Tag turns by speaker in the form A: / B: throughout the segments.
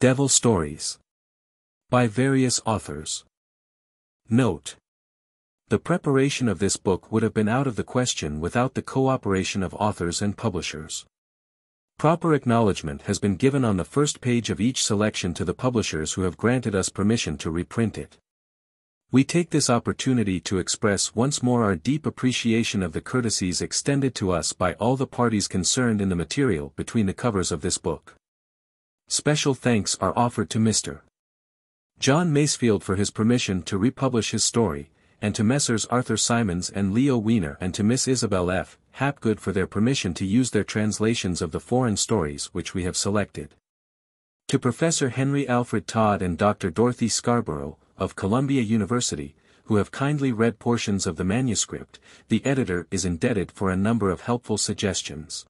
A: Devil Stories. By various authors. Note: the preparation of this book would have been out of the question without the cooperation of authors and publishers. Proper acknowledgement has been given on the first page of each selection to the publishers who have granted us permission to reprint it. We take this opportunity to express once more our deep appreciation of the courtesies extended to us by all the parties concerned in the material between the covers of this book. Special thanks are offered to Mr. John Masefield for his permission to republish his story, and to Messrs. Arthur Symons and Leo Weiner and to Miss Isabel F. Hapgood for their permission to use their translations of the foreign stories which we have selected. To Professor Henry Alfred Todd and Dr. Dorothy Scarborough, of Columbia University, who have kindly read portions of the manuscript, the editor is indebted for a number of helpful suggestions.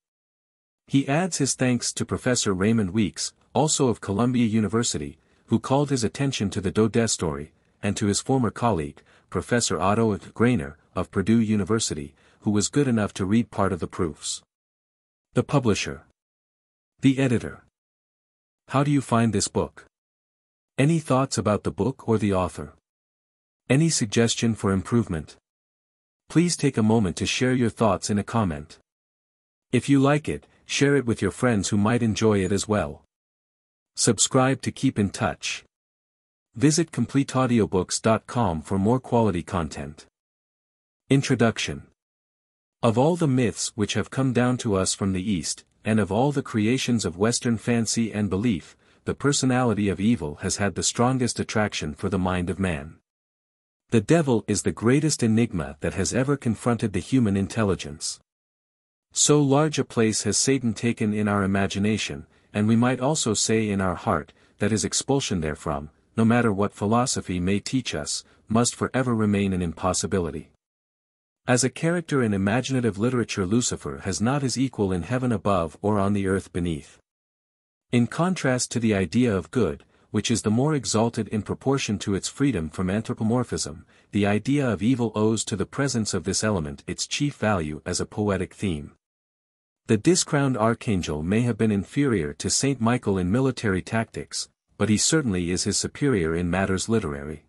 A: He adds his thanks to Professor Raymond Weeks, also of Columbia University, who called his attention to the Daudet story, and to his former colleague, Professor Otto Grainer, of Purdue University, who was good enough to read part of the proofs. The publisher. The editor. How do you find this book? Any thoughts about the book or the author? Any suggestion for improvement? Please take a moment to share your thoughts in a comment. If you like it, share it with your friends who might enjoy it as well. Subscribe to keep in touch. Visit CompleteAudiobooks.com for more quality content. Introduction. Of all the myths which have come down to us from the East, and of all the creations of Western fancy and belief, the personality of evil has had the strongest attraction for the mind of man. The devil is the greatest enigma that has ever confronted the human intelligence. So large a place has Satan taken in our imagination, and we might also say in our heart, that his expulsion therefrom, no matter what philosophy may teach us, must forever remain an impossibility. As a character in imaginative literature, Lucifer has not his equal in heaven above or on the earth beneath. In contrast to the idea of good, which is the more exalted in proportion to its freedom from anthropomorphism, the idea of evil owes to the presence of this element its chief value as a poetic theme. The discrowned archangel may have been inferior to Saint Michael in military tactics, but he certainly is his superior in matters literary.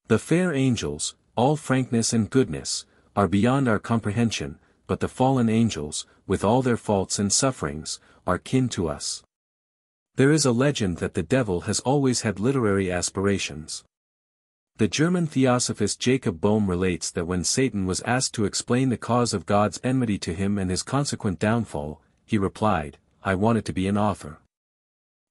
A: The fair angels, all frankness and goodness, are beyond our comprehension, but the fallen angels, with all their faults and sufferings, are kin to us. There is a legend that the devil has always had literary aspirations. The German theosophist Jacob Boehme relates that when Satan was asked to explain the cause of God's enmity to him and his consequent downfall, he replied, "I wanted to be an author."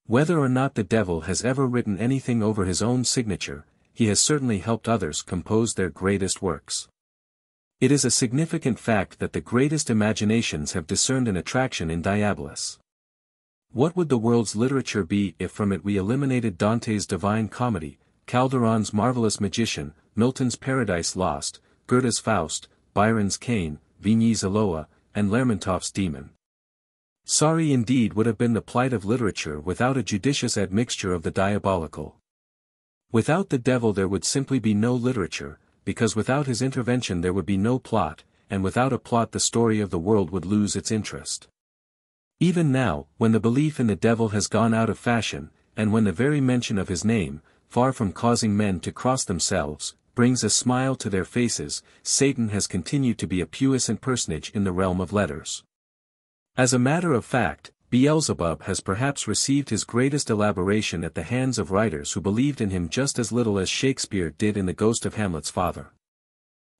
A: Whether or not the devil has ever written anything over his own signature, he has certainly helped others compose their greatest works. It is a significant fact that the greatest imaginations have discerned an attraction in Diabolus. What would the world's literature be if from it we eliminated Dante's Divine Comedy, Calderon's Marvelous Magician, Milton's Paradise Lost, Goethe's Faust, Byron's Cain, Vigny's Eloa, and Lermontov's Demon? Sorry indeed would have been the plight of literature without a judicious admixture of the diabolical. Without the devil there would simply be no literature, because without his intervention there would be no plot, and without a plot the story of the world would lose its interest. Even now, when the belief in the devil has gone out of fashion, and when the very mention of his name, far from causing men to cross themselves, brings a smile to their faces, Satan has continued to be a puissant personage in the realm of letters. As a matter of fact, Beelzebub has perhaps received his greatest elaboration at the hands of writers who believed in him just as little as Shakespeare did in the ghost of Hamlet's father.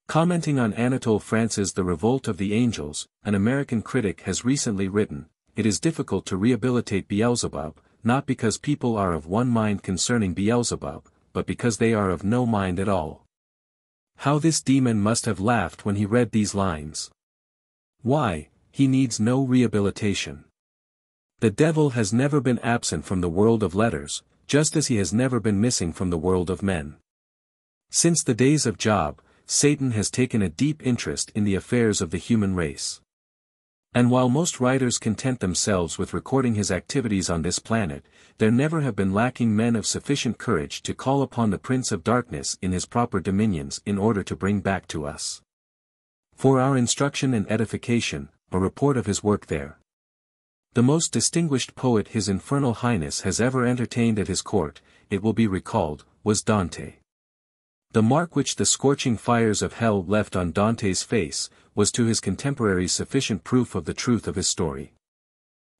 A: Commenting on Anatole France's The Revolt of the Angels, an American critic has recently written, "It is difficult to rehabilitate Beelzebub, not because people are of one mind concerning Beelzebub, but because they are of no mind at all." How this demon must have laughed when he read these lines. Why, he needs no rehabilitation. The devil has never been absent from the world of letters, just as he has never been missing from the world of men. Since the days of Job, Satan has taken a deep interest in the affairs of the human race. And while most writers content themselves with recording his activities on this planet, there never have been lacking men of sufficient courage to call upon the Prince of Darkness in his proper dominions in order to bring back to us, for our instruction and edification, a report of his work there. The most distinguished poet His Infernal Highness has ever entertained at his court, it will be recalled, was Dante. The mark which the scorching fires of hell left on Dante's face, was to his contemporaries sufficient proof of the truth of his story.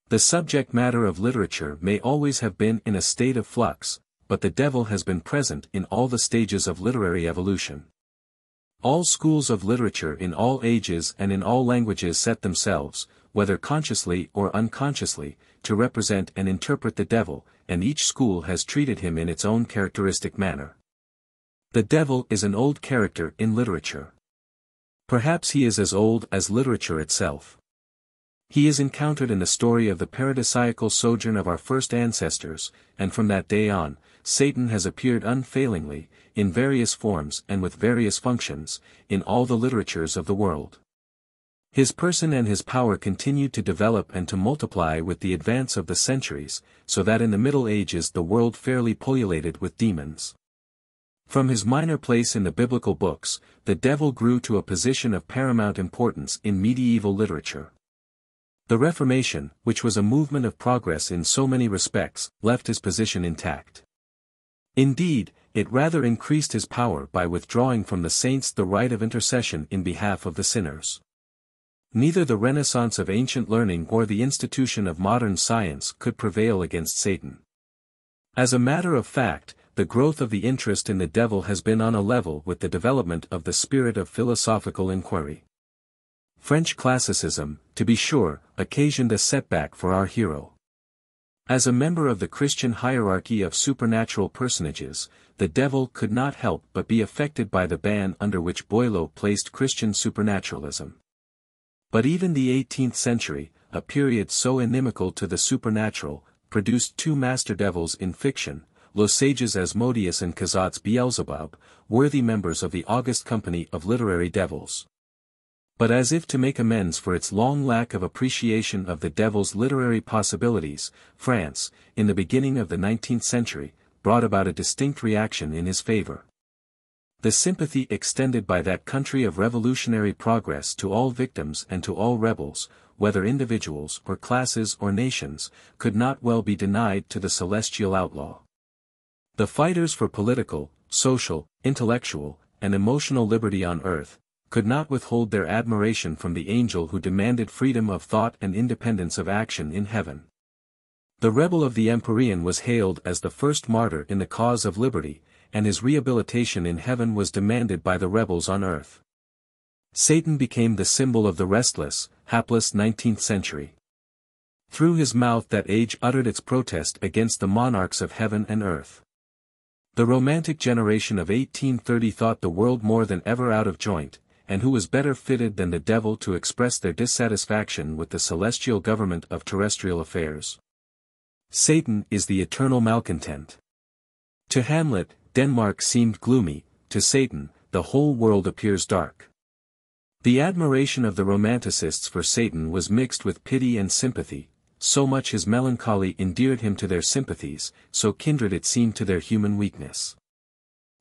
A: The subject matter of literature may always have been in a state of flux, but the devil has been present in all the stages of literary evolution. All schools of literature in all ages and in all languages set themselves, whether consciously or unconsciously, to represent and interpret the devil, and each school has treated him in its own characteristic manner. The devil is an old character in literature. Perhaps he is as old as literature itself. He is encountered in the story of the paradisiacal sojourn of our first ancestors, and from that day on, Satan has appeared unfailingly, in various forms and with various functions, in all the literatures of the world. His person and his power continued to develop and to multiply with the advance of the centuries, so that in the Middle Ages the world fairly pullulated with demons. From his minor place in the biblical books, the devil grew to a position of paramount importance in medieval literature. The Reformation, which was a movement of progress in so many respects, left his position intact. Indeed, it rather increased his power by withdrawing from the saints the right of intercession in behalf of the sinners. Neither the renaissance of ancient learning or the institution of modern science could prevail against Satan. As a matter of fact, the growth of the interest in the devil has been on a level with the development of the spirit of philosophical inquiry. French classicism, to be sure, occasioned a setback for our hero. As a member of the Christian hierarchy of supernatural personages, the devil could not help but be affected by the ban under which Boileau placed Christian supernaturalism. But even the 18th century, a period so inimical to the supernatural, produced two master devils in fiction, Le Sage's Asmodeus and Cazotte's Beelzebub, worthy members of the august company of literary devils. But as if to make amends for its long lack of appreciation of the devil's literary possibilities, France, in the beginning of the 19th century, brought about a distinct reaction in his favor. The sympathy extended by that country of revolutionary progress to all victims and to all rebels, whether individuals or classes or nations, could not well be denied to the celestial outlaw. The fighters for political, social, intellectual, and emotional liberty on earth, could not withhold their admiration from the angel who demanded freedom of thought and independence of action in heaven. The rebel of the Empyrean was hailed as the first martyr in the cause of liberty, and his rehabilitation in heaven was demanded by the rebels on earth. Satan became the symbol of the restless, hapless 19th century. Through his mouth that age uttered its protest against the monarchs of heaven and earth. The romantic generation of 1830 thought the world more than ever out of joint, and who was better fitted than the devil to express their dissatisfaction with the celestial government of terrestrial affairs. Satan is the eternal malcontent. To Hamlet, Denmark seemed gloomy, to Satan, the whole world appears dark. The admiration of the romanticists for Satan was mixed with pity and sympathy, so much his melancholy endeared him to their sympathies, so kindred it seemed to their human weakness.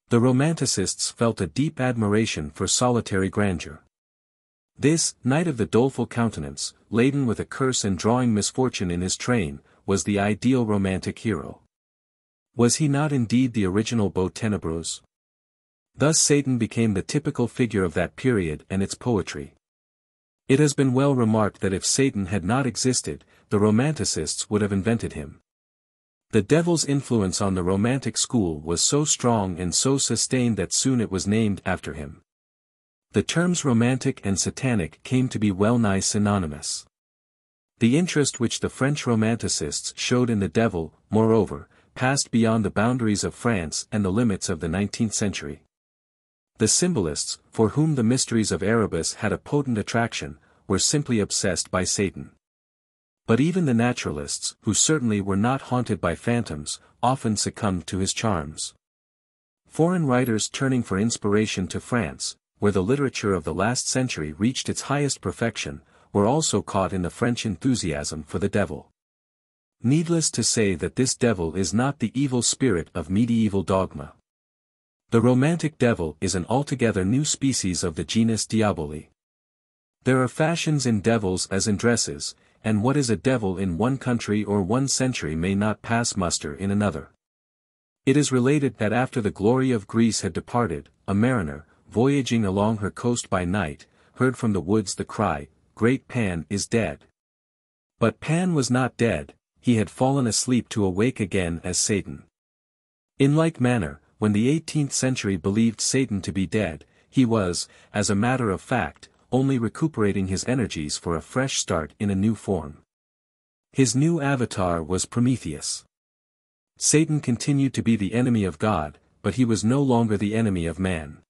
A: The romanticists felt a deep admiration for solitary grandeur. This, knight of the doleful countenance, laden with a curse and drawing misfortune in his train, was the ideal romantic hero. Was he not indeed the original Beau Ténébreux? Thus Satan became the typical figure of that period and its poetry. It has been well remarked that if Satan had not existed, the romanticists would have invented him. The devil's influence on the romantic school was so strong and so sustained that soon it was named after him. The terms romantic and satanic came to be well-nigh synonymous. The interest which the French romanticists showed in the devil, moreover, passed beyond the boundaries of France and the limits of the 19th century. The symbolists, for whom the mysteries of Erebus had a potent attraction, were simply obsessed by Satan. But even the naturalists, who certainly were not haunted by phantoms, often succumbed to his charms. Foreign writers turning for inspiration to France, where the literature of the last century reached its highest perfection, were also caught in the French enthusiasm for the devil. Needless to say that this devil is not the evil spirit of medieval dogma. The romantic devil is an altogether new species of the genus diaboli. There are fashions in devils as in dresses, and what is a devil in one country or one century may not pass muster in another. It is related that after the glory of Greece had departed, a mariner, voyaging along her coast by night, heard from the woods the cry, "Great Pan is dead." But Pan was not dead, he had fallen asleep to awake again as Satan. In like manner, when the 18th century believed Satan to be dead, he was, as a matter of fact, only recuperating his energies for a fresh start in a new form. His new avatar was Prometheus. Satan continued to be the enemy of God, but he was no longer the enemy of man.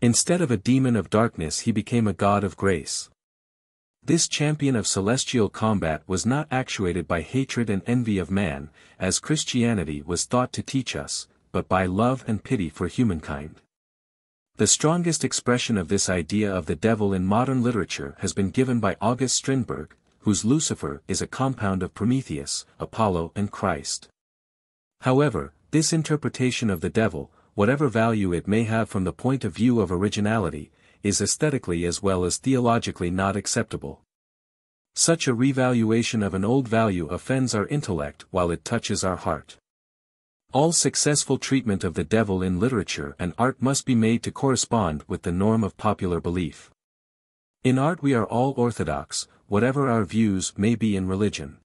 A: Instead of a demon of darkness he became a god of grace. This champion of celestial combat was not actuated by hatred and envy of man, as Christianity was thought to teach us, but by love and pity for humankind. The strongest expression of this idea of the devil in modern literature has been given by August Strindberg, whose Lucifer is a compound of Prometheus, Apollo and Christ. However, this interpretation of the devil, whatever value it may have from the point of view of originality, is aesthetically as well as theologically not acceptable. Such a revaluation of an old value offends our intellect while it touches our heart. All successful treatment of the devil in literature and art must be made to correspond with the norm of popular belief. In art we are all orthodox, whatever our views may be in religion.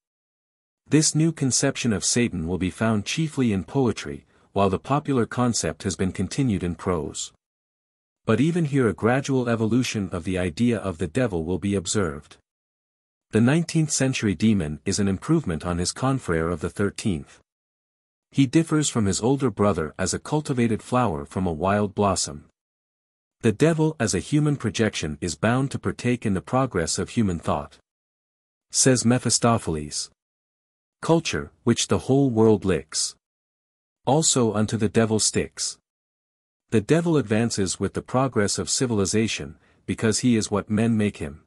A: This new conception of Satan will be found chiefly in poetry, while the popular concept has been continued in prose. But even here a gradual evolution of the idea of the devil will be observed. The 19th century demon is an improvement on his confrère of the 13th. He differs from his older brother as a cultivated flower from a wild blossom. The devil as a human projection is bound to partake in the progress of human thought. Says Mephistopheles. Culture, which the whole world licks. Also unto the devil sticks. The devil advances with the progress of civilization, because he is what men make him.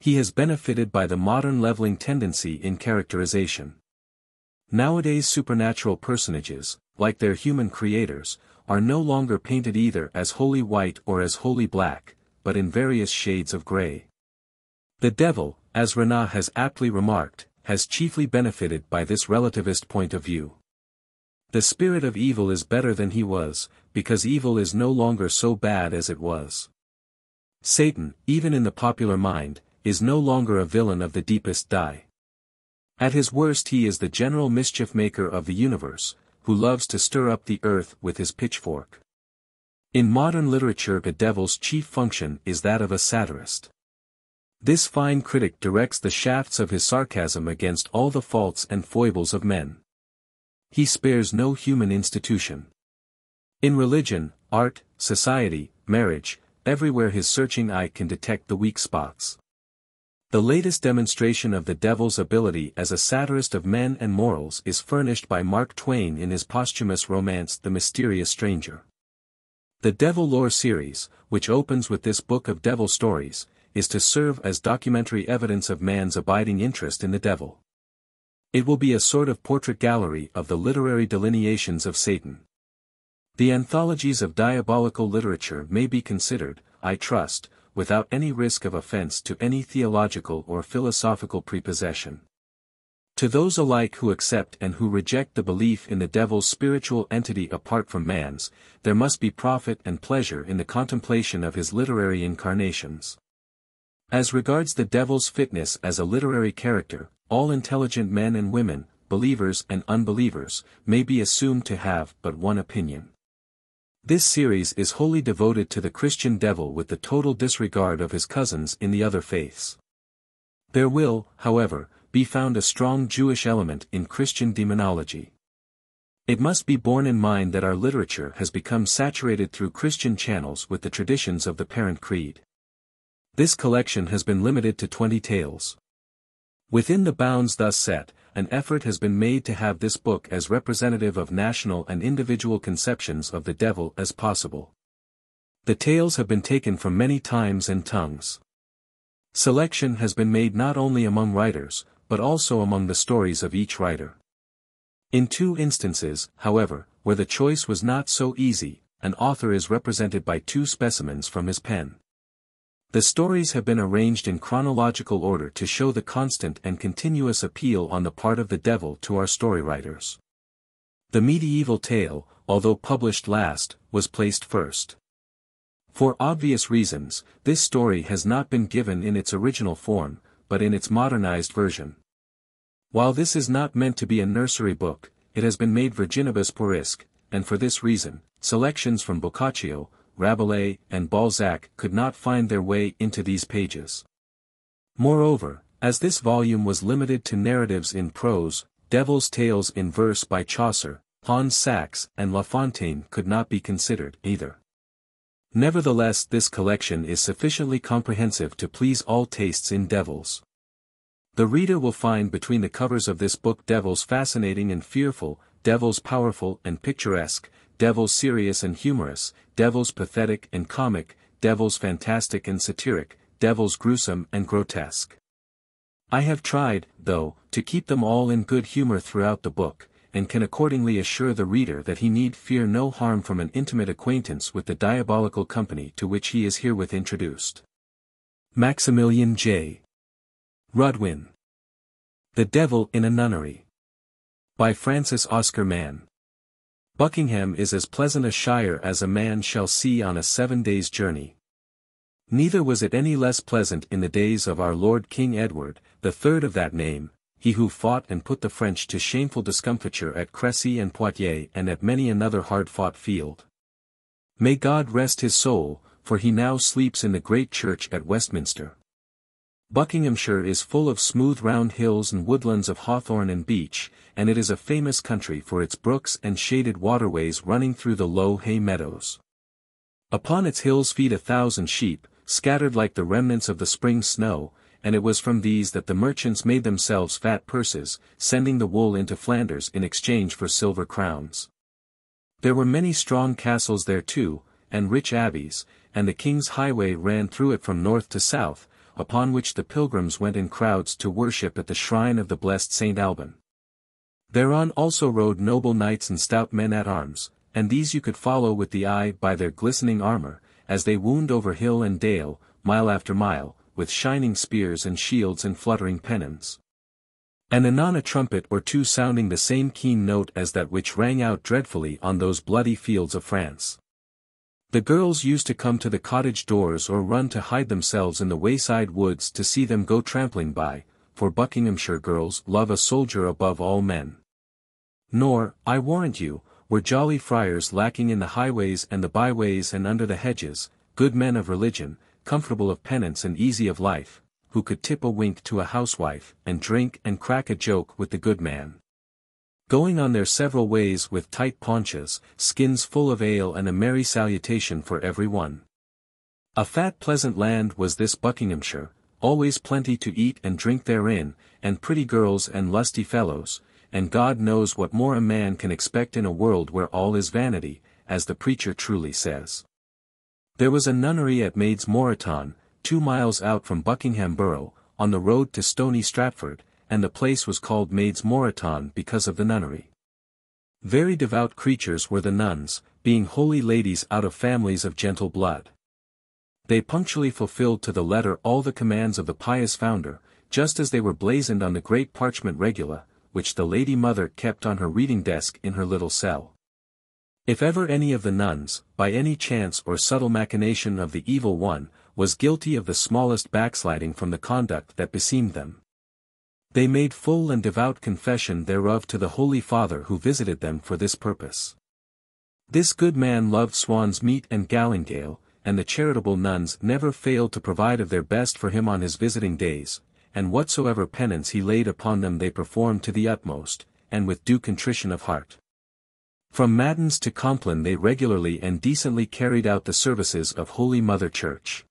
A: He has benefited by the modern leveling tendency in characterization. Nowadays supernatural personages, like their human creators, are no longer painted either as wholly white or as wholly black, but in various shades of gray. The devil, as Renan has aptly remarked, has chiefly benefited by this relativist point of view. The spirit of evil is better than he was, because evil is no longer so bad as it was. Satan, even in the popular mind, is no longer a villain of the deepest dye. At his worst he is the general mischief-maker of the universe, who loves to stir up the earth with his pitchfork. In modern literature the devil's chief function is that of a satirist. This fine critic directs the shafts of his sarcasm against all the faults and foibles of men. He spares no human institution. In religion, art, society, marriage, everywhere his searching eye can detect the weak spots. The latest demonstration of the devil's ability as a satirist of men and morals is furnished by Mark Twain in his posthumous romance The Mysterious Stranger. The Devil Lore series, which opens with this book of devil stories, is to serve as documentary evidence of man's abiding interest in the devil. It will be a sort of portrait gallery of the literary delineations of Satan. The anthologies of diabolical literature may be considered, I trust, without any risk of offense to any theological or philosophical prepossession. To those alike who accept and who reject the belief in the devil's spiritual entity apart from man's, there must be profit and pleasure in the contemplation of his literary incarnations. As regards the devil's fitness as a literary character, all intelligent men and women, believers and unbelievers, may be assumed to have but one opinion. This series is wholly devoted to the Christian devil with the total disregard of his cousins in the other faiths. There will, however, be found a strong Jewish element in Christian demonology. It must be borne in mind that our literature has become saturated through Christian channels with the traditions of the parent creed. This collection has been limited to 20 tales. Within the bounds thus set, an effort has been made to have this book as representative of national and individual conceptions of the devil as possible. The tales have been taken from many times and tongues. Selection has been made not only among writers, but also among the stories of each writer. In two instances, however, where the choice was not so easy, an author is represented by two specimens from his pen. The stories have been arranged in chronological order to show the constant and continuous appeal on the part of the devil to our storywriters. The medieval tale, although published last, was placed first. For obvious reasons, this story has not been given in its original form, but in its modernized version. While this is not meant to be a nursery book, it has been made virginibus puerisque, and for this reason, selections from Boccaccio, Rabelais, and Balzac could not find their way into these pages. Moreover, as this volume was limited to narratives in prose, Devil's Tales in verse by Chaucer, Hans Sachs, and La Fontaine could not be considered either. Nevertheless, this collection is sufficiently comprehensive to please all tastes in devils. The reader will find between the covers of this book devils fascinating and fearful, devils powerful and picturesque, devils serious and humorous, devils pathetic and comic, devils fantastic and satiric, devils gruesome and grotesque. I have tried, though, to keep them all in good humor throughout the book, and can accordingly assure the reader that he need fear no harm from an intimate acquaintance with the diabolical company to which he is herewith introduced. Maximilian J. Rudwin. The Devil in a Nunnery. By Francis Oscar Mann. Buckingham is as pleasant a shire as a man shall see on a 7 days' journey. Neither was it any less pleasant in the days of our Lord King Edward, the third of that name, he who fought and put the French to shameful discomfiture at Crécy and Poitiers and at many another hard-fought field. May God rest his soul, for he now sleeps in the great church at Westminster. Buckinghamshire is full of smooth round hills and woodlands of hawthorn and beech, and it is a famous country for its brooks and shaded waterways running through the low hay meadows. Upon its hills feed 1,000 sheep, scattered like the remnants of the spring snow, and it was from these that the merchants made themselves fat purses, sending the wool into Flanders in exchange for silver crowns. There were many strong castles there too, and rich abbeys, and the king's highway ran through it from north to south, upon which the pilgrims went in crowds to worship at the shrine of the blessed Saint Alban. Thereon also rode noble knights and stout men at arms, and these you could follow with the eye by their glistening armor, as they wound over hill and dale, mile after mile, with shining spears and shields and fluttering pennons. And anon a trumpet or two sounding the same keen note as that which rang out dreadfully on those bloody fields of France. The girls used to come to the cottage doors or run to hide themselves in the wayside woods to see them go trampling by, for Buckinghamshire girls love a soldier above all men. Nor, I warrant you, were jolly friars lacking in the highways and the byways and under the hedges, good men of religion, comfortable of penance and easy of life, who could tip a wink to a housewife, and drink and crack a joke with the good man. Going on their several ways with tight paunches, skins full of ale and a merry salutation for every one. A fat pleasant land was this Buckinghamshire, always plenty to eat and drink therein, and pretty girls and lusty fellows, and God knows what more a man can expect in a world where all is vanity, as the preacher truly says. There was a nunnery at Maids Moreton, 2 miles out from Buckingham Borough, on the road to Stony Stratford, and the place was called Maids Moreton because of the nunnery. Very devout creatures were the nuns, being holy ladies out of families of gentle blood. They punctually fulfilled to the letter all the commands of the pious founder, just as they were blazoned on the great parchment regula, which the Lady Mother kept on her reading desk in her little cell. If ever any of the nuns, by any chance or subtle machination of the evil one, was guilty of the smallest backsliding from the conduct that beseemed them, they made full and devout confession thereof to the Holy Father who visited them for this purpose. This good man loved swan's meat and galingale, and the charitable nuns never failed to provide of their best for him on his visiting days, and whatsoever penance he laid upon them they performed to the utmost, and with due contrition of heart. From Matins to Compline they regularly and decently carried out the services of Holy Mother Church.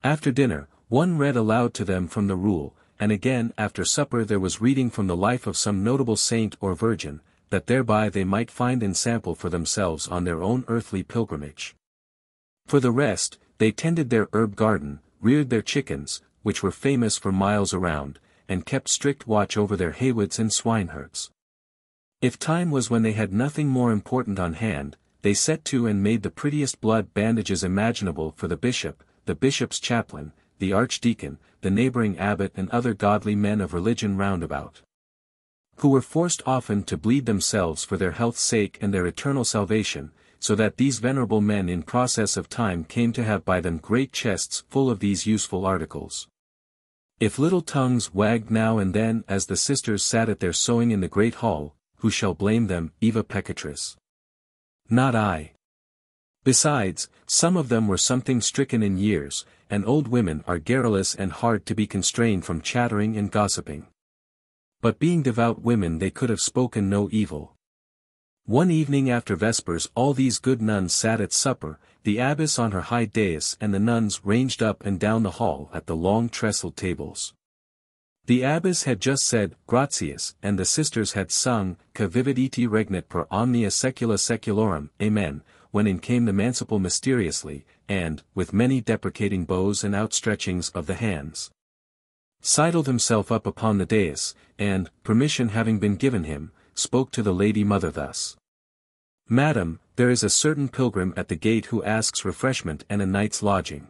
A: After dinner, one read aloud to them from the Rule, and again after supper there was reading from the life of some notable saint or virgin, that thereby they might find ensample for themselves on their own earthly pilgrimage. For the rest, they tended their herb garden, reared their chickens, which were famous for miles around, and kept strict watch over their haywoods and swineherds. If time was when they had nothing more important on hand, they set to and made the prettiest blood bandages imaginable for the bishop, the bishop's chaplain, the archdeacon, the neighboring abbot and other godly men of religion round about, who were forced often to bleed themselves for their health's sake and their eternal salvation, so that these venerable men in process of time came to have by them great chests full of these useful articles. If little tongues wagged now and then as the sisters sat at their sewing in the great hall, who shall blame them, Eva peccatrix? Not I. Besides, some of them were something stricken in years, and old women are garrulous and hard to be constrained from chattering and gossiping. But being devout women they could have spoken no evil. One evening after vespers all these good nuns sat at supper, the abbess on her high dais and the nuns ranged up and down the hall at the long trestled tables. The abbess had just said, Gratias, and the sisters had sung, Que vivit ite regnat per omnia saecula saeculorum, Amen, when in came the manciple mysteriously, and, with many deprecating bows and outstretchings of the hands, sidled himself up upon the dais, and, permission having been given him, spoke to the Lady Mother thus. Madam, there is a certain pilgrim at the gate who asks refreshment and a night's lodging.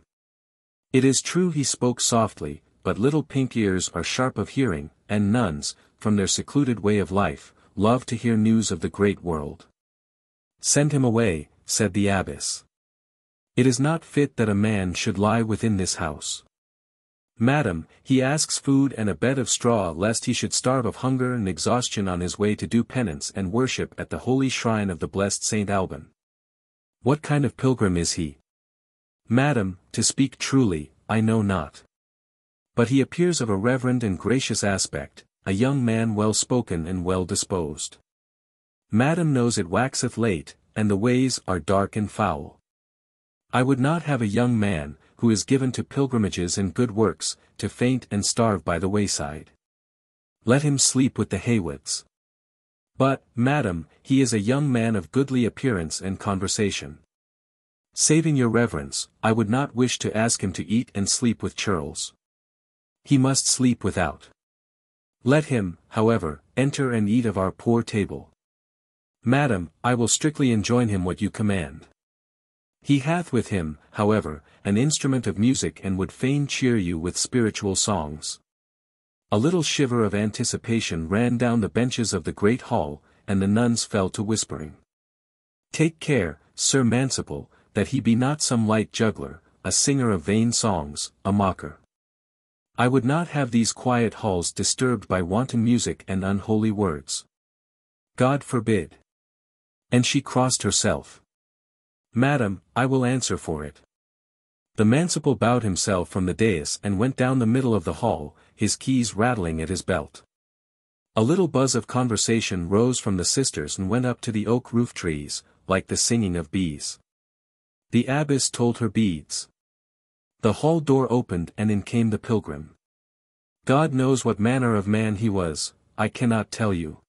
A: It is true he spoke softly, but little pink ears are sharp of hearing, and nuns, from their secluded way of life, love to hear news of the great world. Send him away, said the abbess. It is not fit that a man should lie within this house. Madam, he asks food and a bed of straw lest he should starve of hunger and exhaustion on his way to do penance and worship at the holy shrine of the blessed Saint Alban. What kind of pilgrim is he? Madam, to speak truly, I know not. But he appears of a reverend and gracious aspect, a young man well spoken and well disposed. Madam knows it waxeth late, and the ways are dark and foul. I would not have a young man, who is given to pilgrimages and good works, to faint and starve by the wayside. Let him sleep with the Haywoods. But, madam, he is a young man of goodly appearance and conversation. Saving your reverence, I would not wish to ask him to eat and sleep with churls. He must sleep without. Let him, however, enter and eat of our poor table. Madam, I will strictly enjoin him what you command. He hath with him, however, an instrument of music and would fain cheer you with spiritual songs. A little shiver of anticipation ran down the benches of the great hall, and the nuns fell to whispering. Take care, Sir Manciple, that he be not some light juggler, a singer of vain songs, a mocker. I would not have these quiet halls disturbed by wanton music and unholy words. God forbid. And she crossed herself. Madam, I will answer for it. The manciple bowed himself from the dais and went down the middle of the hall, his keys rattling at his belt. A little buzz of conversation rose from the sisters and went up to the oak roof trees, like the singing of bees. The abbess told her beads. The hall door opened and in came the pilgrim. God knows what manner of man he was, I cannot tell you.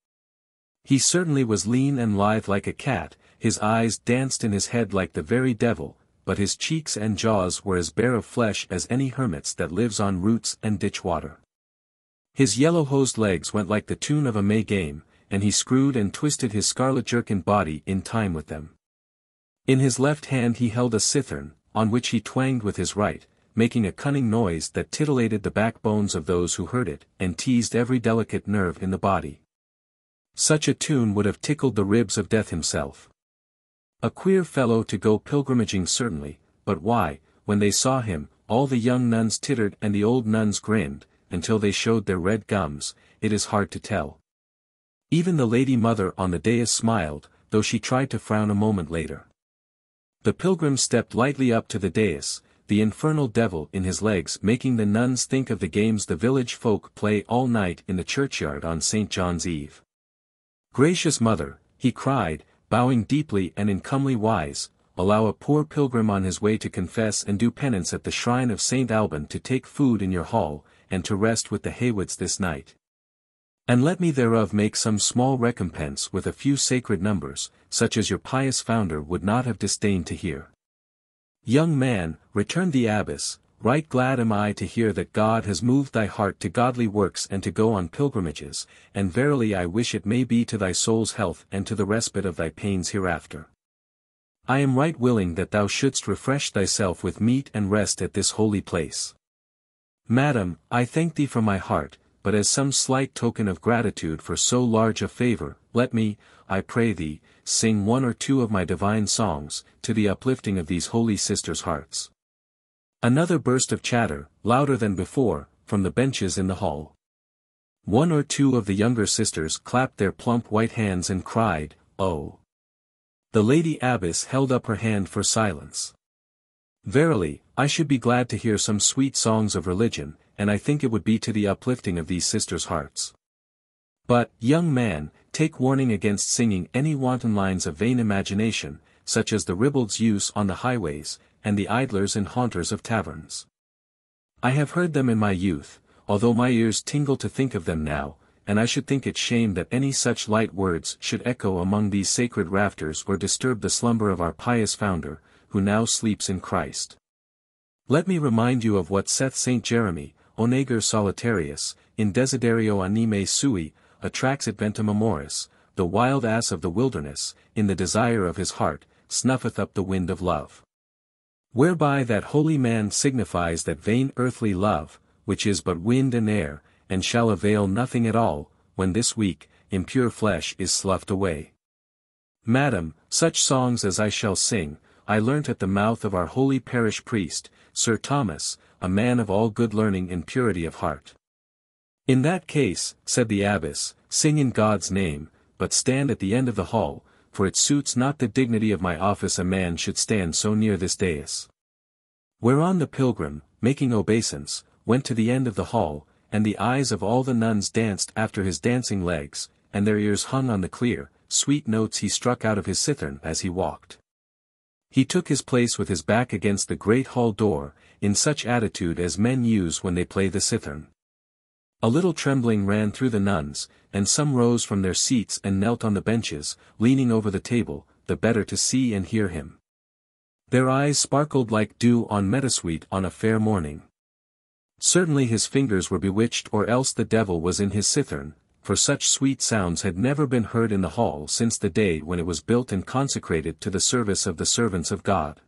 A: He certainly was lean and lithe like a cat, his eyes danced in his head like the very devil, but his cheeks and jaws were as bare of flesh as any hermit's that lives on roots and ditch water. His yellow-hosed legs went like the tune of a May game, and he screwed and twisted his scarlet-jerkined body in time with them. In his left hand he held a cithern, on which he twanged with his right, making a cunning noise that titillated the backbones of those who heard it, and teased every delicate nerve in the body. Such a tune would have tickled the ribs of Death himself. A queer fellow to go pilgrimaging certainly, but why, when they saw him, all the young nuns tittered and the old nuns grinned, until they showed their red gums, it is hard to tell. Even the Lady Mother on the dais smiled, though she tried to frown a moment later. The pilgrim stepped lightly up to the dais, the infernal devil in his legs making the nuns think of the games the village folk play all night in the churchyard on St. John's Eve. Gracious Mother, he cried, bowing deeply and in comely wise, allow a poor pilgrim on his way to confess and do penance at the shrine of Saint Alban to take food in your hall, and to rest with the Haywoods this night. And let me thereof make some small recompense with a few sacred numbers, such as your pious founder would not have disdained to hear. Young man, returned the abbess, right glad am I to hear that God has moved thy heart to godly works and to go on pilgrimages, and verily I wish it may be to thy soul's health and to the respite of thy pains hereafter. I am right willing that thou shouldst refresh thyself with meat and rest at this holy place. Madam, I thank thee from my heart, but as some slight token of gratitude for so large a favor, let me, I pray thee, sing one or two of my divine songs, to the uplifting of these holy sisters' hearts." Another burst of chatter, louder than before, from the benches in the hall. One or two of the younger sisters clapped their plump white hands and cried, "Oh!" The lady abbess held up her hand for silence. "Verily, I should be glad to hear some sweet songs of religion, and I think it would be to the uplifting of these sisters' hearts. But, young man, take warning against singing any wanton lines of vain imagination, such as the ribald's use on the highways, and the idlers and haunters of taverns. I have heard them in my youth, although my ears tingle to think of them now, and I should think it shame that any such light words should echo among these sacred rafters or disturb the slumber of our pious founder, who now sleeps in Christ. Let me remind you of what saith Saint Jeremy, Oneger solitarius, in desiderio animae sui, attraxit ventum amoris, the wild ass of the wilderness, in the desire of his heart, snuffeth up the wind of love. Whereby that holy man signifies that vain earthly love, which is but wind and air, and shall avail nothing at all, when this weak, impure flesh is sloughed away. Madam, such songs as I shall sing, I learnt at the mouth of our holy parish priest, Sir Thomas, a man of all good learning and purity of heart. In that case, said the abbess, sing in God's name, but stand at the end of the hall, for it suits not the dignity of my office a man should stand so near this dais. Whereon the pilgrim, making obeisance, went to the end of the hall, and the eyes of all the nuns danced after his dancing legs, and their ears hung on the clear, sweet notes he struck out of his cithern as he walked. He took his place with his back against the great hall door, in such attitude as men use when they play the cithern. A little trembling ran through the nuns, and some rose from their seats and knelt on the benches, leaning over the table, the better to see and hear him. Their eyes sparkled like dew on meadowsweet on a fair morning. Certainly his fingers were bewitched, or else the devil was in his cithern, for such sweet sounds had never been heard in the hall since the day when it was built and consecrated to the service of the servants of God.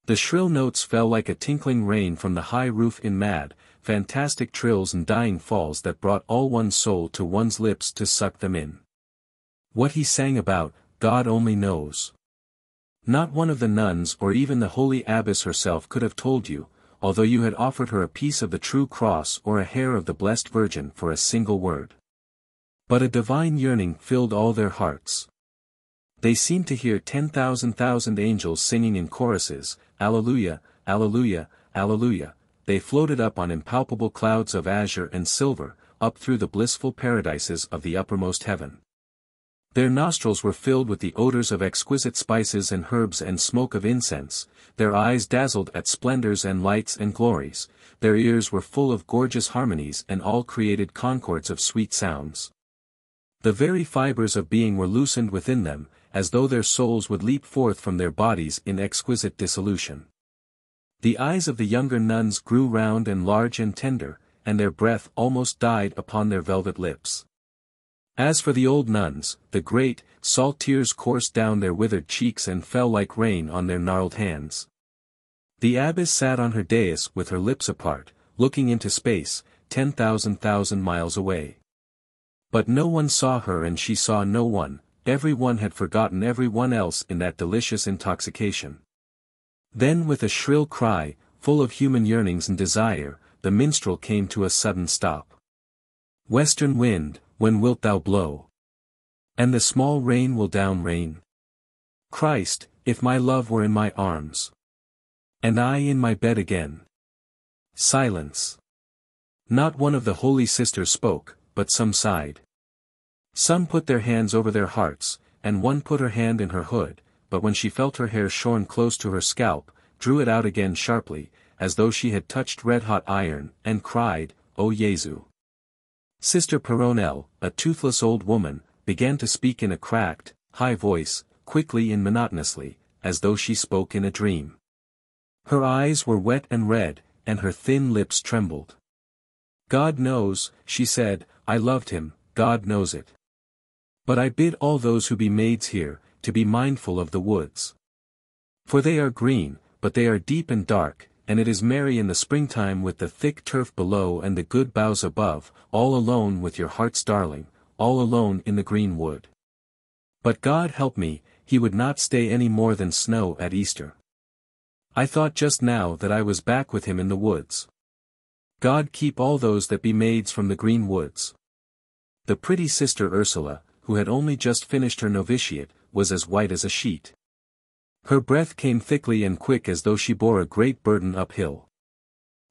A: The shrill notes fell like a tinkling rain from the high roof in mad, fantastic trills and dying falls that brought all one's soul to one's lips to suck them in. What he sang about, God only knows. Not one of the nuns or even the holy abbess herself could have told you, although you had offered her a piece of the true cross or a hair of the Blessed Virgin for a single word. But a divine yearning filled all their hearts. They seemed to hear 10,000 angels singing in choruses, Alleluia, Alleluia, Alleluia. They floated up on impalpable clouds of azure and silver, up through the blissful paradises of the uppermost heaven. Their nostrils were filled with the odors of exquisite spices and herbs and smoke of incense, their eyes dazzled at splendors and lights and glories, their ears were full of gorgeous harmonies and all created concords of sweet sounds. The very fibers of being were loosened within them, as though their souls would leap forth from their bodies in exquisite dissolution. The eyes of the younger nuns grew round and large and tender, and their breath almost died upon their velvet lips. As for the old nuns, the great, salt tears coursed down their withered cheeks and fell like rain on their gnarled hands. The abbess sat on her dais with her lips apart, looking into space, 10,000 miles away. But no one saw her and she saw no one, every one had forgotten every one else in that delicious intoxication. Then with a shrill cry, full of human yearnings and desire, the minstrel came to a sudden stop. Western wind, when wilt thou blow? And the small rain will down rain? Christ, if my love were in my arms! And I in my bed again! Silence. Not one of the holy sisters spoke, but some sighed. Some put their hands over their hearts, and one put her hand in her hood, but when she felt her hair shorn close to her scalp, drew it out again sharply, as though she had touched red-hot iron, and cried, O Jesu! Sister Peronelle, a toothless old woman, began to speak in a cracked, high voice, quickly and monotonously, as though she spoke in a dream. Her eyes were wet and red, and her thin lips trembled. God knows, she said, I loved him, God knows it. But I bid all those who be maids here, to be mindful of the woods. For they are green, but they are deep and dark, and it is merry in the springtime with the thick turf below and the good boughs above, all alone with your heart's darling, all alone in the green wood. But God help me, he would not stay any more than snow at Easter. I thought just now that I was back with him in the woods. God keep all those that be maids from the green woods. The pretty sister Ursula, who had only just finished her novitiate, was as white as a sheet. Her breath came thickly and quick as though she bore a great burden uphill.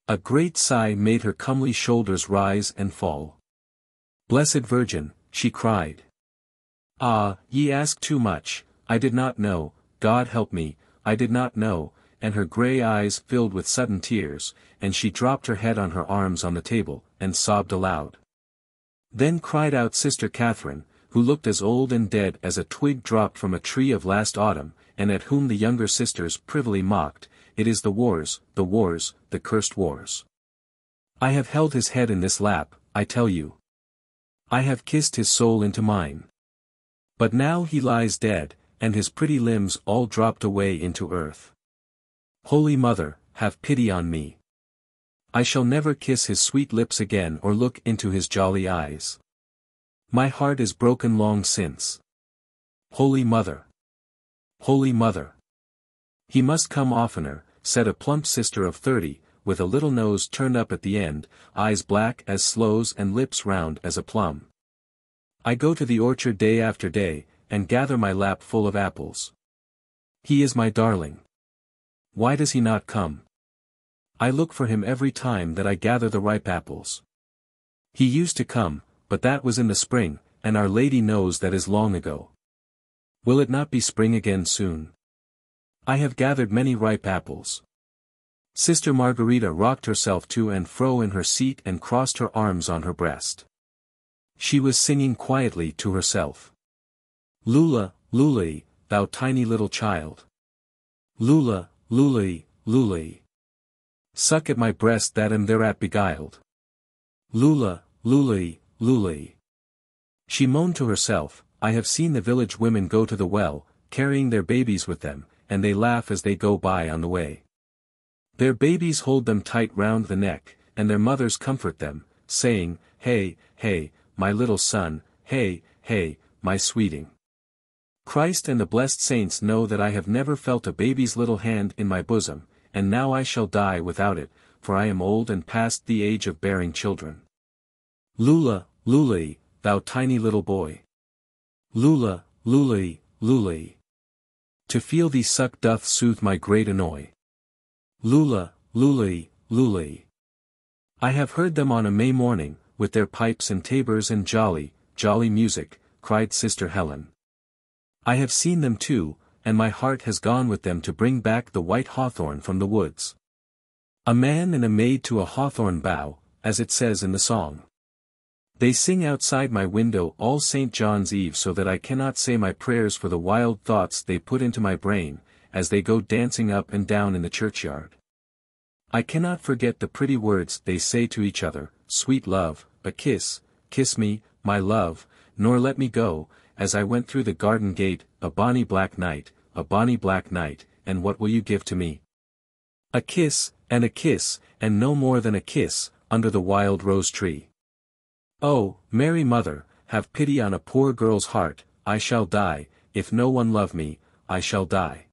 A: A great sigh made her comely shoulders rise and fall. Blessed Virgin, she cried. Ah, ye ask too much, I did not know, God help me, I did not know, and her grey eyes filled with sudden tears, and she dropped her head on her arms on the table, and sobbed aloud. Then cried out Sister Catherine, who looked as old and dead as a twig dropped from a tree of last autumn, and at whom the younger sisters privily mocked, it is the wars, the cursed wars. I have held his head in this lap, I tell you. I have kissed his soul into mine. But now he lies dead, and his pretty limbs all dropped away into earth. Holy Mother, have pity on me. I shall never kiss his sweet lips again or look into his jolly eyes. My heart is broken long since. Holy Mother. Holy Mother. He must come oftener, said a plump sister of 30, with a little nose turned up at the end, eyes black as sloes and lips round as a plum. I go to the orchard day after day, and gather my lap full of apples. He is my darling. Why does he not come? I look for him every time that I gather the ripe apples. He used to come, but that was in the spring, and Our Lady knows that is long ago. Will it not be spring again soon? I have gathered many ripe apples. Sister Margarita rocked herself to and fro in her seat and crossed her arms on her breast. She was singing quietly to herself. Lula, Lula, thou tiny little child. Lula, Lula, Lula. Suck at my breast that am thereat beguiled. Lula, Lula, Lula. She moaned to herself, I have seen the village women go to the well, carrying their babies with them, and they laugh as they go by on the way. Their babies hold them tight round the neck, and their mothers comfort them, saying, Hey, hey, my little son, hey, hey, my sweeting. Christ and the blessed saints know that I have never felt a baby's little hand in my bosom, and now I shall die without it, for I am old and past the age of bearing children. Lula, Lula, thou tiny little boy. Lula, Lula, Lula. To feel thee suck doth soothe my great annoy. Lula, Lula, Lula. I have heard them on a May morning, with their pipes and tabors and jolly, jolly music, cried Sister Helen. I have seen them too, and my heart has gone with them to bring back the white hawthorn from the woods. A man and a maid to a hawthorn bough, as it says in the song. They sing outside my window all St. John's Eve so that I cannot say my prayers for the wild thoughts they put into my brain, as they go dancing up and down in the churchyard. I cannot forget the pretty words they say to each other, sweet love, a kiss, kiss me, my love, nor let me go, as I went through the garden gate, a bonny black night, and what will you give to me? A kiss, and no more than a kiss, under the wild rose tree. Oh, Mary Mother, have pity on a poor girl's heart, I shall die, if no one love me, I shall die.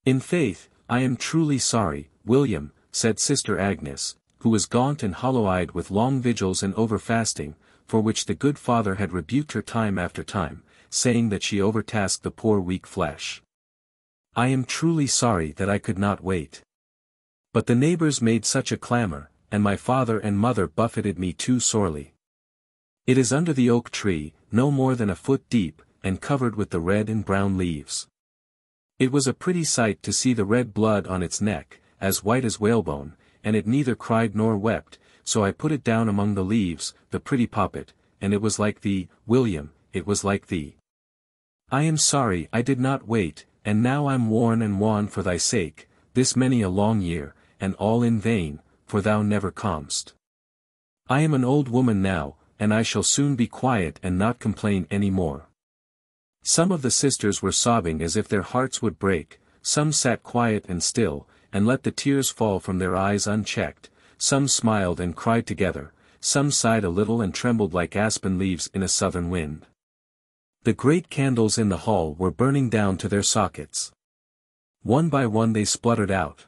A: In faith, I am truly sorry, William, said Sister Agnes, who was gaunt and hollow-eyed with long vigils and over-fasting, for which the good Father had rebuked her time after time, saying that she overtasked the poor weak flesh. I am truly sorry that I could not wait. But the neighbors made such a clamor, and my father and mother buffeted me too sorely. It is under the oak tree, no more than a foot deep, and covered with the red and brown leaves. It was a pretty sight to see the red blood on its neck, as white as whalebone, and it neither cried nor wept, so I put it down among the leaves, the pretty poppet, and it was like thee, William, it was like thee. I am sorry I did not wait, and now I'm worn and wan for thy sake, this many a long year, and all in vain, for thou never comest. I am an old woman now, and I shall soon be quiet and not complain any more. Some of the sisters were sobbing as if their hearts would break, some sat quiet and still, and let the tears fall from their eyes unchecked, some smiled and cried together, some sighed a little and trembled like aspen leaves in a southern wind. The great candles in the hall were burning down to their sockets. One by one they spluttered out.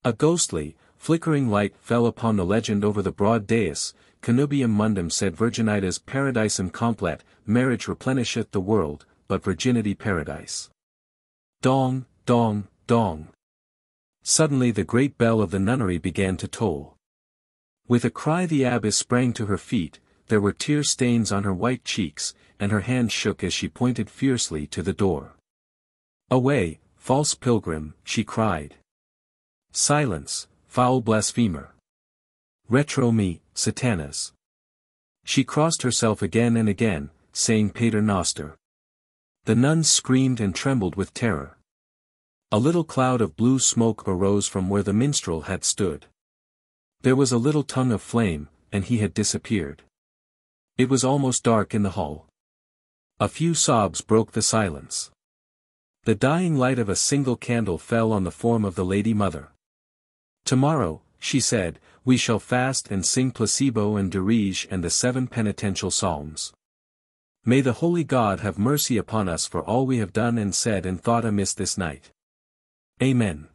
A: A ghostly, flickering light fell upon the legend over the broad dais, Connubium mundum sed virginitas paradisum complet, marriage replenisheth the world, but virginity paradise. Dong, dong, dong. Suddenly the great bell of the nunnery began to toll. With a cry the abbess sprang to her feet, there were tear stains on her white cheeks, and her hand shook as she pointed fiercely to the door. Away, false pilgrim, she cried. Silence, foul blasphemer. Retro me, Satanas. She crossed herself again and again, saying Pater Noster. The nuns screamed and trembled with terror. A little cloud of blue smoke arose from where the minstrel had stood. There was a little tongue of flame, and he had disappeared. It was almost dark in the hall. A few sobs broke the silence. The dying light of a single candle fell on the form of the Lady Mother. Tomorrow, she said, we shall fast and sing Placebo and Dirige and the 7 penitential psalms. May the Holy God have mercy upon us for all we have done and said and thought amiss this night. Amen.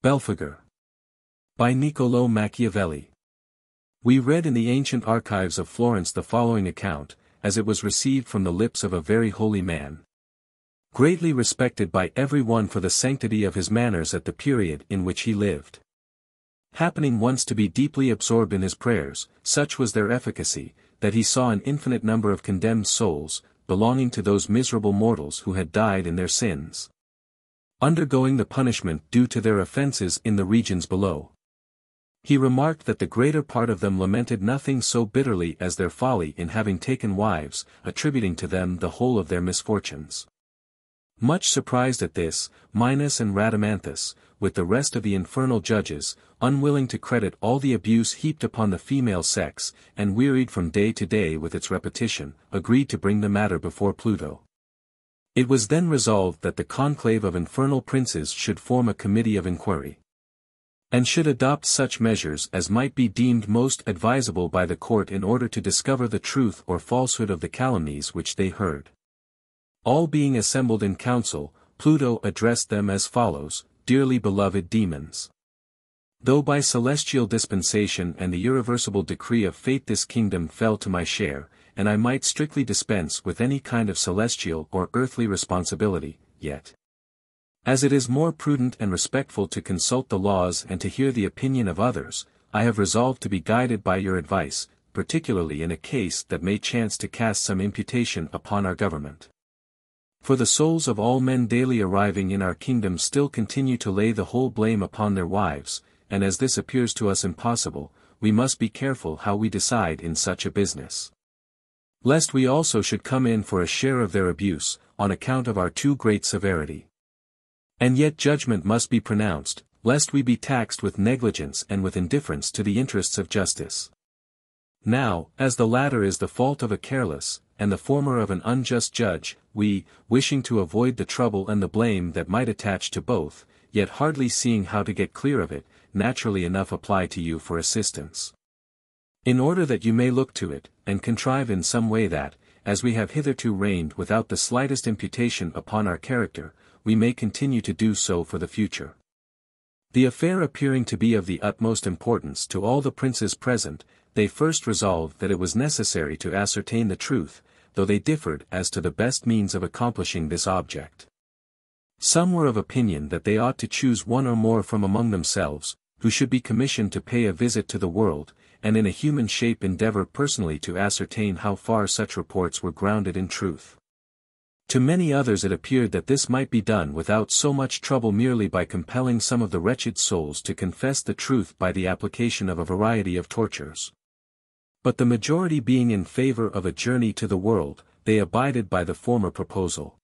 A: Belphagor. By Niccolò Machiavelli. We read in the ancient archives of Florence the following account, as it was received from the lips of a very holy man. Greatly respected by every one for the sanctity of his manners at the period in which he lived. Happening once to be deeply absorbed in his prayers, such was their efficacy, that he saw an infinite number of condemned souls, belonging to those miserable mortals who had died in their sins, undergoing the punishment due to their offenses in the regions below. He remarked that the greater part of them lamented nothing so bitterly as their folly in having taken wives, attributing to them the whole of their misfortunes. Much surprised at this, Minos and Rhadamanthus, with the rest of the infernal judges, unwilling to credit all the abuse heaped upon the female sex, and wearied from day to day with its repetition, agreed to bring the matter before Pluto. It was then resolved that the conclave of infernal princes should form a committee of inquiry, and should adopt such measures as might be deemed most advisable by the court in order to discover the truth or falsehood of the calumnies which they heard. All being assembled in council, Pluto addressed them as follows: Dearly beloved demons. Though by celestial dispensation and the irreversible decree of fate this kingdom fell to my share, and I might strictly dispense with any kind of celestial or earthly responsibility, yet, as it is more prudent and respectful to consult the laws and to hear the opinion of others, I have resolved to be guided by your advice, particularly in a case that may chance to cast some imputation upon our government. For the souls of all men daily arriving in our kingdom still continue to lay the whole blame upon their wives, and as this appears to us impossible, we must be careful how we decide in such a business, lest we also should come in for a share of their abuse, on account of our too great severity. And yet judgment must be pronounced, lest we be taxed with negligence and with indifference to the interests of justice. Now, as the latter is the fault of a careless, and the former of an unjust judge, we, wishing to avoid the trouble and the blame that might attach to both, yet hardly seeing how to get clear of it, naturally enough apply to you for assistance. In order that you may look to it, and contrive in some way that, as we have hitherto reigned without the slightest imputation upon our character, we may continue to do so for the future. The affair appearing to be of the utmost importance to all the princes present, they first resolved that it was necessary to ascertain the truth, though they differed as to the best means of accomplishing this object. Some were of opinion that they ought to choose one or more from among themselves, who should be commissioned to pay a visit to the world, and in a human shape endeavor personally to ascertain how far such reports were grounded in truth. To many others it appeared that this might be done without so much trouble merely by compelling some of the wretched souls to confess the truth by the application of a variety of tortures. But the majority being in favor of a journey to the world, they abided by the former proposal.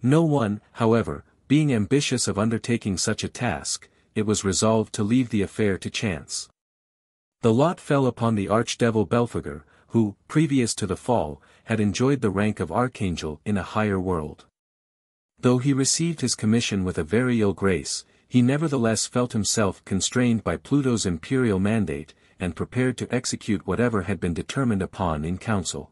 A: No one, however, being ambitious of undertaking such a task, it was resolved to leave the affair to chance. The lot fell upon the archdevil Belphagor, who, previous to the fall, had enjoyed the rank of archangel in a higher world. Though he received his commission with a very ill grace, he nevertheless felt himself constrained by Pluto's imperial mandate, and prepared to execute whatever had been determined upon in council.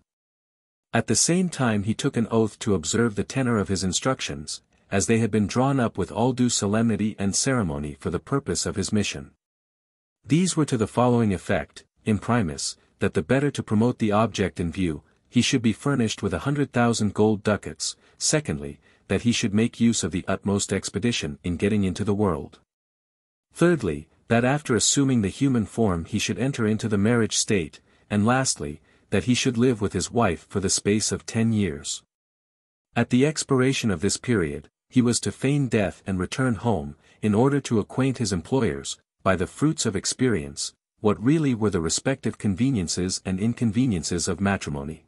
A: At the same time he took an oath to observe the tenor of his instructions, as they had been drawn up with all due solemnity and ceremony for the purpose of his mission. These were to the following effect: imprimis, that the better to promote the object in view, he should be furnished with 100,000 gold ducats; secondly, that he should make use of the utmost expedition in getting into the world. Thirdly, that after assuming the human form he should enter into the marriage state, and lastly, that he should live with his wife for the space of 10 years. At the expiration of this period, he was to feign death and return home, in order to acquaint his employers, by the fruits of experience, what really were the respective conveniences and inconveniences of matrimony.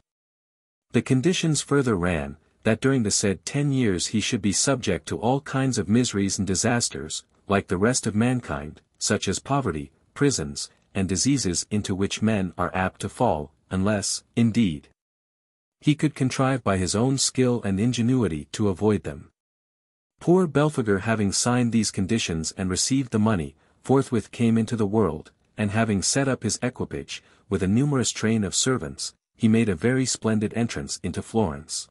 A: The conditions further ran, that during the said 10 years he should be subject to all kinds of miseries and disasters, like the rest of mankind, such as poverty, prisons, and diseases into which men are apt to fall, unless, indeed, he could contrive by his own skill and ingenuity to avoid them. Poor Belphagor, having signed these conditions and received the money, forthwith came into the world, and having set up his equipage, with a numerous train of servants, he made a very splendid entrance into Florence.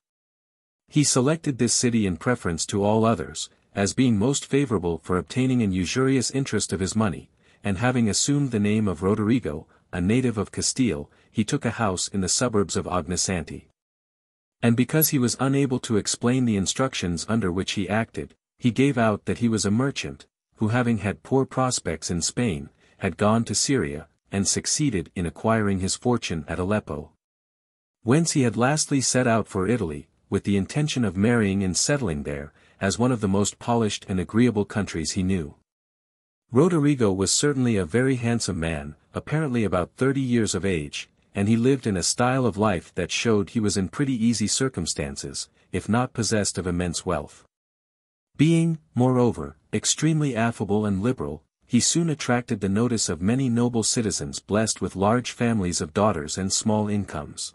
A: He selected this city in preference to all others, as being most favorable for obtaining an usurious interest of his money, and having assumed the name of Roderigo, a native of Castile, he took a house in the suburbs of Ognissanti. And because he was unable to explain the instructions under which he acted, he gave out that he was a merchant, who having had poor prospects in Spain, had gone to Syria, and succeeded in acquiring his fortune at Aleppo. Whence he had lastly set out for Italy, with the intention of marrying and settling there, as one of the most polished and agreeable countries he knew. Roderigo was certainly a very handsome man, apparently about 30 years of age, and he lived in a style of life that showed he was in pretty easy circumstances, if not possessed of immense wealth. Being, moreover, extremely affable and liberal, he soon attracted the notice of many noble citizens blessed with large families of daughters and small incomes.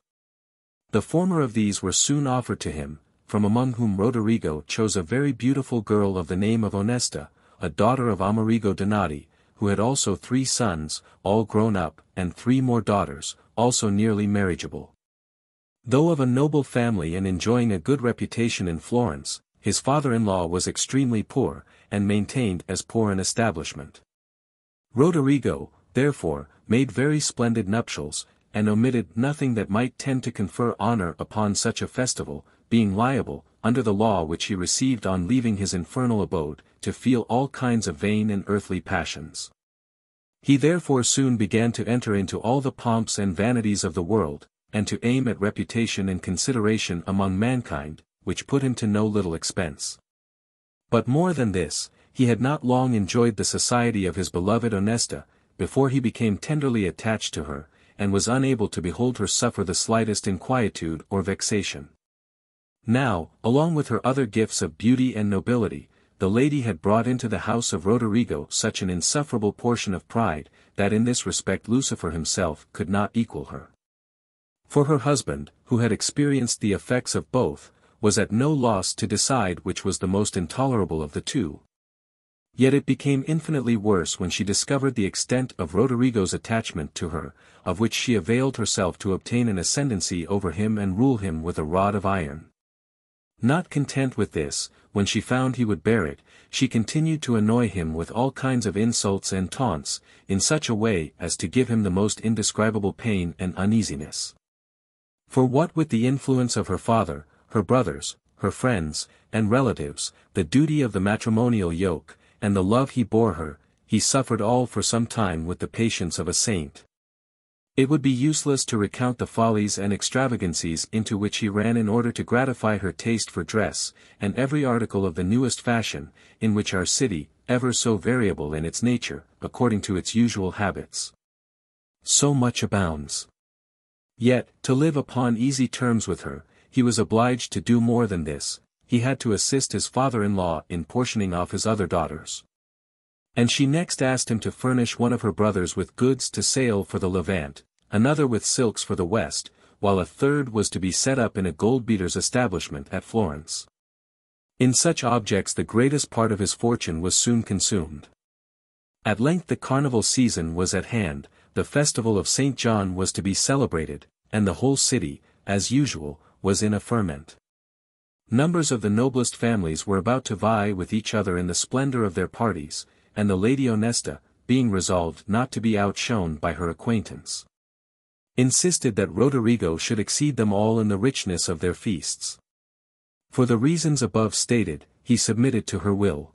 A: The former of these were soon offered to him, from among whom Roderigo chose a very beautiful girl of the name of Onesta, a daughter of Amerigo Donati, who had also 3 sons, all grown up, and 3 more daughters, also nearly marriageable. Though of a noble family and enjoying a good reputation in Florence, his father-in-law was extremely poor, and maintained as poor an establishment. Roderigo, therefore, made very splendid nuptials, and omitted nothing that might tend to confer honor upon such a festival, being liable, under the law which he received on leaving his infernal abode, to feel all kinds of vain and earthly passions. He therefore soon began to enter into all the pomps and vanities of the world, and to aim at reputation and consideration among mankind, which put him to no little expense. But more than this, he had not long enjoyed the society of his beloved Onesta, before he became tenderly attached to her, and was unable to behold her suffer the slightest inquietude or vexation. Now, along with her other gifts of beauty and nobility, the lady had brought into the house of Roderigo such an insufferable portion of pride, that in this respect Lucifer himself could not equal her. For her husband, who had experienced the effects of both, was at no loss to decide which was the most intolerable of the two. Yet it became infinitely worse when she discovered the extent of Roderigo's attachment to her, of which she availed herself to obtain an ascendancy over him and rule him with a rod of iron. Not content with this, when she found he would bear it, she continued to annoy him with all kinds of insults and taunts, in such a way as to give him the most indescribable pain and uneasiness. For what with the influence of her father, her brothers, her friends, and relatives, the duty of the matrimonial yoke, and the love he bore her, he suffered all for some time with the patience of a saint. It would be useless to recount the follies and extravagancies into which he ran in order to gratify her taste for dress, and every article of the newest fashion, in which our city, ever so variable in its nature, according to its usual habits, so much abounds. Yet, to live upon easy terms with her, he was obliged to do more than this. He had to assist his father-in-law in portioning off his other daughters. And she next asked him to furnish one of her brothers with goods to sail for the Levant, another with silks for the West, while a third was to be set up in a gold-beater's establishment at Florence. In such objects the greatest part of his fortune was soon consumed. At length the carnival season was at hand, the festival of St. John was to be celebrated, and the whole city, as usual, was in a ferment. Numbers of the noblest families were about to vie with each other in the splendor of their parties, and the Lady Honesta, being resolved not to be outshone by her acquaintance, insisted that Roderigo should exceed them all in the richness of their feasts. For the reasons above stated, he submitted to her will.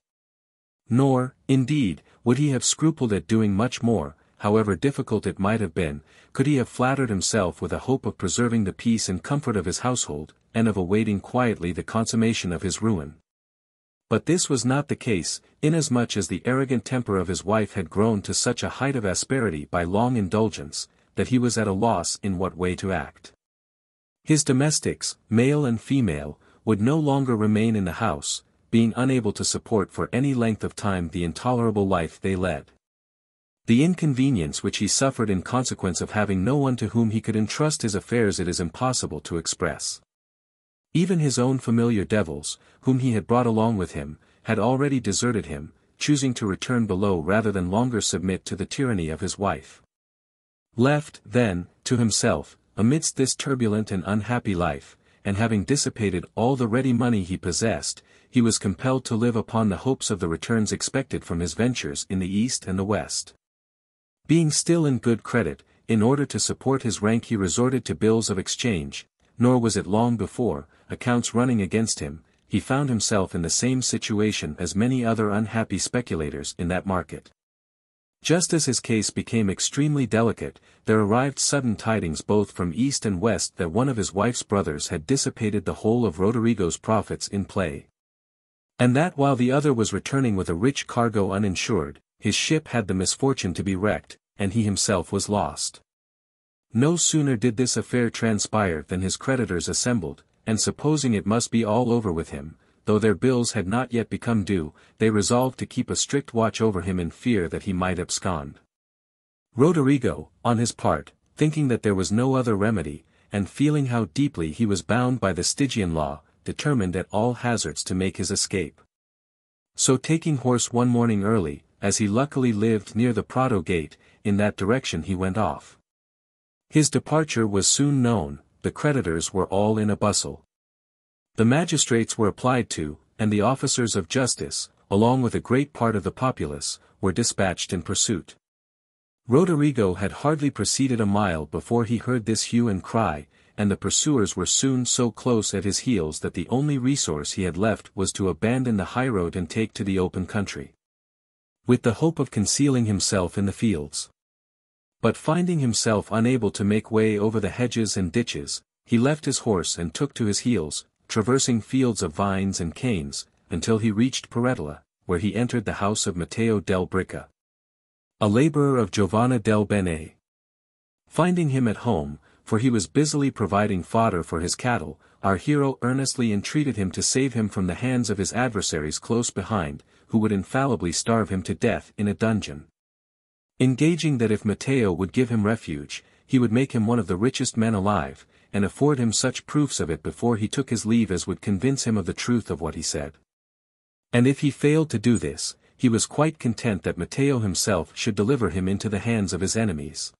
A: Nor, indeed, would he have scrupled at doing much more, however difficult it might have been, could he have flattered himself with a hope of preserving the peace and comfort of his household, and of awaiting quietly the consummation of his ruin. But this was not the case, inasmuch as the arrogant temper of his wife had grown to such a height of asperity by long indulgence, that he was at a loss in what way to act. His domestics, male and female, would no longer remain in the house, being unable to support for any length of time the intolerable life they led. The inconvenience which he suffered in consequence of having no one to whom he could entrust his affairs it is impossible to express. Even his own familiar devils, whom he had brought along with him, had already deserted him, choosing to return below rather than longer submit to the tyranny of his wife. Left, then, to himself, amidst this turbulent and unhappy life, and having dissipated all the ready money he possessed, he was compelled to live upon the hopes of the returns expected from his ventures in the East and the West. Being still in good credit, in order to support his rank he resorted to bills of exchange, nor was it long before, accounts running against him, he found himself in the same situation as many other unhappy speculators in that market. Just as his case became extremely delicate, there arrived sudden tidings both from East and West that one of his wife's brothers had dissipated the whole of Roderigo's profits in play. And that while the other was returning with a rich cargo uninsured, his ship had the misfortune to be wrecked, and he himself was lost. No sooner did this affair transpire than his creditors assembled, and supposing it must be all over with him, though their bills had not yet become due, they resolved to keep a strict watch over him in fear that he might abscond. Roderigo, on his part, thinking that there was no other remedy, and feeling how deeply he was bound by the Stygian law, determined at all hazards to make his escape. So taking horse one morning early, as he luckily lived near the Prado gate, in that direction he went off. His departure was soon known, the creditors were all in a bustle. The magistrates were applied to, and the officers of justice, along with a great part of the populace, were dispatched in pursuit. Roderigo had hardly proceeded a mile before he heard this hue and cry, and the pursuers were soon so close at his heels that the only resource he had left was to abandon the highroad and take to the open country, with the hope of concealing himself in the fields. But finding himself unable to make way over the hedges and ditches, he left his horse and took to his heels, traversing fields of vines and canes, until he reached Perettola, where he entered the house of Matteo del Bricca, a laborer of Giovanna del Bene. Finding him at home, for he was busily providing fodder for his cattle, our hero earnestly entreated him to save him from the hands of his adversaries close behind, who would infallibly starve him to death in a dungeon. Engaging that if Matteo would give him refuge, he would make him one of the richest men alive, and afford him such proofs of it before he took his leave as would convince him of the truth of what he said. And if he failed to do this, he was quite content that Matteo himself should deliver him into the hands of his enemies.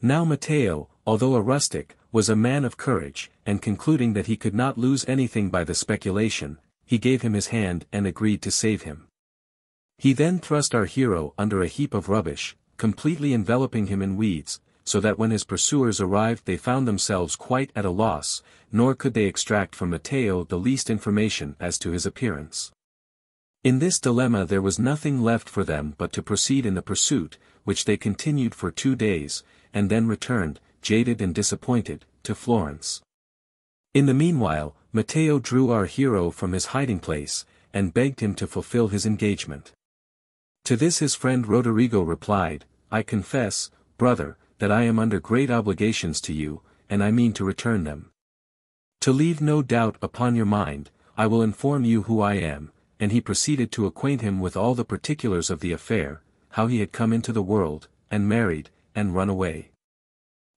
A: Now Matteo, although a rustic, was a man of courage, and concluding that he could not lose anything by the speculation, he gave him his hand and agreed to save him. He then thrust our hero under a heap of rubbish, completely enveloping him in weeds, so that when his pursuers arrived they found themselves quite at a loss, nor could they extract from Matteo the least information as to his appearance. In this dilemma there was nothing left for them but to proceed in the pursuit, which they continued for 2 days, and then returned, jaded and disappointed, to Florence. In the meanwhile, Matteo drew our hero from his hiding place, and begged him to fulfill his engagement. To this his friend Roderigo replied, "I confess, brother, that I am under great obligations to you, and I mean to return them. To leave no doubt upon your mind, I will inform you who I am," and he proceeded to acquaint him with all the particulars of the affair, how he had come into the world, and married, and run away.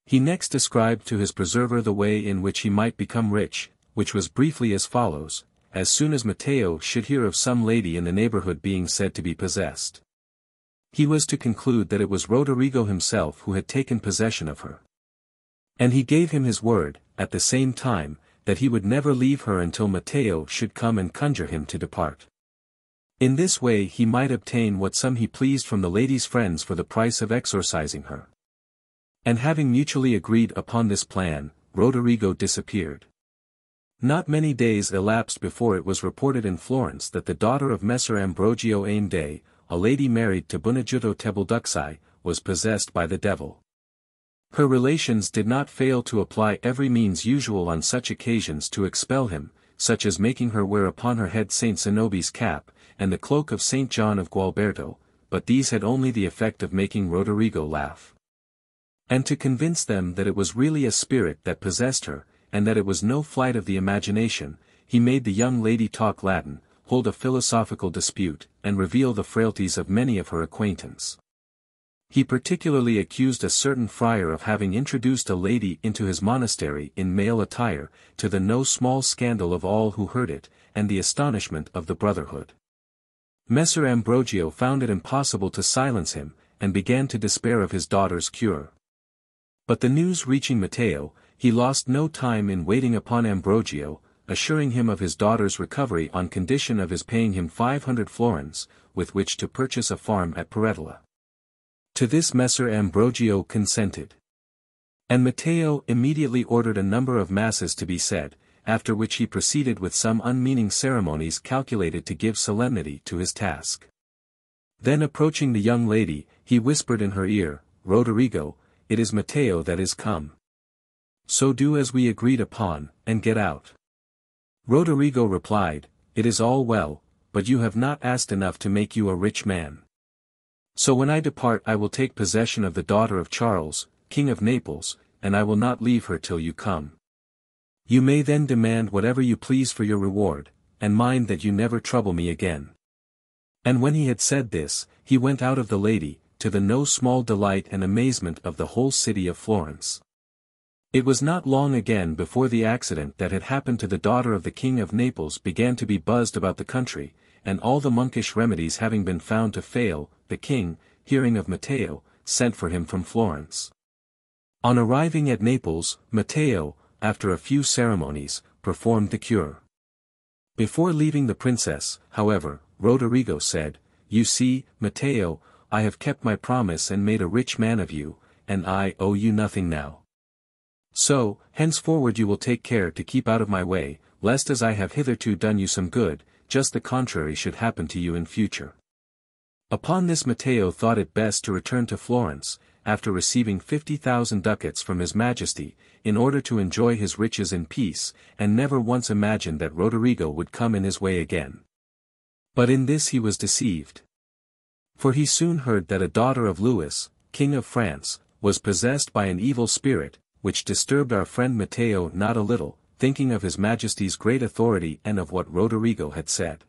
A: He next described to his preserver the way in which he might become rich, which was briefly as follows, as soon as Matteo should hear of some lady in the neighborhood being said to be possessed. He was to conclude that it was Roderigo himself who had taken possession of her. And he gave him his word, at the same time, that he would never leave her until Matteo should come and conjure him to depart. In this way he might obtain what sum he pleased from the lady's friends for the price of exorcising her. And having mutually agreed upon this plan, Roderigo disappeared. Not many days elapsed before it was reported in Florence that the daughter of Messer Ambrogio Aimde, a lady married to Buonaggiuto Tebelduxi, was possessed by the devil. Her relations did not fail to apply every means usual on such occasions to expel him, such as making her wear upon her head Saint Zenobi's cap, and the cloak of Saint John of Gualberto, but these had only the effect of making Roderigo laugh. And to convince them that it was really a spirit that possessed her, and that it was no flight of the imagination, he made the young lady talk Latin, hold a philosophical dispute, and reveal the frailties of many of her acquaintance. He particularly accused a certain friar of having introduced a lady into his monastery in male attire, to the no small scandal of all who heard it, and the astonishment of the brotherhood. Messer Ambrogio found it impossible to silence him, and began to despair of his daughter's cure. But the news reaching Matteo, he lost no time in waiting upon Ambrogio, assuring him of his daughter's recovery on condition of his paying him 500 florins, with which to purchase a farm at Perettola. To this Messer Ambrogio consented. And Matteo immediately ordered a number of masses to be said, after which he proceeded with some unmeaning ceremonies calculated to give solemnity to his task. Then approaching the young lady, he whispered in her ear, "Roderigo, it is Matteo that is come. So do as we agreed upon, and get out." Roderigo replied, "It is all well, but you have not asked enough to make you a rich man. So when I depart I will take possession of the daughter of Charles, King of Naples, and I will not leave her till you come. You may then demand whatever you please for your reward, and mind that you never trouble me again." And when he had said this, he went out of the lady, to the no small delight and amazement of the whole city of Florence. It was not long again before the accident that had happened to the daughter of the King of Naples began to be buzzed about the country, and all the monkish remedies having been found to fail, the king, hearing of Matteo, sent for him from Florence. On arriving at Naples, Matteo, after a few ceremonies, performed the cure. Before leaving the princess, however, Roderigo said, "You see, Matteo, I have kept my promise and made a rich man of you, and I owe you nothing now. So, henceforward you will take care to keep out of my way, lest as I have hitherto done you some good, just the contrary should happen to you in future." Upon this Matteo thought it best to return to Florence, after receiving 50,000 ducats from his majesty, in order to enjoy his riches in peace, and never once imagined that Roderigo would come in his way again. But in this he was deceived. For he soon heard that a daughter of Louis, King of France, was possessed by an evil spirit, which disturbed our friend Matteo not a little, thinking of his majesty's great authority and of what Roderigo had said.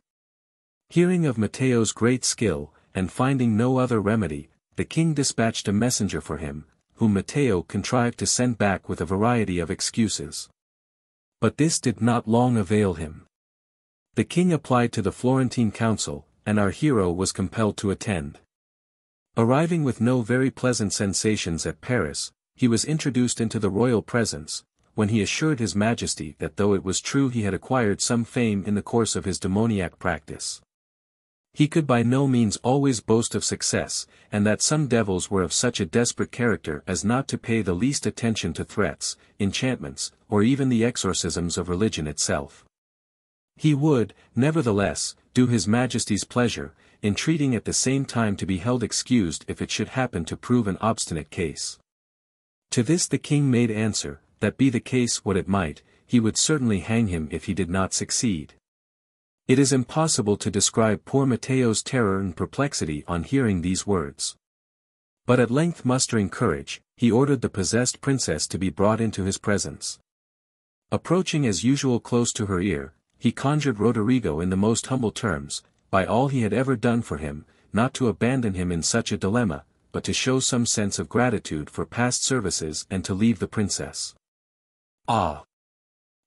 A: Hearing of Matteo's great skill, and finding no other remedy, the king dispatched a messenger for him, whom Matteo contrived to send back with a variety of excuses. But this did not long avail him. The king applied to the Florentine council, and our hero was compelled to attend. Arriving with no very pleasant sensations at Paris, he was introduced into the royal presence, when he assured his majesty that though it was true he had acquired some fame in the course of his demoniac practice, he could by no means always boast of success, and that some devils were of such a desperate character as not to pay the least attention to threats, enchantments, or even the exorcisms of religion itself. He would, nevertheless, do his majesty's pleasure, entreating at the same time to be held excused if it should happen to prove an obstinate case. To this the king made answer, that be the case what it might, he would certainly hang him if he did not succeed. It is impossible to describe poor Matteo's terror and perplexity on hearing these words. But at length mustering courage, he ordered the possessed princess to be brought into his presence. Approaching as usual close to her ear, he conjured Roderigo in the most humble terms, by all he had ever done for him, not to abandon him in such a dilemma, but to show some sense of gratitude for past services and to leave the princess. "Ah!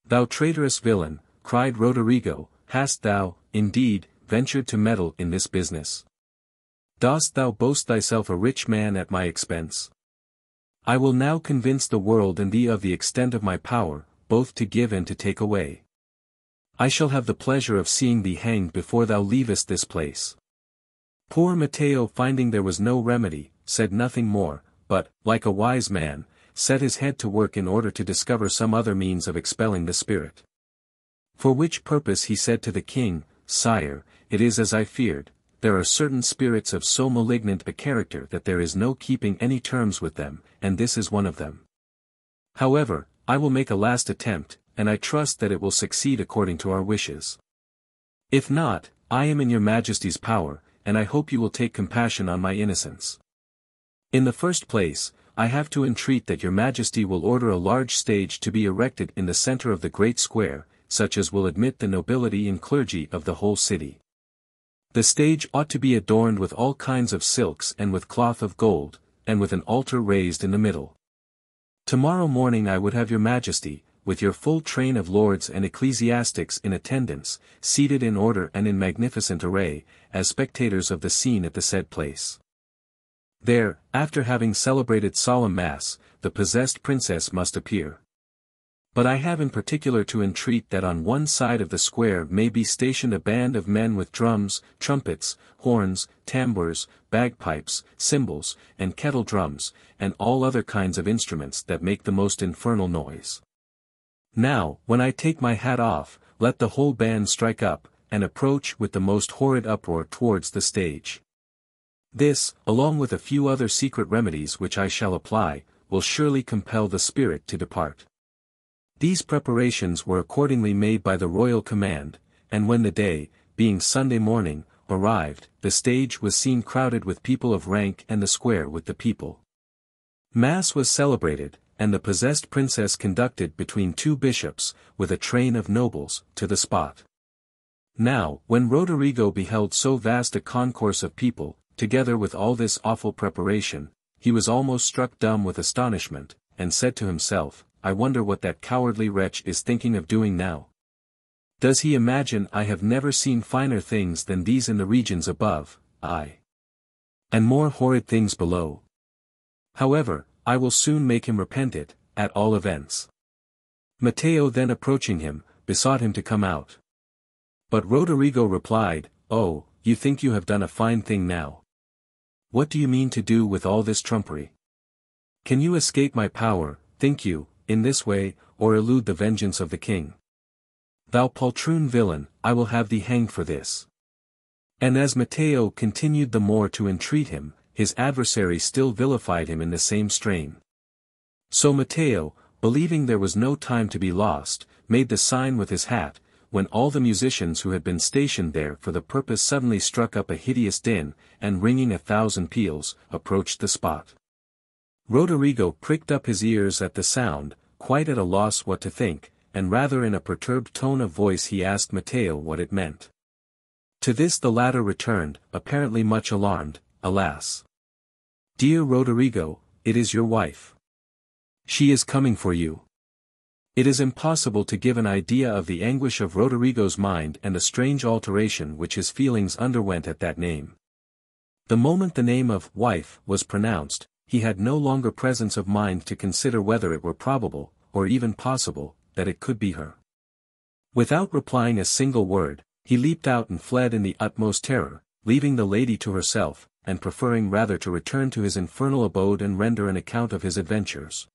A: Thou traitorous villain," cried Roderigo, hast thou, indeed, ventured to meddle in this business? Dost thou boast thyself a rich man at my expense? I will now convince the world and thee of the extent of my power, both to give and to take away. I shall have the pleasure of seeing thee hanged before thou leavest this place." Poor Matteo, finding there was no remedy, said nothing more, but, like a wise man, set his head to work in order to discover some other means of expelling the spirit. For which purpose he said to the king, "Sire, it is as I feared, there are certain spirits of so malignant a character that there is no keeping any terms with them, and this is one of them. However, I will make a last attempt, and I trust that it will succeed according to our wishes. If not, I am in your Majesty's power, and I hope you will take compassion on my innocence. In the first place, I have to entreat that your Majesty will order a large stage to be erected in the center of the great square, such as will admit the nobility and clergy of the whole city. The stage ought to be adorned with all kinds of silks and with cloth of gold, and with an altar raised in the middle. Tomorrow morning I would have your Majesty, with your full train of lords and ecclesiastics in attendance, seated in order and in magnificent array, as spectators of the scene at the said place. There, after having celebrated solemn mass, the possessed princess must appear. But I have in particular to entreat that on one side of the square may be stationed a band of men with drums, trumpets, horns, tambours, bagpipes, cymbals, and kettle drums, and all other kinds of instruments that make the most infernal noise. Now, when I take my hat off, let the whole band strike up, and approach with the most horrid uproar towards the stage. This, along with a few other secret remedies which I shall apply, will surely compel the spirit to depart." These preparations were accordingly made by the royal command, and when the day, being Sunday morning, arrived, the stage was seen crowded with people of rank and the square with the people. Mass was celebrated, and the possessed princess conducted between two bishops, with a train of nobles, to the spot. Now, when Roderigo beheld so vast a concourse of people, together with all this awful preparation, he was almost struck dumb with astonishment, and said to himself, "I wonder what that cowardly wretch is thinking of doing now. Does he imagine I have never seen finer things than these in the regions above, aye, and more horrid things below? However, I will soon make him repent it, at all events." Matteo then approaching him, besought him to come out. But Roderigo replied, "Oh, you think you have done a fine thing now. What do you mean to do with all this trumpery? Can you escape my power, think you, in this way, or elude the vengeance of the king? Thou poltroon villain, I will have thee hanged for this." And as Matteo continued the more to entreat him, his adversary still vilified him in the same strain. So Matteo, believing there was no time to be lost, made the sign with his hat, when all the musicians who had been stationed there for the purpose suddenly struck up a hideous din, and ringing 1,000 peals, approached the spot. Roderigo pricked up his ears at the sound, quite at a loss what to think, and rather in a perturbed tone of voice he asked Matteo what it meant. To this the latter returned, apparently much alarmed, "Alas! Dear Roderigo, it is your wife. She is coming for you." It is impossible to give an idea of the anguish of Roderigo's mind and the strange alteration which his feelings underwent at that name. The moment the name of wife was pronounced, he had no longer presence of mind to consider whether it were probable, or even possible, that it could be her. Without replying a single word, he leaped out and fled in the utmost terror, leaving the lady to herself, and preferring rather to return to his infernal abode and render an account of his adventures,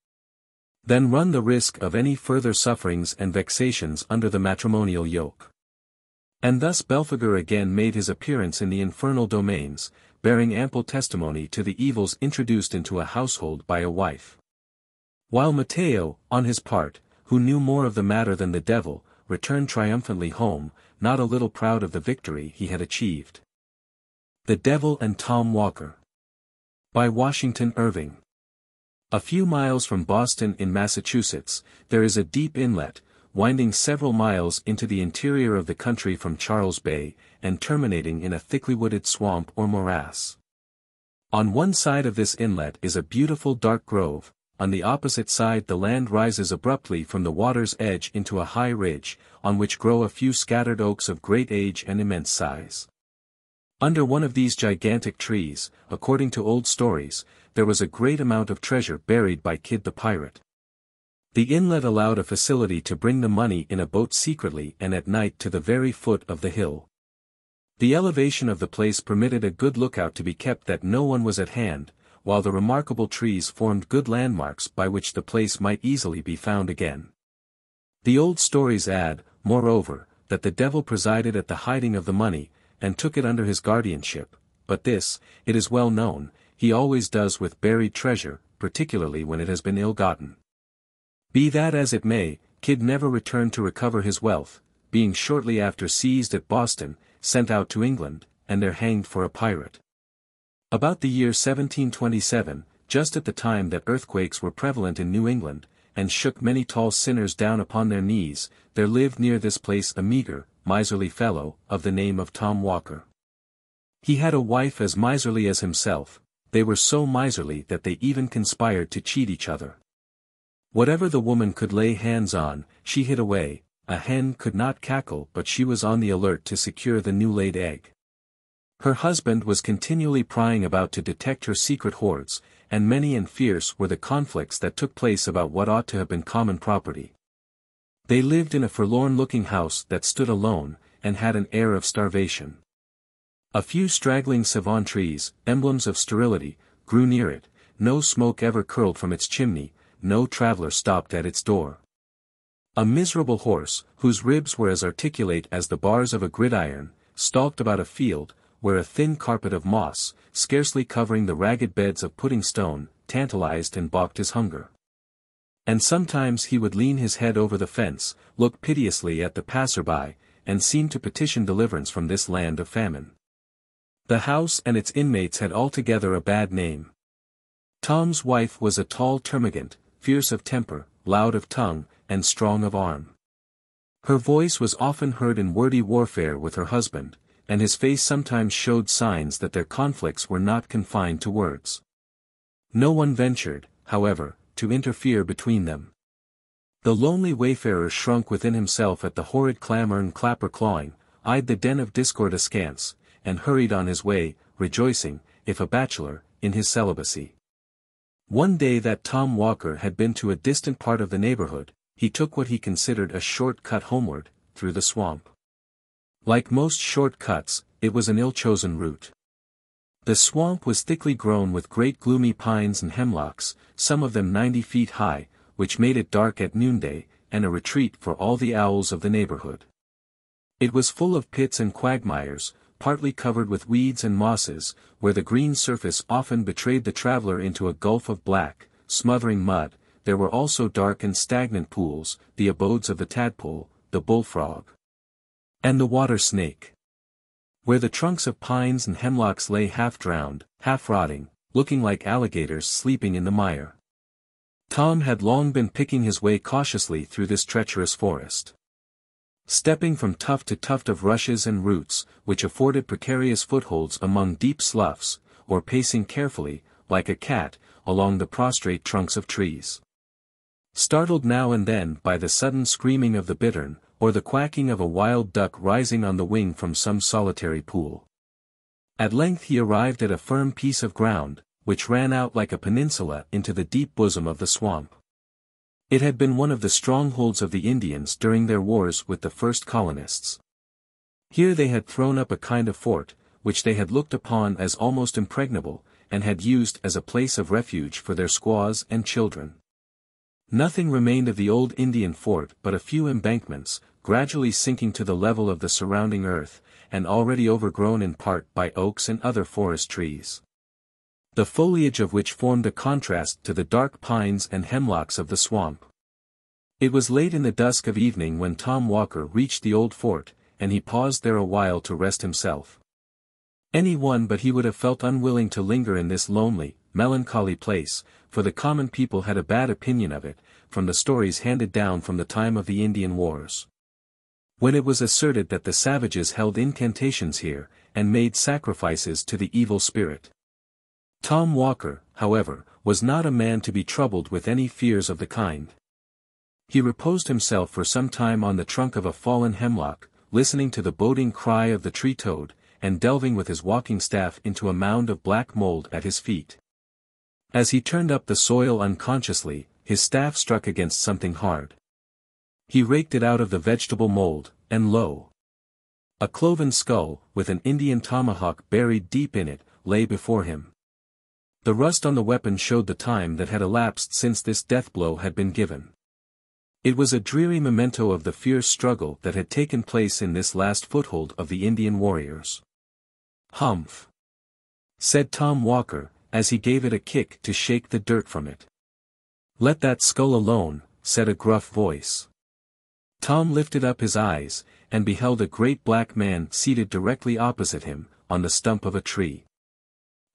A: than run the risk of any further sufferings and vexations under the matrimonial yoke. And thus Belphagor again made his appearance in the infernal domains, bearing ample testimony to the evils introduced into a household by a wife. While Matteo, on his part, who knew more of the matter than the devil, returned triumphantly home, not a little proud of the victory he had achieved. The Devil and Tom Walker. By Washington Irving. A few miles from Boston in Massachusetts, there is a deep inlet, winding several miles into the interior of the country from Charles Bay, and terminating in a thickly wooded swamp or morass. On one side of this inlet is a beautiful dark grove, on the opposite side the land rises abruptly from the water's edge into a high ridge, on which grow a few scattered oaks of great age and immense size. Under one of these gigantic trees, according to old stories, there was a great amount of treasure buried by Kidd the pirate. The inlet allowed a facility to bring the money in a boat secretly and at night to the very foot of the hill. The elevation of the place permitted a good lookout to be kept that no one was at hand, while the remarkable trees formed good landmarks by which the place might easily be found again. The old stories add, moreover, that the devil presided at the hiding of the money, and took it under his guardianship, but this, it is well known, he always does with buried treasure, particularly when it has been ill-gotten. Be that as it may, Kidd never returned to recover his wealth, being shortly after seized at Boston, sent out to England, and there hanged for a pirate. About the year 1727, just at the time that earthquakes were prevalent in New England, and shook many tall sinners down upon their knees, there lived near this place a meagre, miserly fellow, of the name of Tom Walker. He had a wife as miserly as himself. They were so miserly that they even conspired to cheat each other. Whatever the woman could lay hands on, she hid away. A hen could not cackle but she was on the alert to secure the new-laid egg. Her husband was continually prying about to detect her secret hoards, and many and fierce were the conflicts that took place about what ought to have been common property. They lived in a forlorn-looking house that stood alone, and had an air of starvation. A few straggling savon trees, emblems of sterility, grew near it, no smoke ever curled from its chimney, no traveller stopped at its door. A miserable horse, whose ribs were as articulate as the bars of a gridiron, stalked about a field, where a thin carpet of moss, scarcely covering the ragged beds of pudding stone, tantalized and balked his hunger. And sometimes he would lean his head over the fence, look piteously at the passer-by, and seem to petition deliverance from this land of famine. The house and its inmates had altogether a bad name. Tom's wife was a tall termagant, fierce of temper, loud of tongue, and strong of arm. Her voice was often heard in wordy warfare with her husband, and his face sometimes showed signs that their conflicts were not confined to words. No one ventured, however, to interfere between them. The lonely wayfarer shrunk within himself at the horrid clamour and clapper-clawing, eyed the den of discord askance, and hurried on his way, rejoicing, if a bachelor, in his celibacy. One day that Tom Walker had been to a distant part of the neighborhood, he took what he considered a short cut homeward, through the swamp. Like most short cuts, it was an ill-chosen route. The swamp was thickly grown with great gloomy pines and hemlocks, some of them 90 feet high, which made it dark at noonday, and a retreat for all the owls of the neighborhood. It was full of pits and quagmires, partly covered with weeds and mosses, where the green surface often betrayed the traveler into a gulf of black, smothering mud. There were also dark and stagnant pools, the abodes of the tadpole, the bullfrog, and the water snake, where the trunks of pines and hemlocks lay half drowned, half rotting, looking like alligators sleeping in the mire. Tom had long been picking his way cautiously through this treacherous forest, stepping from tuft to tuft of rushes and roots, which afforded precarious footholds among deep sloughs, or pacing carefully, like a cat, along the prostrate trunks of trees. Startled now and then by the sudden screaming of the bittern, or the quacking of a wild duck rising on the wing from some solitary pool. At length he arrived at a firm piece of ground, which ran out like a peninsula into the deep bosom of the swamp. It had been one of the strongholds of the Indians during their wars with the first colonists. Here they had thrown up a kind of fort, which they had looked upon as almost impregnable, and had used as a place of refuge for their squaws and children. Nothing remained of the old Indian fort but a few embankments, gradually sinking to the level of the surrounding earth, and already overgrown in part by oaks and other forest trees, the foliage of which formed a contrast to the dark pines and hemlocks of the swamp. It was late in the dusk of evening when Tom Walker reached the old fort, and he paused there a while to rest himself. Any one but he would have felt unwilling to linger in this lonely, melancholy place, for the common people had a bad opinion of it, from the stories handed down from the time of the Indian wars, when it was asserted that the savages held incantations here, and made sacrifices to the evil spirit. Tom Walker, however, was not a man to be troubled with any fears of the kind. He reposed himself for some time on the trunk of a fallen hemlock, listening to the boding cry of the tree toad, and delving with his walking staff into a mound of black mold at his feet. As he turned up the soil unconsciously, his staff struck against something hard. He raked it out of the vegetable mold, and lo! A cloven skull, with an Indian tomahawk buried deep in it, lay before him. The rust on the weapon showed the time that had elapsed since this death blow had been given. It was a dreary memento of the fierce struggle that had taken place in this last foothold of the Indian warriors. "Humph!" said Tom Walker, as he gave it a kick to shake the dirt from it. "Let that skull alone," said a gruff voice. Tom lifted up his eyes, and beheld a great black man seated directly opposite him, on the stump of a tree.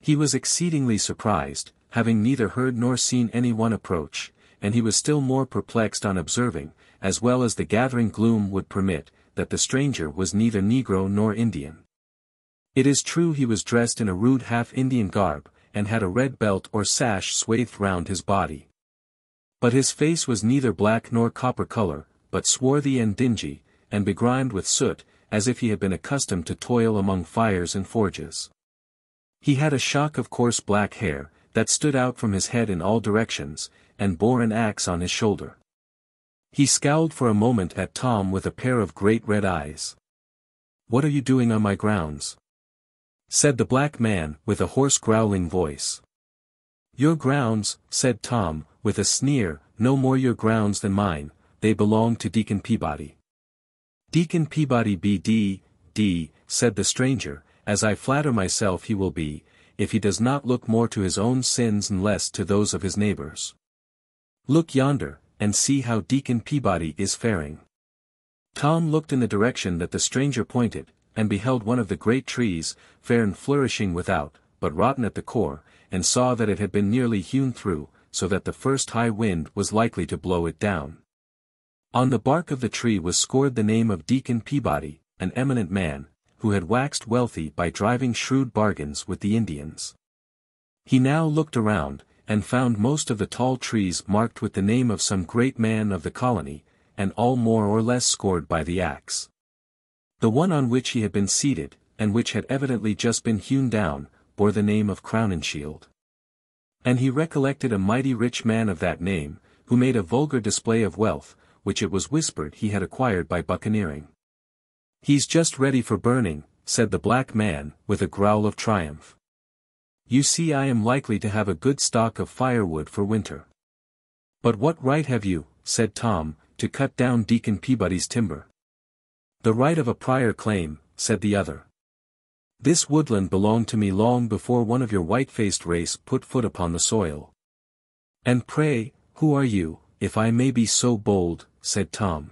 A: He was exceedingly surprised, having neither heard nor seen any one approach, and he was still more perplexed on observing, as well as the gathering gloom would permit, that the stranger was neither Negro nor Indian. It is true he was dressed in a rude half-Indian garb, and had a red belt or sash swathed round his body. But his face was neither black nor copper color, but swarthy and dingy, and begrimed with soot, as if he had been accustomed to toil among fires and forges. He had a shock of coarse black hair, that stood out from his head in all directions, and bore an axe on his shoulder. He scowled for a moment at Tom with a pair of great red eyes. "What are you doing on my grounds?" said the black man, with a hoarse growling voice. "Your grounds," said Tom, with a sneer, "no more your grounds than mine, they belong to Deacon Peabody." "Deacon Peabody B.D., said the stranger, "as I flatter myself he will be, if he does not look more to his own sins and less to those of his neighbors. Look yonder, and see how Deacon Peabody is faring." Tom looked in the direction that the stranger pointed, and beheld one of the great trees, fair and flourishing without, but rotten at the core, and saw that it had been nearly hewn through, so that the first high wind was likely to blow it down. On the bark of the tree was scored the name of Deacon Peabody, an eminent man, who had waxed wealthy by driving shrewd bargains with the Indians. He now looked around, and found most of the tall trees marked with the name of some great man of the colony, and all more or less scored by the axe. The one on which he had been seated, and which had evidently just been hewn down, bore the name of Crowninshield. And he recollected a mighty rich man of that name, who made a vulgar display of wealth, which it was whispered he had acquired by buccaneering. "He's just ready for burning," said the black man, with a growl of triumph. "You see I am likely to have a good stock of firewood for winter." "But what right have you," said Tom, "to cut down Deacon Peabody's timber?" "The right of a prior claim," said the other. "This woodland belonged to me long before one of your white-faced race put foot upon the soil." "And pray, who are you, if I may be so bold?" said Tom.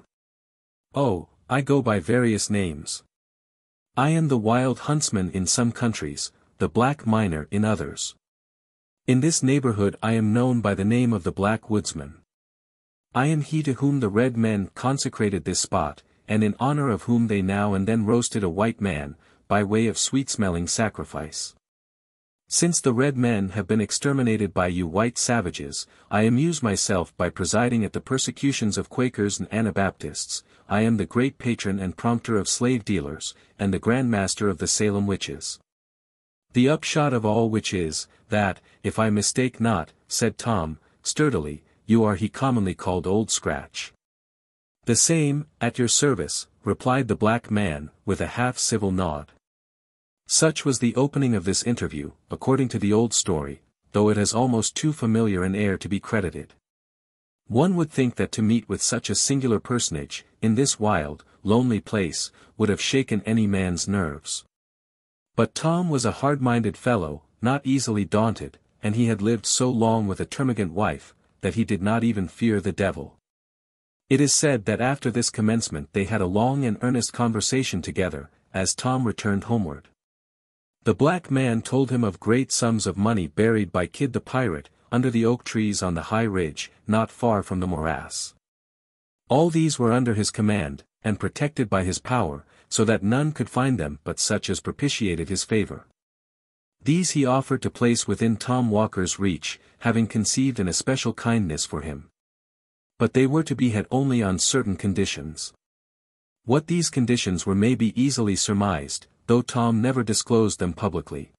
A: "Oh, I go by various names. I am the wild huntsman in some countries, the black miner in others. In this neighborhood I am known by the name of the Black Woodsman. I am he to whom the red men consecrated this spot, and in honor of whom they now and then roasted a white man, by way of sweet-smelling sacrifice. Since the red men have been exterminated by you white savages, I amuse myself by presiding at the persecutions of Quakers and Anabaptists. I am the great patron and prompter of slave dealers, and the Grand Master of the Salem witches. The upshot of all which is, that, if I mistake not," said Tom, sturdily, "you are he commonly called Old Scratch." "The same, at your service," replied the black man, with a half-civil nod. Such was the opening of this interview, according to the old story, though it has almost too familiar an air to be credited. One would think that to meet with such a singular personage, in this wild, lonely place, would have shaken any man's nerves. But Tom was a hard-minded fellow, not easily daunted, and he had lived so long with a termagant wife, that he did not even fear the devil. It is said that after this commencement they had a long and earnest conversation together, as Tom returned homeward. The black man told him of great sums of money buried by Kidd the pirate, under the oak trees on the high ridge, not far from the morass. All these were under his command, and protected by his power, so that none could find them but such as propitiated his favor. These he offered to place within Tom Walker's reach, having conceived an especial kindness for him. But they were to be had only on certain conditions. What these conditions were may be easily surmised, though Tom never disclosed them publicly.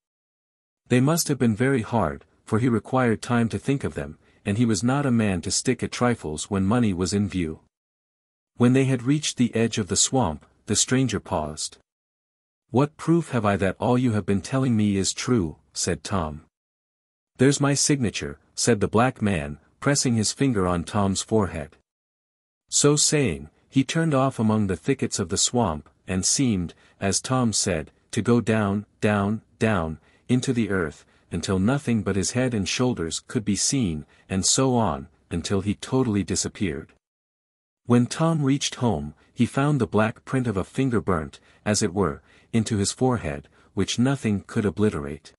A: They must have been very hard, for he required time to think of them, and he was not a man to stick at trifles when money was in view. When they had reached the edge of the swamp, the stranger paused. "What proof have I that all you have been telling me is true?" said Tom. "There's my signature," said the black man, pressing his finger on Tom's forehead. So saying, he turned off among the thickets of the swamp, and seemed, as Tom said, to go down, down, down, into the earth, until nothing but his head and shoulders could be seen, and so on, until he totally disappeared. When Tom reached home, he found the black print of a finger burnt, as it were, into his forehead, which nothing could obliterate.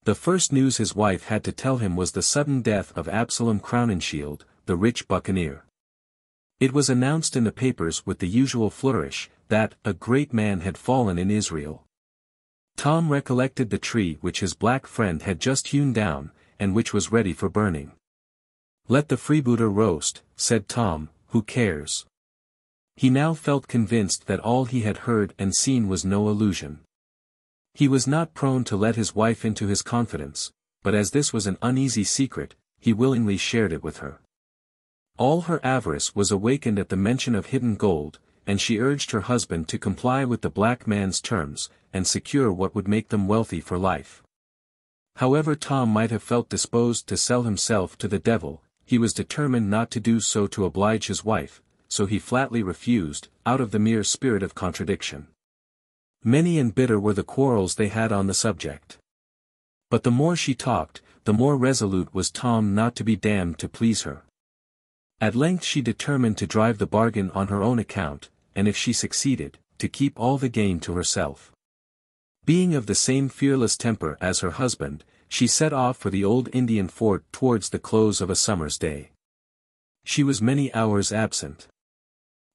A: The first news his wife had to tell him was the sudden death of Absalom Crowninshield, the rich buccaneer. It was announced in the papers with the usual flourish, that a great man had fallen in Israel. Tom recollected the tree which his black friend had just hewn down, and which was ready for burning. "Let the freebooter roast," said Tom, "who cares?" He now felt convinced that all he had heard and seen was no illusion. He was not prone to let his wife into his confidence, but as this was an uneasy secret, he willingly shared it with her. All her avarice was awakened at the mention of hidden gold, and she urged her husband to comply with the black man's terms, and secure what would make them wealthy for life. However Tom might have felt disposed to sell himself to the devil, he was determined not to do so to oblige his wife, so he flatly refused, out of the mere spirit of contradiction. Many and bitter were the quarrels they had on the subject. But the more she talked, the more resolute was Tom not to be damned to please her. At length she determined to drive the bargain on her own account, and if she succeeded, to keep all the gain to herself. Being of the same fearless temper as her husband, she set off for the old Indian fort towards the close of a summer's day. She was many hours absent.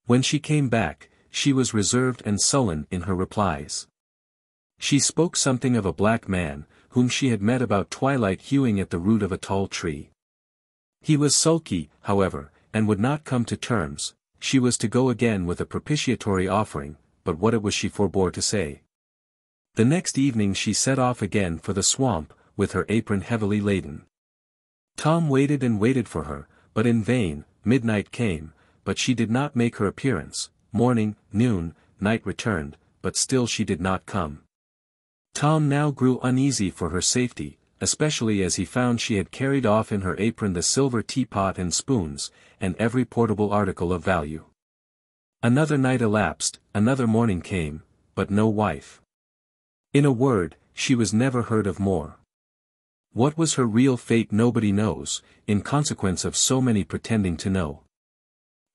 A: When she came back, she was reserved and sullen in her replies. She spoke something of a black man, whom she had met about twilight hewing at the root of a tall tree. He was sulky, however, and would not come to terms. She was to go again with a propitiatory offering, but what it was she forbore to say. The next evening she set off again for the swamp, with her apron heavily laden. Tom waited and waited for her, but in vain. Midnight came, but she did not make her appearance. Morning, noon, night returned, but still she did not come. Tom now grew uneasy for her safety, especially as he found she had carried off in her apron the silver teapot and spoons, and every portable article of value. Another night elapsed, another morning came, but no wife. In a word, she was never heard of more. What was her real fate nobody knows, in consequence of so many pretending to know.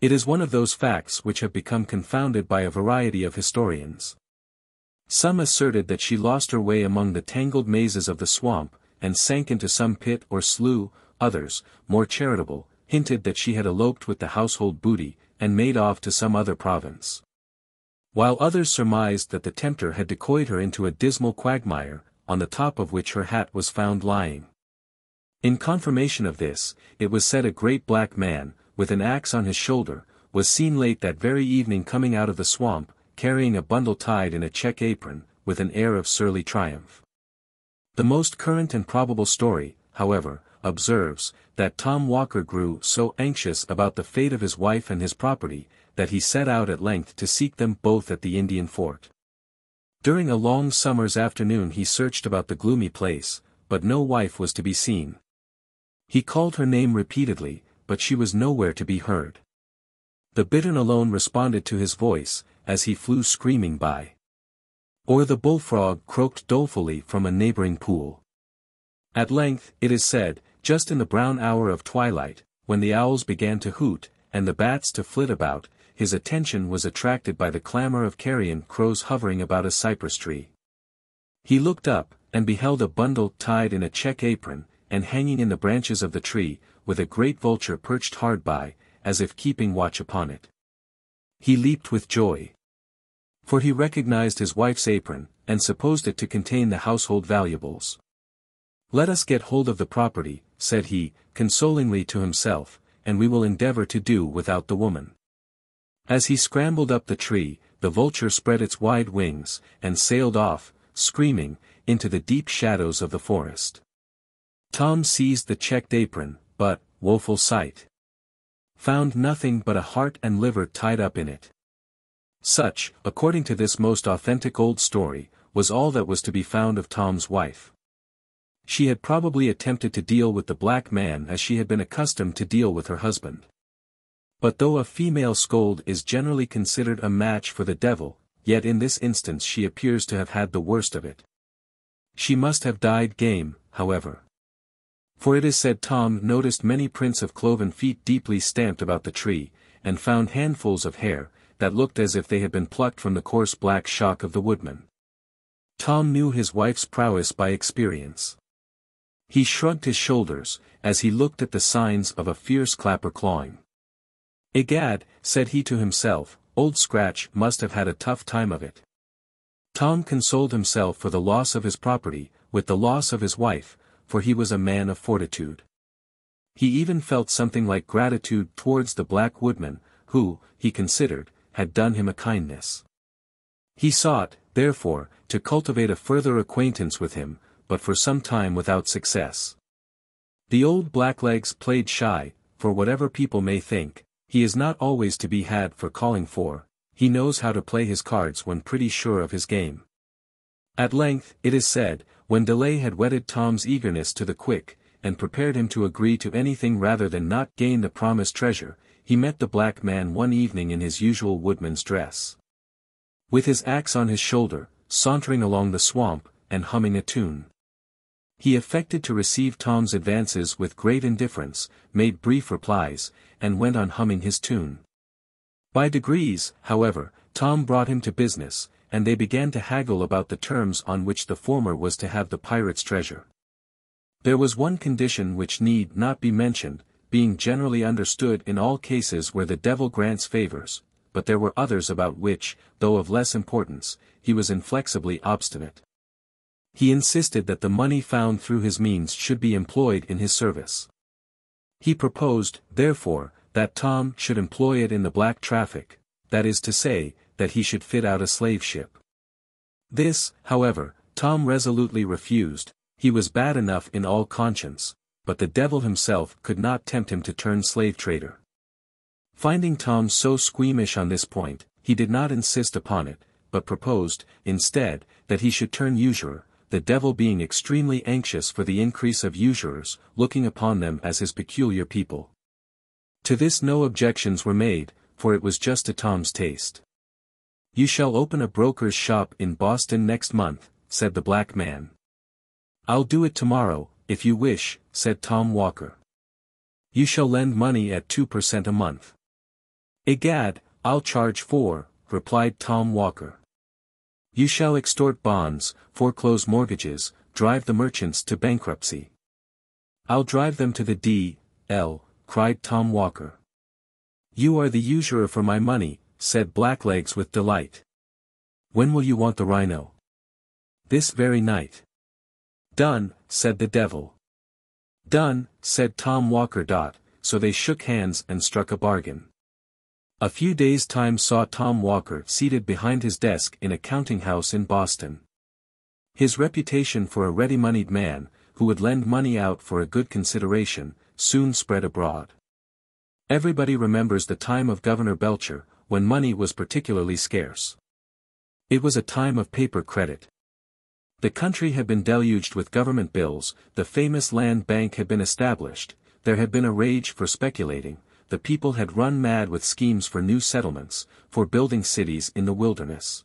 A: It is one of those facts which have become confounded by a variety of historians. Some asserted that she lost her way among the tangled mazes of the swamp, and sank into some pit or slough. Others, more charitable, hinted that she had eloped with the household booty, and made off to some other province. While others surmised that the tempter had decoyed her into a dismal quagmire, on the top of which her hat was found lying. In confirmation of this, it was said a great black man, with an axe on his shoulder, was seen late that very evening coming out of the swamp, carrying a bundle tied in a check apron, with an air of surly triumph. The most current and probable story, however, observes, that Tom Walker grew so anxious about the fate of his wife and his property, that he set out at length to seek them both at the Indian fort. During a long summer's afternoon he searched about the gloomy place, but no wife was to be seen. He called her name repeatedly, but she was nowhere to be heard. The bittern alone responded to his voice, as he flew screaming by. Or the bullfrog croaked dolefully from a neighboring pool. At length, it is said, just in the brown hour of twilight, when the owls began to hoot, and the bats to flit about, his attention was attracted by the clamor of carrion crows hovering about a cypress tree. He looked up, and beheld a bundle tied in a check apron, and hanging in the branches of the tree, with a great vulture perched hard by, as if keeping watch upon it. He leaped with joy. For he recognized his wife's apron, and supposed it to contain the household valuables. "Let us get hold of the property," said he, consolingly to himself, "and we will endeavor to do without the woman." As he scrambled up the tree, the vulture spread its wide wings, and sailed off, screaming, into the deep shadows of the forest. Tom seized the checked apron, but, woeful sight, found nothing but a heart and liver tied up in it. Such, according to this most authentic old story, was all that was to be found of Tom's wife. She had probably attempted to deal with the black man as she had been accustomed to deal with her husband. But though a female scold is generally considered a match for the devil, yet in this instance she appears to have had the worst of it. She must have died game, however. For it is said Tom noticed many prints of cloven feet deeply stamped about the tree, and found handfuls of hair, that looked as if they had been plucked from the coarse black shock of the woodman. Tom knew his wife's prowess by experience. He shrugged his shoulders, as he looked at the signs of a fierce clapper clawing. "Egad," said he to himself, "Old Scratch must have had a tough time of it." Tom consoled himself for the loss of his property, with the loss of his wife, for he was a man of fortitude. He even felt something like gratitude towards the black woodman, who, he considered, had done him a kindness. He sought, therefore, to cultivate a further acquaintance with him, but for some time without success. The old blacklegs played shy, for whatever people may think, he is not always to be had for calling for, he knows how to play his cards when pretty sure of his game. At length, it is said, when delay had whetted Tom's eagerness to the quick, and prepared him to agree to anything rather than not gain the promised treasure, he met the black man one evening in his usual woodman's dress. With his axe on his shoulder, sauntering along the swamp, and humming a tune. He affected to receive Tom's advances with great indifference, made brief replies, and went on humming his tune. By degrees, however, Tom brought him to business, and they began to haggle about the terms on which the former was to have the pirate's treasure. There was one condition which need not be mentioned, being generally understood in all cases where the devil grants favors, but there were others about which, though of less importance, he was inflexibly obstinate. He insisted that the money found through his means should be employed in his service. He proposed, therefore, that Tom should employ it in the black traffic, that is to say, that he should fit out a slave ship. This, however, Tom resolutely refused. He was bad enough in all conscience, but the devil himself could not tempt him to turn slave trader. Finding Tom so squeamish on this point, he did not insist upon it, but proposed, instead, that he should turn usurer, the devil being extremely anxious for the increase of usurers, looking upon them as his peculiar people. To this no objections were made, for it was just to Tom's taste. "You shall open a broker's shop in Boston next month," said the black man. "I'll do it tomorrow, if you wish," said Tom Walker. "You shall lend money at 2% a month." "Egad, I'll charge 4, replied Tom Walker. "You shall extort bonds, foreclose mortgages, drive the merchants to bankruptcy." "I'll drive them to the D.L., cried Tom Walker. "You are the usurer for my money," said Blacklegs with delight. "When will you want the rhino?" "This very night." "Done," said the devil. "Done," said Tom Walker. So they shook hands and struck a bargain. A few days' time saw Tom Walker seated behind his desk in a counting-house in Boston. His reputation for a ready-moneyed man, who would lend money out for a good consideration, soon spread abroad. Everybody remembers the time of Governor Belcher, when money was particularly scarce. It was a time of paper credit. The country had been deluged with government bills, the famous land bank had been established, there had been a rage for speculating, the people had run mad with schemes for new settlements, for building cities in the wilderness.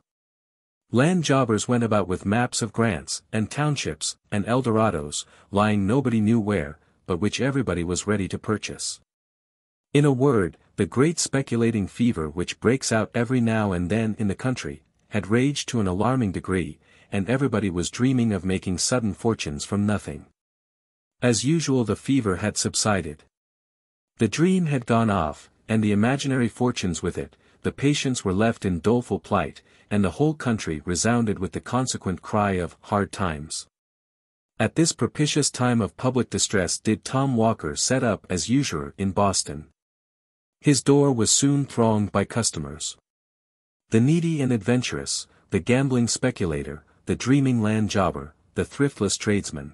A: Land jobbers went about with maps of grants, and townships, and Eldorados, lying nobody knew where, but which everybody was ready to purchase. In a word, the great speculating fever which breaks out every now and then in the country, had raged to an alarming degree, and everybody was dreaming of making sudden fortunes from nothing. As usual, the fever had subsided. The dream had gone off, and the imaginary fortunes with it, the patients were left in doleful plight, and the whole country resounded with the consequent cry of "hard times." At this propitious time of public distress did Tom Walker set up as usurer in Boston. His door was soon thronged by customers. The needy and adventurous, the gambling speculator, the dreaming land jobber, the thriftless tradesman.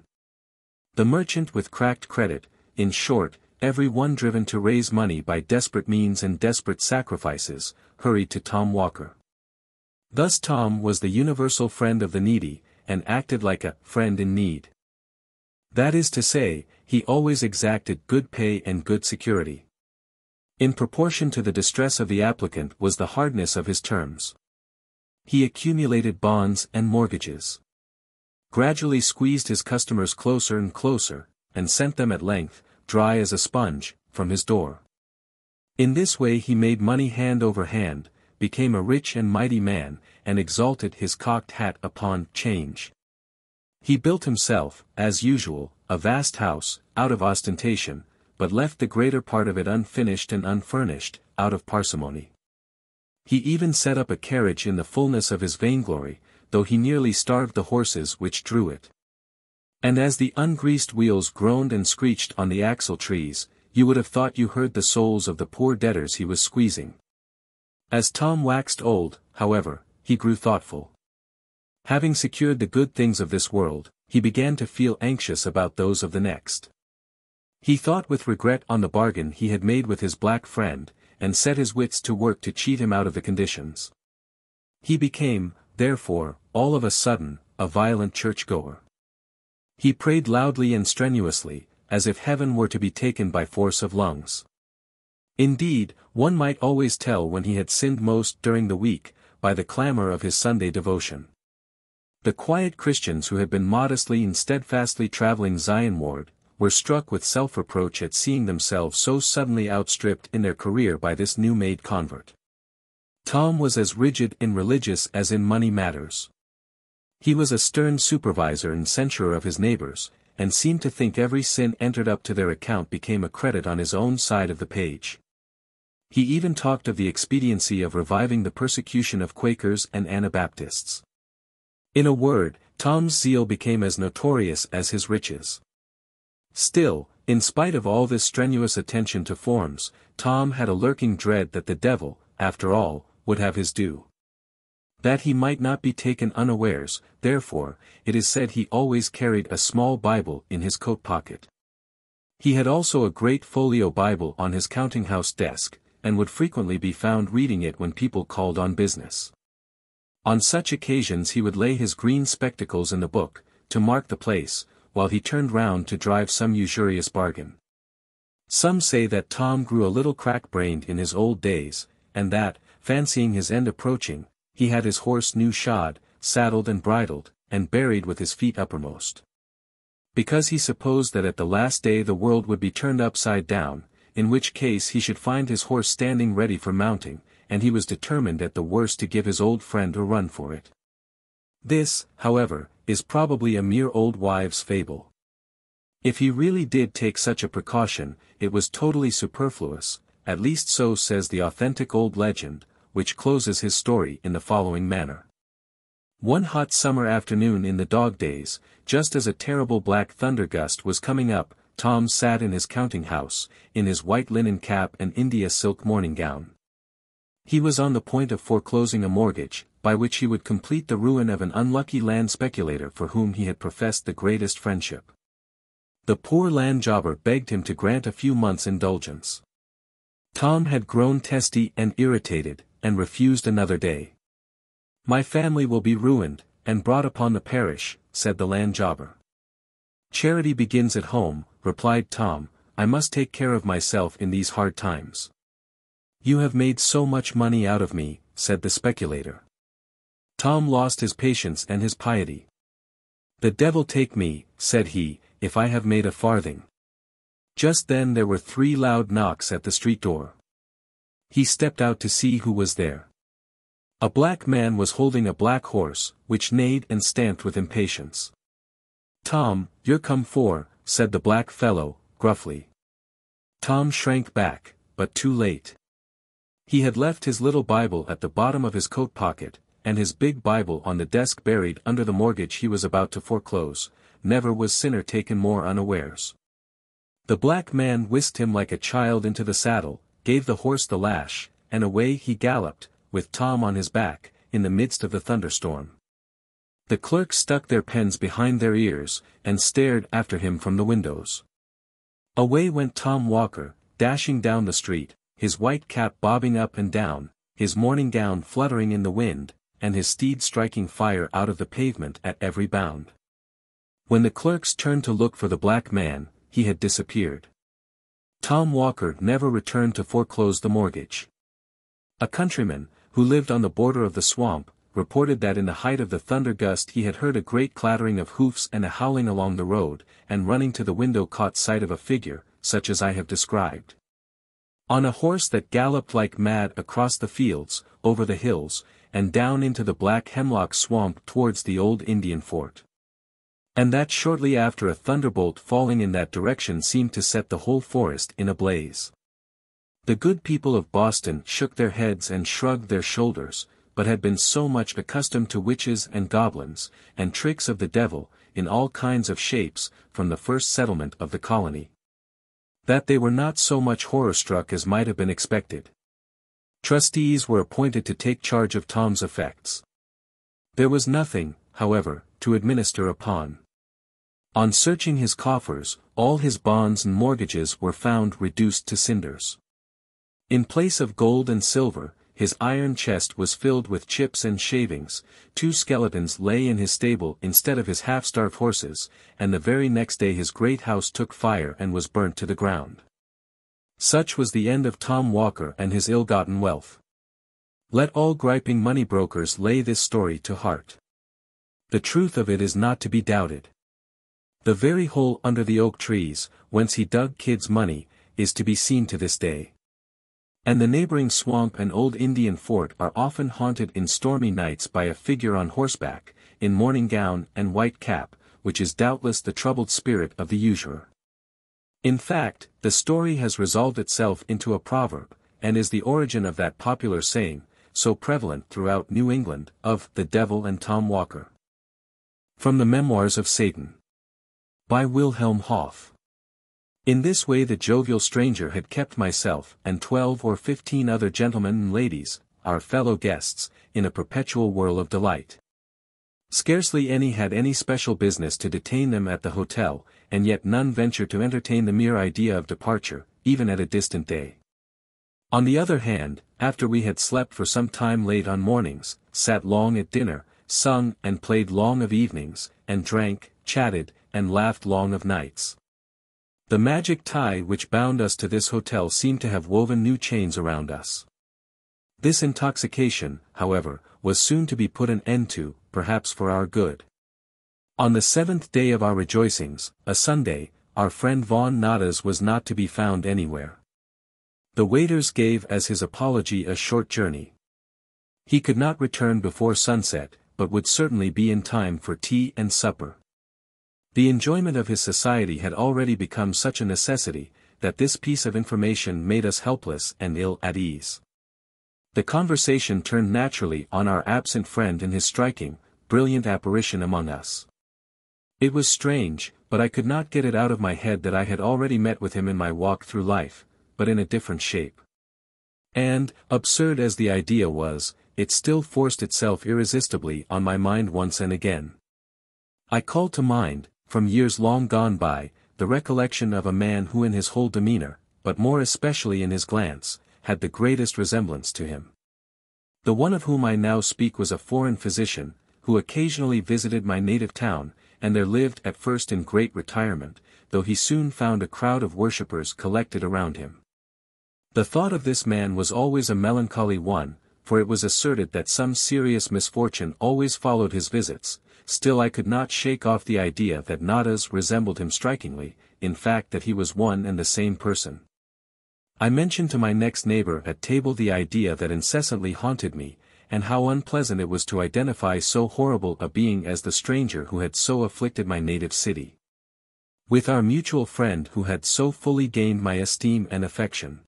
A: The merchant with cracked credit, in short, every one driven to raise money by desperate means and desperate sacrifices, hurried to Tom Walker. Thus Tom was the universal friend of the needy, and acted like a friend in need. That is to say, he always exacted good pay and good security. In proportion to the distress of the applicant was the hardness of his terms. He accumulated bonds and mortgages. Gradually squeezed his customers closer and closer, and sent them at length, dry as a sponge, from his door. In this way he made money hand over hand, became a rich and mighty man, and exalted his cocked hat upon change. He built himself, as usual, a vast house, out of ostentation, but left the greater part of it unfinished and unfurnished, out of parsimony. He even set up a carriage in the fullness of his vainglory, though he nearly starved the horses which drew it. And as the ungreased wheels groaned and screeched on the axle trees, you would have thought you heard the souls of the poor debtors he was squeezing. As Tom waxed old, however, he grew thoughtful. Having secured the good things of this world, he began to feel anxious about those of the next. He thought with regret on the bargain he had made with his black friend, and set his wits to work to cheat him out of the conditions. He became, therefore, all of a sudden, a violent churchgoer. He prayed loudly and strenuously, as if heaven were to be taken by force of lungs. Indeed, one might always tell when he had sinned most during the week, by the clamor of his Sunday devotion. The quiet Christians who had been modestly and steadfastly traveling Zionward, were struck with self-reproach at seeing themselves so suddenly outstripped in their career by this new-made convert. Tom was as rigid in religious as in money matters. He was a stern supervisor and censurer of his neighbors, and seemed to think every sin entered up to their account became a credit on his own side of the page. He even talked of the expediency of reviving the persecution of Quakers and Anabaptists. In a word, Tom's zeal became as notorious as his riches. Still, in spite of all this strenuous attention to forms, Tom had a lurking dread that the devil, after all, would have his due. That he might not be taken unawares, therefore, it is said he always carried a small Bible in his coat pocket. He had also a great folio Bible on his counting-house desk, and would frequently be found reading it when people called on business. On such occasions he would lay his green spectacles in the book, to mark the place, while he turned round to drive some usurious bargain. Some say that Tom grew a little crack-brained in his old days, and that, fancying his end approaching, he had his horse new shod, saddled and bridled, and buried with his feet uppermost. Because he supposed that at the last day the world would be turned upside down, in which case he should find his horse standing ready for mounting, and he was determined at the worst to give his old friend a run for it. This, however, is probably a mere old wives' fable. If he really did take such a precaution, it was totally superfluous, at least so says the authentic old legend, which closes his story in the following manner. One hot summer afternoon in the dog days, just as a terrible black thunder gust was coming up, Tom sat in his counting-house, in his white linen cap and India silk morning gown. He was on the point of foreclosing a mortgage, by which he would complete the ruin of an unlucky land speculator for whom he had professed the greatest friendship. The poor land jobber begged him to grant a few months' indulgence. Tom had grown testy and irritated, and refused another day. "My family will be ruined, and brought upon the parish," said the land jobber. "Charity begins at home," replied Tom. "I must take care of myself in these hard times." "You have made so much money out of me," said the speculator. Tom lost his patience and his piety. "The devil take me," said he, "if I have made a farthing." Just then there were 3 loud knocks at the street door. He stepped out to see who was there. A black man was holding a black horse, which neighed and stamped with impatience. "Tom, you're come for," said the black fellow, gruffly. Tom shrank back, but too late. He had left his little Bible at the bottom of his coat pocket, and his big Bible on the desk buried under the mortgage he was about to foreclose, never was sinner taken more unawares. The black man whisked him like a child into the saddle, gave the horse the lash, and away he galloped, with Tom on his back, in the midst of the thunderstorm. The clerks stuck their pens behind their ears, and stared after him from the windows. Away went Tom Walker, dashing down the street, his white cap bobbing up and down, his morning gown fluttering in the wind, and his steed striking fire out of the pavement at every bound. When the clerks turned to look for the black man, he had disappeared. Tom Walker never returned to foreclose the mortgage. A countryman, who lived on the border of the swamp, reported that in the height of the thunder gust he had heard a great clattering of hoofs and a howling along the road, and running to the window caught sight of a figure, such as I have described. On a horse that galloped like mad across the fields, over the hills, and down into the black hemlock swamp towards the old Indian fort. And that shortly after a thunderbolt falling in that direction seemed to set the whole forest in a blaze. The good people of Boston shook their heads and shrugged their shoulders, but had been so much accustomed to witches and goblins, and tricks of the devil, in all kinds of shapes, from the first settlement of the colony, that they were not so much horror-struck as might have been expected. Trustees were appointed to take charge of Tom's effects. There was nothing, however, to administer upon. On searching his coffers, all his bonds and mortgages were found reduced to cinders. In place of gold and silver, his iron chest was filled with chips and shavings, 2 skeletons lay in his stable instead of his half-starved horses, and the very next day his great house took fire and was burnt to the ground. Such was the end of Tom Walker and his ill-gotten wealth. Let all griping money brokers lay this story to heart. The truth of it is not to be doubted. The very hole under the oak trees, whence he dug Kid's money, is to be seen to this day. And the neighboring swamp and old Indian fort are often haunted in stormy nights by a figure on horseback, in morning gown and white cap, which is doubtless the troubled spirit of the usurer. In fact, the story has resolved itself into a proverb, and is the origin of that popular saying, so prevalent throughout New England, of the Devil and Tom Walker. From the Memoirs of Satan. By Wilhelm Hoff. In this way the jovial stranger had kept myself and 12 or 15 other gentlemen and ladies, our fellow guests, in a perpetual whirl of delight. Scarcely any had any special business to detain them at the hotel, and yet none ventured to entertain the mere idea of departure, even at a distant day. On the other hand, after we had slept for some time late on mornings, sat long at dinner, sung and played long of evenings, and drank, chatted, and laughed long of nights. The magic tie which bound us to this hotel seemed to have woven new chains around us. This intoxication, however, was soon to be put an end to, perhaps for our good. On the 7th day of our rejoicings, a Sunday, our friend Von Nadas was not to be found anywhere. The waiters gave as his apology a short journey. He could not return before sunset, but would certainly be in time for tea and supper. The enjoyment of his society had already become such a necessity, that this piece of information made us helpless and ill at ease. The conversation turned naturally on our absent friend and his striking, brilliant apparition among us. It was strange, but I could not get it out of my head that I had already met with him in my walk through life, but in a different shape. And, absurd as the idea was, it still forced itself irresistibly on my mind once and again. I called to mind, from years long gone by, the recollection of a man who in his whole demeanor, but more especially in his glance, had the greatest resemblance to him. The one of whom I now speak was a foreign physician, who occasionally visited my native town, and there lived at first in great retirement, though he soon found a crowd of worshippers collected around him. The thought of this man was always a melancholy one, for it was asserted that some serious misfortune always followed his visits. Still I could not shake off the idea that Nadas resembled him strikingly, in fact that he was one and the same person. I mentioned to my next neighbor at table the idea that incessantly haunted me, and how unpleasant it was to identify so horrible a being as the stranger who had so afflicted my native city, with our mutual friend who had so fully gained my esteem and affection.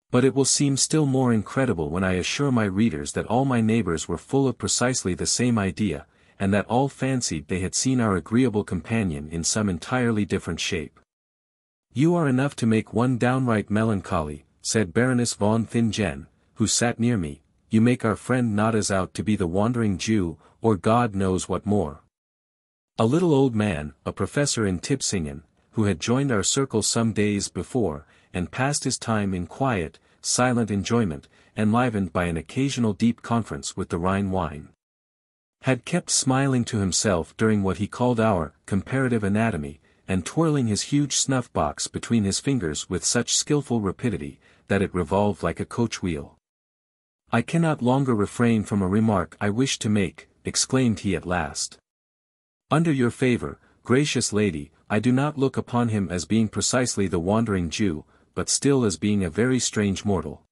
A: But it will seem still more incredible when I assure my readers that all my neighbors were full of precisely the same idea, and that all fancied they had seen our agreeable companion in some entirely different shape. "You are enough to make one downright melancholy," said Baroness von Thingen, who sat near me. "You make our friend Nada's out to be the wandering Jew, or God knows what more." A little old man, a professor in Tübingen, who had joined our circle some days before, and passed his time in quiet, silent enjoyment, enlivened by an occasional deep conference with the Rhine wine, had kept smiling to himself during what he called our comparative anatomy, and twirling his huge snuff-box between his fingers with such skillful rapidity, that it revolved like a coach wheel. "I cannot longer refrain from a remark I wish to make," exclaimed he at last. "Under your favor, gracious lady, I do not look upon him as being precisely the wandering Jew, but still as being a very strange mortal.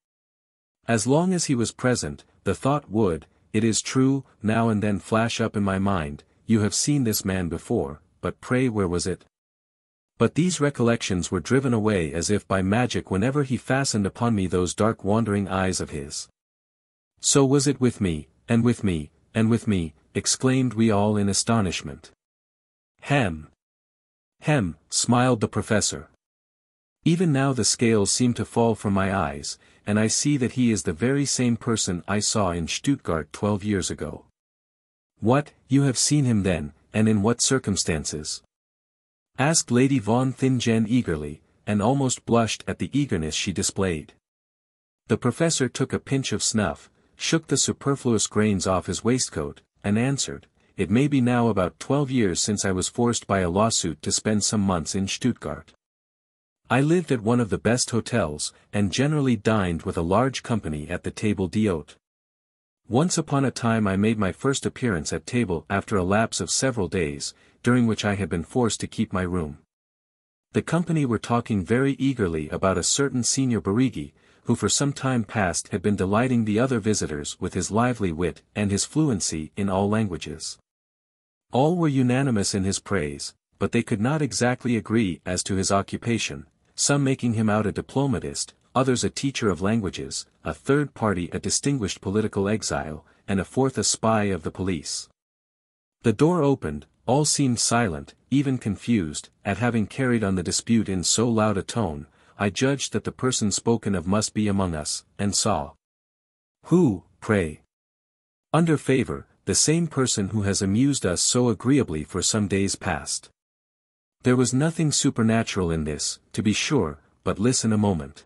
A: As long as he was present, the thought would, it is true, now and then flash up in my mind, you have seen this man before, but pray where was it?" But these recollections were driven away as if by magic whenever he fastened upon me those dark wandering eyes of his. "So was it with me, and with me, and with me," exclaimed we all in astonishment. "Hem! Hem!" smiled the professor. "Even now the scales seem to fall from my eyes, and I see that he is the very same person I saw in Stuttgart 12 years ago." "What, you have seen him then, and in what circumstances?" asked Lady von Thingen eagerly, and almost blushed at the eagerness she displayed. The professor took a pinch of snuff, shook the superfluous grains off his waistcoat, and answered, "It may be now about 12 years since I was forced by a lawsuit to spend some months in Stuttgart. I lived at one of the best hotels, and generally dined with a large company at the table d'hôte. Once upon a time I made my first appearance at table after a lapse of several days, during which I had been forced to keep my room. The company were talking very eagerly about a certain Signor Barighi, who for some time past had been delighting the other visitors with his lively wit and his fluency in all languages. All were unanimous in his praise, but they could not exactly agree as to his occupation, some making him out a diplomatist, others a teacher of languages, a third party a distinguished political exile, and a fourth a spy of the police. The door opened, all seemed silent, even confused, at having carried on the dispute in so loud a tone. I judged that the person spoken of must be among us, and saw. "Who, pray?" "Under favor, the same person who has amused us so agreeably for some days past." There was nothing supernatural in this, to be sure, but listen a moment.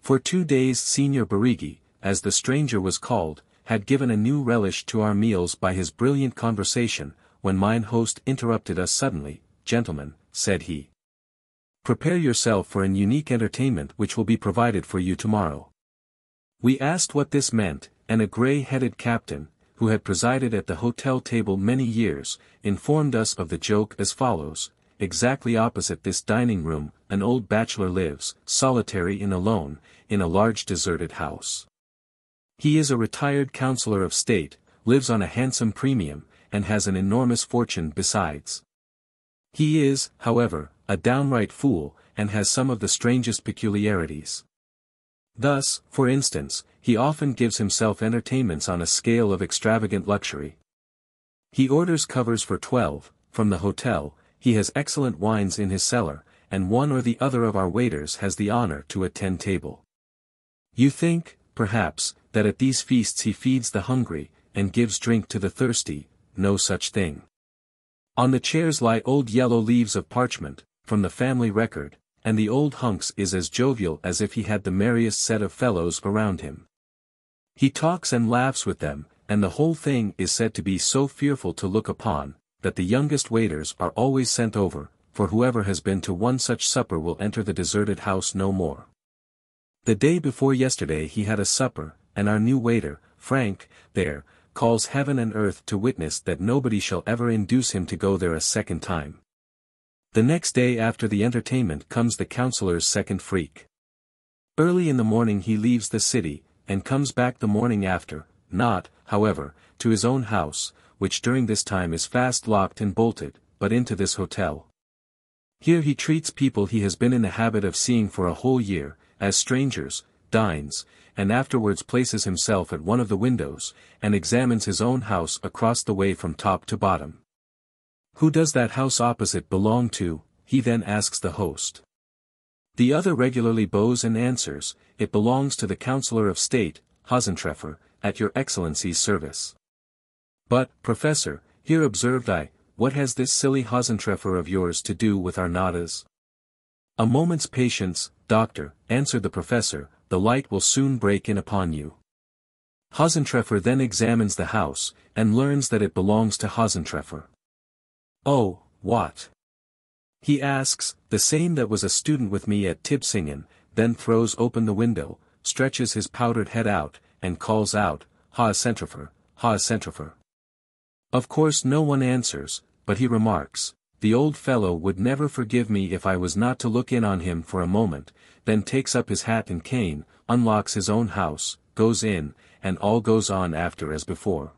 A: For 2 days Signor Barighi, as the stranger was called, had given a new relish to our meals by his brilliant conversation, when mine host interrupted us suddenly. "Gentlemen," said he, "prepare yourself for an unique entertainment which will be provided for you tomorrow." We asked what this meant, and a grey-headed captain, who had presided at the hotel table many years, informed us of the joke as follows: "Exactly opposite this dining room, an old bachelor lives, solitary and alone, in a large deserted house. He is a retired councillor of state, lives on a handsome premium, and has an enormous fortune besides. He is, however, a downright fool, and has some of the strangest peculiarities. Thus, for instance, he often gives himself entertainments on a scale of extravagant luxury. He orders covers for 12, from the hotel, he has excellent wines in his cellar, and one or the other of our waiters has the honor to attend table. You think, perhaps, that at these feasts he feeds the hungry, and gives drink to the thirsty. No such thing. On the chairs lie old yellow leaves of parchment, from the family record, and the old hunks is as jovial as if he had the merriest set of fellows around him. He talks and laughs with them, and the whole thing is said to be so fearful to look upon, that the youngest waiters are always sent over, for whoever has been to one such supper will enter the deserted house no more. The day before yesterday he had a supper, and our new waiter, Frank, there, calls heaven and earth to witness that nobody shall ever induce him to go there a second time. The next day after the entertainment comes the councillor's second freak. Early in the morning he leaves the city, and comes back the morning after, not, however, to his own house, which during this time is fast locked and bolted, but into this hotel. Here he treats people he has been in the habit of seeing for a whole year, as strangers, dines, and afterwards places himself at one of the windows, and examines his own house across the way from top to bottom. Who does that house opposite belong to? He then asks the host. The other regularly bows and answers, it belongs to the Councillor of State, Hosentreffer, at your Excellency's service. But, Professor, here observed I, what has this silly Hosentreffer of yours to do with our nadas? A moment's patience, doctor, answered the professor, the light will soon break in upon you. Hosentreffer then examines the house, and learns that it belongs to Hosentreffer. Oh, what? He asks, the same that was a student with me at Tibsingen, then throws open the window, stretches his powdered head out, and calls out, Hosentreffer, Hosentreffer. Of course no one answers, but he remarks, the old fellow would never forgive me if I was not to look in on him for a moment, then takes up his hat and cane, unlocks his own house, goes in, and all goes on after as before.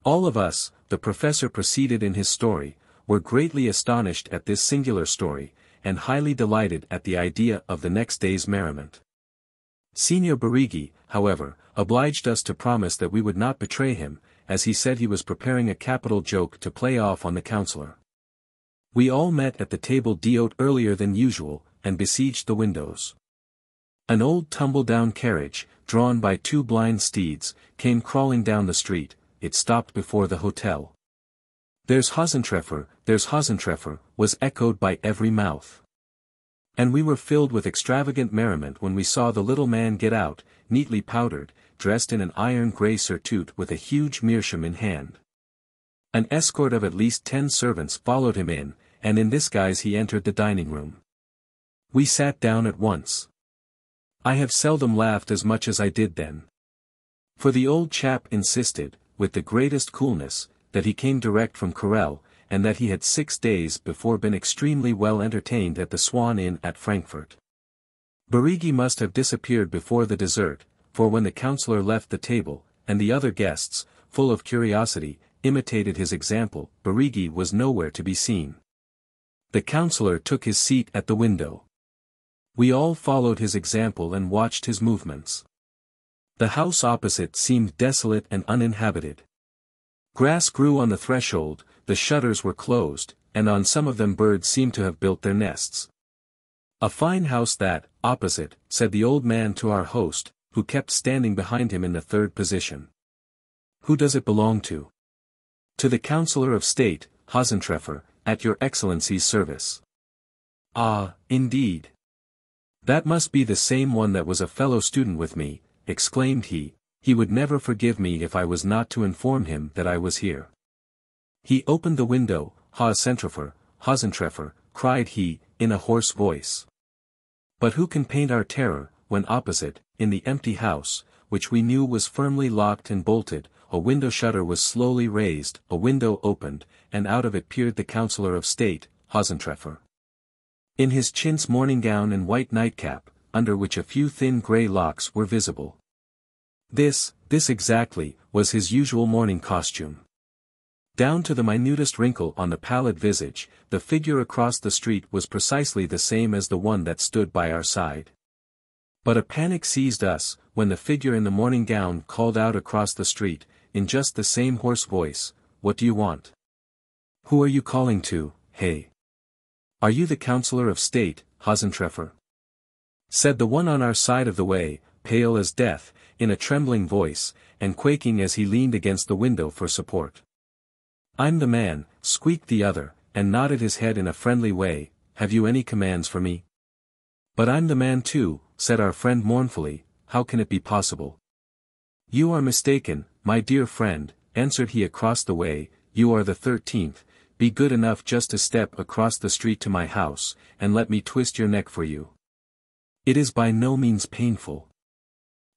A: All of us, the professor proceeded in his story, were greatly astonished at this singular story, and highly delighted at the idea of the next day's merriment. Signor Barighi, however, obliged us to promise that we would not betray him, as he said he was preparing a capital joke to play off on the councillor. We all met at the table d'hôte earlier than usual, and besieged the windows. An old tumble-down carriage, drawn by two blind steeds, came crawling down the street. It stopped before the hotel. There's Hosentreffer, was echoed by every mouth. And we were filled with extravagant merriment when we saw the little man get out, neatly powdered, dressed in an iron grey surtout with a huge meerschaum in hand. An escort of at least 10 servants followed him in, and in this guise he entered the dining room. We sat down at once. I have seldom laughed as much as I did then. For the old chap insisted, with the greatest coolness, that he came direct from Corel, and that he had 6 days before been extremely well entertained at the Swan Inn at Frankfurt. Barighi must have disappeared before the dessert, for when the councillor left the table, and the other guests, full of curiosity, imitated his example, Barighi was nowhere to be seen. The councillor took his seat at the window. We all followed his example and watched his movements. The house opposite seemed desolate and uninhabited. Grass grew on the threshold, the shutters were closed, and on some of them birds seemed to have built their nests. A fine house that, opposite, said the old man to our host, who kept standing behind him in the third position. Who does it belong to? To the Councillor of State, Hosentreffer, at your Excellency's service. Ah, indeed. That must be the same one that was a fellow student with me, exclaimed he would never forgive me if I was not to inform him that I was here. He opened the window, Hosentreffer, cried he, in a hoarse voice. But who can paint our terror, when opposite, in the empty house, which we knew was firmly locked and bolted, a window shutter was slowly raised, a window opened, and out of it peered the Councillor of State, Hosentreffer. In his chintz morning gown and white nightcap, under which a few thin grey locks were visible. This exactly, was his usual morning costume. Down to the minutest wrinkle on the pallid visage, the figure across the street was precisely the same as the one that stood by our side. But a panic seized us, when the figure in the morning gown called out across the street, in just the same hoarse voice, "What do you want? Who are you calling to, hey? Are you the Councillor of State, Hosentreffer?" said the one on our side of the way, pale as death, in a trembling voice, and quaking as he leaned against the window for support. "I'm the man," squeaked the other, and nodded his head in a friendly way. "Have you any commands for me?" "But I'm the man too," said our friend mournfully. "How can it be possible?" "You are mistaken, my dear friend," answered he across the way. "You are the 13th, be good enough just to step across the street to my house, and let me twist your neck for you. It is by no means painful.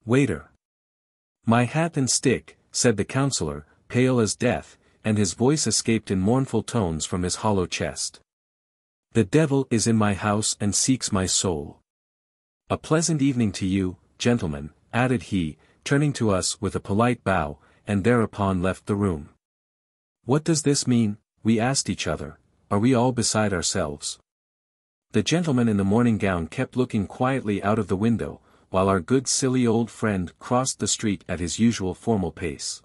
A: Waiter." "My hat and stick," said the councillor, pale as death, and his voice escaped in mournful tones from his hollow chest. "The devil is in my house and seeks my soul. A pleasant evening to you, gentlemen," added he, turning to us with a polite bow, and thereupon left the room. "What does this mean?" we asked each other. "Are we all beside ourselves?" The gentleman in the morning gown kept looking quietly out of the window, while our good silly old friend crossed the street at his usual formal pace.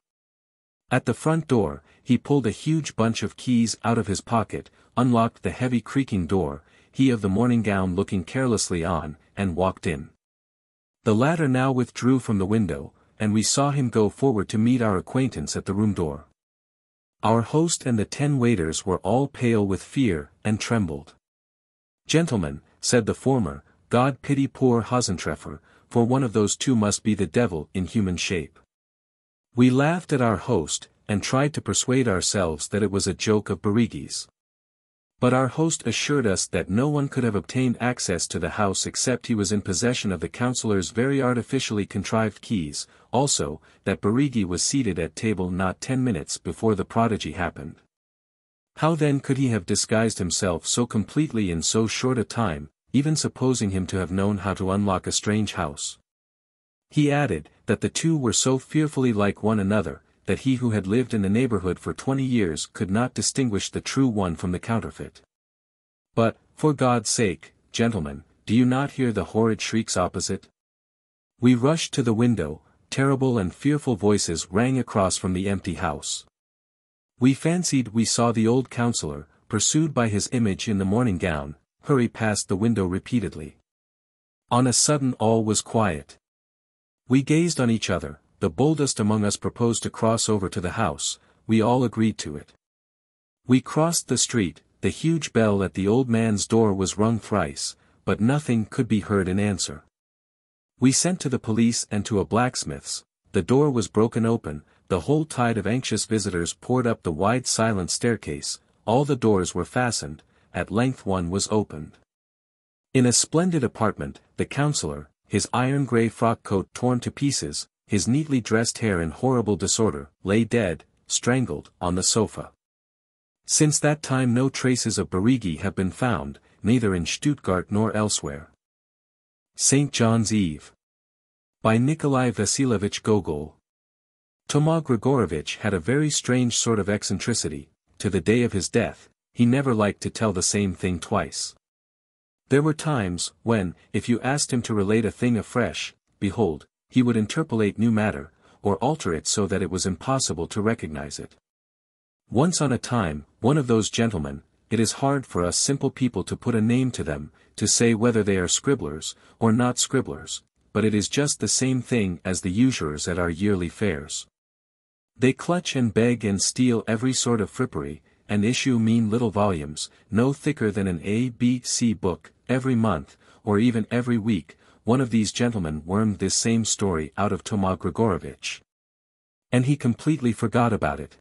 A: At the front door, he pulled a huge bunch of keys out of his pocket, unlocked the heavy creaking door, he of the morning gown looking carelessly on, and walked in. The latter now withdrew from the window, and we saw him go forward to meet our acquaintance at the room door. Our host and the 10 waiters were all pale with fear, and trembled. "Gentlemen," said the former, "God pity poor Hosentreffer, for one of those two must be the devil in human shape." We laughed at our host, and tried to persuade ourselves that it was a joke of Barighi's. But our host assured us that no one could have obtained access to the house except he was in possession of the councillor's very artificially contrived keys, also, that Barighi was seated at table not 10 minutes before the prodigy happened. How then could he have disguised himself so completely in so short a time, even supposing him to have known how to unlock a strange house? He added, that the two were so fearfully like one another, that he who had lived in the neighborhood for 20 years could not distinguish the true one from the counterfeit. But, for God's sake, gentlemen, do you not hear the horrid shrieks opposite? We rushed to the window, terrible and fearful voices rang across from the empty house. We fancied we saw the old councillor, pursued by his image in the morning gown, hurry past the window repeatedly. On a sudden all was quiet. We gazed on each other. The boldest among us proposed to cross over to the house, we all agreed to it. We crossed the street, the huge bell at the old man's door was rung thrice, but nothing could be heard in answer. We sent to the police and to a blacksmith's, the door was broken open, the whole tide of anxious visitors poured up the wide silent staircase, all the doors were fastened, at length one was opened. In a splendid apartment, the councillor, his iron-grey frock-coat torn to pieces, his neatly dressed hair in horrible disorder, lay dead, strangled, on the sofa. Since that time no traces of Barighi have been found, neither in Stuttgart nor elsewhere. St. John's Eve. By Nikolai Vasilievich Gogol. Toma Grigorovich had a very strange sort of eccentricity. To the day of his death, he never liked to tell the same thing twice. There were times, when, if you asked him to relate a thing afresh, behold, he would interpolate new matter, or alter it so that it was impossible to recognize it. Once on a time, one of those gentlemen, it is hard for us simple people to put a name to them, to say whether they are scribblers, or not scribblers, but it is just the same thing as the usurers at our yearly fairs. They clutch and beg and steal every sort of frippery, and issue mean little volumes, no thicker than an A.B.C. book, every month, or even every week. One of these gentlemen wormed this same story out of Toma Grigorovich. And he completely forgot about it.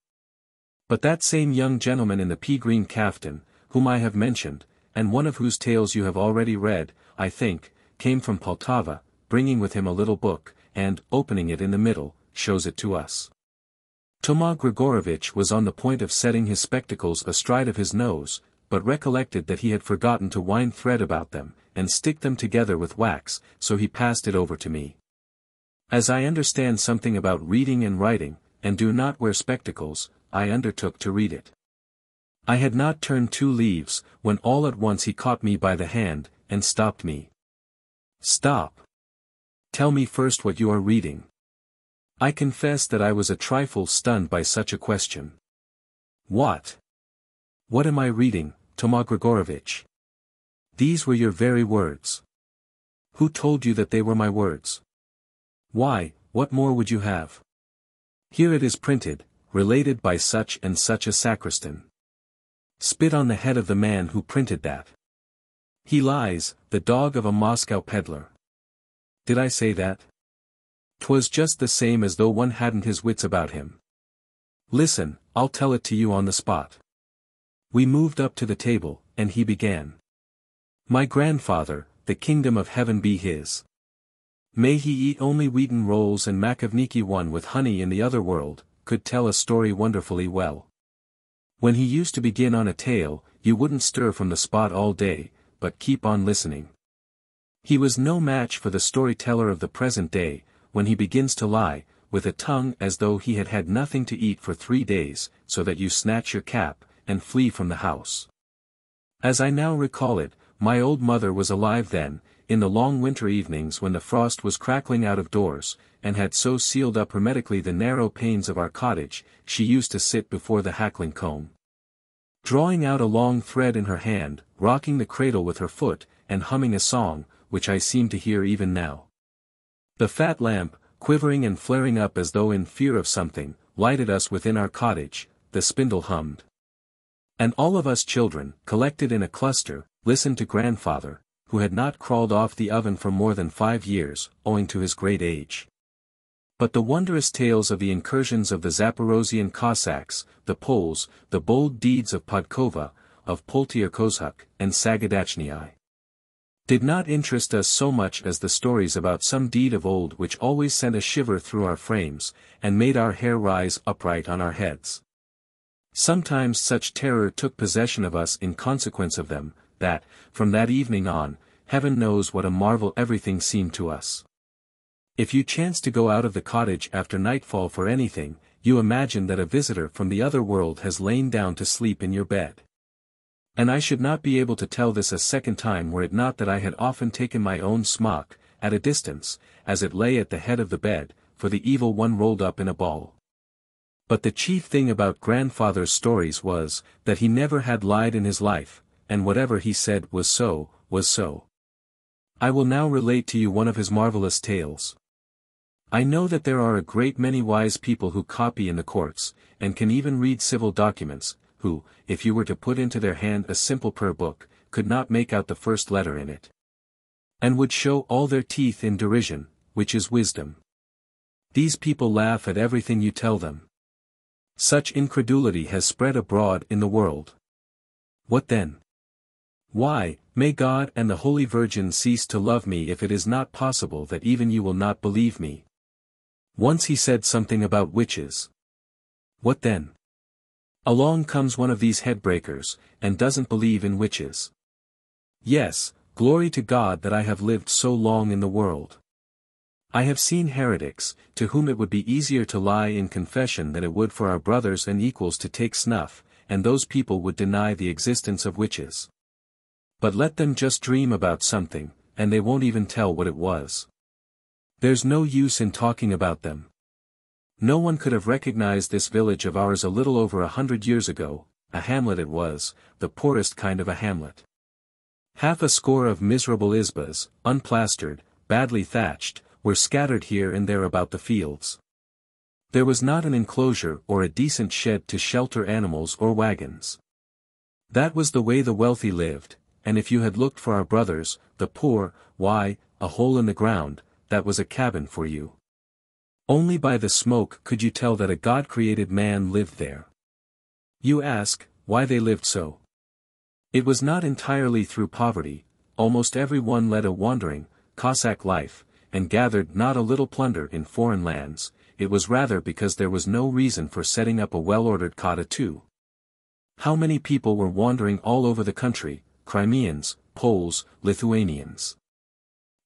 A: But that same young gentleman in the pea-green caftan, whom I have mentioned, and one of whose tales you have already read, I think, came from Poltava, bringing with him a little book, and, opening it in the middle, shows it to us. Toma Grigorovich was on the point of setting his spectacles astride of his nose, but recollected that he had forgotten to wind thread about them, and stick them together with wax, so he passed it over to me. As I understand something about reading and writing, and do not wear spectacles, I undertook to read it. I had not turned 2 leaves, when all at once he caught me by the hand, and stopped me. "Stop! Tell me first what you are reading." I confess that I was a trifle stunned by such a question. "What? What am I reading, Toma Grigorovich? These were your very words." "Who told you that they were my words?" "Why, what more would you have? Here it is printed, related by such and such a sacristan. Spit on the head of the man who printed that. He lies, the dog of a Moscow peddler. Did I say that? 'Twas just the same as though one hadn't his wits about him. Listen, I'll tell it to you on the spot." We moved up to the table, and he began. "My grandfather, the kingdom of heaven be his. May he eat only wheaten rolls and makovniki one with honey in the other world, could tell a story wonderfully well. When he used to begin on a tale, you wouldn't stir from the spot all day, but keep on listening. He was no match for the storyteller of the present day, when he begins to lie, with a tongue as though he had had nothing to eat for 3 days, so that you snatch your cap, and flee from the house. As I now recall it, my old mother was alive then, in the long winter evenings when the frost was crackling out of doors, and had so sealed up hermetically the narrow panes of our cottage, she used to sit before the hackling comb, drawing out a long thread in her hand, rocking the cradle with her foot, and humming a song, which I seem to hear even now. The fat lamp, quivering and flaring up as though in fear of something, lighted us within our cottage, the spindle hummed. And all of us children, collected in a cluster, listened to grandfather, who had not crawled off the oven for more than 5 years, owing to his great age. But the wondrous tales of the incursions of the Zaporozhian Cossacks, the Poles, the bold deeds of Podkova, of Poltierkozhuk, and Sagadachnyi, did not interest us so much as the stories about some deed of old which always sent a shiver through our frames, and made our hair rise upright on our heads. Sometimes such terror took possession of us in consequence of them, that, from that evening on, heaven knows what a marvel everything seemed to us. If you chance to go out of the cottage after nightfall for anything, you imagine that a visitor from the other world has lain down to sleep in your bed. And I should not be able to tell this a second time were it not that I had often taken my own smock, at a distance, as it lay at the head of the bed, for the evil one rolled up in a ball. But the chief thing about grandfather's stories was, that he never had lied in his life, and whatever he said was so, was so. I will now relate to you one of his marvelous tales. I know that there are a great many wise people who copy in the courts, and can even read civil documents, who, if you were to put into their hand a simple prayer book, could not make out the first letter in it, and would show all their teeth in derision, which is wisdom. These people laugh at everything you tell them. Such incredulity has spread abroad in the world. What then? Why, may God and the Holy Virgin cease to love me if it is not possible that even you will not believe me. Once he said something about witches. What then? Along comes one of these headbreakers, and doesn't believe in witches. Yes, glory to God that I have lived so long in the world. I have seen heretics, to whom it would be easier to lie in confession than it would for our brothers and equals to take snuff, and those people would deny the existence of witches. But let them just dream about something, and they won't even tell what it was. There's no use in talking about them. No one could have recognized this village of ours a little over 100 years ago, a hamlet it was, the poorest kind of a hamlet. Half a score of miserable izbas, unplastered, badly thatched, were scattered here and there about the fields. There was not an enclosure or a decent shed to shelter animals or wagons. That was the way the wealthy lived, and if you had looked for our brothers, the poor, why, a hole in the ground, that was a cabin for you. Only by the smoke could you tell that a God-created man lived there. You ask, why they lived so? It was not entirely through poverty. Almost every one led a wandering, Cossack life, and gathered not a little plunder in foreign lands. It was rather because there was no reason for setting up a well-ordered cotta too. How many people were wandering all over the country, Crimeans, Poles, Lithuanians.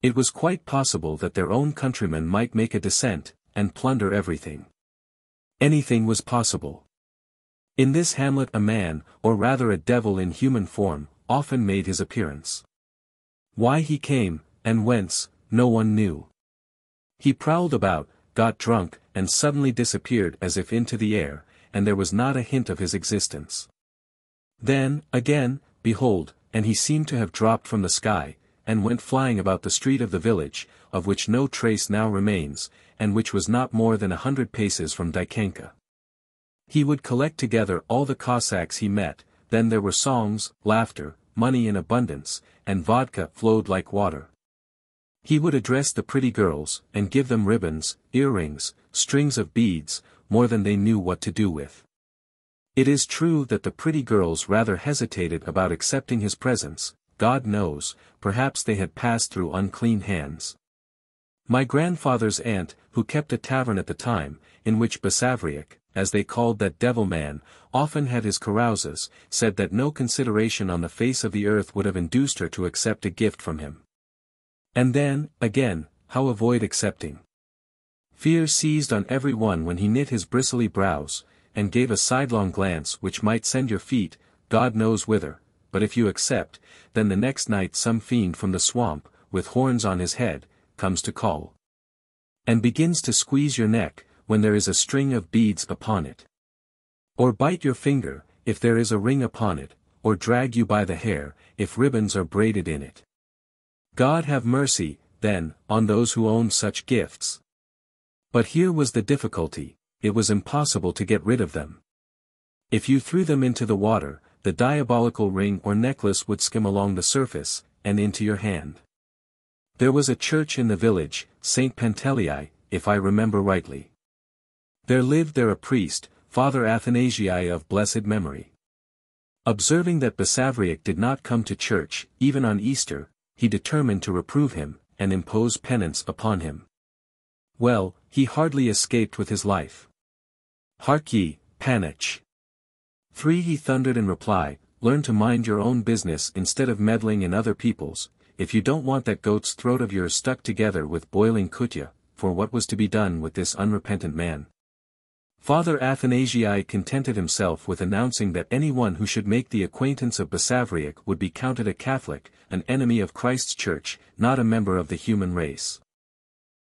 A: It was quite possible that their own countrymen might make a descent, and plunder everything. Anything was possible. In this hamlet a man, or rather a devil in human form, often made his appearance. Why he came, and whence, no one knew. He prowled about, got drunk, and suddenly disappeared as if into the air, and there was not a hint of his existence. Then, again, behold, and he seemed to have dropped from the sky, and went flying about the street of the village, of which no trace now remains, and which was not more than 100 paces from Dykanka. He would collect together all the Cossacks he met, then there were songs, laughter, money in abundance, and vodka flowed like water. He would address the pretty girls, and give them ribbons, earrings, strings of beads, more than they knew what to do with. It is true that the pretty girls rather hesitated about accepting his presents. God knows, perhaps they had passed through unclean hands. My grandfather's aunt, who kept a tavern at the time, in which Basavriuk, as they called that devil man, often had his carouses, said that no consideration on the face of the earth would have induced her to accept a gift from him. And then, again, how avoid accepting? Fear seized on every one when he knit his bristly brows, and gave a sidelong glance which might send your feet, God knows whither, but if you accept, then the next night some fiend from the swamp, with horns on his head, comes to call. And begins to squeeze your neck, when there is a string of beads upon it. Or bite your finger, if there is a ring upon it, or drag you by the hair, if ribbons are braided in it. God have mercy, then, on those who own such gifts. But here was the difficulty, it was impossible to get rid of them. If you threw them into the water, the diabolical ring or necklace would skim along the surface, and into your hand. There was a church in the village, St. Pantelei, if I remember rightly. There lived there a priest, Father Athanasii of blessed memory. Observing that Basavriuk did not come to church, even on Easter, he determined to reprove him, and impose penance upon him. Well, he hardly escaped with his life. Hark ye, Panich. 3. He thundered in reply, learn to mind your own business instead of meddling in other people's, if you don't want that goat's throat of yours stuck together with boiling kutya, for what was to be done with this unrepentant man? Father Athanasii contented himself with announcing that anyone who should make the acquaintance of Basavriuk would be counted a Catholic, an enemy of Christ's church, not a member of the human race.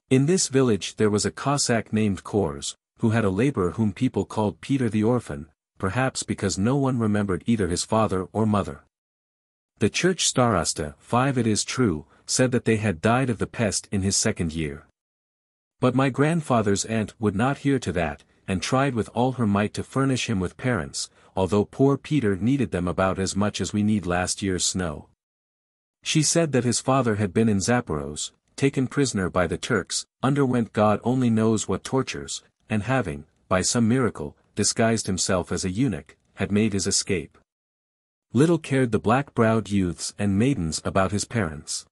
A: In this village there was a Cossack named Kors, who had a laborer whom people called Peter the Orphan, perhaps because no one remembered either his father or mother. The church starosta, 5 it is true, said that they had died of the pest in his 2nd year. But my grandfather's aunt would not hear to that, and tried with all her might to furnish him with parents, although poor Peter needed them about as much as we need last year's snow. She said that his father had been in Zaporozhe, taken prisoner by the Turks, underwent God only knows what tortures, and having, by some miracle, disguised himself as a eunuch, had made his escape. Little cared the black-browed youths and maidens about his parents.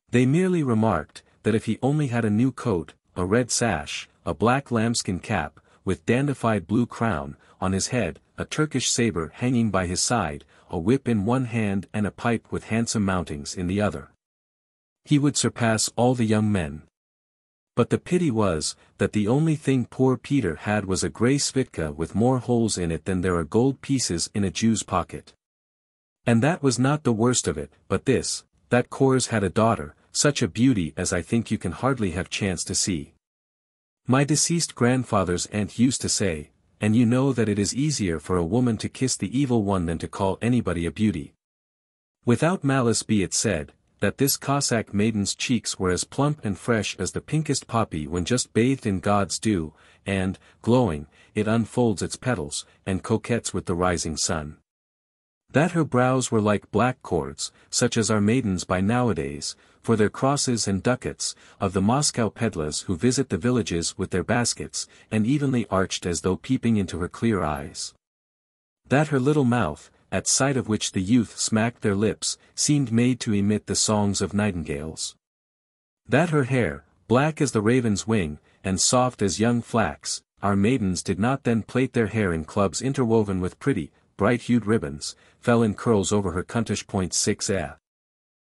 A: They merely remarked, that if he only had a new coat, a red sash, a black lambskin cap, with dandified blue crown, on his head, a Turkish saber hanging by his side, a whip in one hand and a pipe with handsome mountings in the other, he would surpass all the young men. But the pity was, that the only thing poor Peter had was a grey svitka with more holes in it than there are gold pieces in a Jew's pocket. And that was not the worst of it, but this, that Kors had a daughter, such a beauty as I think you can hardly have chance to see. My deceased grandfather's aunt used to say, and you know that it is easier for a woman to kiss the evil one than to call anybody a beauty. Without malice be it said, that this Cossack maiden's cheeks were as plump and fresh as the pinkest poppy when just bathed in God's dew, and, glowing, it unfolds its petals, and coquettes with the rising sun. That her brows were like black cords, such as are maidens by nowadays, for their crosses and ducats, of the Moscow pedlars who visit the villages with their baskets, and evenly arched as though peeping into her clear eyes. That her little mouth, at sight of which the youth smacked their lips, seemed made to emit the songs of nightingales. That her hair, black as the raven's wing, and soft as young flax, our maidens did not then plait their hair in clubs interwoven with pretty, bright-hued ribbons, fell in curls over her cuntish point 6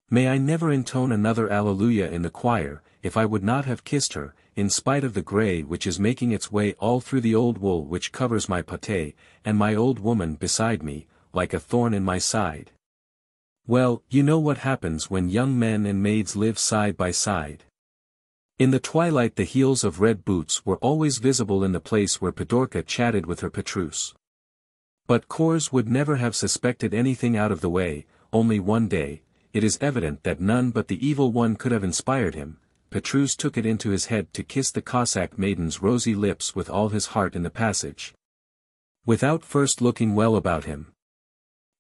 A: May I never intone another Alleluia in the choir, if I would not have kissed her, in spite of the grey which is making its way all through the old wool which covers my pate, and my old woman beside me, like a thorn in my side. Well, you know what happens when young men and maids live side by side. In the twilight the heels of red boots were always visible in the place where Pidorka chatted with her Petrus. But Kors would never have suspected anything out of the way, only one day, it is evident that none but the evil one could have inspired him, Petrus took it into his head to kiss the Cossack maiden's rosy lips with all his heart in the passage, without first looking well about him.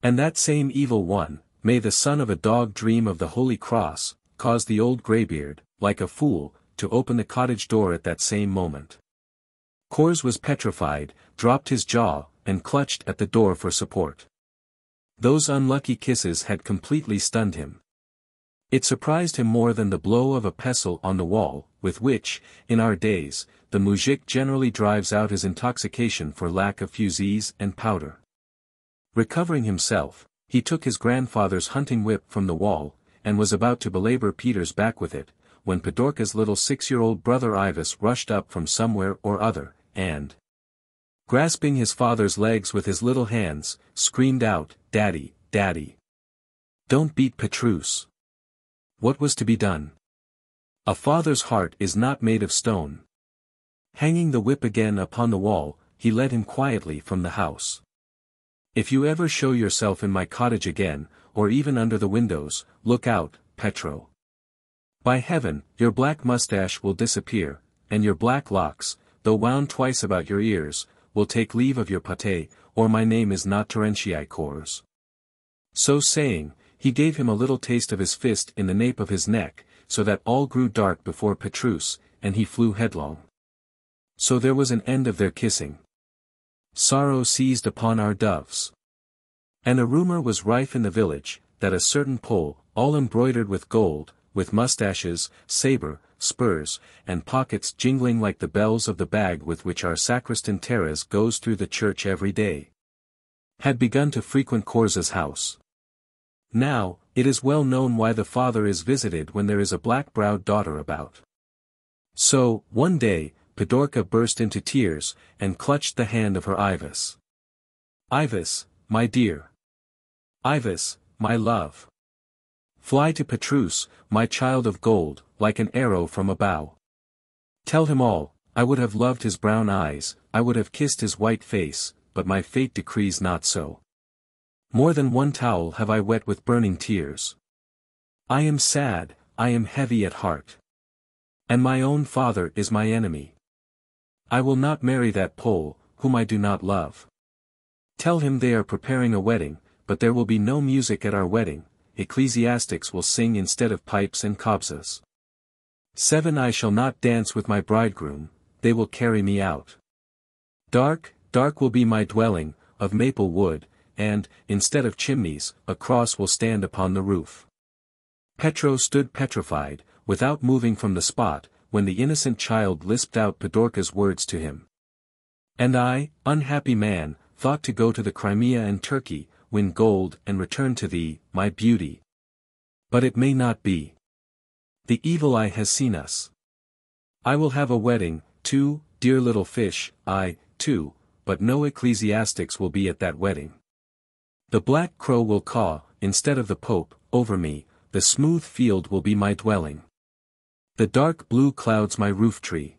A: And that same evil one, may the son of a dog dream of the Holy Cross, caused the old greybeard, like a fool, to open the cottage door at that same moment. Kors was petrified, dropped his jaw, and clutched at the door for support. Those unlucky kisses had completely stunned him. It surprised him more than the blow of a pestle on the wall, with which, in our days, the mujik generally drives out his intoxication for lack of fusees and powder. Recovering himself, he took his grandfather's hunting whip from the wall, and was about to belabor Peter's back with it, when Pidorka's little 6-year-old brother Ivis rushed up from somewhere or other, and, grasping his father's legs with his little hands, screamed out, "Daddy, Daddy! Don't beat Petrus! What was to be done? A father's heart is not made of stone. Hanging the whip again upon the wall, he led him quietly from the house. If you ever show yourself in my cottage again, or even under the windows, look out, Petro. By heaven, your black mustache will disappear, and your black locks, though wound twice about your ears, will take leave of your pate, or my name is not Terentii Cors. So saying, he gave him a little taste of his fist in the nape of his neck, so that all grew dark before Petrus, and he flew headlong. So there was an end of their kissing. Sorrow seized upon our doves. And a rumor was rife in the village, that a certain Pole, all embroidered with gold, with mustaches, sabre, spurs, and pockets jingling like the bells of the bag with which our sacristan Teres goes through the church every day, had begun to frequent Corsa's house. Now, it is well known why the father is visited when there is a black-browed daughter about. So, one day, Pidorka burst into tears, and clutched the hand of her Ivas. Ivas, my dear. Ivas, my love. Fly to Petrus, my child of gold, like an arrow from a bow. Tell him all, I would have loved his brown eyes, I would have kissed his white face, but my fate decrees not so. More than one towel have I wet with burning tears. I am sad, I am heavy at heart. And my own father is my enemy. I will not marry that Pole, whom I do not love. Tell him they are preparing a wedding, but there will be no music at our wedding, ecclesiastics will sing instead of pipes and kobzas. 7 I shall not dance with my bridegroom, they will carry me out. Dark, dark will be my dwelling, of maple wood, and, instead of chimneys, a cross will stand upon the roof. Petro stood petrified, without moving from the spot, when the innocent child lisped out Pidorka's words to him. And I, unhappy man, thought to go to the Crimea and Turkey, win gold and return to thee, my beauty. But it may not be. The evil eye has seen us. I will have a wedding, too, dear little fish, I, too, but no ecclesiastics will be at that wedding. The black crow will caw, instead of the Pope, over me, the smooth field will be my dwelling. The dark blue clouds my roof tree.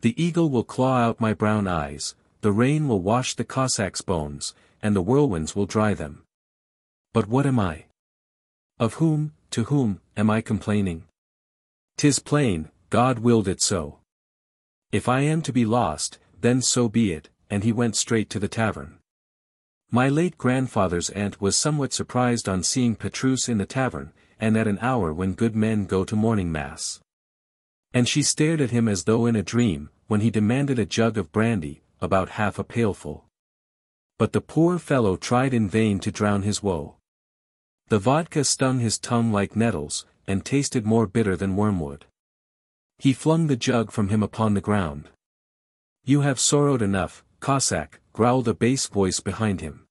A: The eagle will claw out my brown eyes, the rain will wash the Cossack's bones, and the whirlwinds will dry them. But what am I? Of whom, to whom, am I complaining? 'Tis plain, God willed it so. If I am to be lost, then so be it, and he went straight to the tavern. My late grandfather's aunt was somewhat surprised on seeing Petrus in the tavern, and at an hour when good men go to morning mass. And she stared at him as though in a dream, when he demanded a jug of brandy, about half a pailful. But the poor fellow tried in vain to drown his woe. The vodka stung his tongue like nettles, and tasted more bitter than wormwood. He flung the jug from him upon the ground. You have sorrowed enough, Cossack, growled a bass voice behind him.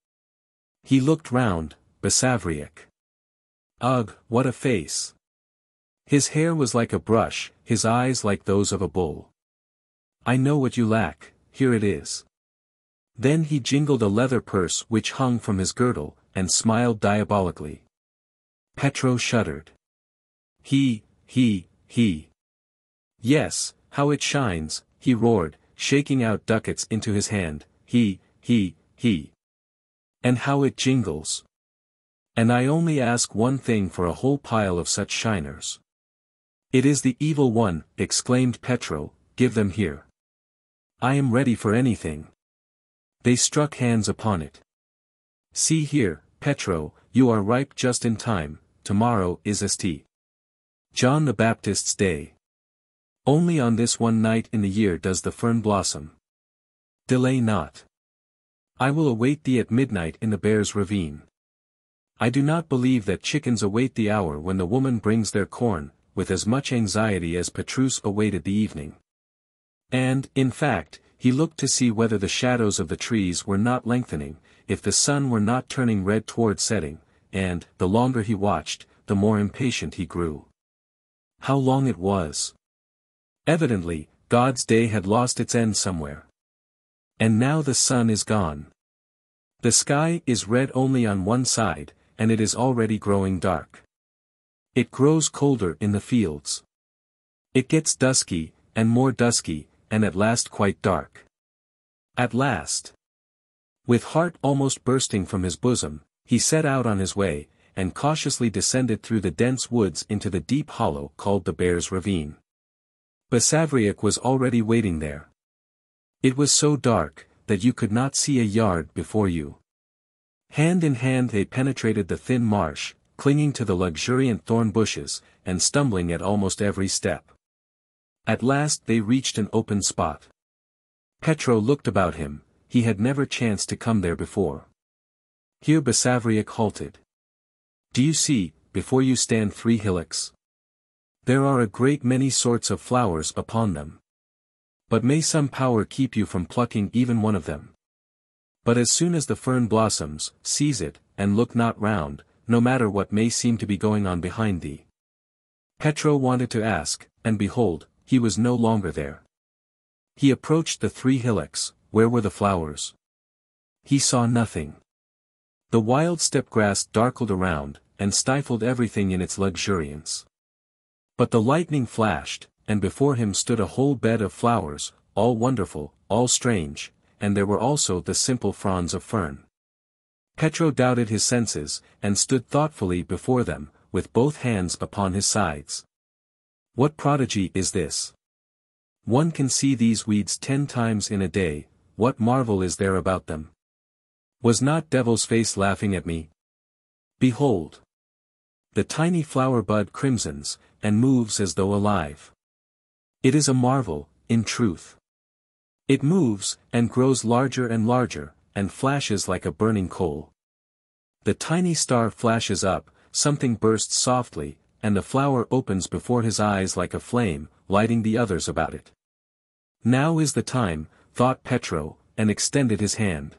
A: He looked round, Basavriuk. Ugh, what a face! His hair was like a brush, his eyes like those of a bull. I know what you lack, here it is. Then he jingled a leather purse which hung from his girdle, and smiled diabolically. Petro shuddered. He. Yes, how it shines, he roared, shaking out ducats into his hand, he. And how it jingles. And I only ask one thing for a whole pile of such shiners. It is the evil one, exclaimed Petro, give them here. I am ready for anything. They struck hands upon it. See here, Petro, you are ripe just in time, tomorrow is St. John the Baptist's day. Only on this one night in the year does the fern blossom. Delay not. I will await thee at midnight in the Bear's ravine. I do not believe that chickens await the hour when the woman brings their corn, with as much anxiety as Petrus awaited the evening. And, in fact, he looked to see whether the shadows of the trees were not lengthening, if the sun were not turning red toward setting, and, the longer he watched, the more impatient he grew. How long it was! Evidently, God's day had lost its end somewhere. And now the sun is gone. The sky is red only on one side, and it is already growing dark. It grows colder in the fields. It gets dusky, and more dusky, and at last quite dark. At last. With heart almost bursting from his bosom, he set out on his way, and cautiously descended through the dense woods into the deep hollow called the Bear's Ravine. Belphagor was already waiting there. It was so dark, that you could not see a yard before you. Hand in hand they penetrated the thin marsh, clinging to the luxuriant thorn bushes, and stumbling at almost every step. At last they reached an open spot. Petro looked about him, he had never chanced to come there before. Here Belphagor halted. Do you see, before you stand 3 hillocks? There are a great many sorts of flowers upon them. But may some power keep you from plucking even one of them. But as soon as the fern blossoms, seize it, and look not round, no matter what may seem to be going on behind thee. Petro wanted to ask, and behold, he was no longer there. He approached the 3 hillocks, where were the flowers? He saw nothing. The wild steppe grass darkled around, and stifled everything in its luxuriance. But the lightning flashed, and before him stood a whole bed of flowers, all wonderful, all strange, and there were also the simple fronds of fern. Petro doubted his senses, and stood thoughtfully before them, with both hands upon his sides. What prodigy is this? One can see these weeds 10 times in a day, what marvel is there about them? Was not Devil's face laughing at me? Behold! The tiny flower bud crimsons, and moves as though alive. It is a marvel, in truth. It moves, and grows larger and larger, and flashes like a burning coal. The tiny star flashes up, something bursts softly, and the flower opens before his eyes like a flame, lighting the others about it. Now is the time, thought Petro, and extended his hand.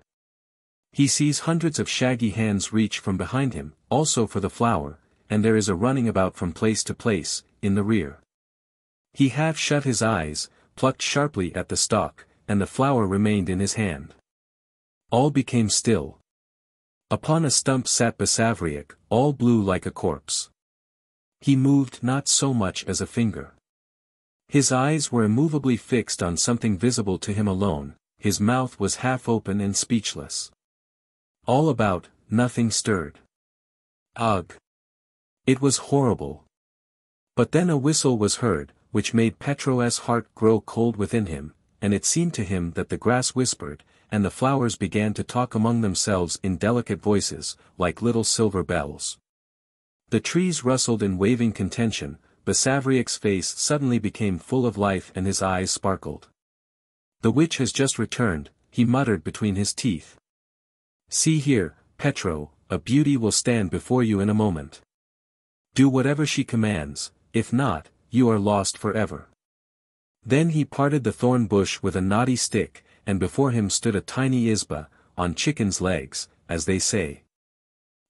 A: He sees hundreds of shaggy hands reach from behind him, also for the flower, and there is a running about from place to place, in the rear. He half shut his eyes, plucked sharply at the stalk, and the flower remained in his hand. All became still. Upon a stump sat Belphagor, all blue like a corpse. He moved not so much as a finger. His eyes were immovably fixed on something visible to him alone, his mouth was half open and speechless. All about, nothing stirred. Ugh! It was horrible. But then a whistle was heard, which made Petro's heart grow cold within him, and it seemed to him that the grass whispered, and the flowers began to talk among themselves in delicate voices, like little silver bells. The trees rustled in waving contention, Belphagor's face suddenly became full of life and his eyes sparkled. The witch has just returned, he muttered between his teeth. See here, Petro, a beauty will stand before you in a moment. Do whatever she commands, if not, you are lost forever. Then he parted the thorn bush with a knotty stick, and before him stood a tiny isba, on chicken's legs, as they say.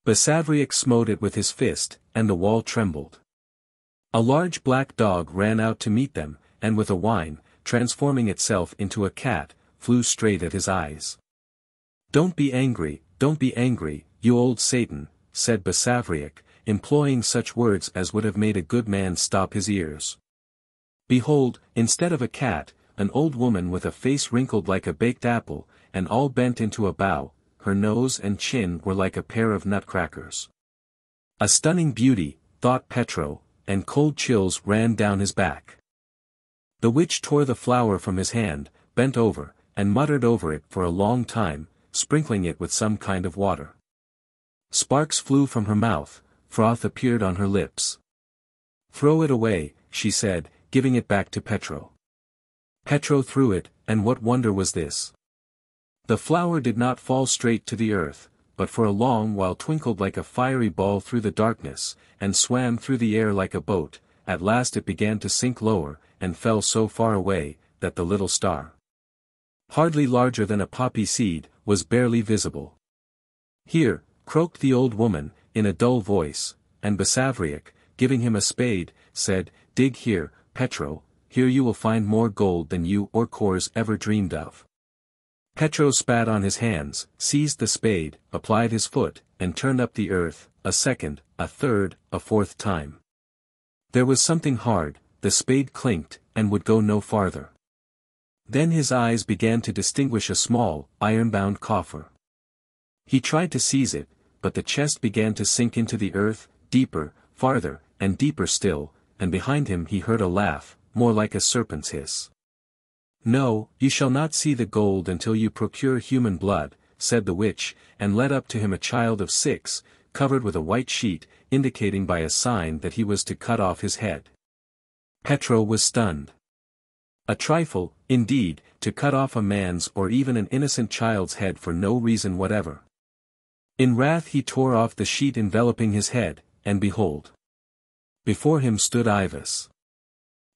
A: Belphagor smote it with his fist, and the wall trembled. A large black dog ran out to meet them, and with a whine, transforming itself into a cat, flew straight at his eyes. Don't be angry, you old Satan, said Belphagor, employing such words as would have made a good man stop his ears. Behold, instead of a cat, an old woman with a face wrinkled like a baked apple, and all bent into a bow, her nose and chin were like a pair of nutcrackers. A stunning beauty, thought Petro, and cold chills ran down his back. The witch tore the flower from his hand, bent over, and muttered over it for a long time, sprinkling it with some kind of water. Sparks flew from her mouth, froth appeared on her lips. Throw it away, she said, giving it back to Petro. Petro threw it, and what wonder was this? The flower did not fall straight to the earth, but for a long while twinkled like a fiery ball through the darkness, and swam through the air like a boat. At last it began to sink lower, and fell so far away, that the little star, hardly larger than a poppy seed, was barely visible. Here, croaked the old woman, in a dull voice, and Belphagor, giving him a spade, said, dig here, Petro, here you will find more gold than you or Kors ever dreamed of. Petro spat on his hands, seized the spade, applied his foot, and turned up the earth, a second, a third, a fourth time. There was something hard, the spade clinked, and would go no farther. Then his eyes began to distinguish a small, iron-bound coffer. He tried to seize it, but the chest began to sink into the earth, deeper, farther, and deeper still, and behind him he heard a laugh, more like a serpent's hiss. "No, you shall not see the gold until you procure human blood," said the witch, and led up to him a child of 6, covered with a white sheet, indicating by a sign that he was to cut off his head. Petro was stunned. A trifle, indeed, to cut off a man's or even an innocent child's head for no reason whatever. In wrath he tore off the sheet enveloping his head, and behold! Before him stood Ivas.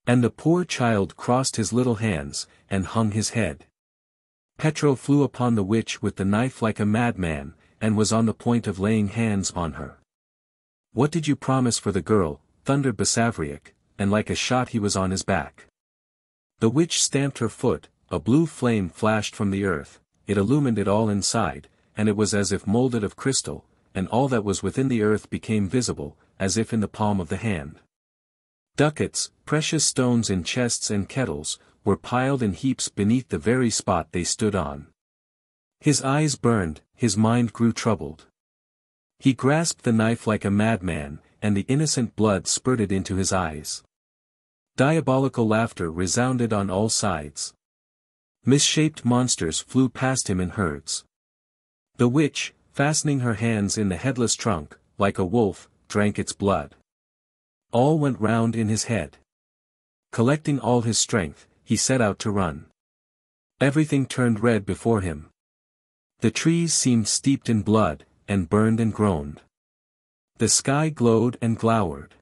A: And the poor child crossed his little hands, and hung his head. Petro flew upon the witch with the knife like a madman, and was on the point of laying hands on her. "What did you promise for the girl?" thundered Basavriuk, and like a shot he was on his back. The witch stamped her foot, a blue flame flashed from the earth, it illumined it all inside, and it was as if molded of crystal, and all that was within the earth became visible, as if in the palm of the hand. Ducats, precious stones in chests and kettles, were piled in heaps beneath the very spot they stood on. His eyes burned, his mind grew troubled. He grasped the knife like a madman, and the innocent blood spurted into his eyes. Diabolical laughter resounded on all sides. Misshaped monsters flew past him in herds. The witch, fastening her hands in the headless trunk, like a wolf, drank its blood. All went round in his head. Collecting all his strength, he set out to run. Everything turned red before him. The trees seemed steeped in blood, and burned and groaned. The sky glowed and glowered.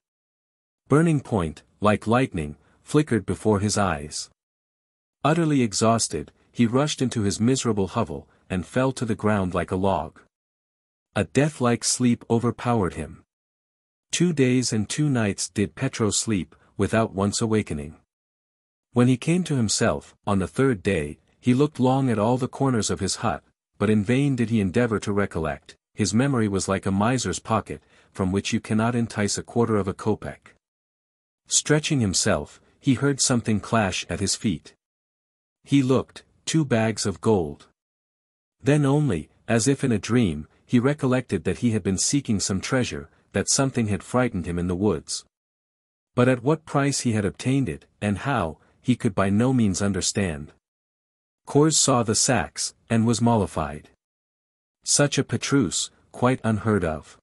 A: Burning point, like lightning, flickered before his eyes. Utterly exhausted, he rushed into his miserable hovel, and fell to the ground like a log. A death-like sleep overpowered him. 2 days and 2 nights did Petro sleep, without once awakening. When he came to himself, on the 3rd day, he looked long at all the corners of his hut, but in vain did he endeavor to recollect. His memory was like a miser's pocket, from which you cannot entice a quarter of a kopeck. Stretching himself, he heard something clash at his feet. He looked, 2 bags of gold. Then only, as if in a dream, he recollected that he had been seeking some treasure, that something had frightened him in the woods. But at what price he had obtained it, and how, he could by no means understand. Kors saw the sacks, and was mollified. Such a Petrus, quite unheard of.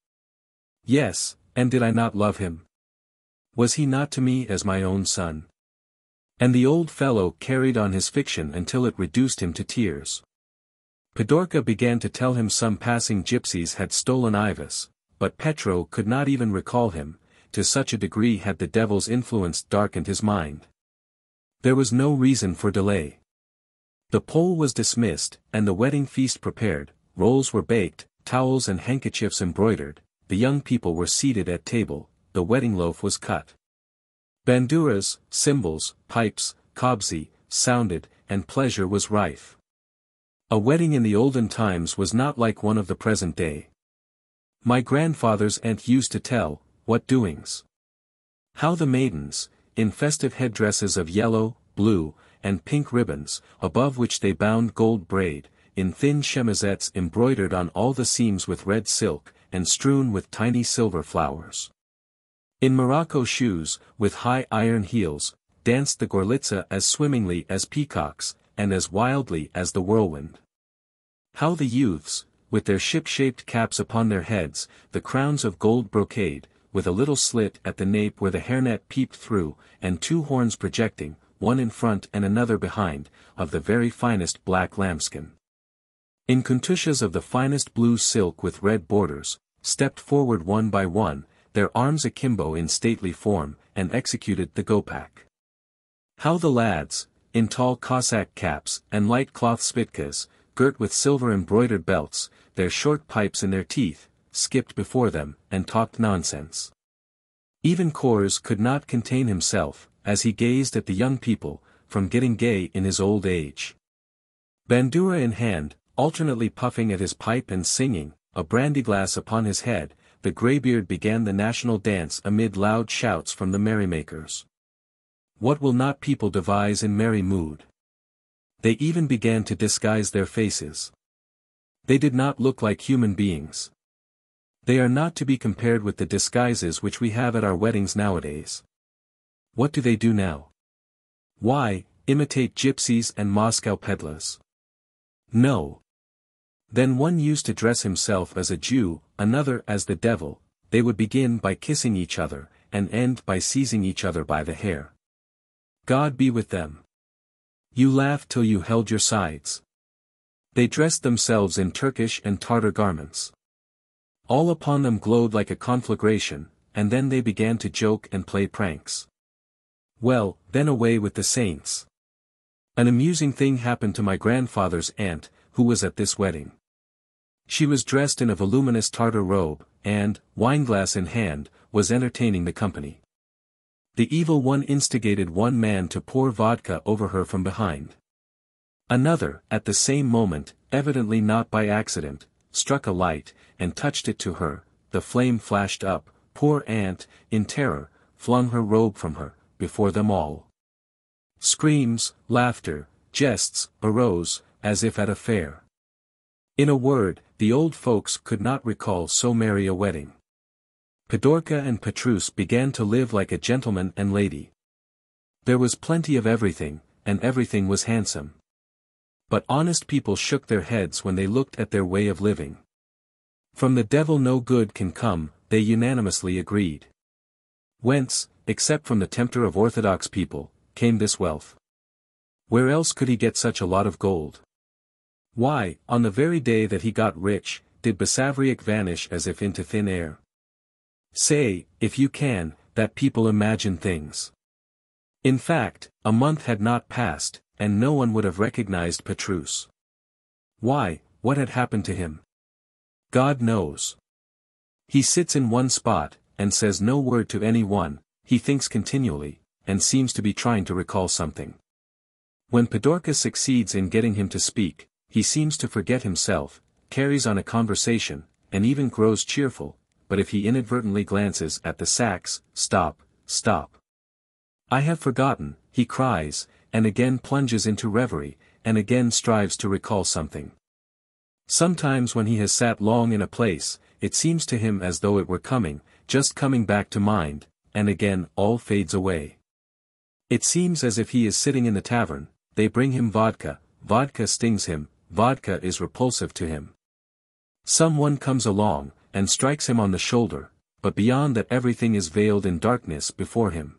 A: Yes, and did I not love him? Was he not to me as my own son? And the old fellow carried on his fiction until it reduced him to tears. Pidorka began to tell him some passing gypsies had stolen Ivas, but Petro could not even recall him, to such a degree had the devil's influence darkened his mind. There was no reason for delay. The Pole was dismissed, and the wedding feast prepared, rolls were baked, towels and handkerchiefs embroidered, the young people were seated at table, the wedding loaf was cut. Banduras, cymbals, pipes, kobzi, sounded, and pleasure was rife. A wedding in the olden times was not like one of the present day. My grandfather's aunt used to tell, what doings. How the maidens, in festive headdresses of yellow, blue, and pink ribbons, above which they bound gold braid, in thin chemisettes embroidered on all the seams with red silk, and strewn with tiny silver flowers. In Morocco shoes, with high iron heels, danced the Gorlitza as swimmingly as peacocks, and as wildly as the whirlwind. How the youths, with their ship-shaped caps upon their heads, the crowns of gold brocade, with a little slit at the nape where the hairnet peeped through, and 2 horns projecting, one in front and another behind, of the very finest black lambskin. In kuntushas of the finest blue silk with red borders, stepped forward one by one, their arms akimbo in stately form, and executed the gopak. How the lads, in tall Cossack caps and light cloth spitkas, girt with silver-embroidered belts, their short pipes in their teeth, skipped before them, and talked nonsense. Even Kors could not contain himself, as he gazed at the young people, from getting gay in his old age. Bandura in hand, alternately puffing at his pipe and singing, a brandy glass upon his head, the greybeard began the national dance amid loud shouts from the merrymakers. What will not people devise in merry mood? They even began to disguise their faces. They did not look like human beings. They are not to be compared with the disguises which we have at our weddings nowadays. What do they do now? Why, imitate gypsies and Moscow peddlers. No. Then one used to dress himself as a Jew, another as the devil. They would begin by kissing each other, and end by seizing each other by the hair. God be with them. You laughed till you held your sides. They dressed themselves in Turkish and Tartar garments. All upon them glowed like a conflagration, and then they began to joke and play pranks. Well, then away with the saints. An amusing thing happened to my grandfather's aunt, who was at this wedding. She was dressed in a voluminous Tartar robe, and, wineglass in hand, was entertaining the company. The evil one instigated one man to pour vodka over her from behind. Another, at the same moment, evidently not by accident, struck a light, and touched it to her. The flame flashed up, poor aunt, in terror, flung her robe from her, before them all. Screams, laughter, jests, arose, as if at a fair. In a word, the old folks could not recall so merry a wedding. Pidorka and Petrus began to live like a gentleman and lady. There was plenty of everything, and everything was handsome. But honest people shook their heads when they looked at their way of living. From the devil no good can come, they unanimously agreed. Whence, except from the tempter of orthodox people, came this wealth? Where else could he get such a lot of gold? Why, on the very day that he got rich, did Basavriuk vanish as if into thin air? Say, if you can, that people imagine things. In fact, a month had not passed, and no one would have recognized Petrus. Why, what had happened to him? God knows. He sits in one spot, and says no word to any one. He thinks continually, and seems to be trying to recall something. When Pidorka succeeds in getting him to speak, he seems to forget himself, carries on a conversation, and even grows cheerful, but if he inadvertently glances at the sacks, stop, stop. I have forgotten, he cries, and again plunges into reverie, and again strives to recall something. Sometimes when he has sat long in a place, it seems to him as though it were coming, just coming back to mind, and again all fades away. It seems as if he is sitting in the tavern, they bring him vodka, vodka stings him, vodka is repulsive to him. Someone comes along, and strikes him on the shoulder, but beyond that everything is veiled in darkness before him.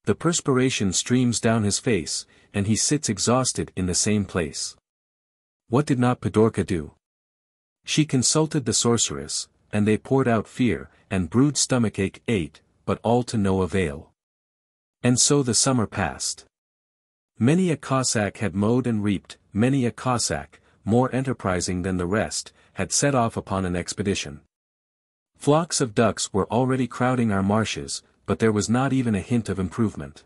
A: The perspiration streams down his face, and he sits exhausted in the same place. What did not Pidorka do? She consulted the sorceress, and they poured out fear, and brewed stomachache 8, but all to no avail. And so the summer passed. Many a Cossack had mowed and reaped, many a Cossack, more enterprising than the rest, had set off upon an expedition. Flocks of ducks were already crowding our marshes, but there was not even a hint of improvement.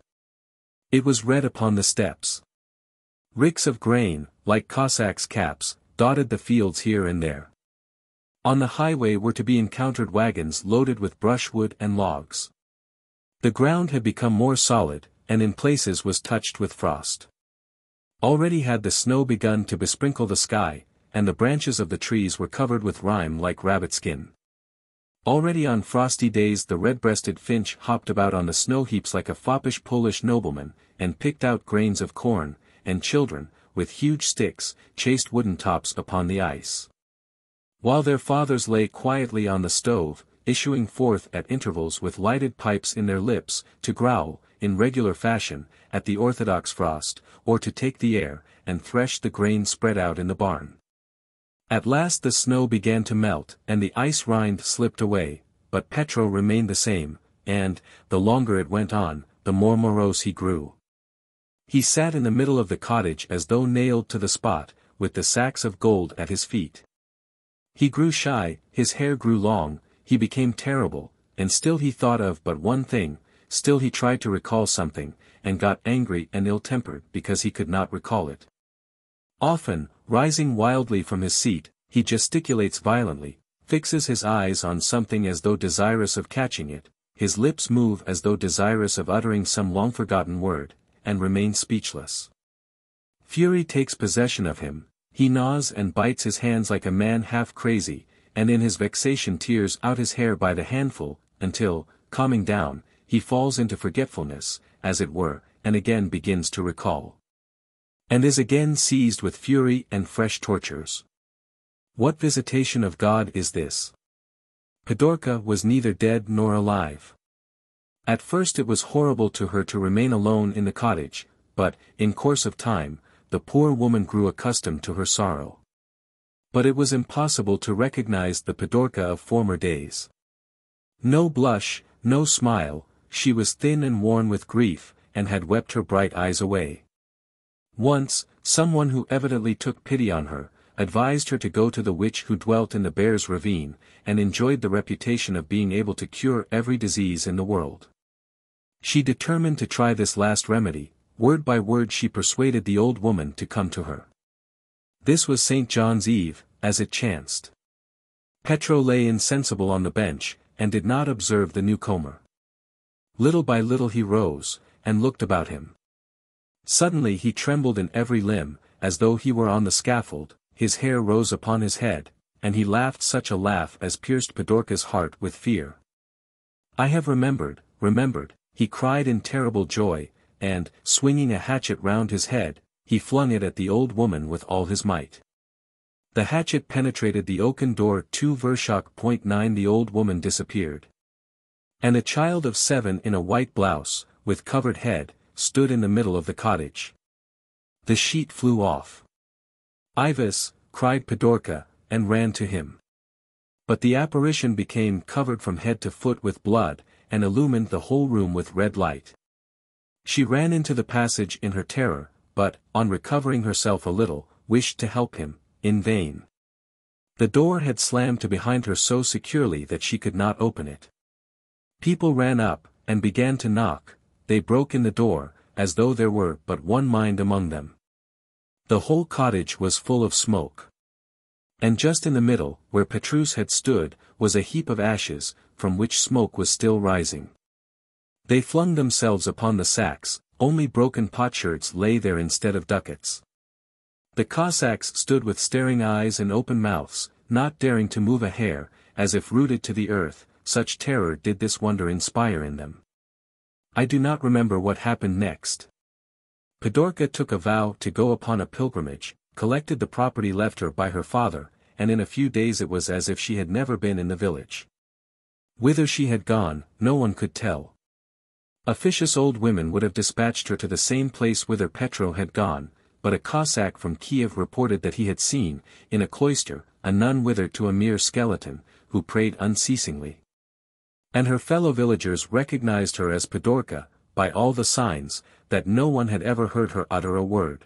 A: It was red upon the steppes. Ricks of grain, like Cossacks' caps, dotted the fields here and there. On the highway were to be encountered wagons loaded with brushwood and logs. The ground had become more solid, and in places was touched with frost. Already had the snow begun to besprinkle the sky, and the branches of the trees were covered with rime like rabbit skin. Already on frosty days the red-breasted finch hopped about on the snow heaps like a foppish Polish nobleman, and picked out grains of corn, and children, with huge sticks, chased wooden tops upon the ice. While their fathers lay quietly on the stove, issuing forth at intervals with lighted pipes in their lips, to growl, in regular fashion, at the orthodox frost, or to take the air, and thresh the grain spread out in the barn. At last the snow began to melt, and the ice rind slipped away, but Petro remained the same, and, the longer it went on, the more morose he grew. He sat in the middle of the cottage as though nailed to the spot, with the sacks of gold at his feet. He grew shy, his hair grew long, he became terrible, and still he thought of but one thing, still he tried to recall something, and got angry and ill-tempered because he could not recall it. Often, rising wildly from his seat, he gesticulates violently, fixes his eyes on something as though desirous of catching it, his lips move as though desirous of uttering some long-forgotten word, and remains speechless. Fury takes possession of him, he gnaws and bites his hands like a man half crazy, and in his vexation tears out his hair by the handful, until, calming down, he falls into forgetfulness, as it were, and again begins to recall. And is again seized with fury and fresh tortures. What visitation of God is this? Pidorka was neither dead nor alive. At first it was horrible to her to remain alone in the cottage, but, in course of time, the poor woman grew accustomed to her sorrow. But it was impossible to recognize the Pidorka of former days. No blush, no smile, she was thin and worn with grief, and had wept her bright eyes away. Once, someone who evidently took pity on her, advised her to go to the witch who dwelt in the Bear's Ravine, and enjoyed the reputation of being able to cure every disease in the world. She determined to try this last remedy, word by word she persuaded the old woman to come to her. This was St. John's Eve, as it chanced. Petro lay insensible on the bench, and did not observe the newcomer. Little by little he rose, and looked about him. Suddenly he trembled in every limb, as though he were on the scaffold, his hair rose upon his head, and he laughed such a laugh as pierced Pidorka's heart with fear. "I have remembered," he cried in terrible joy, and, swinging a hatchet round his head, he flung it at the old woman with all his might. The hatchet penetrated the oaken door 2 Vershock.9. The old woman disappeared. And a child of 7 in a white blouse, with covered head, stood in the middle of the cottage. The sheet flew off. "Ivas," cried Pidorka, and ran to him. But the apparition became covered from head to foot with blood, and illumined the whole room with red light. She ran into the passage in her terror, but, on recovering herself a little, wished to help him, in vain. The door had slammed to behind her so securely that she could not open it. People ran up, and began to knock, they broke in the door, as though there were but one mind among them. The whole cottage was full of smoke. And just in the middle, where Petrus had stood, was a heap of ashes, from which smoke was still rising. They flung themselves upon the sacks, only broken potsherds lay there instead of ducats. The Cossacks stood with staring eyes and open mouths, not daring to move a hair, as if rooted to the earth, such terror did this wonder inspire in them. I do not remember what happened next. Pidorka took a vow to go upon a pilgrimage, collected the property left her by her father, and in a few days it was as if she had never been in the village. Whither she had gone, no one could tell. Officious old women would have dispatched her to the same place whither Petro had gone, but a Cossack from Kiev reported that he had seen, in a cloister, a nun withered to a mere skeleton, who prayed unceasingly. And her fellow villagers recognized her as Pidorka, by all the signs, that no one had ever heard her utter a word.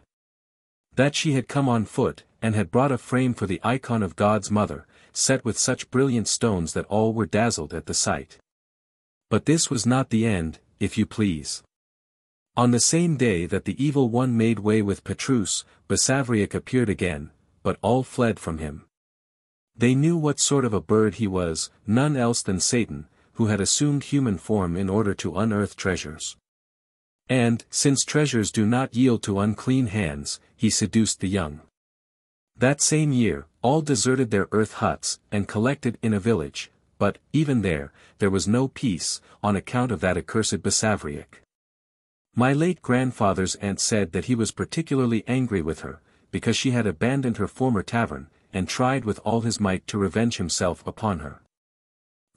A: That she had come on foot, and had brought a frame for the icon of God's mother, set with such brilliant stones that all were dazzled at the sight. But this was not the end, if you please. On the same day that the evil one made way with Petrus, Basavriuk appeared again, but all fled from him. They knew what sort of a bird he was, none else than Satan, who had assumed human form in order to unearth treasures. And, since treasures do not yield to unclean hands, he seduced the young. That same year, all deserted their earth huts, and collected in a village, but, even there was no peace, on account of that accursed Basavriuk. My late grandfather's aunt said that he was particularly angry with her, because she had abandoned her former tavern, and tried with all his might to revenge himself upon her.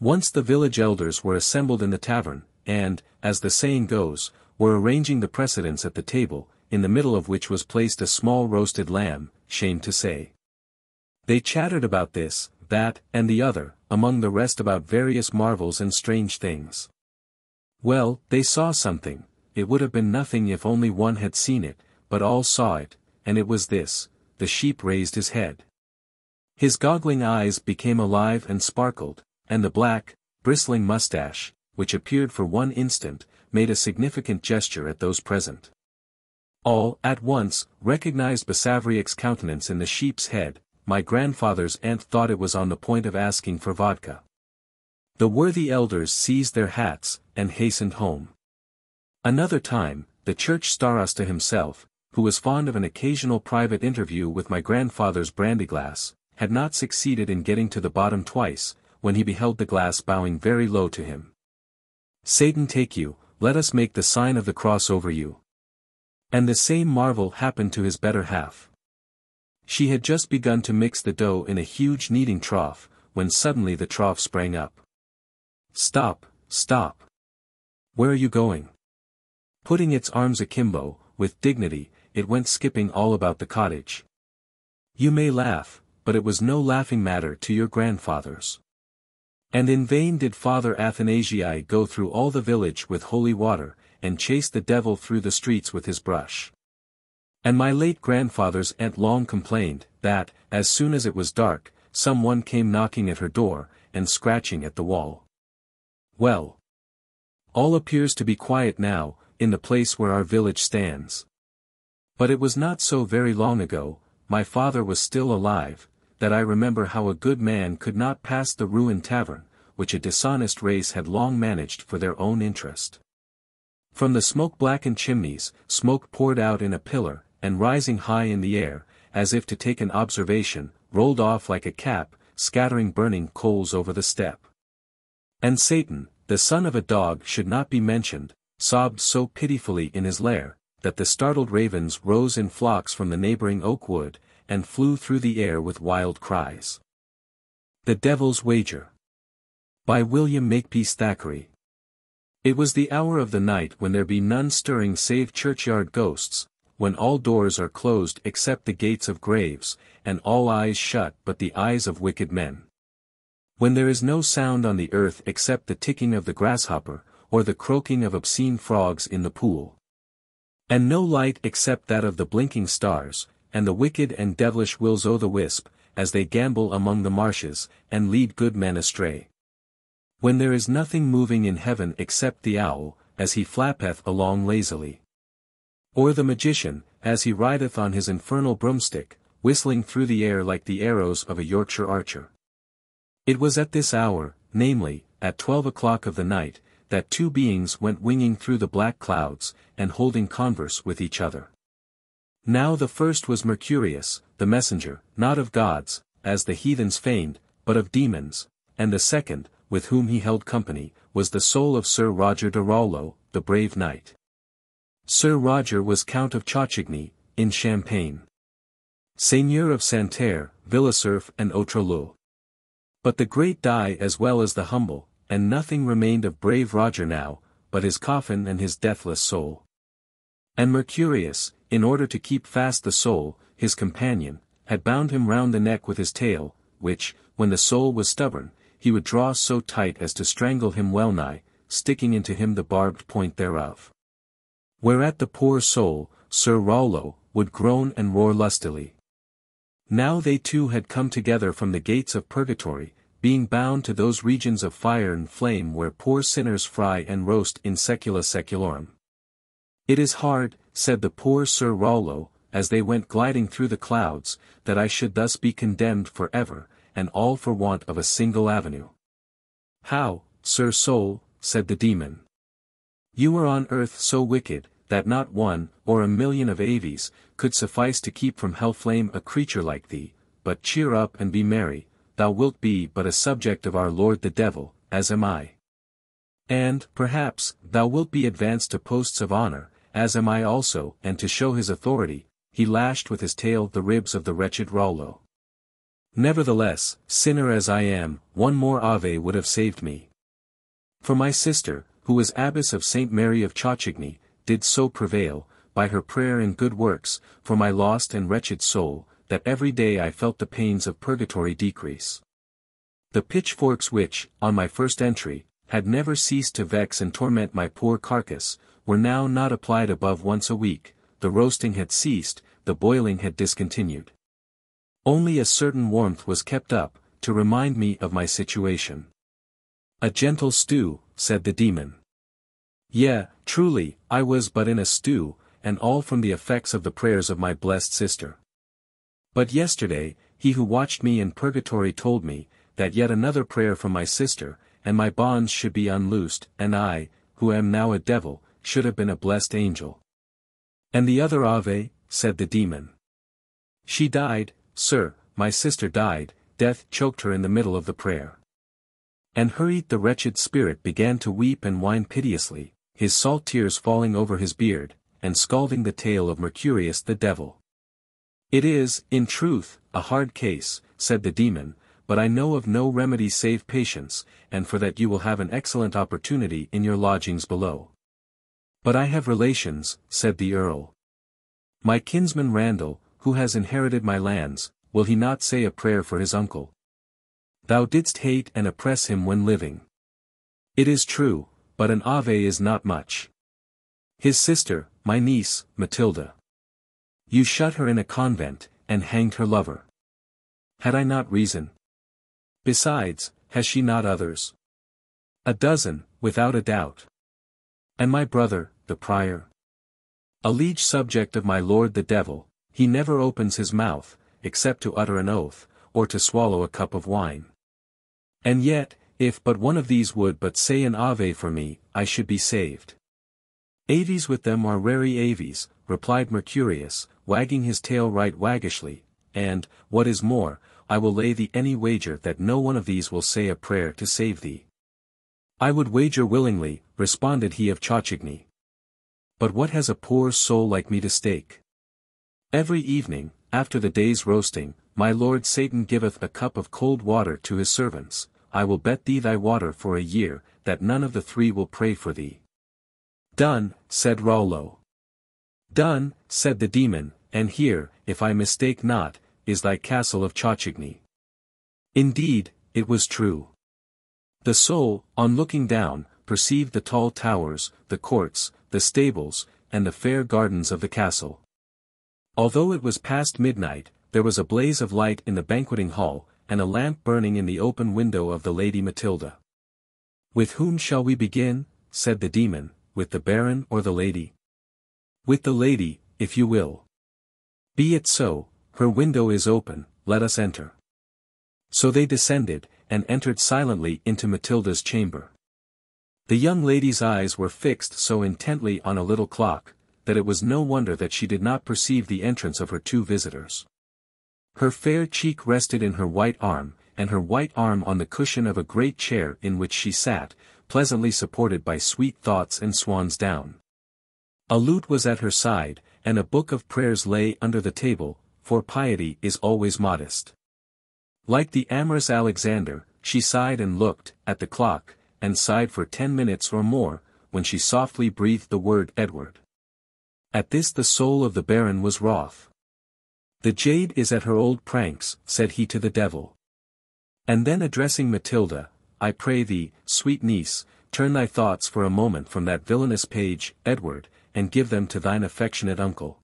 A: Once the village elders were assembled in the tavern, and, as the saying goes, were arranging the precedence at the table, in the middle of which was placed a small roasted lamb, shame to say. They chattered about this, that, and the other, among the rest about various marvels and strange things. Well, they saw something. It would have been nothing if only one had seen it, but all saw it, and it was this: the sheep raised his head. His goggling eyes became alive and sparkled, and the black, bristling mustache, which appeared for one instant, made a significant gesture at those present. All, at once, recognized Basavriuk's countenance in the sheep's head. my grandfather's aunt thought it was on the point of asking for vodka. The worthy elders seized their hats, and hastened home. Another time, the church starosta himself, who was fond of an occasional private interview with my grandfather's brandy-glass, had not succeeded in getting to the bottom twice, when he beheld the glass bowing very low to him. "Satan take you, let us make the sign of the cross over you." And the same marvel happened to his better half. She had just begun to mix the dough in a huge kneading trough, when suddenly the trough sprang up. "Stop, stop! Where are you going?" Putting its arms akimbo, with dignity, it went skipping all about the cottage. You may laugh, but it was no laughing matter to your grandfathers. And in vain did Father Athanasii go through all the village with holy water, and chase the devil through the streets with his brush. And my late grandfather's aunt long complained, that, as soon as it was dark, some one came knocking at her door, and scratching at the wall. Well, all appears to be quiet now, in the place where our village stands. But it was not so very long ago, my father was still alive, that I remember how a good man could not pass the ruined tavern, which a dishonest race had long managed for their own interest. From the smoke-blackened chimneys, smoke poured out in a pillar, and rising high in the air, as if to take an observation, rolled off like a cap, scattering burning coals over the step. And Satan, the son of a dog should not be mentioned, sobbed so pitifully in his lair, that the startled ravens rose in flocks from the neighboring oak wood, and flew through the air with wild cries. The Devil's Wager. By William Makepeace Thackeray. It was the hour of the night when there be none stirring save churchyard ghosts, when all doors are closed except the gates of graves, and all eyes shut but the eyes of wicked men. When there is no sound on the earth except the ticking of the grasshopper, or the croaking of obscene frogs in the pool. And no light except that of the blinking stars, and the wicked and devilish will-o'-the-wisp, as they gambol among the marshes, and lead good men astray. When there is nothing moving in heaven except the owl, as he flappeth along lazily. Or the magician, as he rideth on his infernal broomstick, whistling through the air like the arrows of a Yorkshire archer. It was at this hour, namely, at 12 o'clock of the night, that two beings went winging through the black clouds, and holding converse with each other. Now the first was Mercurius, the messenger, not of gods, as the heathens feigned, but of demons, and the second, with whom he held company, was the soul of Sir Roger de Rollo, the brave knight. Sir Roger was Count of Chauchigny, in Champagne. Seigneur of Santerre, Villesurf and Autreleu. But the great die as well as the humble, and nothing remained of brave Roger now, but his coffin and his deathless soul. And Mercurius, in order to keep fast the soul, his companion, had bound him round the neck with his tail, which, when the soul was stubborn, he would draw so tight as to strangle him well-nigh, sticking into him the barbed point thereof. Whereat the poor soul, Sir Rollo, would groan and roar lustily. Now they two had come together from the gates of purgatory, being bound to those regions of fire and flame where poor sinners fry and roast in secula seculorum. It is hard, said the poor Sir Rollo, as they went gliding through the clouds, that I should thus be condemned for ever, and all for want of a single avenue. How, Sir Soul, said the demon. You are on earth so wicked, that not one, or a million of aves, could suffice to keep from hell-flame a creature like thee, but cheer up and be merry, thou wilt be but a subject of our Lord the Devil, as am I. And, perhaps, thou wilt be advanced to posts of honor, as am I also, and to show his authority, he lashed with his tail the ribs of the wretched Rollo. Nevertheless, sinner as I am, one more ave would have saved me. For my sister, who was abbess of St. Mary of Chauchigny, did so prevail, by her prayer and good works, for my lost and wretched soul, that every day I felt the pains of purgatory decrease. The pitchforks which, on my first entry, had never ceased to vex and torment my poor carcass, were now not applied above once a week, the roasting had ceased, the boiling had discontinued. Only a certain warmth was kept up, to remind me of my situation. A gentle stew, said the demon. Yea, truly, I was but in a stew, and all from the effects of the prayers of my blessed sister. But yesterday, he who watched me in purgatory told me, that yet another prayer from my sister, and my bonds should be unloosed, and I, who am now a devil, should have been a blessed angel. And the other Ave, said the demon. She died, sir, my sister died, death choked her in the middle of the prayer. And hurried the wretched spirit began to weep and whine piteously, his salt tears falling over his beard, and scalding the tail of Mercurius the devil. It is, in truth, a hard case, said the demon, but I know of no remedy save patience, and for that you will have an excellent opportunity in your lodgings below. But I have relations, said the earl. My kinsman Randall, who has inherited my lands, will he not say a prayer for his uncle? Thou didst hate and oppress him when living. It is true, but an Ave is not much. His sister, my niece, Matilda. You shut her in a convent, and hanged her lover. Had I not reason? Besides, has she not others? A dozen, without a doubt. And my brother, the prior? A liege subject of my lord the devil, he never opens his mouth, except to utter an oath, or to swallow a cup of wine. And yet, if but one of these would but say an Ave for me, I should be saved. Aves with them are rari aves, replied Mercurius, wagging his tail right waggishly, and, what is more, I will lay thee any wager that no one of these will say a prayer to save thee. I would wager willingly, responded he of Chauchigny. But what has a poor soul like me to stake? Every evening, after the day's roasting, my lord Satan giveth a cup of cold water to his servants. I will bet thee thy water for a year, that none of the three will pray for thee. Done, said Rollo. Done, said the demon, and here, if I mistake not, is thy castle of Chauchigny. Indeed, it was true. The soul, on looking down, perceived the tall towers, the courts, the stables, and the fair gardens of the castle. Although it was past midnight, there was a blaze of light in the banqueting hall, and a lamp burning in the open window of the Lady Matilda. With whom shall we begin? Said the demon, with the baron or the lady? With the lady, if you will. Be it so, her window is open, let us enter. So they descended, and entered silently into Matilda's chamber. The young lady's eyes were fixed so intently on a little clock, that it was no wonder that she did not perceive the entrance of her two visitors. Her fair cheek rested in her white arm, and her white arm on the cushion of a great chair in which she sat, pleasantly supported by sweet thoughts and swan's down. A lute was at her side, and a book of prayers lay under the table, for piety is always modest. Like the amorous Alexander, she sighed and looked at the clock, and sighed for 10 minutes or more, when she softly breathed the word Edward. At this the soul of the baron was wroth. The jade is at her old pranks, said he to the devil. And then addressing Matilda, I pray thee, sweet niece, turn thy thoughts for a moment from that villainous page, Edward, and give them to thine affectionate uncle.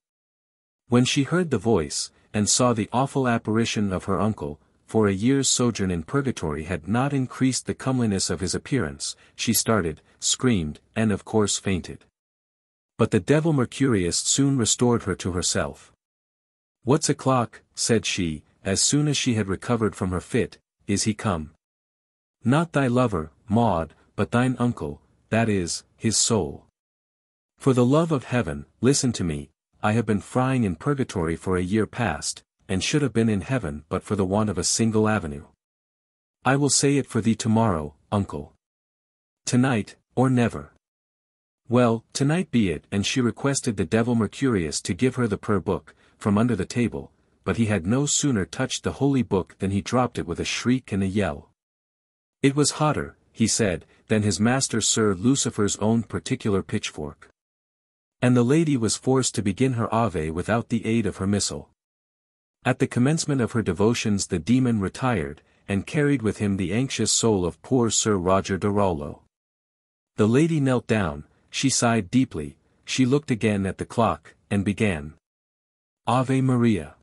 A: When she heard the voice, and saw the awful apparition of her uncle, for a year's sojourn in purgatory had not increased the comeliness of his appearance, she started, screamed, and of course fainted. But the devil Mercurius soon restored her to herself. What's o'clock, said she, as soon as she had recovered from her fit, is he come? Not thy lover, Maud, but thine uncle, that is, his soul. For the love of heaven, listen to me, I have been frying in purgatory for a year past, and should have been in heaven but for the want of a single avenue. I will say it for thee tomorrow, uncle. Tonight, or never. Well, tonight be it, and she requested the devil Mercurius to give her the prayer book, from under the table, but he had no sooner touched the holy book than he dropped it with a shriek and a yell. It was hotter, he said, than his master Sir Lucifer's own particular pitchfork. And the lady was forced to begin her Ave without the aid of her missal. At the commencement of her devotions the demon retired, and carried with him the anxious soul of poor Sir Roger de Rollo. The lady knelt down, she sighed deeply, she looked again at the clock, and began. Ave Maria.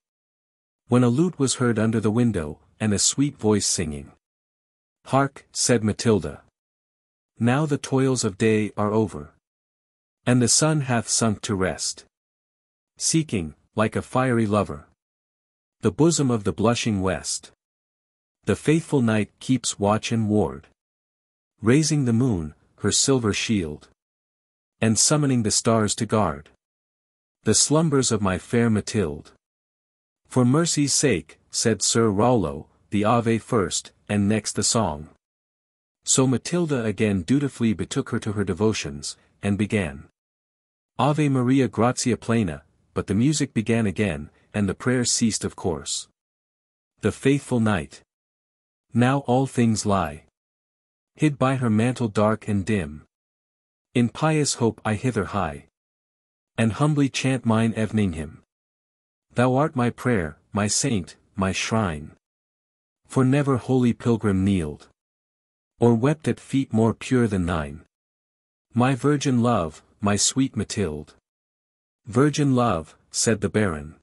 A: When a lute was heard under the window, and a sweet voice singing. Hark, said Matilda. Now the toils of day are over. And the sun hath sunk to rest. Seeking, like a fiery lover. The bosom of the blushing west. The faithful night keeps watch and ward, raising the moon, her silver shield, and summoning the stars to guard the slumbers of my fair Mathilde. For mercy's sake, said Sir Rollo, the Ave first, and next the song. So Matilda again dutifully betook her to her devotions, and began Ave Maria Grazia Plena, but the music began again, and the prayer ceased of course. The faithful night. Now all things lie hid by her mantle dark and dim. In pious hope I hither hie, and humbly chant mine evening hymn. Thou art my prayer, my saint, my shrine. For never holy pilgrim kneeled, or wept at feet more pure than thine. My virgin love, my sweet Mathilde. Virgin love, said the Baron.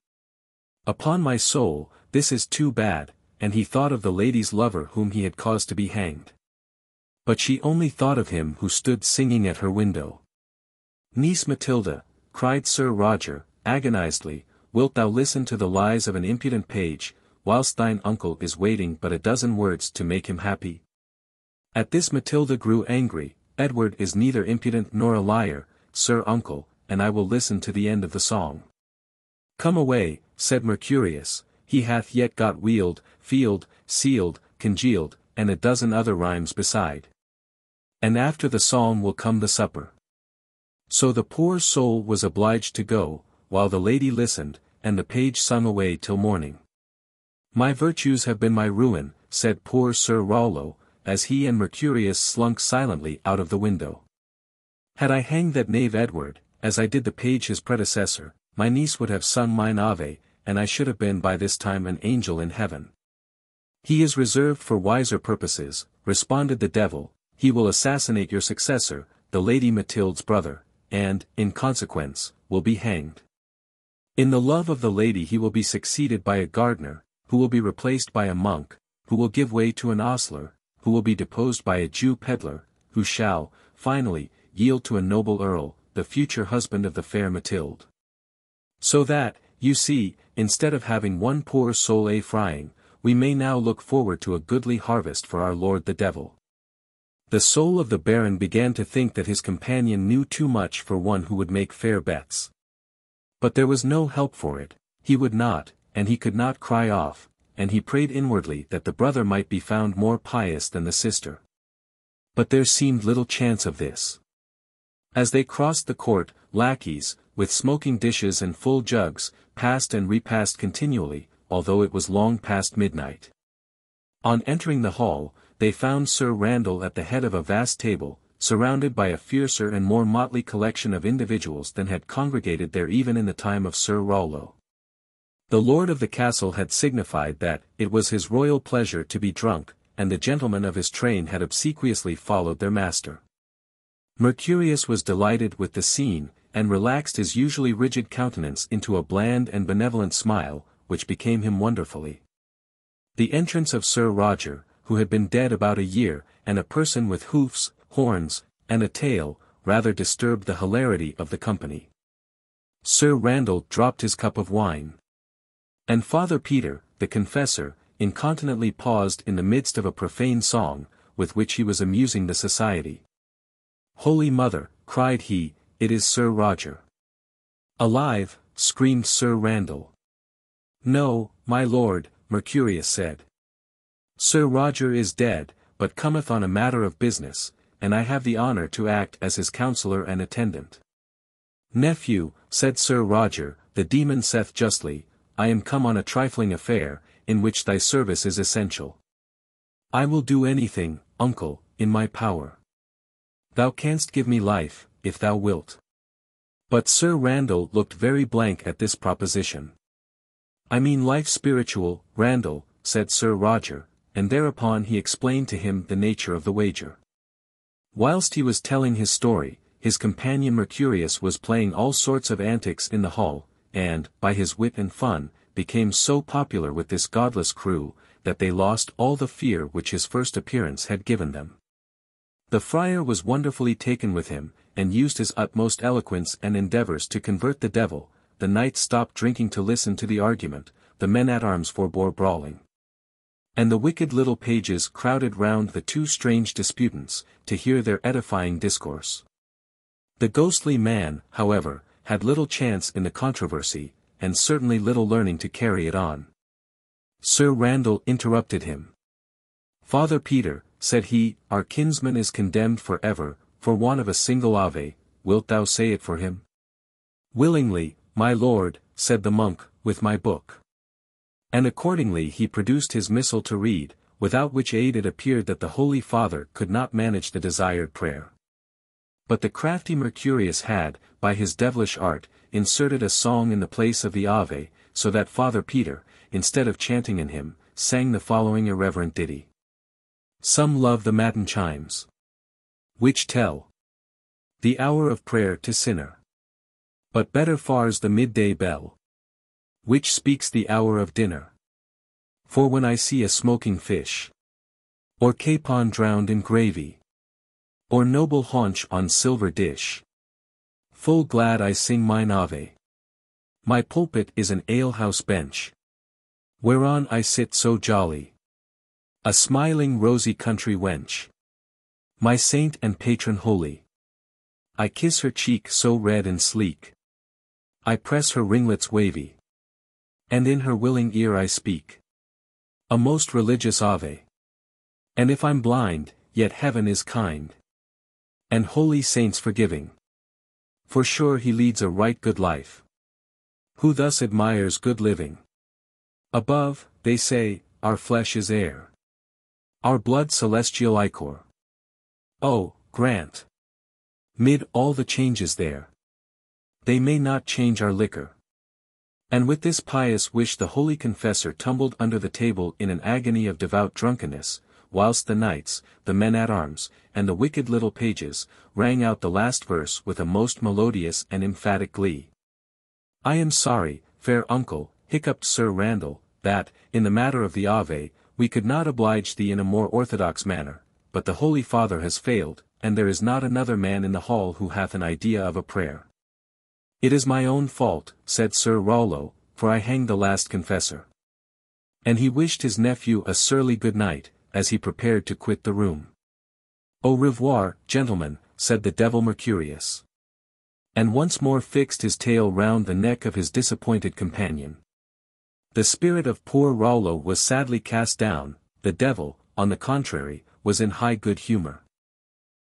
A: Upon my soul, this is too bad, and he thought of the lady's lover whom he had caused to be hanged. But she only thought of him who stood singing at her window. Niece Matilda, cried Sir Roger, agonizedly, wilt thou listen to the lies of an impudent page, whilst thine uncle is waiting but a dozen words to make him happy? At this Matilda grew angry. Edward is neither impudent nor a liar, sir uncle, and I will listen to the end of the song. Come away, said Mercurius, he hath yet got wheeled, field, sealed, congealed, and a dozen other rhymes beside. And after the song will come the supper. So the poor soul was obliged to go, while the lady listened, and the page sung away till morning. My virtues have been my ruin, said poor Sir Rollo, as he and Mercurius slunk silently out of the window. Had I hanged that knave Edward, as I did the page his predecessor, my niece would have sung mine Ave, and I should have been by this time an angel in heaven. He is reserved for wiser purposes, responded the devil. He will assassinate your successor, the Lady Matilde's brother, and, in consequence, will be hanged. In the love of the lady he will be succeeded by a gardener, who will be replaced by a monk, who will give way to an ostler, who will be deposed by a Jew peddler, who shall, finally, yield to a noble earl, the future husband of the fair Matilde. So that, you see, instead of having one poor soul a frying, we may now look forward to a goodly harvest for our lord the devil. The soul of the Baron began to think that his companion knew too much for one who would make fair bets. But there was no help for it, he would not, and he could not cry off, and he prayed inwardly that the brother might be found more pious than the sister. But there seemed little chance of this. As they crossed the court, lackeys, with smoking dishes and full jugs, passed and repassed continually, although it was long past midnight. On entering the hall, they found Sir Randall at the head of a vast table, surrounded by a fiercer and more motley collection of individuals than had congregated there even in the time of Sir Rollo. The lord of the castle had signified that it was his royal pleasure to be drunk, and the gentlemen of his train had obsequiously followed their master. Mercurius was delighted with the scene, and relaxed his usually rigid countenance into a bland and benevolent smile, which became him wonderfully. The entrance of Sir Roger, who had been dead about a year, and a person with hoofs, horns, and a tail, rather disturbed the hilarity of the company. Sir Randall dropped his cup of wine. And Father Peter, the confessor, incontinently paused in the midst of a profane song, with which he was amusing the society. Holy Mother, cried he, it is Sir Roger. Alive, screamed Sir Randall. No, my lord, Mercurius said. Sir Roger is dead, but cometh on a matter of business, and I have the honour to act as his counsellor and attendant. Nephew, said Sir Roger, the demon saith justly, I am come on a trifling affair, in which thy service is essential. I will do anything, uncle, in my power. Thou canst give me life, if thou wilt. But Sir Randall looked very blank at this proposition. I mean life spiritual, Randall, said Sir Roger, and thereupon he explained to him the nature of the wager. Whilst he was telling his story, his companion Mercurius was playing all sorts of antics in the hall, and, by his wit and fun, became so popular with this godless crew, that they lost all the fear which his first appearance had given them. The friar was wonderfully taken with him, and used his utmost eloquence and endeavours to convert the devil. The knights stopped drinking to listen to the argument, the men-at-arms forbore brawling. And the wicked little pages crowded round the two strange disputants, to hear their edifying discourse. The ghostly man, however, had little chance in the controversy, and certainly little learning to carry it on. Sir Randall interrupted him. "Father Peter," said he, "our kinsman is condemned for ever, for want of a single Ave, wilt thou say it for him?" "Willingly, my lord," said the monk, "with my book." And accordingly he produced his missal to read, without which aid it appeared that the Holy Father could not manage the desired prayer. But the crafty Mercurius had, by his devilish art, inserted a song in the place of the Ave, so that Father Peter, instead of chanting in him, sang the following irreverent ditty. Some love the matin chimes, which tell the hour of prayer to sinner. But better far's the midday bell, which speaks the hour of dinner. For when I see a smoking fish, or capon drowned in gravy, or noble haunch on silver dish, full glad I sing mine Ave. My pulpit is an alehouse bench, whereon I sit so jolly, a smiling rosy country wench, my saint and patron holy. I kiss her cheek so red and sleek, I press her ringlets wavy, and in her willing ear I speak a most religious Ave. And if I'm blind, yet heaven is kind, and holy saints forgiving. For sure he leads a right good life, who thus admires good living. Above, they say, our flesh is air, our blood celestial ichor. Oh, grant, mid all the changes there, they may not change our liquor. And with this pious wish the holy confessor tumbled under the table in an agony of devout drunkenness, whilst the knights, the men-at-arms, and the wicked little pages, rang out the last verse with a most melodious and emphatic glee. I am sorry, fair uncle, hiccuped Sir Randall, that, in the matter of the Ave, we could not oblige thee in a more orthodox manner, but the Holy Father has failed, and there is not another man in the hall who hath an idea of a prayer. It is my own fault, said Sir Rollo, for I hanged the last confessor. And he wished his nephew a surly good night, as he prepared to quit the room. Au revoir, gentlemen, said the devil Mercurius. And once more fixed his tail round the neck of his disappointed companion. The spirit of poor Rollo was sadly cast down, the devil, on the contrary, was in high good humor.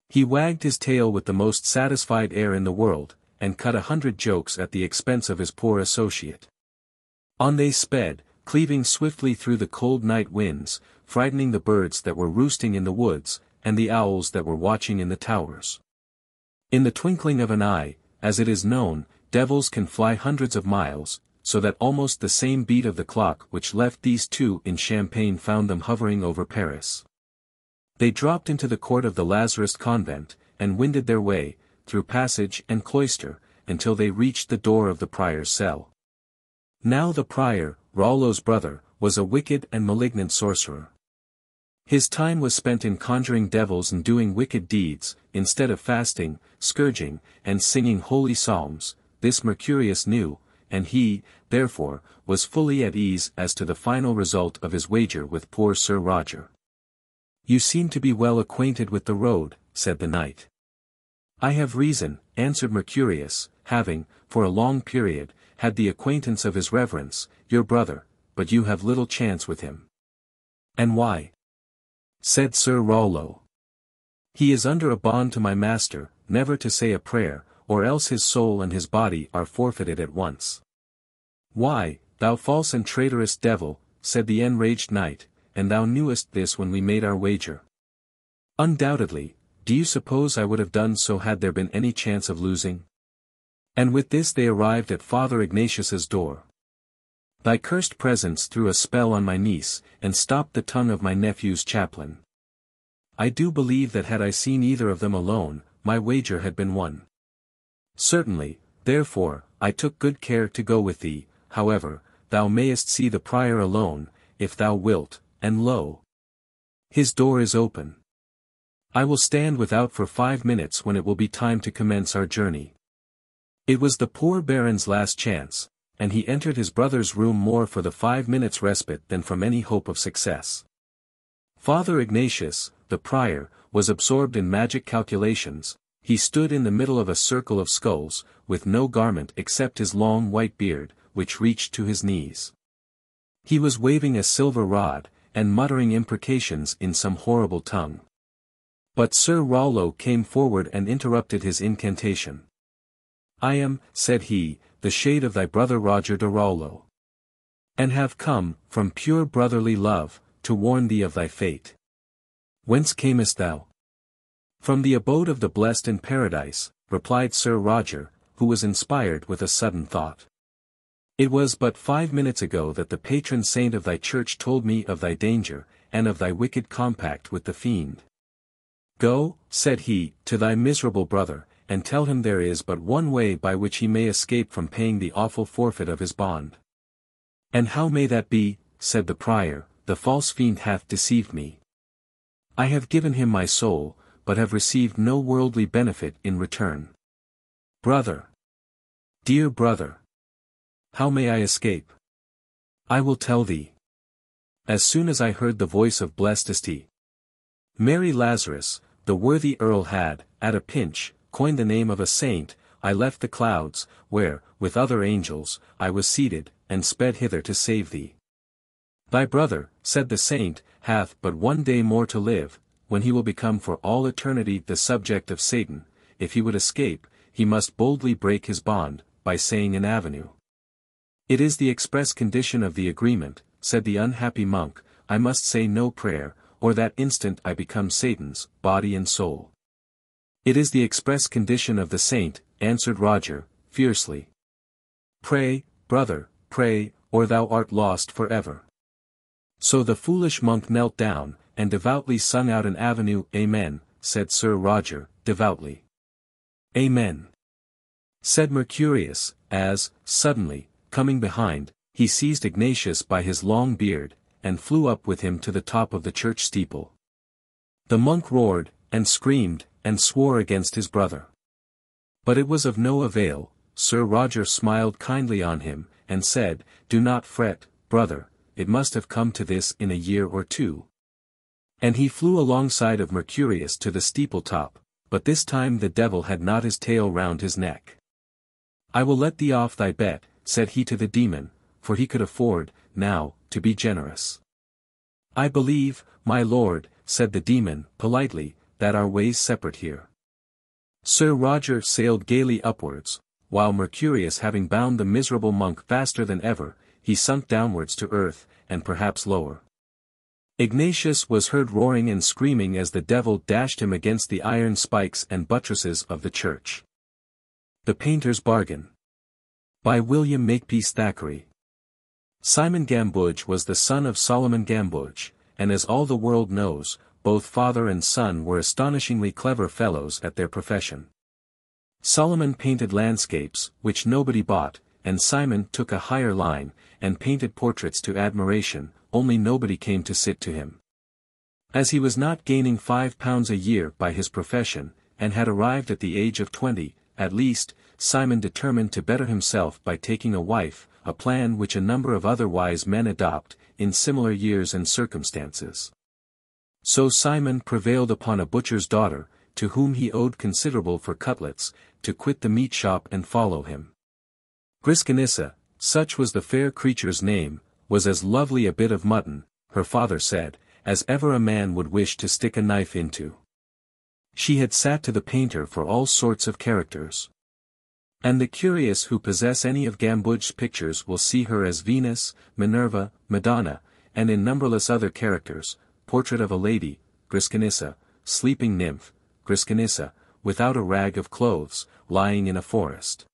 A: He wagged his tail with the most satisfied air in the world, and cut 100 jokes at the expense of his poor associate. On they sped, cleaving swiftly through the cold night winds, frightening the birds that were roosting in the woods, and the owls that were watching in the towers. In the twinkling of an eye, as it is known, devils can fly hundreds of miles, so that almost the same beat of the clock which left these two in Champagne found them hovering over Paris. They dropped into the court of the Lazarist convent, and wended their way, through passage and cloister, until they reached the door of the prior's cell. Now the prior, Rollo's brother, was a wicked and malignant sorcerer. His time was spent in conjuring devils and doing wicked deeds, instead of fasting, scourging, and singing holy psalms. This Mercurius knew, and he, therefore, was fully at ease as to the final result of his wager with poor Sir Roger. You seem to be well acquainted with the road, said the knight. I have reason, answered Mercurius, having, for a long period, had the acquaintance of his reverence, your brother, but you have little chance with him. And why? Said Sir Rollo. He is under a bond to my master, never to say a prayer, or else his soul and his body are forfeited at once. Why, thou false and traitorous devil, said the enraged knight, and thou knewest this when we made our wager. Undoubtedly. Do you suppose I would have done so had there been any chance of losing? And with this they arrived at Father Ignatius's door. Thy cursed presence threw a spell on my niece, and stopped the tongue of my nephew's chaplain. I do believe that had I seen either of them alone, my wager had been won. Certainly, therefore, I took good care to go with thee. However, thou mayest see the prior alone, if thou wilt, and lo! His door is open. I will stand without for 5 minutes when it will be time to commence our journey. It was the poor baron's last chance, and he entered his brother's room more for the 5 minutes' respite than from any hope of success. Father Ignatius, the prior, was absorbed in magic calculations. He stood in the middle of a circle of skulls, with no garment except his long white beard, which reached to his knees. He was waving a silver rod, and muttering imprecations in some horrible tongue. But Sir Rollo came forward and interrupted his incantation. "I am," said he, "the shade of thy brother Roger de Rollo. And have come, from pure brotherly love, to warn thee of thy fate." "Whence camest thou?" "From the abode of the blessed in paradise," replied Sir Roger, who was inspired with a sudden thought. "It was but 5 minutes ago that the patron saint of thy church told me of thy danger, and of thy wicked compact with the fiend. Go," said he, "to thy miserable brother, and tell him there is but one way by which he may escape from paying the awful forfeit of his bond." "And how may that be?" said the prior. "The false fiend hath deceived me. I have given him my soul, but have received no worldly benefit in return. Brother! Dear brother! How may I escape? I will tell thee. As soon as I heard the voice of blessed St. Mary Lazarus, the worthy Earl had, at a pinch, coined the name of a saint, I left the clouds, where, with other angels, I was seated, and sped hither to save thee. Thy brother, said the saint, hath but 1 day more to live, when he will become for all eternity the subject of Satan. If he would escape, he must boldly break his bond, by saying an avenue. It is the express condition of the agreement, said the unhappy monk, I must say no prayer, or that instant I become Satan's, body and soul. It is the express condition of the saint, answered Roger, fiercely. Pray, brother, pray, or thou art lost for ever. So the foolish monk knelt down, and devoutly sung out an avenue. Amen, said Sir Roger, devoutly. Amen, said Mercurius, as, suddenly, coming behind, he seized Ignatius by his long beard, and flew up with him to the top of the church steeple. The monk roared, and screamed, and swore against his brother. But it was of no avail. Sir Roger smiled kindly on him, and said, Do not fret, brother, it must have come to this in a year or 2. And he flew alongside of Mercurius to the steeple-top, but this time the devil had not his tail round his neck. I will let thee off thy bet, said he to the demon, for he could afford, now, to be generous. I believe, my lord, said the demon, politely, that our ways separate here. Sir Roger sailed gaily upwards, while Mercurius having bound the miserable monk faster than ever, he sunk downwards to earth, and perhaps lower. Ignatius was heard roaring and screaming as the devil dashed him against the iron spikes and buttresses of the church. The Painter's Bargain. By William Makepeace Thackeray. Simon Gamboge was the son of Solomon Gamboge, and as all the world knows, both father and son were astonishingly clever fellows at their profession. Solomon painted landscapes, which nobody bought, and Simon took a higher line, and painted portraits to admiration, only nobody came to sit to him. As he was not gaining £5 a year by his profession, and had arrived at the age of 20, at least, Simon determined to better himself by taking a wife, a plan which a number of other wise men adopt, in similar years and circumstances. So Simon prevailed upon a butcher's daughter, to whom he owed considerable for cutlets, to quit the meat shop and follow him. Griscanissa, such was the fair creature's name, was as lovely a bit of mutton, her father said, as ever a man would wish to stick a knife into. She had sat to the painter for all sorts of characters. And the curious who possess any of Gamboge's pictures will see her as Venus, Minerva, Madonna, and in numberless other characters, portrait of a lady, Griscanissa, sleeping nymph, Griscanissa, without a rag of clothes, lying in a forest.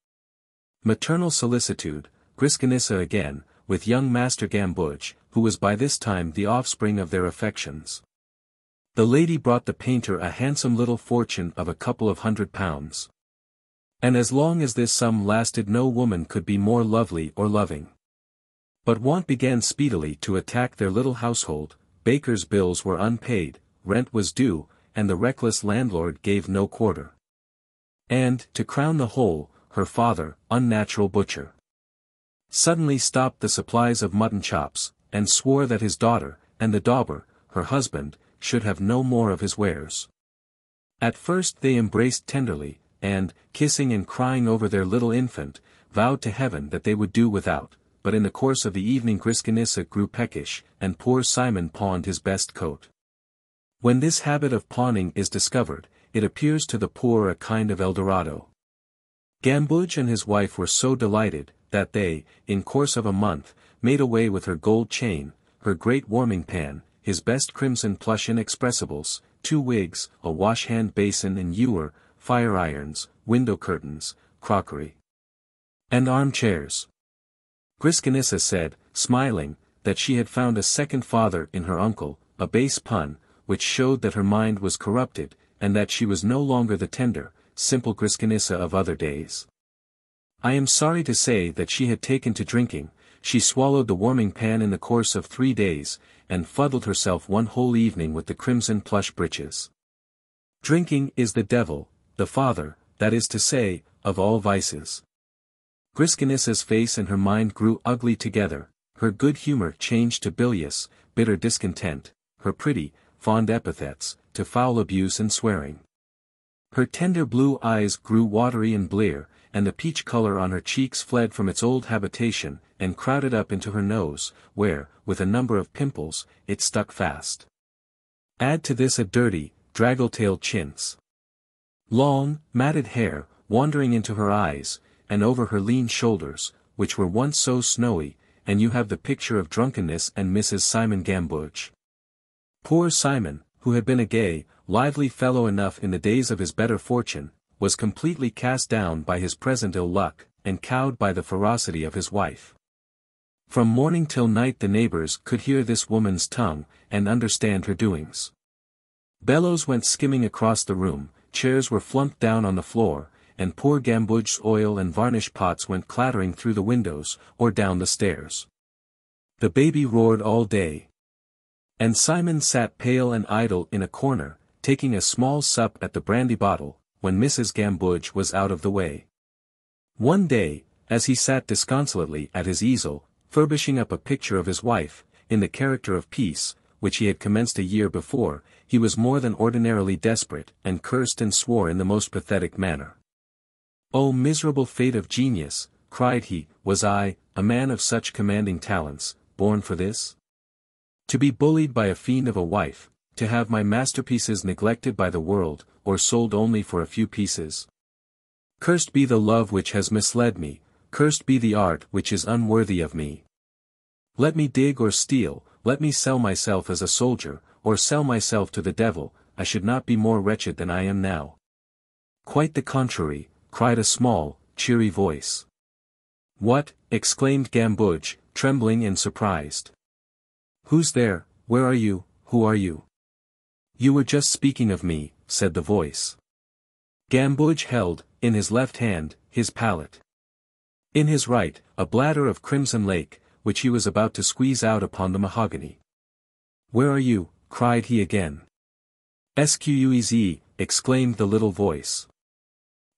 A: Maternal solicitude, Griscanissa again, with young Master Gamboge, who was by this time the offspring of their affections. The lady brought the painter a handsome little fortune of a couple of £100. And as long as this sum lasted no woman could be more lovely or loving. But want began speedily to attack their little household, bakers' bills were unpaid, rent was due, and the reckless landlord gave no quarter. And, to crown the whole, her father, unnatural butcher. suddenly stopped the supplies of mutton chops, and swore that his daughter, and the dauber, her husband, should have no more of his wares. At first they embraced tenderly, and, kissing and crying over their little infant, vowed to heaven that they would do without, but in the course of the evening Griskinissa grew peckish, and poor Simon pawned his best coat. When this habit of pawning is discovered, it appears to the poor a kind of Eldorado. Gamboge and his wife were so delighted, that they, in course of a month, made away with her gold chain, her great warming pan, his best crimson plush inexpressibles, 2 wigs, a wash-hand basin and ewer, fire-irons, window curtains, crockery, and armchairs. Griskinissa said, smiling, that she had found a second father in her uncle, a base pun, which showed that her mind was corrupted, and that she was no longer the tender, simple Griskinissa of other days. I am sorry to say that she had taken to drinking. She swallowed the warming pan in the course of 3 days, and fuddled herself one whole evening with the crimson plush breeches. Drinking is the devil, the father, that is to say, of all vices. Griskinissa's face and her mind grew ugly together, her good humor changed to bilious, bitter discontent, her pretty, fond epithets, to foul abuse and swearing. Her tender blue eyes grew watery and blear, and the peach color on her cheeks fled from its old habitation, and crowded up into her nose, where, with a number of pimples, it stuck fast. Add to this a dirty, draggle-tailed chintz. Long, matted hair, wandering into her eyes, and over her lean shoulders, which were once so snowy, and you have the picture of drunkenness and Mrs. Simon Gamboge. Poor Simon, who had been a gay, lively fellow enough in the days of his better fortune, was completely cast down by his present ill luck, and cowed by the ferocity of his wife. From morning till night the neighbors could hear this woman's tongue, and understand her doings. Bellows went skimming across the room, chairs were flunked down on the floor, and poor Gamboge's oil and varnish pots went clattering through the windows, or down the stairs. The baby roared all day. And Simon sat pale and idle in a corner, taking a small sup at the brandy bottle, when Mrs. Gamboge was out of the way. One day, as he sat disconsolately at his easel, furbishing up a picture of his wife, in the character of Peace, which he had commenced a year before, he was more than ordinarily desperate, and cursed and swore in the most pathetic manner. "O miserable fate of genius," cried he, "was I, a man of such commanding talents, born for this? To be bullied by a fiend of a wife, to have my masterpieces neglected by the world, or sold only for a few pieces. Cursed be the love which has misled me, cursed be the art which is unworthy of me. Let me dig or steal, let me sell myself as a soldier, or sell myself to the devil, I should not be more wretched than I am now." "Quite the contrary," cried a small, cheery voice. "What?" exclaimed Gamboge, trembling and surprised. "Who's there? Where are you? Who are you?" "You were just speaking of me," said the voice. Gamboge held, in his left hand, his palette. In his right, a bladder of crimson lake, which he was about to squeeze out upon the mahogany. "Where are you?" cried he again. "Squeeze," exclaimed the little voice.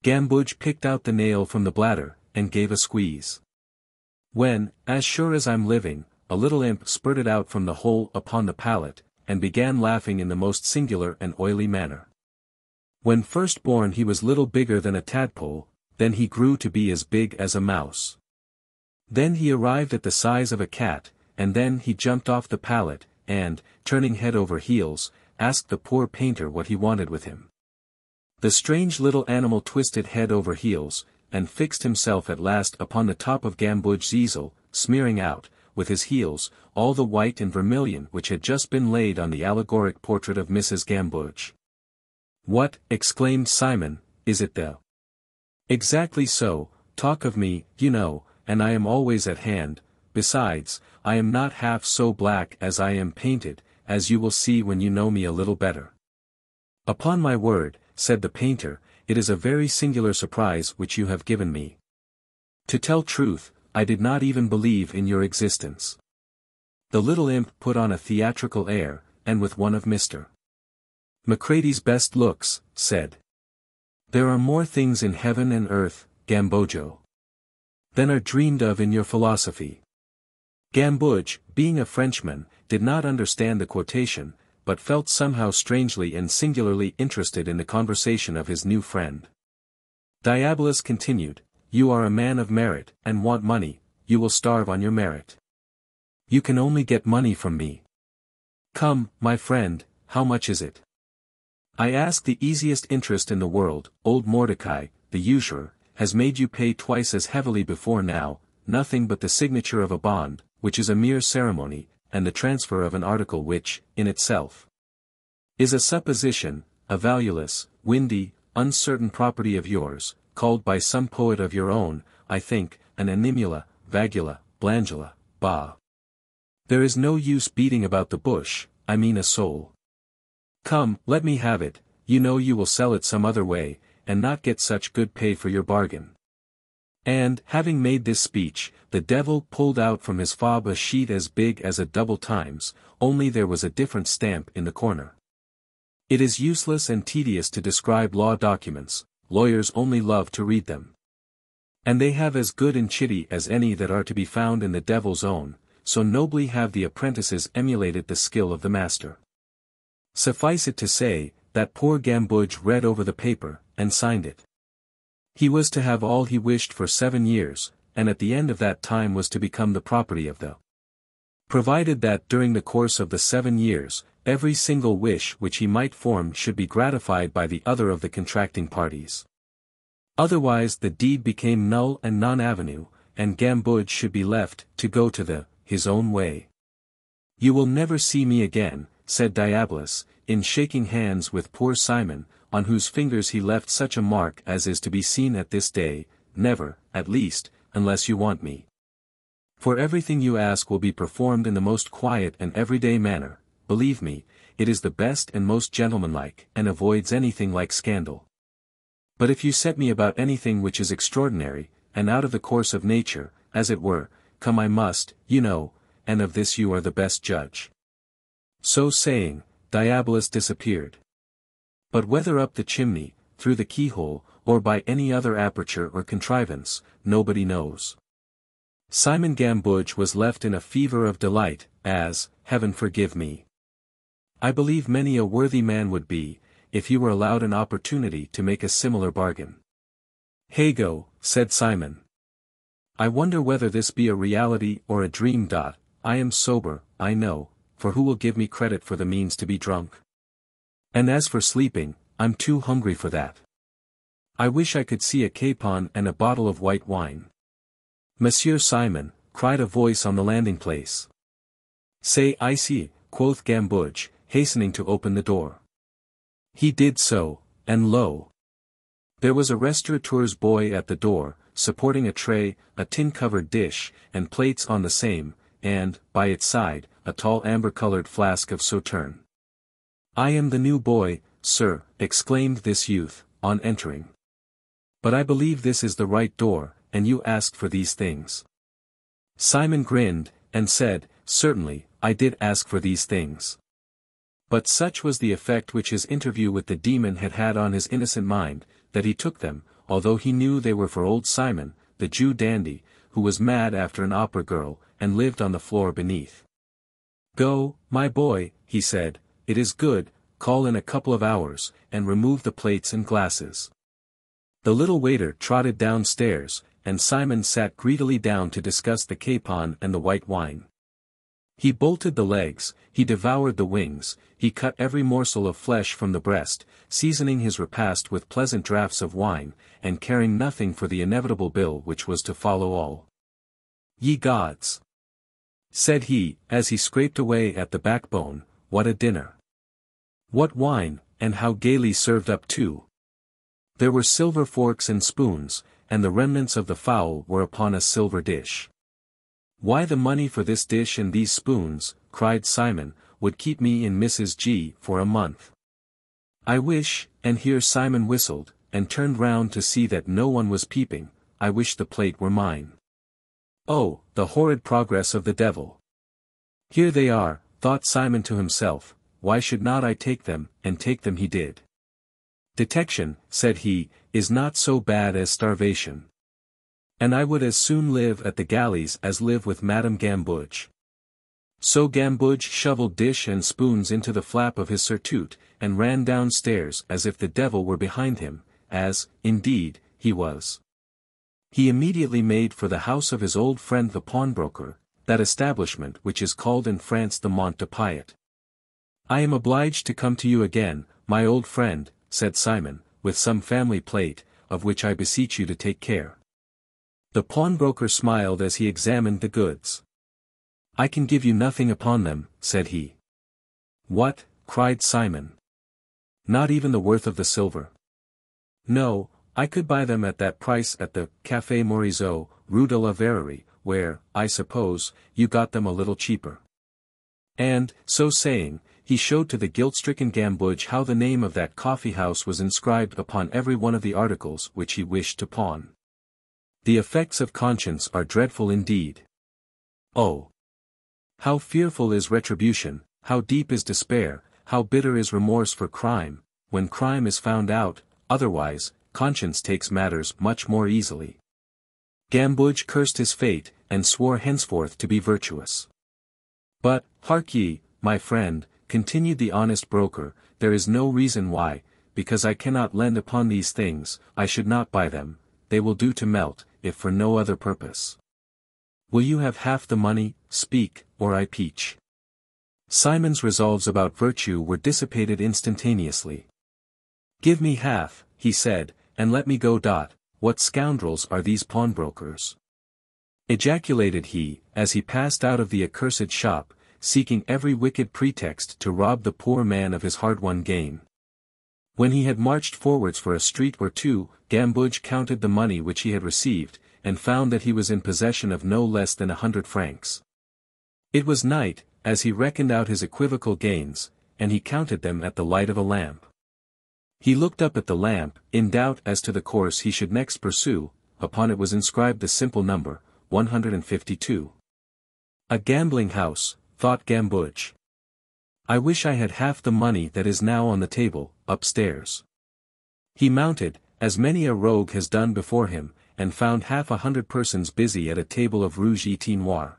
A: Gamboge picked out the nail from the bladder, and gave a squeeze. When, as sure as I'm living, a little imp spurted out from the hole upon the pallet, and began laughing in the most singular and oily manner. When first born he was little bigger than a tadpole, then he grew to be as big as a mouse. Then he arrived at the size of a cat, and then he jumped off the pallet, and, turning head over heels, asked the poor painter what he wanted with him. The strange little animal twisted head over heels, and fixed himself at last upon the top of Gamboge's easel, smearing out, with his heels, all the white and vermilion which had just been laid on the allegoric portrait of Mrs. Gamboge. "What," exclaimed Simon, "is it thou?" "Exactly so, talk of me, you know, and I am always at hand, besides, I am not half so black as I am painted, as you will see when you know me a little better." "Upon my word," said the painter, "it is a very singular surprise which you have given me. To tell truth, I did not even believe in your existence." The little imp put on a theatrical air, and with one of Mr. Macready's best looks, said, "There are more things in heaven and earth, Gambojo. than are dreamed of in your philosophy. Gamboge, being a Frenchman, did not understand the quotation, but felt somehow strangely and singularly interested in the conversation of his new friend. Diabolus continued, "You are a man of merit, and want money, you will starve on your merit. You can only get money from me. Come, my friend, how much is it? I ask the easiest interest in the world. Old Mordecai, the usurer, has made you pay twice as heavily before now, nothing but the signature of a bond, which is a mere ceremony, and the transfer of an article which, in itself, is a supposition, a valueless, windy, uncertain property of yours, called by some poet of your own, I think, an animula, vagula, blandula, bah. There is no use beating about the bush, I mean a soul. Come, let me have it, you know you will sell it some other way, and not get such good pay for your bargain." And, having made this speech, the devil pulled out from his fob a sheet as big as a double Times, only there was a different stamp in the corner. It is useless and tedious to describe law documents, lawyers only love to read them. And they have as good and chitty as any that are to be found in the devil's own, so nobly have the apprentices emulated the skill of the master. Suffice it to say, that poor Gamboge read over the paper, and signed it. He was to have all he wished for 7 years, and at the end of that time was to become the property of the. Provided that during the course of the 7 years, every single wish which he might form should be gratified by the other of the contracting parties. Otherwise the deed became null and non-avenue, and Gamboge should be left to go to his own way. "You will never see me again," said Diabolus, in shaking hands with poor Simon, on whose fingers he left such a mark as is to be seen at this day, "never, at least, unless you want me. For everything you ask will be performed in the most quiet and everyday manner, believe me, it is the best and most gentlemanlike, and avoids anything like scandal. But if you set me about anything which is extraordinary, and out of the course of nature, as it were, come I must, you know, and of this you are the best judge." So saying, Diabolus disappeared. But whether up the chimney, through the keyhole, or by any other aperture or contrivance, nobody knows. Simon Gamboge was left in a fever of delight, as, Heaven forgive me, I believe many a worthy man would be, if he were allowed an opportunity to make a similar bargain. "Hago," said Simon. "I wonder whether this be a reality or a dream. I am sober, I know, for who will give me credit for the means to be drunk? And as for sleeping, I'm too hungry for that. I wish I could see a capon and a bottle of white wine." "Monsieur Simon," cried a voice on the landing place. "Say I see," quoth Gamboge, hastening to open the door. He did so, and lo! there was a restaurateur's boy at the door, supporting a tray, a tin-covered dish, and plates on the same, and, by its side, a tall amber-colored flask of sauterne. "I am the new boy, sir," exclaimed this youth, on entering. "But I believe this is the right door, and you asked for these things." Simon grinned, and said, "Certainly, I did ask for these things." But such was the effect which his interview with the demon had had on his innocent mind, that he took them, although he knew they were for old Simon, the Jew dandy, who was mad after an opera girl, and lived on the floor beneath. "Go, my boy," he said, "it is good, call in a couple of hours, and remove the plates and glasses." The little waiter trotted downstairs, and Simon sat greedily down to discuss the capon and the white wine. He bolted the legs, he devoured the wings, he cut every morsel of flesh from the breast, seasoning his repast with pleasant draughts of wine, and caring nothing for the inevitable bill which was to follow all. "Ye gods!" said he, as he scraped away at the backbone, "what a dinner! What wine, and how gaily served up too! There were silver forks and spoons, and the remnants of the fowl were upon a silver dish. Why the money for this dish and these spoons," cried Simon, "would keep me in Mrs. G. for a month. I wish," and here Simon whistled, and turned round to see that no one was peeping, "I wish the plate were mine. Oh, the horrid progress of the devil! Here they are," thought Simon to himself, "why should not I take them?" And take them he did. "Detection," said he, "is not so bad as starvation. And I would as soon live at the galleys as live with Madame Gamboge. So Gamboge shoveled dish and spoons into the flap of his surtout, and ran downstairs as if the devil were behind him, as, indeed, he was. He immediately made for the house of his old friend the pawnbroker, that establishment which is called in France the Mont de Piet. "I am obliged to come to you again, my old friend," said Simon, "with some family plate, of which I beseech you to take care." The pawnbroker smiled as he examined the goods. "I can give you nothing upon them," said he. "What?" cried Simon. "Not even the worth of the silver?" "No, I could buy them at that price at the Café Morisot, Rue de la Verrerie, where, I suppose, you got them a little cheaper." And, so saying, he showed to the guilt-stricken Gamboge how the name of that coffee-house was inscribed upon every one of the articles which he wished to pawn. The effects of conscience are dreadful indeed. Oh! How fearful is retribution, how deep is despair, how bitter is remorse for crime, when crime is found out, otherwise, conscience takes matters much more easily. Gamboge cursed his fate, and swore henceforth to be virtuous. "But, hark ye, my friend," continued the honest broker, "there is no reason why, because I cannot lend upon these things, I should not buy them. They will do to melt, if for no other purpose. Will you have half the money? Speak, or I peach." Simon's resolves about virtue were dissipated instantaneously. "Give me half," he said, "and let me go. What scoundrels are these pawnbrokers?" ejaculated he, as he passed out of the accursed shop, seeking every wicked pretext to rob the poor man of his hard-won gain. When he had marched forwards for a street or two, Gamboge counted the money which he had received, and found that he was in possession of no less than 100 francs. It was night, as he reckoned out his equivocal gains, and he counted them at the light of a lamp. He looked up at the lamp, in doubt as to the course he should next pursue. Upon it was inscribed the simple number, 152. A gambling house, thought Gamboge. I wish I had half the money that is now on the table, upstairs. He mounted, as many a rogue has done before him, and found 100 persons busy at a table of rouge et noir.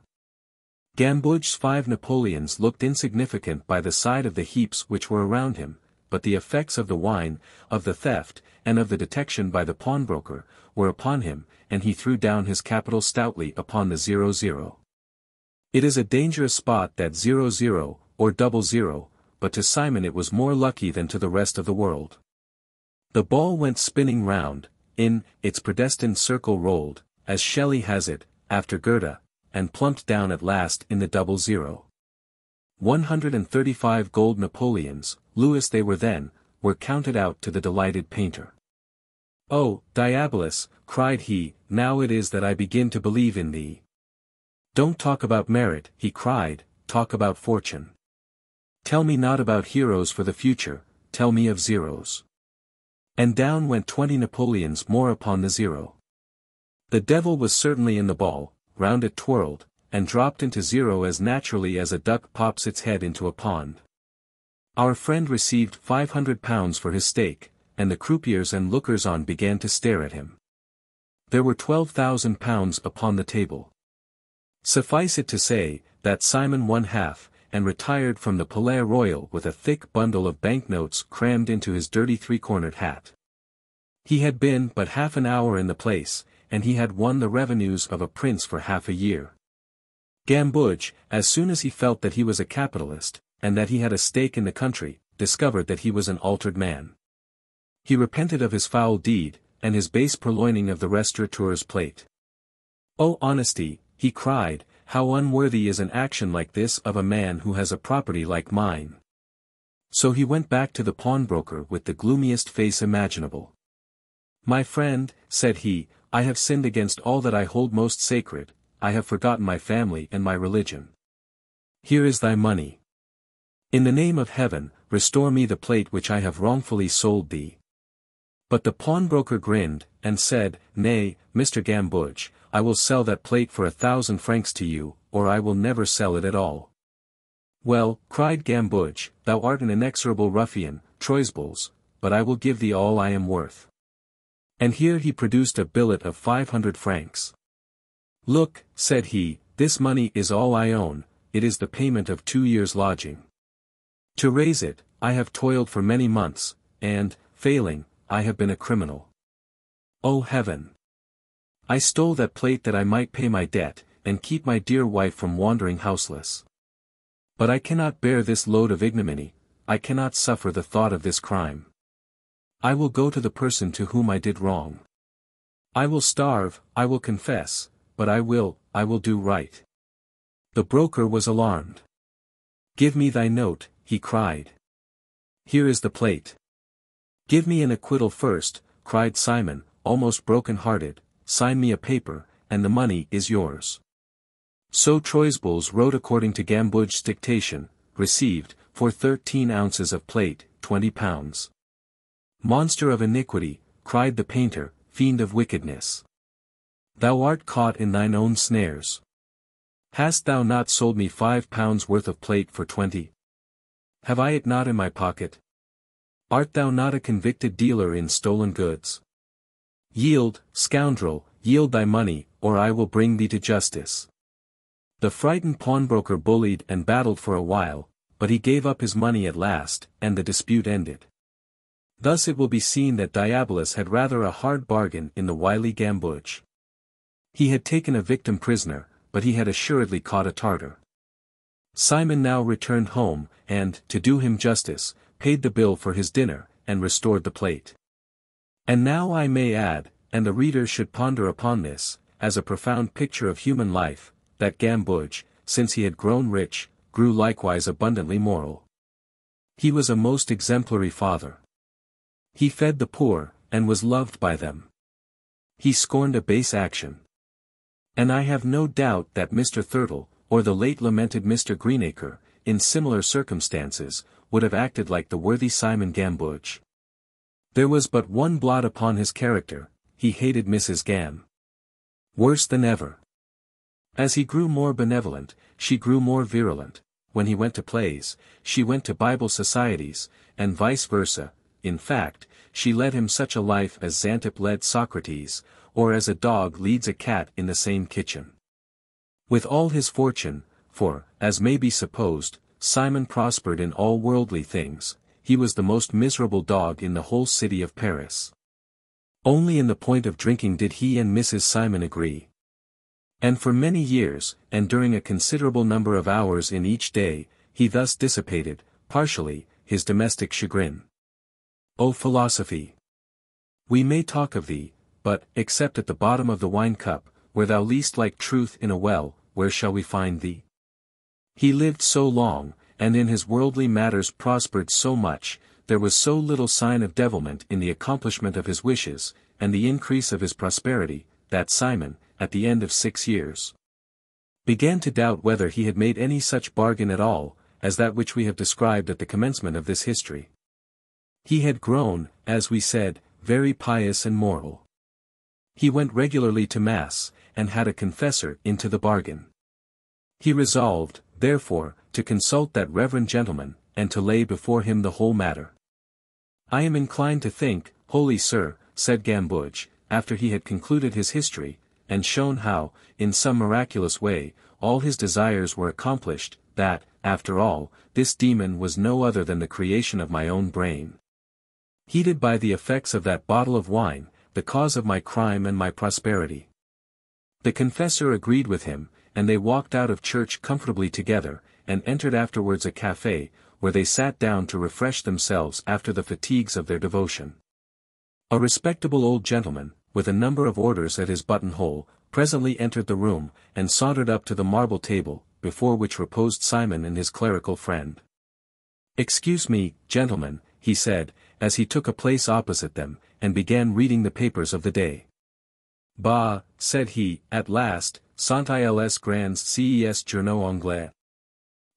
A: Gamboge's 5 Napoleons looked insignificant by the side of the heaps which were around him, but the effects of the wine, of the theft, and of the detection by the pawnbroker, were upon him, and he threw down his capital stoutly upon the 00. It is a dangerous spot that 00, or 00, but to Simon it was more lucky than to the rest of the world. The ball went spinning round, in its predestined circle rolled, as Shelley has it, after Goethe, and plumped down at last in the 00. 135 gold Napoleons, Louis they were then, were counted out to the delighted painter. "Oh, Diabolus," cried he, "now it is that I begin to believe in thee. Don't talk about merit," he cried, "talk about fortune. Tell me not about heroes for the future, tell me of zeros." And down went 20 Napoleons more upon the 0. The devil was certainly in the ball, round it twirled, and dropped into 0 as naturally as a duck pops its head into a pond. Our friend received £500 for his stake, and the croupiers and lookers-on began to stare at him. There were £12,000 upon the table. Suffice it to say, that Simon won half, and retired from the Palais Royal with a thick bundle of banknotes crammed into his dirty 3-cornered hat. He had been but half an hour in the place, and he had won the revenues of a prince for half a year. Gamboge, as soon as he felt that he was a capitalist, and that he had a stake in the country, discovered that he was an altered man. He repented of his foul deed, and his base purloining of the restaurateur's plate. "Oh honesty," he cried, "how unworthy is an action like this of a man who has a property like mine." So he went back to the pawnbroker with the gloomiest face imaginable. "My friend," said he, "I have sinned against all that I hold most sacred, I have forgotten my family and my religion. Here is thy money. In the name of heaven, restore me the plate which I have wrongfully sold thee." But the pawnbroker grinned, and said, "Nay, Mr. Gamboge, I will sell that plate for 1,000 francs to you, or I will never sell it at all." "Well," cried Gamboge, "thou art an inexorable ruffian, Troisbles, but I will give thee all I am worth." And here he produced a billet of 500 francs. "Look," said he, "this money is all I own, it is the payment of 2 years' lodging. To raise it, I have toiled for many months, and, failing, I have been a criminal. Oh heaven! I stole that plate that I might pay my debt, and keep my dear wife from wandering houseless. But I cannot bear this load of ignominy, I cannot suffer the thought of this crime. I will go to the person to whom I did wrong. I will starve, I will confess, but I will do right." The broker was alarmed. "Give me thy note," he cried. "Here is the plate." "Give me an acquittal first," cried Simon, almost broken-hearted, "sign me a paper, and the money is yours." So Troisbulls wrote according to Gamboge's dictation, received, for 13 ounces of plate, 20 pounds. "Monster of iniquity," cried the painter, "fiend of wickedness. Thou art caught in thine own snares. Hast thou not sold me 5 pounds worth of plate for 20? Have I it not in my pocket? Art thou not a convicted dealer in stolen goods? Yield, scoundrel, yield thy money, or I will bring thee to justice." The frightened pawnbroker bullied and battled for a while, but he gave up his money at last, and the dispute ended. Thus it will be seen that Diabolus had rather a hard bargain in the wily Gamboge. He had taken a victim prisoner, but he had assuredly caught a Tartar. Simon now returned home, and, to do him justice, paid the bill for his dinner, and restored the plate. And now I may add, and the reader should ponder upon this, as a profound picture of human life, that Gamboge, since he had grown rich, grew likewise abundantly moral. He was a most exemplary father. He fed the poor, and was loved by them. He scorned a base action. And I have no doubt that Mr. Thurtle, or the late lamented Mr. Greenacre, in similar circumstances, would have acted like the worthy Simon Gamboge. There was but one blot upon his character, he hated Mrs. Gam. Worse than ever. As he grew more benevolent, she grew more virulent. When he went to plays, she went to Bible societies, and vice versa. In fact, she led him such a life as Xanthippe led Socrates, or as a dog leads a cat in the same kitchen. With all his fortune, for, as may be supposed, Simon prospered in all worldly things, he was the most miserable dog in the whole city of Paris. Only in the point of drinking did he and Mrs. Simon agree. And for many years, and during a considerable number of hours in each day, he thus dissipated, partially, his domestic chagrin. O philosophy! We may talk of thee, but, except at the bottom of the wine-cup, where thou least like truth in a well, where shall we find thee? He lived so long, and in his worldly matters prospered so much, there was so little sign of devilment in the accomplishment of his wishes, and the increase of his prosperity, that Simon, at the end of 6 years, began to doubt whether he had made any such bargain at all, as that which we have described at the commencement of this history. He had grown, as we said, very pious and moral. He went regularly to Mass, and had a confessor into the bargain. He resolved, therefore, to consult that reverend gentleman, and to lay before him the whole matter. "I am inclined to think, holy sir," said Gamboge, after he had concluded his history, and shown how, in some miraculous way, all his desires were accomplished, that, after all, this demon was no other than the creation of my own brain. Heated by the effects of that bottle of wine, the cause of my crime and my prosperity. The confessor agreed with him, and they walked out of church comfortably together, and entered afterwards a café, where they sat down to refresh themselves after the fatigues of their devotion. A respectable old gentleman, with a number of orders at his buttonhole, presently entered the room, and sauntered up to the marble table, before which reposed Simon and his clerical friend. "Excuse me, gentlemen," he said, as he took a place opposite them, and began reading the papers of the day. "Bah," said he, at last, "sont ils grands ces journaux anglais."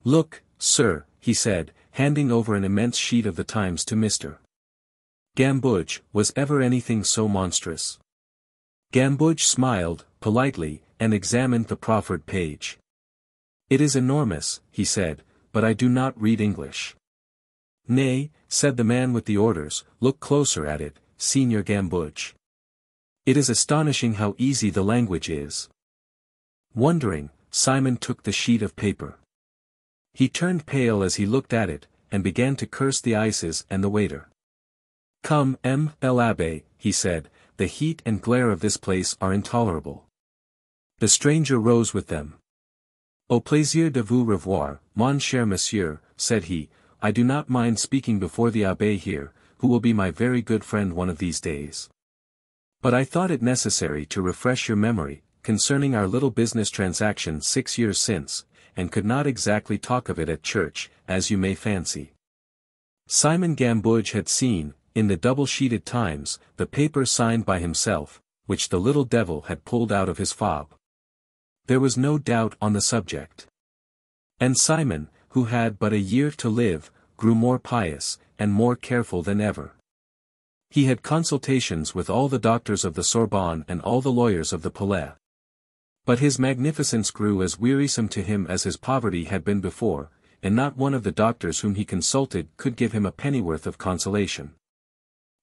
A: "Look, sir," he said, handing over an immense sheet of the Times to Mr. Gamboge. "Was ever anything so monstrous?" Gamboge smiled, politely, and examined the proffered page. "It is enormous," he said, "but I do not read English." "Nay," said the man with the orders, "look closer at it, Signor Gamboge. It is astonishing how easy the language is. Wondering, Simon took the sheet of paper. He turned pale as he looked at it, and began to curse the ices and the waiter. "Come, l'Abbé," he said, "the heat and glare of this place are intolerable." The stranger rose with them. "Au plaisir de vous revoir, mon cher monsieur," said he, "I do not mind speaking before the abbé here, who will be my very good friend one of these days. But I thought it necessary to refresh your memory, concerning our little business transaction 6 years since, and could not exactly talk of it at church, as you may fancy." Simon Gamboge had seen, in the double-sheeted Times, the paper signed by himself, which the little devil had pulled out of his fob. There was no doubt on the subject. And Simon, who had but a year to live, grew more pious, and more careful than ever. He had consultations with all the doctors of the Sorbonne and all the lawyers of the Palais. But his magnificence grew as wearisome to him as his poverty had been before, and not one of the doctors whom he consulted could give him a pennyworth of consolation.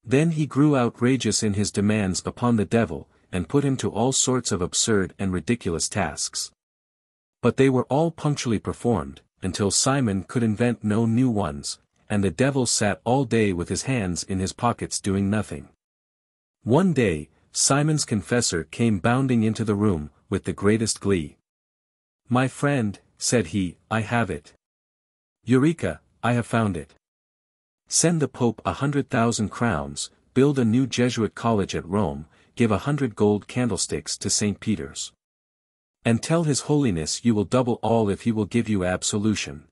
A: Then he grew outrageous in his demands upon the devil, and put him to all sorts of absurd and ridiculous tasks. But they were all punctually performed, until Simon could invent no new ones, and the devil sat all day with his hands in his pockets doing nothing. One day, Simon's confessor came bounding into the room, with the greatest glee. "My friend," said he, "I have it. Eureka, I have found it. Send the Pope 100,000 crowns, build a new Jesuit college at Rome, give 100 gold candlesticks to St. Peter's. And tell His Holiness you will double all if he will give you absolution."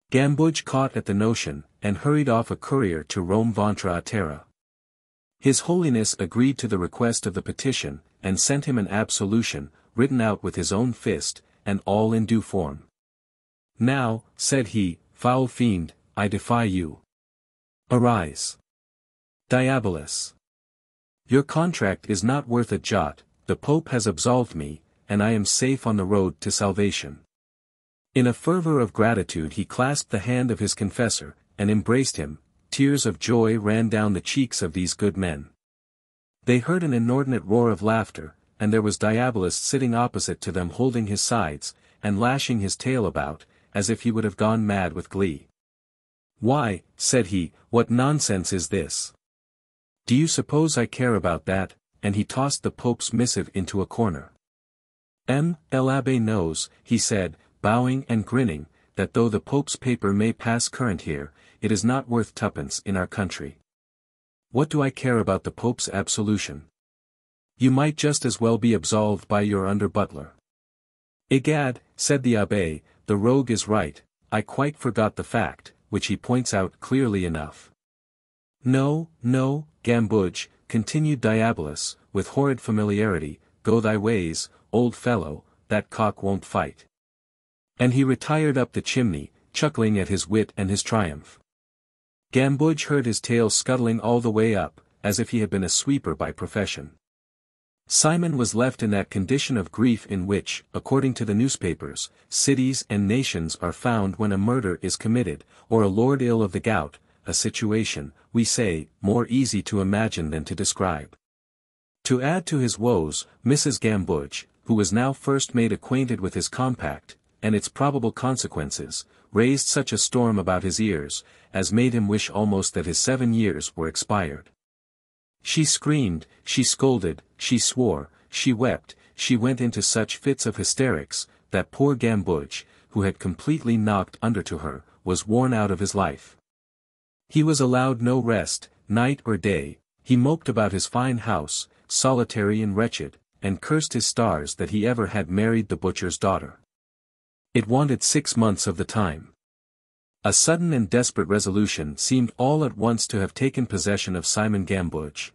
A: Gamboge caught at the notion, and hurried off a courier to Rome ventre a terre. His Holiness agreed to the request of the petition, and sent him an absolution, written out with his own fist, and all in due form. "Now," said he, "foul fiend, I defy you. Arise. Diabolus. Your contract is not worth a jot, the Pope has absolved me, and I am safe on the road to salvation." In a fervor of gratitude he clasped the hand of his confessor, and embraced him. Tears of joy ran down the cheeks of these good men. They heard an inordinate roar of laughter, and there was Diabolus sitting opposite to them holding his sides, and lashing his tail about, as if he would have gone mad with glee. "Why," said he, "what nonsense is this? Do you suppose I care about that?" And he tossed the Pope's missive into a corner. L'Abbé knows," he said, bowing and grinning, "that though the Pope's paper may pass current here, it is not worth twopence in our country. What do I care about the Pope's absolution? You might just as well be absolved by your under-butler." "Egad," said the abbé, "the rogue is right, I quite forgot the fact, which he points out clearly enough." "No, no, Gamboge," continued Diabolus, with horrid familiarity, "go thy ways, old fellow, that cock won't fight." And he retired up the chimney, chuckling at his wit and his triumph. Gamboge heard his tail scuttling all the way up, as if he had been a sweeper by profession. Simon was left in that condition of grief in which, according to the newspapers, cities and nations are found when a murder is committed, or a lord ill of the gout, a situation, we say, more easy to imagine than to describe. To add to his woes, Mrs. Gamboge, who was now first made acquainted with his compact, and its probable consequences, raised such a storm about his ears, as made him wish almost that his 7 years were expired. She screamed, she scolded, she swore, she wept, she went into such fits of hysterics, that poor Gamboge, who had completely knocked under to her, was worn out of his life. He was allowed no rest, night or day, he moped about his fine house, solitary and wretched, and cursed his stars that he ever had married the butcher's daughter. It wanted 6 months of the time. A sudden and desperate resolution seemed all at once to have taken possession of Simon Gamboge.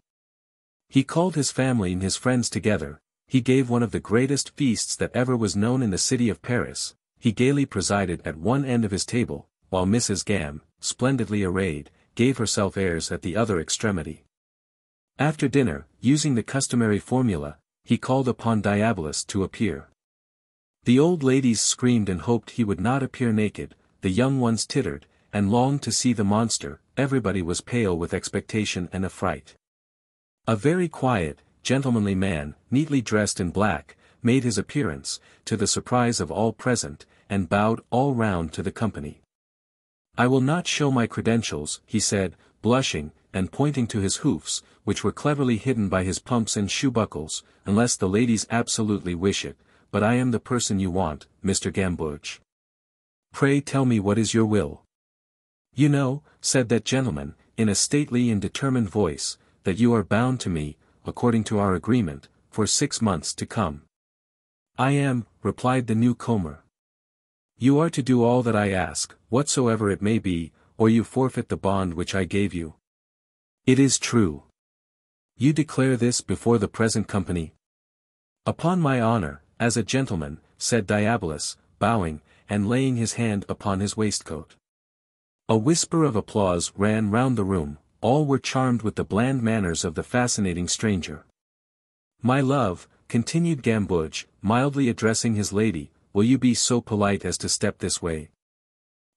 A: He called his family and his friends together, he gave one of the greatest feasts that ever was known in the city of Paris, he gaily presided at one end of his table, while Mrs. Gam, splendidly arrayed, gave herself airs at the other extremity. After dinner, using the customary formula, he called upon Diabolus to appear. The old ladies screamed and hoped he would not appear naked, the young ones tittered, and longed to see the monster, everybody was pale with expectation and affright. A very quiet, gentlemanly man, neatly dressed in black, made his appearance, to the surprise of all present, and bowed all round to the company. "I will not show my credentials," he said, blushing, and pointing to his hoofs, which were cleverly hidden by his pumps and shoe buckles, "unless the ladies absolutely wish it, but I am the person you want, Mr. Gamboge. Pray tell me what is your will." "You know," said that gentleman, in a stately and determined voice, "that you are bound to me, according to our agreement, for 6 months to come." "I am," replied the newcomer. "You are to do all that I ask, whatsoever it may be, or you forfeit the bond which I gave you." "It is true." "You declare this before the present company?" "Upon my honor, as a gentleman," said Diabolus, bowing, and laying his hand upon his waistcoat. A whisper of applause ran round the room, all were charmed with the bland manners of the fascinating stranger. "My love," continued Gamboge, mildly addressing his lady, "will you be so polite as to step this way?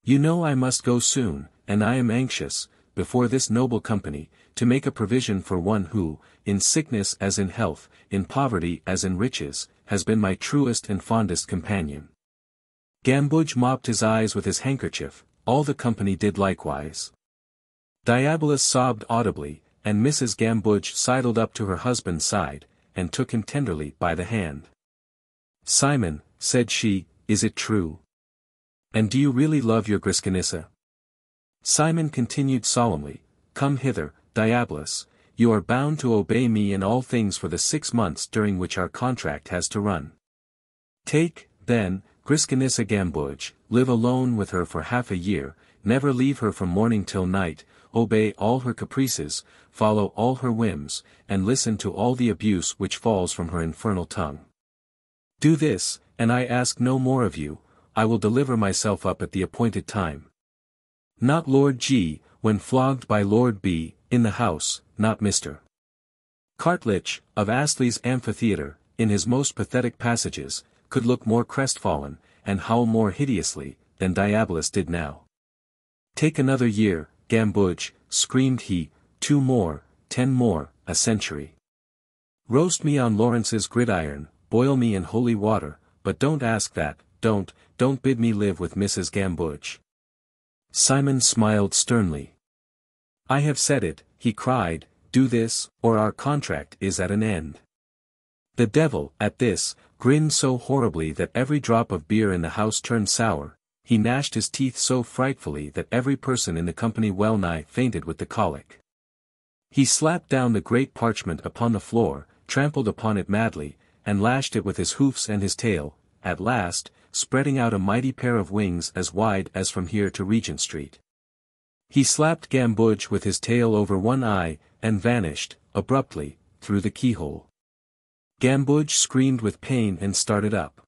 A: You know I must go soon, and I am anxious, before this noble company, to make a provision for one who, in sickness as in health, in poverty as in riches, has been my truest and fondest companion." Gamboge mopped his eyes with his handkerchief, all the company did likewise. Diabolus sobbed audibly, and Mrs. Gamboge sidled up to her husband's side, and took him tenderly by the hand. "Simon," said she, "is it true? And do you really love your Griskinissa?" Simon continued solemnly, "Come hither, Diabolus, you are bound to obey me in all things for the 6 months during which our contract has to run. Take, then, Griskinissa Gamboge, live alone with her for half a year, never leave her from morning till night, obey all her caprices, follow all her whims, and listen to all the abuse which falls from her infernal tongue. Do this, and I ask no more of you, I will deliver myself up at the appointed time. Not Lord G, when flogged by Lord B, in the house, not Mr. Cartledge, of Astley's amphitheatre, in his most pathetic passages, could look more crestfallen, and howl more hideously, than Diabolus did now. Take another year, Gamboge, screamed he, 2 more, 10 more, a century. Roast me on Lawrence's gridiron, boil me in holy water, but don't ask that, don't bid me live with Mrs. Gamboge." Simon smiled sternly. "I have said it," he cried, "do this, or our contract is at an end." The devil, at this, grinned so horribly that every drop of beer in the house turned sour, he gnashed his teeth so frightfully that every person in the company well nigh fainted with the colic. He slapped down the great parchment upon the floor, trampled upon it madly, and lashed it with his hoofs and his tail, at last, spreading out a mighty pair of wings as wide as from here to Regent Street. He slapped Gamboge with his tail over one eye, and vanished, abruptly, through the keyhole. Gamboge screamed with pain and started up.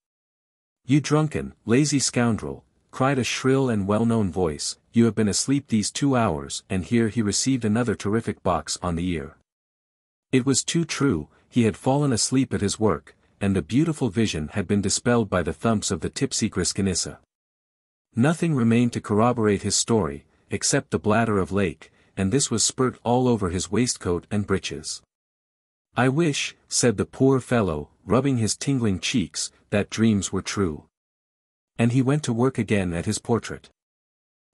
A: "You drunken, lazy scoundrel," cried a shrill and well-known voice, "you have been asleep these 2 hours," and here he received another terrific box on the ear. It was too true, he had fallen asleep at his work, and the beautiful vision had been dispelled by the thumps of the tipsy Griskinissa. Nothing remained to corroborate his story, except the bladder of lake, and this was spurt all over his waistcoat and breeches. "I wish," said the poor fellow, rubbing his tingling cheeks, "that dreams were true." And he went to work again at his portrait.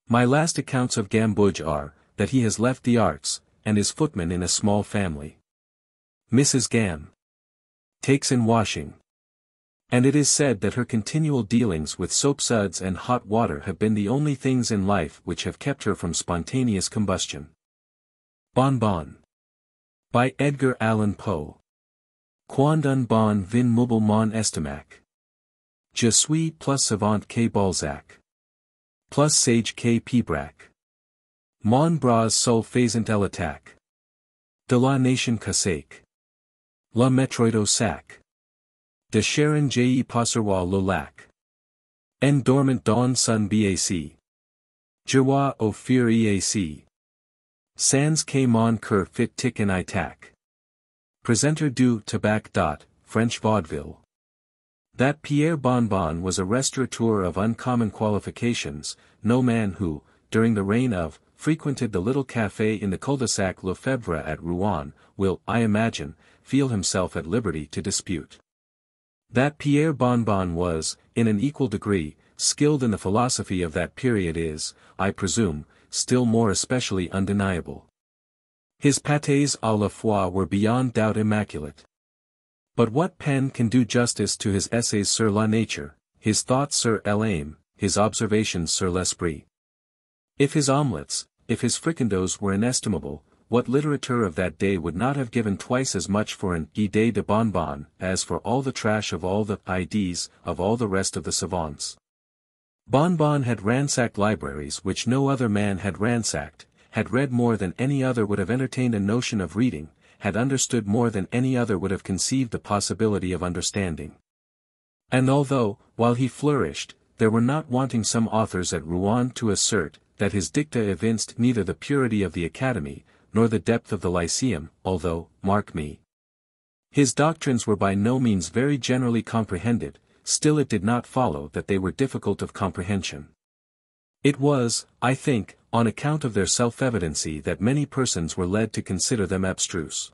A: My last accounts of Gamboge are, that he has left the arts, and is footman in a small family. Mrs. Gam takes in washing. And it is said that her continual dealings with soapsuds and hot water have been the only things in life which have kept her from spontaneous combustion. Bon Bon. By Edgar Allan Poe. Quand un bon vin meuble mon estomac. Je suis plus savant que Balzac. Plus sage que Pibrac. Mon bras sol faisant l'attaque. De la nation cassaic. La metroid au sac. De Sharon J. Passerwa le lac. En dormant dans son bac. Joie au fur eac. Sans que mon cœur fit tic en itac. Presenter du tabac. French vaudeville. That Pierre Bonbon was a restaurateur of uncommon qualifications, no man who, during the reign of, frequented the little café in the cul-de-sac Lefebvre at Rouen, will, I imagine, feel himself at liberty to dispute. That Pierre Bonbon was, in an equal degree, skilled in the philosophy of that period is, I presume, still more especially undeniable. His pâtés à la fois were beyond doubt immaculate. But what pen can do justice to his essays sur la nature, his thoughts sur l'âme, his observations sur l'esprit? If his omelettes, if his fricandeaux were inestimable, what literature of that day would not have given twice as much for an idée de bonbon as for all the trash of all the idées of all the rest of the savants? Bonbon had ransacked libraries which no other man had ransacked, had read more than any other would have entertained a notion of reading, had understood more than any other would have conceived the possibility of understanding. And although, while he flourished, there were not wanting some authors at Rouen to assert that his dicta evinced neither the purity of the Academy, nor the depth of the Lyceum, although, mark me, his doctrines were by no means very generally comprehended, still it did not follow that they were difficult of comprehension. It was, I think, on account of their self-evidency that many persons were led to consider them abstruse.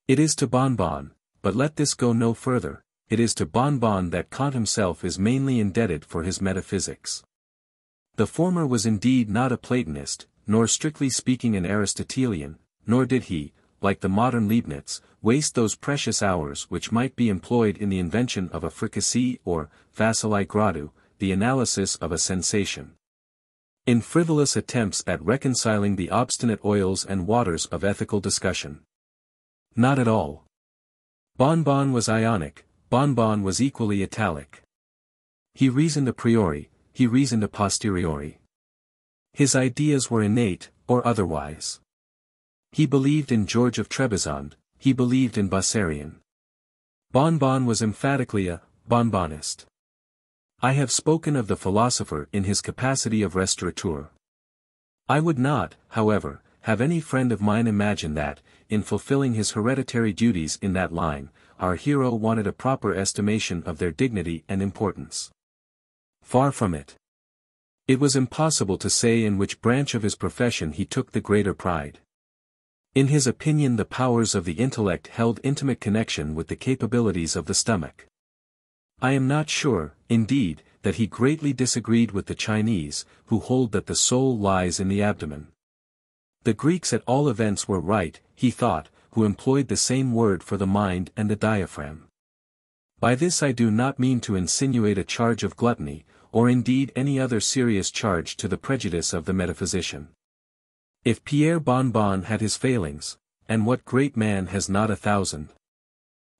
A: It is to Bonbon, but let this go no further, it is to Bonbon that Kant himself is mainly indebted for his metaphysics. The former was indeed not a Platonist, nor strictly speaking an Aristotelian, nor did he, like the modern Leibniz, waste those precious hours which might be employed in the invention of a fricassee or, facile gradu, the analysis of a sensation, in frivolous attempts at reconciling the obstinate oils and waters of ethical discussion. Not at all. Bonbon was Ionic, Bonbon was equally Italic. He reasoned a priori, he reasoned a posteriori. His ideas were innate, or otherwise. He believed in George of Trebizond, he believed in Bossarian. Bonbon was emphatically a Bonbonist. I have spoken of the philosopher in his capacity of restaurateur. I would not, however, have any friend of mine imagine that, in fulfilling his hereditary duties in that line, our hero wanted a proper estimation of their dignity and importance. Far from it. It was impossible to say in which branch of his profession he took the greater pride. In his opinion the powers of the intellect held intimate connection with the capabilities of the stomach. I am not sure, indeed, that he greatly disagreed with the Chinese, who hold that the soul lies in the abdomen. The Greeks at all events were right, he thought, who employed the same word for the mind and the diaphragm. By this I do not mean to insinuate a charge of gluttony, or indeed any other serious charge to the prejudice of the metaphysician. If Pierre Bonbon had his failings, and what great man has not 1,000?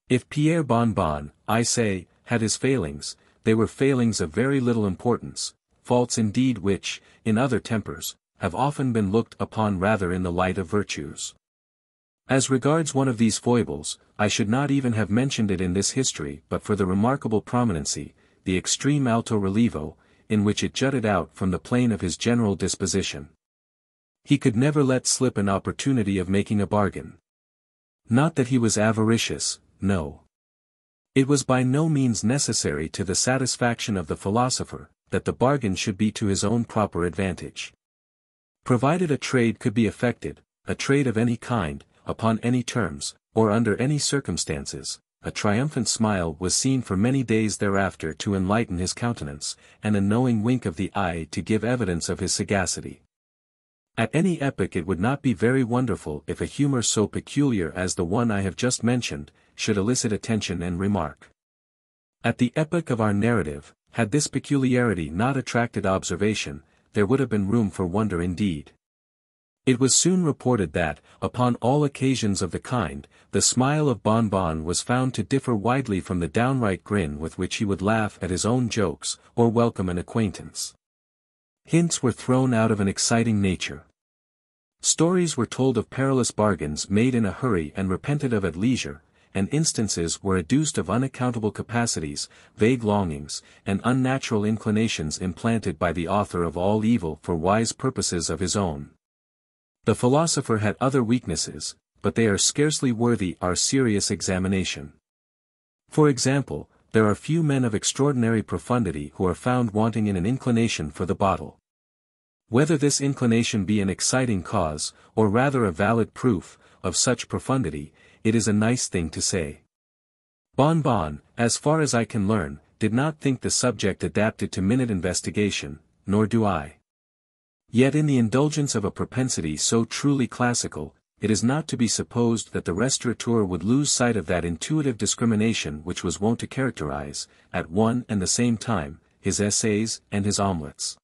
A: If Pierre Bonbon, I say, had his failings, they were failings of very little importance, faults indeed which, in other tempers, have often been looked upon rather in the light of virtues. As regards one of these foibles, I should not even have mentioned it in this history but for the remarkable prominency, the extreme alto relievo, in which it jutted out from the plane of his general disposition. He could never let slip an opportunity of making a bargain. Not that he was avaricious, no. It was by no means necessary to the satisfaction of the philosopher, that the bargain should be to his own proper advantage. Provided a trade could be effected, a trade of any kind, upon any terms, or under any circumstances, a triumphant smile was seen for many days thereafter to enlighten his countenance, and a knowing wink of the eye to give evidence of his sagacity. At any epoch it would not be very wonderful if a humor so peculiar as the one I have just mentioned, should elicit attention and remark. At the epoch of our narrative, had this peculiarity not attracted observation, there would have been room for wonder indeed. It was soon reported that, upon all occasions of the kind, the smile of Bonbon was found to differ widely from the downright grin with which he would laugh at his own jokes, or welcome an acquaintance. Hints were thrown out of an exciting nature. Stories were told of perilous bargains made in a hurry and repented of at leisure, and instances were adduced of unaccountable capacities, vague longings, and unnatural inclinations implanted by the author of all evil for wise purposes of his own. The philosopher had other weaknesses, but they are scarcely worthy our serious examination. For example, there are few men of extraordinary profundity who are found wanting in an inclination for the bottle. Whether this inclination be an exciting cause, or rather a valid proof, of such profundity, it is a nice thing to say. Bon, as far as I can learn, did not think the subject adapted to minute investigation, nor do I. Yet in the indulgence of a propensity so truly classical, it is not to be supposed that the restaurateur would lose sight of that intuitive discrimination which was wont to characterize, at one and the same time, his essays and his omelettes.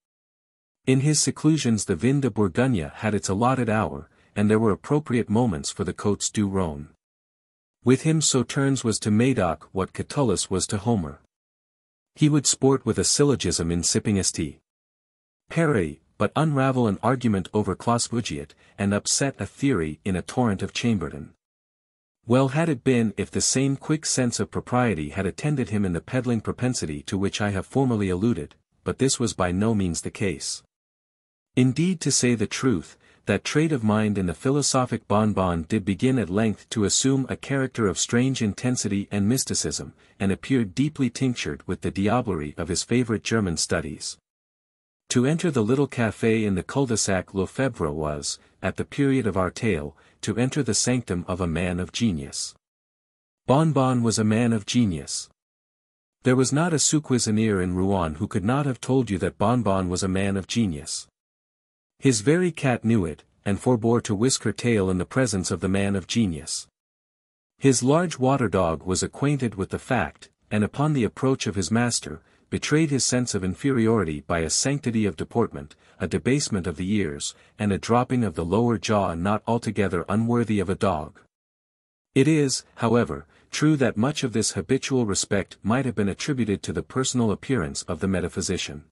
A: In his seclusions the vin de Bourgogne had its allotted hour, and there were appropriate moments for the Côtes du Rhône. With him Sauternes was to Médoc what Catullus was to Homer. He would sport with a syllogism in sipping tea. Paris, but unravel an argument over Clausewugiat, and upset a theory in a torrent of Chambertin. Well had it been if the same quick sense of propriety had attended him in the peddling propensity to which I have formerly alluded, but this was by no means the case. Indeed, to say the truth, that trait of mind in the philosophic Bon did begin at length to assume a character of strange intensity and mysticism, and appeared deeply tinctured with the diablerie of his favorite German studies. To enter the little café in the cul-de-sac Lefebvre was, at the period of our tale, to enter the sanctum of a man of genius. Bon was a man of genius. There was not a sous-cuisinier in Rouen who could not have told you that Bon was a man of genius. His very cat knew it, and forbore to whisk her tail in the presence of the man of genius. His large water dog was acquainted with the fact, and upon the approach of his master, betrayed his sense of inferiority by a sanctity of deportment, a debasement of the ears, and a dropping of the lower jaw not altogether unworthy of a dog. It is, however, true that much of this habitual respect might have been attributed to the personal appearance of the metaphysician.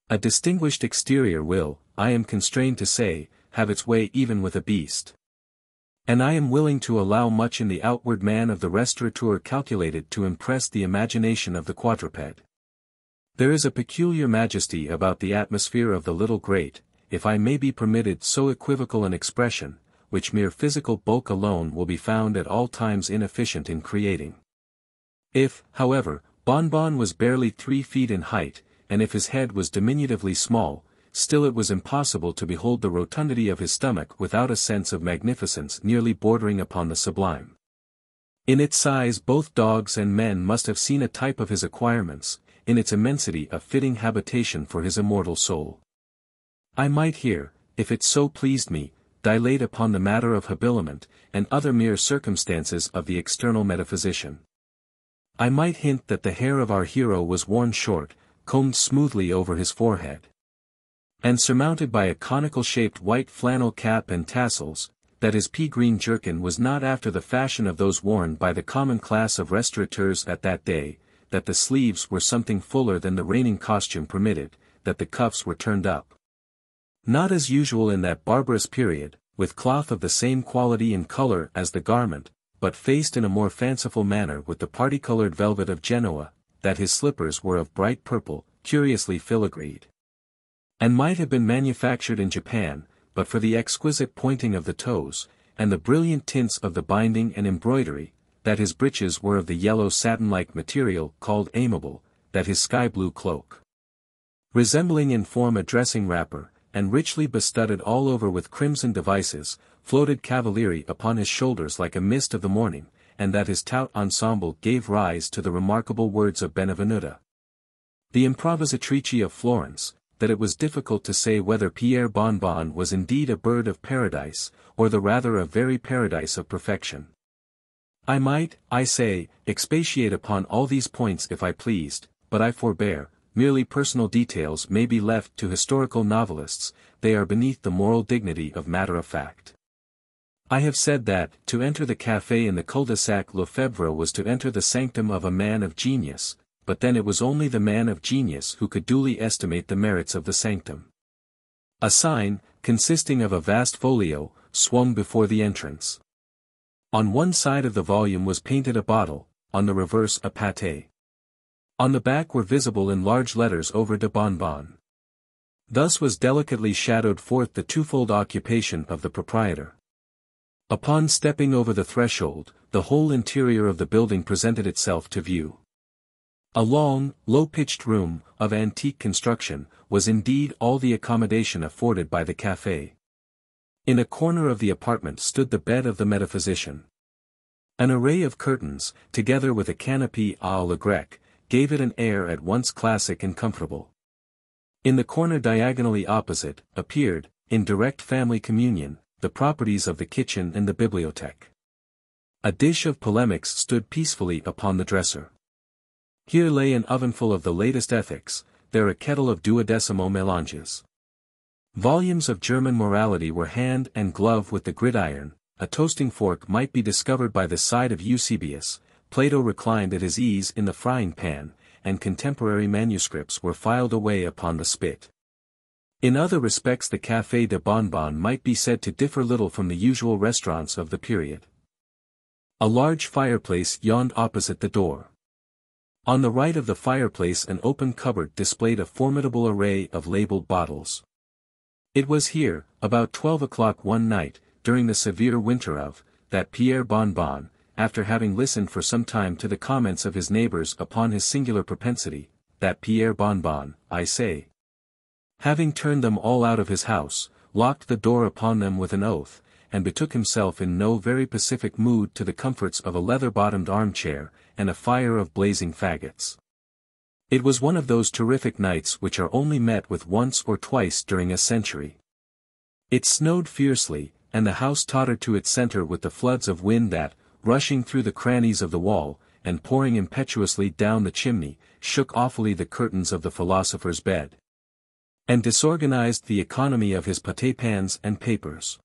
A: A distinguished exterior will, I am constrained to say, have its way even with a beast. And I am willing to allow much in the outward man of the restaurateur calculated to impress the imagination of the quadruped. There is a peculiar majesty about the atmosphere of the little grate, if I may be permitted so equivocal an expression, which mere physical bulk alone will be found at all times inefficient in creating. If, however, Bon was barely 3 feet in height, and if his head was diminutively small, still it was impossible to behold the rotundity of his stomach without a sense of magnificence nearly bordering upon the sublime. In its size both dogs and men must have seen a type of his acquirements, in its immensity a fitting habitation for his immortal soul. I might here, if it so pleased me, dilate upon the matter of habiliment, and other mere circumstances of the external metaphysician. I might hint that the hair of our hero was worn short, combed smoothly over his forehead, and surmounted by a conical-shaped white flannel cap and tassels, that his pea-green jerkin was not after the fashion of those worn by the common class of restaurateurs at that day, that the sleeves were something fuller than the reigning costume permitted, that the cuffs were turned up. Not as usual in that barbarous period, with cloth of the same quality and color as the garment, but faced in a more fanciful manner with the parti-colored velvet of Genoa, that his slippers were of bright purple, curiously filigreed, and might have been manufactured in Japan, but for the exquisite pointing of the toes, and the brilliant tints of the binding and embroidery, that his breeches were of the yellow satin-like material called amiable, that his sky-blue cloak, resembling in form a dressing wrapper, and richly bestudded all over with crimson devices, floated cavalierly upon his shoulders like a mist of the morning, and that his tout ensemble gave rise to the remarkable words of Benvenuta, the improvisatrice of Florence, that it was difficult to say whether Pierre Bon was indeed a bird of paradise, or the rather a very paradise of perfection. I might, I say, expatiate upon all these points if I pleased, but I forbear. Merely personal details may be left to historical novelists, they are beneath the moral dignity of matter of fact. I have said that, to enter the café in the cul-de-sac Lefebvre was to enter the sanctum of a man of genius, but then it was only the man of genius who could duly estimate the merits of the sanctum. A sign, consisting of a vast folio, swung before the entrance. On one side of the volume was painted a bottle, on the reverse a pâté. On the back were visible in large letters over de Bon. Thus was delicately shadowed forth the twofold occupation of the proprietor. Upon stepping over the threshold, the whole interior of the building presented itself to view. A long, low-pitched room, of antique construction, was indeed all the accommodation afforded by the café. In a corner of the apartment stood the bed of the metaphysician. An array of curtains, together with a canopy à la grecque, gave it an air at once classic and comfortable. In the corner diagonally opposite, appeared, in direct family communion, the properties of the kitchen and the bibliothèque. A dish of polemics stood peacefully upon the dresser. Here lay an ovenful of the latest ethics, there a kettle of duodecimo mélanges. Volumes of German morality were hand and glove with the gridiron, a toasting fork might be discovered by the side of Eusebius, Plato reclined at his ease in the frying pan, and contemporary manuscripts were filed away upon the spit. In other respects the Café de Bonbon might be said to differ little from the usual restaurants of the period. A large fireplace yawned opposite the door. On the right of the fireplace an open cupboard displayed a formidable array of labeled bottles. It was here, about 12 o'clock one night, during the severe winter of, that Pierre Bonbon, after having listened for some time to the comments of his neighbors upon his singular propensity, that Pierre Bonbon, I say, having turned them all out of his house, locked the door upon them with an oath, and betook himself in no very pacific mood to the comforts of a leather-bottomed armchair, and a fire of blazing faggots. It was one of those terrific nights which are only met with once or twice during a century. It snowed fiercely, and the house tottered to its center with the floods of wind that, rushing through the crannies of the wall, and pouring impetuously down the chimney, shook awfully the curtains of the philosopher's bed, and disorganized the economy of his pâté pans and papers.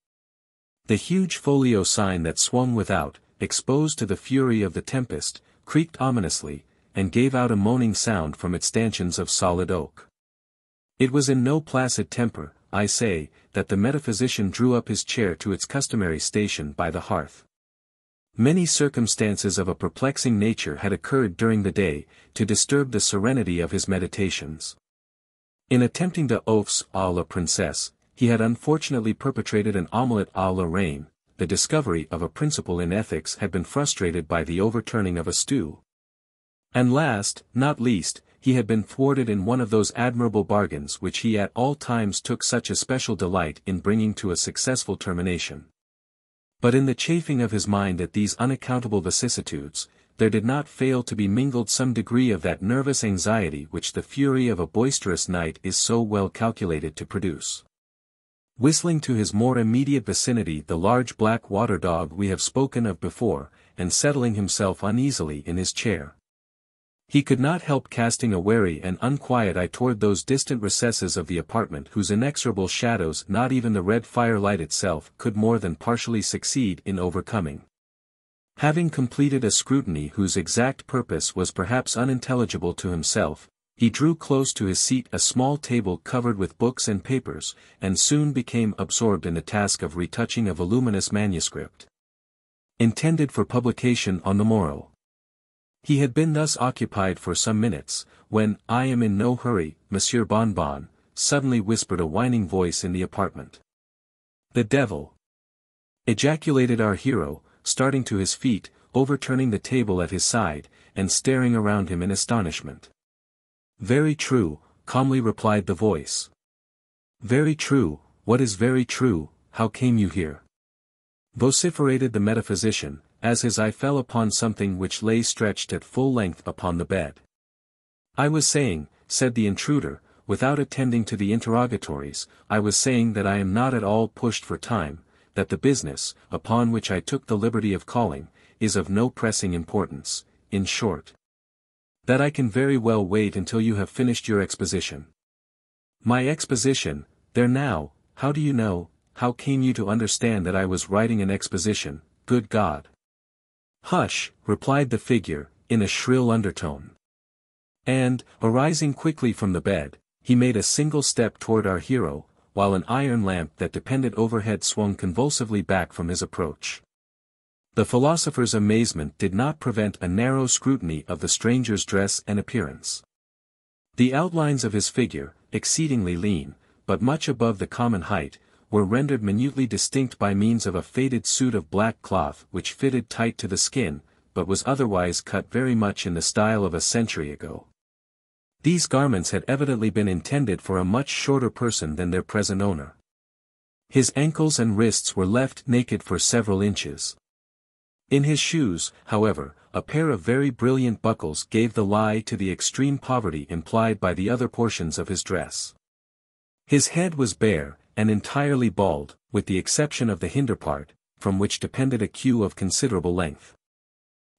A: The huge folio sign that swung without, exposed to the fury of the tempest, creaked ominously, and gave out a moaning sound from its stanchions of solid oak. It was in no placid temper, I say, that the metaphysician drew up his chair to its customary station by the hearth. Many circumstances of a perplexing nature had occurred during the day, to disturb the serenity of his meditations. In attempting the oeufs à la princesse, he had unfortunately perpetrated an omelette à la reine. The discovery of a principle in ethics had been frustrated by the overturning of a stew. And last, not least, he had been thwarted in one of those admirable bargains which he at all times took such especial delight in bringing to a successful termination. But in the chafing of his mind at these unaccountable vicissitudes, there did not fail to be mingled some degree of that nervous anxiety which the fury of a boisterous night is so well calculated to produce. Whistling to his more immediate vicinity the large black water dog we have spoken of before, and settling himself uneasily in his chair, he could not help casting a wary and unquiet eye toward those distant recesses of the apartment whose inexorable shadows not even the red firelight itself could more than partially succeed in overcoming. Having completed a scrutiny whose exact purpose was perhaps unintelligible to himself, he drew close to his seat a small table covered with books and papers, and soon became absorbed in the task of retouching a voluminous manuscript, intended for publication on the morrow. He had been thus occupied for some minutes, when, "I am in no hurry, Monsieur Bonbon," suddenly whispered a whining voice in the apartment. "The devil!" ejaculated our hero, starting to his feet, overturning the table at his side, and staring around him in astonishment. "Very true," calmly replied the voice. "Very true, what is very true, how came you here?" vociferated the metaphysician, as his eye fell upon something which lay stretched at full length upon the bed. "I was saying," said the intruder, without attending to the interrogatories, "I was saying that I am not at all pushed for time, that the business, upon which I took the liberty of calling, is of no pressing importance, in short, that I can very well wait until you have finished your exposition." "My exposition, there now, how do you know, how came you to understand that I was writing an exposition, good God?" "Hush," replied the figure, in a shrill undertone. And, arising quickly from the bed, he made a single step toward our hero, while an iron lamp that depended overhead swung convulsively back from his approach. The philosopher's amazement did not prevent a narrow scrutiny of the stranger's dress and appearance. The outlines of his figure, exceedingly lean, but much above the common height, were rendered minutely distinct by means of a faded suit of black cloth which fitted tight to the skin, but was otherwise cut very much in the style of a century ago. These garments had evidently been intended for a much shorter person than their present owner. His ankles and wrists were left naked for several inches. In his shoes, however, a pair of very brilliant buckles gave the lie to the extreme poverty implied by the other portions of his dress. His head was bare, and entirely bald, with the exception of the hinder part, from which depended a queue of considerable length.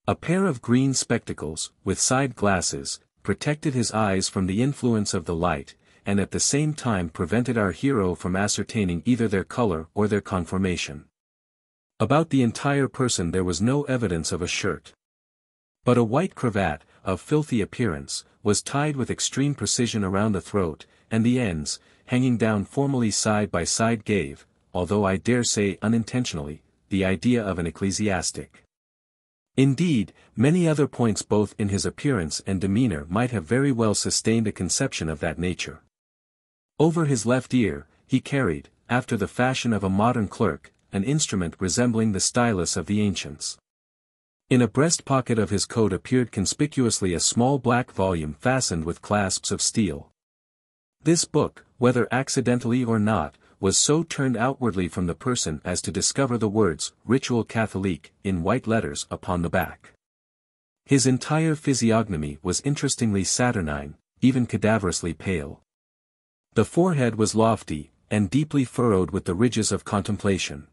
A: A pair of green spectacles, with side glasses, protected his eyes from the influence of the light, and at the same time prevented our hero from ascertaining either their color or their conformation. About the entire person there was no evidence of a shirt. But a white cravat, of filthy appearance, was tied with extreme precision around the throat, and the ends, hanging down formally side by side gave, although I dare say unintentionally, the idea of an ecclesiastic. Indeed, many other points both in his appearance and demeanor might have very well sustained a conception of that nature. Over his left ear, he carried, after the fashion of a modern clerk, an instrument resembling the stylus of the ancients. In a breast pocket of his coat appeared conspicuously a small black volume fastened with clasps of steel. This book, whether accidentally or not, was so turned outwardly from the person as to discover the words Ritual Catholique in white letters upon the back. His entire physiognomy was interestingly saturnine, even cadaverously pale. The forehead was lofty, and deeply furrowed with the ridges of contemplation.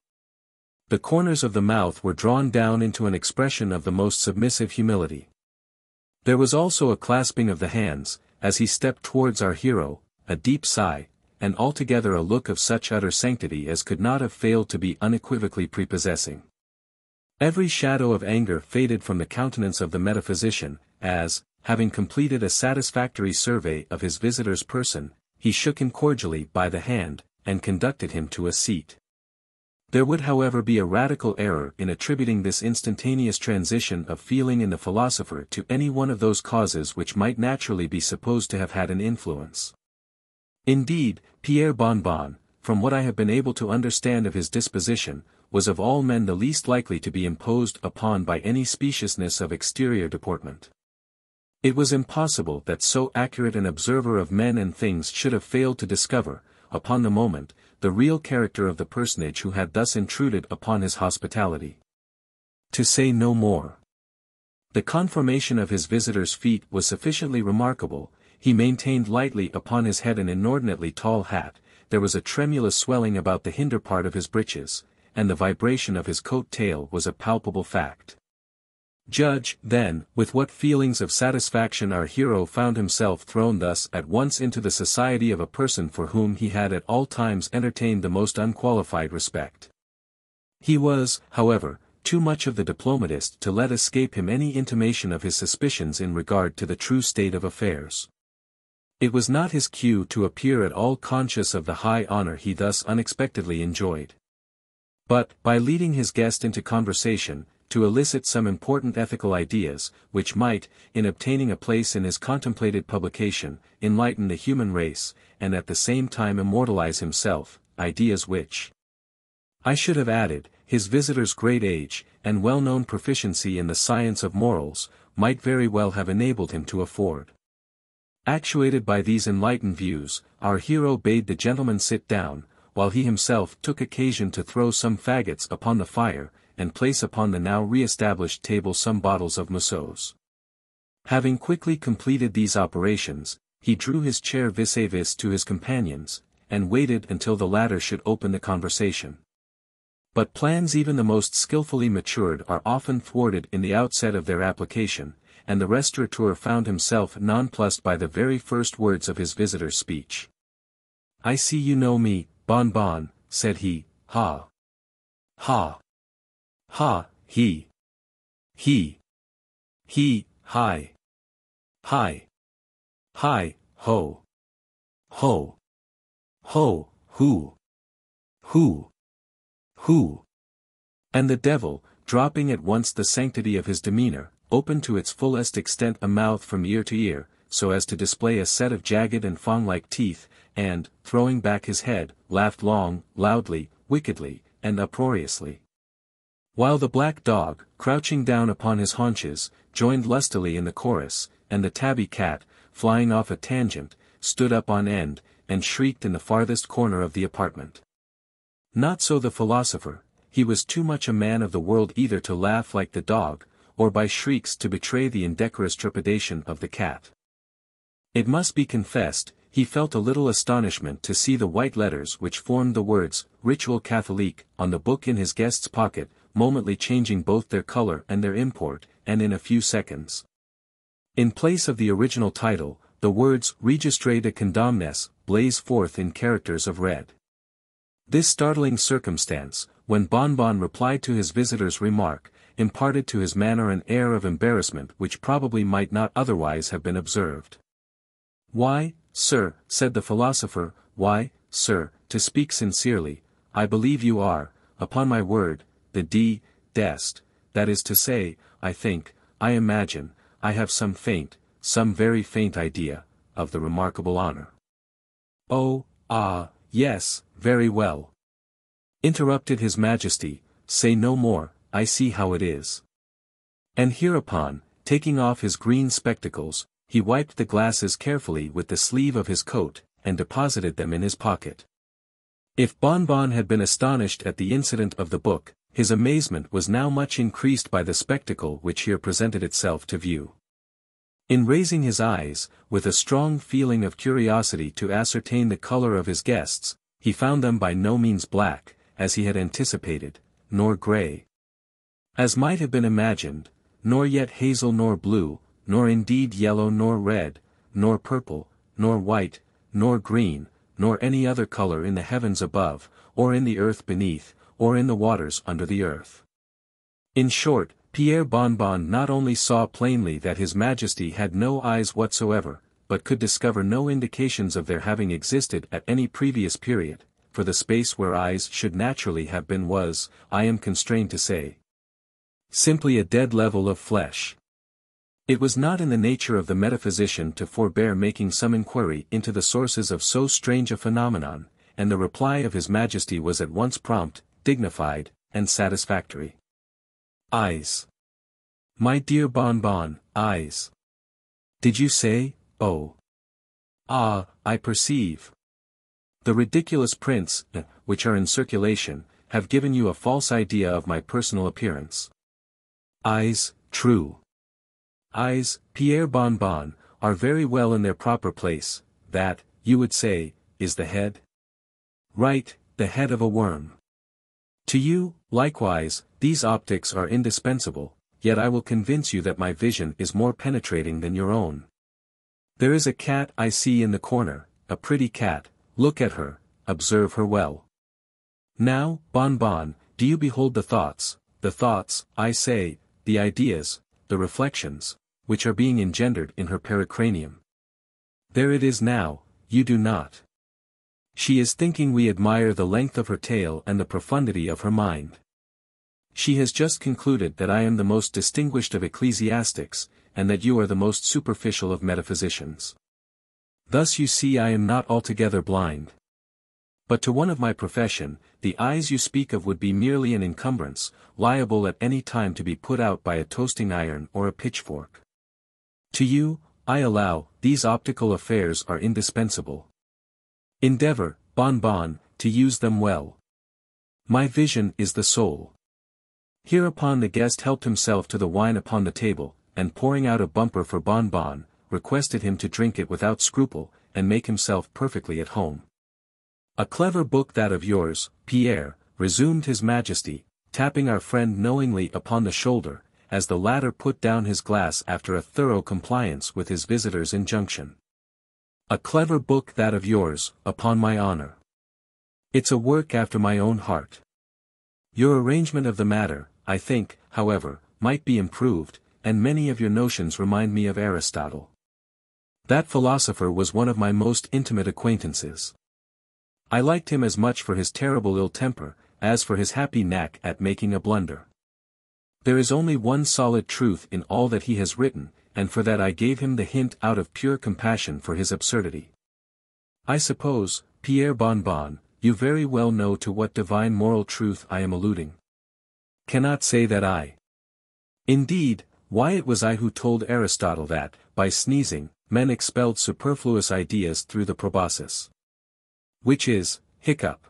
A: The corners of the mouth were drawn down into an expression of the most submissive humility. There was also a clasping of the hands, as he stepped towards our hero, a deep sigh, and altogether a look of such utter sanctity as could not have failed to be unequivocally prepossessing. Every shadow of anger faded from the countenance of the metaphysician, as, having completed a satisfactory survey of his visitor's person, he shook him cordially by the hand, and conducted him to a seat. There would however be a radical error in attributing this instantaneous transition of feeling in the philosopher to any one of those causes which might naturally be supposed to have had an influence. Indeed, Pierre Bonbon, from what I have been able to understand of his disposition, was of all men the least likely to be imposed upon by any speciousness of exterior deportment. It was impossible that so accurate an observer of men and things should have failed to discover, upon the moment, the real character of the personage who had thus intruded upon his hospitality. To say no more. The conformation of his visitor's feet was sufficiently remarkable. He maintained lightly upon his head an inordinately tall hat, there was a tremulous swelling about the hinder part of his breeches, and the vibration of his coat tail was a palpable fact. Judge, then, with what feelings of satisfaction our hero found himself thrown thus at once into the society of a person for whom he had at all times entertained the most unqualified respect. He was, however, too much of the diplomatist to let escape him any intimation of his suspicions in regard to the true state of affairs. It was not his cue to appear at all conscious of the high honor he thus unexpectedly enjoyed. But, by leading his guest into conversation, to elicit some important ethical ideas, which might, in obtaining a place in his contemplated publication, enlighten the human race, and at the same time immortalize himself, ideas which, I should have added, his visitor's great age, and well-known proficiency in the science of morals, might very well have enabled him to afford. Actuated by these enlightened views, our hero bade the gentleman sit down, while he himself took occasion to throw some faggots upon the fire, and place upon the now re-established table some bottles of Mousseau's. Having quickly completed these operations, he drew his chair vis-a-vis to his companion's, and waited until the latter should open the conversation. But plans even the most skillfully matured are often thwarted in the outset of their application, and the restaurateur found himself nonplussed by the very first words of his visitor's speech. "I see you know me, Bonbon," said he. "Ha! Ha! Ha! He! Hi! Hi! Hi! Ho! Ho! Ho! Who! And the devil, dropping at once the sanctity of his demeanor, opened to its fullest extent a mouth from ear to ear, so as to display a set of jagged and fawn-like teeth, and, throwing back his head, laughed long, loudly, wickedly, and uproariously. While the black dog, crouching down upon his haunches, joined lustily in the chorus, and the tabby cat, flying off a tangent, stood up on end, and shrieked in the farthest corner of the apartment. Not so the philosopher. he was too much a man of the world either to laugh like the dog, or by shrieks to betray the indecorous trepidation of the cat. It must be confessed, he felt a little astonishment to see the white letters which formed the words, Ritual Catholique, on the book in his guest's pocket, momently changing both their color and their import, and in a few seconds. In place of the original title, the words Registre de Condamnes blaze forth in characters of red. This startling circumstance, when Bonbon replied to his visitor's remark, imparted to his manner an air of embarrassment which probably might not otherwise have been observed. "Why, sir," said the philosopher, "why, sir, to speak sincerely, I believe you are, upon my word, the d'est, that is to say, I think, I imagine, I have some very faint idea, of the remarkable honor." "Oh, yes, very well," interrupted his Majesty, "say no more, I see how it is." And hereupon, taking off his green spectacles, he wiped the glasses carefully with the sleeve of his coat, and deposited them in his pocket. If Bonbon had been astonished at the incident of the book, his amazement was now much increased by the spectacle which here presented itself to view. In raising his eyes, with a strong feeling of curiosity to ascertain the color of his guests, he found them by no means black, as he had anticipated, nor grey, as might have been imagined, nor yet hazel nor blue, nor indeed yellow nor red, nor purple, nor white, nor green, nor any other color in the heavens above, or in the earth beneath, or in the waters under the earth. In short, Pierre Bonbon not only saw plainly that his Majesty had no eyes whatsoever, but could discover no indications of their having existed at any previous period, for the space where eyes should naturally have been was, I am constrained to say, simply a dead level of flesh. It was not in the nature of the metaphysician to forbear making some inquiry into the sources of so strange a phenomenon, and the reply of his Majesty was at once prompt, dignified, and satisfactory. "Eyes. My dear Bonbon, eyes. Did you say, oh? Ah, I perceive. The ridiculous prints, which are in circulation, have given you a false idea of my personal appearance. Eyes, true. Eyes, Pierre Bonbon, are very well in their proper place, that, you would say, is the head? Right, the head of a worm. To you, likewise, these optics are indispensable, yet I will convince you that my vision is more penetrating than your own. There is a cat I see in the corner, a pretty cat, look at her, observe her well. Now, Bonbon, do you behold the thoughts, I say, the ideas, the reflections, which are being engendered in her pericranium? There it is now, you do not. She is thinking we admire the length of her tail and the profundity of her mind. She has just concluded that I am the most distinguished of ecclesiastics, and that you are the most superficial of metaphysicians. Thus you see I am not altogether blind. But to one of my profession, the eyes you speak of would be merely an encumbrance, liable at any time to be put out by a toasting iron or a pitchfork. To you, I allow, these optical affairs are indispensable. Endeavor, Bonbon, to use them well. My vision is the soul. Hereupon the guest helped himself to the wine upon the table, and pouring out a bumper for Bonbon, requested him to drink it without scruple, and make himself perfectly at home. "A clever book that of yours, Pierre," resumed his Majesty, tapping our friend knowingly upon the shoulder, as the latter put down his glass after a thorough compliance with his visitor's injunction. "A clever book that of yours, upon my honor. It's a work after my own heart. Your arrangement of the matter, I think, however, might be improved, and many of your notions remind me of Aristotle. That philosopher was one of my most intimate acquaintances. I liked him as much for his terrible ill temper, as for his happy knack at making a blunder. There is only one solid truth in all that he has written, and for that I gave him the hint out of pure compassion for his absurdity. I suppose, Pierre Bonbon, you very well know to what divine moral truth I am alluding. Cannot say that I. Indeed, why it was I who told Aristotle that, by sneezing, men expelled superfluous ideas through the proboscis. Which is, hiccup.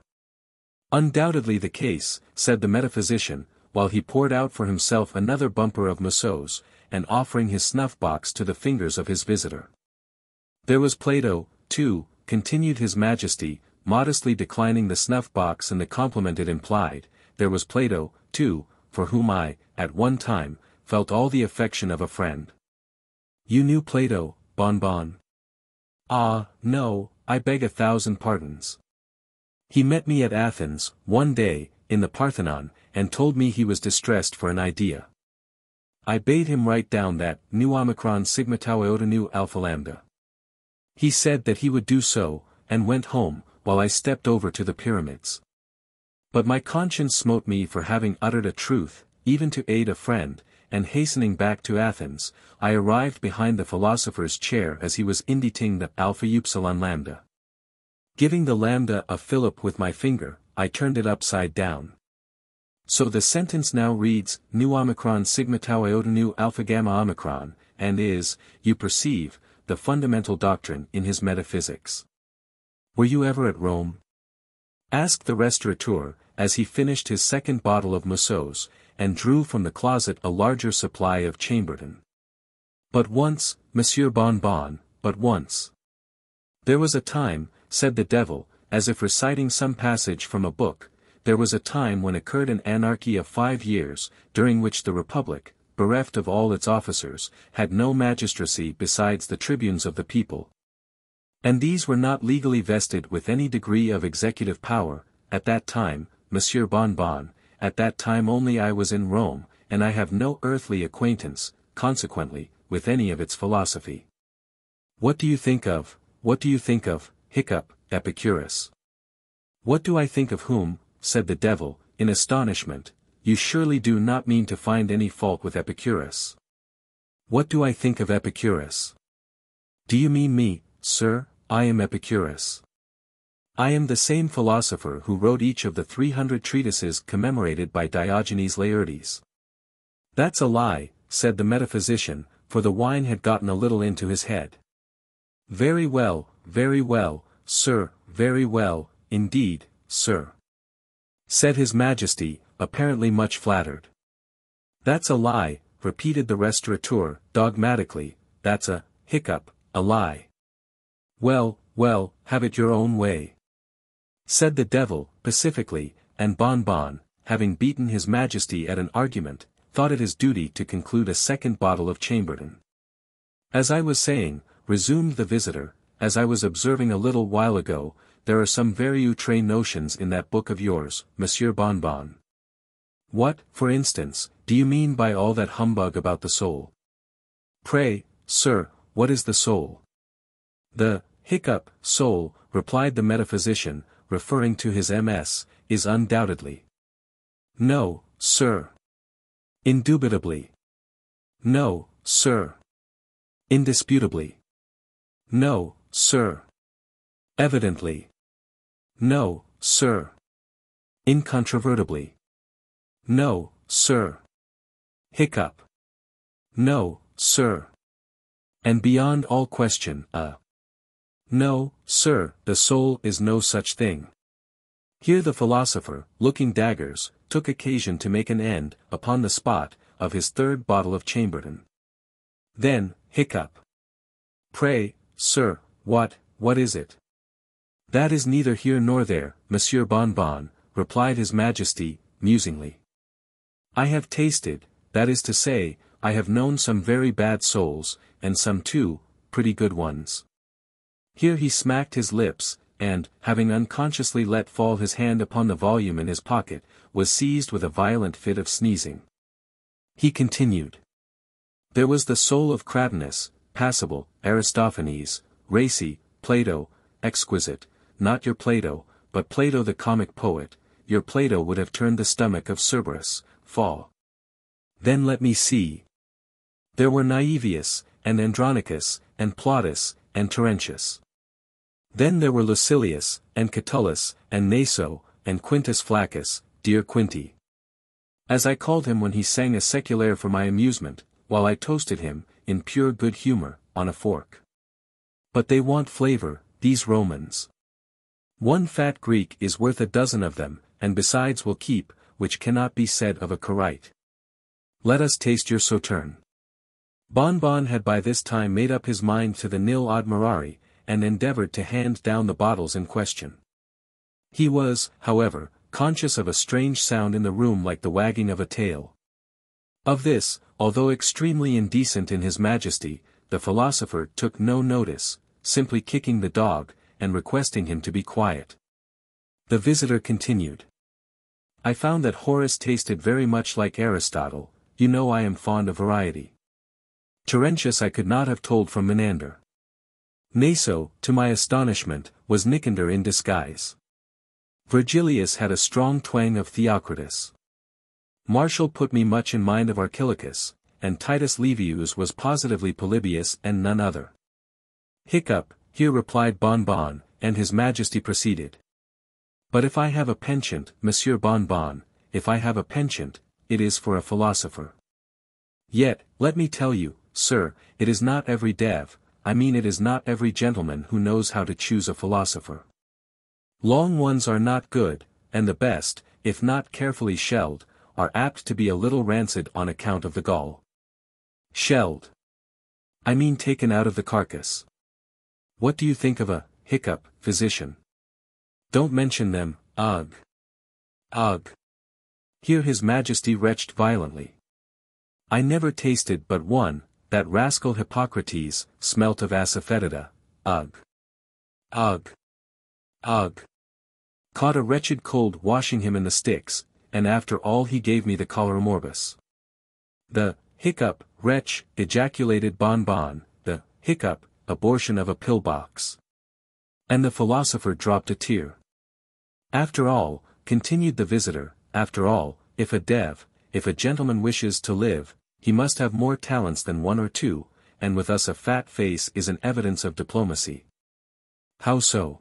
A: Undoubtedly the case, said the metaphysician, while he poured out for himself another bumper of Mousseau's, and offering his snuff-box to the fingers of his visitor. There was Plato, too, continued his Majesty, modestly declining the snuff-box and the compliment it implied. There was Plato, too, for whom I, at one time, felt all the affection of a friend. You knew Plato, Bonbon? Ah, no, I beg 1,000 pardons. He met me at Athens, one day, in the Parthenon, and told me he was distressed for an idea. I bade him write down that nu omicron sigma tau iota nu alpha lambda. He said that he would do so, and went home, while I stepped over to the pyramids. But my conscience smote me for having uttered a truth, even to aid a friend, and hastening back to Athens, I arrived behind the philosopher's chair as he was inditing the alpha upsilon lambda. Giving the lambda a fillip with my finger, I turned it upside down. So the sentence now reads, nu omicron sigma tau iota nu alpha gamma omicron, and is, you perceive, the fundamental doctrine in his metaphysics. Were you ever at Rome? Asked the restaurateur, as he finished his second bottle of Mousseau's, and drew from the closet a larger supply of Chambertin. But once, Monsieur Bonbon, but once. There was a time, said the devil, as if reciting some passage from a book, there was a time when occurred an anarchy of 5 years, during which the Republic, bereft of all its officers, had no magistracy besides the tribunes of the people. And these were not legally vested with any degree of executive power. At that time, Monsieur Bonbon, at that time only I was in Rome, and I have no earthly acquaintance, consequently, with any of its philosophy. What do you think of, hiccup, Epicurus? What do I think of whom, said the devil, in astonishment, you surely do not mean to find any fault with Epicurus. What do I think of Epicurus? Do you mean me, sir? I am Epicurus. I am the same philosopher who wrote each of the 300 treatises commemorated by Diogenes Laertes. That's a lie, said the metaphysician, for the wine had gotten a little into his head. Very well, sir, very well, indeed, sir, said his Majesty, apparently much flattered. That's a lie, repeated the restaurateur, dogmatically, that's a lie. Well, have it your own way, said the devil, pacifically, and Bonbon, having beaten his Majesty at an argument, thought it his duty to conclude a second bottle of Chambertin. As I was saying, resumed the visitor, as I was observing a little while ago, there are some very outré notions in that book of yours, Monsieur Bonbon. What, for instance, do you mean by all that humbug about the soul? Pray, sir, what is the soul? The soul, replied the metaphysician, referring to his MS, is undoubtedly. No, sir. Indubitably. No, sir. Indisputably. No, sir. Evidently. No, sir. Incontrovertibly. No, sir. No, sir. And beyond all question, no, sir, the soul is no such thing. Here the philosopher, looking daggers, took occasion to make an end, upon the spot, of his third bottle of Chambertin. Then, Pray, sir, what is it? That is neither here nor there, Monsieur Bonbon, replied his Majesty, musingly. I have tasted, that is to say, I have known some very bad souls, and some too, pretty good ones. Here he smacked his lips, and, having unconsciously let fall his hand upon the volume in his pocket, was seized with a violent fit of sneezing. He continued. There was the soul of Cratinus, passable, Aristophanes, racy, Plato, exquisite, not your Plato, but Plato the comic poet, your Plato would have turned the stomach of Cerberus, fall. Then let me see. There were Naevius, and Andronicus, and Plautus, and Terentius. Then there were Lucilius, and Catullus, and Naso, and Quintus Flaccus, dear Quinty. As I called him when he sang a seculaire for my amusement, while I toasted him, in pure good humor, on a fork. But they want flavor, these Romans. One fat Greek is worth a dozen of them, and besides will keep, which cannot be said of a Karaite. Let us taste your sauterne. Bon Bon had by this time made up his mind to the nil admirari, and endeavored to hand down the bottles in question. He was, however, conscious of a strange sound in the room like the wagging of a tail. Of this, although extremely indecent in his majesty, the philosopher took no notice, simply kicking the dog, and requesting him to be quiet. The visitor continued. I found that Horace tasted very much like Aristotle. You know I am fond of variety. Terentius I could not have told from Menander. Naso, to my astonishment, was Nicander in disguise. Virgilius had a strong twang of Theocritus. Martial put me much in mind of Archilochus, and Titus Livius was positively Polybius and none other. Hiccup, here replied Bon Bon, and his majesty proceeded. But if I have a penchant, Monsieur Bon Bon, if I have a penchant, it is for a philosopher. Yet, let me tell you, sir, it is not every dev, I mean it is not every gentleman who knows how to choose a philosopher. Long ones are not good, and the best, if not carefully shelled, are apt to be a little rancid on account of the gall. Shelled. I mean taken out of the carcass. What do you think of a, hiccup, physician? Don't mention them, ugh. Ugh. Here his majesty retched violently. I never tasted but one, that rascal Hippocrates, smelt of asafoetida, ugh. Ugh. Ugh. Caught a wretched cold washing him in the Styx, and after all he gave me the cholera morbus. The, hiccup, wretch, ejaculated Bon Bon, the, hiccup, abortion of a pillbox. And the philosopher dropped a tear. After all, continued the visitor, after all, if a gentleman wishes to live, he must have more talents than one or two, and with us a fat face is an evidence of diplomacy. How so?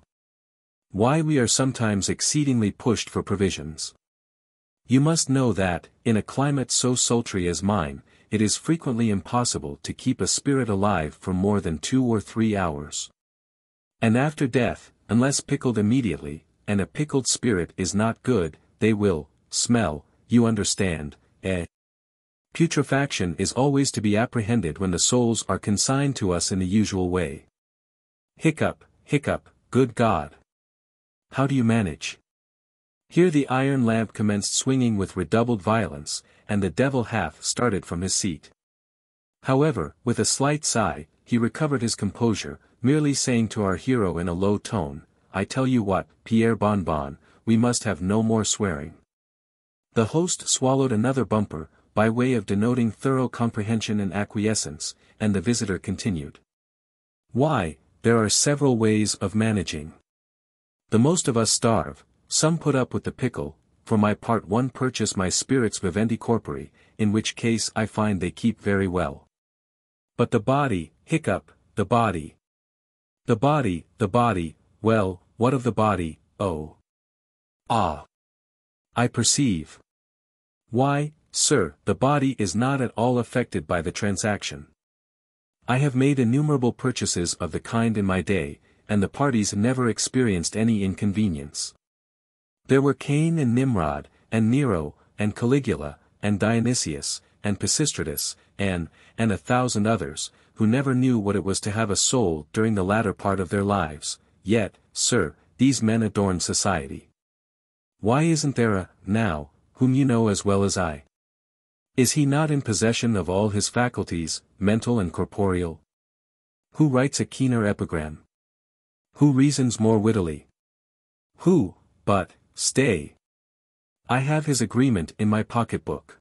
A: Why we are sometimes exceedingly pushed for provisions. You must know that, in a climate so sultry as mine, it is frequently impossible to keep a spirit alive for more than 2 or 3 hours. And after death, unless pickled immediately, and a pickled spirit is not good, they will, smell, you understand, Putrefaction is always to be apprehended when the souls are consigned to us in the usual way. Hiccup, hiccup, good God! How do you manage? Here the iron lamp commenced swinging with redoubled violence, and the devil half started from his seat. However, with a slight sigh, he recovered his composure, merely saying to our hero in a low tone, I tell you what, Pierre Bon Bon, we must have no more swearing. The host swallowed another bumper, by way of denoting thorough comprehension and acquiescence, and the visitor continued. Why, there are several ways of managing. The most of us starve, some put up with the pickle, for my part one purchase my spirits vivendi corpori, in which case I find they keep very well. But the body, hiccup, the body. The body, well, what of the body, oh? Ah! I perceive. Why, sir, the body is not at all affected by the transaction. I have made innumerable purchases of the kind in my day, and the parties never experienced any inconvenience. There were Cain and Nimrod, and Nero, and Caligula, and Dionysius, and Pisistratus, and 1,000 others, who never knew what it was to have a soul during the latter part of their lives, yet, sir, these men adorn society. Why isn't there a, now, whom you know as well as I? Is he not in possession of all his faculties, mental and corporeal? Who writes a keener epigram? Who reasons more wittily? Who, but, stay. I have his agreement in my pocket-book.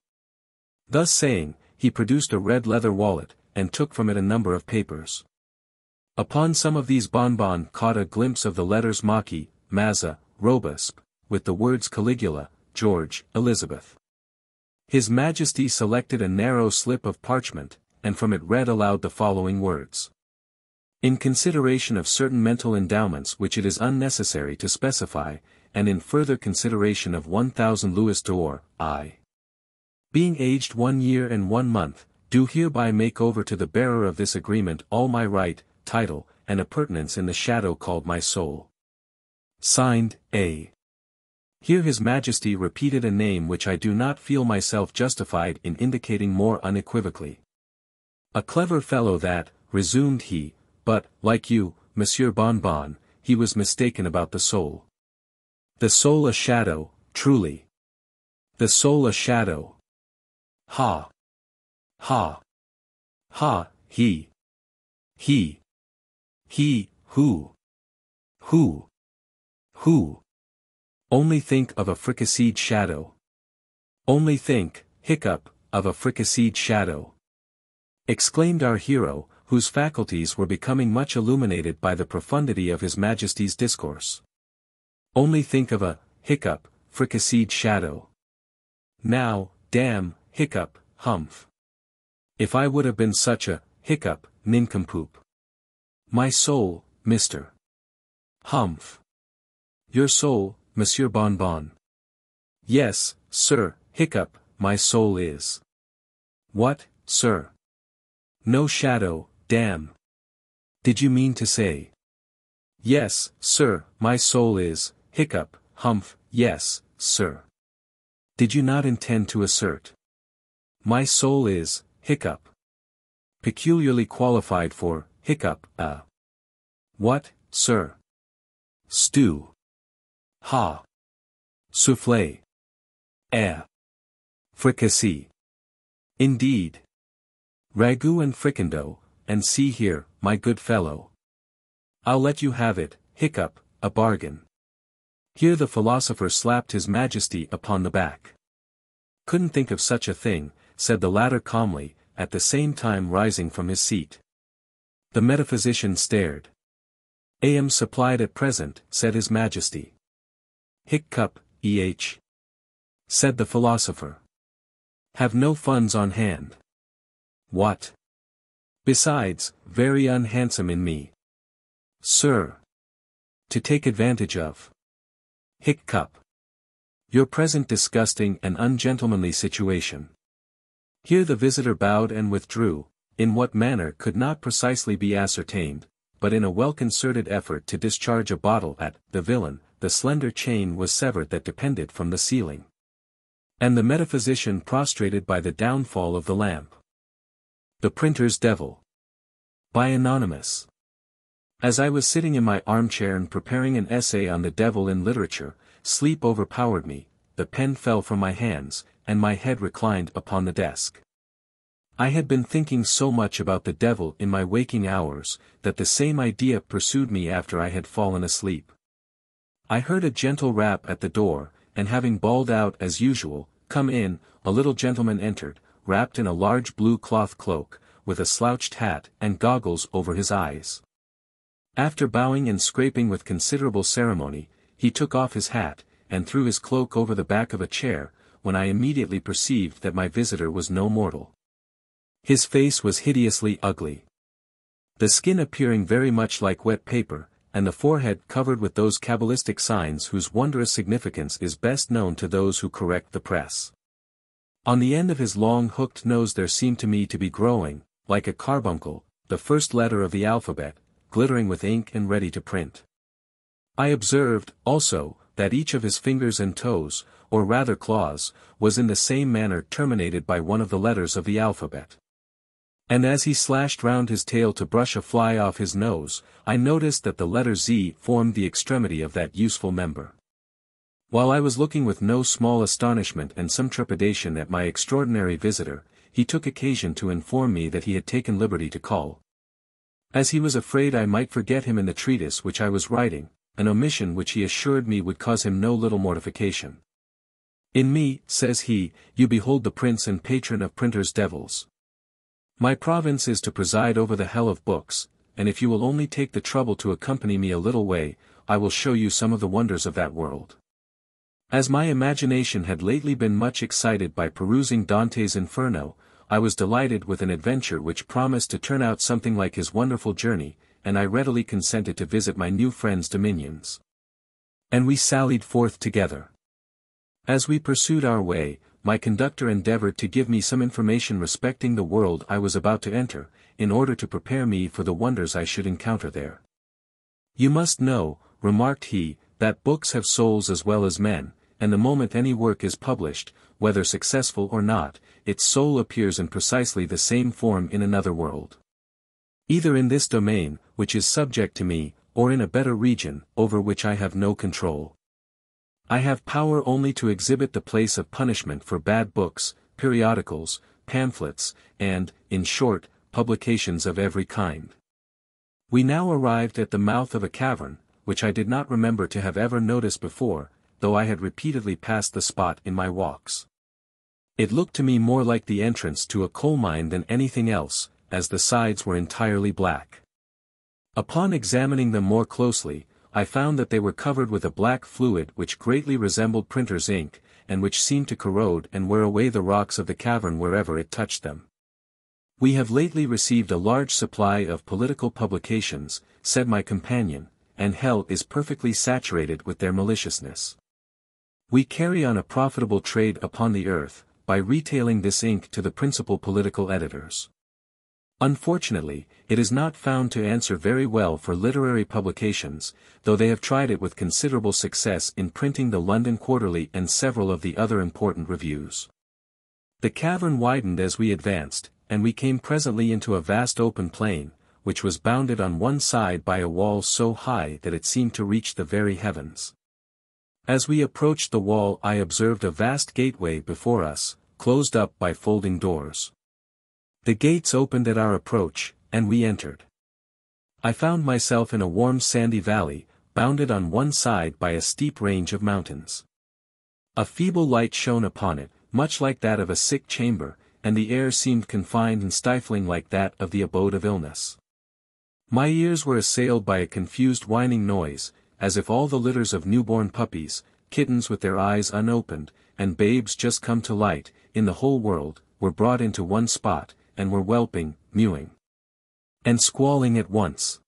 A: Thus saying, he produced a red leather wallet, and took from it a number of papers. Upon some of these Bon Bon caught a glimpse of the letters Machi, Mazza, Robusp, with the words Caligula, George, Elizabeth. His Majesty selected a narrow slip of parchment, and from it read aloud the following words. In consideration of certain mental endowments which it is unnecessary to specify, and in further consideration of 1,000 louis d'or, I, being aged 1 year and 1 month, do hereby make over to the bearer of this agreement all my right, title, and appurtenance in the shadow called my soul. Signed, A. Here His Majesty repeated a name which I do not feel myself justified in indicating more unequivocally. A clever fellow that, resumed he, but, like you, Monsieur Bonbon, he was mistaken about the soul. The soul a shadow, truly. The soul a shadow. Ha! Ha! Ha! He! Who? Who? Only think of a fricasseed shadow. Only think, hiccup, of a fricasseed shadow. Exclaimed our hero, whose faculties were becoming much illuminated by the profundity of His Majesty's discourse. Only think of a, hiccup, fricasseed shadow. Now, damn, hiccup, humph. If I would have been such a, hiccup, nincompoop. My soul, Mr. Humph. Your soul, Monsieur Bonbon. Yes, sir, hiccup, my soul is. What, sir? No shadow, damn. Did you mean to say? Yes, sir, my soul is, hiccup, humph, yes, sir. Did you not intend to assert? My soul is, hiccup. Peculiarly qualified for, hiccup, what, sir? Stew. Ha. Soufflé. Fricassee. Indeed. Ragout and fricandeau, and see here, my good fellow. I'll let you have it, hiccup, a bargain. Here the philosopher slapped His Majesty upon the back. Couldn't think of such a thing, said the latter calmly, at the same time rising from his seat. The metaphysician stared. Am supplied at present, said His Majesty. Hiccup, said the philosopher. Have no funds on hand. What? Besides, very unhandsome in me. Sir. To take advantage of. Hiccup. Your present disgusting and ungentlemanly situation. Here the visitor bowed and withdrew, in what manner could not precisely be ascertained, but in a well-concerted effort to discharge a bottle at the villain, the slender chain was severed that depended from the ceiling. And the metaphysician prostrated by the downfall of the lamp. The Printer's Devil. By Anonymous. As I was sitting in my armchair and preparing an essay on the devil in literature, sleep overpowered me, the pen fell from my hands, and my head reclined upon the desk. I had been thinking so much about the devil in my waking hours, that the same idea pursued me after I had fallen asleep. I heard a gentle rap at the door, and having bawled out as usual, "Come in," a little gentleman entered, wrapped in a large blue cloth cloak, with a slouched hat and goggles over his eyes. After bowing and scraping with considerable ceremony, he took off his hat, and threw his cloak over the back of a chair, when I immediately perceived that my visitor was no mortal. His face was hideously ugly. The skin appearing very much like wet paper, and the forehead covered with those cabalistic signs whose wondrous significance is best known to those who correct the press. On the end of his long hooked nose there seemed to me to be growing, like a carbuncle, the first letter of the alphabet, glittering with ink and ready to print. I observed, also, that each of his fingers and toes, or rather claws, was in the same manner terminated by one of the letters of the alphabet. And as he slashed round his tail to brush a fly off his nose, I noticed that the letter Z formed the extremity of that useful member. While I was looking with no small astonishment and some trepidation at my extraordinary visitor, he took occasion to inform me that he had taken liberty to call. As he was afraid I might forget him in the treatise which I was writing, an omission which he assured me would cause him no little mortification. In me, says he, you behold the prince and patron of printers' devils. My province is to preside over the hell of books, and if you will only take the trouble to accompany me a little way, I will show you some of the wonders of that world. As my imagination had lately been much excited by perusing Dante's Inferno, I was delighted with an adventure which promised to turn out something like his wonderful journey, and I readily consented to visit my new friend's dominions. And we sallied forth together. As we pursued our way, my conductor endeavored to give me some information respecting the world I was about to enter, in order to prepare me for the wonders I should encounter there. You must know, remarked he, that books have souls as well as men, and the moment any work is published, whether successful or not, its soul appears in precisely the same form in another world. Either in this domain, which is subject to me, or in a better region, over which I have no control. I have power only to exhibit the place of punishment for bad books, periodicals, pamphlets, and, in short, publications of every kind. We now arrived at the mouth of a cavern, which I did not remember to have ever noticed before, though I had repeatedly passed the spot in my walks. It looked to me more like the entrance to a coal mine than anything else, as the sides were entirely black. Upon examining them more closely, I found that they were covered with a black fluid which greatly resembled printer's ink, and which seemed to corrode and wear away the rocks of the cavern wherever it touched them. "We have lately received a large supply of political publications," said my companion, "and hell is perfectly saturated with their maliciousness. We carry on a profitable trade upon the earth, by retailing this ink to the principal political editors. Unfortunately, it is not found to answer very well for literary publications, though they have tried it with considerable success in printing the London Quarterly and several of the other important reviews." The cavern widened as we advanced, and we came presently into a vast open plain, which was bounded on one side by a wall so high that it seemed to reach the very heavens. As we approached the wall I observed a vast gateway before us, closed up by folding doors. The gates opened at our approach, and we entered. I found myself in a warm sandy valley, bounded on one side by a steep range of mountains. A feeble light shone upon it, much like that of a sick chamber, and the air seemed confined and stifling like that of the abode of illness. My ears were assailed by a confused whining noise, as if all the litters of newborn puppies, kittens with their eyes unopened, and babes just come to light, in the whole world, were brought into one spot, and were whelping, mewing, and squalling at once.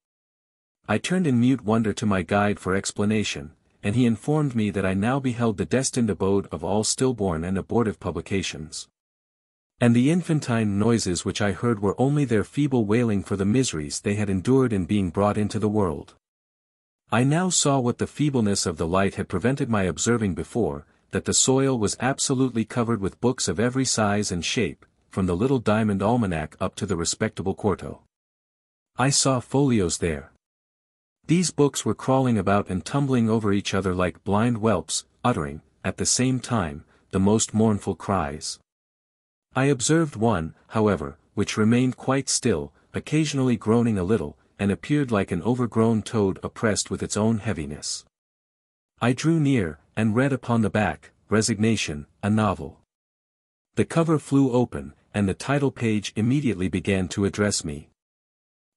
A: I turned in mute wonder to my guide for explanation, and he informed me that I now beheld the destined abode of all stillborn and abortive publications. And the infantine noises which I heard were only their feeble wailing for the miseries they had endured in being brought into the world. I now saw what the feebleness of the light had prevented my observing before, that the soil was absolutely covered with books of every size and shape, from the little diamond almanac up to the respectable quarto. I saw folios there. These books were crawling about and tumbling over each other like blind whelps, uttering, at the same time, the most mournful cries. I observed one, however, which remained quite still, occasionally groaning a little, and appeared like an overgrown toad oppressed with its own heaviness. I drew near, and read upon the back, "Resignation, a novel." The cover flew open, and the title page immediately began to address me.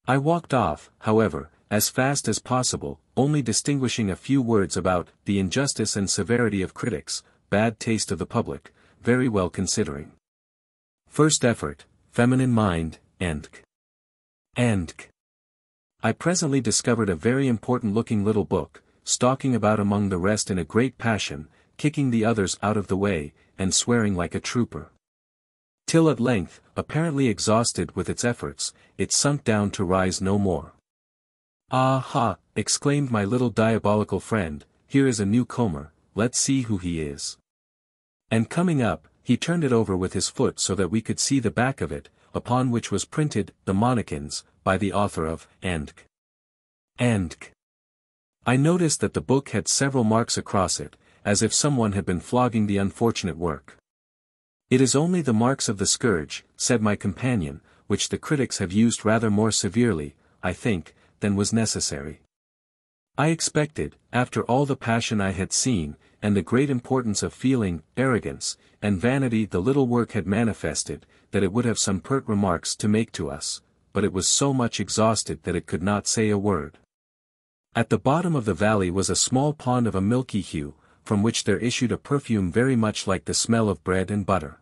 A: I walked off, however, as fast as possible, only distinguishing a few words about "the injustice and severity of critics, bad taste of the public, very well considering. First effort, feminine mind, and I presently discovered a very important-looking little book, stalking about among the rest in a great passion, kicking the others out of the way, and swearing like a trooper. Till at length, apparently exhausted with its efforts, it sunk down to rise no more. "Ah ha!" exclaimed my little diabolical friend, "here is a newcomer, let's see who he is." And coming up, he turned it over with his foot so that we could see the back of it, upon which was printed, "The Monikins, by the author of Andk." I noticed that the book had several marks across it, as if someone had been flogging the unfortunate work. "It is only the marks of the scourge," said my companion, "which the critics have used rather more severely, I think, than was necessary." I expected, after all the passion I had seen, and the great importance of feeling, arrogance, and vanity the little work had manifested, that it would have some pert remarks to make to us, but it was so much exhausted that it could not say a word. At the bottom of the valley was a small pond of a milky hue, from which there issued a perfume very much like the smell of bread and butter.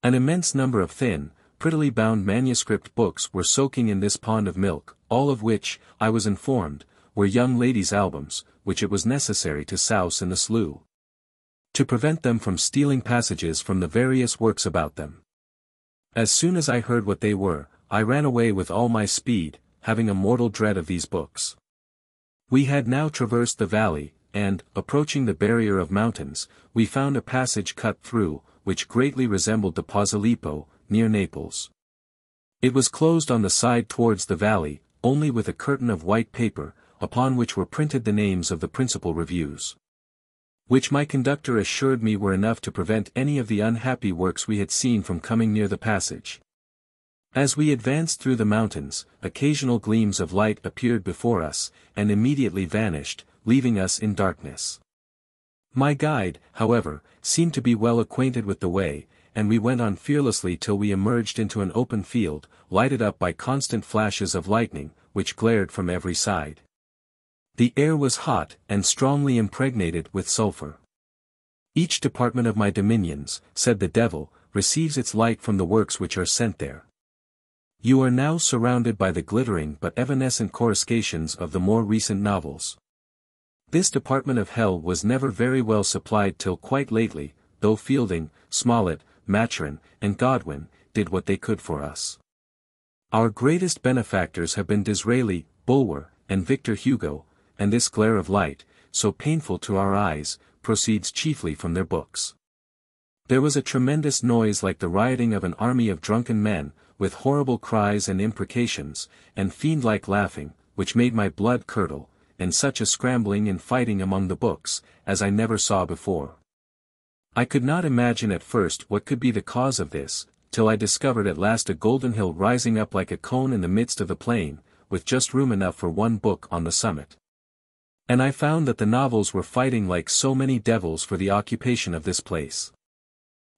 A: An immense number of thin, prettily bound manuscript books were soaking in this pond of milk, all of which, I was informed, were young ladies' albums, which it was necessary to souse in the slough, to prevent them from stealing passages from the various works about them. As soon as I heard what they were, I ran away with all my speed, having a mortal dread of these books. We had now traversed the valley, and, approaching the barrier of mountains, we found a passage cut through, which greatly resembled the Posillipo, near Naples. It was closed on the side towards the valley, only with a curtain of white paper, upon which were printed the names of the principal reviews, which my conductor assured me were enough to prevent any of the unhappy works we had seen from coming near the passage. As we advanced through the mountains, occasional gleams of light appeared before us, and immediately vanished, leaving us in darkness. My guide, however, seemed to be well acquainted with the way, and we went on fearlessly till we emerged into an open field, lighted up by constant flashes of lightning, which glared from every side. The air was hot, and strongly impregnated with sulfur. Each department of my dominions, said the devil, receives its light from the works which are sent there. You are now surrounded by the glittering but evanescent coruscations of the more recent novels. This department of hell was never very well supplied till quite lately, though Fielding, Smollett, Maturin, and Godwin, did what they could for us. Our greatest benefactors have been Disraeli, Bulwer, and Victor Hugo, and this glare of light, so painful to our eyes, proceeds chiefly from their books. There was a tremendous noise like the rioting of an army of drunken men, with horrible cries and imprecations, and fiend-like laughing, which made my blood curdle, and such a scrambling and fighting among the books, as I never saw before. I could not imagine at first what could be the cause of this, till I discovered at last a golden hill rising up like a cone in the midst of the plain, with just room enough for one book on the summit. And I found that the novels were fighting like so many devils for the occupation of this place.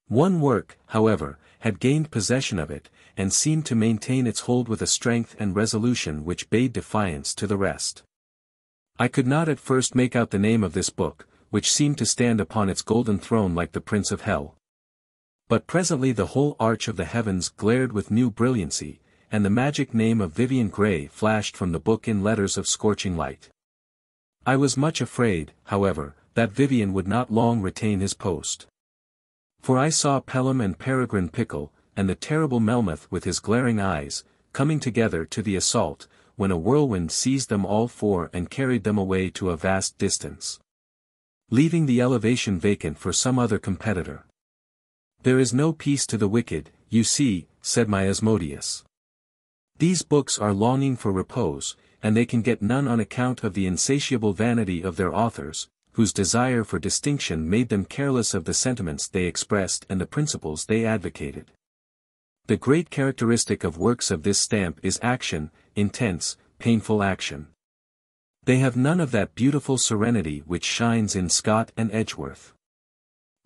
A: One work, however, had gained possession of it, and seemed to maintain its hold with a strength and resolution which bade defiance to the rest. I could not at first make out the name of this book, which seemed to stand upon its golden throne like the Prince of Hell. But presently the whole arch of the heavens glared with new brilliancy, and the magic name of Vivian Grey flashed from the book in letters of scorching light. I was much afraid, however, that Vivian would not long retain his post. For I saw Pelham and Peregrine Pickle, and the terrible Melmoth with his glaring eyes, coming together to the assault, when a whirlwind seized them all four and carried them away to a vast distance, leaving the elevation vacant for some other competitor. There is no peace to the wicked, you see, said my Asmodeus. These books are longing for repose, and they can get none on account of the insatiable vanity of their authors, whose desire for distinction made them careless of the sentiments they expressed and the principles they advocated. The great characteristic of works of this stamp is action, intense, painful action. They have none of that beautiful serenity which shines in Scott and Edgeworth.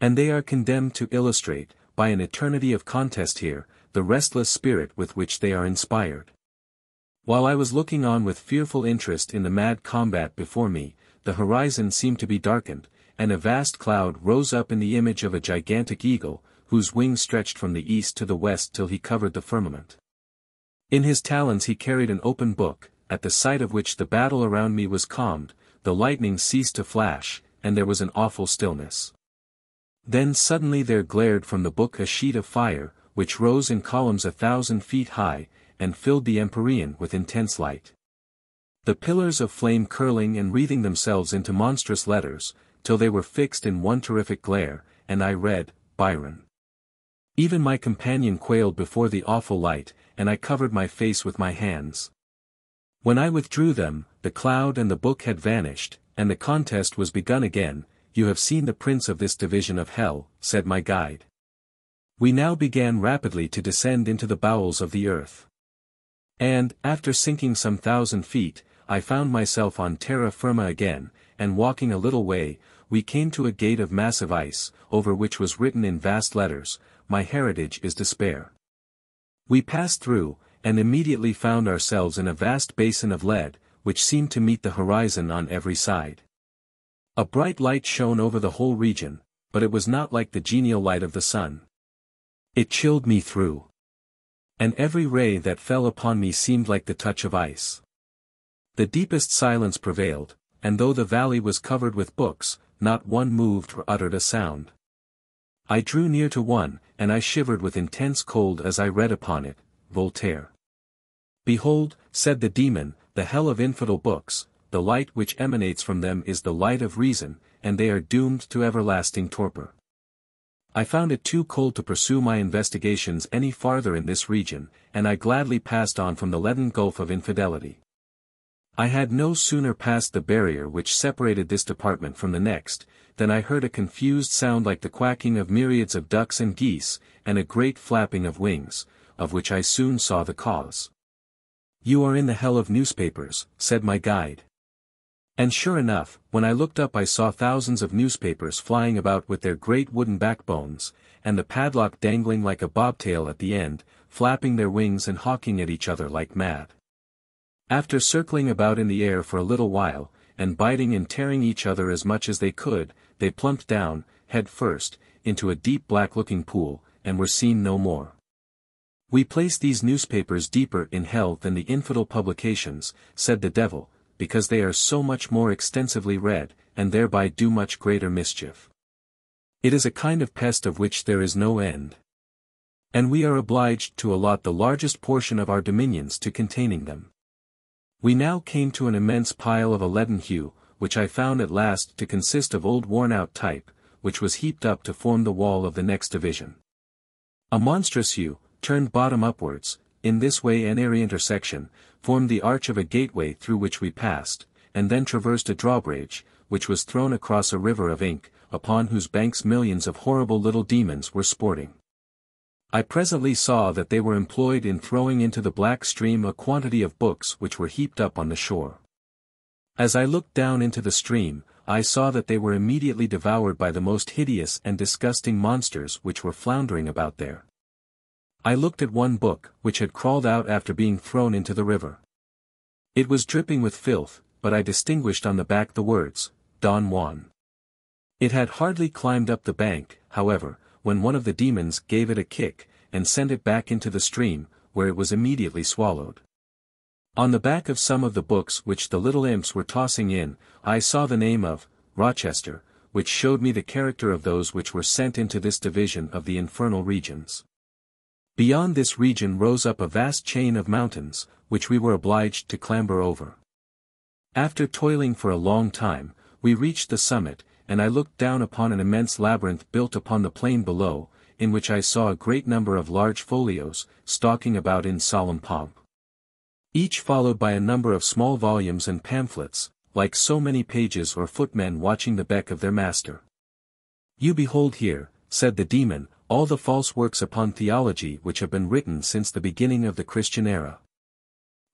A: And they are condemned to illustrate, by an eternity of contest here, the restless spirit with which they are inspired. While I was looking on with fearful interest in the mad combat before me, the horizon seemed to be darkened, and a vast cloud rose up in the image of a gigantic eagle, whose wings stretched from the east to the west till he covered the firmament. In his talons he carried an open book, at the sight of which the battle around me was calmed, the lightning ceased to flash, and there was an awful stillness. Then suddenly there glared from the book a sheet of fire, which rose in columns 1,000 feet high, and filled the Empyrean with intense light. The pillars of flame curling and wreathing themselves into monstrous letters, till they were fixed in one terrific glare, and I read, Byron. Even my companion quailed before the awful light, and I covered my face with my hands. When I withdrew them, the cloud and the book had vanished, and the contest was begun again. You have seen the prince of this division of hell, said my guide. We now began rapidly to descend into the bowels of the earth. And, after sinking some 1,000 feet, I found myself on terra firma again, and walking a little way, we came to a gate of massive ice, over which was written in vast letters, My heritage is despair. We passed through, and immediately found ourselves in a vast basin of lead, which seemed to meet the horizon on every side. A bright light shone over the whole region, but it was not like the genial light of the sun. It chilled me through. And every ray that fell upon me seemed like the touch of ice. The deepest silence prevailed, and though the valley was covered with books, not one moved or uttered a sound. I drew near to one, and I shivered with intense cold as I read upon it, Voltaire. Behold, said the demon, the hell of infidel books, the light which emanates from them is the light of reason, and they are doomed to everlasting torpor. I found it too cold to pursue my investigations any farther in this region, and I gladly passed on from the leaden gulf of infidelity. I had no sooner passed the barrier which separated this department from the next, than I heard a confused sound like the quacking of myriads of ducks and geese, and a great flapping of wings, of which I soon saw the cause. "You are in the hell of newspapers," said my guide. And sure enough, when I looked up I saw thousands of newspapers flying about with their great wooden backbones, and the padlock dangling like a bobtail at the end, flapping their wings and hawking at each other like mad. After circling about in the air for a little while, and biting and tearing each other as much as they could, they plumped down, head first, into a deep black-looking pool, and were seen no more. "We place these newspapers deeper in hell than the infidel publications," said the devil, "because they are so much more extensively read, and thereby do much greater mischief. It is a kind of pest of which there is no end. And we are obliged to allot the largest portion of our dominions to containing them." We now came to an immense pile of a leaden hue, which I found at last to consist of old worn-out type, which was heaped up to form the wall of the next division. A monstrous hue, turned bottom upwards, in this way an airy intersection, formed the arch of a gateway through which we passed, and then traversed a drawbridge, which was thrown across a river of ink, upon whose banks millions of horrible little demons were sporting. I presently saw that they were employed in throwing into the black stream a quantity of books which were heaped up on the shore. As I looked down into the stream, I saw that they were immediately devoured by the most hideous and disgusting monsters which were floundering about there. I looked at one book, which had crawled out after being thrown into the river. It was dripping with filth, but I distinguished on the back the words, "Don Juan." It had hardly climbed up the bank, however, when one of the demons gave it a kick, and sent it back into the stream, where it was immediately swallowed. On the back of some of the books which the little imps were tossing in, I saw the name of Rochester, which showed me the character of those which were sent into this division of the infernal regions. Beyond this region rose up a vast chain of mountains, which we were obliged to clamber over. After toiling for a long time, we reached the summit, and I looked down upon an immense labyrinth built upon the plain below, in which I saw a great number of large folios, stalking about in solemn pomp. Each followed by a number of small volumes and pamphlets, like so many pages or footmen watching the beck of their master. "You behold here," said the demon, "all the false works upon theology which have been written since the beginning of the Christian era.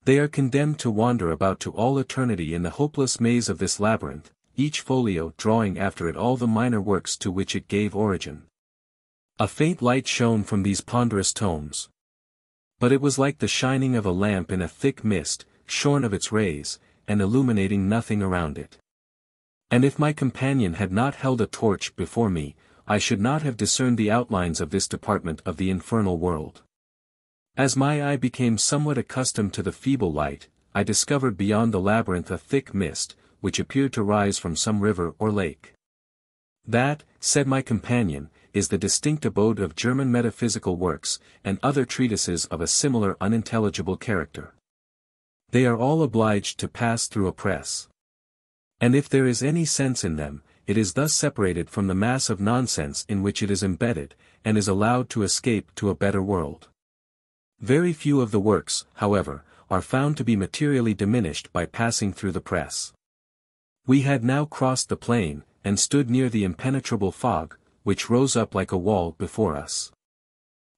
A: They are condemned to wander about to all eternity in the hopeless maze of this labyrinth, each folio drawing after it all the minor works to which it gave origin." A faint light shone from these ponderous tomes. But it was like the shining of a lamp in a thick mist, shorn of its rays, and illuminating nothing around it. And if my companion had not held a torch before me, I should not have discerned the outlines of this department of the infernal world. As my eye became somewhat accustomed to the feeble light, I discovered beyond the labyrinth a thick mist, which appeared to rise from some river or lake. "That," said my companion, "is the distinct abode of German metaphysical works, and other treatises of a similar unintelligible character. They are all obliged to pass through a press. And if there is any sense in them, it is thus separated from the mass of nonsense in which it is embedded, and is allowed to escape to a better world. Very few of the works, however, are found to be materially diminished by passing through the press." We had now crossed the plain, and stood near the impenetrable fog, which rose up like a wall before us.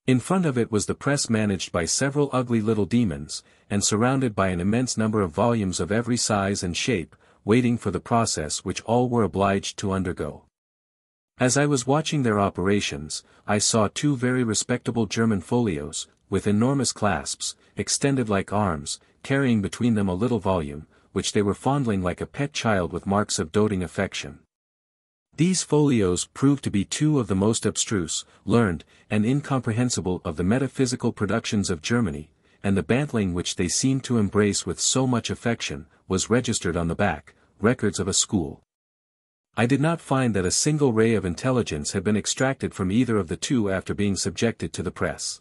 A: In front of it was the press managed by several ugly little demons, and surrounded by an immense number of volumes of every size and shape, waiting for the process which all were obliged to undergo. As I was watching their operations, I saw two very respectable German folios, with enormous clasps, extended like arms, carrying between them a little volume, which they were fondling like a pet child with marks of doting affection. These folios proved to be two of the most abstruse, learned, and incomprehensible of the metaphysical productions of Germany, and the bantling which they seemed to embrace with so much affection, was registered on the back, "Records of a School." I did not find that a single ray of intelligence had been extracted from either of the two after being subjected to the press.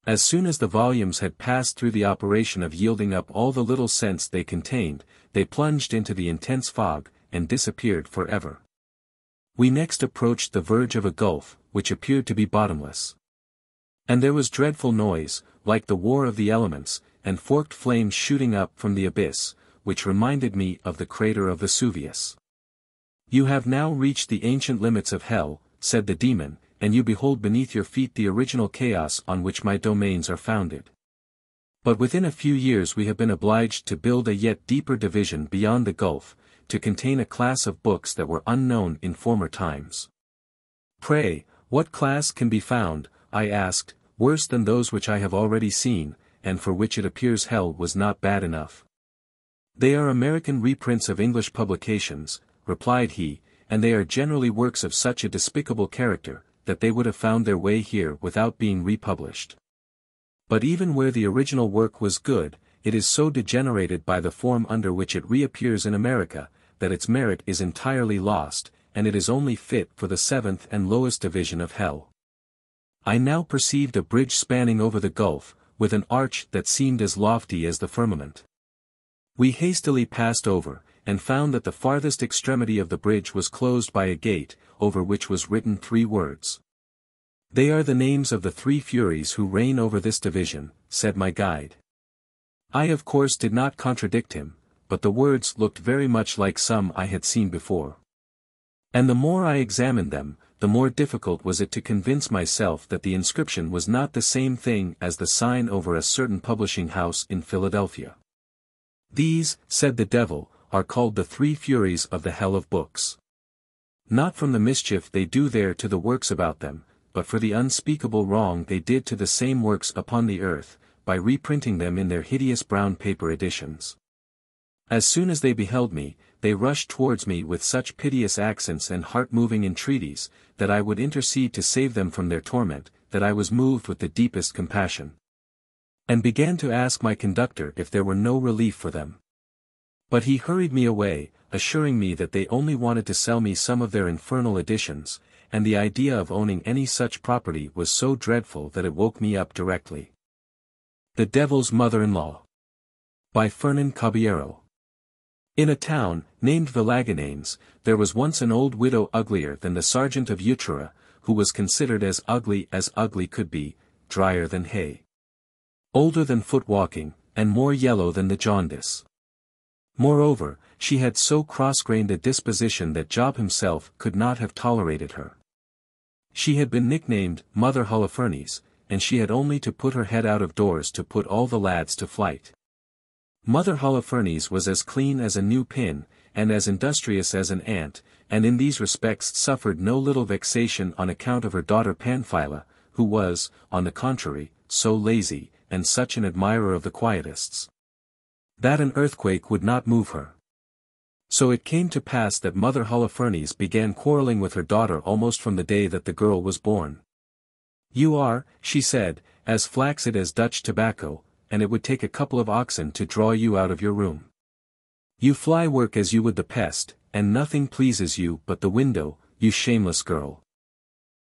A: As soon as the volumes had passed through the operation of yielding up all the little sense they contained, they plunged into the intense fog, and disappeared forever. We next approached the verge of a gulf, which appeared to be bottomless. And there was dreadful noise, like the war of the elements, and forked flames shooting up from the abyss, which reminded me of the crater of Vesuvius. "You have now reached the ancient limits of hell," said the demon, "and you behold beneath your feet the original chaos on which my domains are founded. But within a few years we have been obliged to build a yet deeper division beyond the gulf, to contain a class of books that were unknown in former times." "Pray, what class can be found," I asked, "worse than those which I have already seen, and for which it appears hell was not bad enough?" "They are American reprints of English publications," replied he, "and they are generally works of such a despicable character, that they would have found their way here without being republished. But even where the original work was good, it is so degenerated by the form under which it reappears in America, that its merit is entirely lost, and it is only fit for the seventh and lowest division of hell." I now perceived a bridge spanning over the gulf, with an arch that seemed as lofty as the firmament. We hastily passed over, and found that the farthest extremity of the bridge was closed by a gate, over which was written 3 words. "They are the names of the 3 Furies who reign over this division," said my guide. I of course did not contradict him, but the words looked very much like some I had seen before. And the more I examined them, the more difficult was it to convince myself that the inscription was not the same thing as the sign over a certain publishing house in Philadelphia. "These," said the devil, "are called the 3 Furies of the hell of books. Not from the mischief they do there to the works about them, but for the unspeakable wrong they did to the same works upon the earth, by reprinting them in their hideous brown paper editions." As soon as they beheld me, they rushed towards me with such piteous accents and heart-moving entreaties, that I would intercede to save them from their torment, that I was moved with the deepest compassion, and began to ask my conductor if there were no relief for them. But he hurried me away, assuring me that they only wanted to sell me some of their infernal editions, and the idea of owning any such property was so dreadful that it woke me up directly. The Devil's Mother-in-Law, by Fernand Caballero. In a town, named Villagananes, there was once an old widow uglier than the sergeant of Utrecht, who was considered as ugly could be, drier than hay, older than foot-walking, and more yellow than the jaundice. Moreover, she had so cross-grained a disposition that Job himself could not have tolerated her. She had been nicknamed Mother Holofernes, and she had only to put her head out of doors to put all the lads to flight. Mother Holofernes was as clean as a new pin, and as industrious as an ant, and in these respects suffered no little vexation on account of her daughter Pamphila, who was, on the contrary, so lazy, and such an admirer of the quietists, that an earthquake would not move her. So it came to pass that Mother Holofernes began quarreling with her daughter almost from the day that the girl was born. "You are," she said, "as flaccid as Dutch tobacco, and it would take a couple of oxen to draw you out of your room. You fly work as you would the pest, and nothing pleases you but the window, you shameless girl.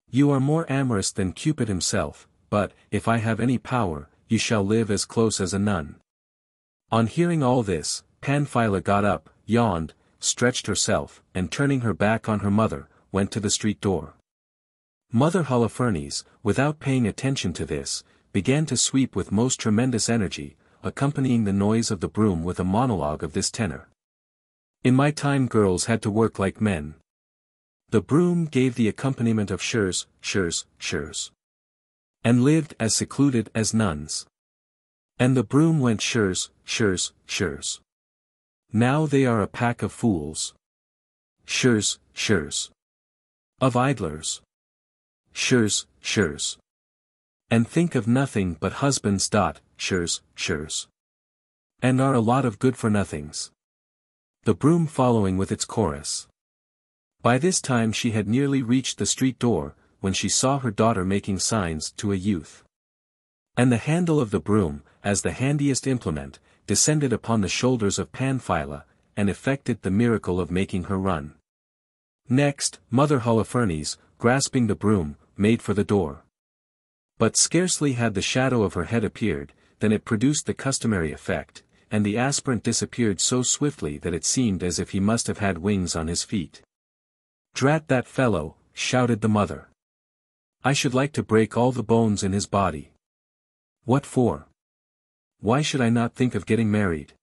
A: You are more amorous than Cupid himself, but, if I have any power, you shall live as close as a nun." On hearing all this, Pamphila got up, yawned, stretched herself, and turning her back on her mother, went to the street door. Mother Holofernes, without paying attention to this, began to sweep with most tremendous energy, accompanying the noise of the broom with a monologue of this tenor: "In my time girls had to work like men. The broom gave the accompaniment of shurs, shurs, shurs. And lived as secluded as nuns. And the broom went shurs, shurs, shurs. Now they are a pack of fools. Shurs, shurs. Of idlers. Shurs, shurs. And think of nothing but husbands. Shurs, shurs. And are a lot of good-for-nothings." The broom following with its chorus. By this time she had nearly reached the street door, when she saw her daughter making signs to a youth. And the handle of the broom, as the handiest implement, descended upon the shoulders of Pamphila, and effected the miracle of making her run. Next, Mother Holofernes, grasping the broom, made for the door. But scarcely had the shadow of her head appeared, than it produced the customary effect, and the aspirant disappeared so swiftly that it seemed as if he must have had wings on his feet. "Drat that fellow," shouted the mother. "I should like to break all the bones in his body." "What for? Why should I not think of getting married?"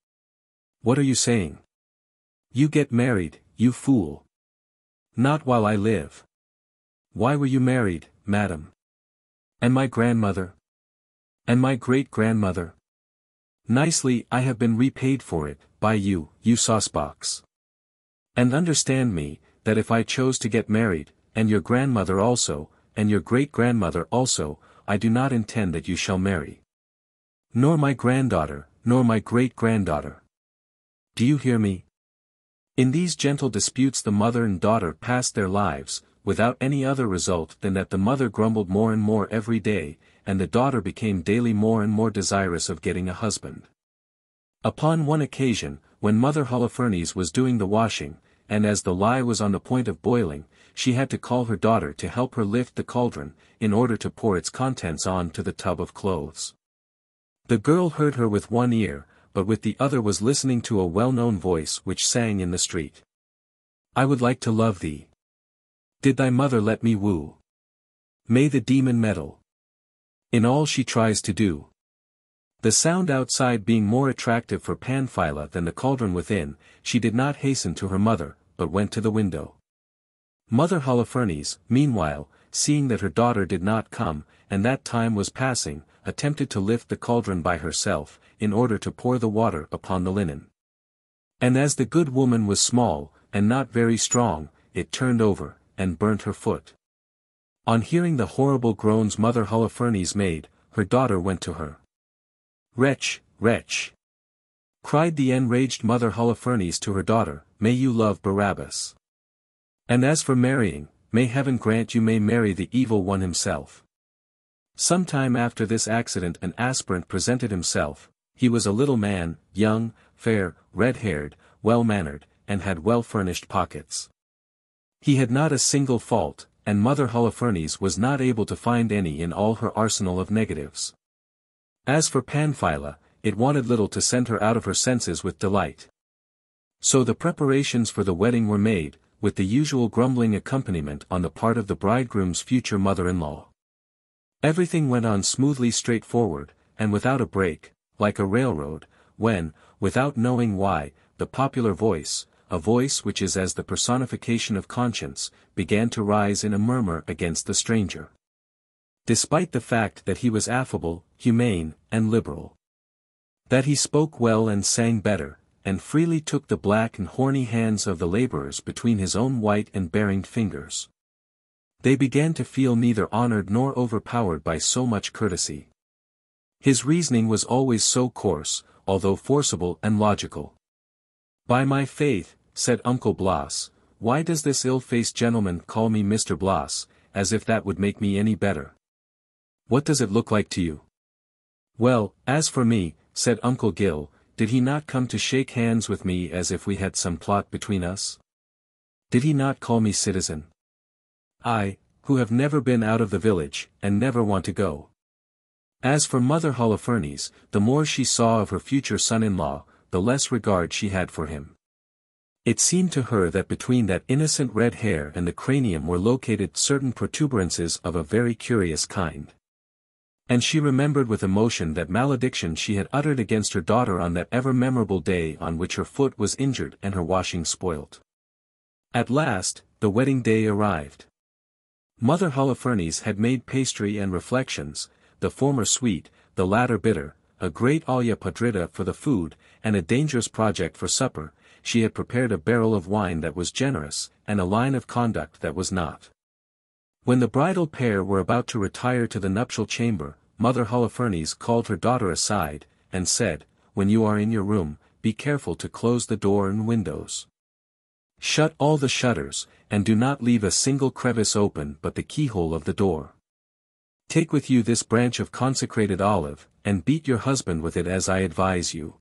A: "What are you saying? You get married, you fool." "Not while I live." "Why were you married, madam? And my grandmother? And my great-grandmother? Nicely I have been repaid for it, by you, you saucebox. And understand me, that if I chose to get married, and your grandmother also, and your great-grandmother also, I do not intend that you shall marry. Nor my granddaughter, nor my great-granddaughter. Do you hear me?" In these gentle disputes the mother and daughter passed their lives, without any other result than that the mother grumbled more and more every day, and the daughter became daily more and more desirous of getting a husband. Upon one occasion, when Mother Holofernes was doing the washing, and as the lye was on the point of boiling, she had to call her daughter to help her lift the cauldron, in order to pour its contents on to the tub of clothes. The girl heard her with one ear, but with the other was listening to a well-known voice which sang in the street. "I would like to love thee. Did thy mother let me woo? May the demon meddle in all she tries to do." The sound outside being more attractive for Pamphila than the cauldron within, she did not hasten to her mother, but went to the window. Mother Holofernes, meanwhile, seeing that her daughter did not come, and that time was passing, attempted to lift the cauldron by herself, in order to pour the water upon the linen. And as the good woman was small, and not very strong, it turned over, and burnt her foot. On hearing the horrible groans Mother Holofernes made, her daughter went to her. "Wretch, wretch!" cried the enraged Mother Holofernes to her daughter, "may you love Barabbas. And as for marrying, may heaven grant you may marry the evil one himself." Some time after this accident an aspirant presented himself. He was a little man, young, fair, red-haired, well-mannered, and had well-furnished pockets. He had not a single fault, and Mother Holofernes was not able to find any in all her arsenal of negatives. As for Pamphila, it wanted little to send her out of her senses with delight. So the preparations for the wedding were made, with the usual grumbling accompaniment on the part of the bridegroom's future mother-in-law. Everything went on smoothly straightforward, and without a break, like a railroad, when, without knowing why, the popular voice, a voice which is as the personification of conscience, began to rise in a murmur against the stranger. Despite the fact that he was affable, humane, and liberal. That he spoke well and sang better, and freely took the black and horny hands of the laborers between his own white and beringed fingers. They began to feel neither honored nor overpowered by so much courtesy. His reasoning was always so coarse, although forcible and logical. "By my faith," said Uncle Blas, "why does this ill-faced gentleman call me Mr. Blas, as if that would make me any better? What does it look like to you?" "Well, as for me," said Uncle Gil, "did he not come to shake hands with me as if we had some plot between us? Did he not call me citizen? I, who have never been out of the village, and never want to go." As for Mother Holofernes, the more she saw of her future son-in-law, the less regard she had for him. It seemed to her that between that innocent red hair and the cranium were located certain protuberances of a very curious kind. And she remembered with emotion that malediction she had uttered against her daughter on that ever-memorable day on which her foot was injured and her washing spoilt. At last, the wedding day arrived. Mother Holofernes had made pastry and reflections, the former sweet, the latter bitter, a great olla podrida for the food, and a dangerous project for supper. She had prepared a barrel of wine that was generous, and a line of conduct that was not. When the bridal pair were about to retire to the nuptial chamber, Mother Holofernes called her daughter aside, and said, "When you are in your room, be careful to close the door and windows. Shut all the shutters, and do not leave a single crevice open but the keyhole of the door. Take with you this branch of consecrated olive, and beat your husband with it as I advise you."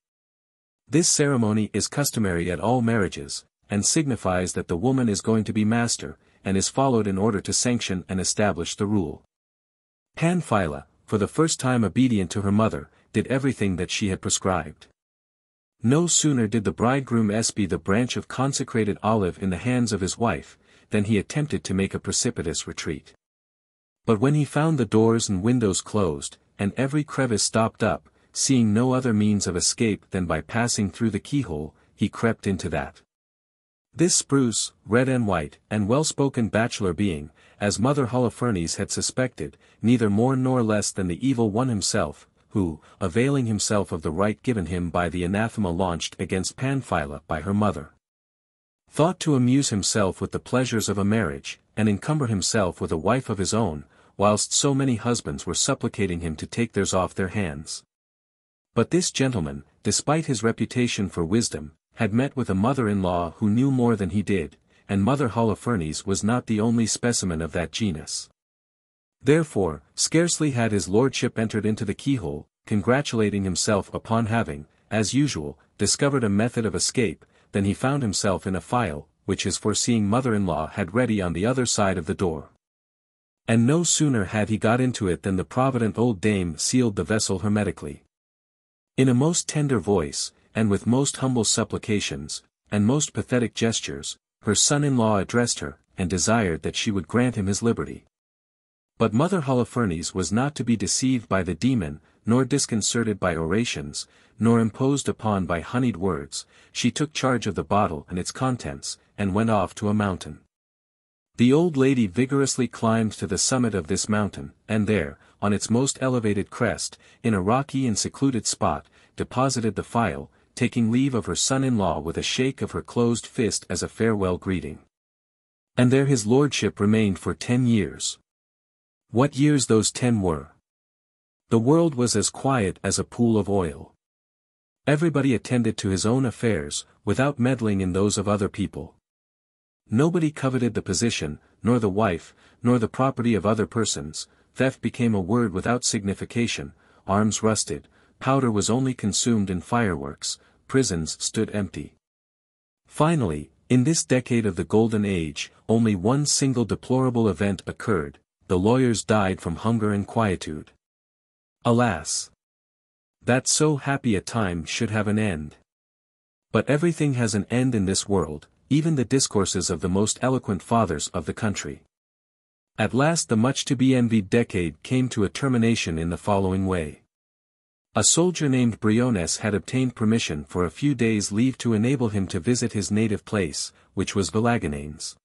A: This ceremony is customary at all marriages, and signifies that the woman is going to be master, and is followed in order to sanction and establish the rule. Pamphila, for the first time obedient to her mother, did everything that she had prescribed. No sooner did the bridegroom espy the branch of consecrated olive in the hands of his wife, than he attempted to make a precipitous retreat. But when he found the doors and windows closed, and every crevice stopped up, seeing no other means of escape than by passing through the keyhole, he crept into that. This spruce, red and white, and well-spoken bachelor being, as Mother Holofernes had suspected, neither more nor less than the evil one himself, who, availing himself of the right given him by the anathema launched against Pamphila by her mother, thought to amuse himself with the pleasures of a marriage, and encumber himself with a wife of his own, whilst so many husbands were supplicating him to take theirs off their hands. But this gentleman, despite his reputation for wisdom, had met with a mother-in-law who knew more than he did, and Mother Holofernes was not the only specimen of that genus. Therefore, scarcely had his lordship entered into the keyhole, congratulating himself upon having, as usual, discovered a method of escape, than he found himself in a phial, which his foreseeing mother-in-law had ready on the other side of the door. And no sooner had he got into it than the provident old dame sealed the vessel hermetically. In a most tender voice, and with most humble supplications, and most pathetic gestures, her son-in-law addressed her, and desired that she would grant him his liberty. But Mother Holofernes was not to be deceived by the demon, nor disconcerted by orations, nor imposed upon by honeyed words. She took charge of the bottle and its contents, and went off to a mountain. The old lady vigorously climbed to the summit of this mountain, and there, on its most elevated crest, in a rocky and secluded spot, deposited the phial, taking leave of her son-in-law with a shake of her closed fist as a farewell greeting. And there his lordship remained for 10 years. What years those 10 were! The world was as quiet as a pool of oil. Everybody attended to his own affairs, without meddling in those of other people. Nobody coveted the position, nor the wife, nor the property of other persons. Theft became a word without signification, arms rusted, powder was only consumed in fireworks, prisons stood empty. Finally, in this decade of the Golden Age, only one single deplorable event occurred: the lawyers died from hunger and quietude. Alas! That so happy a time should have an end. But everything has an end in this world, even the discourses of the most eloquent fathers of the country. At last the much-to-be-envied decade came to a termination in the following way. A soldier named Briones had obtained permission for a few days' leave to enable him to visit his native place, which was Villagananes.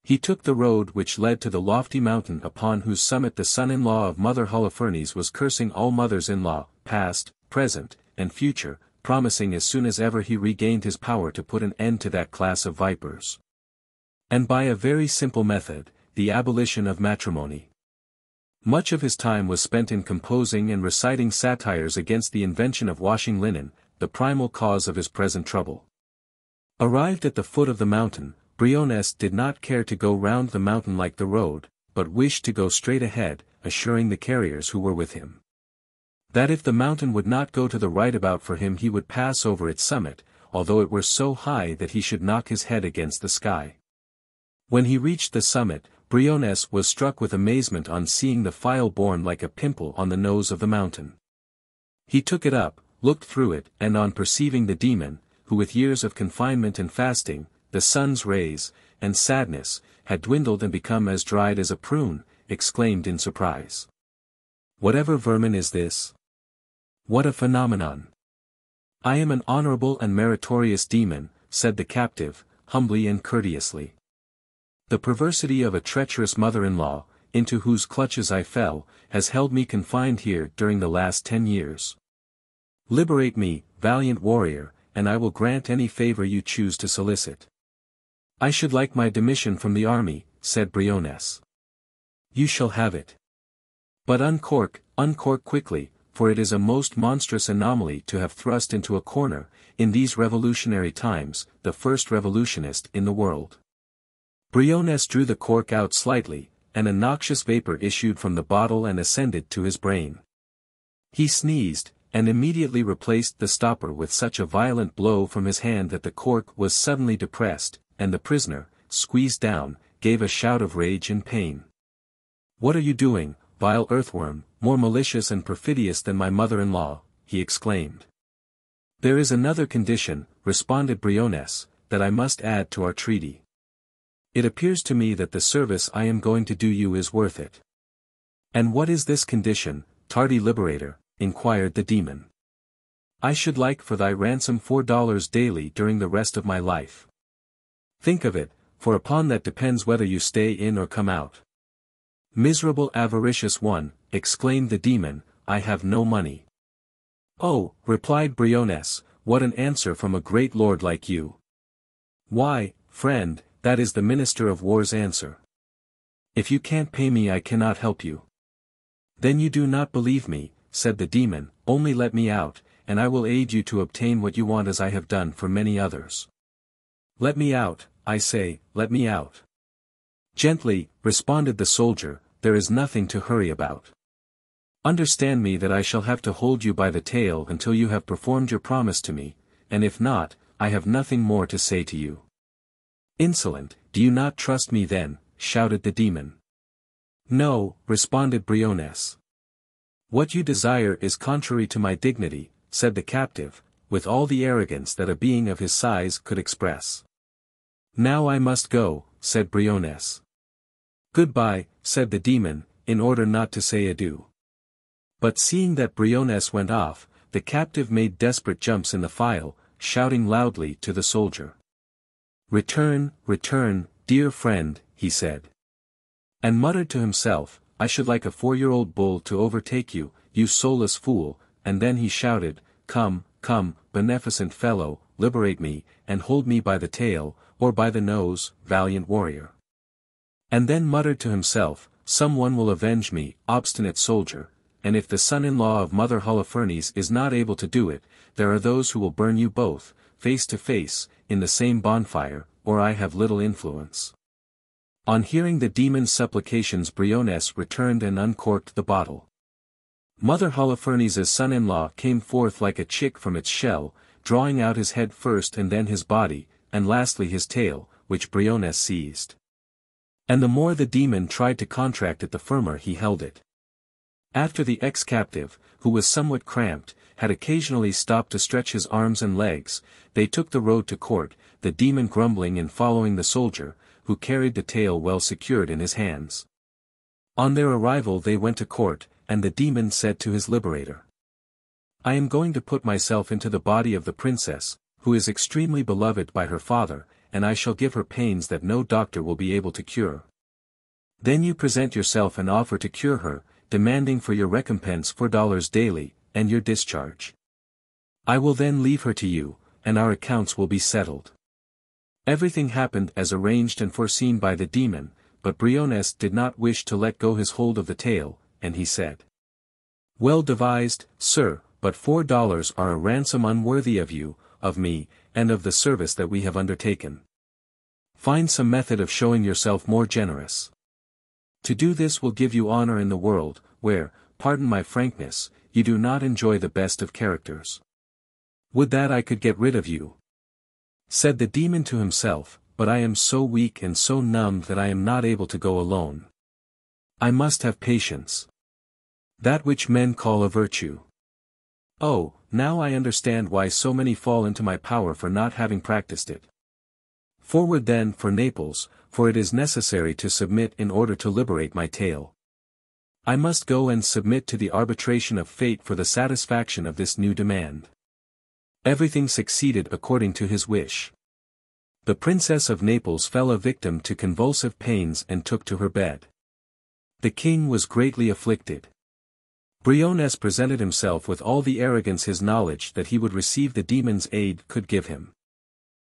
A: He took the road which led to the lofty mountain upon whose summit the son-in-law of Mother Holofernes was cursing all mothers-in-law, past, present, and future, promising as soon as ever he regained his power to put an end to that class of vipers. And by a very simple method, the abolition of matrimony. Much of his time was spent in composing and reciting satires against the invention of washing linen, the primal cause of his present trouble. Arrived at the foot of the mountain, Briones did not care to go round the mountain like the road, but wished to go straight ahead, assuring the carriers who were with him that if the mountain would not go to the right about for him he would pass over its summit, although it were so high that he should knock his head against the sky. When he reached the summit, Briones was struck with amazement on seeing the phial borne like a pimple on the nose of the mountain. He took it up, looked through it, and on perceiving the demon, who with years of confinement and fasting, the sun's rays, and sadness, had dwindled and become as dried as a prune, exclaimed in surprise, "Whatever vermin is this? What a phenomenon! I am an honorable and meritorious demon," said the captive, humbly and courteously. "The perversity of a treacherous mother-in-law, into whose clutches I fell, has held me confined here during the last 10 years. Liberate me, valiant warrior, and I will grant any favor you choose to solicit." "I should like my demission from the army," said Briones. "You shall have it. But uncork quickly, for it is a most monstrous anomaly to have thrust into a corner, in these revolutionary times, the first revolutionist in the world." Briones drew the cork out slightly, and a noxious vapor issued from the bottle and ascended to his brain. He sneezed, and immediately replaced the stopper with such a violent blow from his hand that the cork was suddenly depressed, and the prisoner, squeezed down, gave a shout of rage and pain. "What are you doing, vile earthworm, more malicious and perfidious than my mother-in-law," he exclaimed. "There is another condition," responded Briones, "that I must add to our treaty. It appears to me that the service I am going to do you is worth it." "And what is this condition, tardy liberator?" inquired the demon. "I should like for thy ransom $4 daily during the rest of my life. Think of it, for upon that depends whether you stay in or come out." "Miserable avaricious one," exclaimed the demon, "I have no money." "Oh," replied Briones, "what an answer from a great lord like you." "Why, friend, that is the Minister of War's answer. If you can't pay me I cannot help you." "Then you do not believe me," said the demon, "only let me out, and I will aid you to obtain what you want as I have done for many others." "Let me out, I say, let me out." "Gently," responded the soldier, "there is nothing to hurry about. Understand me that I shall have to hold you by the tail until you have performed your promise to me, and if not, I have nothing more to say to you." "Insolent, do you not trust me then?" shouted the demon. "No," responded Briones. "What you desire is contrary to my dignity," said the captive, with all the arrogance that a being of his size could express. "Now I must go," said Briones. "Goodbye," said the demon, in order not to say adieu. But seeing that Briones went off, the captive made desperate jumps in the file, shouting loudly to the soldier. "Return, return, dear friend," he said. And muttered to himself, "I should like a 4-year-old bull to overtake you, you soulless fool," and then he shouted, "Come, come, beneficent fellow, liberate me, and hold me by the tail, or by the nose, valiant warrior." And then muttered to himself, "Someone will avenge me, obstinate soldier, and if the son-in-law of Mother Holofernes is not able to do it, there are those who will burn you both, face to face, in the same bonfire, or I have little influence." On hearing the demon's supplications Briones returned and uncorked the bottle. Mother Holofernes' son-in-law came forth like a chick from its shell, drawing out his head first and then his body, and lastly his tail, which Briones seized. And the more the demon tried to contract it the firmer he held it. After the ex-captive, who was somewhat cramped, had occasionally stopped to stretch his arms and legs, they took the road to court, the demon grumbling and following the soldier, who carried the tail well secured in his hands. On their arrival they went to court, and the demon said to his liberator, "I am going to put myself into the body of the princess, who is extremely beloved by her father, and I shall give her pains that no doctor will be able to cure. Then you present yourself and offer to cure her, demanding for your recompense $4 daily, and your discharge. I will then leave her to you, and our accounts will be settled." Everything happened as arranged and foreseen by the demon, but Briones did not wish to let go his hold of the tail, and he said, "Well devised, sir, but $4 are a ransom unworthy of you, of me, and of the service that we have undertaken. Find some method of showing yourself more generous. To do this will give you honor in the world, where, pardon my frankness, you do not enjoy the best of characters. Would that I could get rid of you," said the demon to himself, "but I am so weak and so numb that I am not able to go alone. I must have patience. That which men call a virtue. Oh, now I understand why so many fall into my power for not having practiced it. Forward then for Naples, for it is necessary to submit in order to liberate my tail. I must go and submit to the arbitration of fate for the satisfaction of this new demand." Everything succeeded according to his wish. The Princess of Naples fell a victim to convulsive pains and took to her bed. The king was greatly afflicted. Briones presented himself with all the arrogance his knowledge that he would receive the demon's aid could give him.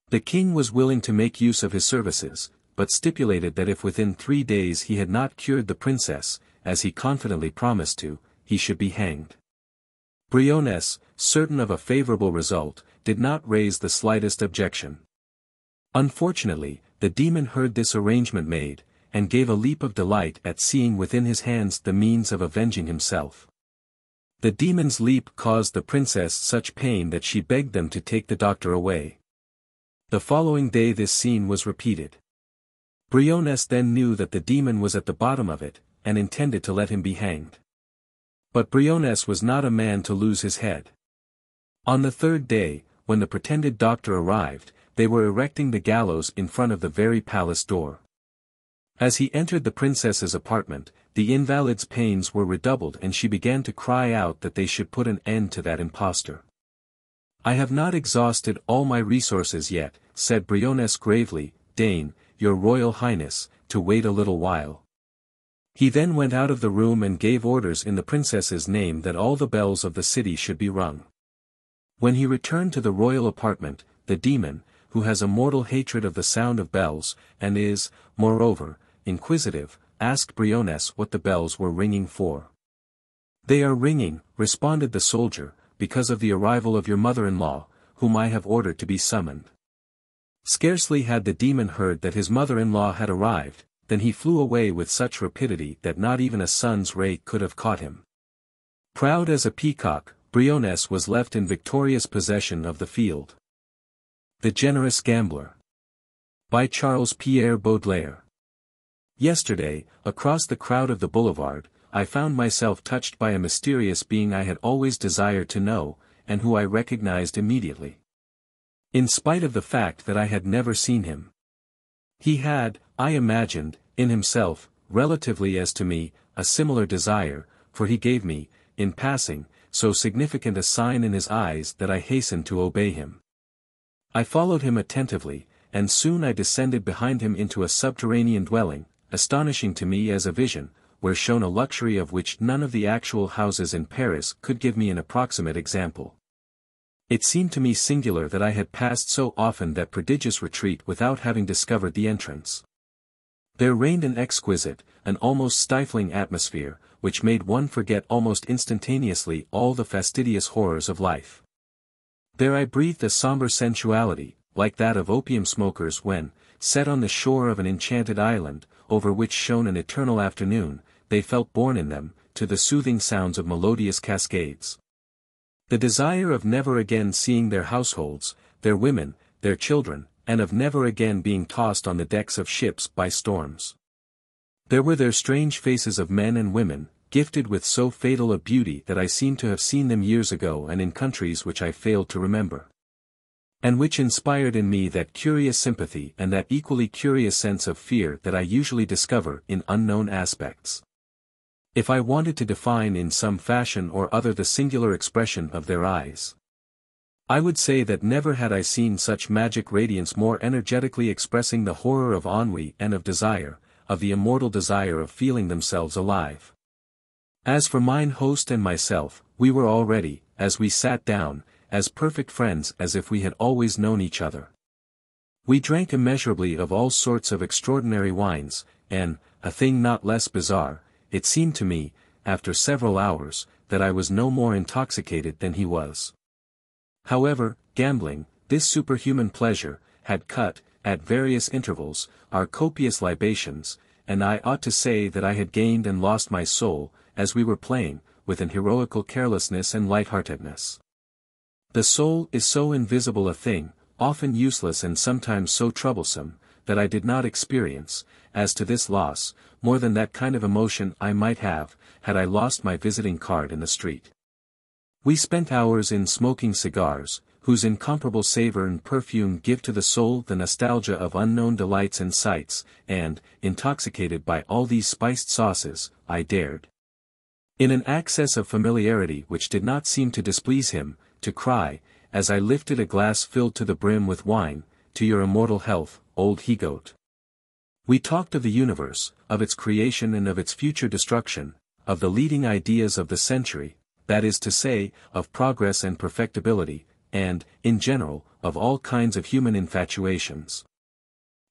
A: The king was willing to make use of his services, but stipulated that if within 3 days he had not cured the princess, as he confidently promised to, he should be hanged. Briones, certain of a favorable result, did not raise the slightest objection. Unfortunately, the demon heard this arrangement made, and gave a leap of delight at seeing within his hands the means of avenging himself. The demon's leap caused the princess such pain that she begged them to take the doctor away. The following day this scene was repeated. Briones then knew that the demon was at the bottom of it, and intended to let him be hanged. But Briones was not a man to lose his head. On the third day, when the pretended doctor arrived, they were erecting the gallows in front of the very palace door. As he entered the princess's apartment, the invalid's pains were redoubled and she began to cry out that they should put an end to that impostor. "I have not exhausted all my resources yet," said Briones gravely, "deign, your royal highness, to wait a little while." He then went out of the room and gave orders in the princess's name that all the bells of the city should be rung. When he returned to the royal apartment, the demon, who has a mortal hatred of the sound of bells, and is, moreover, inquisitive, asked Briones what the bells were ringing for. "They are ringing," responded the soldier, "because of the arrival of your mother-in-law, whom I have ordered to be summoned." Scarcely had the demon heard that his mother-in-law had arrived, than he flew away with such rapidity that not even a sun's ray could have caught him. Proud as a peacock, Briones was left in victorious possession of the field. The Generous Gambler. By Charles Pierre Baudelaire. Yesterday, across the crowd of the boulevard, I found myself touched by a mysterious being I had always desired to know, and who I recognized immediately. In spite of the fact that I had never seen him. He had, I imagined, in himself, relatively as to me, a similar desire, for he gave me, in passing, so significant a sign in his eyes that I hastened to obey him. I followed him attentively, and soon I descended behind him into a subterranean dwelling, astonishing to me as a vision, where shone a luxury of which none of the actual houses in Paris could give me an approximate example. It seemed to me singular that I had passed so often that prodigious retreat without having discovered the entrance. There reigned an exquisite, an almost stifling atmosphere, which made one forget almost instantaneously all the fastidious horrors of life. There I breathed a somber sensuality, like that of opium smokers when, set on the shore of an enchanted island, over which shone an eternal afternoon, they felt borne in them, to the soothing sounds of melodious cascades. The desire of never again seeing their households, their women, their children, and of never again being tossed on the decks of ships by storms. There were their strange faces of men and women, gifted with so fatal a beauty that I seemed to have seen them years ago and in countries which I failed to remember. And which inspired in me that curious sympathy and that equally curious sense of fear that I usually discover in unknown aspects. If I wanted to define in some fashion or other the singular expression of their eyes, I would say that never had I seen such magic radiance more energetically expressing the horror of ennui and of desire, of the immortal desire of feeling themselves alive. As for mine host and myself, we were already, as we sat down, as perfect friends as if we had always known each other. We drank immeasurably of all sorts of extraordinary wines, and, a thing not less bizarre, it seemed to me, after several hours, that I was no more intoxicated than he was. However, gambling, this superhuman pleasure, had cut, at various intervals, our copious libations, and I ought to say that I had gained and lost my soul, as we were playing, with an heroical carelessness and lightheartedness. The soul is so invisible a thing, often useless and sometimes so troublesome, that I did not experience, as to this loss, more than that kind of emotion I might have, had I lost my visiting card in the street. We spent hours in smoking cigars, whose incomparable savor and perfume give to the soul the nostalgia of unknown delights and sights, and, intoxicated by all these spiced sauces, I dared, in an access of familiarity which did not seem to displease him, to cry, as I lifted a glass filled to the brim with wine, "To your immortal health, old he-goat." We talked of the universe, of its creation and of its future destruction, of the leading ideas of the century, that is to say, of progress and perfectibility, and, in general, of all kinds of human infatuations.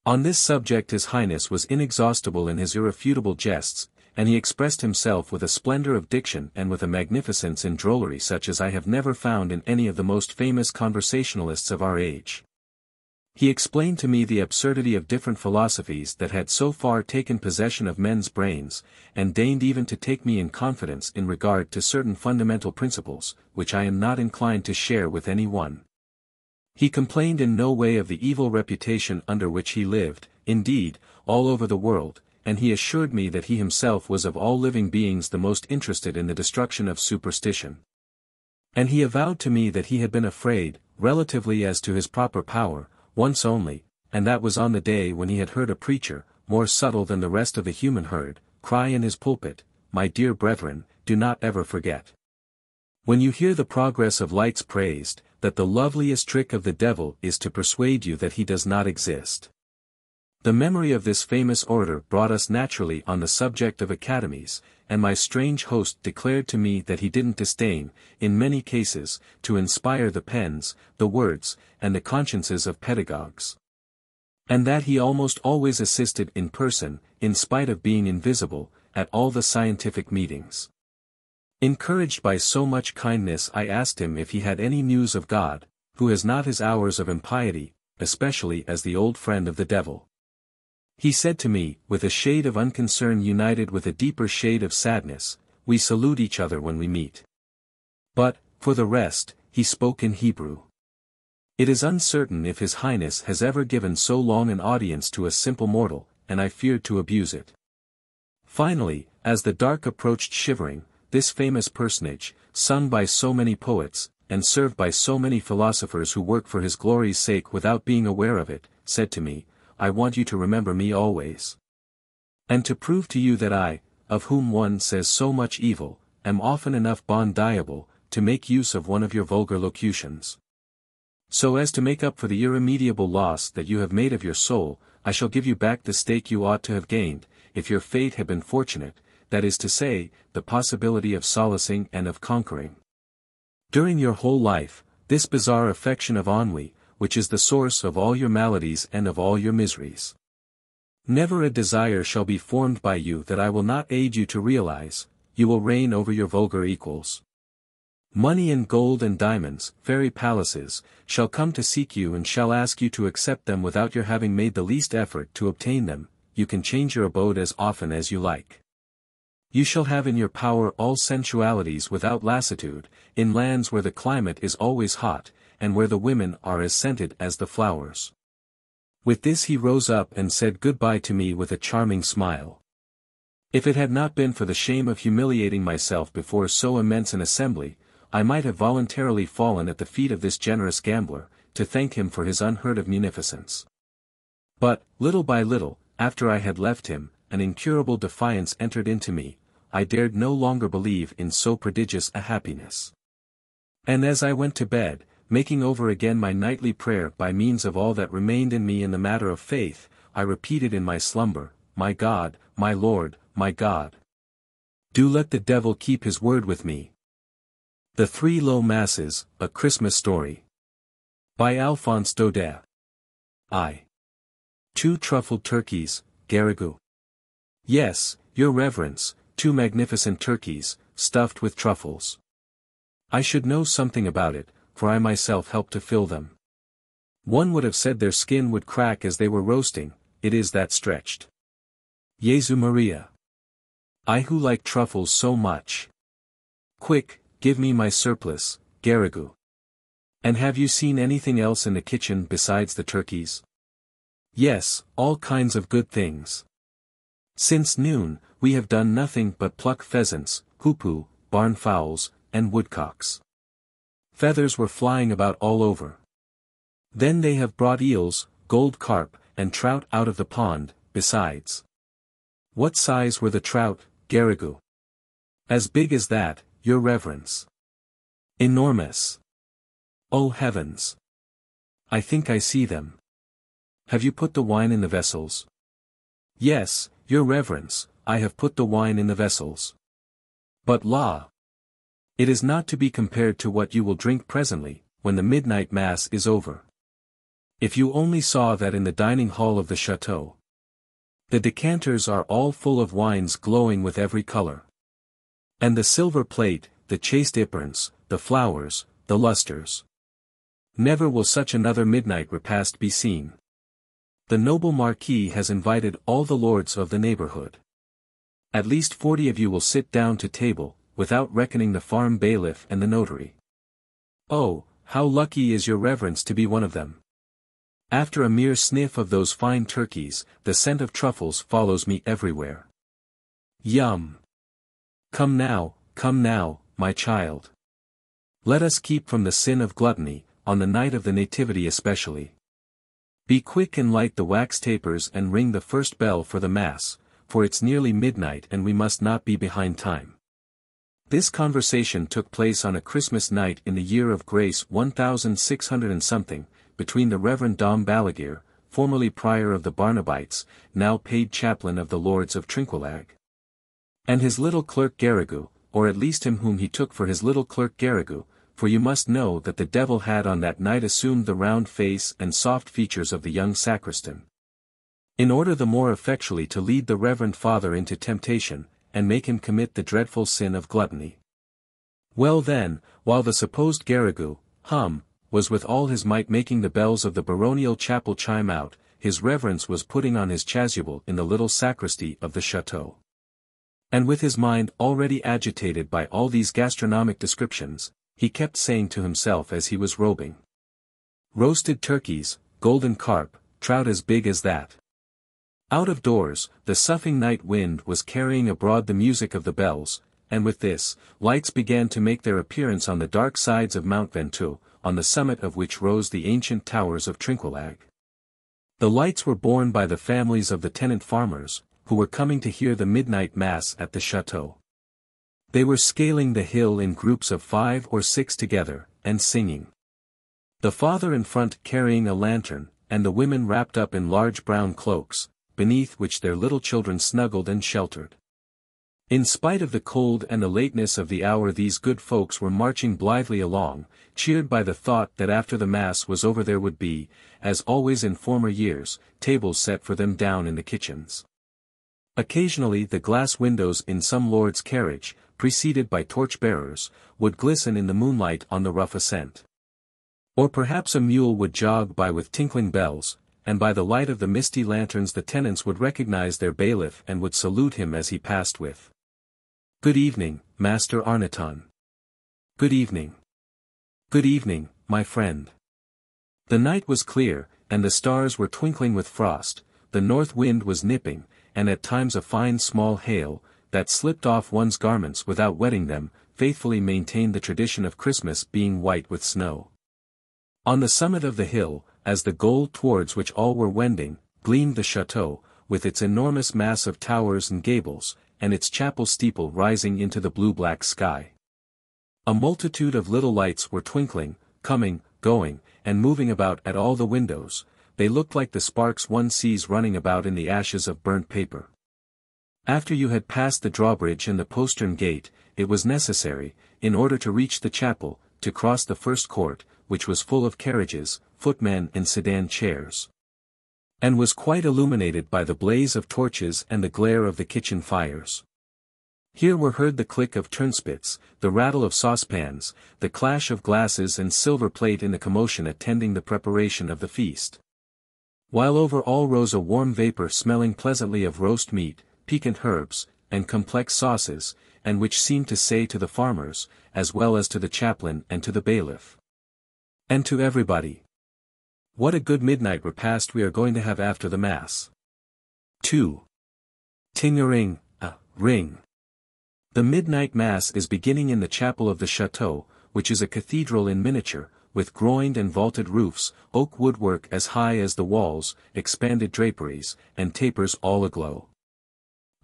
A: On this subject His Highness was inexhaustible in his irrefutable jests, and he expressed himself with a splendor of diction and with a magnificence in drollery such as I have never found in any of the most famous conversationalists of our age. He explained to me the absurdity of different philosophies that had so far taken possession of men's brains, and deigned even to take me in confidence in regard to certain fundamental principles, which I am not inclined to share with any one. He complained in no way of the evil reputation under which he lived, indeed, all over the world, and he assured me that he himself was of all living beings the most interested in the destruction of superstition. And he avowed to me that he had been afraid, relatively as to his proper power, once only, and that was on the day when he had heard a preacher, more subtle than the rest of the human herd, cry in his pulpit, "My dear brethren, do not ever forget. When you hear the progress of lights praised, that the loveliest trick of the devil is to persuade you that he does not exist." The memory of this famous orator brought us naturally on the subject of academies, and my strange host declared to me that he didn't disdain, in many cases, to inspire the pens, the words, and the consciences of pedagogues. And that he almost always assisted in person, in spite of being invisible, at all the scientific meetings. Encouraged by so much kindness, I asked him if he had any news of God, who has not his hours of impiety, especially as the old friend of the devil. He said to me, with a shade of unconcern united with a deeper shade of sadness, "We salute each other when we meet." But, for the rest, he spoke in Hebrew. It is uncertain if His Highness has ever given so long an audience to a simple mortal, and I feared to abuse it. Finally, as the dark approached shivering, this famous personage, sung by so many poets, and served by so many philosophers who work for his glory's sake without being aware of it, said to me, "I want you to remember me always. And to prove to you that I, of whom one says so much evil, am often enough bon diable, to make use of one of your vulgar locutions. So as to make up for the irremediable loss that you have made of your soul, I shall give you back the stake you ought to have gained, if your fate had been fortunate, that is to say, the possibility of solacing and of conquering. During your whole life, this bizarre affection of ennui, which is the source of all your maladies and of all your miseries. Never a desire shall be formed by you that I will not aid you to realize, you will reign over your vulgar equals. Money and gold and diamonds, fairy palaces, shall come to seek you and shall ask you to accept them without your having made the least effort to obtain them. You can change your abode as often as you like. You shall have in your power all sensualities without lassitude, in lands where the climate is always hot, and where the women are as scented as the flowers. With this he rose up and said goodbye to me with a charming smile. If it had not been for the shame of humiliating myself before so immense an assembly, I might have voluntarily fallen at the feet of this generous gambler, to thank him for his unheard of munificence. But, little by little, after I had left him, an incurable defiance entered into me. I dared no longer believe in so prodigious a happiness. And as I went to bed, making over again my nightly prayer by means of all that remained in me in the matter of faith, I repeated in my slumber, "My God, my Lord, my God. Do let the devil keep his word with me." The Three Low Masses, A Christmas Story. By Alphonse Daudet. 2 truffled turkeys, Garrigou. Yes, your reverence, 2 magnificent turkeys, stuffed with truffles. I should know something about it, for I myself helped to fill them. One would have said their skin would crack as they were roasting, it is that stretched. Jesu Maria! I who like truffles so much. Quick, give me my surplus, Garrigou. And have you seen anything else in the kitchen besides the turkeys? Yes, all kinds of good things. Since noon, we have done nothing but pluck pheasants, hoopoo, barn fowls, and woodcocks. Feathers were flying about all over. Then they have brought eels, gold carp, and trout out of the pond, besides. What size were the trout, Garrigou? As big as that, your reverence. Enormous. Oh heavens! I think I see them. Have you put the wine in the vessels? Yes, your reverence, I have put the wine in the vessels. But la! It is not to be compared to what you will drink presently, when the midnight mass is over. If you only saw that in the dining hall of the chateau. The decanters are all full of wines glowing with every color. And the silver plate, the chaste aprons, the flowers, the lustres. Never will such another midnight repast be seen. The noble Marquis has invited all the lords of the neighborhood. At least 40 of you will sit down to table, without reckoning the farm bailiff and the notary. Oh, how lucky is your reverence to be one of them. After a mere sniff of those fine turkeys, the scent of truffles follows me everywhere. Yum! Come now, my child. Let us keep from the sin of gluttony, on the night of the Nativity especially. Be quick and light the wax tapers and ring the first bell for the Mass, for it's nearly midnight and we must not be behind time. This conversation took place on a Christmas night in the year of grace 1600 and something, between the Reverend Dom Balaguer, formerly prior of the Barnabites, now paid chaplain of the Lords of Trinquelag, and his little clerk Garrigou, or at least him whom he took for his little clerk Garrigou, for you must know that the devil had on that night assumed the round face and soft features of the young sacristan, in order the more effectually to lead the reverend father into temptation, and make him commit the dreadful sin of gluttony. Well then, while the supposed Garrigou, was with all his might making the bells of the baronial chapel chime out, his reverence was putting on his chasuble in the little sacristy of the chateau. And with his mind already agitated by all these gastronomic descriptions, he kept saying to himself as he was robing, "Roasted turkeys, golden carp, trout as big as that." Out of doors, the soughing night wind was carrying abroad the music of the bells, and with this, lights began to make their appearance on the dark sides of Mount Ventoux, on the summit of which rose the ancient towers of Trinquelag. The lights were borne by the families of the tenant farmers, who were coming to hear the midnight mass at the chateau. They were scaling the hill in groups of 5 or 6 together, and singing. The father in front carrying a lantern, and the women wrapped up in large brown cloaks, beneath which their little children snuggled and sheltered. In spite of the cold and the lateness of the hour, these good folks were marching blithely along, cheered by the thought that after the Mass was over there would be, as always in former years, tables set for them down in the kitchens. Occasionally the glass windows in some lord's carriage, preceded by torch-bearers, would glisten in the moonlight on the rough ascent. Or perhaps a mule would jog by with tinkling bells, and by the light of the misty lanterns the tenants would recognize their bailiff and would salute him as he passed with, "Good evening, Master Arnaton." "Good evening." "Good evening, my friend." The night was clear, and the stars were twinkling with frost, the north wind was nipping, and at times a fine small hail, that slipped off one's garments without wetting them, faithfully maintained the tradition of Christmas being white with snow. On the summit of the hill, as the goal towards which all were wending, gleamed the chateau, with its enormous mass of towers and gables, and its chapel steeple rising into the blue-black sky. A multitude of little lights were twinkling, coming, going, and moving about at all the windows. They looked like the sparks one sees running about in the ashes of burnt paper. After you had passed the drawbridge and the postern gate, it was necessary, in order to reach the chapel, to cross the first court, which was full of carriages, footmen and sedan chairs, and was quite illuminated by the blaze of torches and the glare of the kitchen fires. Here were heard the click of turnspits, the rattle of saucepans, the clash of glasses and silver plate in the commotion attending the preparation of the feast. While over all rose a warm vapor smelling pleasantly of roast meat, piquant herbs, and complex sauces, and which seemed to say to the farmers, as well as to the chaplain and to the bailiff, and to everybody, "What a good midnight repast we are going to have after the Mass." 2. Ting-a-ring, ring. The midnight Mass is beginning in the chapel of the chateau, which is a cathedral in miniature, with groined and vaulted roofs, oak woodwork as high as the walls, expanded draperies, and tapers all aglow.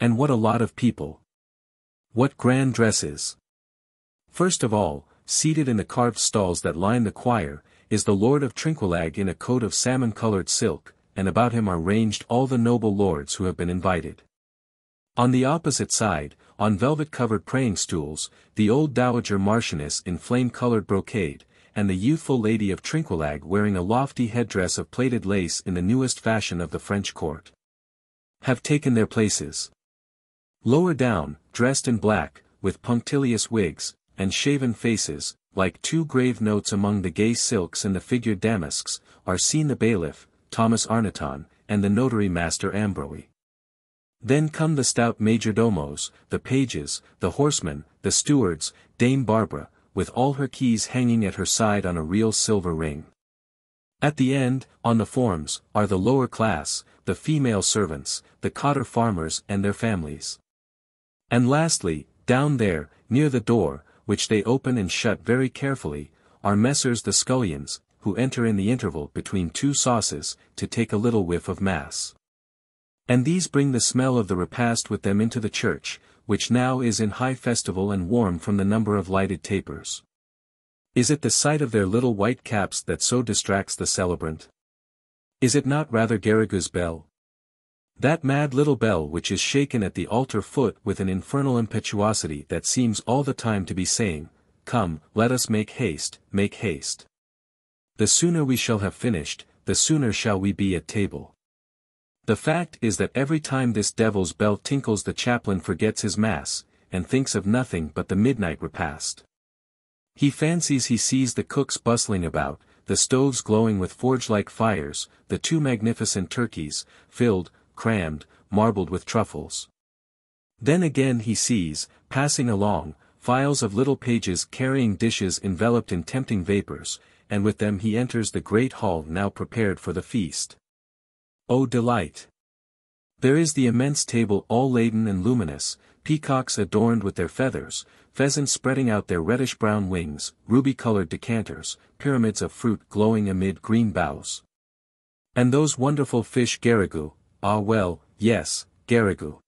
A: And what a lot of people! What grand dresses! First of all, seated in the carved stalls that line the choir, is the Lord of Trinquelag in a coat of salmon-colored silk, and about him are ranged all the noble lords who have been invited. On the opposite side, on velvet-covered praying stools, the old dowager marchioness in flame-colored brocade, and the youthful lady of Trinquelag wearing a lofty headdress of plaited lace in the newest fashion of the French court, have taken their places. Lower down, dressed in black, with punctilious wigs, and shaven faces, like two grave notes among the gay silks and the figured damasks, are seen the bailiff, Thomas Arnaton, and the notary Master Ambroise. Then come the stout majordomos, the pages, the horsemen, the stewards, Dame Barbara, with all her keys hanging at her side on a real silver ring. At the end, on the forms, are the lower class, the female servants, the cotter farmers and their families. And lastly, down there, near the door, which they open and shut very carefully, are Messrs the scullions, who enter in the interval between two sauces, to take a little whiff of mass. And these bring the smell of the repast with them into the church, which now is in high festival and warm from the number of lighted tapers. Is it the sight of their little white caps that so distracts the celebrant? Is it not rather Garrigue's bell? That mad little bell which is shaken at the altar foot with an infernal impetuosity that seems all the time to be saying, "Come, let us make haste, make haste. The sooner we shall have finished, the sooner shall we be at table." The fact is that every time this devil's bell tinkles the chaplain forgets his mass, and thinks of nothing but the midnight repast. He fancies he sees the cooks bustling about, the stoves glowing with forge-like fires, the two magnificent turkeys, filled, crammed, marbled with truffles. Then again he sees, passing along, files of little pages carrying dishes enveloped in tempting vapors, and with them he enters the great hall now prepared for the feast. Oh delight! There is the immense table all laden and luminous, peacocks adorned with their feathers, pheasants spreading out their reddish-brown wings, ruby-colored decanters, pyramids of fruit glowing amid green boughs. And those wonderful fish Garrigue, ah well, yes, Garrigue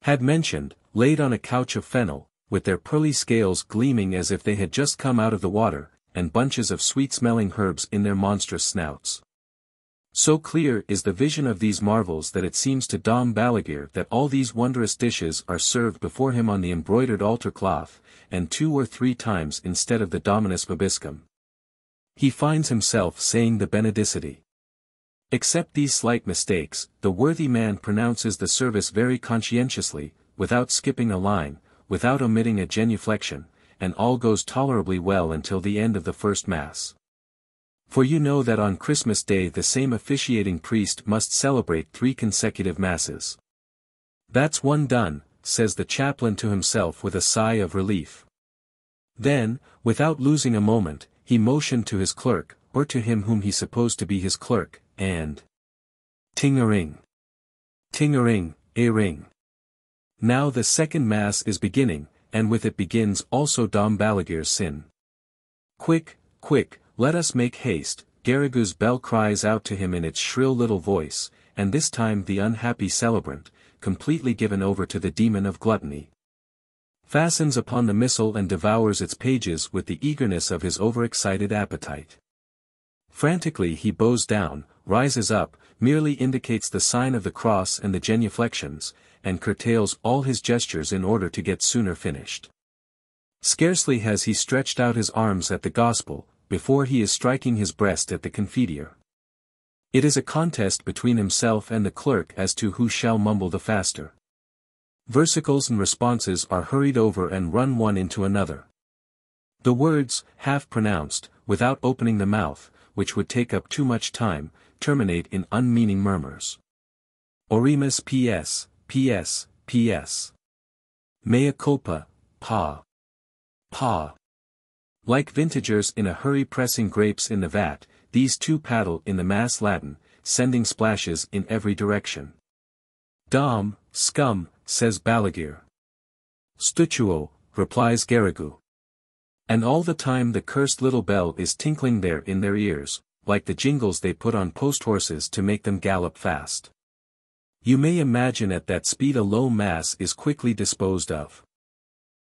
A: had mentioned, laid on a couch of fennel, with their pearly scales gleaming as if they had just come out of the water, and bunches of sweet-smelling herbs in their monstrous snouts. So clear is the vision of these marvels that it seems to Dom Balaguer that all these wondrous dishes are served before him on the embroidered altar cloth, and 2 or 3 times instead of the Dominus Vobiscum. He finds himself saying the Benedicite. Except these slight mistakes, the worthy man pronounces the service very conscientiously, without skipping a line, without omitting a genuflection, and all goes tolerably well until the end of the first Mass. For you know that on Christmas Day the same officiating priest must celebrate 3 consecutive Masses. "That's one done," says the chaplain to himself with a sigh of relief. Then, without losing a moment, he motioned to his clerk, or to him whom he supposed to be his clerk, and ting-a-ring, ting-a-ring, a ring. Now the second Mass is beginning, and with it begins also Dom Balaguer's sin. "Quick, quick, let us make haste," Garrigue's bell cries out to him in its shrill little voice, and this time the unhappy celebrant, completely given over to the demon of gluttony, fastens upon the missal and devours its pages with the eagerness of his overexcited appetite. Frantically he bows down, rises up, merely indicates the sign of the cross and the genuflections, and curtails all his gestures in order to get sooner finished. Scarcely has he stretched out his arms at the gospel, before he is striking his breast at the Confiteor. It is a contest between himself and the clerk as to who shall mumble the faster. Versicles and responses are hurried over and run one into another. The words, half pronounced, without opening the mouth, which would take up too much time, terminate in unmeaning murmurs. Oremus P.S., P.S., P.S. Mea culpa, pa. Pa. Like vintagers in a hurry pressing grapes in the vat, these two paddle in the Mass Latin, sending splashes in every direction. "Dom, scum," says Balaguer. "Stutuo," replies Garrigue. And all the time the cursed little bell is tinkling there in their ears, like the jingles they put on post-horses to make them gallop fast. You may imagine at that speed a low Mass is quickly disposed of.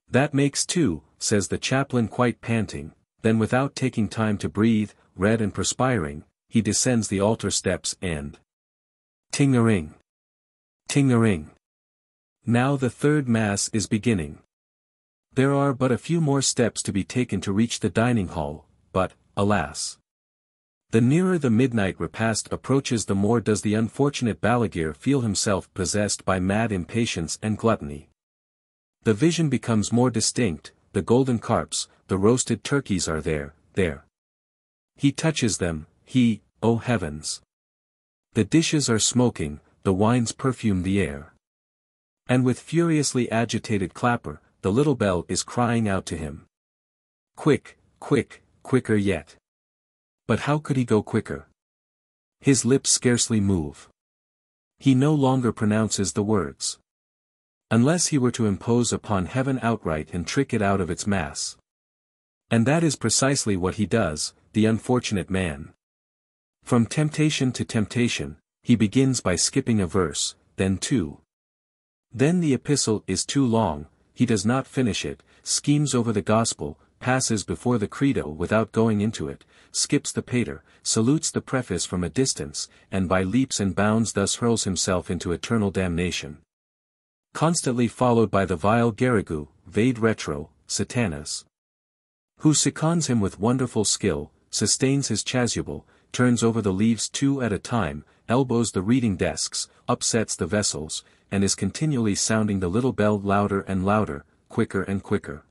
A: "That makes 2, says the chaplain quite panting, then without taking time to breathe, red and perspiring, he descends the altar steps and ting-a-ring, ting-a-ring. Now the third Mass is beginning. There are but a few more steps to be taken to reach the dining hall, but, alas! The nearer the midnight repast approaches the more does the unfortunate Balaguer feel himself possessed by mad impatience and gluttony. The vision becomes more distinct, the golden carps, the roasted turkeys are there. He touches them, oh heavens! The dishes are smoking, the wines perfume the air. And with furiously agitated clapper, the little bell is crying out to him. Quick, quick, quicker yet. But how could he go quicker? His lips scarcely move. He no longer pronounces the words. Unless he were to impose upon heaven outright and trick it out of its mass. And that is precisely what he does, the unfortunate man. From temptation to temptation, he begins by skipping a verse, then two. Then the epistle is too long, he does not finish it, schemes over the gospel, passes before the credo without going into it, skips the pater, salutes the preface from a distance, and by leaps and bounds thus hurls himself into eternal damnation. Constantly followed by the vile Garrigou, vade retro, Satanas. Who seconds him with wonderful skill, sustains his chasuble, turns over the leaves two at a time, elbows the reading desks, upsets the vessels, and is continually sounding the little bell louder and louder, quicker and quicker.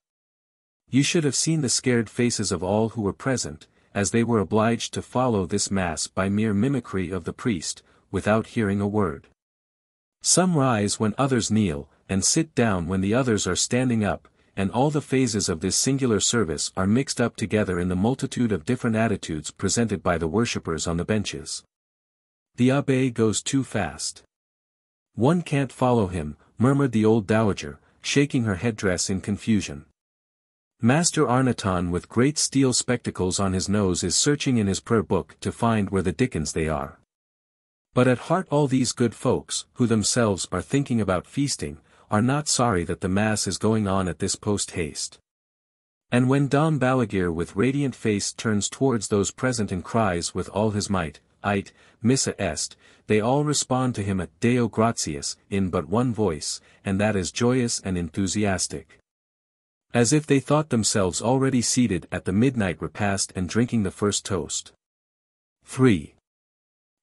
A: You should have seen the scared faces of all who were present, as they were obliged to follow this mass by mere mimicry of the priest, without hearing a word. Some rise when others kneel, and sit down when the others are standing up, and all the phases of this singular service are mixed up together in the multitude of different attitudes presented by the worshippers on the benches. The abbé goes too fast. One can't follow him, murmured the old dowager, shaking her headdress in confusion. Master Arnaton with great steel spectacles on his nose is searching in his prayer book to find where the dickens they are. But at heart all these good folks, who themselves are thinking about feasting, are not sorry that the mass is going on at this post-haste. And when Dom Balaguer with radiant face turns towards those present and cries with all his might, "Ite, missa est," they all respond to him at Deo gratias, in but one voice, and that is joyous and enthusiastic. As if they thought themselves already seated at the midnight repast and drinking the first toast. 3.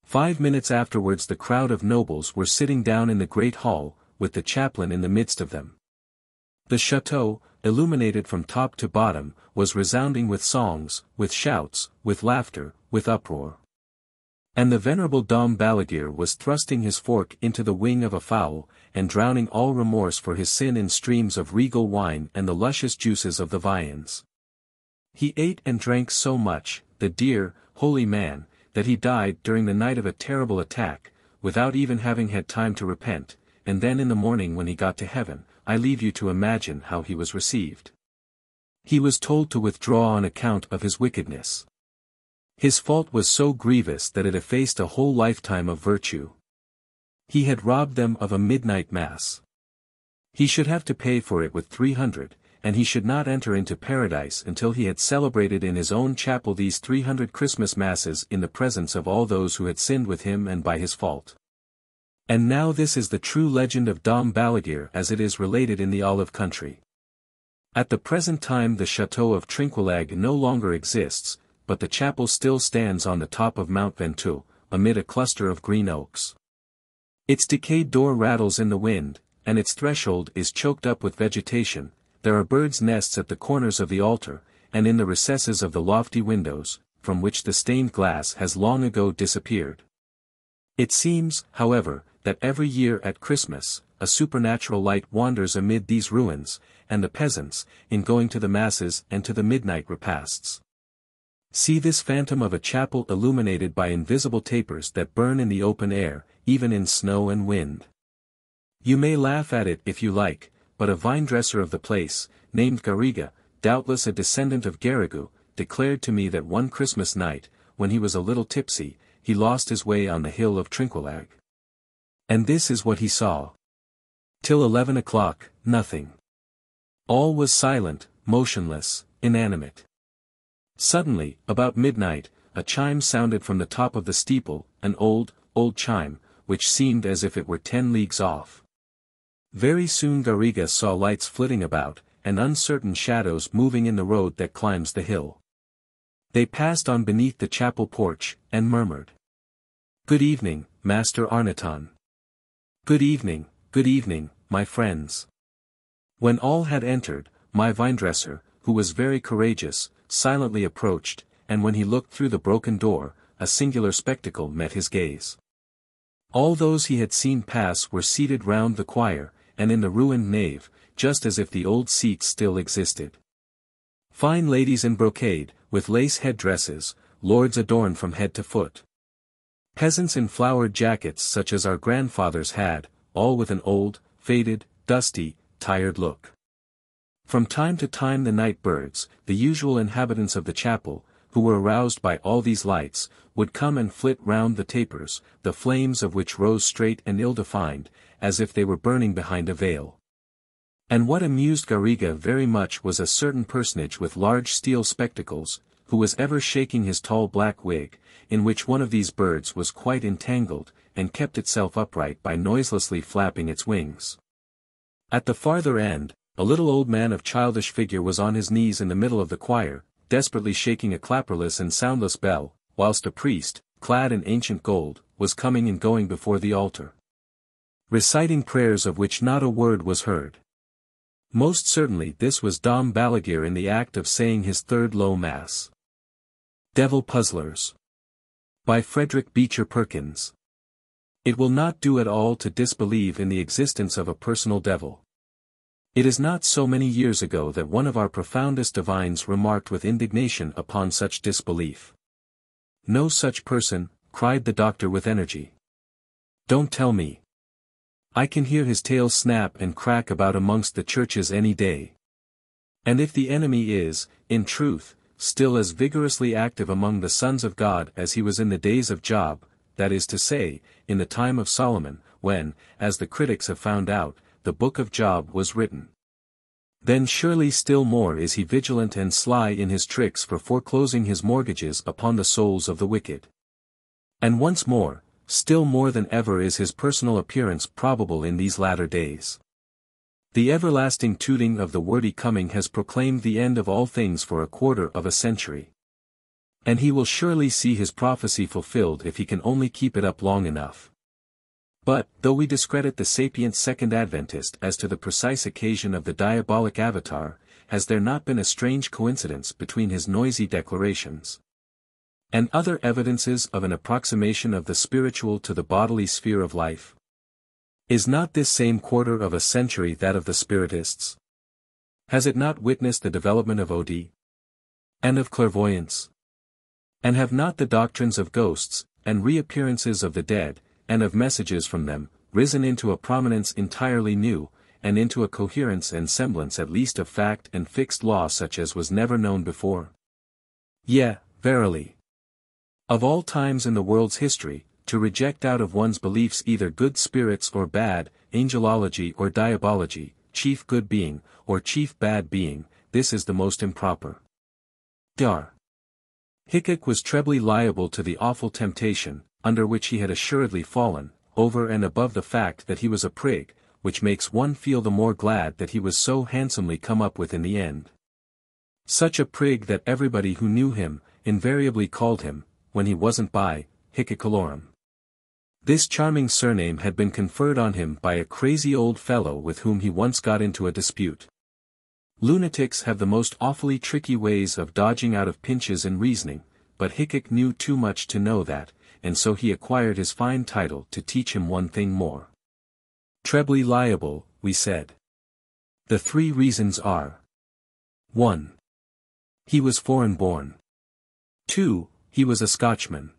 A: 5 minutes afterwards the crowd of nobles were sitting down in the great hall, with the chaplain in the midst of them. The chateau, illuminated from top to bottom, was resounding with songs, with shouts, with laughter, with uproar. And the venerable Dom Balaguer was thrusting his fork into the wing of a fowl, and drowning all remorse for his sin in streams of regal wine and the luscious juices of the viands. He ate and drank so much, the dear, holy man, that he died during the night of a terrible attack, without even having had time to repent, and then in the morning when he got to heaven, I leave you to imagine how he was received. He was told to withdraw on account of his wickedness. His fault was so grievous that it effaced a whole lifetime of virtue. He had robbed them of a midnight mass. He should have to pay for it with 300, and he should not enter into paradise until he had celebrated in his own chapel these 300 Christmas masses in the presence of all those who had sinned with him and by his fault. And now this is the true legend of Dom Balaguer as it is related in the olive country. At the present time the chateau of Trinquelague no longer exists, but the chapel still stands on the top of Mount Ventoux, amid a cluster of green oaks. Its decayed door rattles in the wind, and its threshold is choked up with vegetation. There are birds' nests at the corners of the altar, and in the recesses of the lofty windows, from which the stained glass has long ago disappeared. It seems, however, that every year at Christmas, a supernatural light wanders amid these ruins, and the peasants, in going to the masses and to the midnight repasts, see this phantom of a chapel illuminated by invisible tapers that burn in the open air, even in snow and wind. You may laugh at it if you like, but a vine-dresser of the place, named Garriga, doubtless a descendant of Garrigou, declared to me that one Christmas night, when he was a little tipsy, he lost his way on the hill of Trinquelague. And this is what he saw. Till 11 o'clock, nothing. All was silent, motionless, inanimate. Suddenly, about midnight, a chime sounded from the top of the steeple, an old chime, which seemed as if it were 10 leagues off. Very soon Garriga saw lights flitting about, and uncertain shadows moving in the road that climbs the hill. They passed on beneath the chapel porch, and murmured, "Good evening, Master Arnaton." Good evening, my friends." When all had entered, my vine-dresser, who was very courageous, silently approached, and when he looked through the broken door, a singular spectacle met his gaze. All those he had seen pass were seated round the choir, and in the ruined nave, just as if the old seats still existed. Fine ladies in brocade, with lace head-dresses, lords adorned from head to foot. Peasants in flowered jackets such as our grandfathers had, all with an old, faded, dusty, tired look. From time to time the night birds, the usual inhabitants of the chapel, who were aroused by all these lights, would come and flit round the tapers, the flames of which rose straight and ill-defined, as if they were burning behind a veil. And what amused Garriga very much was a certain personage with large steel spectacles, who was ever shaking his tall black wig, in which one of these birds was quite entangled, and kept itself upright by noiselessly flapping its wings. At the farther end, a little old man of childish figure was on his knees in the middle of the choir, desperately shaking a clapperless and soundless bell, whilst a priest, clad in ancient gold, was coming and going before the altar, reciting prayers of which not a word was heard. Most certainly this was Dom Balaguer in the act of saying his third low mass. Devil Puzzlers. By Frederick Beecher Perkins. It will not do at all to disbelieve in the existence of a personal devil. It is not so many years ago that one of our profoundest divines remarked with indignation upon such disbelief. No such person, cried the doctor with energy. Don't tell me. I can hear his tail snap and crack about amongst the churches any day. And if the enemy is, in truth, still as vigorously active among the sons of God as he was in the days of Job, that is to say, in the time of Solomon, when, as the critics have found out, the book of Job was written, then surely still more is he vigilant and sly in his tricks for foreclosing his mortgages upon the souls of the wicked. And once more, still more than ever is his personal appearance probable in these latter days. The everlasting tooting of the wordy coming has proclaimed the end of all things for a quarter of a century. And he will surely see his prophecy fulfilled if he can only keep it up long enough. But, though we discredit the sapient Second Adventist as to the precise occasion of the diabolic avatar, has there not been a strange coincidence between his noisy declarations and other evidences of an approximation of the spiritual to the bodily sphere of life? Is not this same quarter of a century that of the Spiritists? Has it not witnessed the development of OD and of clairvoyance? And have not the doctrines of ghosts, and reappearances of the dead, and of messages from them, risen into a prominence entirely new, and into a coherence and semblance at least of fact and fixed law such as was never known before? Yea, verily. Of all times in the world's history, to reject out of one's beliefs either good spirits or bad, angelology or diabology, chief good being, or chief bad being, this is the most improper. Dar. Hickok was trebly liable to the awful temptation, under which he had assuredly fallen, over and above the fact that he was a prig, which makes one feel the more glad that he was so handsomely come up with in the end. Such a prig that everybody who knew him, invariably called him, when he wasn't by, Hickokalorum. This charming surname had been conferred on him by a crazy old fellow with whom he once got into a dispute. Lunatics have the most awfully tricky ways of dodging out of pinches in reasoning, but Hickok knew too much to know that, and so he acquired his fine title to teach him one thing more. Trebly liable, we said. The 3 reasons are: 1. He was foreign-born. 2. He was a Scotchman.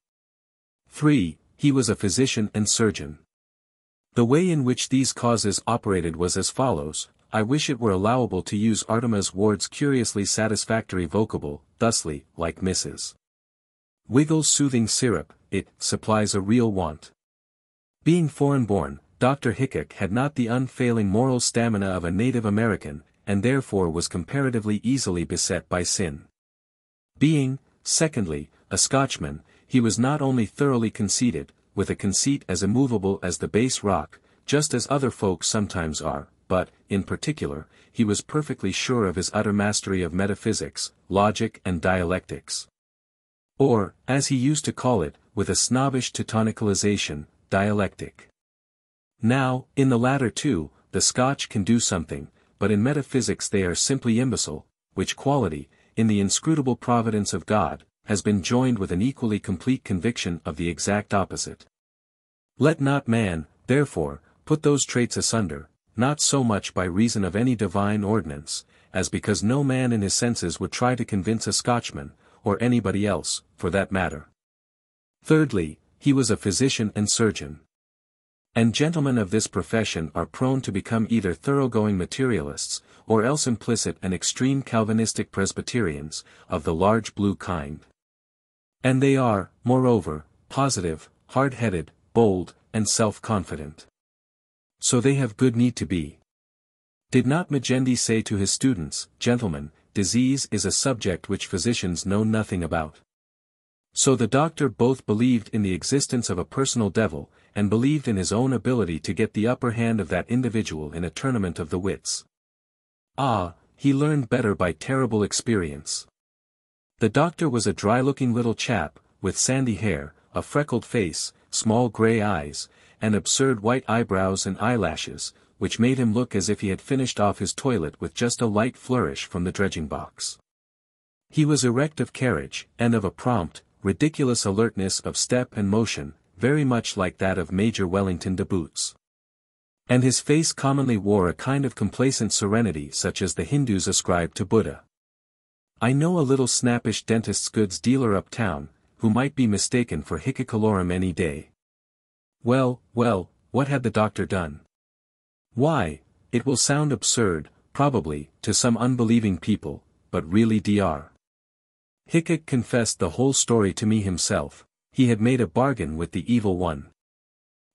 A: 3. He was a physician and surgeon. The way in which these causes operated was as follows. I wish it were allowable to use Artemas Ward's curiously satisfactory vocable, thusly, like Mrs. Wiggles' soothing syrup, it supplies a real want. Being foreign-born, Dr. Hickok had not the unfailing moral stamina of a native American, and therefore was comparatively easily beset by sin. Being, secondly, a Scotchman, he was not only thoroughly conceited, with a conceit as immovable as the base rock, just as other folks sometimes are, but, in particular, he was perfectly sure of his utter mastery of metaphysics, logic and dialectics. Or, as he used to call it, with a snobbish teutonicalization, dialectic. Now, in the latter two, the Scotch can do something, but in metaphysics they are simply imbecile, which quality, in the inscrutable providence of God, has been joined with an equally complete conviction of the exact opposite. Let not man, therefore, put those traits asunder, not so much by reason of any divine ordinance, as because no man in his senses would try to convince a Scotchman, or anybody else, for that matter. Thirdly, he was a physician and surgeon. And gentlemen of this profession are prone to become either thoroughgoing materialists, or else implicit and extreme Calvinistic Presbyterians, of the large blue kind. And they are, moreover, positive, hard-headed, bold, and self-confident. So they have good need to be. Did not Magendie say to his students, "Gentlemen, disease is a subject which physicians know nothing about"? So the doctor both believed in the existence of a personal devil, and believed in his own ability to get the upper hand of that individual in a tournament of the wits. Ah, he learned better by terrible experience. The doctor was a dry-looking little chap, with sandy hair, a freckled face, small grey eyes, and absurd white eyebrows and eyelashes, which made him look as if he had finished off his toilet with just a light flourish from the dredging box. He was erect of carriage, and of a prompt, ridiculous alertness of step and motion, very much like that of Major Wellington de Boots. And his face commonly wore a kind of complacent serenity such as the Hindus ascribe to Buddha. I know a little snappish dentist's goods dealer uptown, who might be mistaken for Hickocalorum any day. Well, what had the doctor done? Why, it will sound absurd, probably, to some unbelieving people, but really Dr. Hickok confessed the whole story to me himself. He had made a bargain with the evil one.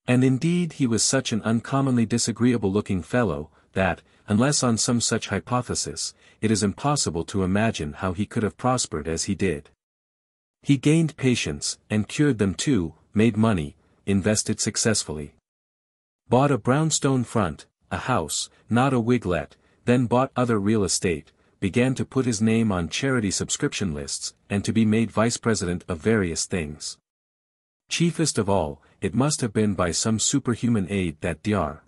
A: And indeed he was such an uncommonly disagreeable-looking fellow, that, unless on some such hypothesis, it is impossible to imagine how he could have prospered as he did. He gained patients, and cured them too, made money, invested successfully. Bought a brownstone front, a house, not a wiglet, then bought other real estate, began to put his name on charity subscription lists, and to be made vice-president of various things. Chiefest of all, it must have been by some superhuman aid that Dr.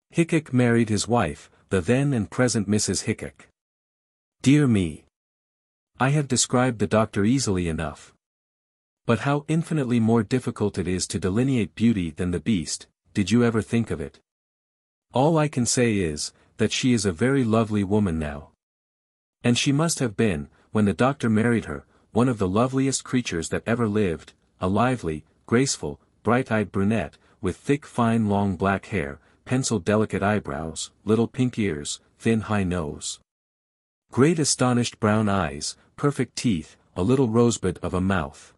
A: Hickok married his wife, the then and present Mrs. Hickok. Dear me! I have described the doctor easily enough. But how infinitely more difficult it is to delineate beauty than the beast, did you ever think of it? All I can say is, that she is a very lovely woman now. And she must have been, when the doctor married her, one of the loveliest creatures that ever lived, a lively, graceful, bright-eyed brunette, with thick fine long black hair, penciled delicate eyebrows, little pink ears, thin high nose. Great astonished brown eyes, perfect teeth, a little rosebud of a mouth.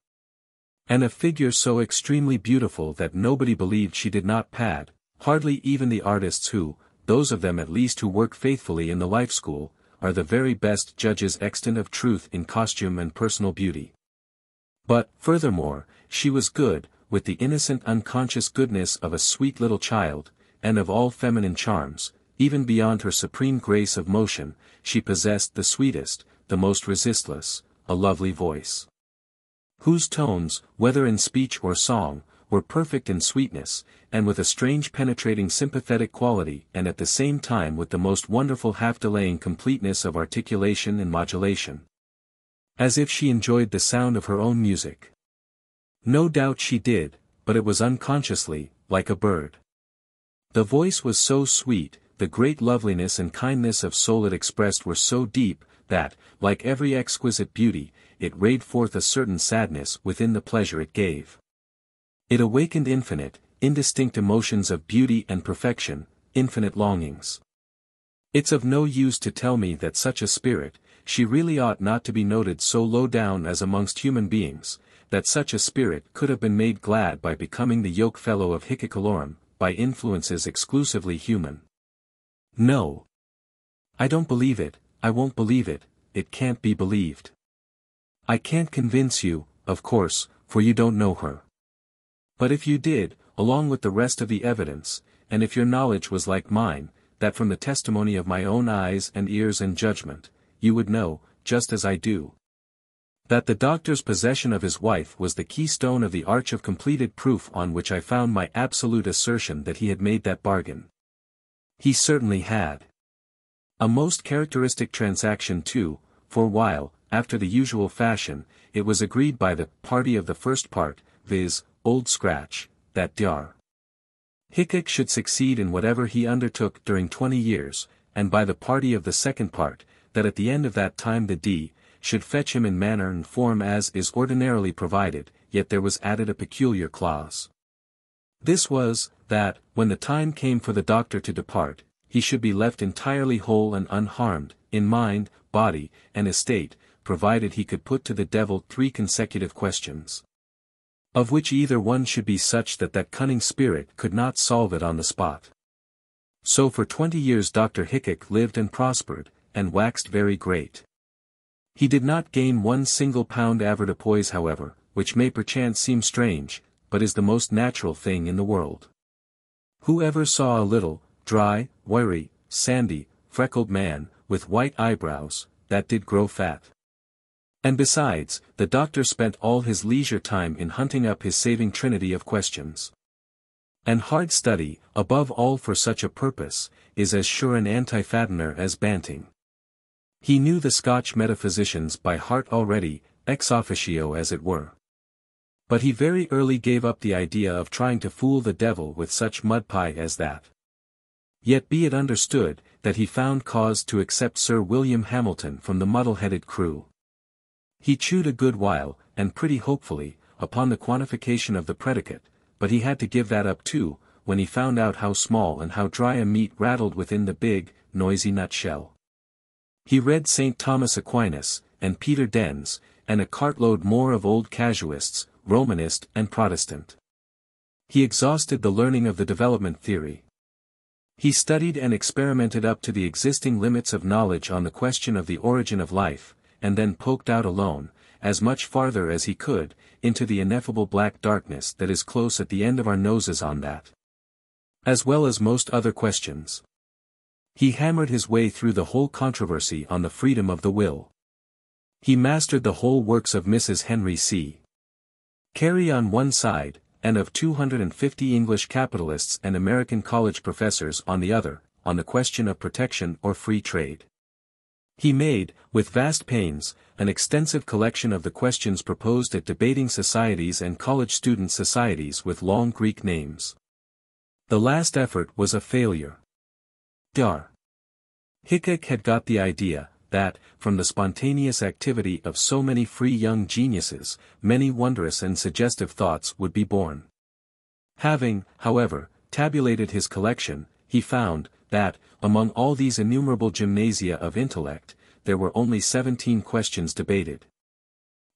A: And a figure so extremely beautiful that nobody believed she did not pad, hardly even the artists who, those of them at least who work faithfully in the life school, are the very best judges extant of truth in costume and personal beauty. But, furthermore, she was good, with the innocent unconscious goodness of a sweet little child, and of all feminine charms, even beyond her supreme grace of motion, she possessed the sweetest, the most resistless, a lovely voice, whose tones, whether in speech or song, were perfect in sweetness, and with a strange penetrating sympathetic quality and at the same time with the most wonderful half-delaying completeness of articulation and modulation. As if she enjoyed the sound of her own music. No doubt she did, but it was unconsciously, like a bird. The voice was so sweet, the great loveliness and kindness of soul it expressed were so deep, that, like every exquisite beauty, it rayed forth a certain sadness within the pleasure it gave. It awakened infinite, indistinct emotions of beauty and perfection, infinite longings. It's of no use to tell me that such a spirit, she really ought not to be noted so low down as amongst human beings, that such a spirit could have been made glad by becoming the yoke fellow of Hickocalorum, by influences exclusively human. No. I don't believe it, I won't believe it, it can't be believed. I can't convince you, of course, for you don't know her. But if you did, along with the rest of the evidence, and if your knowledge was like mine, that from the testimony of my own eyes and ears and judgment, you would know, just as I do, that the doctor's possession of his wife was the keystone of the arch of completed proof on which I found my absolute assertion that he had made that bargain. He certainly had. A most characteristic transaction too, for while, after the usual fashion, it was agreed by the party of the first part, viz., Old Scratch, that Dr. Hickok should succeed in whatever he undertook during 20 years, and by the party of the second part, that at the end of that time the D. should fetch him in manner and form as is ordinarily provided, yet there was added a peculiar clause. This was, that, when the time came for the doctor to depart, he should be left entirely whole and unharmed, in mind, body, and estate, provided he could put to the devil 3 consecutive questions, of which either one should be such that that cunning spirit could not solve it on the spot. So for 20 years Dr. Hickok lived and prospered, and waxed very great. He did not gain 1 single pound avoirdupois however, which may perchance seem strange, but is the most natural thing in the world. Who ever saw a little, dry, wiry, sandy, freckled man, with white eyebrows, that did grow fat? And besides, the doctor spent all his leisure time in hunting up his saving trinity of questions. And hard study, above all for such a purpose, is as sure an anti-fattener as banting. He knew the Scotch metaphysicians by heart already, ex officio as it were. But he very early gave up the idea of trying to fool the devil with such mud pie as that. Yet be it understood, that he found cause to accept Sir William Hamilton from the muddle-headed crew. He chewed a good while, and pretty hopefully, upon the quantification of the predicate, but he had to give that up too, when he found out how small and how dry a meat rattled within the big, noisy nutshell. He read St. Thomas Aquinas, and Peter Dens, and a cartload more of old casuists, Romanist and Protestant. He exhausted the learning of the development theory. He studied and experimented up to the existing limits of knowledge on the question of the origin of life, and then poked out alone, as much farther as he could, into the ineffable black darkness that is close at the end of our noses on that, as well as most other questions. He hammered his way through the whole controversy on the freedom of the will. He mastered the whole works of Mrs. Henry C. Carey on one side, and of 250 English capitalists and American college professors on the other, on the question of protection or free trade. He made, with vast pains, an extensive collection of the questions proposed at debating societies and college student societies with long Greek names. The last effort was a failure. Dr. Hickok had got the idea, that, from the spontaneous activity of so many free young geniuses, many wondrous and suggestive thoughts would be born. Having, however, tabulated his collection, he found, that, among all these innumerable gymnasia of intellect, there were only 17 questions debated.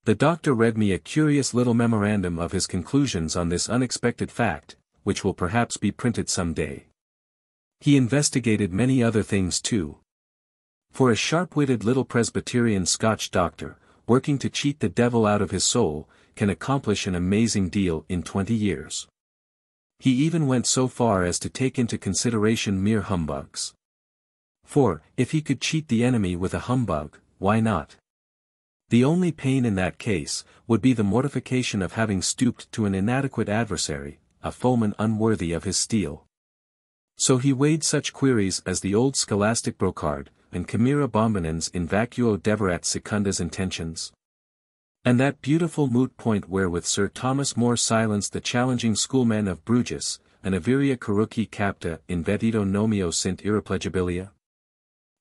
A: The doctor read me a curious little memorandum of his conclusions on this unexpected fact, which will perhaps be printed some day. He investigated many other things too. For a sharp-witted little Presbyterian Scotch doctor, working to cheat the devil out of his soul, can accomplish an amazing deal in 20 years. He even went so far as to take into consideration mere humbugs. For, if he could cheat the enemy with a humbug, why not? The only pain in that case, would be the mortification of having stooped to an inadequate adversary, a foeman unworthy of his steel. So he weighed such queries as the old scholastic brocard, and chimera bombinans in vacuo deverat secundas intentions. And that beautiful moot point wherewith Sir Thomas More silenced the challenging schoolmen of Bruges, and aviria caruci capta in vetido nomio sint irreplegibilia.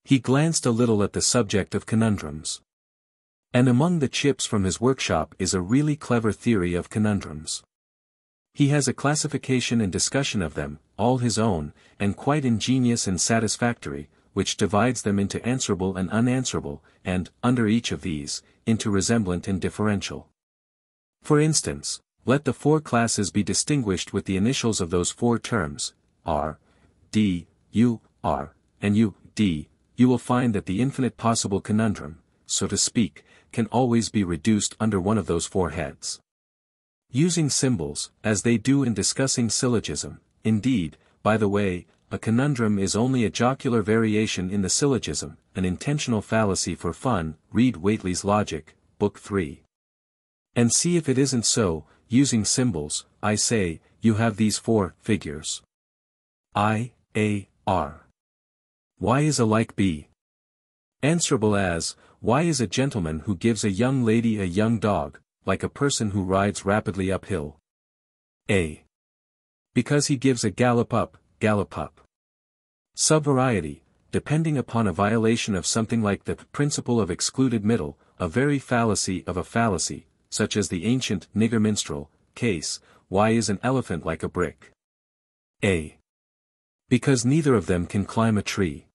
A: He glanced a little at the subject of conundrums. And among the chips from his workshop is a really clever theory of conundrums. He has a classification and discussion of them, all his own, and quite ingenious and satisfactory, which divides them into answerable and unanswerable, and, under each of these, into resemblant and differential. For instance, let the 4 classes be distinguished with the initials of those 4 terms, R, D, U, R, and U, D, you will find that the infinite possible conundrum, so to speak, can always be reduced under one of those 4 heads. Using symbols, as they do in discussing syllogism, indeed, by the way, a conundrum is only a jocular variation in the syllogism, an intentional fallacy for fun, read Whately's Logic, Book 3. And see if it isn't so, using symbols, I say, you have these 4 figures. I, A, R. Y is alike B. Answerable as, Y is a gentleman who gives a young lady a young dog, like a person who rides rapidly uphill. A. Because he gives a gallop up, gallop up. Subvariety, depending upon a violation of something like the principle of excluded middle, a very fallacy of a fallacy, such as the ancient nigger minstrel case, why is an elephant like a brick? A. Because neither of them can climb a tree.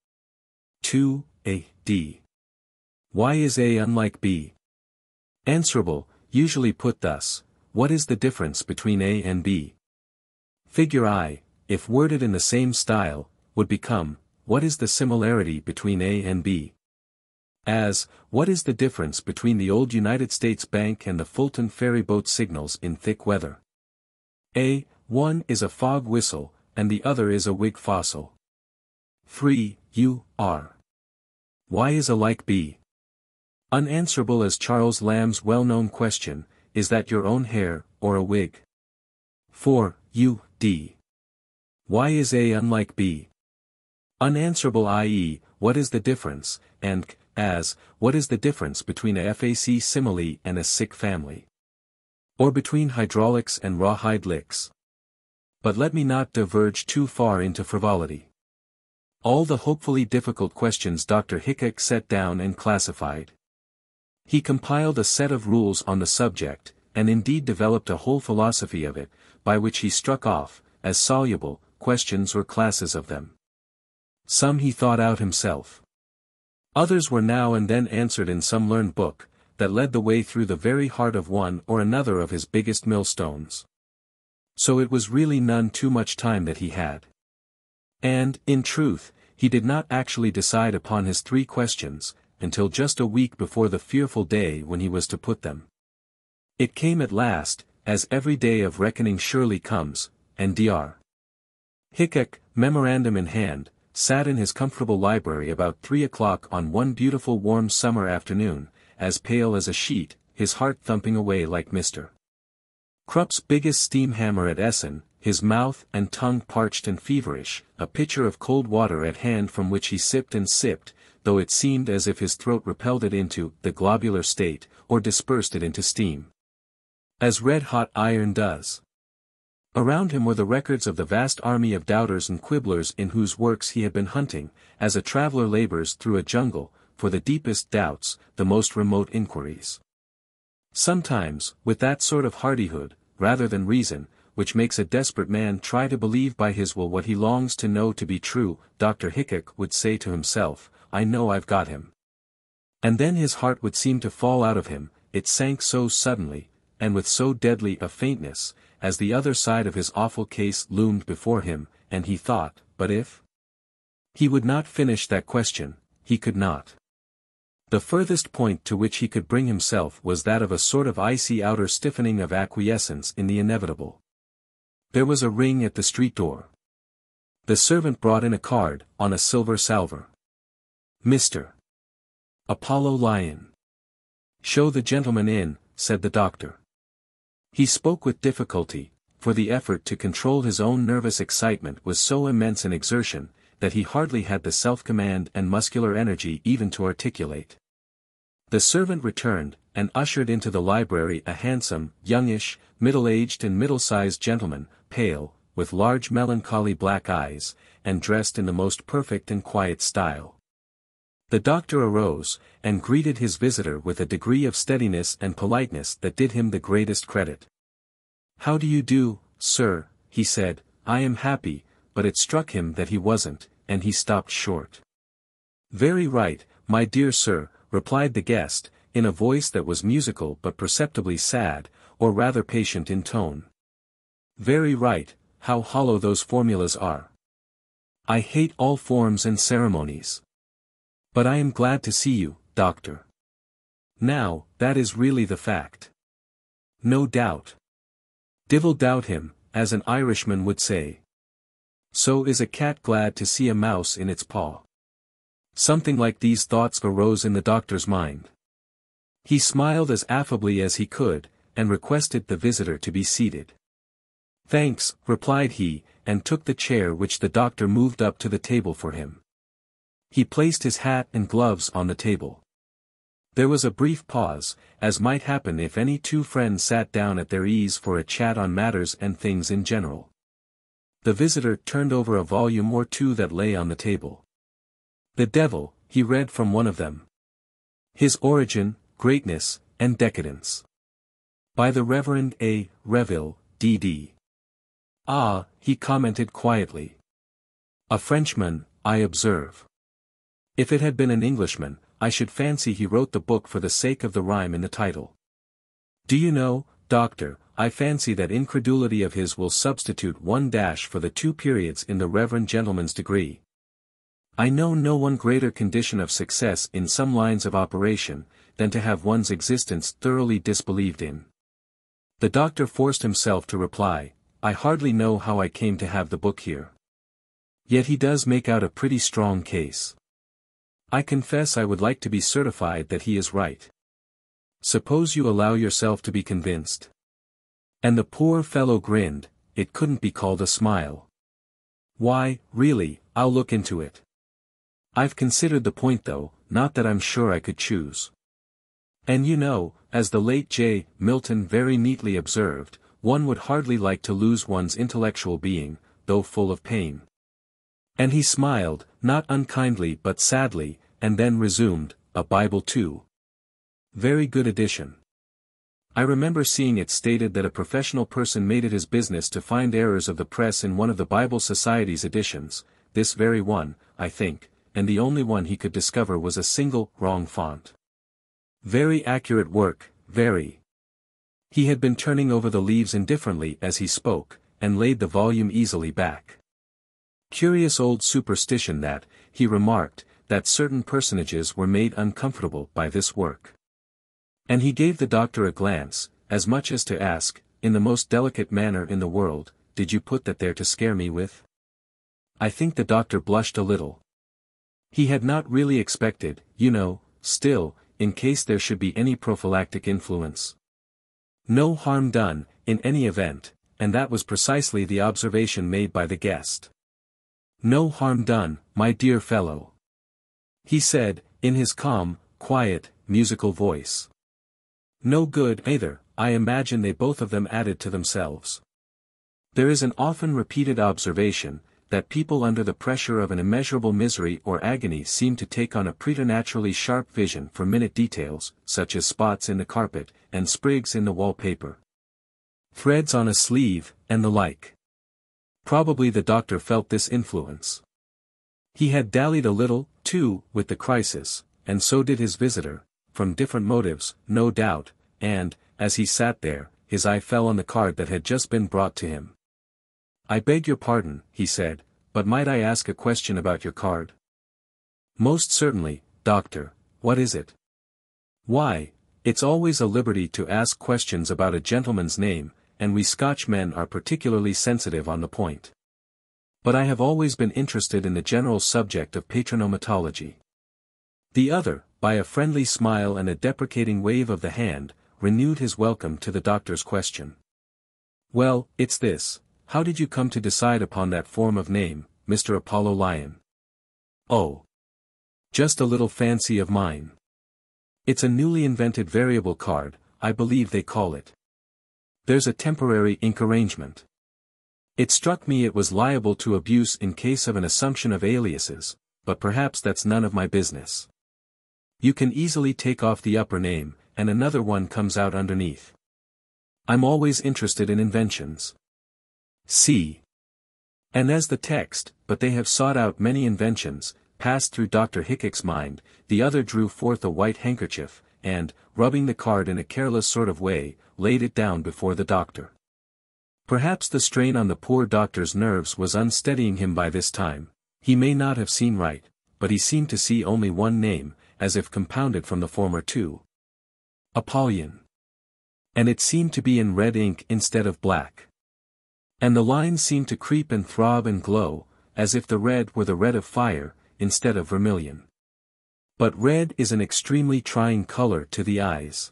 A: 2. A. D. Why is A unlike B? Answerable, usually put thus, what is the difference between A and B? Figure I, if worded in the same style, would become, what is the similarity between A and B? As, what is the difference between the old United States Bank and the Fulton ferry boat signals in thick weather? A. One is a fog whistle, and the other is a wig fossil. 3. U. R. Why is A like B? Unanswerable as Charles Lamb's well-known question, is that your own hair, or a wig? 4. U. D. Why is A unlike B? Unanswerable, i.e., what is the difference, and, as, what is the difference between a FAC simile and a sick family? Or between hydraulics and rawhide licks? But let me not diverge too far into frivolity. All the hopefully difficult questions Dr. Hickok set down and classified. He compiled a set of rules on the subject, and indeed developed a whole philosophy of it, by which he struck off, as soluble, questions or classes of them. Some he thought out himself. Others were now and then answered in some learned book, that led the way through the very heart of one or another of his biggest millstones. So it was really none too much time that he had. And, in truth, he did not actually decide upon his 3 questions, until just a week before the fearful day when he was to put them. It came at last, as every day of reckoning surely comes, and Dr. Hickok, memorandum in hand, sat in his comfortable library about 3 o'clock on one beautiful warm summer afternoon, as pale as a sheet, his heart thumping away like Mr. Krupp's biggest steam hammer at Essen, his mouth and tongue parched and feverish, a pitcher of cold water at hand from which he sipped and sipped, though it seemed as if his throat repelled it into the globular state, or dispersed it into steam. As red-hot iron does. Around him were the records of the vast army of doubters and quibblers in whose works he had been hunting, as a traveler labors through a jungle, for the deepest doubts, the most remote inquiries. Sometimes, with that sort of hardihood, rather than reason, which makes a desperate man try to believe by his will what he longs to know to be true, Dr. Hickok would say to himself, I know I've got him. And then his heart would seem to fall out of him, it sank so suddenly, and with so deadly a faintness, as the other side of his awful case loomed before him, and he thought, but if? He would not finish that question, he could not. The furthest point to which he could bring himself was that of a sort of icy outer stiffening of acquiescence in the inevitable. There was a ring at the street door. The servant brought in a card, on a silver salver. Mr. Apollo Lyon. Show the gentleman in, said the doctor. He spoke with difficulty, for the effort to control his own nervous excitement was so immense an exertion, that he hardly had the self-command and muscular energy even to articulate. The servant returned, and ushered into the library a handsome, youngish, middle-aged and middle-sized gentleman, pale, with large melancholy black eyes, and dressed in the most perfect and quiet style. The doctor arose, and greeted his visitor with a degree of steadiness and politeness that did him the greatest credit. How do you do, sir, he said, I am happy, but it struck him that he wasn't, and he stopped short. Very right, my dear sir, replied the guest, in a voice that was musical but perceptibly sad, or rather patient in tone. Very right, how hollow those formulas are. I hate all forms and ceremonies. But I am glad to see you, doctor. Now, that is really the fact. No doubt. Divil doubt him, as an Irishman would say. So is a cat glad to see a mouse in its paw. Something like these thoughts arose in the doctor's mind. He smiled as affably as he could, and requested the visitor to be seated. Thanks, replied he, and took the chair which the doctor moved up to the table for him. He placed his hat and gloves on the table. There was a brief pause, as might happen if any two friends sat down at their ease for a chat on matters and things in general. The visitor turned over a volume or two that lay on the table. The Devil, he read from one of them. His Origin, Greatness, and Decadence. By the Reverend A. Reville, D.D. Ah, he commented quietly. A Frenchman, I observe. If it had been an Englishman, I should fancy he wrote the book for the sake of the rhyme in the title. Do you know, Doctor, I fancy that incredulity of his will substitute one dash for the 2 periods in the reverend gentleman's degree. I know no one greater condition of success in some lines of operation, than to have one's existence thoroughly disbelieved in. The doctor forced himself to reply, I hardly know how I came to have the book here. Yet he does make out a pretty strong case. I confess I would like to be certified that he is right. Suppose you allow yourself to be convinced. And the poor fellow grinned, it couldn't be called a smile. Why, really, I'll look into it. I've considered the point though, not that I'm sure I could choose. And you know, as the late J. Milton very neatly observed, one would hardly like to lose one's intellectual being, though full of pain. And he smiled, not unkindly but sadly, and then resumed, a Bible too. Very good edition. I remember seeing it stated that a professional person made it his business to find errors of the press in one of the Bible Society's editions, this very one, I think, and the only one he could discover was a single, wrong font. Very accurate work, very. He had been turning over the leaves indifferently as he spoke, and laid the volume easily back. Curious old superstition that, he remarked, that certain personages were made uncomfortable by this work. And he gave the doctor a glance, as much as to ask, in the most delicate manner in the world, did you put that there to scare me with? I think the doctor blushed a little. He had not really expected, you know, still, in case there should be any prophylactic influence. No harm done, in any event, and that was precisely the observation made by the guest. No harm done, my dear fellow. He said, in his calm, quiet, musical voice. No good either, I imagine they both of them added to themselves. There is an often repeated observation, that people under the pressure of an immeasurable misery or agony seem to take on a preternaturally sharp vision for minute details, such as spots in the carpet, and sprigs in the wallpaper. Threads on a sleeve, and the like. Probably the doctor felt this influence. He had dallied a little, too, with the crisis, and so did his visitor, from different motives, no doubt, and, as he sat there, his eye fell on the card that had just been brought to him. I beg your pardon, he said, but might I ask a question about your card? Most certainly, doctor, what is it? Why, it's always a liberty to ask questions about a gentleman's name, and we Scotchmen are particularly sensitive on the point. But I have always been interested in the general subject of patronomatology. The other, by a friendly smile and a deprecating wave of the hand, renewed his welcome to the doctor's question. Well, it's this. How did you come to decide upon that form of name, Mr. Apollo Lyon? Oh. Just a little fancy of mine. It's a newly invented variable card, I believe they call it. There's a temporary ink arrangement. It struck me it was liable to abuse in case of an assumption of aliases, but perhaps that's none of my business. You can easily take off the upper name, and another one comes out underneath. I'm always interested in inventions. See. And as the text, but they have sought out many inventions, passed through Dr. Hickok's mind, the other drew forth a white handkerchief, and, rubbing the card in a careless sort of way, laid it down before the doctor. Perhaps the strain on the poor doctor's nerves was unsteadying him by this time. He may not have seen right, but he seemed to see only one name, as if compounded from the former two. Apollyon. And it seemed to be in red ink instead of black. And the lines seemed to creep and throb and glow, as if the red were the red of fire, instead of vermilion. But red is an extremely trying color to the eyes.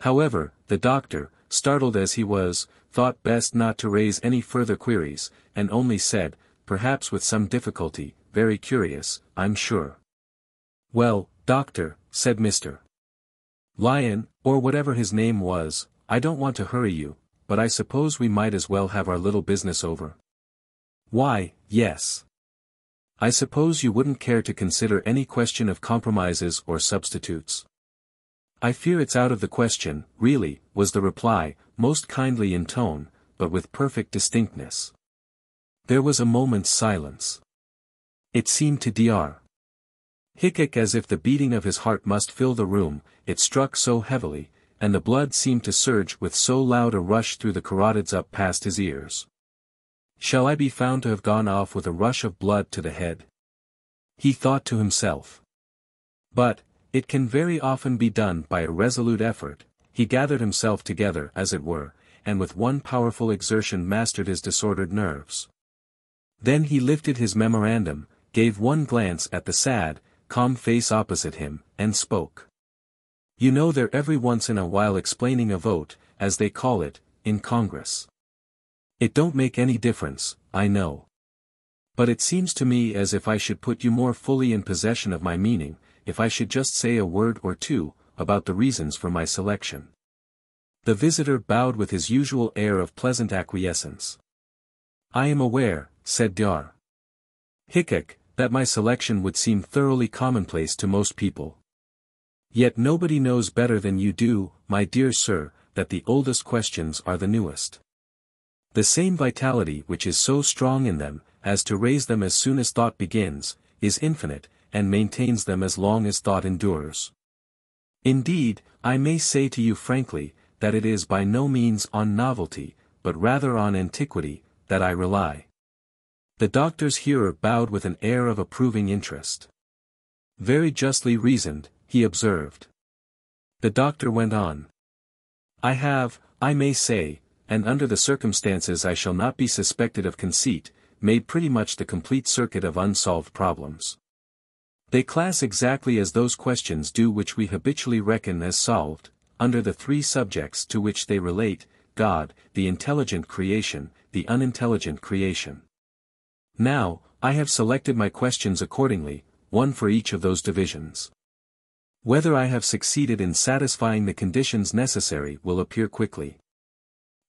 A: However, the doctor, startled as he was, thought best not to raise any further queries, and only said, perhaps with some difficulty, very curious, I'm sure. Well, doctor, said Mr. Lyon, or whatever his name was, I don't want to hurry you, but I suppose we might as well have our little business over. Why, yes. I suppose you wouldn't care to consider any question of compromises or substitutes. I fear it's out of the question, really, was the reply, most kindly in tone, but with perfect distinctness. There was a moment's silence. It seemed to Dr. Hickok as if the beating of his heart must fill the room, it struck so heavily, and the blood seemed to surge with so loud a rush through the carotids up past his ears. Shall I be found to have gone off with a rush of blood to the head? He thought to himself. But, it can very often be done by a resolute effort. He gathered himself together as it were, and with one powerful exertion mastered his disordered nerves. Then he lifted his memorandum, gave one glance at the sad, calm face opposite him, and spoke. You know they're every once in a while explaining a vote, as they call it, in Congress. It don't make any difference, I know. But it seems to me as if I should put you more fully in possession of my meaning, if I should just say a word or two, about the reasons for my selection. The visitor bowed with his usual air of pleasant acquiescence. I am aware, said Dr. Hickok, that my selection would seem thoroughly commonplace to most people. Yet nobody knows better than you do, my dear sir, that the oldest questions are the newest. The same vitality which is so strong in them, as to raise them as soon as thought begins, is infinite, and maintains them as long as thought endures. Indeed, I may say to you frankly, that it is by no means on novelty, but rather on antiquity, that I rely. The doctor's hearer bowed with an air of approving interest. Very justly reasoned, he observed. The doctor went on. I have, I may say, and under the circumstances I shall not be suspected of conceit, made pretty much the complete circuit of unsolved problems. They class exactly as those questions do which we habitually reckon as solved, under the three subjects to which they relate, God, the intelligent creation, the unintelligent creation. Now, I have selected my questions accordingly, one for each of those divisions. Whether I have succeeded in satisfying the conditions necessary will appear quickly.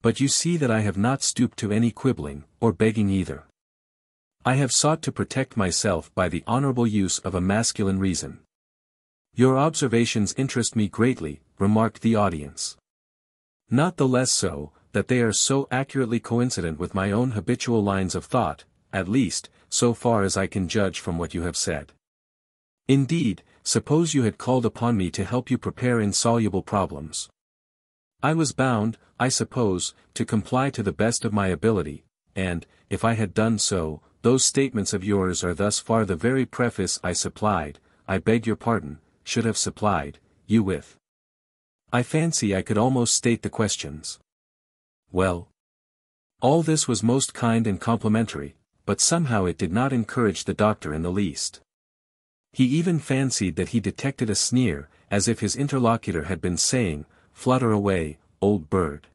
A: But you see that I have not stooped to any quibbling, or begging either. I have sought to protect myself by the honorable use of a masculine reason. Your observations interest me greatly, remarked the audience. Not the less so, that they are so accurately coincident with my own habitual lines of thought, at least, so far as I can judge from what you have said. Indeed, suppose you had called upon me to help you prepare insoluble problems. I was bound, I suppose, to comply to the best of my ability, and, if I had done so, those statements of yours are thus far the very preface I supplied, I beg your pardon, should have supplied, you with. I fancy I could almost state the questions. Well. All this was most kind and complimentary, but somehow it did not encourage the doctor in the least. He even fancied that he detected a sneer, as if his interlocutor had been saying, "Flutter away, old bird.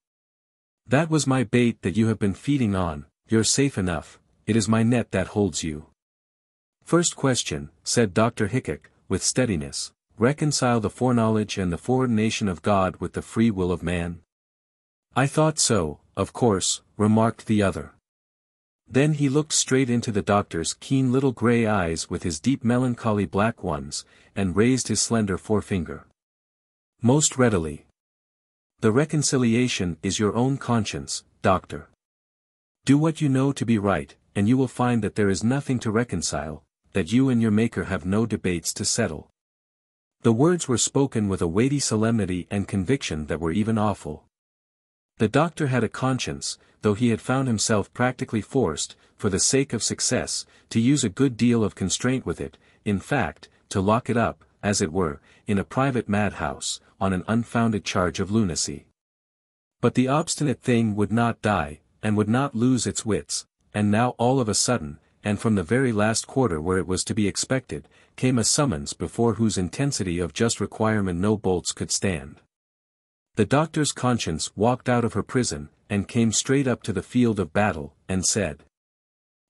A: That was my bait that you have been feeding on, you're safe enough, it is my net that holds you." First question, said Dr. Hickok, with steadiness, reconcile the foreknowledge and the foreordination of God with the free will of man? I thought so, of course, remarked the other. Then he looked straight into the doctor's keen little grey eyes with his deep melancholy black ones, and raised his slender forefinger. Most readily. The reconciliation is your own conscience, doctor. Do what you know to be right, and you will find that there is nothing to reconcile, that you and your Maker have no debates to settle. The words were spoken with a weighty solemnity and conviction that were even awful. The doctor had a conscience, though he had found himself practically forced, for the sake of success, to use a good deal of constraint with it, in fact, to lock it up, as it were, in a private madhouse, on an unfounded charge of lunacy. But the obstinate thing would not die, and would not lose its wits, and now all of a sudden, and from the very last quarter where it was to be expected, came a summons before whose intensity of just requirement no bolts could stand. The doctor's conscience walked out of her prison, and came straight up to the field of battle, and said,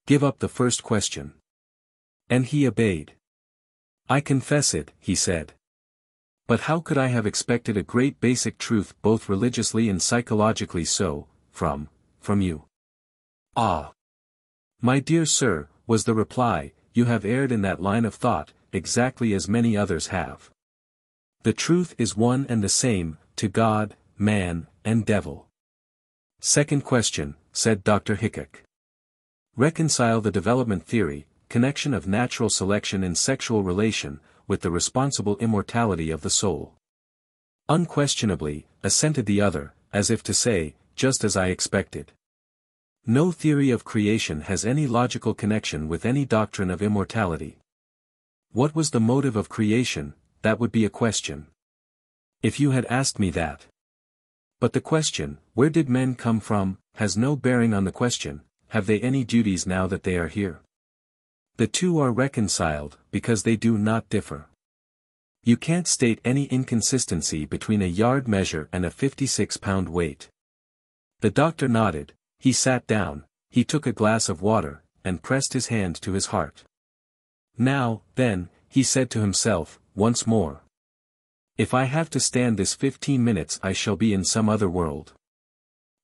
A: "Give up the first question." And he obeyed. "I confess it," he said. "But how could I have expected a great basic truth both religiously and psychologically so, from you?" "Ah! My dear sir," was the reply, you have erred in that line of thought, exactly as many others have. The truth is one and the same, to God, man, and devil. Second question, said Dr. Hickok. Reconcile the development theory, connection of natural selection in sexual relation, with the responsible immortality of the soul. Unquestionably, assented the other, as if to say, just as I expected. No theory of creation has any logical connection with any doctrine of immortality. What was the motive of creation, that would be a question. If you had asked me that. But the question, where did men come from, has no bearing on the question, have they any duties now that they are here? The two are reconciled, because they do not differ. You can't state any inconsistency between a yard measure and a 56-pound weight. The doctor nodded, he sat down, he took a glass of water, and pressed his hand to his heart. Now, then, he said to himself, once more. If I have to stand this 15 minutes I shall be in some other world.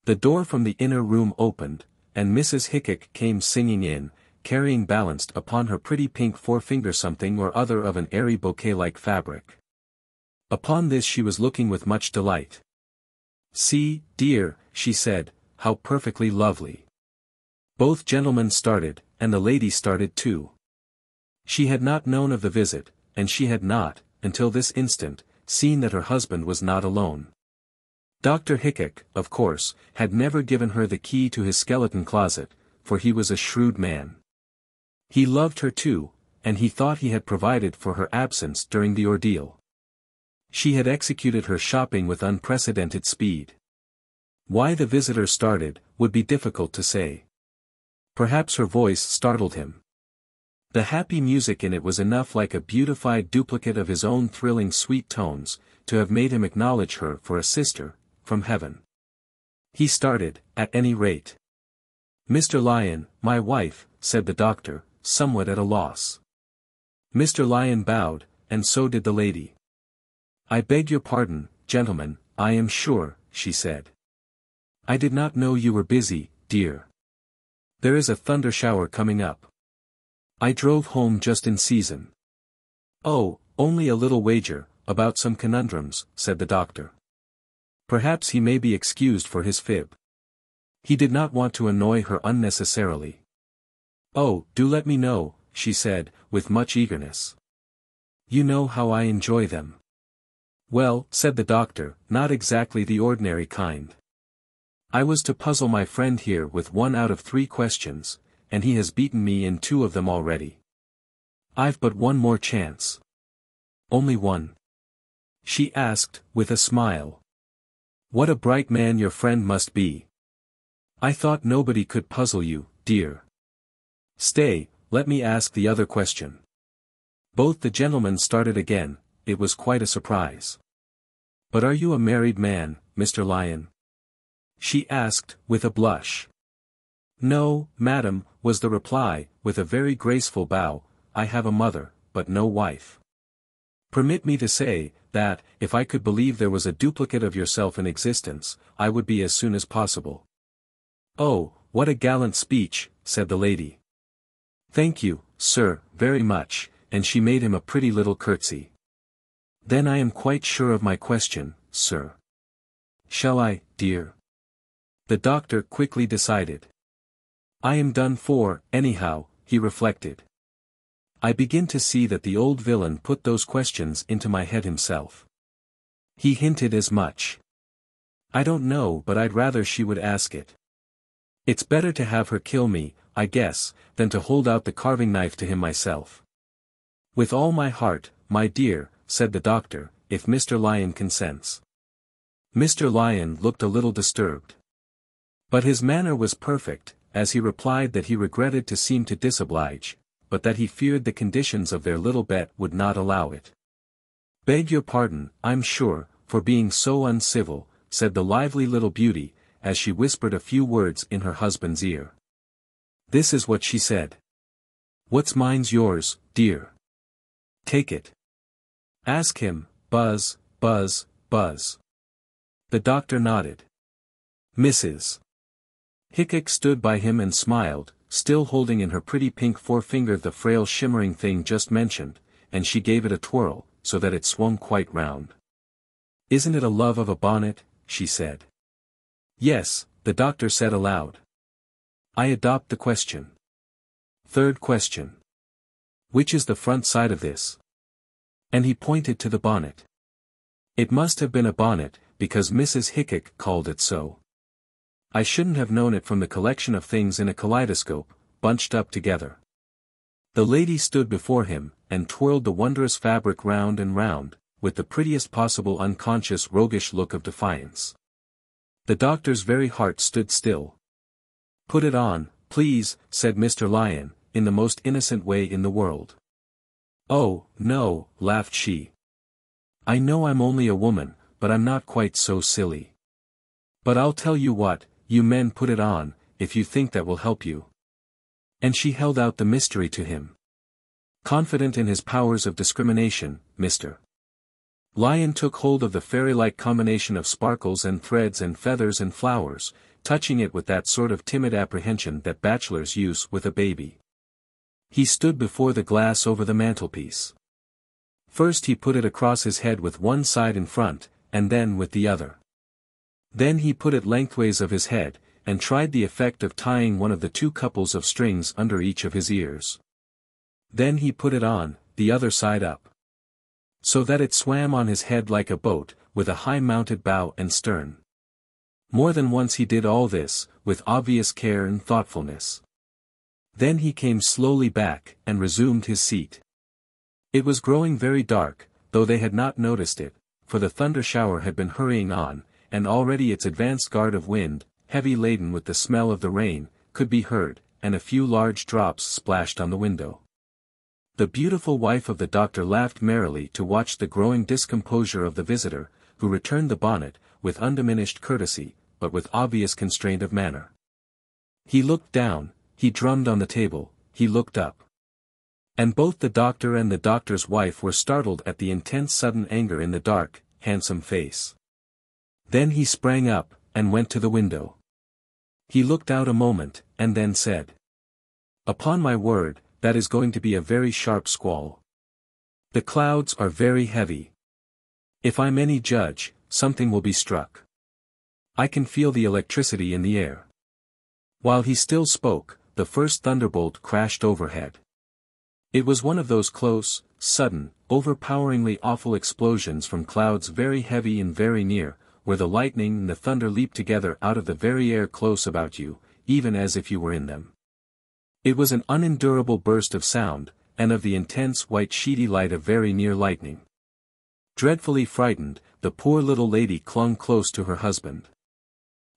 A: The door from the inner room opened, and Mrs. Hickok came singing in, carrying balanced upon her pretty pink forefinger something or other of an airy bouquet-like fabric. Upon this she was looking with much delight. See, dear, she said, how perfectly lovely. Both gentlemen started, and the lady started too. She had not known of the visit, and she had not, until this instant, seen that her husband was not alone. Dr. Hickok, of course, had never given her the key to his skeleton closet, for he was a shrewd man. He loved her too, and he thought he had provided for her absence during the ordeal. She had executed her shopping with unprecedented speed. Why the visitor started, would be difficult to say. Perhaps her voice startled him. The happy music in it was enough like a beautified duplicate of his own thrilling sweet tones, to have made him acknowledge her for a sister, from heaven. He started, at any rate. Mr. Lyon, my wife, said the doctor, somewhat at a loss. Mr. Lyon bowed, and so did the lady. I beg your pardon, gentlemen, I am sure, she said. I did not know you were busy, dear. There is a thunder shower coming up. I drove home just in season. Oh, only a little wager, about some conundrums, said the doctor. Perhaps he may be excused for his fib. He did not want to annoy her unnecessarily. Oh, do let me know, she said, with much eagerness. You know how I enjoy them. Well, said the doctor, not exactly the ordinary kind. I was to puzzle my friend here with 1 out of 3 questions, and he has beaten me in 2 of them already. I've but one more chance. Only one? She asked, with a smile. What a bright man your friend must be. I thought nobody could puzzle you, dear. Stay, let me ask the other question. Both the gentlemen started again, it was quite a surprise. But are you a married man, Mr. Lyon? She asked, with a blush. No, madam, was the reply, with a very graceful bow, I have a mother, but no wife. Permit me to say, that, if I could believe there was a duplicate of yourself in existence, I would be as soon as possible. Oh, what a gallant speech, said the lady. Thank you, sir, very much, and she made him a pretty little curtsy. Then I am quite sure of my question, sir. Shall I, dear? The doctor quickly decided. I am done for, anyhow, he reflected. I begin to see that the old villain put those questions into my head himself. He hinted as much. I don't know, but I'd rather she would ask it. It's better to have her kill me, I guess, than to hold out the carving knife to him myself. With all my heart, my dear, said the doctor, if Mr. Lyon consents. Mr. Lyon looked a little disturbed. But his manner was perfect, as he replied that he regretted to seem to disoblige, but that he feared the conditions of their little bet would not allow it. Beg your pardon, I'm sure, for being so uncivil, said the lively little beauty, as she whispered a few words in her husband's ear. This is what she said. What's mine's yours, dear. Take it. Ask him, buzz, buzz, buzz. The doctor nodded. Mrs. Hickok stood by him and smiled, still holding in her pretty pink forefinger the frail shimmering thing just mentioned, and she gave it a twirl, so that it swung quite round. "Isn't it a love of a bonnet?" she said. "Yes," the doctor said aloud. "I adopt the question. Third question. Which is the front side of this?" And he pointed to the bonnet. It must have been a bonnet, because Mrs. Hickok called it so. I shouldn't have known it from the collection of things in a kaleidoscope, bunched up together. The lady stood before him, and twirled the wondrous fabric round and round, with the prettiest possible unconscious roguish look of defiance. The doctor's very heart stood still. "Put it on, please," said Mr. Lyon, in the most innocent way in the world. "Oh, no," laughed she. "I know I'm only a woman, but I'm not quite so silly. But I'll tell you what, you men put it on, if you think that will help you." And she held out the mystery to him. Confident in his powers of discrimination, Mr. Lyon took hold of the fairy-like combination of sparkles and threads and feathers and flowers, touching it with that sort of timid apprehension that bachelors use with a baby. He stood before the glass over the mantelpiece. First he put it across his head with one side in front, and then with the other. Then he put it lengthways of his head, and tried the effect of tying one of the two couples of strings under each of his ears. Then he put it on, the other side up, so that it swam on his head like a boat, with a high-mounted bow and stern. More than once he did all this, with obvious care and thoughtfulness. Then he came slowly back, and resumed his seat. It was growing very dark, though they had not noticed it, for the thunder shower had been hurrying on, and already its advanced guard of wind, heavy laden with the smell of the rain, could be heard, and a few large drops splashed on the window. The beautiful wife of the doctor laughed merrily to watch the growing discomposure of the visitor, who returned the bonnet, with undiminished courtesy, but with obvious constraint of manner. He looked down, he drummed on the table, he looked up. And both the doctor and the doctor's wife were startled at the intense sudden anger in the dark, handsome face. Then he sprang up, and went to the window. He looked out a moment, and then said, "Upon my word, that is going to be a very sharp squall. The clouds are very heavy. If I'm any judge, something will be struck. I can feel the electricity in the air." While he still spoke, the first thunderbolt crashed overhead. It was one of those close, sudden, overpoweringly awful explosions from clouds very heavy and very near, where the lightning and the thunder leap together out of the very air close about you, even as if you were in them. It was an unendurable burst of sound, and of the intense white sheety light of very near lightning. Dreadfully frightened, the poor little lady clung close to her husband.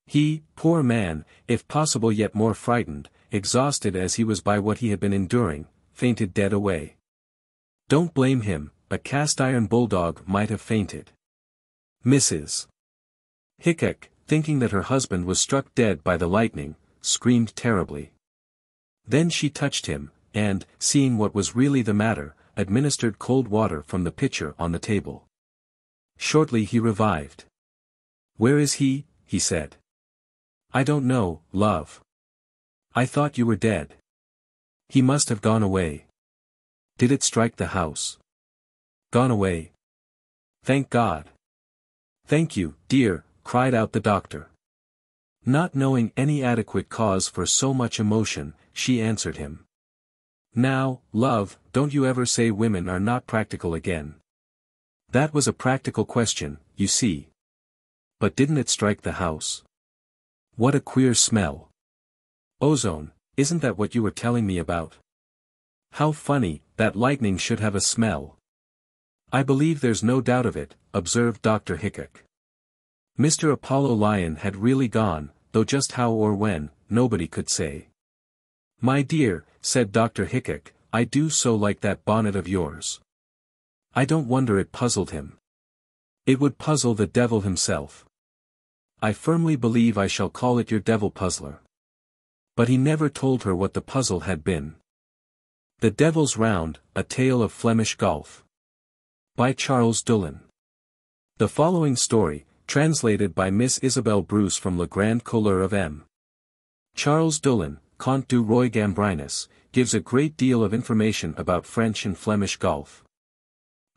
A: He, poor man, if possible yet more frightened, exhausted as he was by what he had been enduring, fainted dead away. Don't blame him, a cast-iron bulldog might have fainted. Mrs. Hickok, thinking that her husband was struck dead by the lightning, screamed terribly. Then she touched him, and, seeing what was really the matter, administered cold water from the pitcher on the table. Shortly he revived. "Where is he?" he said. "I don't know, love. I thought you were dead. He must have gone away." "Did it strike the house?" "Gone away. Thank God." "Thank you, dear," cried out the doctor. Not knowing any adequate cause for so much emotion, she answered him. "Now, love, don't you ever say women are not practical again. That was a practical question, you see. But didn't it strike the house? What a queer smell. Ozone, isn't that what you were telling me about? How funny, that lightning should have a smell." "I believe there's no doubt of it," observed Dr. Hickok. Mr. Apollo Lyon had really gone, though just how or when, nobody could say. "My dear," said Dr. Hickok, "I do so like that bonnet of yours." I don't wonder it puzzled him. It would puzzle the devil himself. I firmly believe I shall call it your devil puzzler. But he never told her what the puzzle had been. The Devil's Round, A Tale of Flemish Golf. By Charles Dulin. The following story, translated by Miss Isabel Bruce from Le Grand Couleur of M. Charles Dulin, Comte du Roy Gambrinus, gives a great deal of information about French and Flemish golf.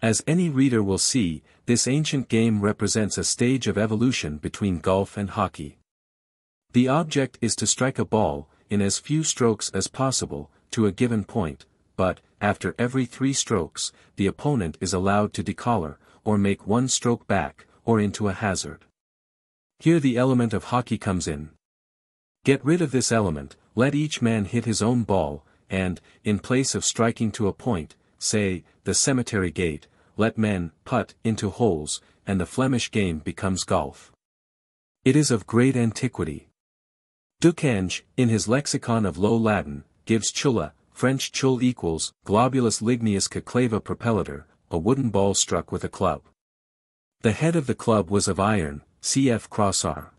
A: As any reader will see, this ancient game represents a stage of evolution between golf and hockey. The object is to strike a ball, in as few strokes as possible, to a given point, but, after every 3 strokes, the opponent is allowed to decollar, or make 1 stroke back, or into a hazard. Here the element of hockey comes in. Get rid of this element, let each man hit his own ball, and, in place of striking to a point, say, the cemetery gate, let men putt into holes, and the Flemish game becomes golf. It is of great antiquity. Ducange, in his Lexicon of Low Latin, gives chulla, French chul equals, globulus ligneus conclava propellator, a wooden ball struck with a club. The head of the club was of iron, cf. Crossar.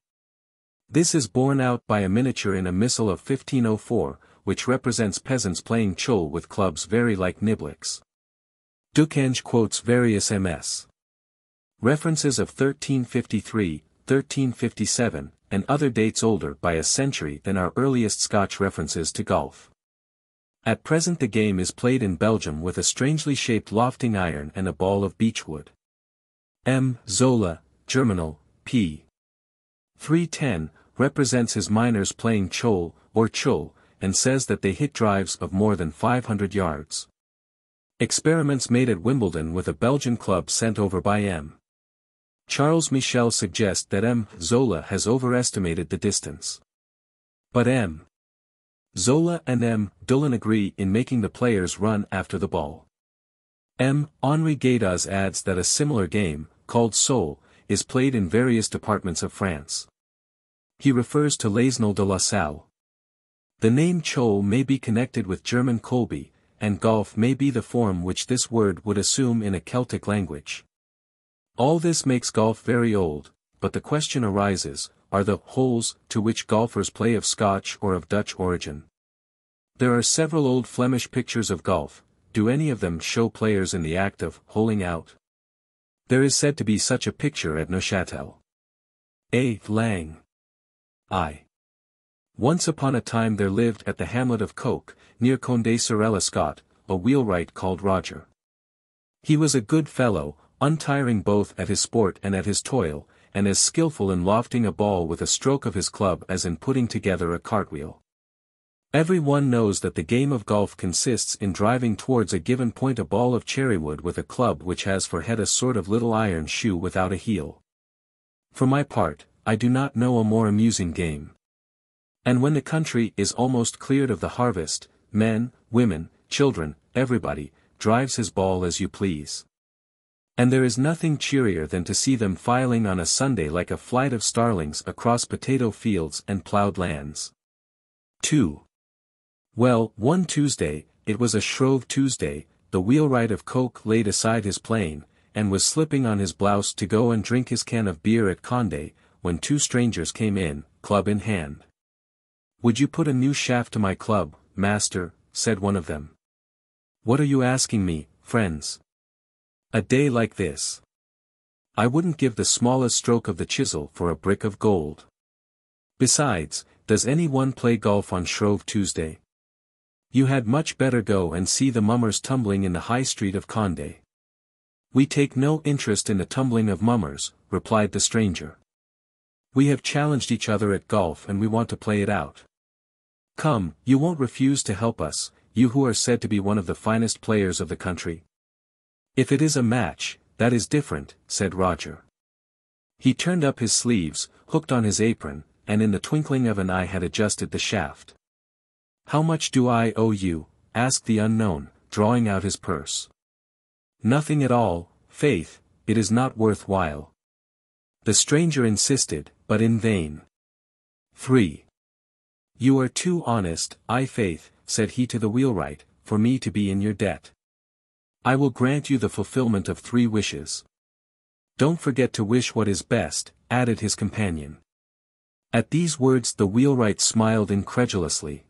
A: This is borne out by a miniature in a missal of 1504, which represents peasants playing chul with clubs very like nibliks. Ducange quotes various ms. references of 1353, 1357, and other dates older by a century than our earliest Scotch references to golf. At present the game is played in Belgium with a strangely shaped lofting iron and a ball of beechwood. M. Zola, Germinal, p. 310, represents his miners playing chol, or chul, and says that they hit drives of more than 500 yards. Experiments made at Wimbledon with a Belgian club sent over by M. Charles Michel suggest that M. Zola has overestimated the distance. But M. Zola and M. Dulin agree in making the players run after the ball. M. Henri Gaudaz adds that a similar game, called Sol, is played in various departments of France. He refers to L'Aisnel de la Salle. The name chol may be connected with German Kolbe, and golf may be the form which this word would assume in a Celtic language. All this makes golf very old, but the question arises, are the holes to which golfers play of Scotch or of Dutch origin? There are several old Flemish pictures of golf. Do any of them show players in the act of holing out? There is said to be such a picture at Neuchâtel. A. Lang. I. Once upon a time there lived at the hamlet of Coke, near Condé-sur-Escaut, a wheelwright called Roger. He was a good fellow, untiring both at his sport and at his toil, and as skillful in lofting a ball with a stroke of his club as in putting together a cartwheel. Every one knows that the game of golf consists in driving towards a given point a ball of cherrywood with a club which has for head a sort of little iron shoe without a heel. For my part, I do not know a more amusing game. And when the country is almost cleared of the harvest, men, women, children, everybody, drives his ball as you please. And there is nothing cheerier than to see them filing on a Sunday like a flight of starlings across potato fields and ploughed lands. 2. Well, one Tuesday, it was a Shrove Tuesday, the wheelwright of Coke laid aside his plane, and was slipping on his blouse to go and drink his can of beer at Condé, when 2 strangers came in, club in hand. "Would you put a new shaft to my club, master?" said one of them. "What are you asking me, friends? A day like this? I wouldn't give the smallest stroke of the chisel for a brick of gold. Besides, does any one play golf on Shrove Tuesday? You had much better go and see the mummers tumbling in the high street of Condé." "We take no interest in the tumbling of mummers," replied the stranger. "We have challenged each other at golf and we want to play it out. Come, you won't refuse to help us, you who are said to be one of the finest players of the country?" "If it is a match, that is different," said Roger. He turned up his sleeves, hooked on his apron, and in the twinkling of an eye had adjusted the shaft. "How much do I owe you?" asked the unknown, drawing out his purse. "Nothing at all, faith, it is not worth while." The stranger insisted, but in vain. 3. "You are too honest, faith," said he to the wheelwright, "for me to be in your debt. I will grant you the fulfillment of 3 wishes." "Don't forget to wish what is best," added his companion. At these words the wheelwright smiled incredulously.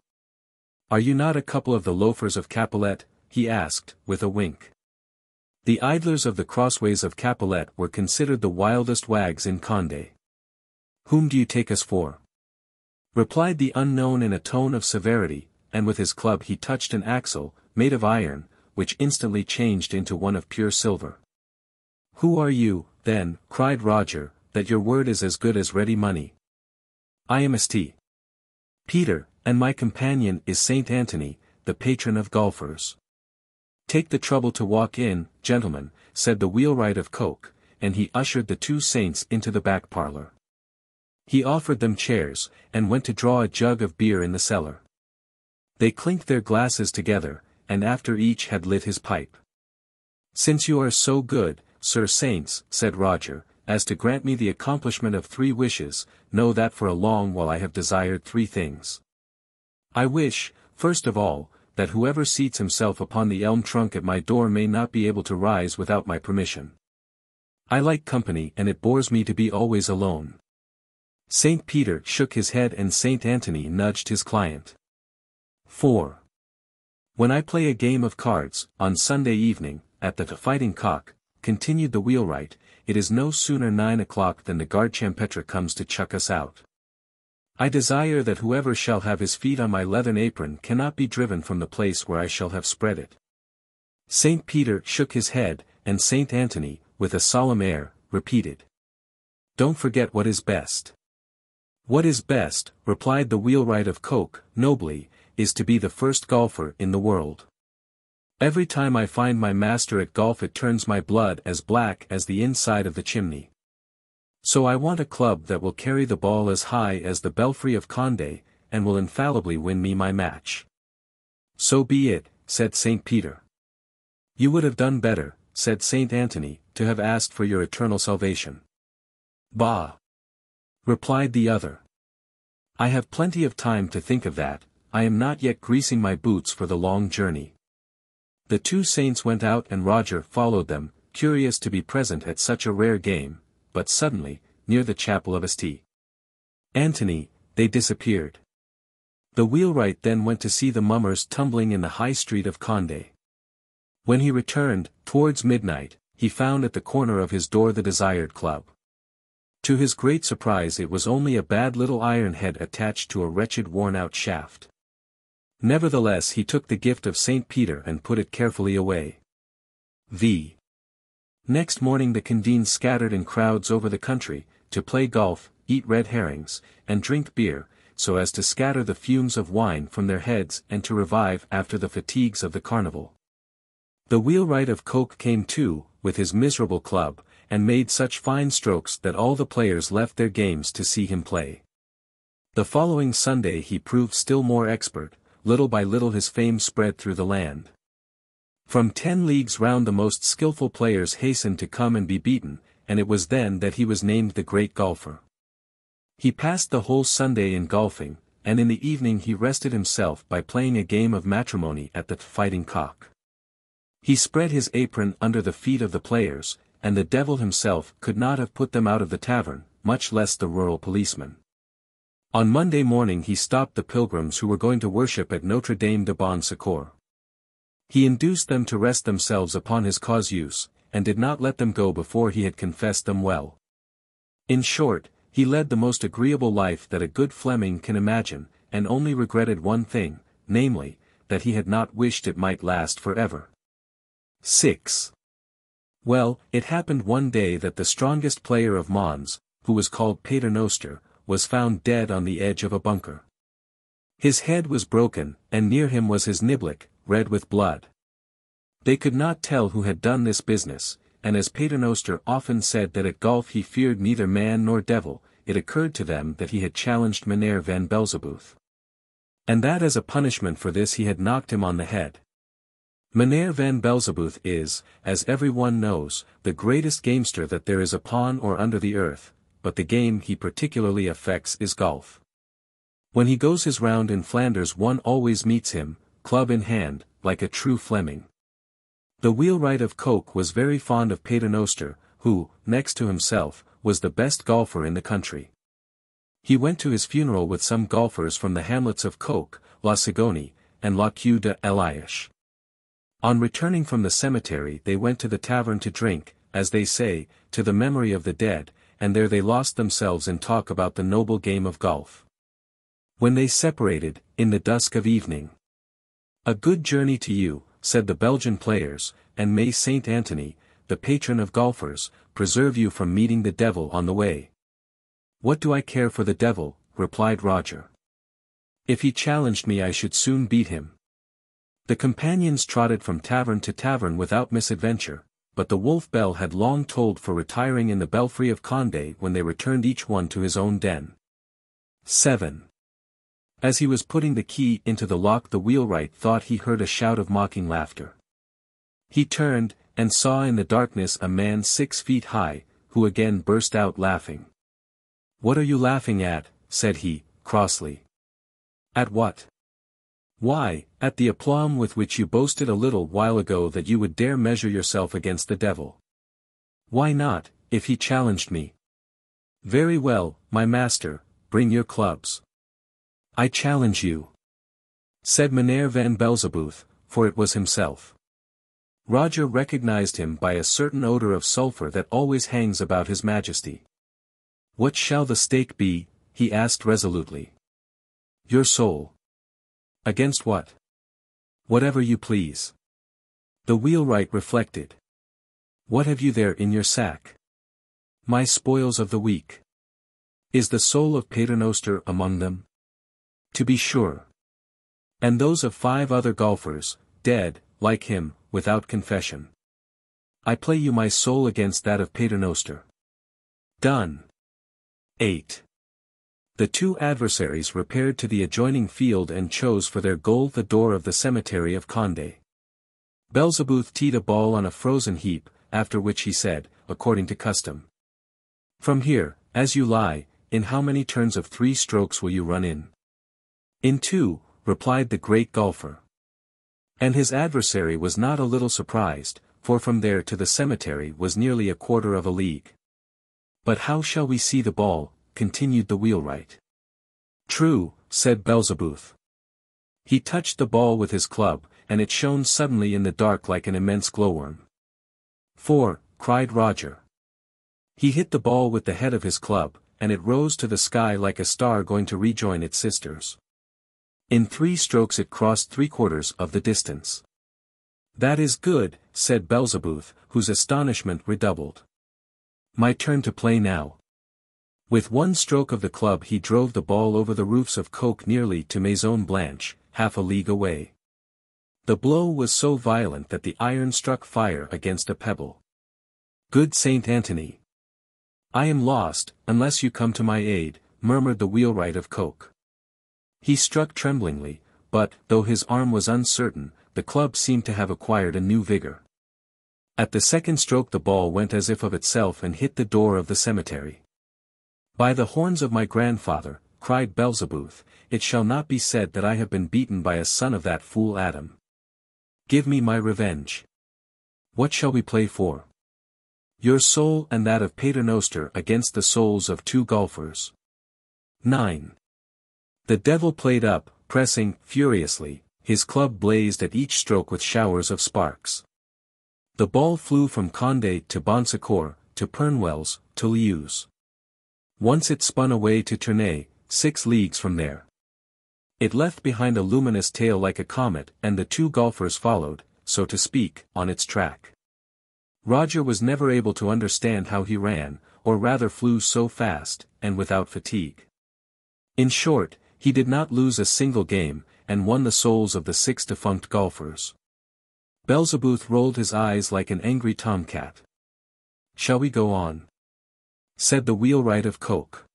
A: "Are you not a couple of the loafers of Capulet?" he asked, with a wink. The idlers of the crossways of Capulet were considered the wildest wags in Condé. "Whom do you take us for?" replied the unknown in a tone of severity, and with his club he touched an axle, made of iron, which instantly changed into one of pure silver. "Who are you, then," cried Roger, "that your word is as good as ready money?" "I am St. Peter, and my companion is Saint Anthony, the patron of golfers." "Take the trouble to walk in, gentlemen," said the wheelwright of Coke, and he ushered the two saints into the back parlour. He offered them chairs, and went to draw a jug of beer in the cellar. They clinked their glasses together, and after each had lit his pipe. "Since you are so good, Sir Saints," said Roger, "as to grant me the accomplishment of 3 wishes, know that for a long while I have desired 3 things. I wish, first of all, that whoever seats himself upon the elm trunk at my door may not be able to rise without my permission. I like company and it bores me to be always alone." Saint Peter shook his head and Saint Anthony nudged his client. 4. "When I play a game of cards, on Sunday evening, at the Fighting Cock," continued the wheelwright, "it is no sooner 9 o'clock than the guard champetre comes to chuck us out. I desire that whoever shall have his feet on my leathern apron cannot be driven from the place where I shall have spread it." Saint Peter shook his head, and Saint Anthony, with a solemn air, repeated, "Don't forget what is best." "What is best," replied the wheelwright of Coke, nobly, "is to be the first golfer in the world. Every time I find my master at golf it turns my blood as black as the inside of the chimney. So I want a club that will carry the ball as high as the belfry of Condé, and will infallibly win me my match." "So be it," said Saint Peter. "You would have done better," said Saint Anthony, "to have asked for your eternal salvation." "Bah!" replied the other. "I have plenty of time to think of that, I am not yet greasing my boots for the long journey." The two saints went out and Roger followed them, curious to be present at such a rare game, but suddenly, near the chapel of St. Anthony, they disappeared. The wheelwright then went to see the mummers tumbling in the high street of Condé. When he returned, towards midnight, he found at the corner of his door the desired club. To his great surprise it was only a bad little iron head attached to a wretched worn-out shaft. Nevertheless he took the gift of Saint Peter and put it carefully away. The next morning the convene scattered in crowds over the country, to play golf, eat red herrings, and drink beer, so as to scatter the fumes of wine from their heads and to revive after the fatigues of the carnival. The wheelwright of Coke came too, with his miserable club, and made such fine strokes that all the players left their games to see him play. The following Sunday he proved still more expert, little by little his fame spread through the land. From 10 leagues round the most skilful players hastened to come and be beaten, and it was then that he was named the great golfer. He passed the whole Sunday in golfing, and in the evening he rested himself by playing a game of matrimony at the Fighting Cock. He spread his apron under the feet of the players, and the devil himself could not have put them out of the tavern, much less the rural policeman. On Monday morning he stopped the pilgrims who were going to worship at Notre Dame de Bon Secours. He induced them to rest themselves upon his casuists, and did not let them go before he had confessed them well. In short, he led the most agreeable life that a good Fleming can imagine, and only regretted one thing, namely, that he had not wished it might last forever. 6. Well, it happened one day that the strongest player of Mons, who was called Paternoster, was found dead on the edge of a bunker. His head was broken, and near him was his niblick, red with blood. They could not tell who had done this business, and as Paternoster often said that at golf he feared neither man nor devil, it occurred to them that he had challenged Meneer van Belzebooth. And that as a punishment for this he had knocked him on the head. Meneer van Belzebooth is, as every one knows, the greatest gamester that there is upon or under the earth, but the game he particularly affects is golf. When he goes his round in Flanders one always meets him, club in hand, like a true Fleming. The wheelwright of Coke was very fond of Paternoster, who, next to himself, was the best golfer in the country. He went to his funeral with some golfers from the hamlets of Coke, La Sigonie, and La Queue de l'Aiche. On returning from the cemetery they went to the tavern to drink, as they say, to the memory of the dead, and there they lost themselves in talk about the noble game of golf. When they separated, in the dusk of evening. "A good journey to you," said the Belgian players, "and may Saint Anthony, the patron of golfers, preserve you from meeting the devil on the way." "What do I care for the devil?" replied Roger. "If he challenged me I should soon beat him." The companions trotted from tavern to tavern without misadventure, but the wolf bell had long tolled for retiring in the belfry of Condé when they returned each one to his own den. 7. As he was putting the key into the lock the wheelwright thought he heard a shout of mocking laughter. He turned, and saw in the darkness a man 6 feet high, who again burst out laughing. "What are you laughing at?" said he, crossly. "At what?" "Why, at the aplomb with which you boasted a little while ago that you would dare measure yourself against the devil." "Why not, if he challenged me?" "Very well, my master, bring your clubs." "I challenge you," said Meneer van Belzebooth, for it was himself. Roger recognized him by a certain odor of sulphur that always hangs about his majesty. "What shall the stake be?" he asked resolutely. "Your soul." "Against what?" "Whatever you please." The wheelwright reflected. "What have you there in your sack?" "My spoils of the week." "Is the soul of Paternoster among them?" "To be sure." "And those of 5 other golfers, dead, like him, without confession." "I play you my soul against that of Paternoster." "Done." 8. The 2 adversaries repaired to the adjoining field and chose for their goal the door of the cemetery of Condé. Belzebooth teed a ball on a frozen heap, after which he said, according to custom, "From here, as you lie, in how many turns of 3 strokes will you run in?" "In 2, replied the great golfer. And his adversary was not a little surprised, for from there to the cemetery was nearly a quarter of a league. "But how shall we see the ball?" continued the wheelwright. "True," said Belzebooth. He touched the ball with his club, and it shone suddenly in the dark like an immense glowworm. "4," cried Roger. He hit the ball with the head of his club, and it rose to the sky like a star going to rejoin its sisters. In 3 strokes it crossed 3/4 of the distance. "That is good," said Belzebooth, whose astonishment redoubled. "My turn to play now." With 1 stroke of the club he drove the ball over the roofs of Coque nearly to Maison Blanche, half a league away. The blow was so violent that the iron struck fire against a pebble. "Good Saint Anthony! I am lost, unless you come to my aid," murmured the wheelwright of Coque. He struck tremblingly, but, though his arm was uncertain, the club seemed to have acquired a new vigor. At the second stroke the ball went as if of itself and hit the door of the cemetery. "By the horns of my grandfather," cried Belzebooth, "it shall not be said that I have been beaten by a son of that fool Adam. Give me my revenge." "What shall we play for?" "Your soul and that of Paternoster against the souls of 2 golfers." 9. The devil played up, pressing, furiously, his club blazed at each stroke with showers of sparks. The ball flew from Condé to Bonsecourt, to Pernwells, to Leuze. Once it spun away to Tournai, 6 leagues from there. It left behind a luminous tail like a comet, and the 2 golfers followed, so to speak, on its track. Roger was never able to understand how he ran, or rather flew so fast, and without fatigue. In short, he did not lose a single game, and won the souls of the 6 defunct golfers. Belzebooth rolled his eyes like an angry tomcat. "Shall we go on?" said the wheelwright of Coque.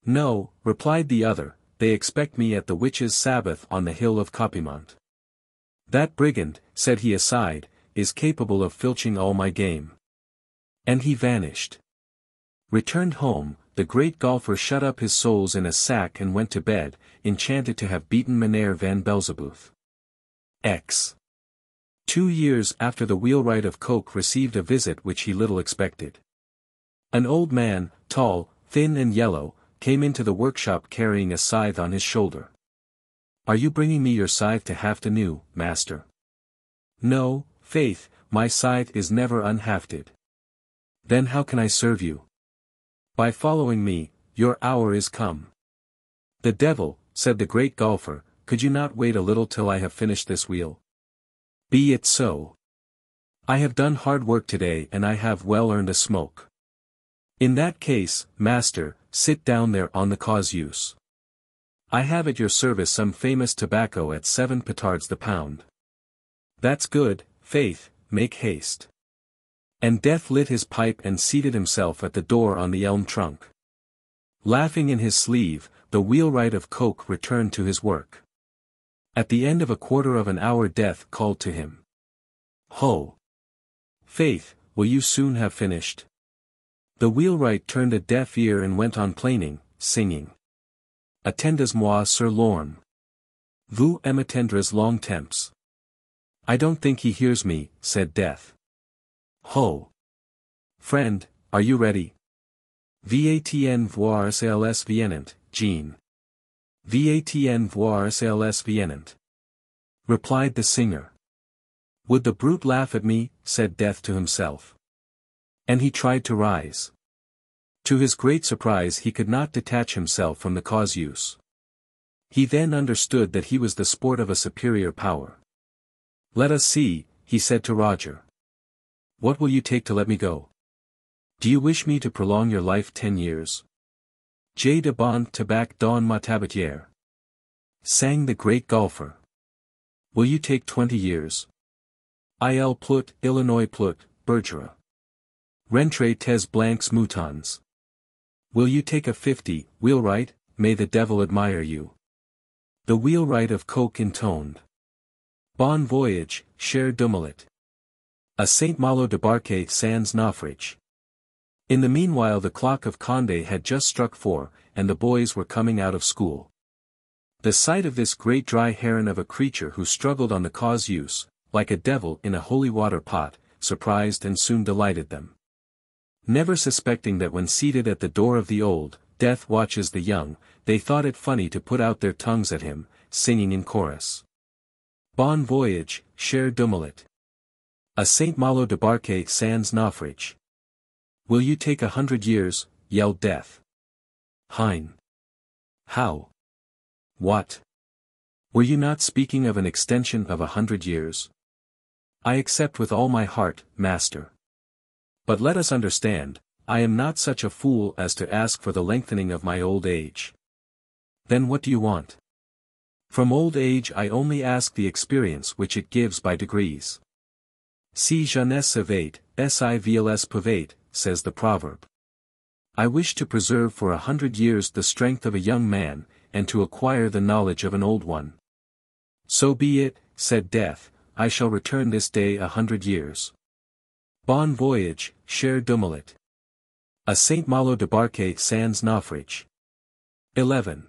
A: "No," replied the other, "they expect me at the witches' Sabbath on the hill of Copimont. That brigand," said he aside, "is capable of filching all my game." And he vanished. Returned home, the great golfer shut up his souls in a sack and went to bed, enchanted to have beaten Meneer van Belzebooth. 2 years after the wheelwright of Coque received a visit which he little expected. An old man, tall, thin and yellow, came into the workshop carrying a scythe on his shoulder. "Are you bringing me your scythe to haft anew, master?" "No, faith, my scythe is never unhafted." "Then how can I serve you?" "By following me, your hour is come." "The devil," said the great golfer, could you not wait a little till I have finished this wheel? Be it so. I have done hard work today and I have well earned a smoke. In that case, master, sit down there on the cause-use. I have at your service some famous tobacco at 7 petards the pound. That's good, faith, make haste. And Death lit his pipe and seated himself at the door on the elm trunk. Laughing in his sleeve, the wheelwright of coke returned to his work. At the end of a quarter of an hour Death called to him. Ho! Faith, will you soon have finished? The wheelwright turned a deaf ear and went on planing, singing. Attendez-moi sur l'orme. Vous m'attendrez long temps. I don't think he hears me, said Death. Ho! Friend, are you ready? Vatn voir cls vienent, Jean. Vatn voir cls vienent. Replied the singer. Would the brute laugh at me, said Death to himself. And he tried to rise. To his great surprise he could not detach himself from the cause-use. He then understood that he was the sport of a superior power. Let us see, he said to Roger. What will you take to let me go? Do you wish me to prolong your life 10 years? J'ai de bon tabac dans ma tabatière. Sang the great golfer. Will you take 20 years? Il pleut, Illinois pleut, Bergera. Rentre tes blancs moutons. Will you take a 50, wheelwright, may the devil admire you. The wheelwright of coke intoned. Bon voyage, cher Dumoulin. A Saint-Malo débarqué sans naufrage. In the meanwhile the clock of Condé had just struck 4, and the boys were coming out of school. The sight of this great dry heron of a creature who struggled on the cause-use, like a devil in a holy water pot, surprised and soon delighted them. Never suspecting that when seated at the door of the old, Death watches the young, they thought it funny to put out their tongues at him, singing in chorus. Bon voyage, cher Dumoulin. A Saint-Malo débarqué sans naufrage. Will you take 100 years, yelled Death. Hein. How? What? Were you not speaking of an extension of 100 years? I accept with all my heart, master. But let us understand, I am not such a fool as to ask for the lengthening of my old age. Then what do you want? From old age I only ask the experience which it gives by degrees. Si jeunesse s'évade, si vieillesse peut, says the proverb. I wish to preserve for 100 years the strength of a young man, and to acquire the knowledge of an old one. So be it, said Death, I shall return this day 100 years. Bon voyage, cher Dumoulin. A Saint-Malo débarqué sans naufrage. 11.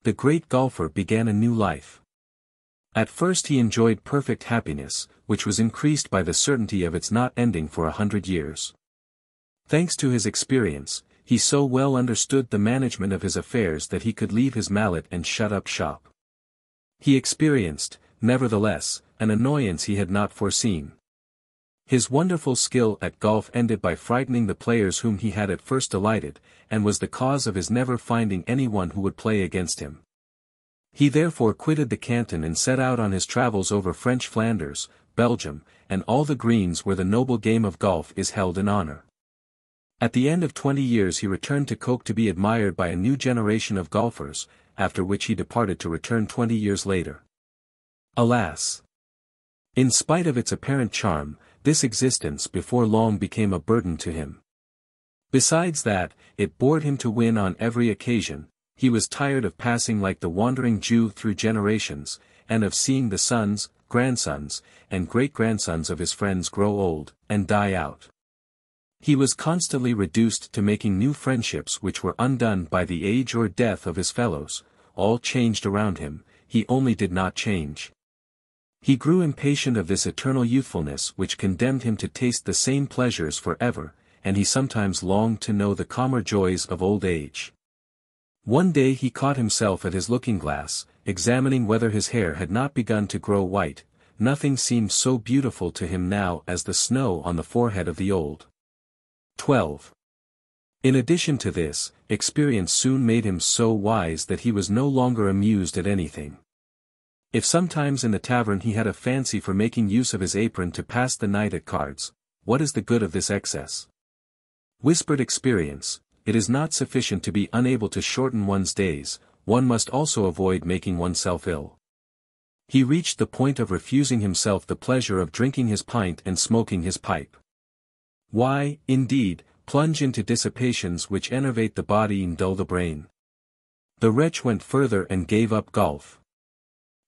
A: The great golfer began a new life. At first he enjoyed perfect happiness, which was increased by the certainty of its not ending for 100 years. Thanks to his experience, he so well understood the management of his affairs that he could leave his mallet and shut up shop. He experienced, nevertheless, an annoyance he had not foreseen. His wonderful skill at golf ended by frightening the players whom he had at first delighted, and was the cause of his never finding anyone who would play against him. He therefore quitted the canton and set out on his travels over French Flanders, Belgium, and all the greens where the noble game of golf is held in honor. At the end of 20 years he returned to Coke to be admired by a new generation of golfers, after which he departed to return 20 years later. Alas! In spite of its apparent charm, this existence before long became a burden to him. Besides that, it bored him to win on every occasion, he was tired of passing like the wandering Jew through generations, and of seeing the sons, grandsons, and great-grandsons of his friends grow old, and die out. He was constantly reduced to making new friendships which were undone by the age or death of his fellows, all changed around him, he only did not change. He grew impatient of this eternal youthfulness which condemned him to taste the same pleasures for ever, and he sometimes longed to know the calmer joys of old age. One day he caught himself at his looking-glass, examining whether his hair had not begun to grow white. Nothing seemed so beautiful to him now as the snow on the forehead of the old. 12. In addition to this, experience soon made him so wise that he was no longer amused at anything. If sometimes in the tavern he had a fancy for making use of his apron to pass the night at cards, what is the good of this excess? Whispered experience, it is not sufficient to be unable to shorten one's days, one must also avoid making oneself ill. He reached the point of refusing himself the pleasure of drinking his pint and smoking his pipe. Why, indeed, plunge into dissipations which enervate the body and dull the brain? The wretch went further and gave up golf.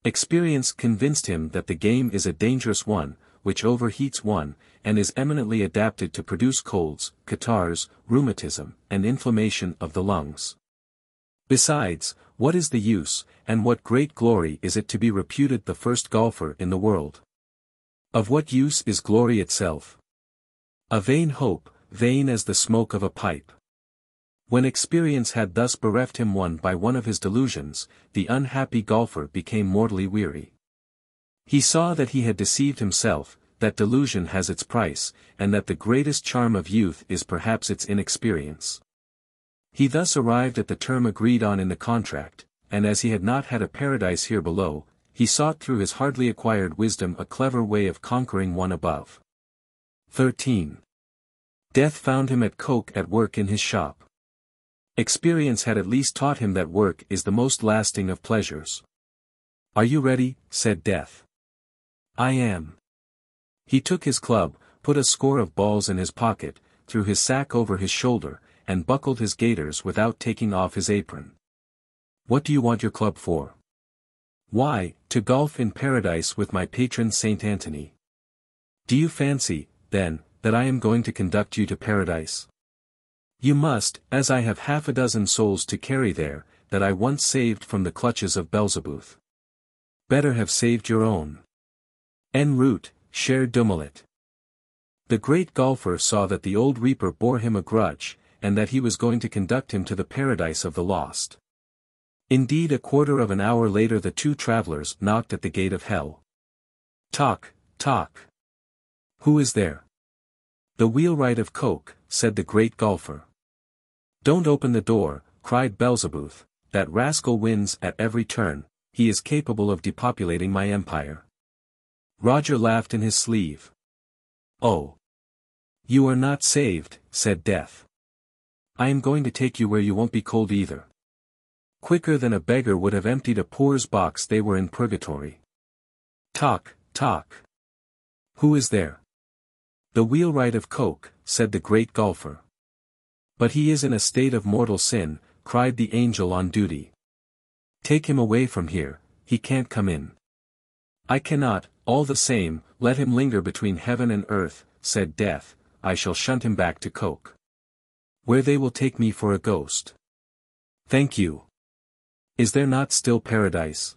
A: Experience convinced him that the game is a dangerous one, which overheats one, and is eminently adapted to produce colds, catarrhs, rheumatism, and inflammation of the lungs. Besides, what is the use, and what great glory is it to be reputed the first golfer in the world? Of what use is glory itself? A vain hope, vain as the smoke of a pipe. When experience had thus bereft him one by one of his delusions, the unhappy golfer became mortally weary. He saw that he had deceived himself, that delusion has its price, and that the greatest charm of youth is perhaps its inexperience. He thus arrived at the term agreed on in the contract, and as he had not had a paradise here below, he sought through his hardly acquired wisdom a clever way of conquering one above. 13. Death found him at Coke at work in his shop. Experience had at least taught him that work is the most lasting of pleasures. "Are you ready?" said Death. "I am." He took his club, put a score of balls in his pocket, threw his sack over his shoulder, and buckled his gaiters without taking off his apron. "What do you want your club for?" "Why, to golf in paradise with my patron Saint Anthony." "Do you fancy, then, that I am going to conduct you to paradise?" "You must, as I have half a dozen souls to carry there, that I once saved from the clutches of Beelzebub." "Better have saved your own." En route, cher Dumoulin. The great golfer saw that the old reaper bore him a grudge, and that he was going to conduct him to the paradise of the lost. Indeed, a quarter of an hour later the two travelers knocked at the gate of hell. Tock, tock. "Who is there?" "The wheelwright of Coke," said the great golfer. "Don't open the door," cried Beelzebub, "that rascal wins at every turn, he is capable of depopulating my empire." Roger laughed in his sleeve. "Oh! You are not saved," said Death. "I am going to take you where you won't be cold either." Quicker than a beggar would have emptied a poor's box they were in purgatory. Tock, tock. "Who is there?" "The wheelwright of Coke," said the great golfer. "But he is in a state of mortal sin," cried the angel on duty. "Take him away from here, he can't come in." "I cannot, all the same, let him linger between heaven and earth," said Death, "I shall shunt him back to Coke, where they will take me for a ghost." "Thank you. Is there not still paradise?"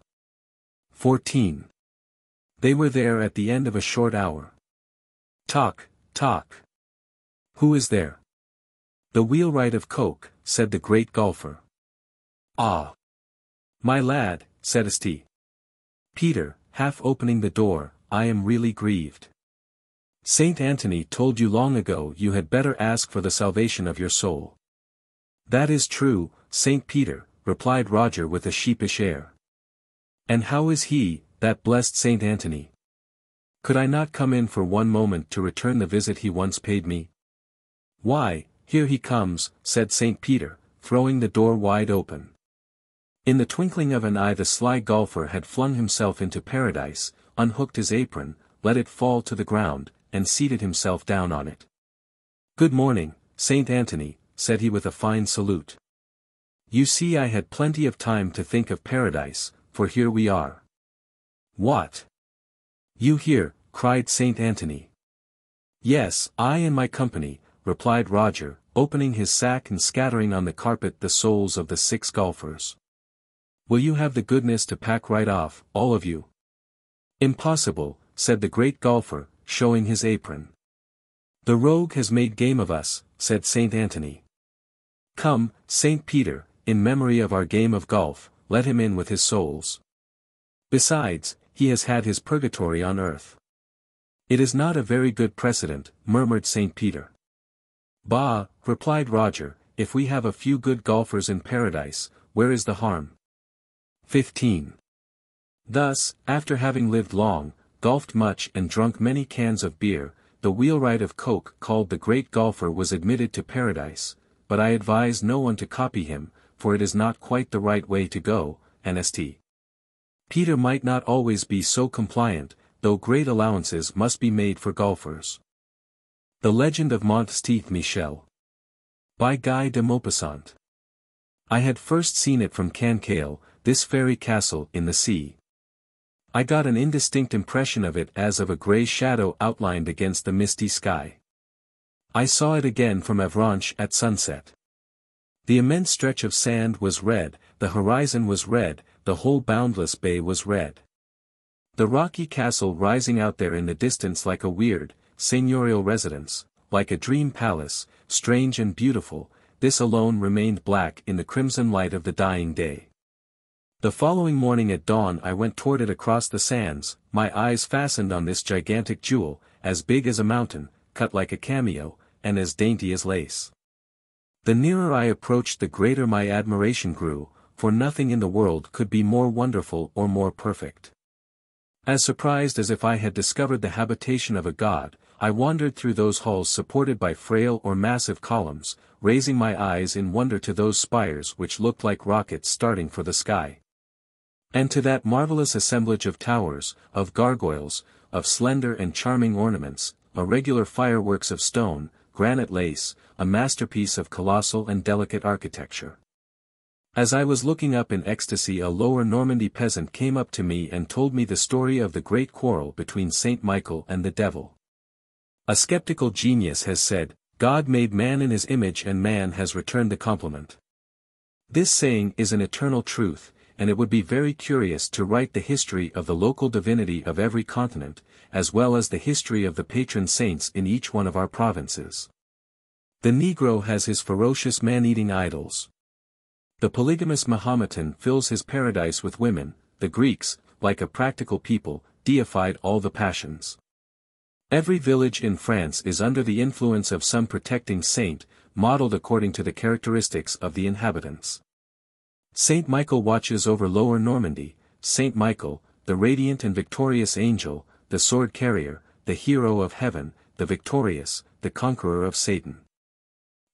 A: 14. They were there at the end of a short hour. Tock, tock. "Who is there?" "The wheelwright of Coke," said the great golfer. "Ah! My lad," said St. Peter, half opening the door, "I am really grieved. Saint Anthony told you long ago you had better ask for the salvation of your soul." "That is true, Saint Peter," replied Roger with a sheepish air. "And how is he, that blessed Saint Anthony? Could I not come in for one moment to return the visit he once paid me?" "Why, here he comes," said Saint Peter, throwing the door wide open. In the twinkling of an eye the sly golfer had flung himself into paradise, unhooked his apron, let it fall to the ground, and seated himself down on it. "Good morning, Saint Anthony," said he with a fine salute. "You see I had plenty of time to think of paradise, for here we are." "What? You here?" cried Saint Anthony. "Yes, I and my company," replied Roger, opening his sack and scattering on the carpet the souls of the 6 golfers. "Will you have the goodness to pack right off, all of you?" "Impossible," said the great golfer, showing his apron. "The rogue has made game of us," said Saint Anthony. "Come, Saint Peter, in memory of our game of golf, let him in with his souls. Besides, he has had his purgatory on earth." "It is not a very good precedent," murmured Saint Peter. "Bah," replied Roger, if we have a few good golfers in paradise, where is the harm? 15. Thus, after having lived long, golfed much and drunk many cans of beer, the wheelwright of Coke called the great golfer was admitted to paradise, but I advise no one to copy him, for it is not quite the right way to go, Nst. Peter might not always be so compliant, though great allowances must be made for golfers. The Legend of Mont Michel. By Guy de Maupassant. I had first seen it from Cancale, this fairy castle in the sea. I got an indistinct impression of it as of a grey shadow outlined against the misty sky. I saw it again from Avranches at sunset. The immense stretch of sand was red, the horizon was red, the whole boundless bay was red. The rocky castle rising out there in the distance like a weird, seigneurial residence, like a dream palace, strange and beautiful, this alone remained black in the crimson light of the dying day. The following morning at dawn I went toward it across the sands, my eyes fastened on this gigantic jewel, as big as a mountain, cut like a cameo, and as dainty as lace. The nearer I approached the greater my admiration grew, for nothing in the world could be more wonderful or more perfect. As surprised as if I had discovered the habitation of a god, I wandered through those halls supported by frail or massive columns, raising my eyes in wonder to those spires which looked like rockets starting for the sky. And to that marvelous assemblage of towers, of gargoyles, of slender and charming ornaments, irregular fireworks of stone, granite lace, a masterpiece of colossal and delicate architecture. As I was looking up in ecstasy, a lower Normandy peasant came up to me and told me the story of the great quarrel between Saint Michael and the devil. A skeptical genius has said, God made man in his image and man has returned the compliment. This saying is an eternal truth, and it would be very curious to write the history of the local divinity of every continent, as well as the history of the patron saints in each one of our provinces. The Negro has his ferocious man-eating idols. The polygamous Mahometan fills his paradise with women, the Greeks, like a practical people, deified all the passions. Every village in France is under the influence of some protecting saint, modeled according to the characteristics of the inhabitants. Saint Michael watches over Lower Normandy, Saint Michael, the radiant and victorious angel, the sword carrier, the hero of heaven, the victorious, the conqueror of Satan.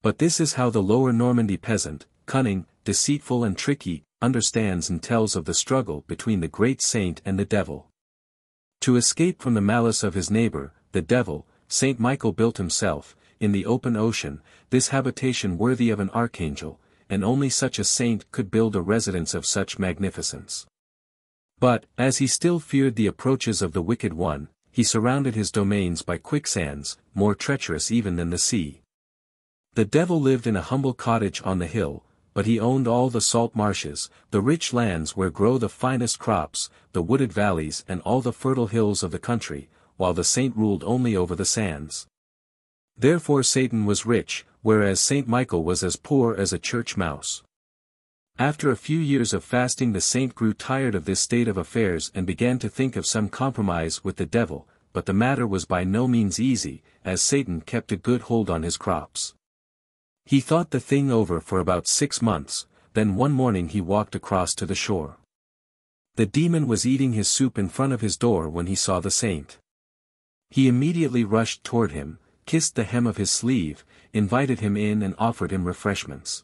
A: But this is how the Lower Normandy peasant, cunning, deceitful and tricky, understands and tells of the struggle between the great saint and the devil. To escape from the malice of his neighbor, the devil, Saint Michael built himself, in the open ocean, this habitation worthy of an archangel, and only such a saint could build a residence of such magnificence. But, as he still feared the approaches of the wicked one, he surrounded his domains by quicksands, more treacherous even than the sea. The devil lived in a humble cottage on the hill, but he owned all the salt marshes, the rich lands where grow the finest crops, the wooded valleys and all the fertile hills of the country, while the saint ruled only over the sands. Therefore Satan was rich, whereas Saint Michael was as poor as a church mouse. After a few years of fasting the saint grew tired of this state of affairs and began to think of some compromise with the devil, but the matter was by no means easy, as Satan kept a good hold on his crops. He thought the thing over for about 6 months, then one morning he walked across to the shore. The demon was eating his soup in front of his door when he saw the saint. He immediately rushed toward him, kissed the hem of his sleeve, invited him in and offered him refreshments.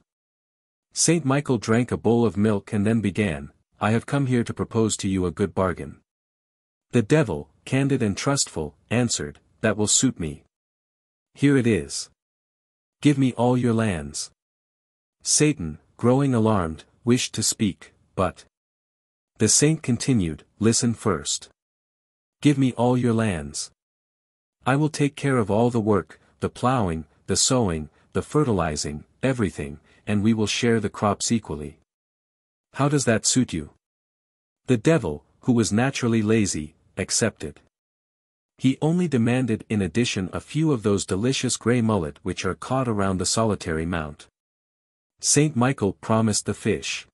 A: Saint Michael drank a bowl of milk and then began, I have come here to propose to you a good bargain. The devil, candid and trustful, answered, that will suit me. Here it is. Give me all your lands. Satan, growing alarmed, wished to speak, but the saint continued, listen first. Give me all your lands. I will take care of all the work, the plowing, the sowing, the fertilizing, everything, and we will share the crops equally. How does that suit you? The devil, who was naturally lazy, accepted. He only demanded in addition a few of those delicious grey mullet which are caught around the solitary mount. Saint Michael promised the fish.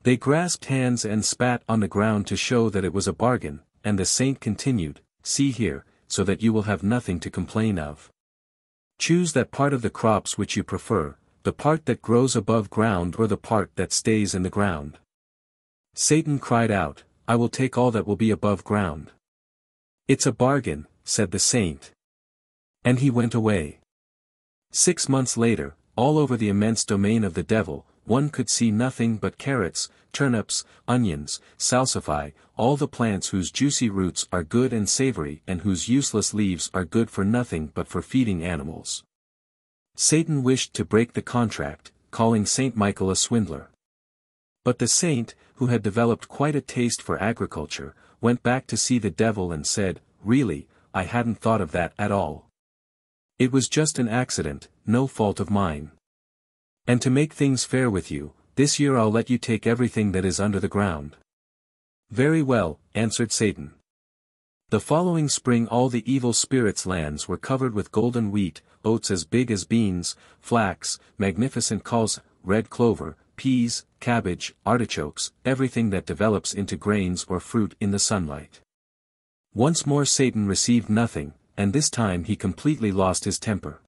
A: They grasped hands and spat on the ground to show that it was a bargain, and the saint continued, see here, so that you will have nothing to complain of. Choose that part of the crops which you prefer, the part that grows above ground or the part that stays in the ground? Satan cried out, I will take all that will be above ground. It's a bargain, said the saint. And he went away. 6 months later, all over the immense domain of the devil, one could see nothing but carrots, turnips, onions, salsify, all the plants whose juicy roots are good and savory and whose useless leaves are good for nothing but for feeding animals. Satan wished to break the contract, calling Saint Michael a swindler. But the saint, who had developed quite a taste for agriculture, went back to see the devil and said, Really, I hadn't thought of that at all. It was just an accident, no fault of mine. And to make things fair with you, this year I'll let you take everything that is under the ground. Very well, answered Satan. The following spring all the evil spirits' lands were covered with golden wheat, oats as big as beans, flax, magnificent colza, red clover, peas, cabbage, artichokes, everything that develops into grains or fruit in the sunlight. Once more Satan received nothing, and this time he completely lost his temper.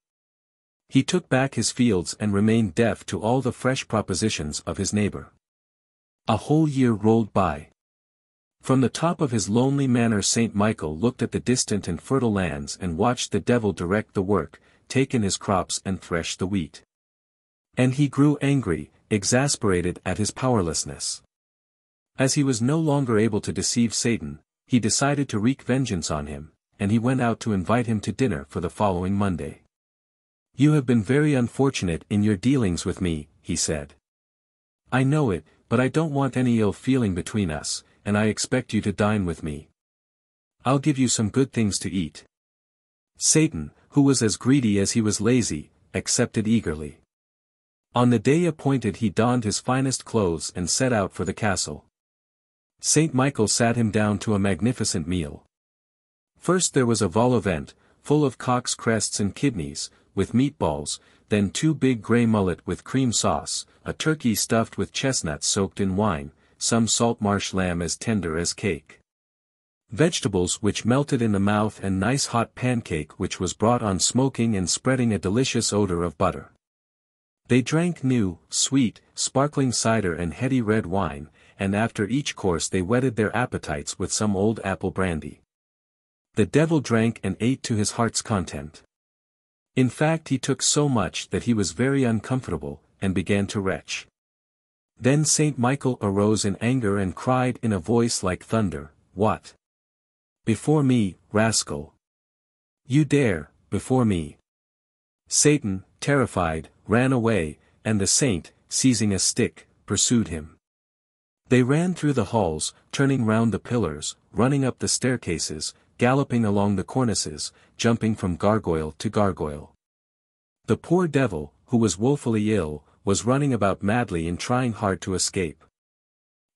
A: He took back his fields and remained deaf to all the fresh propositions of his neighbor. A whole year rolled by. From the top of his lonely manor Saint Michael looked at the distant and fertile lands and watched the devil direct the work, take in his crops and thresh the wheat. And he grew angry, exasperated at his powerlessness. As he was no longer able to deceive Satan, he decided to wreak vengeance on him, and he went out to invite him to dinner for the following Monday. You have been very unfortunate in your dealings with me, he said. I know it, but I don't want any ill feeling between us, and I expect you to dine with me. I'll give you some good things to eat. Satan, who was as greedy as he was lazy, accepted eagerly. On the day appointed he donned his finest clothes and set out for the castle. Saint Michael sat him down to a magnificent meal. First there was a vol au vent, full of cock's crests and kidneys, with meatballs, then 2 big grey mullet with cream sauce, a turkey stuffed with chestnuts soaked in wine, some salt marsh lamb as tender as cake. Vegetables which melted in the mouth and nice hot pancake which was brought on smoking and spreading a delicious odor of butter. They drank new, sweet, sparkling cider and heady red wine, and after each course they whetted their appetites with some old apple brandy. The devil drank and ate to his heart's content. In fact he took so much that he was very uncomfortable, and began to retch. Then Saint Michael arose in anger and cried in a voice like thunder, What? Before me, rascal! You dare, before me! Satan, terrified, ran away, and the saint, seizing a stick, pursued him. They ran through the halls, turning round the pillars, running up the staircases, galloping along the cornices, jumping from gargoyle to gargoyle. The poor devil, who was woefully ill, was running about madly and trying hard to escape.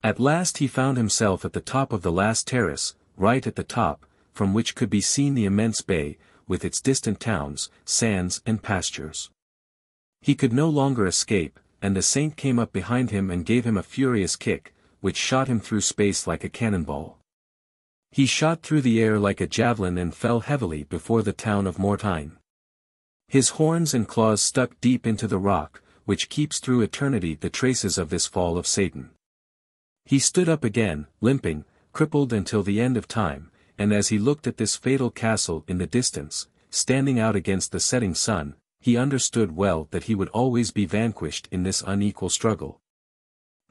A: At last he found himself at the top of the last terrace, right at the top, from which could be seen the immense bay, with its distant towns, sands and pastures. He could no longer escape, and the saint came up behind him and gave him a furious kick, which shot him through space like a cannonball. He shot through the air like a javelin and fell heavily before the town of Mont. His horns and claws stuck deep into the rock, which keeps through eternity the traces of this fall of Satan. He stood up again, limping, crippled until the end of time, and as he looked at this fatal castle in the distance, standing out against the setting sun, he understood well that he would always be vanquished in this unequal struggle.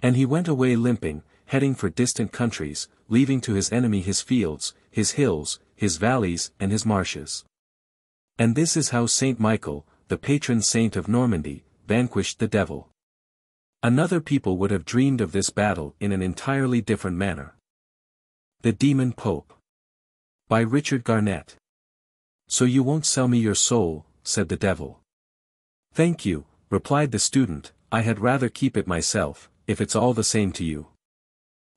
A: And he went away limping, heading for distant countries, leaving to his enemy his fields, his hills, his valleys and his marshes. And this is how Saint Michael, the patron saint of Normandy, vanquished the devil. Another people would have dreamed of this battle in an entirely different manner. The Demon Pope. By Richard Garnett. So you won't sell me your soul, said the devil. Thank you, replied the student, I had rather keep it myself, if it's all the same to you.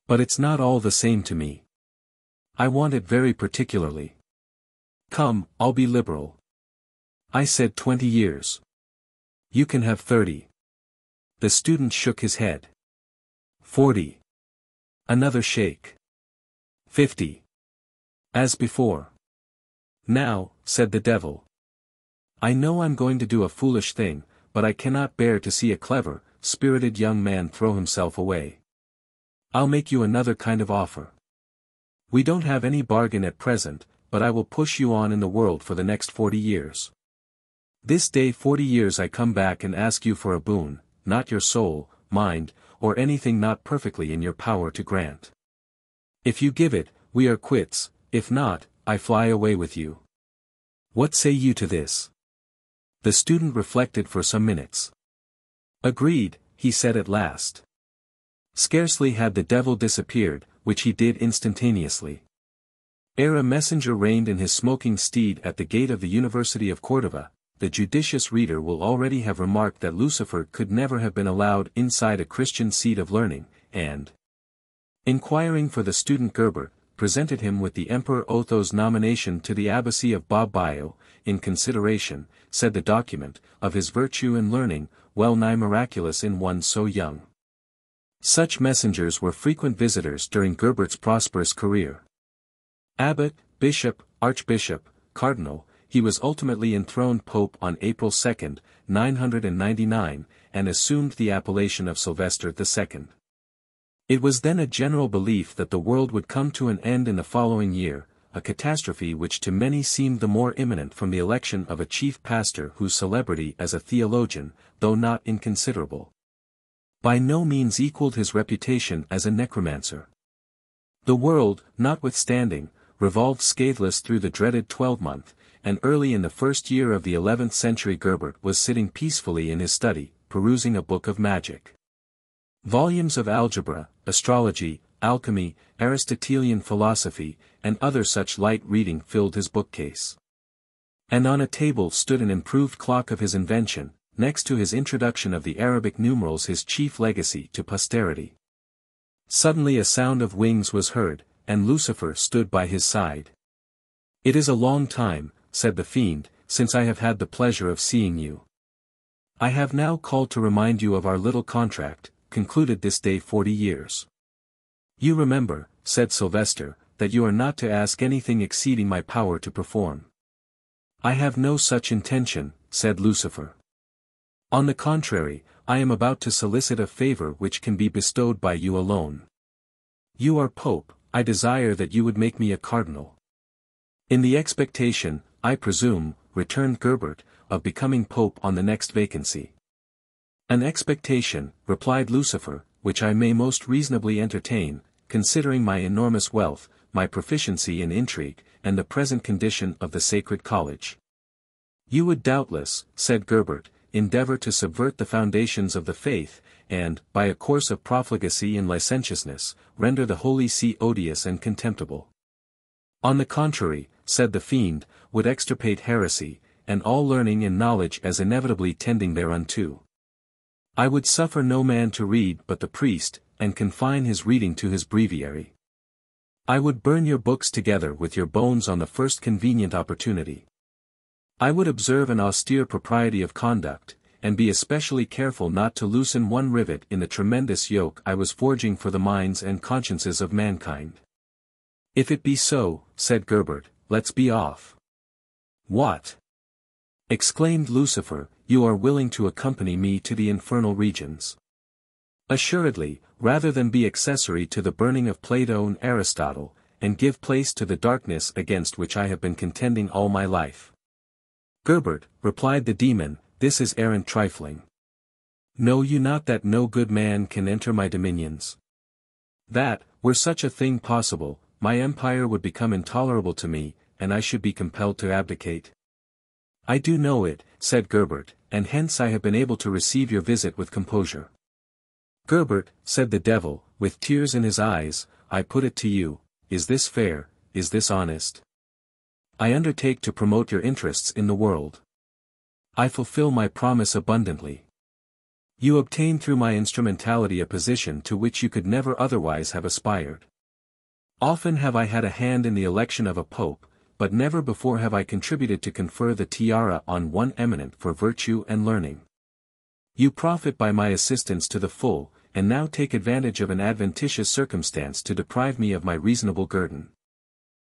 A: But it's not all the same to me. I want it very particularly. Come, I'll be liberal. I said 20 years. You can have 30. The student shook his head. 40. Another shake. 50. As before. Now, said the devil. I know I'm going to do a foolish thing, but I cannot bear to see a clever, spirited young man throw himself away. I'll make you another kind of offer. We don't have any bargain at present, but I will push you on in the world for the next 40 years. This day 40 years I come back and ask you for a boon, not your soul, mind, or anything not perfectly in your power to grant. If you give it, we are quits, if not, I fly away with you. What say you to this? The student reflected for some minutes. Agreed, he said at last. Scarcely had the devil disappeared, which he did instantaneously. Ere a messenger reined in his smoking steed at the gate of the University of Cordova, the judicious reader will already have remarked that Lucifer could never have been allowed inside a Christian seat of learning, and, inquiring for the student Gerbert, presented him with the Emperor Otho's nomination to the abbacy of Bobbio, in consideration, said the document, of his virtue and learning, well nigh miraculous in one so young. Such messengers were frequent visitors during Gerbert's prosperous career. Abbot, bishop, archbishop, cardinal, he was ultimately enthroned pope on April 2, 999, and assumed the appellation of Sylvester II. It was then a general belief that the world would come to an end in the following year, a catastrophe which to many seemed the more imminent from the election of a chief pastor whose celebrity as a theologian, though not inconsiderable, by no means equaled his reputation as a necromancer. The world, notwithstanding, revolved scatheless through the dreaded 12-month, and early in the first year of the 11th century Gerbert was sitting peacefully in his study, perusing a book of magic. Volumes of algebra, astrology, alchemy, Aristotelian philosophy, and other such light reading filled his bookcase. And on a table stood an improved clock of his invention, next to his introduction of the Arabic numerals, his chief legacy to posterity. Suddenly a sound of wings was heard, and Lucifer stood by his side. "It is a long time," said the fiend, "since I have had the pleasure of seeing you. I have now called to remind you of our little contract, concluded this day 40 years. You remember," said Sylvester, "that you are not to ask anything exceeding my power to perform." "I have no such intention," said Lucifer. "On the contrary, I am about to solicit a favor which can be bestowed by you alone. You are pope, I desire that you would make me a cardinal." "In the expectation, I presume," returned Gerbert, "of becoming pope on the next vacancy." "An expectation," replied Lucifer, "which I may most reasonably entertain, considering my enormous wealth, my proficiency in intrigue, and the present condition of the sacred college." "You would doubtless," said Gerbert, "endeavor to subvert the foundations of the faith, and, by a course of profligacy and licentiousness, render the Holy See odious and contemptible." "On the contrary," said the fiend, "would extirpate heresy, and all learning and knowledge as inevitably tending thereunto. I would suffer no man to read but the priest, and confine his reading to his breviary. I would burn your books together with your bones on the first convenient opportunity. I would observe an austere propriety of conduct, and be especially careful not to loosen one rivet in the tremendous yoke I was forging for the minds and consciences of mankind." "If it be so," said Gerbert, "let's be off." "What?" exclaimed Lucifer, "you are willing to accompany me to the infernal regions?" "Assuredly, rather than be accessory to the burning of Plato and Aristotle, and give place to the darkness against which I have been contending all my life." "Gerbert," replied the demon, "this is arrant trifling. Know you not that no good man can enter my dominions? That, were such a thing possible, my empire would become intolerable to me, and I should be compelled to abdicate?" "I do know it," said Gerbert, "and hence I have been able to receive your visit with composure." "Gerbert," said the devil, with tears in his eyes, "I put it to you, is this fair, is this honest? I undertake to promote your interests in the world. I fulfill my promise abundantly. You obtain through my instrumentality a position to which you could never otherwise have aspired. Often have I had a hand in the election of a pope, but never before have I contributed to confer the tiara on one eminent for virtue and learning. You profit by my assistance to the full, and now take advantage of an adventitious circumstance to deprive me of my reasonable guerdon.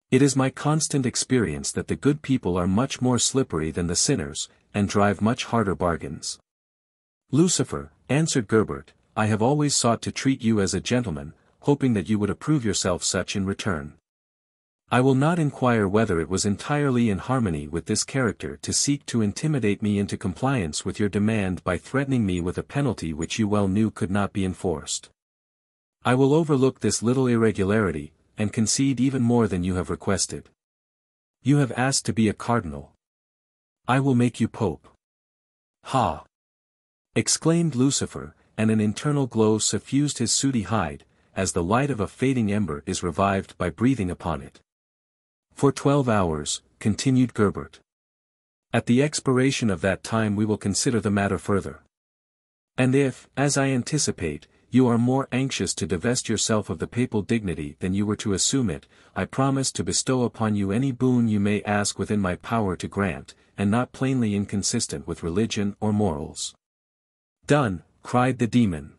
A: It is my constant experience that the good people are much more slippery than the sinners, and drive much harder bargains. Lucifer, answered Gerbert, I have always sought to treat you as a gentleman, hoping that you would approve yourself such in return. I will not inquire whether it was entirely in harmony with this character to seek to intimidate me into compliance with your demand by threatening me with a penalty which you well knew could not be enforced. I will overlook this little irregularity, and concede even more than you have requested. You have asked to be a cardinal. I will make you pope. Ha! Exclaimed Lucifer, and an internal glow suffused his sooty hide, as the light of a fading ember is revived by breathing upon it. For 12 hours, continued Gerbert. At the expiration of that time we will consider the matter further. And if, as I anticipate, you are more anxious to divest yourself of the papal dignity than you were to assume it, I promise to bestow upon you any boon you may ask within my power to grant, and not plainly inconsistent with religion or morals. Done, cried the demon.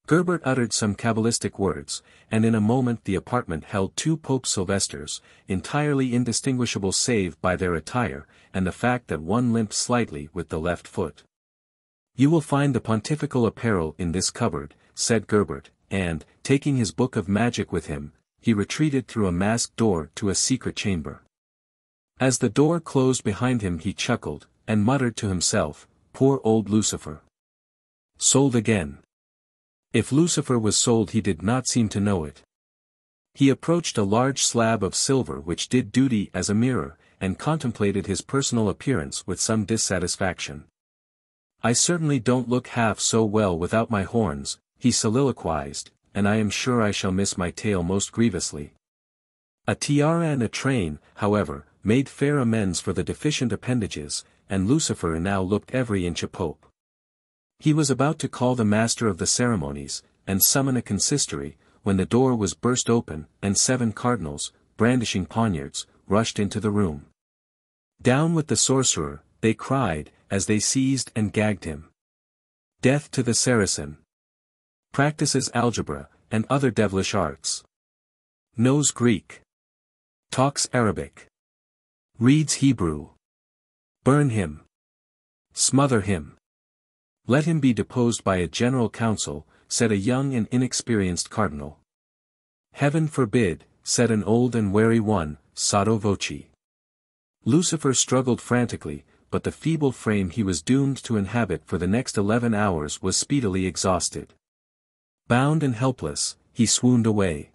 A: Gerbert uttered some cabalistic words, and in a moment the apartment held 2 Pope Sylvesters, entirely indistinguishable save by their attire, and the fact that one limped slightly with the left foot. You will find the pontifical apparel in this cupboard, said Gerbert, and, taking his book of magic with him, he retreated through a masked door to a secret chamber. As the door closed behind him he chuckled, and muttered to himself, poor old Lucifer. Sold again. If Lucifer was sold he did not seem to know it. He approached a large slab of silver which did duty as a mirror, and contemplated his personal appearance with some dissatisfaction. I certainly don't look half so well without my horns, he soliloquized, and I am sure I shall miss my tail most grievously. A tiara and a train, however, made fair amends for the deficient appendages, and Lucifer now looked every inch a pope. He was about to call the master of the ceremonies, and summon a consistory, when the door was burst open, and 7 cardinals, brandishing poniards, rushed into the room. Down with the sorcerer, they cried, as they seized and gagged him. Death to the Saracen. Practices algebra, and other devilish arts. Knows Greek. Talks Arabic. Reads Hebrew. Burn him. Smother him. Let him be deposed by a general council, said a young and inexperienced cardinal. Heaven forbid, said an old and wary one, sotto voce. Lucifer struggled frantically, but the feeble frame he was doomed to inhabit for the next 11 hours was speedily exhausted. Bound and helpless, he swooned away.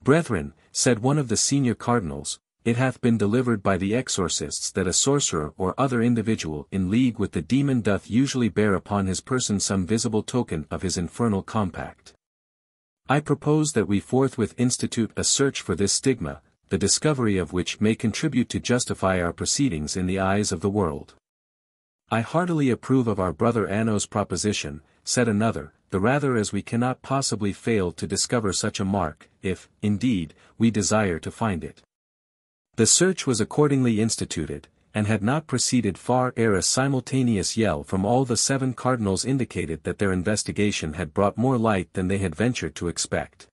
A: Brethren, said one of the senior cardinals, it hath been delivered by the exorcists that a sorcerer or other individual in league with the demon doth usually bear upon his person some visible token of his infernal compact. I propose that we forthwith institute a search for this stigma, the discovery of which may contribute to justify our proceedings in the eyes of the world. I heartily approve of our brother Anno's proposition, said another, the rather as we cannot possibly fail to discover such a mark, if, indeed, we desire to find it. The search was accordingly instituted, and had not proceeded far ere a simultaneous yell from all the 7 cardinals indicated that their investigation had brought more light than they had ventured to expect.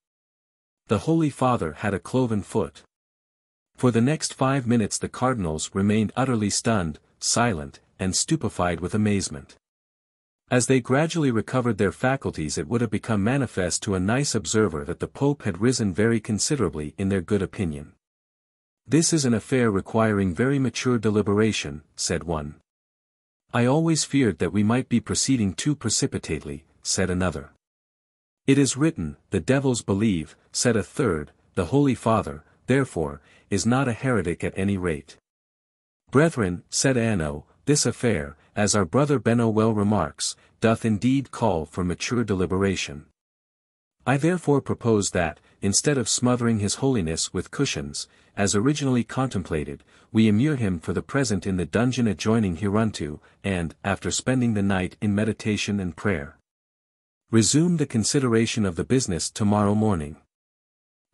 A: The Holy Father had a cloven foot. For the next 5 minutes the cardinals remained utterly stunned, silent, and stupefied with amazement. As they gradually recovered their faculties it would have become manifest to a nice observer that the Pope had risen very considerably in their good opinion. This is an affair requiring very mature deliberation, said one. I always feared that we might be proceeding too precipitately, said another. It is written, the devils believe, said a third, the Holy Father, therefore, is not a heretic at any rate. Brethren, said Anno, this affair, as our brother Benno well remarks, doth indeed call for mature deliberation. I therefore propose that, instead of smothering his holiness with cushions, as originally contemplated, we immure him for the present in the dungeon adjoining hereunto, and, after spending the night in meditation and prayer, resume the consideration of the business tomorrow morning.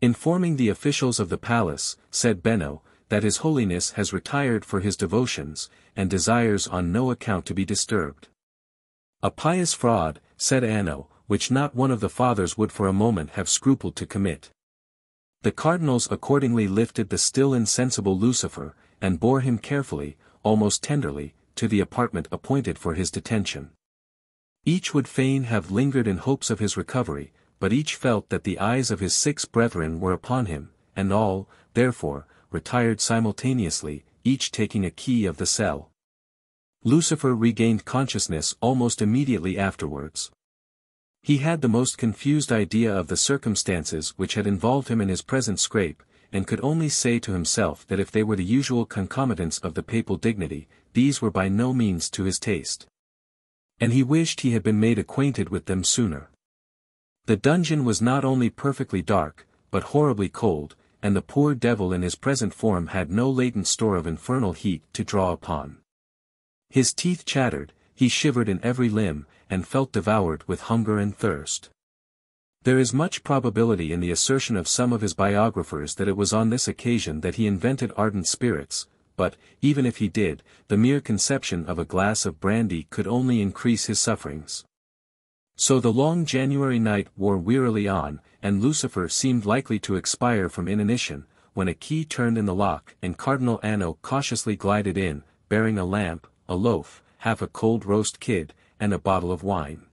A: Informing the officials of the palace, said Benno, that his holiness has retired for his devotions, and desires on no account to be disturbed. A pious fraud, said Anno, which not one of the fathers would for a moment have scrupled to commit. The cardinals accordingly lifted the still insensible Lucifer, and bore him carefully, almost tenderly, to the apartment appointed for his detention. Each would fain have lingered in hopes of his recovery, but each felt that the eyes of his 6 brethren were upon him, and all, therefore, retired simultaneously, each taking a key of the cell. Lucifer regained consciousness almost immediately afterwards. He had the most confused idea of the circumstances which had involved him in his present scrape, and could only say to himself that if they were the usual concomitants of the papal dignity, these were by no means to his taste. And he wished he had been made acquainted with them sooner. The dungeon was not only perfectly dark, but horribly cold, and the poor devil in his present form had no latent store of infernal heat to draw upon. His teeth chattered, he shivered in every limb, and felt devoured with hunger and thirst. There is much probability in the assertion of some of his biographers that it was on this occasion that he invented ardent spirits, but, even if he did, the mere conception of a glass of brandy could only increase his sufferings. So the long January night wore wearily on, and Lucifer seemed likely to expire from inanition, when a key turned in the lock and Cardinal Anno cautiously glided in, bearing a lamp, a loaf, half a cold roast kid, and a bottle of wine.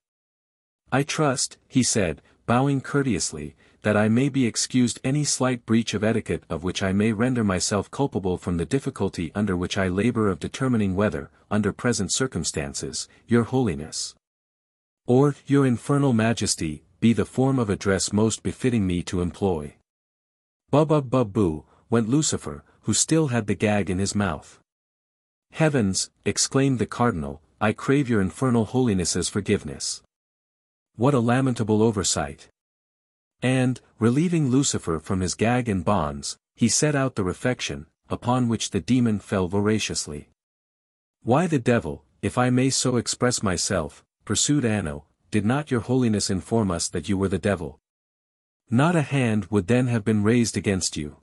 A: "I trust," he said, bowing courteously, "that I may be excused any slight breach of etiquette of which I may render myself culpable from the difficulty under which I labor of determining whether, under present circumstances, your holiness, or your infernal majesty, be the form of address most befitting me to employ." "Bub-bub-bub-boo," went Lucifer, who still had the gag in his mouth. "Heavens," exclaimed the cardinal, "I crave your infernal holiness's forgiveness. What a lamentable oversight!" And, relieving Lucifer from his gag and bonds, he set out the refection, upon which the demon fell voraciously. "Why the devil, if I may so express myself," pursued Anno, "did not your holiness inform us that you were the devil? Not a hand would then have been raised against you.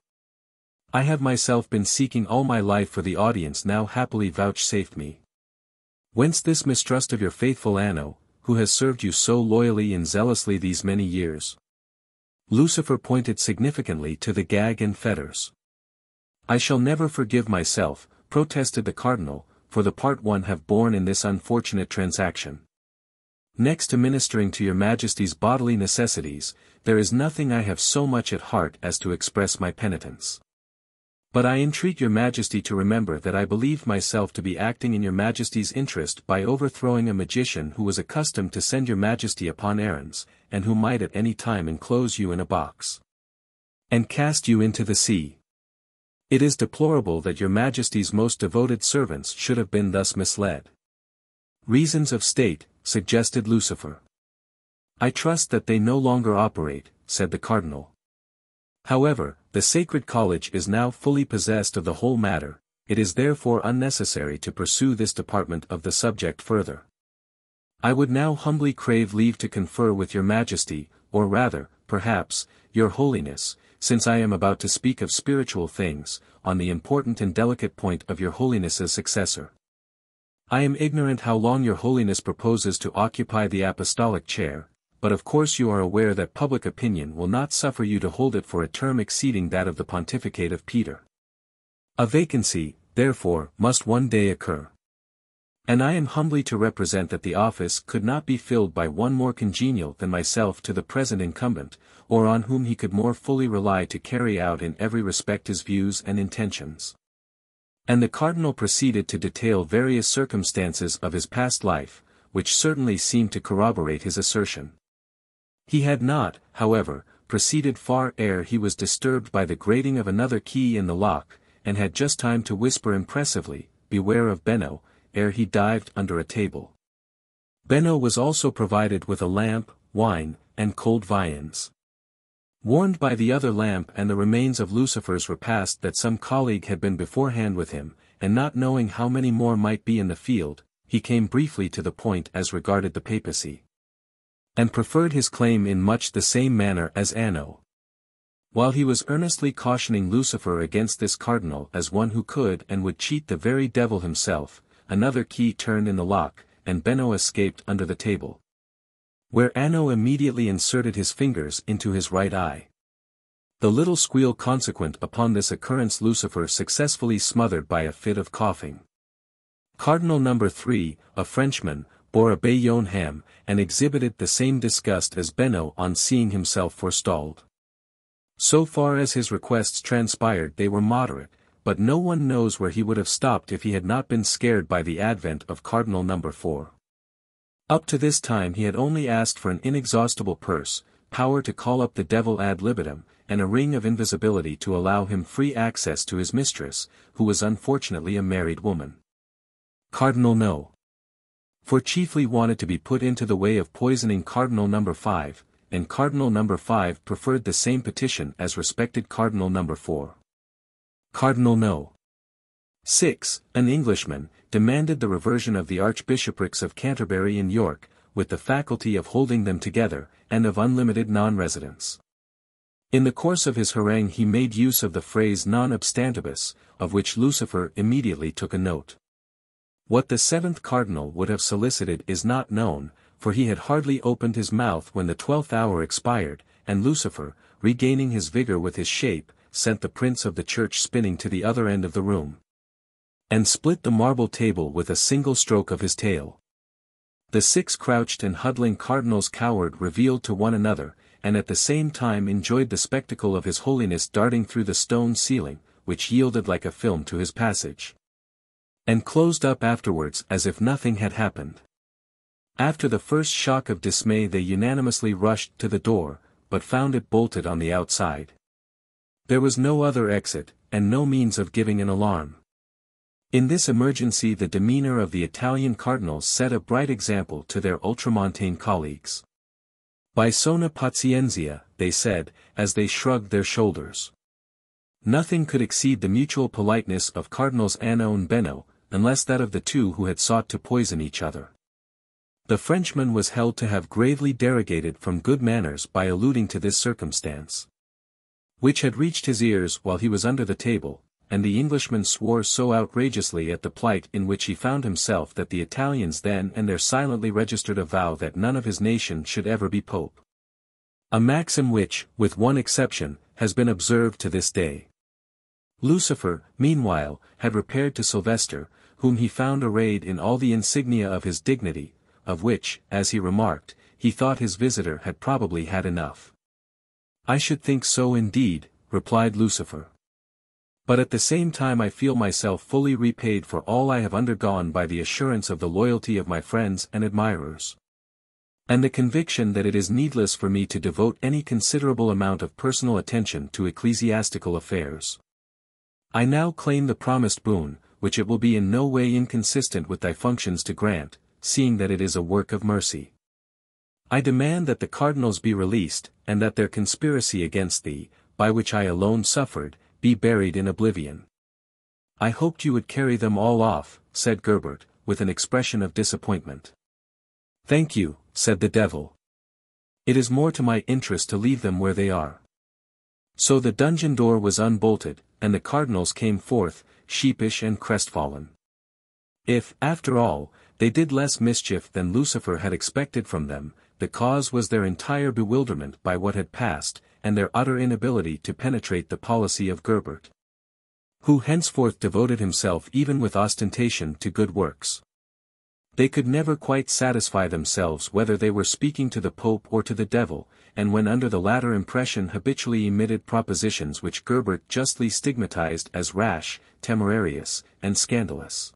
A: I have myself been seeking all my life for the audience now happily vouchsafed me. Whence this mistrust of your faithful Anno, who has served you so loyally and zealously these many years?" Lucifer pointed significantly to the gag and fetters. "I shall never forgive myself," protested the cardinal, "for the part one have borne in this unfortunate transaction. Next to ministering to your majesty's bodily necessities, there is nothing I have so much at heart as to express my penitence. But I entreat your majesty to remember that I believed myself to be acting in your majesty's interest by overthrowing a magician who was accustomed to send your majesty upon errands, and who might at any time enclose you in a box and cast you into the sea. It is deplorable that your majesty's most devoted servants should have been thus misled." "Reasons of state," suggested Lucifer. "I trust that they no longer operate," said the cardinal. "However, the Sacred College is now fully possessed of the whole matter, it is therefore unnecessary to pursue this department of the subject further. I would now humbly crave leave to confer with your majesty, or rather, perhaps, your holiness, since I am about to speak of spiritual things, on the important and delicate point of your holiness's successor. I am ignorant how long your holiness proposes to occupy the apostolic chair, but of course you are aware that public opinion will not suffer you to hold it for a term exceeding that of the pontificate of Peter. A vacancy, therefore, must one day occur. And I am humbly to represent that the office could not be filled by one more congenial than myself to the present incumbent, or on whom he could more fully rely to carry out in every respect his views and intentions." And the cardinal proceeded to detail various circumstances of his past life, which certainly seemed to corroborate his assertion. He had not, however, proceeded far ere he was disturbed by the grating of another key in the lock, and had just time to whisper impressively, "Beware of Benno," ere he dived under a table. Benno was also provided with a lamp, wine, and cold viands. Warned by the other lamp and the remains of Lucifer's repast that some colleague had been beforehand with him, and not knowing how many more might be in the field, he came briefly to the point as regarded the papacy, and preferred his claim in much the same manner as Anno. While he was earnestly cautioning Lucifer against this cardinal as one who could and would cheat the very devil himself, another key turned in the lock, and Benno escaped under the table, where Anno immediately inserted his fingers into his right eye. The little squeal consequent upon this occurrence Lucifer successfully smothered by a fit of coughing. Cardinal No. 3, a Frenchman, bore a Bayonne ham, and exhibited the same disgust as Benno on seeing himself forestalled. So far as his requests transpired they were moderate, but no one knows where he would have stopped if he had not been scared by the advent of Cardinal No. 4. Up to this time he had only asked for an inexhaustible purse, power to call up the devil ad libitum, and a ring of invisibility to allow him free access to his mistress, who was unfortunately a married woman. Cardinal No. 4 chiefly wanted to be put into the way of poisoning Cardinal No. 5, and Cardinal No. 5 preferred the same petition as respected Cardinal No. 4. Cardinal No. 6, an Englishman, demanded the reversion of the archbishoprics of Canterbury and York, with the faculty of holding them together, and of unlimited non-residence. In the course of his harangue he made use of the phrase non obstantibus, of which Lucifer immediately took a note. What the 7th cardinal would have solicited is not known, for he had hardly opened his mouth when the 12th hour expired, and Lucifer, regaining his vigor with his shape, sent the prince of the church spinning to the other end of the room, and split the marble table with a single stroke of his tail. The 6 crouched and huddling cardinals cowered revealed to one another, and at the same time enjoyed the spectacle of his holiness darting through the stone ceiling, which yielded like a film to his passage, and closed up afterwards as if nothing had happened. After the first shock of dismay they unanimously rushed to the door, but found it bolted on the outside. There was no other exit, and no means of giving an alarm. In this emergency the demeanor of the Italian cardinals set a bright example to their ultramontane colleagues. By sona pazienza, they said, as they shrugged their shoulders. Nothing could exceed the mutual politeness of Cardinals Anno and Benno, unless that of the two who had sought to poison each other. The Frenchman was held to have gravely derogated from good manners by alluding to this circumstance, which had reached his ears while he was under the table, and the Englishman swore so outrageously at the plight in which he found himself that the Italians then and there silently registered a vow that none of his nation should ever be pope. A maxim which, with one exception, has been observed to this day. Lucifer, meanwhile, had repaired to Sylvester, whom he found arrayed in all the insignia of his dignity, of which, as he remarked, he thought his visitor had probably had enough. "I should think so indeed," replied Lucifer. "But at the same time I feel myself fully repaid for all I have undergone by the assurance of the loyalty of my friends and admirers, and the conviction that it is needless for me to devote any considerable amount of personal attention to ecclesiastical affairs. I now claim the promised boon, which it will be in no way inconsistent with thy functions to grant, seeing that it is a work of mercy. I demand that the cardinals be released, and that their conspiracy against thee, by which I alone suffered, be buried in oblivion." "I hoped you would carry them all off," said Gerbert, with an expression of disappointment. "Thank you," said the devil. "It is more to my interest to leave them where they are." So the dungeon door was unbolted, and the cardinals came forth, sheepish and crestfallen. If, after all, they did less mischief than Lucifer had expected from them, the cause was their entire bewilderment by what had passed, and their utter inability to penetrate the policy of Gerbert, who henceforth devoted himself even with ostentation to good works. They could never quite satisfy themselves whether they were speaking to the Pope or to the devil, and when under the latter impression habitually emitted propositions which Gerbert justly stigmatized as rash, temerarious, and scandalous.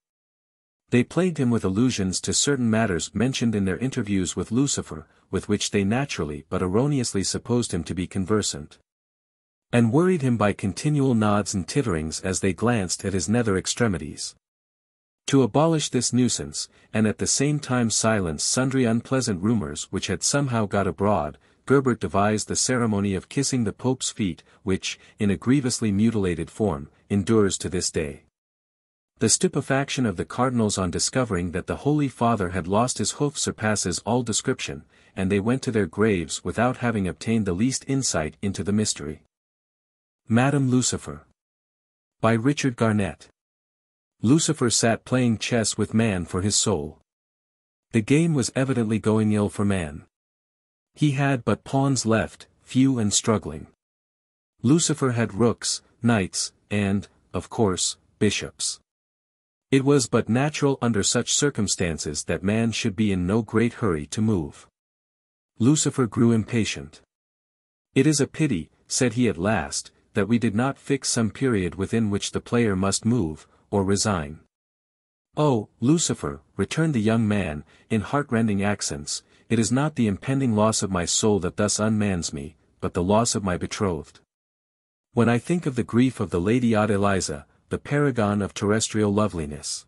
A: They plagued him with allusions to certain matters mentioned in their interviews with Lucifer, with which they naturally but erroneously supposed him to be conversant, and worried him by continual nods and titterings as they glanced at his nether extremities. To abolish this nuisance, and at the same time silence sundry unpleasant rumors which had somehow got abroad, Gerbert devised the ceremony of kissing the Pope's feet, which, in a grievously mutilated form, endures to this day. The stupefaction of the cardinals on discovering that the Holy Father had lost his hoof surpasses all description, and they went to their graves without having obtained the least insight into the mystery. Madame Lucifer. By Richard Garnett. Lucifer sat playing chess with man for his soul. The game was evidently going ill for man. He had but pawns left, few and struggling. Lucifer had rooks, knights, and, of course, bishops. It was but natural under such circumstances that man should be in no great hurry to move. Lucifer grew impatient. "It is a pity," said he at last, "that we did not fix some period within which the player must move, or resign." "Oh, Lucifer," returned the young man, in heart-rending accents, "it is not the impending loss of my soul that thus unmans me, but the loss of my betrothed. When I think of the grief of the Lady Adeliza, the paragon of terrestrial loveliness."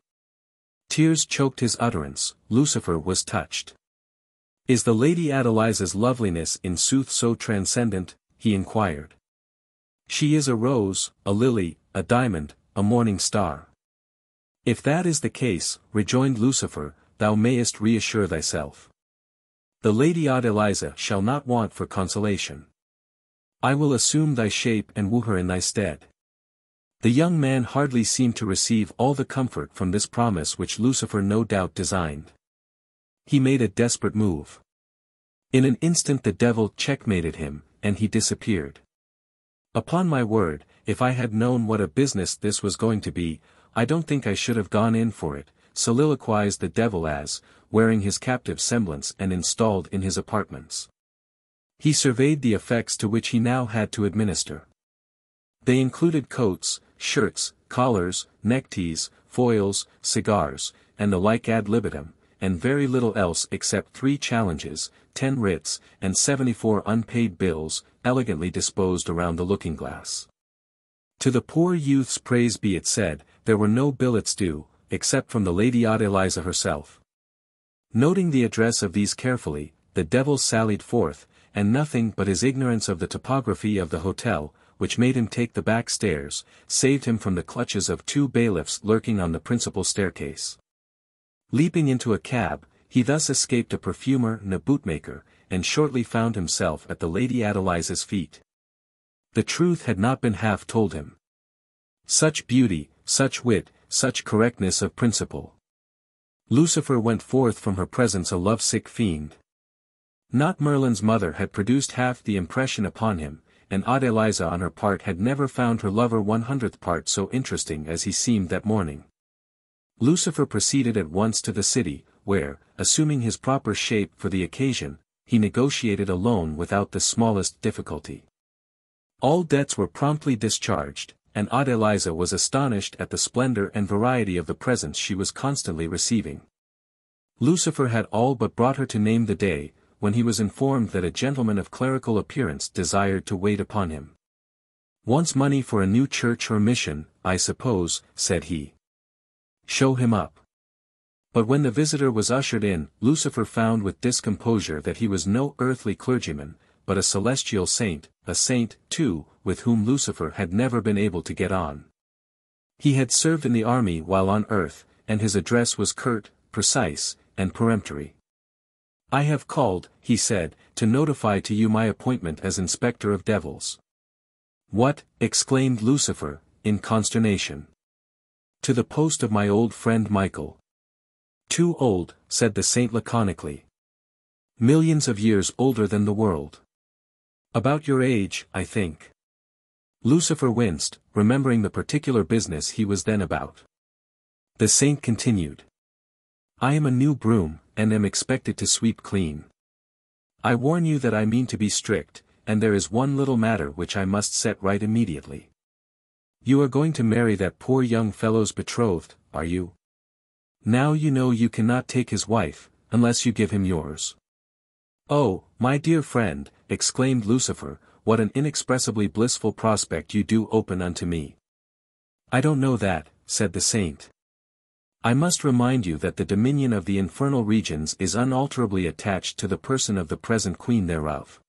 A: Tears choked his utterance. Lucifer was touched. "Is the Lady Adeliza's loveliness in sooth so transcendent?" he inquired. "She is a rose, a lily, a diamond, a morning star." "If that is the case," rejoined Lucifer, "thou mayest reassure thyself. The Lady Adeliza shall not want for consolation. I will assume thy shape and woo her in thy stead." The young man hardly seemed to receive all the comfort from this promise which Lucifer no doubt designed. He made a desperate move. In an instant the devil checkmated him, and he disappeared. "Upon my word, if I had known what a business this was going to be, I don't think I should have gone in for it," soliloquized the devil as, wearing his captive semblance and installed in his apartments, he surveyed the effects to which he now had to administer. They included coats, shirts, collars, neckties, foils, cigars, and the like ad libitum, and very little else except 3 challenges, 10 writs, and 74 unpaid bills, elegantly disposed around the looking-glass. To the poor youth's praise be it said, there were no billets due, except from the Lady Adeliza herself. Noting the address of these carefully, the devil sallied forth, and nothing but his ignorance of the topography of the hotel, which made him take the back stairs, saved him from the clutches of 2 bailiffs lurking on the principal staircase. Leaping into a cab, he thus escaped a perfumer and a bootmaker, and shortly found himself at the Lady Adeliza's feet. The truth had not been half told him. Such beauty, such wit, such correctness of principle. Lucifer went forth from her presence a lovesick fiend. Not Merlin's mother had produced half the impression upon him, and Adeliza on her part had never found her lover 100th part so interesting as he seemed that morning. Lucifer proceeded at once to the city, where, assuming his proper shape for the occasion, he negotiated a loan without the smallest difficulty. All debts were promptly discharged, and Adeliza was astonished at the splendor and variety of the presents she was constantly receiving. Lucifer had all but brought her to name the day, when he was informed that a gentleman of clerical appearance desired to wait upon him. "Wants money for a new church or mission, I suppose," said he. "Show him up." But when the visitor was ushered in, Lucifer found with discomposure that he was no earthly clergyman, but a celestial saint, a saint, too, with whom Lucifer had never been able to get on. He had served in the army while on earth, and his address was curt, precise, and peremptory. "I have called," he said, "to notify to you my appointment as inspector of devils." "What?" exclaimed Lucifer, in consternation. "To the post of my old friend Michel." "Too old," said the saint laconically. "Millions of years older than the world." "About your age, I think." Lucifer winced, remembering the particular business he was then about. The saint continued. "I am a new broom, and am expected to sweep clean. I warn you that I mean to be strict, and there is one little matter which I must set right immediately. You are going to marry that poor young fellow's betrothed, are you? Now you know you cannot take his wife, unless you give him yours." "Oh, my dear friend," exclaimed Lucifer, "what an inexpressibly blissful prospect you do open unto me." "I don't know that," said the saint. "I must remind you that the dominion of the infernal regions is unalterably attached to the person of the present queen thereof.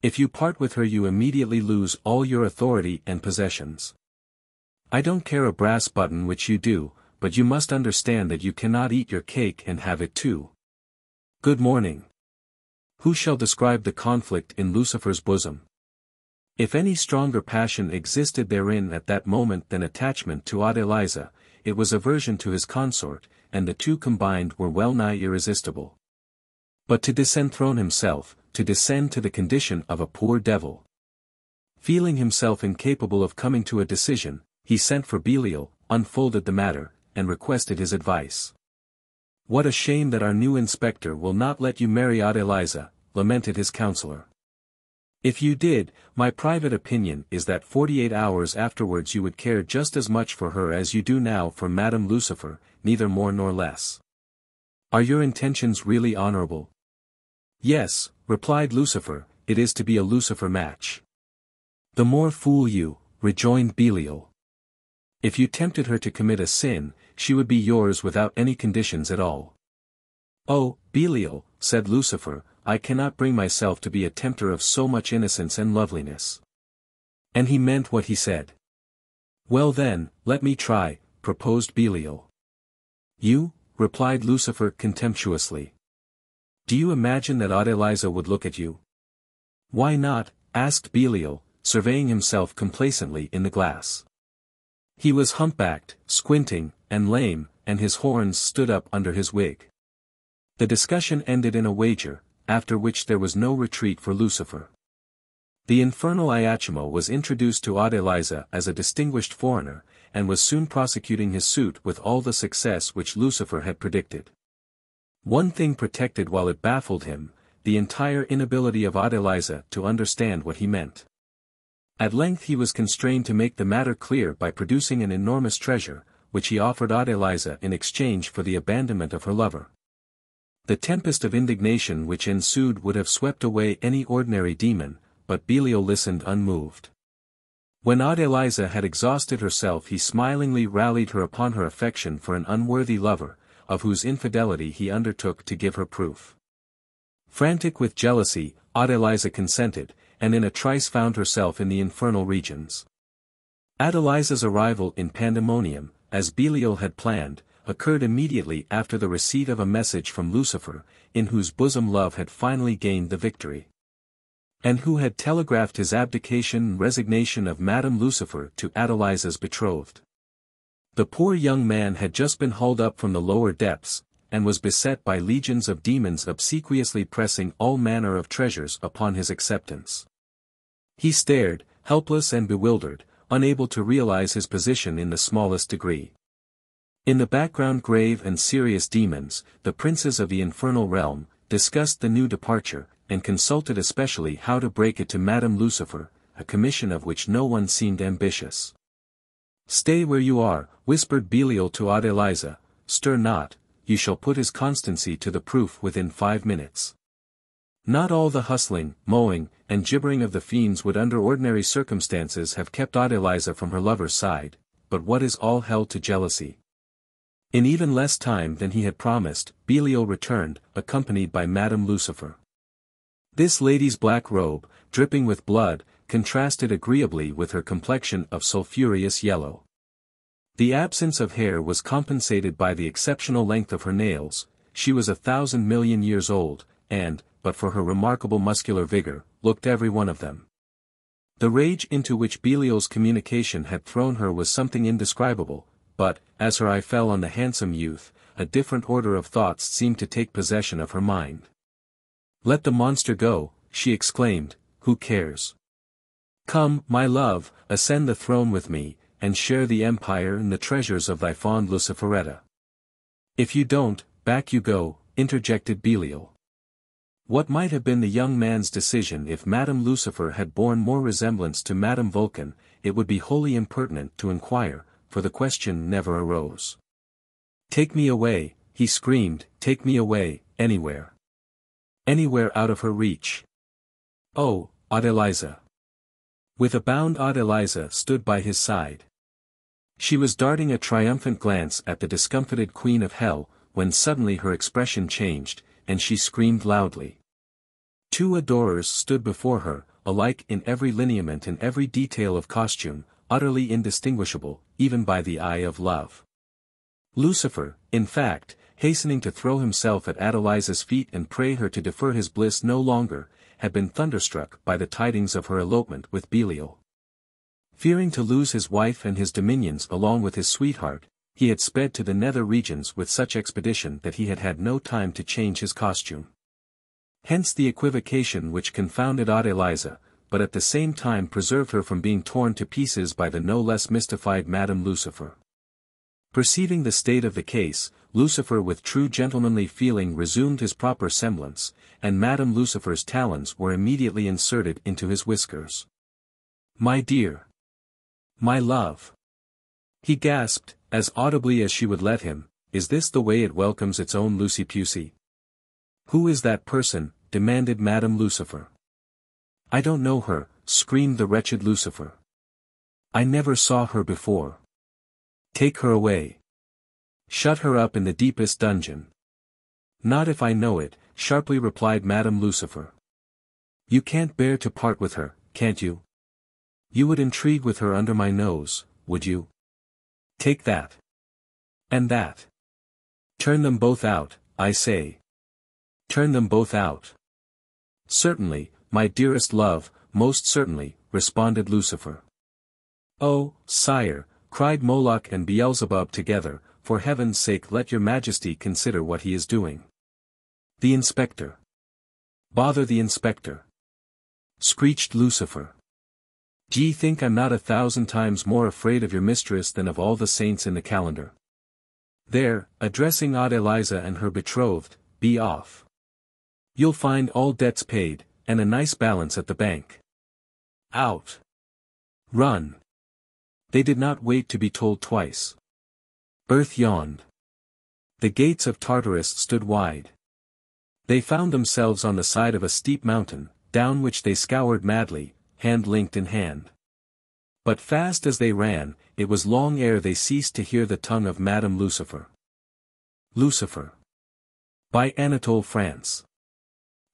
A: If you part with her you immediately lose all your authority and possessions. I don't care a brass button which you do, but you must understand that you cannot eat your cake and have it too. Good morning." Who shall describe the conflict in Lucifer's bosom? If any stronger passion existed therein at that moment than attachment to Adeliza, it was aversion to his consort, and the two combined were well nigh irresistible. But to disenthrone himself, to descend to the condition of a poor devil. Feeling himself incapable of coming to a decision, he sent for Belial, unfolded the matter, and requested his advice. "What a shame that our new inspector will not let you marry Adeliza," lamented his counselor. "If you did, my private opinion is that 48 hours afterwards you would care just as much for her as you do now for Madame Lucifer, neither more nor less. Are your intentions really honorable?" "Yes," replied Lucifer, "it is to be a Lucifer match." "The more fool you," rejoined Belial. "If you tempted her to commit a sin, she would be yours without any conditions at all." "Oh, Belial," said Lucifer, "I cannot bring myself to be a tempter of so much innocence and loveliness." And he meant what he said. "Well then, let me try," proposed Belial. "You?" replied Lucifer contemptuously. "Do you imagine that Adeliza would look at you?" "Why not?" asked Belial, surveying himself complacently in the glass. He was humpbacked, squinting, and lame, and his horns stood up under his wig. The discussion ended in a wager, after which there was no retreat for Lucifer. The infernal Iachimo was introduced to Adeliza as a distinguished foreigner, and was soon prosecuting his suit with all the success which Lucifer had predicted. One thing protected while it baffled him, the entire inability of Adeliza to understand what he meant. At length he was constrained to make the matter clear by producing an enormous treasure, which he offered Adeliza in exchange for the abandonment of her lover. The tempest of indignation which ensued would have swept away any ordinary demon, but Belial listened unmoved. When Adeliza had exhausted herself he smilingly rallied her upon her affection for an unworthy lover, of whose infidelity he undertook to give her proof. Frantic with jealousy, Adeliza consented, and in a trice found herself in the infernal regions. Adeliza's arrival in Pandemonium, as Belial had planned, occurred immediately after the receipt of a message from Lucifer, in whose bosom love had finally gained the victory. And who had telegraphed his abdication and resignation of Madame Lucifer to Adeliza's betrothed. The poor young man had just been hauled up from the lower depths, and was beset by legions of demons obsequiously pressing all manner of treasures upon his acceptance. He stared, helpless and bewildered, unable to realize his position in the smallest degree. In the background grave and serious demons, the princes of the infernal realm, discussed the new departure, and consulted especially how to break it to Madame Lucifer, a commission of which no one seemed ambitious. "Stay where you are," whispered Belial to Adeliza, "stir not, you shall put his constancy to the proof within 5 minutes. Not all the hustling, mowing, and gibbering of the fiends would under ordinary circumstances have kept Adeliza from her lover's side, but what is all hell to jealousy?" In even less time than he had promised, Belial returned, accompanied by Madame Lucifer. This lady's black robe, dripping with blood, contrasted agreeably with her complexion of sulphureous yellow. The absence of hair was compensated by the exceptional length of her nails. She was 1,000,000,000 years old, and, but for her remarkable muscular vigor, looked every one of them. The rage into which Belial's communication had thrown her was something indescribable, but, as her eye fell on the handsome youth, a different order of thoughts seemed to take possession of her mind. "Let the monster go," she exclaimed, "who cares? Come, my love, ascend the throne with me, and share the empire and the treasures of thy fond Luciferetta." "If you don't, back you go," interjected Belial. What might have been the young man's decision if Madame Lucifer had borne more resemblance to Madame Vulcan, it would be wholly impertinent to inquire, for the question never arose. "Take me away," he screamed, "take me away, anywhere. Anywhere out of her reach. Oh, Adeliza." With a bound Adeliza stood by his side. She was darting a triumphant glance at the discomfited Queen of Hell, when suddenly her expression changed, and she screamed loudly. Two adorers stood before her, alike in every lineament and every detail of costume, utterly indistinguishable, even by the eye of love. Lucifer, in fact, hastening to throw himself at Adeliza's feet and pray her to defer his bliss no longer, had been thunderstruck by the tidings of her elopement with Belial. Fearing to lose his wife and his dominions along with his sweetheart, he had sped to the nether regions with such expedition that he had had no time to change his costume. Hence the equivocation which confounded Adeliza, but at the same time preserved her from being torn to pieces by the no less mystified Madame Lucifer. Perceiving the state of the case, Lucifer with true gentlemanly feeling resumed his proper semblance, and Madame Lucifer's talons were immediately inserted into his whiskers. "My dear! My love!" he gasped, as audibly as she would let him. "Is this the way it welcomes its own Lucy-Pusey?" "Who is that person?" demanded Madame Lucifer. "I don't know her," screamed the wretched Lucifer. "I never saw her before. Take her away. Shut her up in the deepest dungeon." "Not if I know it," sharply replied Madame Lucifer. "You can't bear to part with her, can't you? You would intrigue with her under my nose, would you? Take that. And that. Turn them both out, I say. Turn them both out." "Certainly, my dearest love, most certainly," responded Lucifer. "Oh, sire," cried Moloch and Beelzebub together, "for heaven's sake let your majesty consider what he is doing." "The inspector. Bother the inspector," screeched Lucifer. "D'ye think I'm not 1,000 times more afraid of your mistress than of all the saints in the calendar? There," addressing Aunt Eliza and her betrothed, "be off. You'll find all debts paid, and a nice balance at the bank. Out. Run." They did not wait to be told twice. Earth yawned. The gates of Tartarus stood wide. They found themselves on the side of a steep mountain, down which they scoured madly, hand linked in hand. But fast as they ran, it was long ere they ceased to hear the tongue of Madame Lucifer. Lucifer. By Anatole France.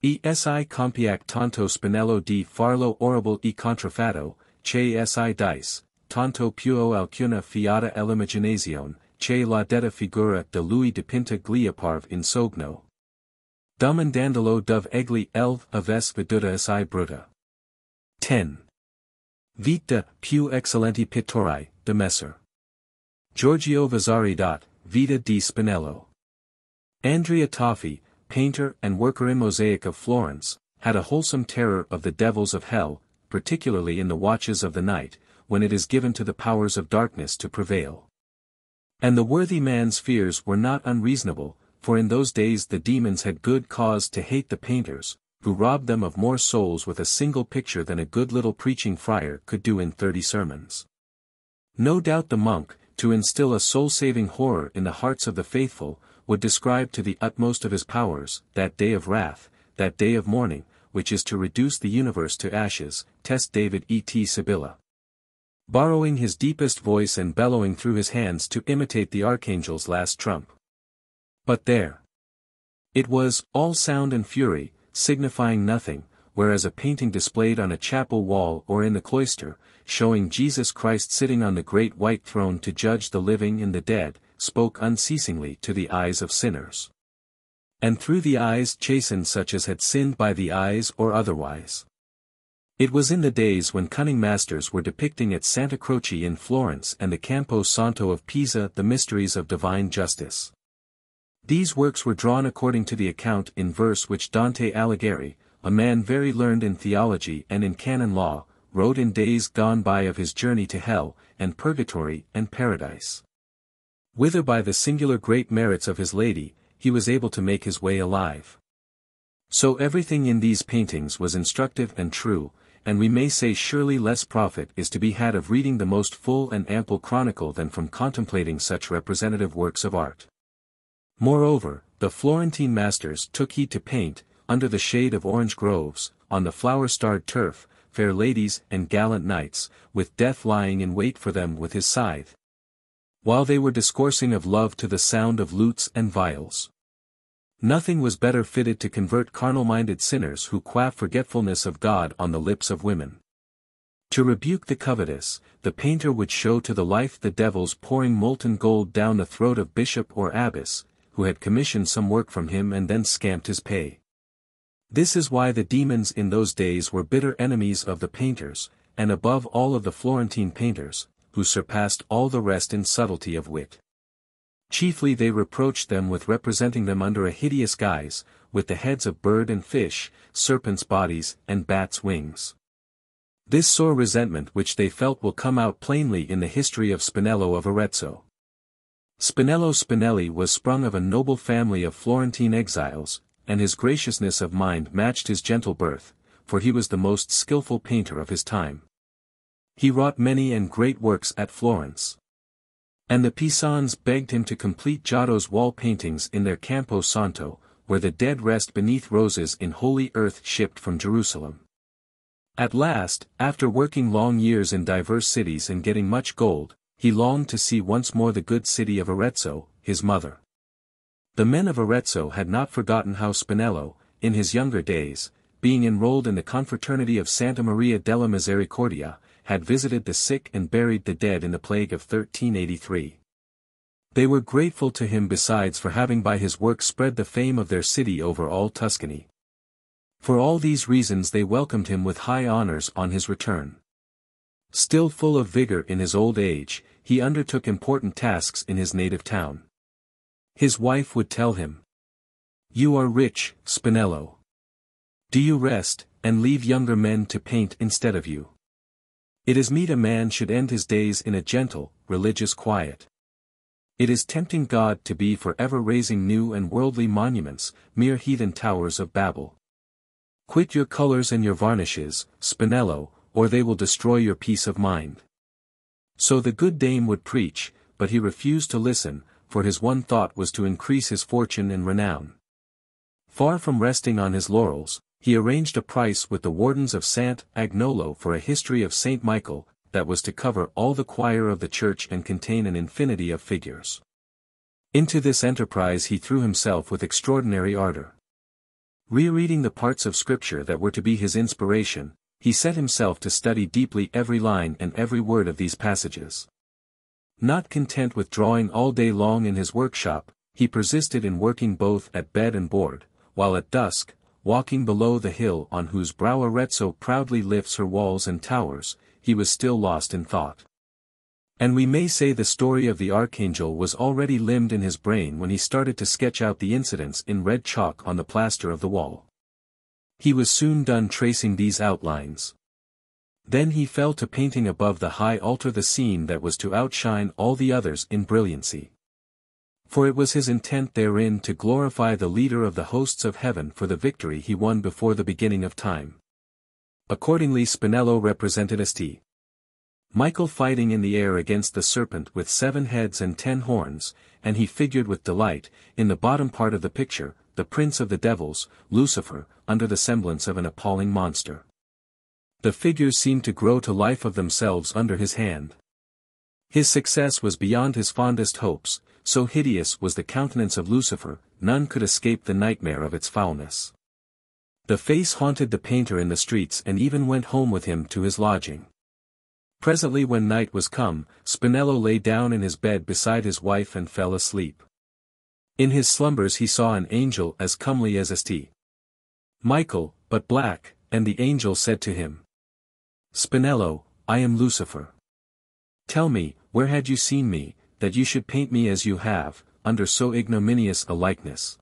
A: E.S.I. compiac tanto spinello di farlo orrible e contraffatto, che S.I. dice, tanto più alcuna fiata all'immaginazione, che la detta figura de lui dipinta gliaparve in sogno. Dum andandolo dove egli aves veduta assai bruta. 10. Vita più eccellenti pittori, de Messer Giorgio Vasari. Vita di Spinello. Andrea Toffi, painter and worker in mosaic of Florence, had a wholesome terror of the devils of hell, particularly in the watches of the night, when it is given to the powers of darkness to prevail. And the worthy man's fears were not unreasonable, for in those days the demons had good cause to hate the painters, who robbed them of more souls with a single picture than a good little preaching friar could do in 30 sermons. No doubt the monk, to instill a soul-saving horror in the hearts of the faithful, would describe to the utmost of his powers, that day of wrath, that day of mourning, which is to reduce the universe to ashes, test David et Sibylla. Borrowing his deepest voice and bellowing through his hands to imitate the archangel's last trump. But there. It was, all sound and fury, signifying nothing, whereas a painting displayed on a chapel wall or in the cloister, showing Jesus Christ sitting on the great white throne to judge the living and the dead, spoke unceasingly to the eyes of sinners. And through the eyes chastened such as had sinned by the eyes or otherwise. It was in the days when cunning masters were depicting at Santa Croce in Florence and the Campo Santo of Pisa the mysteries of divine justice. These works were drawn according to the account in verse which Dante Alighieri, a man very learned in theology and in canon law, wrote in days gone by of his journey to hell, and purgatory and paradise. Whither by the singular great merits of his lady, he was able to make his way alive. So everything in these paintings was instructive and true, and we may say surely less profit is to be had of reading the most full and ample chronicle than from contemplating such representative works of art. Moreover, the Florentine masters took heed to paint, under the shade of orange groves, on the flower-starred turf, fair ladies and gallant knights, with death lying in wait for them with his scythe, while they were discoursing of love to the sound of lutes and viols. Nothing was better fitted to convert carnal-minded sinners who quaff forgetfulness of God on the lips of women. To rebuke the covetous, the painter would show to the life the devils pouring molten gold down the throat of bishop or abbess, who had commissioned some work from him and then scamped his pay. This is why the demons in those days were bitter enemies of the painters, and above all of the Florentine painters, who surpassed all the rest in subtlety of wit. Chiefly they reproached them with representing them under a hideous guise, with the heads of bird and fish, serpents' bodies, and bats' wings. This sore resentment which they felt will come out plainly in the history of Spinello of Arezzo. Spinello Spinelli was sprung of a noble family of Florentine exiles, and his graciousness of mind matched his gentle birth, for he was the most skilful painter of his time. He wrought many and great works at Florence. And the Pisans begged him to complete Giotto's wall paintings in their Campo Santo, where the dead rest beneath roses in holy earth shipped from Jerusalem. At last, after working long years in diverse cities and getting much gold, he longed to see once more the good city of Arezzo, his mother. The men of Arezzo had not forgotten how Spinello, in his younger days, being enrolled in the confraternity of Santa Maria della Misericordia, had visited the sick and buried the dead in the plague of 1383. They were grateful to him besides for having by his work spread the fame of their city over all Tuscany. For all these reasons they welcomed him with high honors on his return. Still full of vigor in his old age, he undertook important tasks in his native town. His wife would tell him, "You are rich, Spinello. Do you rest, and leave younger men to paint instead of you? It is meet a man should end his days in a gentle, religious quiet. It is tempting God to be for ever raising new and worldly monuments, mere heathen towers of Babel. Quit your colors and your varnishes, Spinello, or they will destroy your peace of mind." So the good dame would preach, but he refused to listen, for his one thought was to increase his fortune and renown. Far from resting on his laurels, he arranged a price with the wardens of Sant' Agnolo for a history of Saint Michael, that was to cover all the choir of the church and contain an infinity of figures. Into this enterprise he threw himself with extraordinary ardor. Rereading the parts of Scripture that were to be his inspiration, he set himself to study deeply every line and every word of these passages. Not content with drawing all day long in his workshop, he persisted in working both at bed and board, while at dusk, walking below the hill on whose brow Arezzo proudly lifts her walls and towers, he was still lost in thought. And we may say the story of the archangel was already limned in his brain when he started to sketch out the incidents in red chalk on the plaster of the wall. He was soon done tracing these outlines. Then he fell to painting above the high altar the scene that was to outshine all the others in brilliancy. For it was his intent therein to glorify the leader of the hosts of heaven for the victory he won before the beginning of time. Accordingly Spinello represented St. Michael fighting in the air against the serpent with 7 heads and 10 horns, and he figured with delight, in the bottom part of the picture, the prince of the devils, Lucifer, under the semblance of an appalling monster. The figures seemed to grow to life of themselves under his hand. His success was beyond his fondest hopes, so hideous was the countenance of Lucifer, none could escape the nightmare of its foulness. The face haunted the painter in the streets and even went home with him to his lodging. Presently when night was come, Spinello lay down in his bed beside his wife and fell asleep. In his slumbers he saw an angel as comely as St. Michael, but black, and the angel said to him, "Spinello, I am Lucifer. Tell me, where had you seen me, that you should paint me as you have, under so ignominious a likeness?"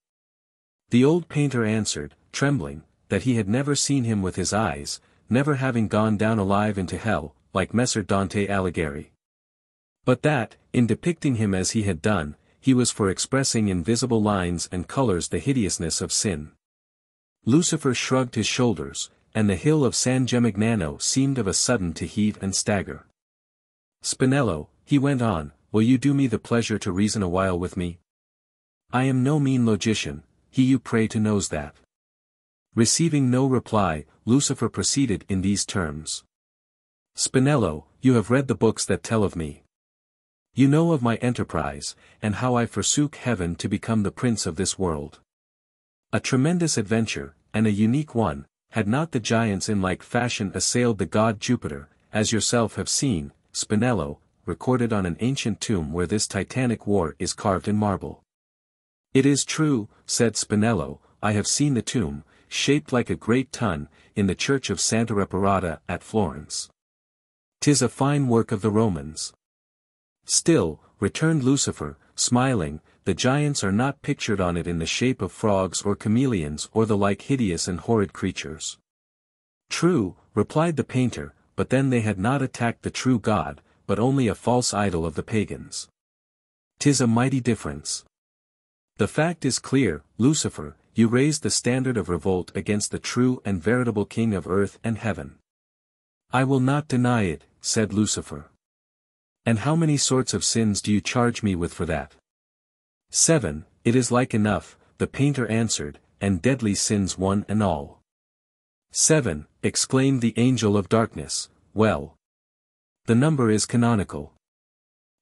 A: The old painter answered, trembling, that he had never seen him with his eyes, never having gone down alive into hell, like Messer Dante Alighieri. But that, in depicting him as he had done, he was for expressing in visible lines and colors the hideousness of sin. Lucifer shrugged his shoulders, and the hill of San Gemignano seemed of a sudden to heave and stagger. "Spinello," he went on, "will you do me the pleasure to reason a while with me? I am no mean logician, he you pray to knows that." Receiving no reply, Lucifer proceeded in these terms. "Spinello, you have read the books that tell of me. You know of my enterprise, and how I forsook heaven to become the prince of this world. A tremendous adventure, and a unique one, had not the giants in like fashion assailed the god Jupiter, as yourself have seen, Spinello, recorded on an ancient tomb where this titanic war is carved in marble." "It is true," said Spinello, "I have seen the tomb, shaped like a great tun, in the church of Santa Reparata at Florence. 'Tis a fine work of the Romans." "Still," returned Lucifer, smiling, "the giants are not pictured on it in the shape of frogs or chameleons or the like hideous and horrid creatures." "True," replied the painter, "but then they had not attacked the true God, but only a false idol of the pagans. 'Tis a mighty difference. The fact is clear, Lucifer, you raised the standard of revolt against the true and veritable King of earth and heaven. I will not deny it, said Lucifer. And how many sorts of sins do you charge me with for that? 7, it is like enough, the painter answered, and deadly sins one and all. 7, exclaimed the angel of darkness, well. The number is canonical.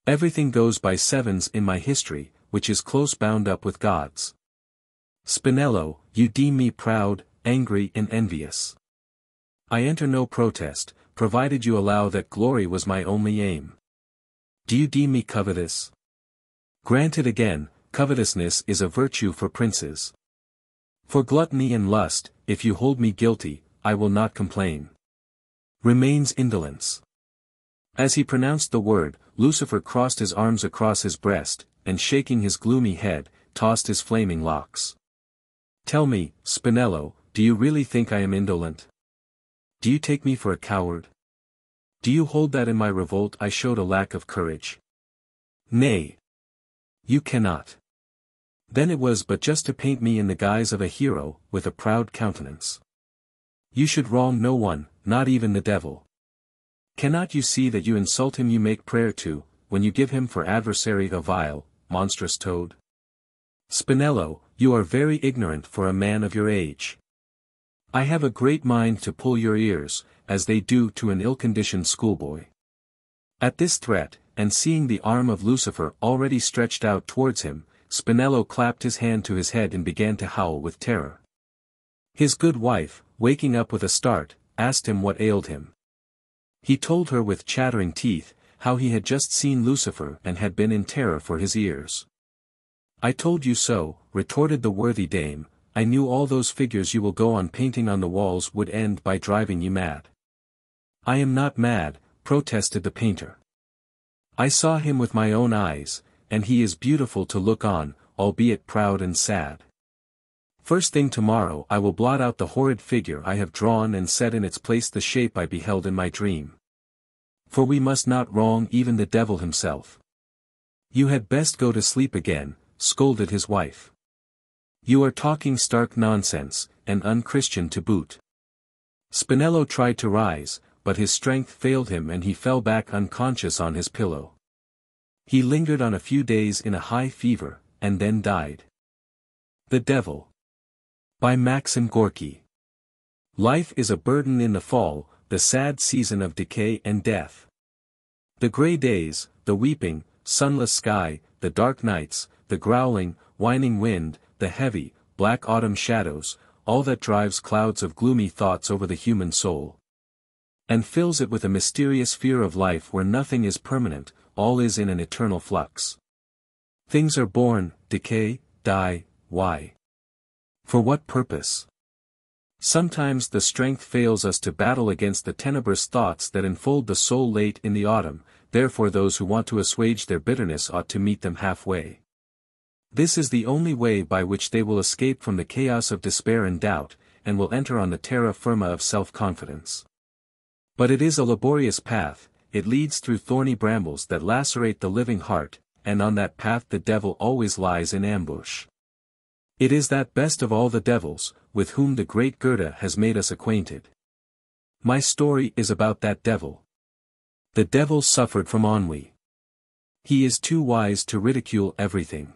A: Everything goes by sevens in my history, which is close bound up with God's. Spinello, you deem me proud, angry and envious. I enter no protest, provided you allow that glory was my only aim. Do you deem me covetous? Granted again, covetousness is a virtue for princes. For gluttony and lust, if you hold me guilty, I will not complain. Remains indolence. As he pronounced the word, Lucifer crossed his arms across his breast, and shaking his gloomy head, tossed his flaming locks. Tell me, Spinello, do you really think I am indolent? Do you take me for a coward? Do you hold that in my revolt I showed a lack of courage? Nay. You cannot. Then it was but just to paint me in the guise of a hero, with a proud countenance. You should wrong no one, not even the devil. Cannot you see that you insult him you make prayer to, when you give him for adversary a vile, monstrous toad? Spinello, you are very ignorant for a man of your age. I have a great mind to pull your ears, as they do to an ill-conditioned schoolboy. At this threat, and seeing the arm of Lucifer already stretched out towards him, Spinello clapped his hand to his head and began to howl with terror. His good wife, waking up with a start, asked him what ailed him. He told her with chattering teeth, how he had just seen Lucifer and had been in terror for his ears. I told you so, retorted the worthy dame, I knew all those figures you will go on painting on the walls would end by driving you mad. I am not mad, protested the painter. I saw him with my own eyes, and he is beautiful to look on, albeit proud and sad. First thing tomorrow I will blot out the horrid figure I have drawn and set in its place the shape I beheld in my dream. For we must not wrong even the devil himself. You had best go to sleep again, scolded his wife. You are talking stark nonsense, and unchristian to boot. Spinello tried to rise, but his strength failed him and he fell back unconscious on his pillow. He lingered on a few days in a high fever, and then died. The Devil. By Maxim Gorky. Life is a burden in the fall, the sad season of decay and death. The gray days, the weeping, sunless sky, the dark nights, the growling, whining wind, the heavy, black autumn shadows, all that drives clouds of gloomy thoughts over the human soul. And fills it with a mysterious fear of life where nothing is permanent, all is in an eternal flux. Things are born, decay, die, why? For what purpose? Sometimes the strength fails us to battle against the tenebrous thoughts that enfold the soul late in the autumn, therefore those who want to assuage their bitterness ought to meet them halfway. This is the only way by which they will escape from the chaos of despair and doubt, and will enter on the terra firma of self-confidence. But it is a laborious path, it leads through thorny brambles that lacerate the living heart, and on that path the devil always lies in ambush. It is that best of all the devils, with whom the great Goethe has made us acquainted. My story is about that devil. The devil suffered from ennui. He is too wise to ridicule everything.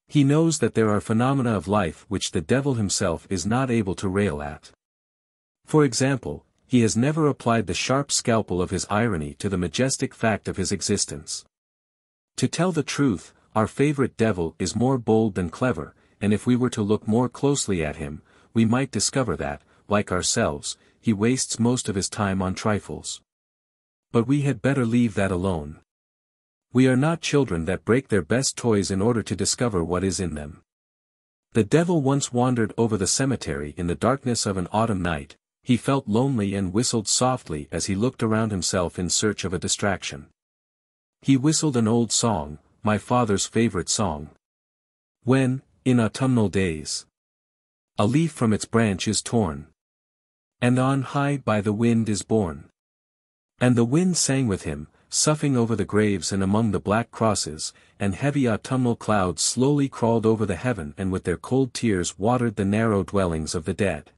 A: He knows that there are phenomena of life which the devil himself is not able to rail at. For example, he has never applied the sharp scalpel of his irony to the majestic fact of his existence. To tell the truth, our favorite devil is more bold than clever, and if we were to look more closely at him, we might discover that, like ourselves, he wastes most of his time on trifles. But we had better leave that alone. We are not children that break their best toys in order to discover what is in them. The devil once wandered over the cemetery in the darkness of an autumn night. He felt lonely and whistled softly as he looked around himself in search of a distraction. He whistled an old song, my father's favorite song. When, in autumnal days, a leaf from its branch is torn, and on high by the wind is borne. And the wind sang with him, soughing over the graves and among the black crosses, and heavy autumnal clouds slowly crawled over the heaven and with their cold tears watered the narrow dwellings of the dead.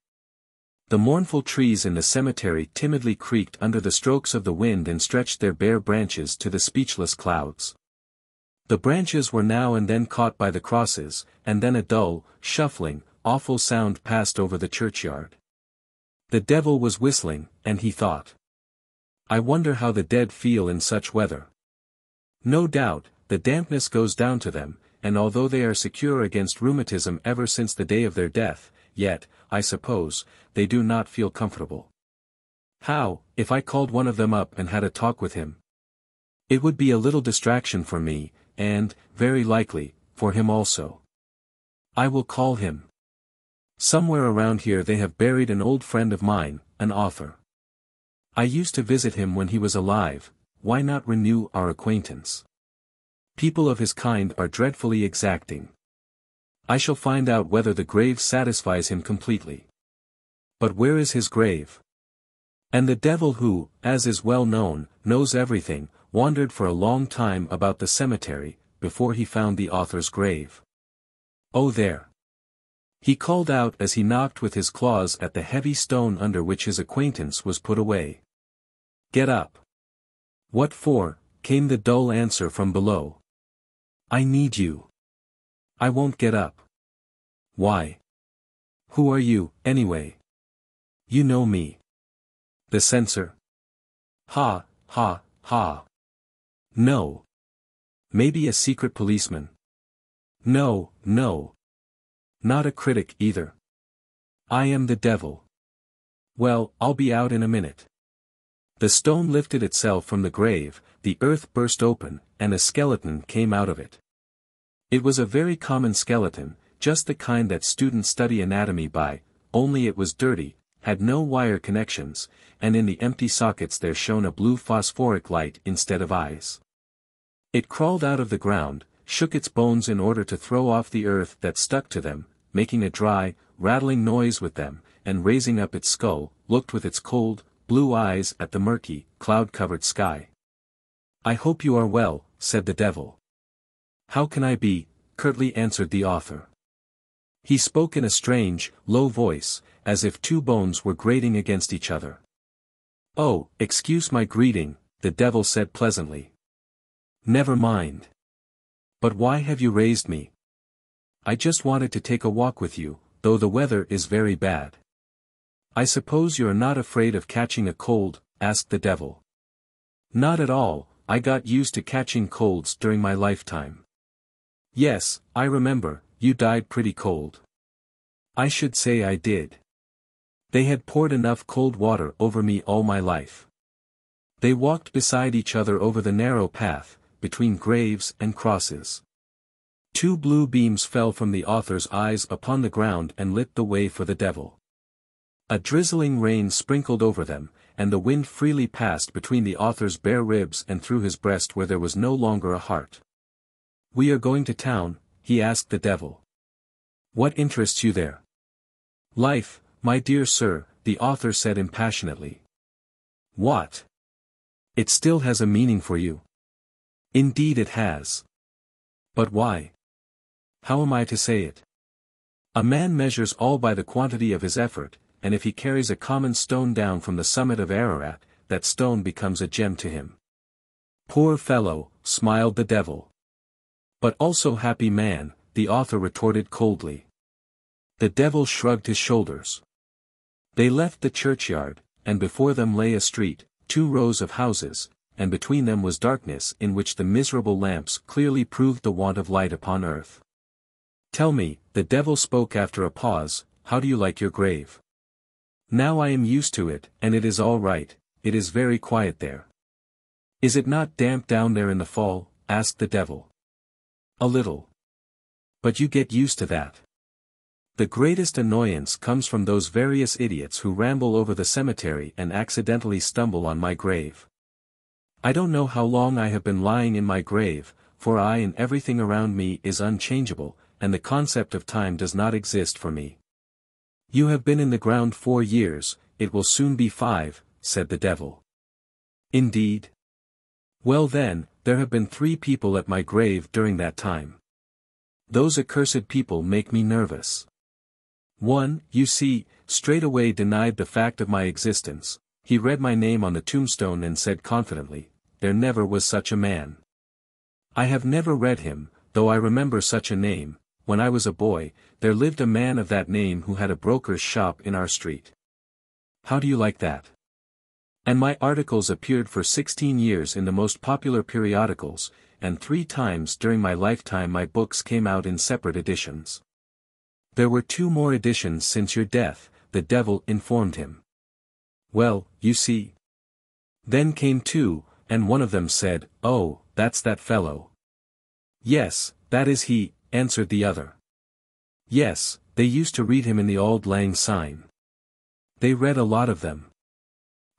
A: The mournful trees in the cemetery timidly creaked under the strokes of the wind and stretched their bare branches to the speechless clouds. The branches were now and then caught by the crosses, and then a dull, shuffling, awful sound passed over the churchyard. The devil was whistling, and he thought, "I wonder how the dead feel in such weather. No doubt, the dampness goes down to them, and although they are secure against rheumatism ever since the day of their death, yet, I suppose, they do not feel comfortable. How, if I called one of them up and had a talk with him? It would be a little distraction for me, and, very likely, for him also. I will call him. Somewhere around here they have buried an old friend of mine, an author. I used to visit him when he was alive, why not renew our acquaintance? People of his kind are dreadfully exacting. I shall find out whether the grave satisfies him completely. But where is his grave?" And the devil who, as is well known, knows everything, wandered for a long time about the cemetery, before he found the author's grave. "Oh there!" he called out as he knocked with his claws at the heavy stone under which his acquaintance was put away. "Get up." "What for?" came the dull answer from below. "I need you." "I won't get up." "Why?" "Who are you, anyway?" "You know me." "The censor?" "Ha, ha, ha." "No." "Maybe a secret policeman?" "No, no." "Not a critic either?" "I am the devil." "Well, I'll be out in a minute." The stone lifted itself from the grave, the earth burst open, and a skeleton came out of it. It was a very common skeleton, just the kind that students study anatomy by, only it was dirty, had no wire connections, and in the empty sockets there shone a blue phosphoric light instead of eyes. It crawled out of the ground, shook its bones in order to throw off the earth that stuck to them, making a dry, rattling noise with them, and raising up its skull, looked with its cold, blue eyes at the murky, cloud-covered sky. "I hope you are well," said the devil. "How can I be?" curtly answered the author. He spoke in a strange, low voice, as if two bones were grating against each other. "Oh, excuse my greeting," the devil said pleasantly. "Never mind. But why have you raised me?" "I just wanted to take a walk with you, though the weather is very bad." "I suppose you are not afraid of catching a cold?" asked the devil. "Not at all, I got used to catching colds during my lifetime." "Yes, I remember, you died pretty cold." "I should say I did. They had poured enough cold water over me all my life." They walked beside each other over the narrow path, between graves and crosses. Two blue beams fell from the author's eyes upon the ground and lit the way for the devil. A drizzling rain sprinkled over them, and the wind freely passed between the author's bare ribs and through his breast where there was no longer a heart. "We are going to town?" he asked the devil. "What interests you there?" "Life, my dear sir," the author said impassionately. "What? It still has a meaning for you?" "Indeed it has." "But why? How am I to say it? A man measures all by the quantity of his effort, and if he carries a common stone down from the summit of Ararat, that stone becomes a gem to him." "Poor fellow," smiled the devil. "But also happy man," the author retorted coldly. The devil shrugged his shoulders. They left the churchyard, and before them lay a street, 2 rows of houses, and between them was darkness in which the miserable lamps clearly proved the want of light upon earth. "Tell me," the devil spoke after a pause, "how do you like your grave?" "Now I am used to it, and it is all right, it is very quiet there." "Is it not damp down there in the fall?" asked the devil. "A little. But you get used to that. The greatest annoyance comes from those various idiots who ramble over the cemetery and accidentally stumble on my grave. I don't know how long I have been lying in my grave, for I and everything around me is unchangeable, and the concept of time does not exist for me." "You have been in the ground 4 years, it will soon be 5, said the devil. "Indeed?" Well then, there have been 3 people at my grave during that time. Those accursed people make me nervous. One, you see, straight away denied the fact of my existence. He read my name on the tombstone and said confidently, "There never was such a man." I have never read him, though I remember such a name. When I was a boy, there lived a man of that name who had a broker's shop in our street. How do you like that? And my articles appeared for 16 years in the most popular periodicals, and 3 times during my lifetime my books came out in separate editions. There were 2 more editions since your death, the devil informed him. Well, you see. Then came 2, and one of them said, "Oh, that's that fellow." "Yes, that is he," answered the other. "Yes, they used to read him in the Auld Lang Syne. They read a lot of them."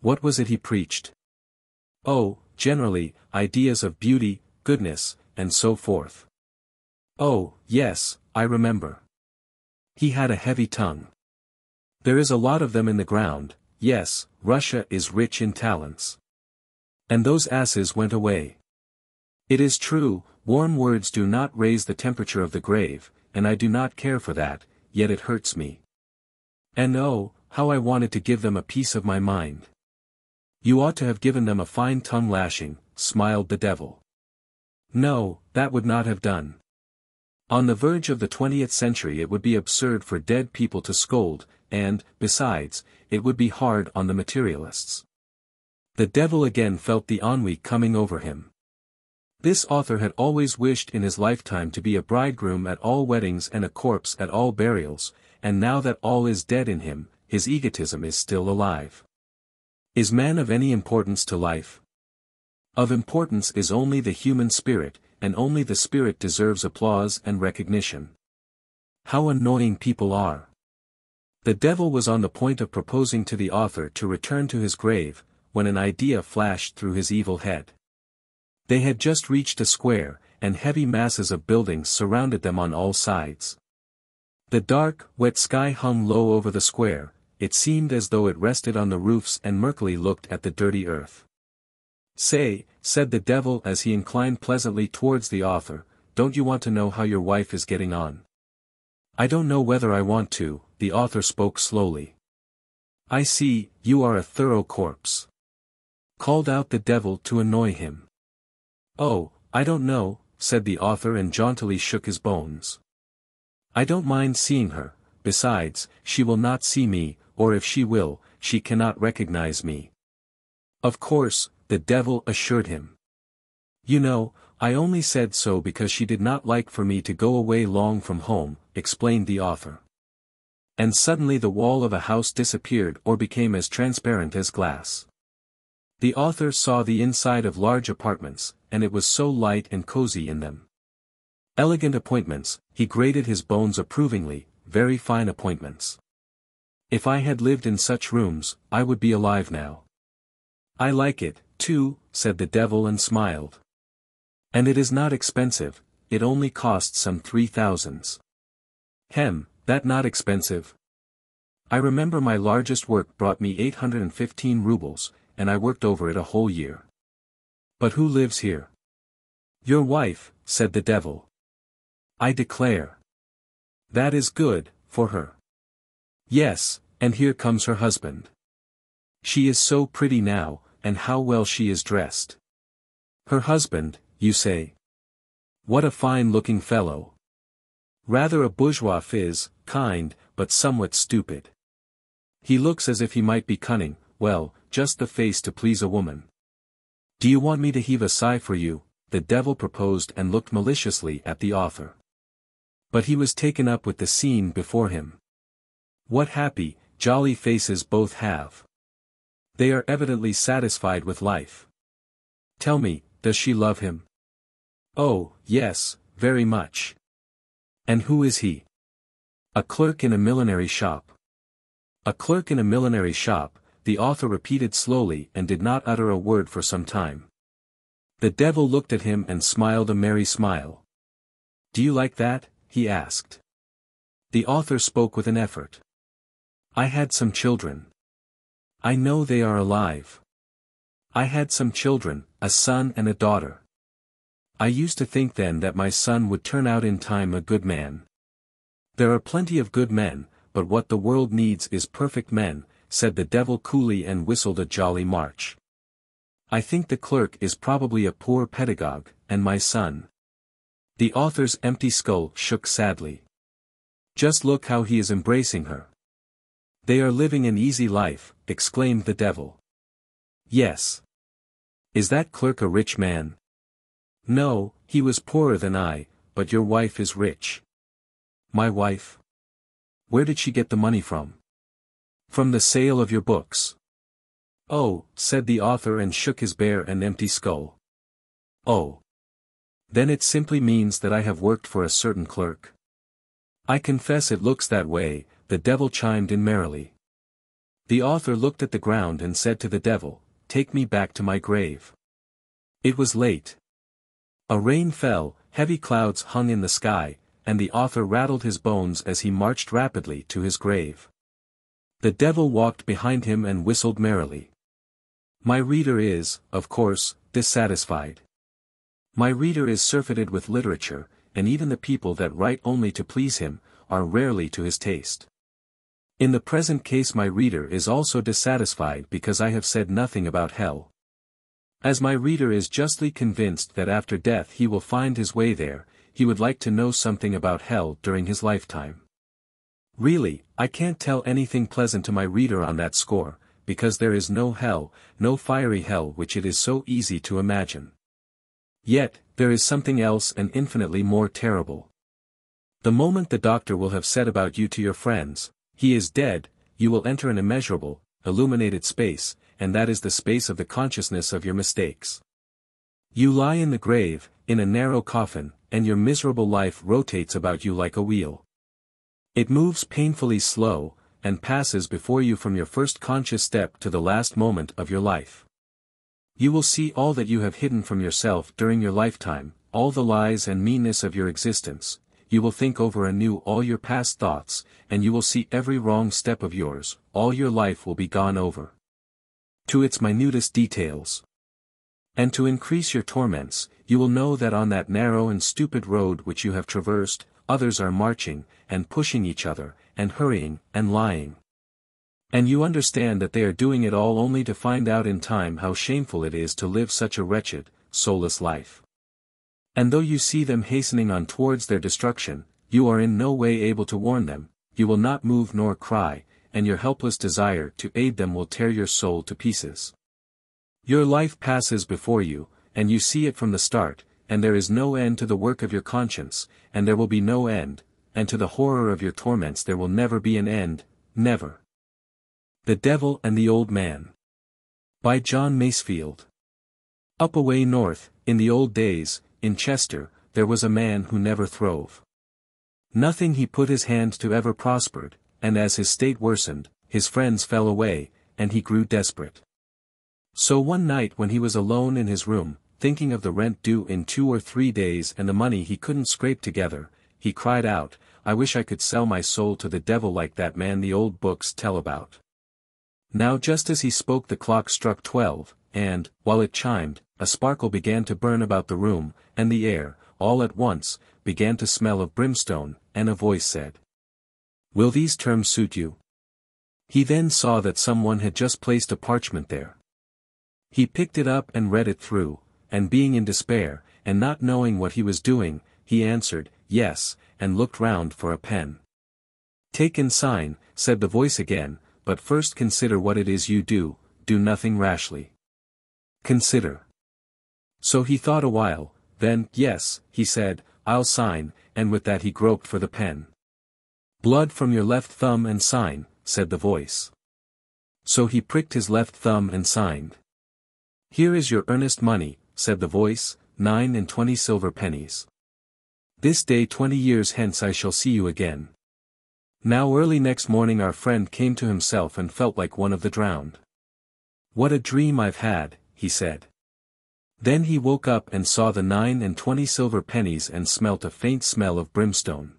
A: "What was it he preached?" "Oh, generally, ideas of beauty, goodness, and so forth." "Oh, yes, I remember. He had a heavy tongue. There is a lot of them in the ground. Yes, Russia is rich in talents. And those asses went away. It is true, warm words do not raise the temperature of the grave, and I do not care for that, yet it hurts me. And oh, how I wanted to give them a piece of my mind." "You ought to have given them a fine tongue lashing," smiled the devil. "No, that would not have done. On the verge of the 20th century it would be absurd for dead people to scold, and, besides, it would be hard on the materialists." The devil again felt the ennui coming over him. This author had always wished in his lifetime to be a bridegroom at all weddings and a corpse at all burials, and now that all is dead in him, his egotism is still alive. Is man of any importance to life? Of importance is only the human spirit, and only the spirit deserves applause and recognition. How annoying people are! The devil was on the point of proposing to the author to return to his grave, when an idea flashed through his evil head. They had just reached a square, and heavy masses of buildings surrounded them on all sides. The dark, wet sky hung low over the square. It seemed as though it rested on the roofs and murkily looked at the dirty earth. "Say," said the devil as he inclined pleasantly towards the author, "don't you want to know how your wife is getting on?" "I don't know whether I want to," the author spoke slowly. "I see, you are a thorough corpse," called out the devil to annoy him. "Oh, I don't know," said the author and jauntily shook his bones. "I don't mind seeing her, besides, she will not see me, or if she will, she cannot recognize me." "Of course," the devil assured him. "You know, I only said so because she did not like for me to go away long from home," explained the author. And suddenly the wall of a house disappeared or became as transparent as glass. The author saw the inside of large apartments, and it was so light and cozy in them. Elegant appointments, he grated his bones approvingly, very fine appointments. If I had lived in such rooms, I would be alive now. "I like it, too," said the devil and smiled. "And it is not expensive, it only costs some 3,000. Hem, that not expensive? I remember my largest work brought me 815 rubles, and I worked over it a whole year. But who lives here?" "Your wife," said the devil. "I declare. That is good, for her." "Yes, and here comes her husband. She is so pretty now, and how well she is dressed." "Her husband, you say? What a fine-looking fellow. Rather a bourgeois phiz, kind, but somewhat stupid. He looks as if he might be cunning, well, just the face to please a woman. Do you want me to heave a sigh for you?" the devil proposed and looked maliciously at the author. But he was taken up with the scene before him. What happy, jolly faces both have. They are evidently satisfied with life. Tell me, does she love him? "Oh, yes, very much." "And who is he?" "A clerk in a millinery shop." "A clerk in a millinery shop," the author repeated slowly and did not utter a word for some time. The devil looked at him and smiled a merry smile. "Do you like that?" he asked. The author spoke with an effort. "I had some children. I know they are alive. I had some children, a son and a daughter. I used to think then that my son would turn out in time a good man. There are plenty of good men, but what the world needs is perfect men, said the devil coolly and whistled a jolly march. I think the clerk is probably a poor pedagogue, and my son. The author's empty skull shook sadly. Just look how he is embracing her. They are living an easy life, exclaimed the devil. Yes. Is that clerk a rich man? No, he was poorer than I, but your wife is rich. My wife? Where did she get the money from? From the sale of your books. Oh, said the author and shook his bare and empty skull. Oh. Then it simply means that I have worked for a certain clerk. I confess it looks that way, the devil chimed in merrily. The author looked at the ground and said to the devil, take me back to my grave. It was late. A rain fell, heavy clouds hung in the sky, and the author rattled his bones as he marched rapidly to his grave. The devil walked behind him and whistled merrily. My reader is, of course, dissatisfied. My reader is surfeited with literature, and even the people that write only to please him, are rarely to his taste. In the present case my reader is also dissatisfied because I have said nothing about hell. As my reader is justly convinced that after death he will find his way there, he would like to know something about hell during his lifetime. Really, I can't tell anything pleasant to my reader on that score, because there is no hell, no fiery hell which it is so easy to imagine. Yet, there is something else and infinitely more terrible. The moment the doctor will have said about you to your friends, he is dead, you will enter an immeasurable, illuminated space, and that is the space of the consciousness of your mistakes. You lie in the grave, in a narrow coffin, and your miserable life rotates about you like a wheel. It moves painfully slow, and passes before you from your first conscious step to the last moment of your life. You will see all that you have hidden from yourself during your lifetime, all the lies and meanness of your existence. You will think over anew all your past thoughts, and you will see every wrong step of yours, all your life will be gone over, to its minutest details. And to increase your torments, you will know that on that narrow and stupid road which you have traversed, others are marching, and pushing each other, and hurrying, and lying. And you understand that they are doing it all only to find out in time how shameful it is to live such a wretched, soulless life. And though you see them hastening on towards their destruction, you are in no way able to warn them, you will not move nor cry, and your helpless desire to aid them will tear your soul to pieces. Your life passes before you, and you see it from the start, and there is no end to the work of your conscience, and there will be no end, and to the horror of your torments there will never be an end, never. The Devil and the Old Man. By John Masefield. Up away north, in the old days, in Chester, there was a man who never throve. Nothing he put his hand to ever prospered, and as his state worsened, his friends fell away, and he grew desperate. So one night when he was alone in his room, thinking of the rent due in 2 or 3 days and the money he couldn't scrape together, he cried out, I wish I could sell my soul to the devil like that man the old books tell about. Now just as he spoke the clock struck 12, and, while it chimed, a sparkle began to burn about the room, and the air, all at once, began to smell of brimstone, and a voice said, Will these terms suit you? He then saw that someone had just placed a parchment there. He picked it up and read it through, and being in despair, and not knowing what he was doing, he answered, Yes, and looked round for a pen. Take and sign, said the voice again, but first consider what it is you do nothing rashly. Consider. So he thought a while, then, yes, he said, I'll sign, and with that he groped for the pen. Blood from your left thumb and sign, said the voice. So he pricked his left thumb and signed. Here is your earnest money, said the voice, 29 silver pennies. This day 20 years hence I shall see you again. Now early next morning our friend came to himself and felt like one of the drowned. What a dream I've had, he said. Then he woke up and saw the 29 silver pennies and smelt a faint smell of brimstone.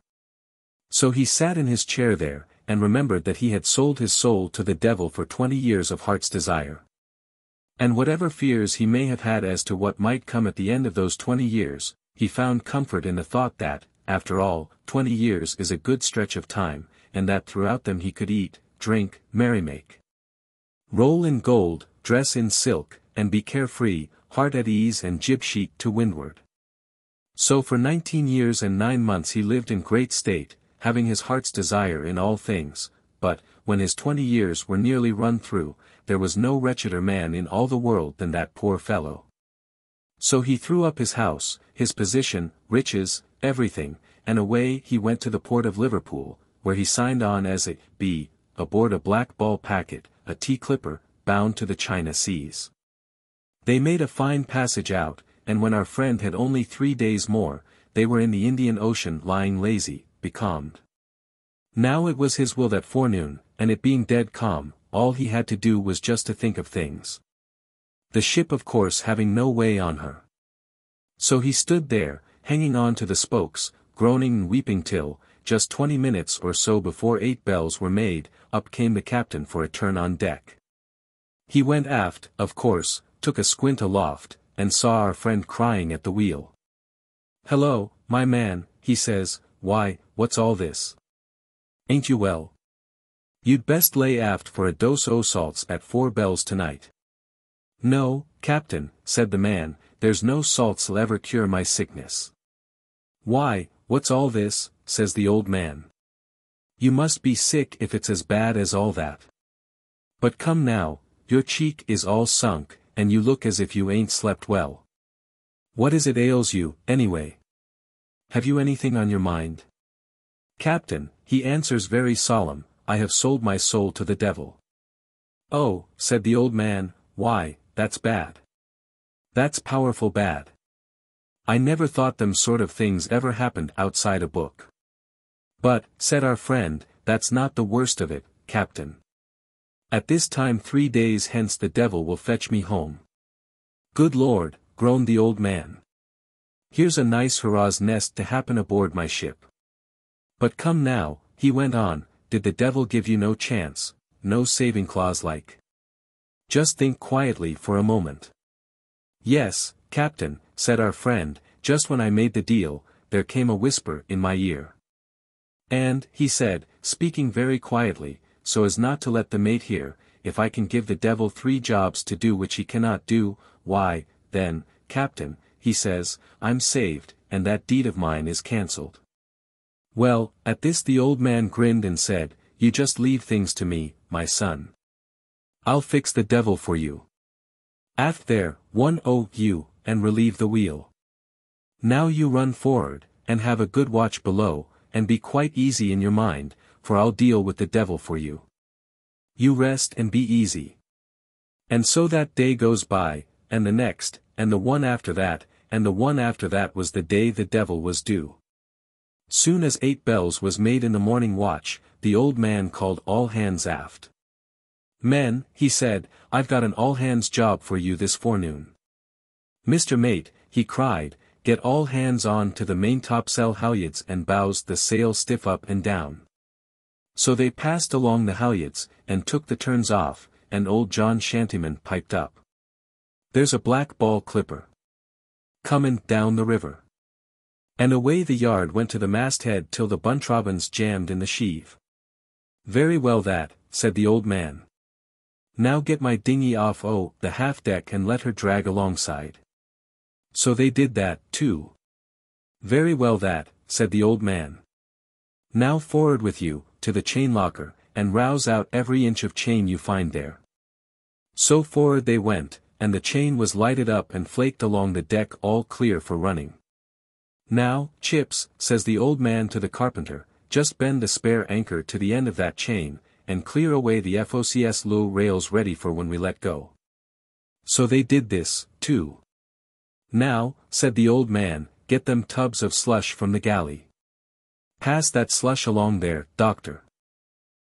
A: So he sat in his chair there, and remembered that he had sold his soul to the devil for 20 years of heart's desire. And whatever fears he may have had as to what might come at the end of those 20 years, he found comfort in the thought that, after all, 20 years is a good stretch of time, and that throughout them he could eat, drink, merry-make, roll in gold, dress in silk, and be carefree, heart at ease and jib-sheet to windward. So for 19 years and 9 months he lived in great state, having his heart's desire in all things, but, when his 20 years were nearly run through, there was no wretcheder man in all the world than that poor fellow. So he threw up his house, his position, riches, everything, and away he went to the port of Liverpool, where he signed on as a B, aboard a black ball packet, a tea clipper, bound to the China seas. They made a fine passage out, and when our friend had only 3 days more, they were in the Indian Ocean lying lazy, becalmed. Now it was his will that forenoon, and it being dead calm, all he had to do was just to think of things. The ship of course having no way on her. So he stood there, hanging on to the spokes, groaning and weeping till, just 20 minutes or so before 8 bells were made, up came the captain for a turn on deck. He went aft, of course, took a squint aloft, and saw our friend crying at the wheel. "Hello, my man," he says, "why, what's all this? Ain't you well? You'd best lay aft for a dose o' salts at 4 bells tonight." "No, captain," said the man, "there's no salts'll ever cure my sickness." "Why, what's all this?" says the old man. "You must be sick if it's as bad as all that. But come now, your cheek is all sunk, and you look as if you ain't slept well. What is it ails you, anyway? Have you anything on your mind?" "Captain," he answers very solemn, "I have sold my soul to the devil." "Oh," said the old man, "why, that's bad. That's powerful bad. I never thought them sort of things ever happened outside a book." "But," said our friend, "that's not the worst of it, captain. At this time 3 days hence the devil will fetch me home." "Good Lord," groaned the old man. "Here's a nice hurrah's nest to happen aboard my ship. But come now," he went on, "did the devil give you no chance, no saving clause like? Just think quietly for a moment." "Yes, captain," said our friend, "just when I made the deal, there came a whisper in my ear. And," he said, speaking very quietly, so as not to let the mate hear, "if I can give the devil 3 jobs to do which he cannot do, why, then, captain," he says, "I'm saved, and that deed of mine is cancelled." Well, at this the old man grinned and said, "You just leave things to me, my son. I'll fix the devil for you. Aft there, 1 and relieve the wheel. Now you run forward, and have a good watch below, and be quite easy in your mind, for I'll deal with the devil for you. You rest and be easy." And so that day goes by, and the next, and the one after that, and the one after that was the day the devil was due. Soon as 8 bells was made in the morning watch, the old man called all hands aft. "Men," he said, "I've got an all-hands job for you this forenoon. Mr. Mate," he cried, "get all hands on to the maintopsail halyards and bows the sail stiff up and down." So they passed along the halyards, and took the turns off, and old John Shantyman piped up. "There's a black ball clipper comin' down the river." And away the yard went to the masthead till the buntrobins jammed in the sheave. "Very well that," said the old man. "Now get my dinghy off the half-deck and let her drag alongside." So they did that, too. "Very well that," said the old man. "Now forward with you, to the chain locker, and rouse out every inch of chain you find there." So forward they went, and the chain was lighted up and flaked along the deck all clear for running. "Now, Chips," says the old man to the carpenter, "just bend the spare anchor to the end of that chain, and clear away the FOCS low rails ready for when we let go." So they did this, too. "Now," said the old man, "get them tubs of slush from the galley. Pass that slush along there, doctor."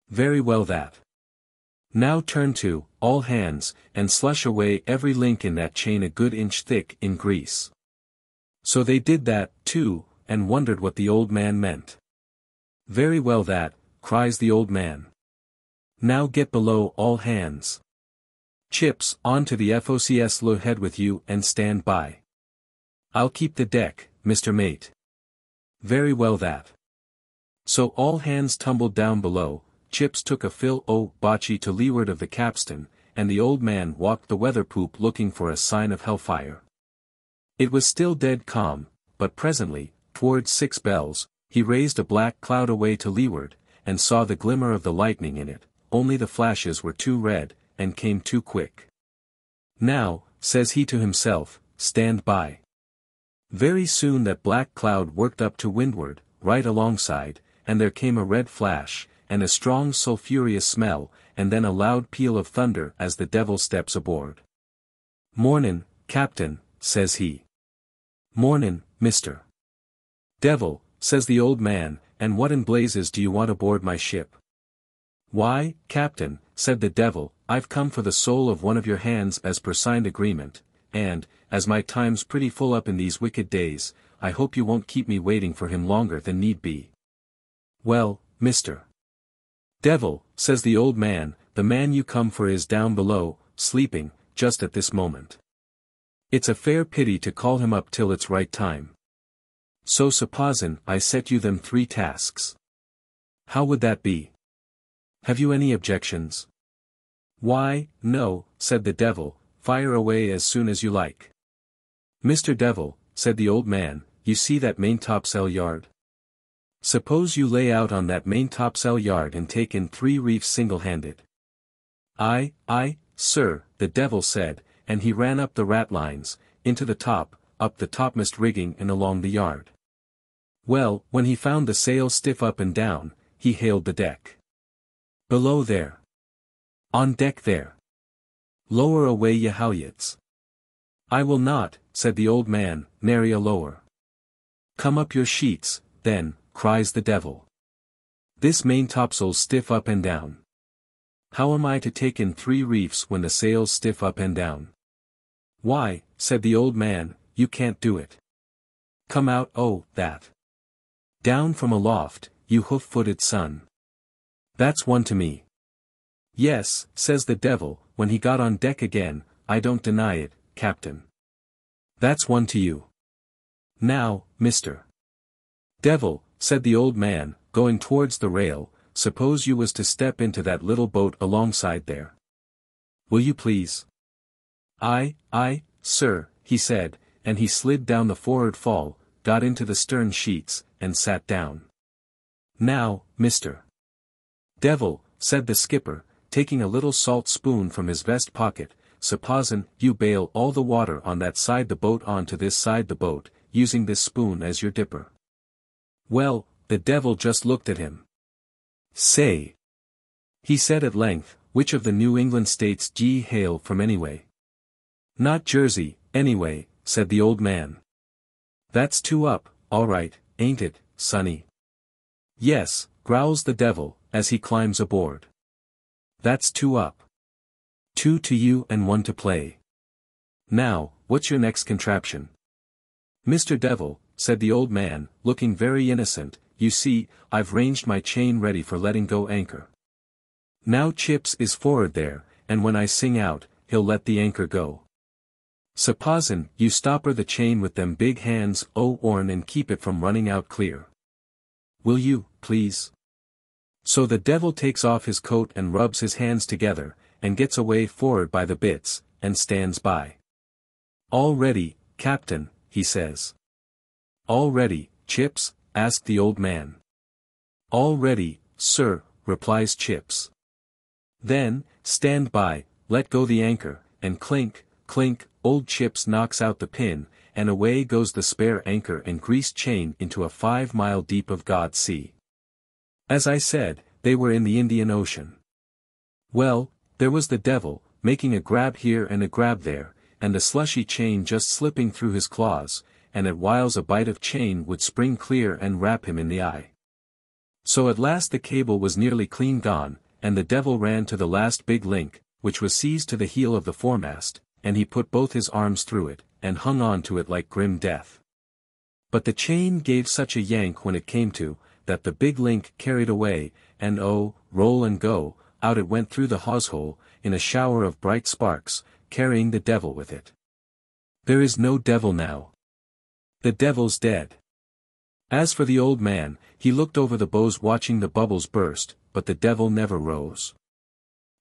A: "Very well that. Now turn to, all hands, and slush away every link in that chain a good inch thick in grease." So they did that, too, and wondered what the old man meant. "Very well that," cries the old man. "Now get below all hands. Chips, on to the FOCS low head with you and stand by. I'll keep the deck, Mr. Mate. Very well that. So all hands tumbled down below, Chips took a bocce to leeward of the capstan, and the old man walked the weather poop looking for a sign of hellfire. It was still dead calm, but presently, towards 6 bells, he raised a black cloud away to leeward, and saw the glimmer of the lightning in it, only the flashes were too red, and came too quick. Now, says he to himself, stand by. Very soon that black cloud worked up to windward, right alongside, and there came a red flash, and a strong sulphurous smell, and then a loud peal of thunder as the devil steps aboard. "Mornin', Captain," says he. "Mornin', Mr. Devil," says the old man, "and what in blazes do you want aboard my ship?" "Why, Captain," said the devil, "I've come for the soul of one of your hands as per signed agreement, and, as my time's pretty full up in these wicked days, I hope you won't keep me waiting for him longer than need be." "Well, Mr. Devil," says the old man, "the man you come for is down below, sleeping, just at this moment. It's a fair pity to call him up till it's right time. So supposin' I set you them 3 tasks. How would that be? Have you any objections?" "Why, no," said the devil, "fire away as soon as you like." "Mr. Devil," said the old man, "you see that main topsail yard? Suppose you lay out on that main topsail yard and take in 3 reefs single-handed." "Aye, sir," the devil said, and he ran up the ratlines, into the top, up the topmast rigging and along the yard. Well, when he found the sail stiff up and down, he hailed the deck. "Below there. On deck there. Lower away ye halyards." "I will not," said the old man, "nary a lower." "Come up your sheets, then," cries the devil. "This main topsail's stiff up and down. How am I to take in 3 reefs when the sail's stiff up and down?" "Why," said the old man, "you can't do it. Come out that. Down from aloft, you hoof-footed son. That's one to me." "Yes," says the devil, when he got on deck again, "I don't deny it, Captain. That's one to you. Now, Mr. Devil," said the old man, going towards the rail, "suppose you was to step into that little boat alongside there. Will you please?" Aye, sir," he said, and he slid down the forward fall, got into the stern sheets, and sat down. "Now, Mr. Devil," said the skipper, taking a little salt spoon from his vest pocket, "supposin' you bail all the water on that side the boat on to this side the boat, using this spoon as your dipper." Well, the devil just looked at him. "Say," he said at length, "which of the New England states d'ye hail from anyway?" "Not Jersey, anyway," said the old man. "That's 2 up, all right, ain't it, sonny?" "Yes," growls the devil, as he climbs aboard. "That's 2 up. 2 to you and 1 to play. Now, what's your next contraption?" "Mr. Devil," said the old man, looking very innocent, "you see, I've ranged my chain ready for letting go anchor. Now Chips is forward there, and when I sing out, he'll let the anchor go. Supposin' you stopper the chain with them big hands orn and keep it from running out clear. Will you, please?" So the devil takes off his coat and rubs his hands together, and gets away forward by the bits, and stands by. "All ready, Captain," he says. "All ready, Chips?" asked the old man. "All ready, sir," replies Chips. Then, stand by, let go the anchor, and clink, clink, old Chips knocks out the pin, and away goes the spare anchor and greased chain into a 5-mile deep of God's sea. As I said, they were in the Indian Ocean. Well, there was the devil, making a grab here and a grab there, and the slushy chain just slipping through his claws, and at whiles a bite of chain would spring clear and wrap him in the eye. So at last the cable was nearly clean gone, and the devil ran to the last big link, which was seized to the heel of the foremast, and he put both his arms through it, and hung on to it like grim death. But the chain gave such a yank when it came to, that the big link carried away, and roll and go, out it went through the hawse-hole, in a shower of bright sparks, carrying the devil with it. There is no devil now. The devil's dead. As for the old man, he looked over the bows watching the bubbles burst, but the devil never rose.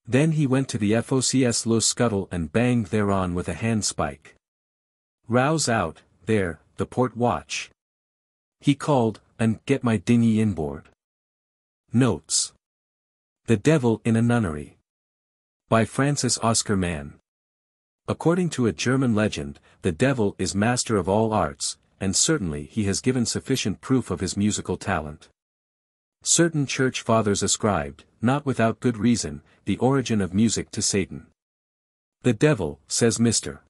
A: Then he went to the FOCS low scuttle and banged thereon with a handspike. "Rouse out, there, the port watch," he called, "and get my dinghy inboard." Notes. The Devil in a Nunnery. By Francis Oscar Mann. According to a German legend, the devil is master of all arts, and certainly he has given sufficient proof of his musical talent. Certain church fathers ascribed, not without good reason, the origin of music to Satan. The devil, says Mr.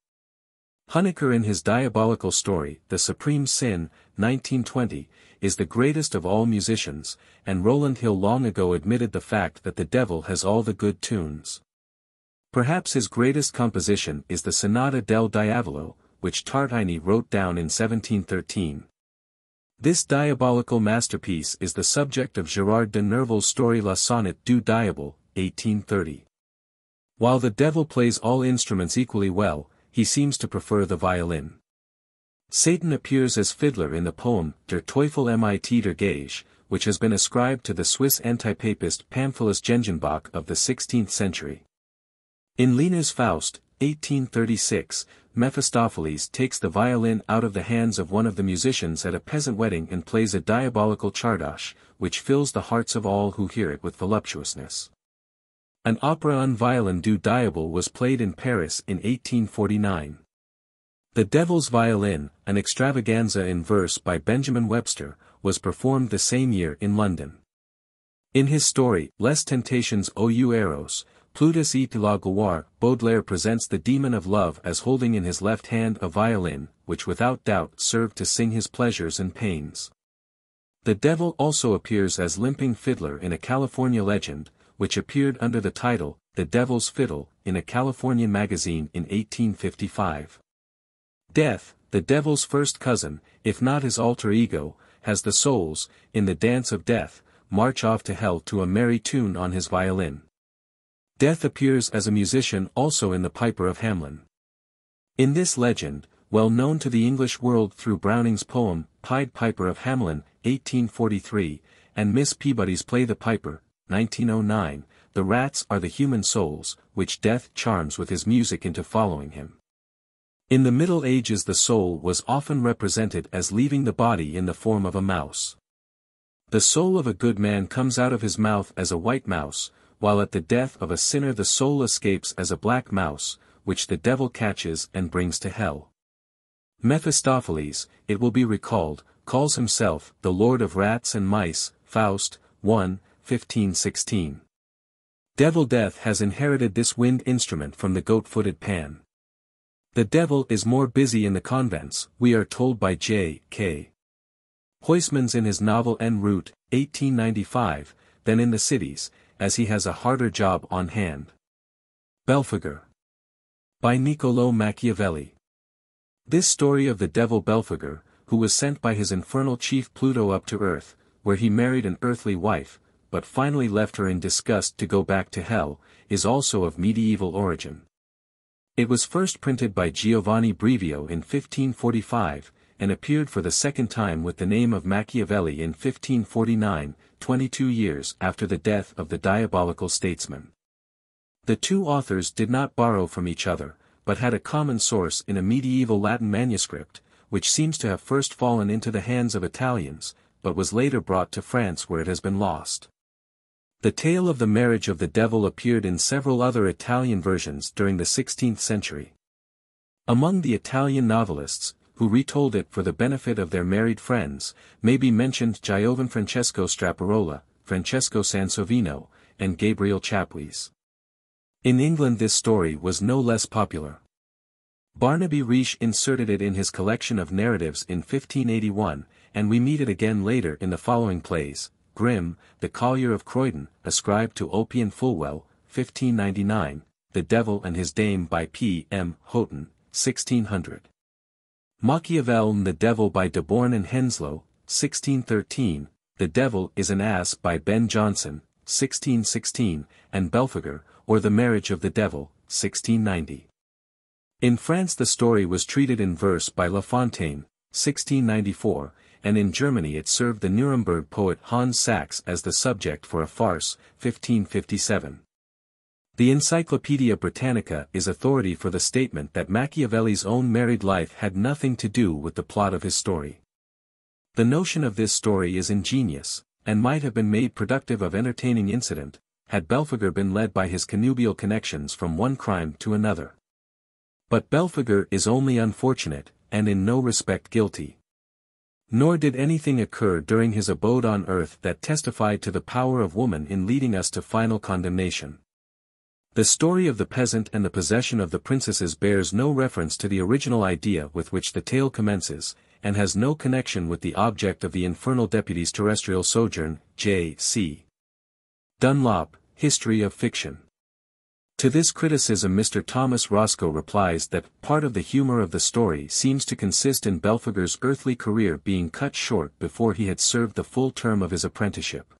A: Honecker in his diabolical story, The Supreme Sin, 1920, is the greatest of all musicians, and Rowland Hill long ago admitted the fact that the devil has all the good tunes. Perhaps his greatest composition is the Sonata del Diavolo, which Tartini wrote down in 1713. This diabolical masterpiece is the subject of Gérard de Nerval's story La Sonate du Diable, 1830. While the devil plays all instruments equally well, he seems to prefer the violin. Satan appears as fiddler in the poem Der Teufel mit der Geige, which has been ascribed to the Swiss anti-papist Pamphilus Gengenbach of the 16th century. In Lena's Faust, 1836, Mephistopheles takes the violin out of the hands of one of the musicians at a peasant wedding and plays a diabolical chardash, which fills the hearts of all who hear it with voluptuousness. An opera en violin du Diable was played in Paris in 1849. The Devil's Violin, an extravaganza in verse by Benjamin Webster, was performed the same year in London. In his story, Les Tentations ou Eros, Plutus et la Gloire, Baudelaire presents the demon of love as holding in his left hand a violin, which without doubt served to sing his pleasures and pains. The devil also appears as limping fiddler in a California legend, which appeared under the title, The Devil's Fiddle, in a Californian magazine in 1855. Death, the devil's first cousin, if not his alter ego, has the souls, in the dance of death, march off to hell to a merry tune on his violin. Death appears as a musician also in the Piper of Hamelin. In this legend, well known to the English world through Browning's poem, Pied Piper of Hamelin, 1843, and Miss Peabody's play The Piper, 1909, the rats are the human souls, which Death charms with his music into following him. In the Middle Ages the soul was often represented as leaving the body in the form of a mouse. The soul of a good man comes out of his mouth as a white mouse, while at the death of a sinner the soul escapes as a black mouse, which the devil catches and brings to hell. Mephistopheles, it will be recalled, calls himself the Lord of Rats and Mice, Faust, 1, 1516. Devil Death has inherited this wind instrument from the goat-footed Pan. The devil is more busy in the convents, we are told by J.K. Huysmans in his novel En route, 1895, than in the cities, as he has a harder job on hand. Belphagor. By Niccolò Machiavelli. This story of the devil Belphagor, who was sent by his infernal chief Pluto up to earth, where he married an earthly wife, but finally left her in disgust to go back to hell, is also of medieval origin. It was first printed by Giovanni Brivio in 1545, and appeared for the second time with the name of Machiavelli in 1549, 22 years after the death of the diabolical statesman. The two authors did not borrow from each other, but had a common source in a medieval Latin manuscript, which seems to have first fallen into the hands of Italians, but was later brought to France where it has been lost. The tale of the marriage of the devil appeared in several other Italian versions during the 16th century. Among the Italian novelists, who retold it for the benefit of their married friends, may be mentioned Giovan Francesco Straparola, Francesco Sansovino, and Gabriel Chapuis. In England this story was no less popular. Barnaby Riesch inserted it in his collection of narratives in 1581, and we meet it again later in the following plays: Grimm, The Collier of Croydon, ascribed to Ulpian Fulwell, 1599, The Devil and His Dame by P. M. Houghton, 1600. Machiavel and the Devil by Deborn and Henslow, 1613, The Devil is an Ass by Ben Jonson, 1616, and Belphagor, or The Marriage of the Devil, 1690. In France the story was treated in verse by La Fontaine, 1694, and in Germany it served the Nuremberg poet Hans Sachs as the subject for a farce, 1557. The Encyclopaedia Britannica is authority for the statement that Machiavelli's own married life had nothing to do with the plot of his story. The notion of this story is ingenious, and might have been made productive of entertaining incident, had Belphagor been led by his connubial connections from one crime to another. But Belphagor is only unfortunate, and in no respect guilty. Nor did anything occur during his abode on earth that testified to the power of woman in leading us to final condemnation. The story of the peasant and the possession of the princesses bears no reference to the original idea with which the tale commences, and has no connection with the object of the infernal deputy's terrestrial sojourn. J.C. Dunlop, History of Fiction. To this criticism Mr. Thomas Roscoe replies that part of the humor of the story seems to consist in Belphagor's earthly career being cut short before he had served the full term of his apprenticeship.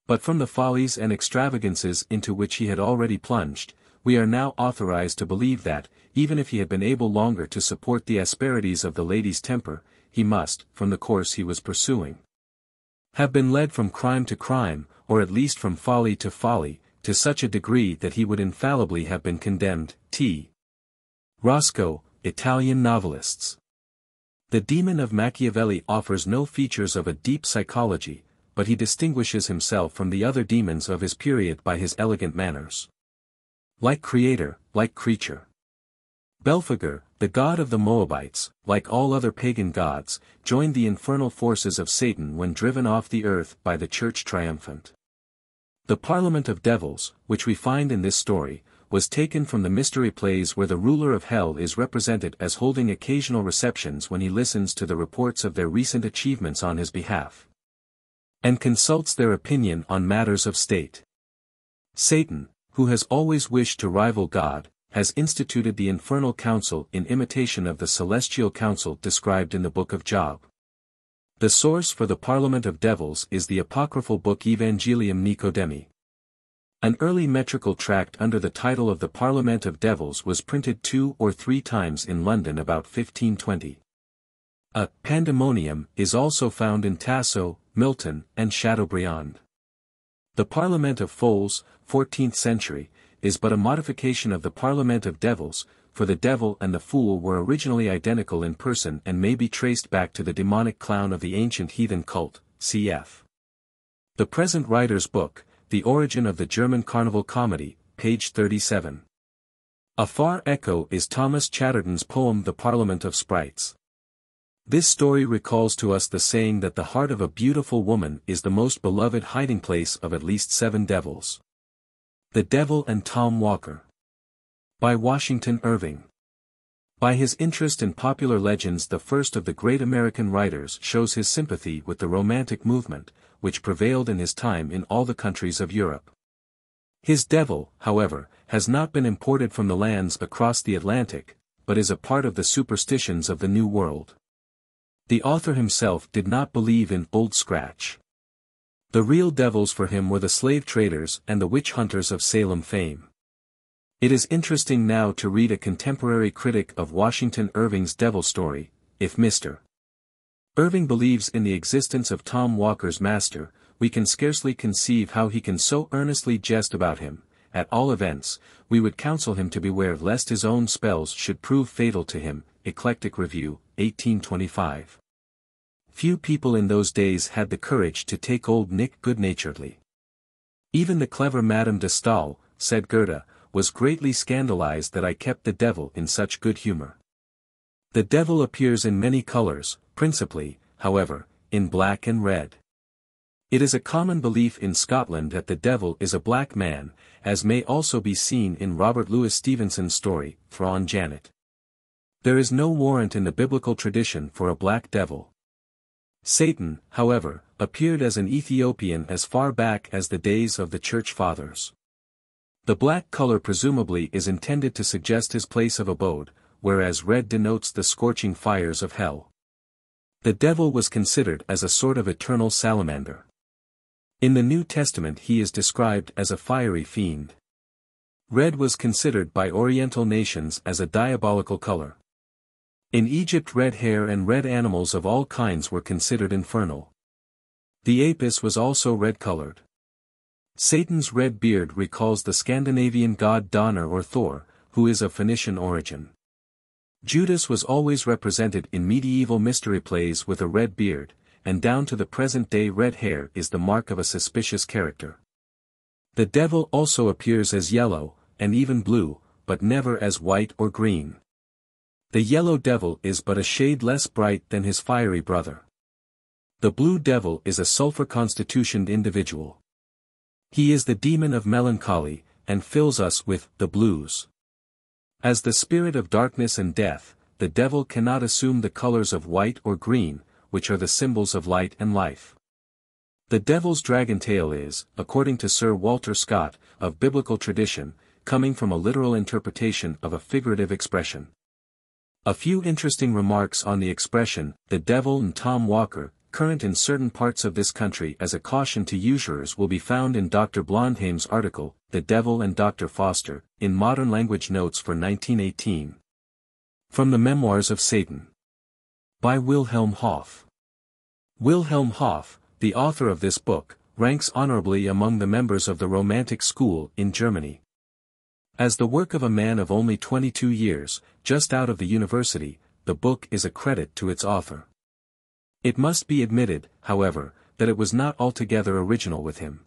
A: But from the follies and extravagances into which he had already plunged, we are now authorized to believe that, even if he had been able longer to support the asperities of the lady's temper, he must, from the course he was pursuing, have been led from crime to crime, or at least from folly to folly, to such a degree that he would infallibly have been condemned. T. Roscoe, Italian Novelists. The demon of Machiavelli offers no features of a deep psychology, but he distinguishes himself from the other demons of his period by his elegant manners. Like creator, like creature. Belphagor, the god of the Moabites, like all other pagan gods, joined the infernal forces of Satan when driven off the earth by the Church triumphant. The Parliament of Devils, which we find in this story, was taken from the mystery plays where the ruler of hell is represented as holding occasional receptions when he listens to the reports of their recent achievements on his behalf, and consults their opinion on matters of state. Satan, who has always wished to rival God, has instituted the infernal council in imitation of the celestial council described in the book of Job. The source for the Parliament of Devils is the apocryphal book Evangelium Nicodemi. An early metrical tract under the title of the Parliament of Devils was printed 2 or 3 times in London about 1520. A pandemonium is also found in Tasso, Milton, and Chateaubriand. The Parliament of Fools, 14th century, is but a modification of the Parliament of Devils, for the devil and the fool were originally identical in person and may be traced back to the demonic clown of the ancient heathen cult, cf. The present writer's book, The Origin of the German Carnival Comedy, page 37. A far echo is Thomas Chatterton's poem The Parliament of Sprites. This story recalls to us the saying that the heart of a beautiful woman is the most beloved hiding place of at least 7 devils. The Devil and Tom Walker. By Washington Irving. By his interest in popular legends, the first of the great American writers shows his sympathy with the Romantic movement, which prevailed in his time in all the countries of Europe. His devil, however, has not been imported from the lands across the Atlantic, but is a part of the superstitions of the New World. The author himself did not believe in Old Scratch. The real devils for him were the slave traders and the witch hunters of Salem fame. It is interesting now to read a contemporary critic of Washington Irving's devil story. If Mr. Irving believes in the existence of Tom Walker's master, we can scarcely conceive how he can so earnestly jest about him. At all events, we would counsel him to beware lest his own spells should prove fatal to him. Eclectic Review, 1825. Few people in those days had the courage to take old Nick good-naturedly. Even the clever Madame de Stael, said Goethe, was greatly scandalized that I kept the devil in such good humor. The devil appears in many colors, principally, however, in black and red. It is a common belief in Scotland that the devil is a black man, as may also be seen in Robert Louis Stevenson's story, Fra Janet. There is no warrant in the biblical tradition for a black devil. Satan, however, appeared as an Ethiopian as far back as the days of the Church Fathers. The black color presumably is intended to suggest his place of abode, whereas red denotes the scorching fires of hell. The devil was considered as a sort of eternal salamander. In the New Testament he is described as a fiery fiend. Red was considered by Oriental nations as a diabolical color. In Egypt red hair and red animals of all kinds were considered infernal. The apis was also red-colored. Satan's red beard recalls the Scandinavian god Donner or Thor, who is of Phoenician origin. Judas was always represented in medieval mystery plays with a red beard, and down to the present day red hair is the mark of a suspicious character. The devil also appears as yellow, and even blue, but never as white or green. The yellow devil is but a shade less bright than his fiery brother. The blue devil is a sulfur-constitutioned individual. He is the demon of melancholy, and fills us with the blues. As the spirit of darkness and death, the devil cannot assume the colors of white or green, which are the symbols of light and life. The devil's dragon tail is, according to Sir Walter Scott, of biblical tradition, coming from a literal interpretation of a figurative expression. A few interesting remarks on the expression, the devil and Tom Walker, current in certain parts of this country as a caution to usurers, will be found in Dr. Blondheim's article, The Devil and Dr. Foster, in Modern Language Notes for 1918. From the Memoirs of Satan. By Wilhelm Hoff. Wilhelm Hoff, the author of this book, ranks honorably among the members of the Romantic School in Germany. As the work of a man of only 22 years, just out of the university, the book is a credit to its author. It must be admitted, however, that it was not altogether original with him.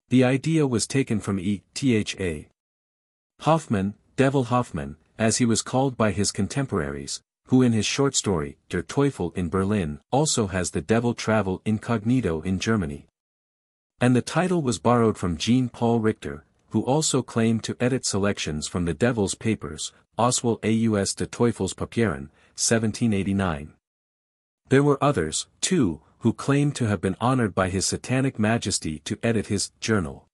A: The idea was taken from E.T.H.A. Hoffmann, Devil Hoffmann, as he was called by his contemporaries, who in his short story, Der Teufel in Berlin, also has the devil travel incognito in Germany. And the title was borrowed from Jean-Paul Richter, who also claimed to edit selections from the Devil's Papers, Auswahl aus de Teufels Papieren, 1789. There were others, too, who claimed to have been honored by His Satanic Majesty to edit his journal.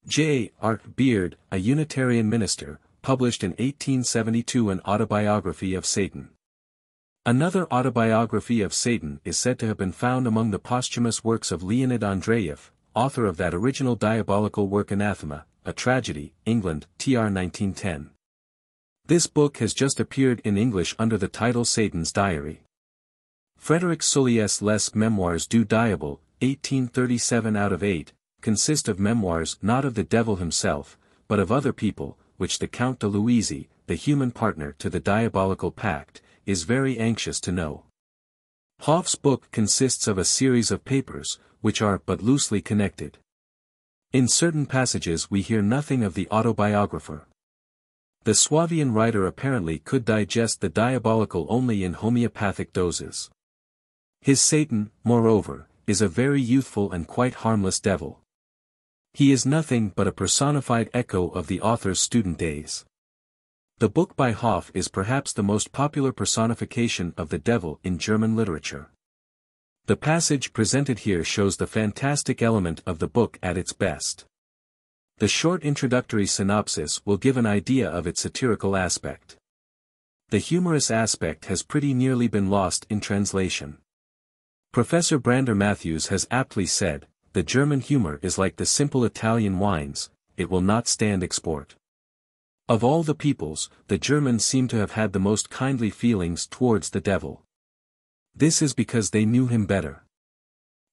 A: J. R. Beard, a Unitarian minister, published in 1872 an autobiography of Satan. Another autobiography of Satan is said to have been found among the posthumous works of Leonid Andreyev, author of that original diabolical work Anathema, a Tragedy, England, tr. 1910. This book has just appeared in English under the title Satan's Diary. Frédéric Souliès Les Memoirs du Diable, 1837 out of 8, consist of memoirs not of the devil himself, but of other people, which the Count de Luisi, the human partner to the diabolical pact, is very anxious to know. Hoff's book consists of a series of papers, which are but loosely connected. In certain passages we hear nothing of the autobiographer. The Swabian writer apparently could digest the diabolical only in homeopathic doses. His Satan, moreover, is a very youthful and quite harmless devil. He is nothing but a personified echo of the author's student days. The book by Hoff is perhaps the most popular personification of the devil in German literature. The passage presented here shows the fantastic element of the book at its best. The short introductory synopsis will give an idea of its satirical aspect. The humorous aspect has pretty nearly been lost in translation. Professor Brander Matthews has aptly said, "The German humor is like the simple Italian wines, it will not stand export." Of all the peoples, the Germans seem to have had the most kindly feelings towards the devil. This is because they knew him better.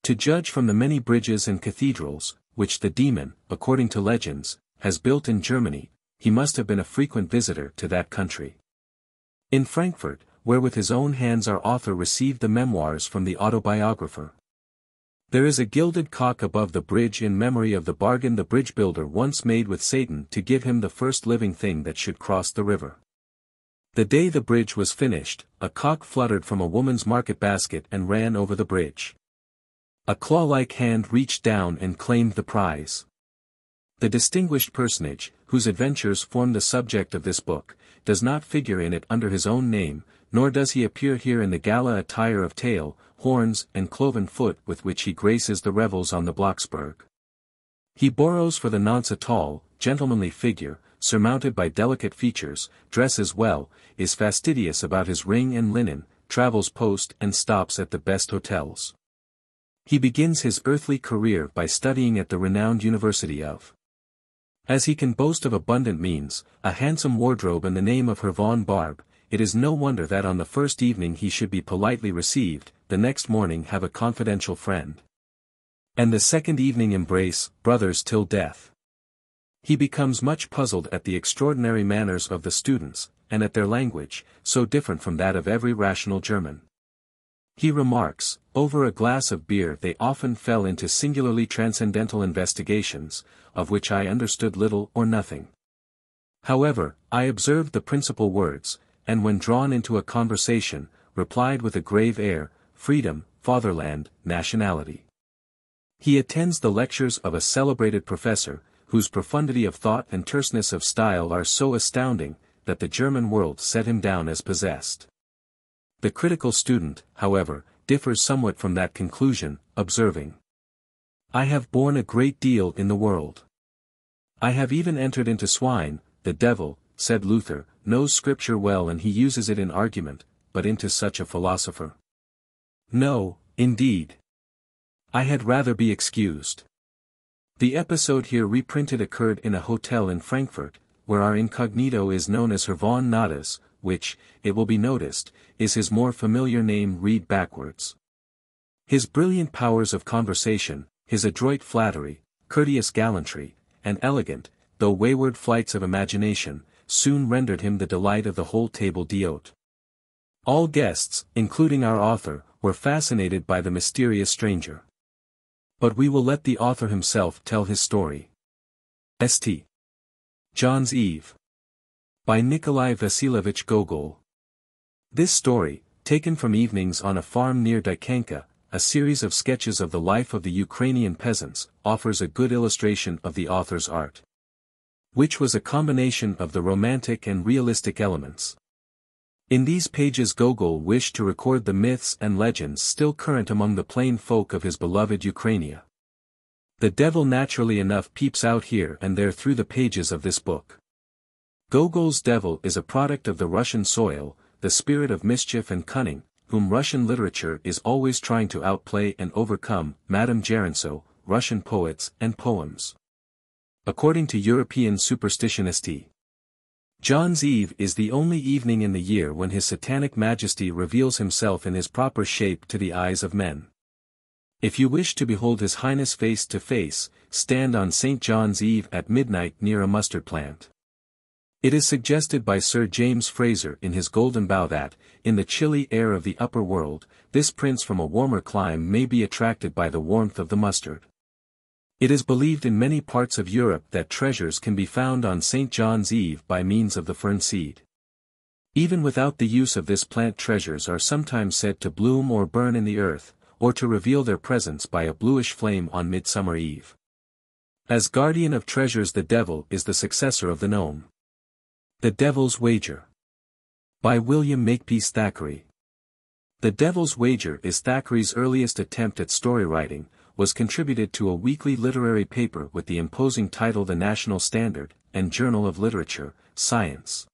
A: To judge from the many bridges and cathedrals, which the demon, according to legends, has built in Germany, he must have been a frequent visitor to that country. In Frankfurt, where with his own hands our author received the memoirs from the autobiographer. There is a gilded cock above the bridge in memory of the bargain the bridge builder once made with Satan to give him the first living thing that should cross the river. The day the bridge was finished, a cock fluttered from a woman's market basket and ran over the bridge. A claw-like hand reached down and claimed the prize. The distinguished personage, whose adventures form the subject of this book, does not figure in it under his own name, nor does he appear here in the gala attire of tail, horns and cloven foot with which he graces the revels on the Blocksberg. He borrows for the nonce a tall, gentlemanly figure, surmounted by delicate features, dresses well, is fastidious about his ring and linen, travels post and stops at the best hotels. He begins his earthly career by studying at the renowned University of. As he can boast of abundant means, a handsome wardrobe and the name of Herr von Barb, it is no wonder that on the first evening he should be politely received, the next morning have a confidential friend. And the second evening embrace, brothers till death. He becomes much puzzled at the extraordinary manners of the students, and at their language, so different from that of every rational German. He remarks, over a glass of beer they often fell into singularly transcendental investigations, of which I understood little or nothing. However, I observed the principal words, and when drawn into a conversation, replied with a grave air, freedom, fatherland, nationality. He attends the lectures of a celebrated professor, whose profundity of thought and terseness of style are so astounding, that the German world set him down as possessed. The critical student, however, differs somewhat from that conclusion, observing, I have borne a great deal in the world. I have even entered into swine. The devil, said Luther, knows Scripture well and he uses it in argument, but into such a philosopher. No, indeed. I had rather be excused. The episode here reprinted occurred in a hotel in Frankfurt, where our incognito is known as Herr von Nadas, which, it will be noticed, is his more familiar name read backwards. His brilliant powers of conversation, his adroit flattery, courteous gallantry, and elegant, though wayward flights of imagination, soon rendered him the delight of the whole table d'hôte. All guests, including our author, were fascinated by the mysterious stranger. But we will let the author himself tell his story. St. John's Eve. By Nikolai Vasilievich Gogol. This story, taken from Evenings on a Farm near Dikanka, a series of sketches of the life of the Ukrainian peasants, offers a good illustration of the author's art, which was a combination of the romantic and realistic elements. In these pages Gogol wished to record the myths and legends still current among the plain folk of his beloved Ukrainia. The devil naturally enough peeps out here and there through the pages of this book. Gogol's devil is a product of the Russian soil, the spirit of mischief and cunning, whom Russian literature is always trying to outplay and overcome, Madame Gerenso, Russian poets and poems. According to European superstition St. John's Eve is the only evening in the year when His Satanic Majesty reveals himself in his proper shape to the eyes of men. If you wish to behold His Highness face to face, stand on St. John's Eve at midnight near a mustard plant. It is suggested by Sir James Fraser in his Golden Bough that, in the chilly air of the upper world, this prince from a warmer clime may be attracted by the warmth of the mustard. It is believed in many parts of Europe that treasures can be found on St. John's Eve by means of the fern seed. Even without the use of this plant, treasures are sometimes said to bloom or burn in the earth, or to reveal their presence by a bluish flame on Midsummer Eve. As guardian of treasures, the devil is the successor of the gnome. The Devil's Wager. By William Makepeace Thackeray. The Devil's Wager is Thackeray's earliest attempt at story writing, was contributed to a weekly literary paper with the imposing title The National Standard, and Journal of Literature, Science,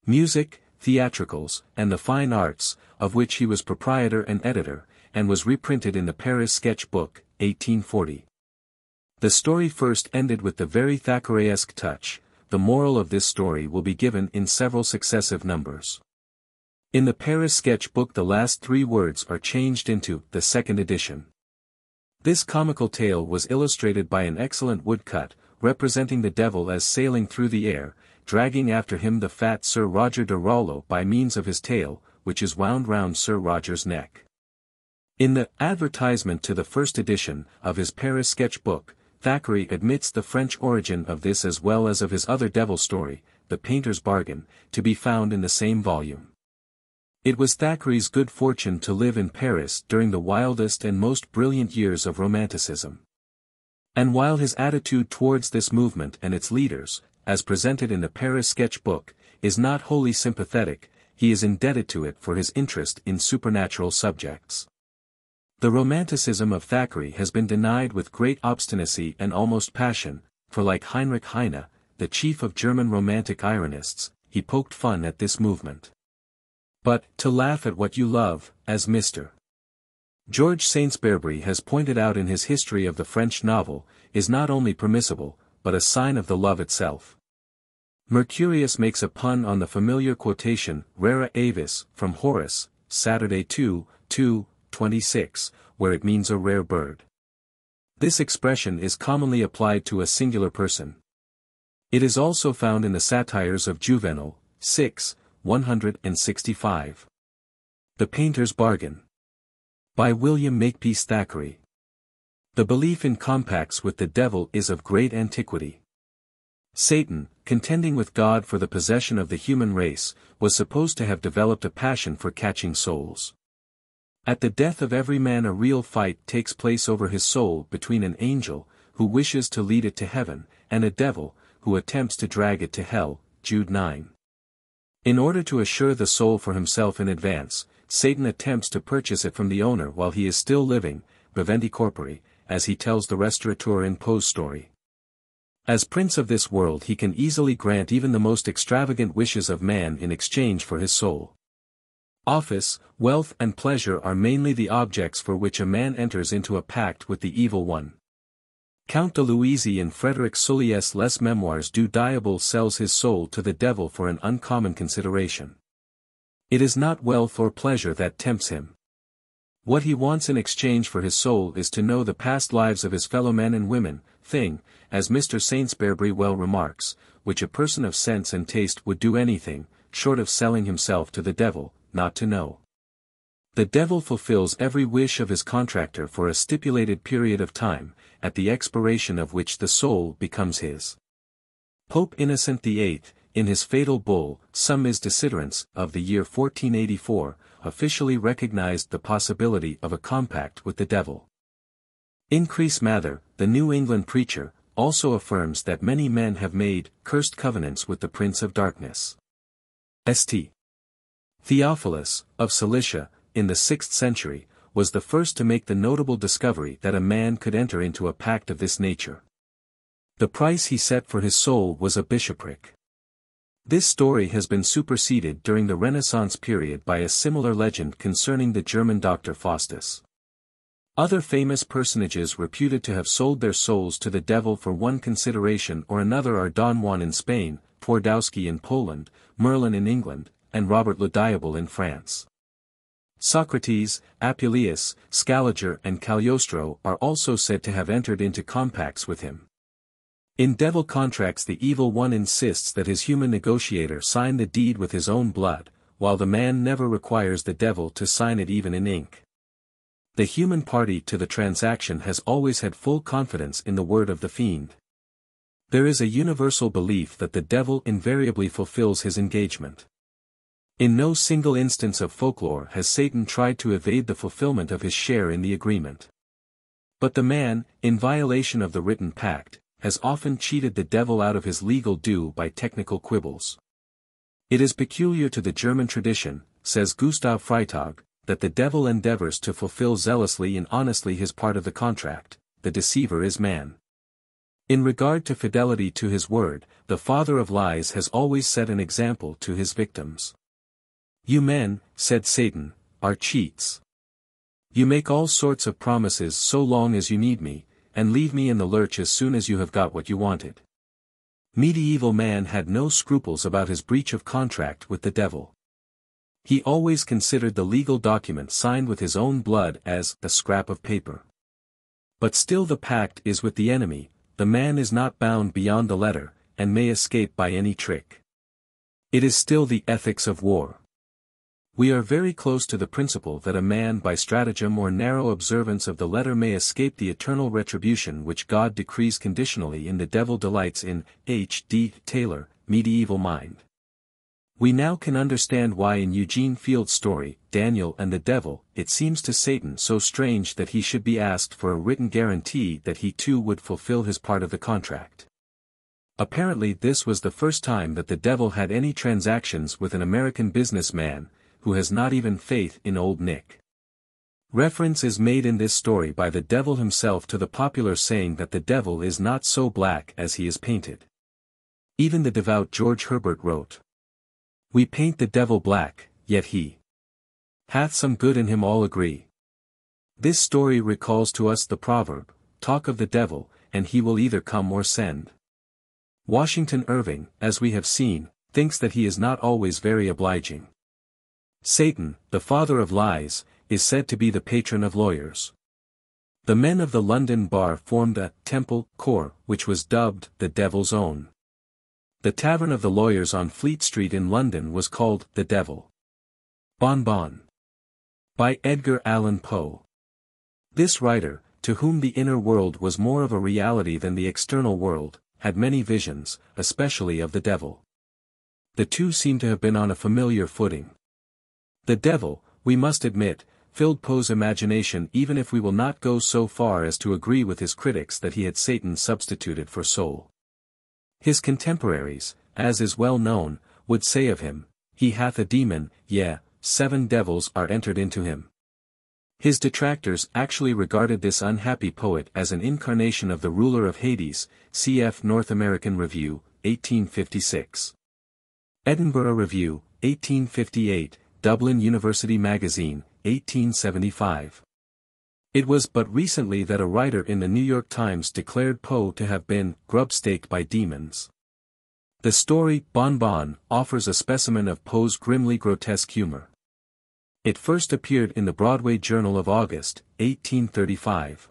A: Music, Theatricals, and the Fine Arts, of which he was proprietor and editor, and was reprinted in the Paris Sketch Book, 1840. The story first ended with the very Thackerayesque touch. The moral of this story will be given in several successive numbers. In the Paris Sketch Book the last 3 words are changed into the second edition. This comical tale was illustrated by an excellent woodcut, representing the devil as sailing through the air, dragging after him the fat Sir Roger de Rollo by means of his tail, which is wound round Sir Roger's neck. In the advertisement to the first edition of his Paris Sketch Book, Thackeray admits the French origin of this as well as of his other devil story, The Painter's Bargain, to be found in the same volume. It was Thackeray's good fortune to live in Paris during the wildest and most brilliant years of Romanticism. And while his attitude towards this movement and its leaders, as presented in the Paris Sketch Book, is not wholly sympathetic, he is indebted to it for his interest in supernatural subjects. The romanticism of Thackeray has been denied with great obstinacy and almost passion, for like Heinrich Heine, the chief of German romantic ironists, he poked fun at this movement. But, to laugh at what you love, as Mr. George Saintsbury has pointed out in his history of the French novel, is not only permissible, but a sign of the love itself. Mercurius makes a pun on the familiar quotation, rara avis, from Horace, Saturday 2:26, where it means a rare bird. This expression is commonly applied to a singular person. It is also found in the satires of Juvenal, 165. The Painter's Bargain. By William Makepeace Thackeray. The belief in compacts with the devil is of great antiquity. Satan, contending with God for the possession of the human race, was supposed to have developed a passion for catching souls. At the death of every man a real fight takes place over his soul between an angel, who wishes to lead it to heaven, and a devil, who attempts to drag it to hell, Jude 9. In order to assure the soul for himself in advance, Satan attempts to purchase it from the owner while he is still living, vivendi corpore, as he tells the restaurateur in Poe's story. As prince of this world he can easily grant even the most extravagant wishes of man in exchange for his soul. Office, wealth and pleasure are mainly the objects for which a man enters into a pact with the evil one. Count de Luisy in Frederic Sully's Les Memoirs du Diable sells his soul to the devil for an uncommon consideration. It is not wealth or pleasure that tempts him. What he wants in exchange for his soul is to know the past lives of his fellow men and women, thing, as Mr. Saintsbury well remarks, which a person of sense and taste would do anything, short of selling himself to the devil, not to know. The devil fulfills every wish of his contractor for a stipulated period of time, at the expiration of which the soul becomes his. Pope Innocent VIII, in his fatal bull, Summis Desiderants, of the year 1484, officially recognized the possibility of a compact with the devil. Increase Mather, the New England preacher, also affirms that many men have made cursed covenants with the Prince of Darkness. St. Theophilus, of Cilicia, in the 6th century, was the first to make the notable discovery that a man could enter into a pact of this nature. The price he set for his soul was a bishopric. This story has been superseded during the Renaissance period by a similar legend concerning the German doctor Faustus. Other famous personages reputed to have sold their souls to the devil for one consideration or another are Don Juan in Spain, Twardowski in Poland, Merlin in England, and Robert le Diable in France. Socrates, Apuleius, Scaliger and Cagliostro are also said to have entered into compacts with him. In devil contracts the evil one insists that his human negotiator sign the deed with his own blood, while the man never requires the devil to sign it even in ink. The human party to the transaction has always had full confidence in the word of the fiend. There is a universal belief that the devil invariably fulfills his engagement. In no single instance of folklore has Satan tried to evade the fulfillment of his share in the agreement. But the man, in violation of the written pact, has often cheated the devil out of his legal due by technical quibbles. It is peculiar to the German tradition, says Gustav Freytag, that the devil endeavors to fulfill zealously and honestly his part of the contract. The deceiver is man. In regard to fidelity to his word, the father of lies has always set an example to his victims. You men, said Satan, are cheats. You make all sorts of promises so long as you need me, and leave me in the lurch as soon as you have got what you wanted. Medieval man had no scruples about his breach of contract with the devil. He always considered the legal document signed with his own blood as a scrap of paper. But still the pact is with the enemy, the man is not bound beyond the letter, and may escape by any trick. It is still the ethics of war. We are very close to the principle that a man by stratagem or narrow observance of the letter may escape the eternal retribution which God decrees conditionally in The Devil Delights in H. D. Taylor, Medieval Mind. We now can understand why in Eugene Field's story, Daniel and the Devil, it seems to Satan so strange that he should be asked for a written guarantee that he too would fulfill his part of the contract. Apparently this was the first time that the devil had any transactions with an American businessman, who has not even faith in Old Nick. Reference is made in this story by the devil himself to the popular saying that the devil is not so black as he is painted. Even the devout George Herbert wrote, "We paint the devil black, yet he hath some good in him, all agree." This story recalls to us the proverb, "Talk of the devil, and he will either come or send." Washington Irving, as we have seen, thinks that he is not always very obliging. Satan, the father of lies, is said to be the patron of lawyers. The men of the London bar formed a temple corps which was dubbed the Devil's Own. The tavern of the lawyers on Fleet Street in London was called the Devil. Bon Bon. By Edgar Allan Poe. This writer, to whom the inner world was more of a reality than the external world, had many visions, especially of the devil. The two seem to have been on a familiar footing. The devil, we must admit, filled Poe's imagination, even if we will not go so far as to agree with his critics that he had Satan substituted for soul. His contemporaries, as is well known, would say of him, "He hath a demon, yea, 7 devils are entered into him." His detractors actually regarded this unhappy poet as an incarnation of the ruler of Hades, cf. North American Review, 1856. Edinburgh Review, 1858, Dublin University Magazine, 1875. It was but recently that a writer in the New York Times declared Poe to have been grub-staked by demons. The story Bon Bon offers a specimen of Poe's grimly grotesque humor. It first appeared in the Broadway Journal of August, 1835.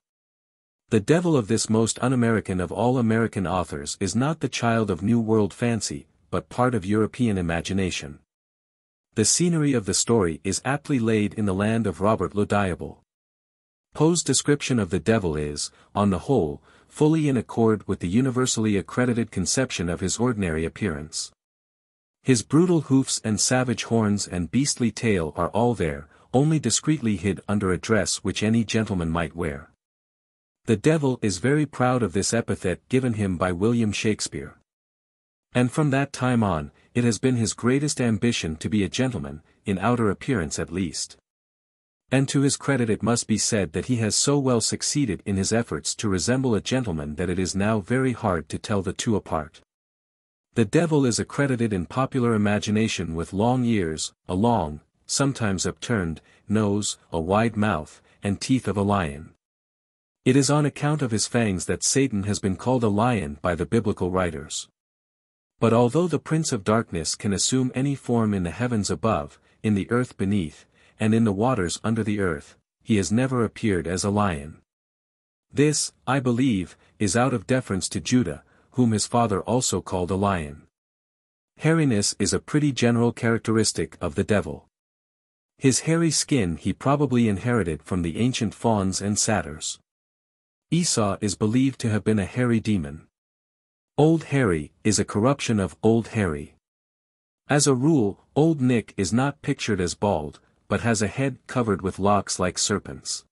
A: The devil of this most un-American of all American authors is not the child of New World fancy, but part of European imagination. The scenery of the story is aptly laid in the land of Robert le Diable. Poe's description of the devil is, on the whole, fully in accord with the universally accredited conception of his ordinary appearance. His brutal hoofs and savage horns and beastly tail are all there, only discreetly hid under a dress which any gentleman might wear. The devil is very proud of this epithet given him by William Shakespeare. And from that time on, it has been his greatest ambition to be a gentleman, in outer appearance at least. And to his credit it must be said that he has so well succeeded in his efforts to resemble a gentleman that it is now very hard to tell the two apart. The devil is accredited in popular imagination with long ears, a long, sometimes upturned, nose, a wide mouth, and teeth of a lion. It is on account of his fangs that Satan has been called a lion by the biblical writers. But although the Prince of Darkness can assume any form in the heavens above, in the earth beneath, and in the waters under the earth, he has never appeared as a lion. This, I believe, is out of deference to Judah, whom his father also called a lion. Hairiness is a pretty general characteristic of the devil. His hairy skin he probably inherited from the ancient fauns and satyrs. Esau is believed to have been a hairy demon. Old Harry is a corruption of Old Harry. As a rule, Old Nick is not pictured as bald, but has a head covered with locks like serpents.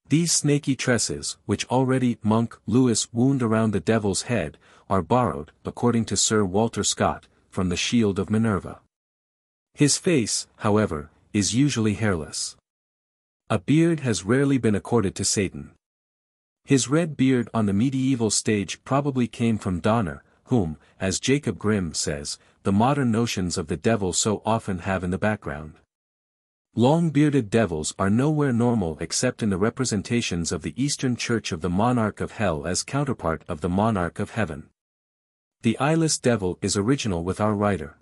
A: These snaky tresses, which already Monk Lewis wound around the devil's head, are borrowed, according to Sir Walter Scott, from the shield of Minerva. His face, however, is usually hairless. A beard has rarely been accorded to Satan. His red beard on the medieval stage probably came from Donner, whom, as Jacob Grimm says, the modern notions of the devil so often have in the background. Long-bearded devils are nowhere normal except in the representations of the Eastern Church of the monarch of hell as counterpart of the monarch of heaven. The eyeless devil is original with our writer.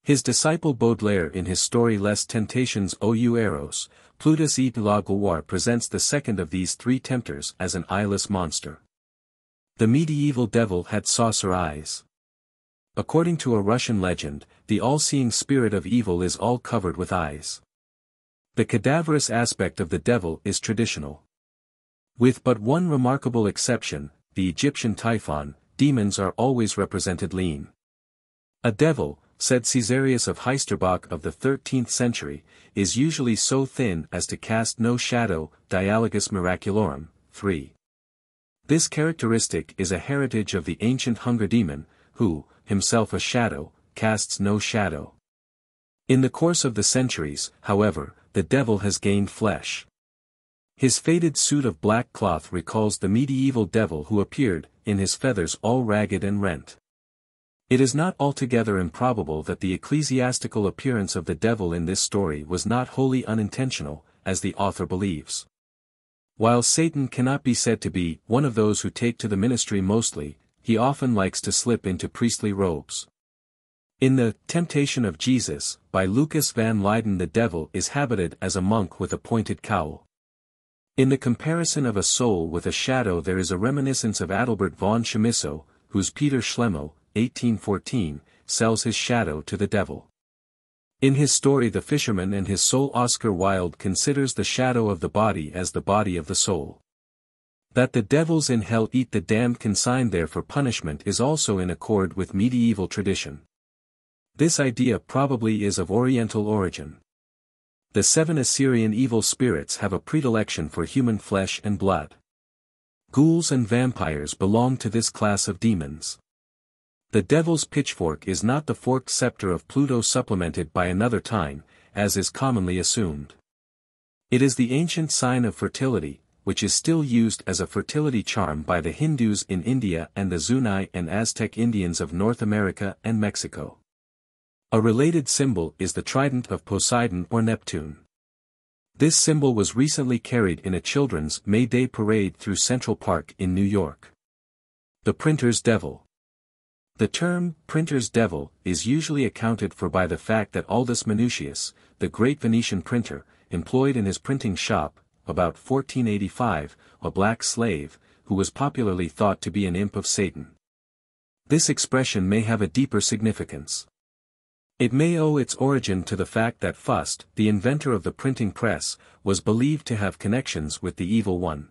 A: His disciple Baudelaire in his story Les Tentations aux Eros, Plutus et la Gloire presents the second of these 3 tempters as an eyeless monster. The medieval devil had saucer eyes. According to a Russian legend, the all-seeing spirit of evil is all covered with eyes. The cadaverous aspect of the devil is traditional. With but one remarkable exception, the Egyptian Typhon, demons are always represented lean. A devil, said Caesarius of Heisterbach of the 13th century, is usually so thin as to cast no shadow, Dialogus Miraculorum, 3. This characteristic is a heritage of the ancient hunger demon, who, himself a shadow, casts no shadow. In the course of the centuries, however, the devil has gained flesh. His faded suit of black cloth recalls the medieval devil who appeared, in his feathers all ragged and rent. It is not altogether improbable that the ecclesiastical appearance of the devil in this story was not wholly unintentional, as the author believes. While Satan cannot be said to be one of those who take to the ministry mostly, he often likes to slip into priestly robes. In The Temptation of Jesus, by Lucas van Leyden, the devil is habited as a monk with a pointed cowl. In the comparison of a soul with a shadow there is a reminiscence of Adalbert von Chamisso, whose Peter Schlemo, 1814, sells his shadow to the devil. In his story The Fisherman and His Soul, Oscar Wilde considers the shadow of the body as the body of the soul. That the devils in hell eat the damned consigned there for punishment is also in accord with medieval tradition. This idea probably is of Oriental origin. The 7 Assyrian evil spirits have a predilection for human flesh and blood. Ghouls and vampires belong to this class of demons. The devil's pitchfork is not the forked scepter of Pluto supplemented by another tine, as is commonly assumed. It is the ancient sign of fertility, which is still used as a fertility charm by the Hindus in India and the Zuni and Aztec Indians of North America and Mexico. A related symbol is the trident of Poseidon or Neptune. This symbol was recently carried in a children's May Day parade through Central Park in New York. The printer's devil. The term, printer's devil, is usually accounted for by the fact that Aldus Manutius, the great Venetian printer, employed in his printing shop, about 1485, a black slave, who was popularly thought to be an imp of Satan. This expression may have a deeper significance. It may owe its origin to the fact that Fust, the inventor of the printing press, was believed to have connections with the evil one.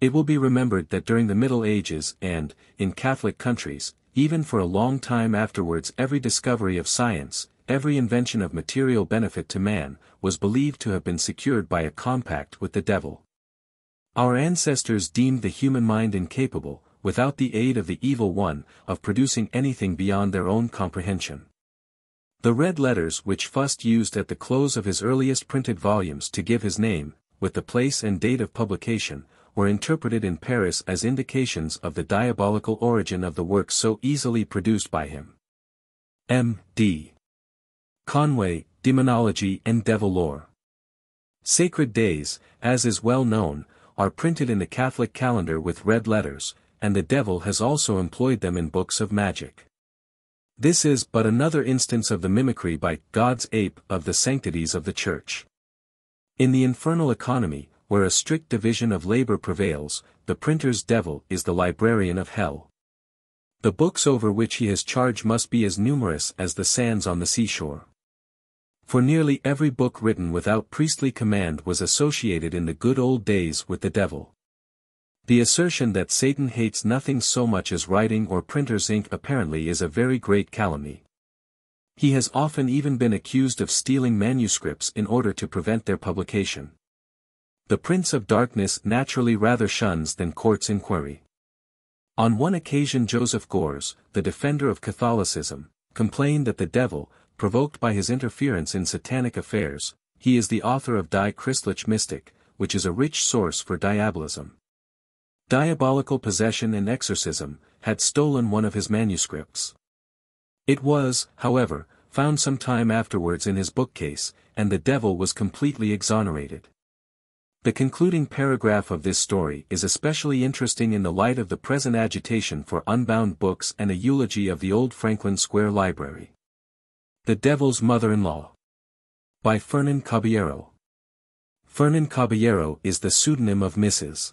A: It will be remembered that during the Middle Ages and, in Catholic countries, even for a long time afterwards, every discovery of science, every invention of material benefit to man, was believed to have been secured by a compact with the devil. Our ancestors deemed the human mind incapable, without the aid of the evil one, of producing anything beyond their own comprehension. The red letters which Fust used at the close of his earliest printed volumes to give his name, with the place and date of publication, were interpreted in Paris as indications of the diabolical origin of the works so easily produced by him. M.D. Conway, Demonology and Devil Lore. Sacred days, as is well known, are printed in the Catholic calendar with red letters, and the devil has also employed them in books of magic. This is but another instance of the mimicry by God's ape of the sanctities of the Church. In the infernal economy, where a strict division of labor prevails, the printer's devil is the librarian of hell. The books over which he has charge must be as numerous as the sands on the seashore. For nearly every book written without priestly command was associated in the good old days with the devil. The assertion that Satan hates nothing so much as writing or printer's ink apparently is a very great calumny. He has often even been accused of stealing manuscripts in order to prevent their publication. The Prince of Darkness naturally rather shuns than courts inquiry. On one occasion Joseph Gores, the defender of Catholicism, complained that the devil, provoked by his interference in satanic affairs, he is the author of Die Christliche Mystik, which is a rich source for diabolism. Diabolical possession and exorcism, had stolen one of his manuscripts. It was, however, found some time afterwards in his bookcase, and the devil was completely exonerated. The concluding paragraph of this story is especially interesting in the light of the present agitation for unbound books and a eulogy of the old Franklin Square Library. The Devil's Mother-in-Law. By Fernán Caballero. Fernán Caballero is the pseudonym of Mrs.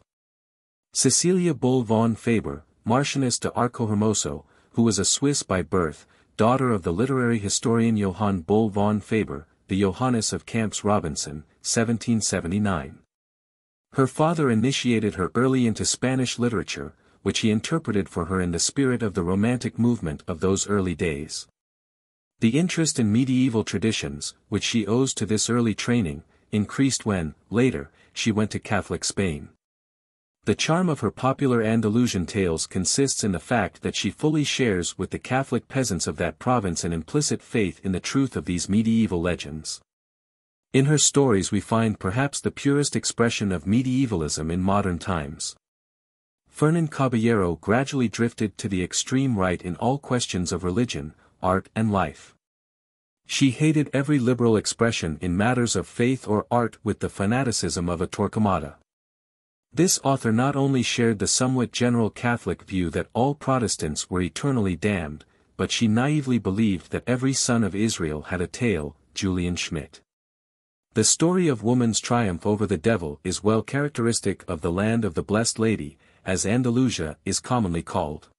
A: Cecilia Bull von Faber, Marchioness de Arco-Hermoso, who was a Swiss by birth, daughter of the literary historian Johann Bull von Faber, the Johannes of Camps Robinson, 1779. Her father initiated her early into Spanish literature, which he interpreted for her in the spirit of the Romantic movement of those early days. The interest in medieval traditions, which she owes to this early training, increased when, later, she went to Catholic Spain. The charm of her popular Andalusian tales consists in the fact that she fully shares with the Catholic peasants of that province an implicit faith in the truth of these medieval legends. In her stories we find perhaps the purest expression of medievalism in modern times. Fernán Caballero gradually drifted to the extreme right in all questions of religion, art and life. She hated every liberal expression in matters of faith or art with the fanaticism of a Torquemada. This author not only shared the somewhat general Catholic view that all Protestants were eternally damned, but she naively believed that every son of Israel had a tail. Julian Schmidt. The story of woman's triumph over the devil is well characteristic of the land of the Blessed Lady, as Andalusia is commonly called.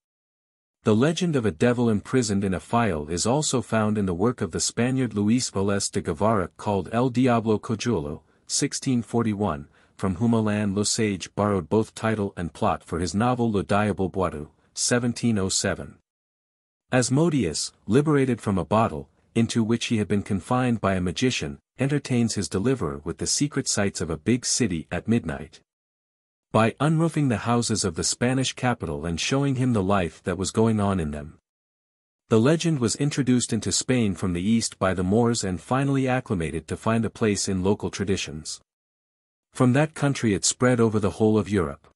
A: The legend of a devil imprisoned in a phial is also found in the work of the Spaniard Luis Velez de Guevara called El Diablo Cojuelo, 1641, from whom Alain Lesage borrowed both title and plot for his novel Le Diable Boiteux, 1707. Asmodeus, liberated from a bottle, into which he had been confined by a magician, entertains his deliverer with the secret sights of a big city at midnight. By unroofing the houses of the Spanish capital and showing him the life that was going on in them. The legend was introduced into Spain from the east by the Moors and finally acclimated to find a place in local traditions. From that country it spread over the whole of Europe.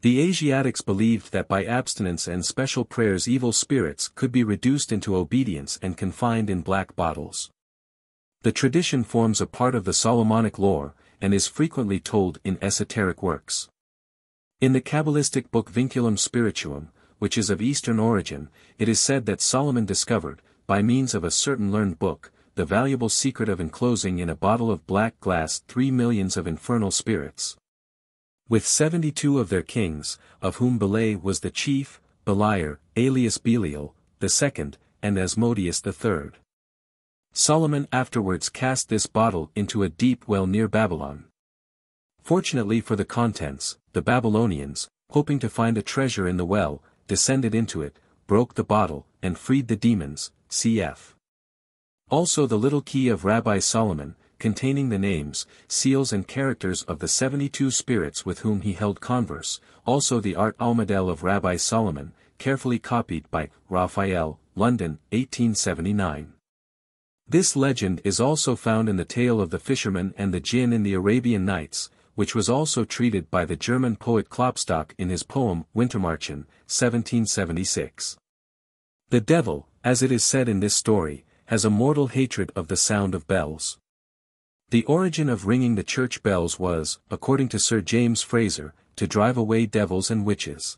A: The Asiatics believed that by abstinence and special prayers evil spirits could be reduced into obedience and confined in black bottles. The tradition forms a part of the Solomonic lore, and is frequently told in esoteric works. In the Kabbalistic book Vinculum Spirituum, which is of Eastern origin, it is said that Solomon discovered, by means of a certain learned book, the valuable secret of enclosing in a bottle of black glass 3 millions of infernal spirits. With 72 of their kings, of whom Belay was the chief, Beliar, alias Belial, the second, and Asmodeus the third. Solomon afterwards cast this bottle into a deep well near Babylon. Fortunately for the contents, the Babylonians, hoping to find a treasure in the well, descended into it, broke the bottle, and freed the demons, cf. Also the little key of Rabbi Solomon, containing the names, seals and characters of the 72 spirits with whom he held converse, also the art almadel of Rabbi Solomon, carefully copied by Raphael, London, 1879. This legend is also found in the tale of the fisherman and the jinn in the Arabian Nights, which was also treated by the German poet Klopstock in his poem Wintermärchen, 1776. The devil, as it is said in this story, has a mortal hatred of the sound of bells. The origin of ringing the church bells was, according to Sir James Fraser, to drive away devils and witches.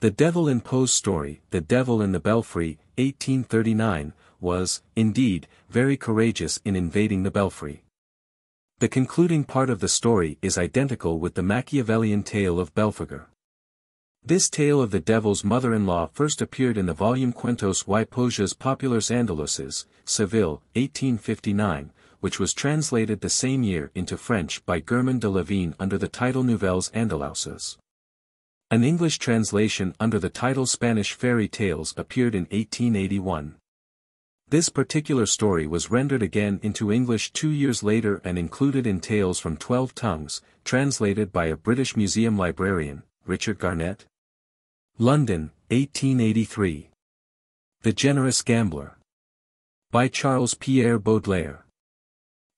A: The devil in Poe's story, The Devil in the Belfry, 1839, was, indeed, very courageous in invading the belfry. The concluding part of the story is identical with the Machiavellian tale of Belphagor. This tale of the devil's mother-in-law first appeared in the volume Cuentos y Poesias Populares Andaluces, Seville, 1859, which was translated the same year into French by Germain de Lavigne under the title Nouvelles Andalouses. An English translation under the title Spanish Fairy Tales appeared in 1881. This particular story was rendered again into English 2 years later and included in Tales from 12 Tongues, translated by a British museum librarian, Richard Garnett. London, 1883. The Generous Gambler. By Charles Pierre Baudelaire.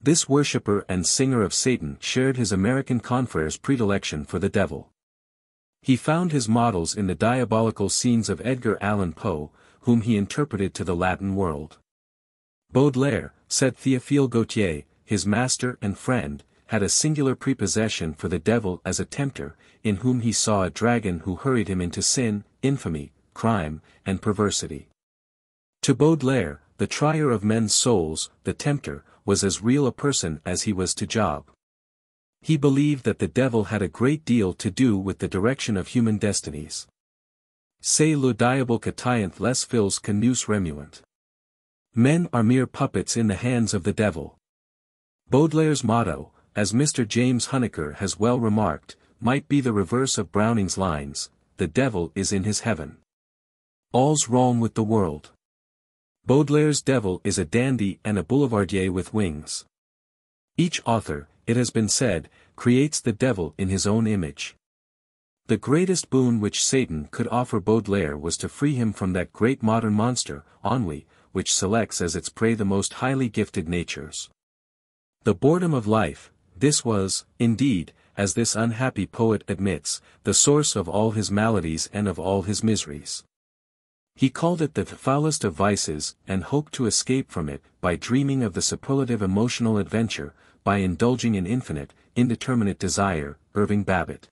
A: This worshipper and singer of Satan shared his American confrere's predilection for the devil. He found his models in the diabolical scenes of Edgar Allan Poe, whom he interpreted to the Latin world. Baudelaire, said Théophile Gautier, his master and friend, had a singular prepossession for the devil as a tempter, in whom he saw a dragon who hurried him into sin, infamy, crime, and perversity. To Baudelaire, the trier of men's souls, the tempter, was as real a person as he was to Job. He believed that the devil had a great deal to do with the direction of human destinies. C'est le diable qui tient les fils que nous remuant. Men are mere puppets in the hands of the devil. Baudelaire's motto, as Mr. James Huneker has well remarked, might be the reverse of Browning's lines, "The devil is in his heaven. All's wrong with the world." Baudelaire's devil is a dandy and a boulevardier with wings. Each author, it has been said, creates the devil in his own image. The greatest boon which Satan could offer Baudelaire was to free him from that great modern monster, ennui, which selects as its prey the most highly gifted natures. The boredom of life, this was, indeed, as this unhappy poet admits, the source of all his maladies and of all his miseries. He called it the foulest of vices, and hoped to escape from it, by dreaming of the superlative emotional adventure, by indulging in infinite, Indeterminate Desire, Irving Babbitt.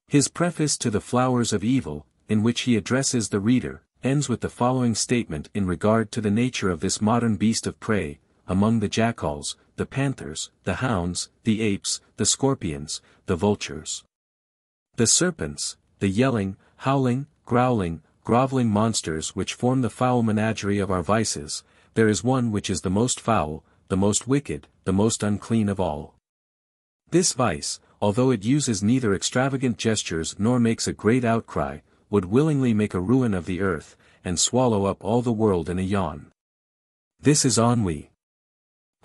A: His preface to The Flowers of Evil, in which he addresses the reader, ends with the following statement in regard to the nature of this modern beast of prey: among the jackals, the panthers, the hounds, the apes, the scorpions, the vultures, the serpents, the yelling, howling, growling, groveling monsters which form the foul menagerie of our vices, there is one which is the most foul, the most wicked, the most unclean of all. This vice, although it uses neither extravagant gestures nor makes a great outcry, would willingly make a ruin of the earth, and swallow up all the world in a yawn. This is ennui.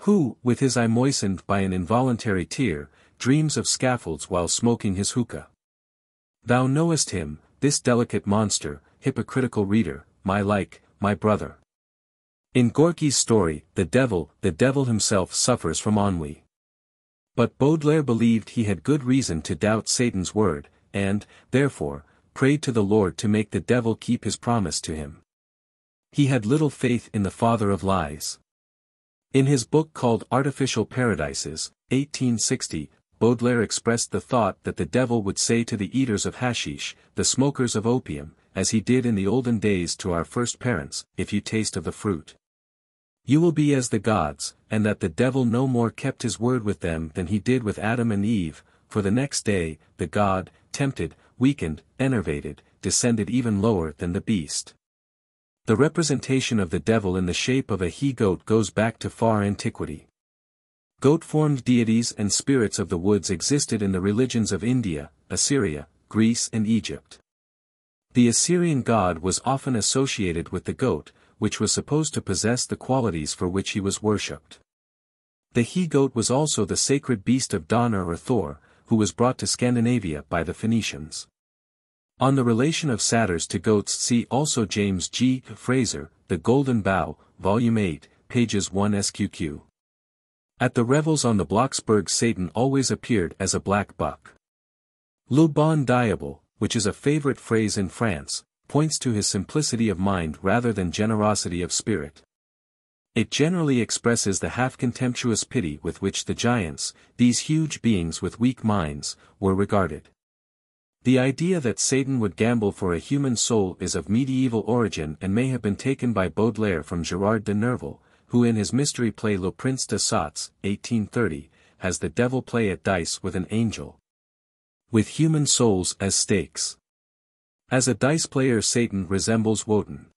A: Who, with his eye moistened by an involuntary tear, dreams of scaffolds while smoking his hookah. Thou knowest him, this delicate monster, hypocritical reader, my brother. In Gorky's story, the devil himself suffers from ennui. But Baudelaire believed he had good reason to doubt Satan's word, and, therefore, prayed to the Lord to make the devil keep his promise to him. He had little faith in the father of lies. In his book called Artificial Paradises, 1860, Baudelaire expressed the thought that the devil would say to the eaters of hashish, the smokers of opium, as he did in the olden days to our first parents, if you taste of the fruit, you will be as the gods, and that the devil no more kept his word with them than he did with Adam and Eve, for the next day, the god, tempted, weakened, enervated, descended even lower than the beast. The representation of the devil in the shape of a he-goat goes back to far antiquity. Goat-formed deities and spirits of the woods existed in the religions of India, Assyria, Greece and Egypt. The Assyrian god was often associated with the goat, which was supposed to possess the qualities for which he was worshipped. The he-goat was also the sacred beast of Donner or Thor, who was brought to Scandinavia by the Phoenicians. On the relation of satyrs to goats see also James G. Fraser, The Golden Bough, Volume 8, pages 1 sqq. At the revels on the Blocksberg Satan always appeared as a black buck. Le bon diable, which is a favorite phrase in France, points to his simplicity of mind rather than generosity of spirit. It generally expresses the half-contemptuous pity with which the giants, these huge beings with weak minds, were regarded. The idea that Satan would gamble for a human soul is of medieval origin and may have been taken by Baudelaire from Gerard de Nerval, who in his mystery play Le Prince de Sots, 1830, has the devil play at dice with an angel, with human souls as stakes. As a dice player Satan resembles Wotan.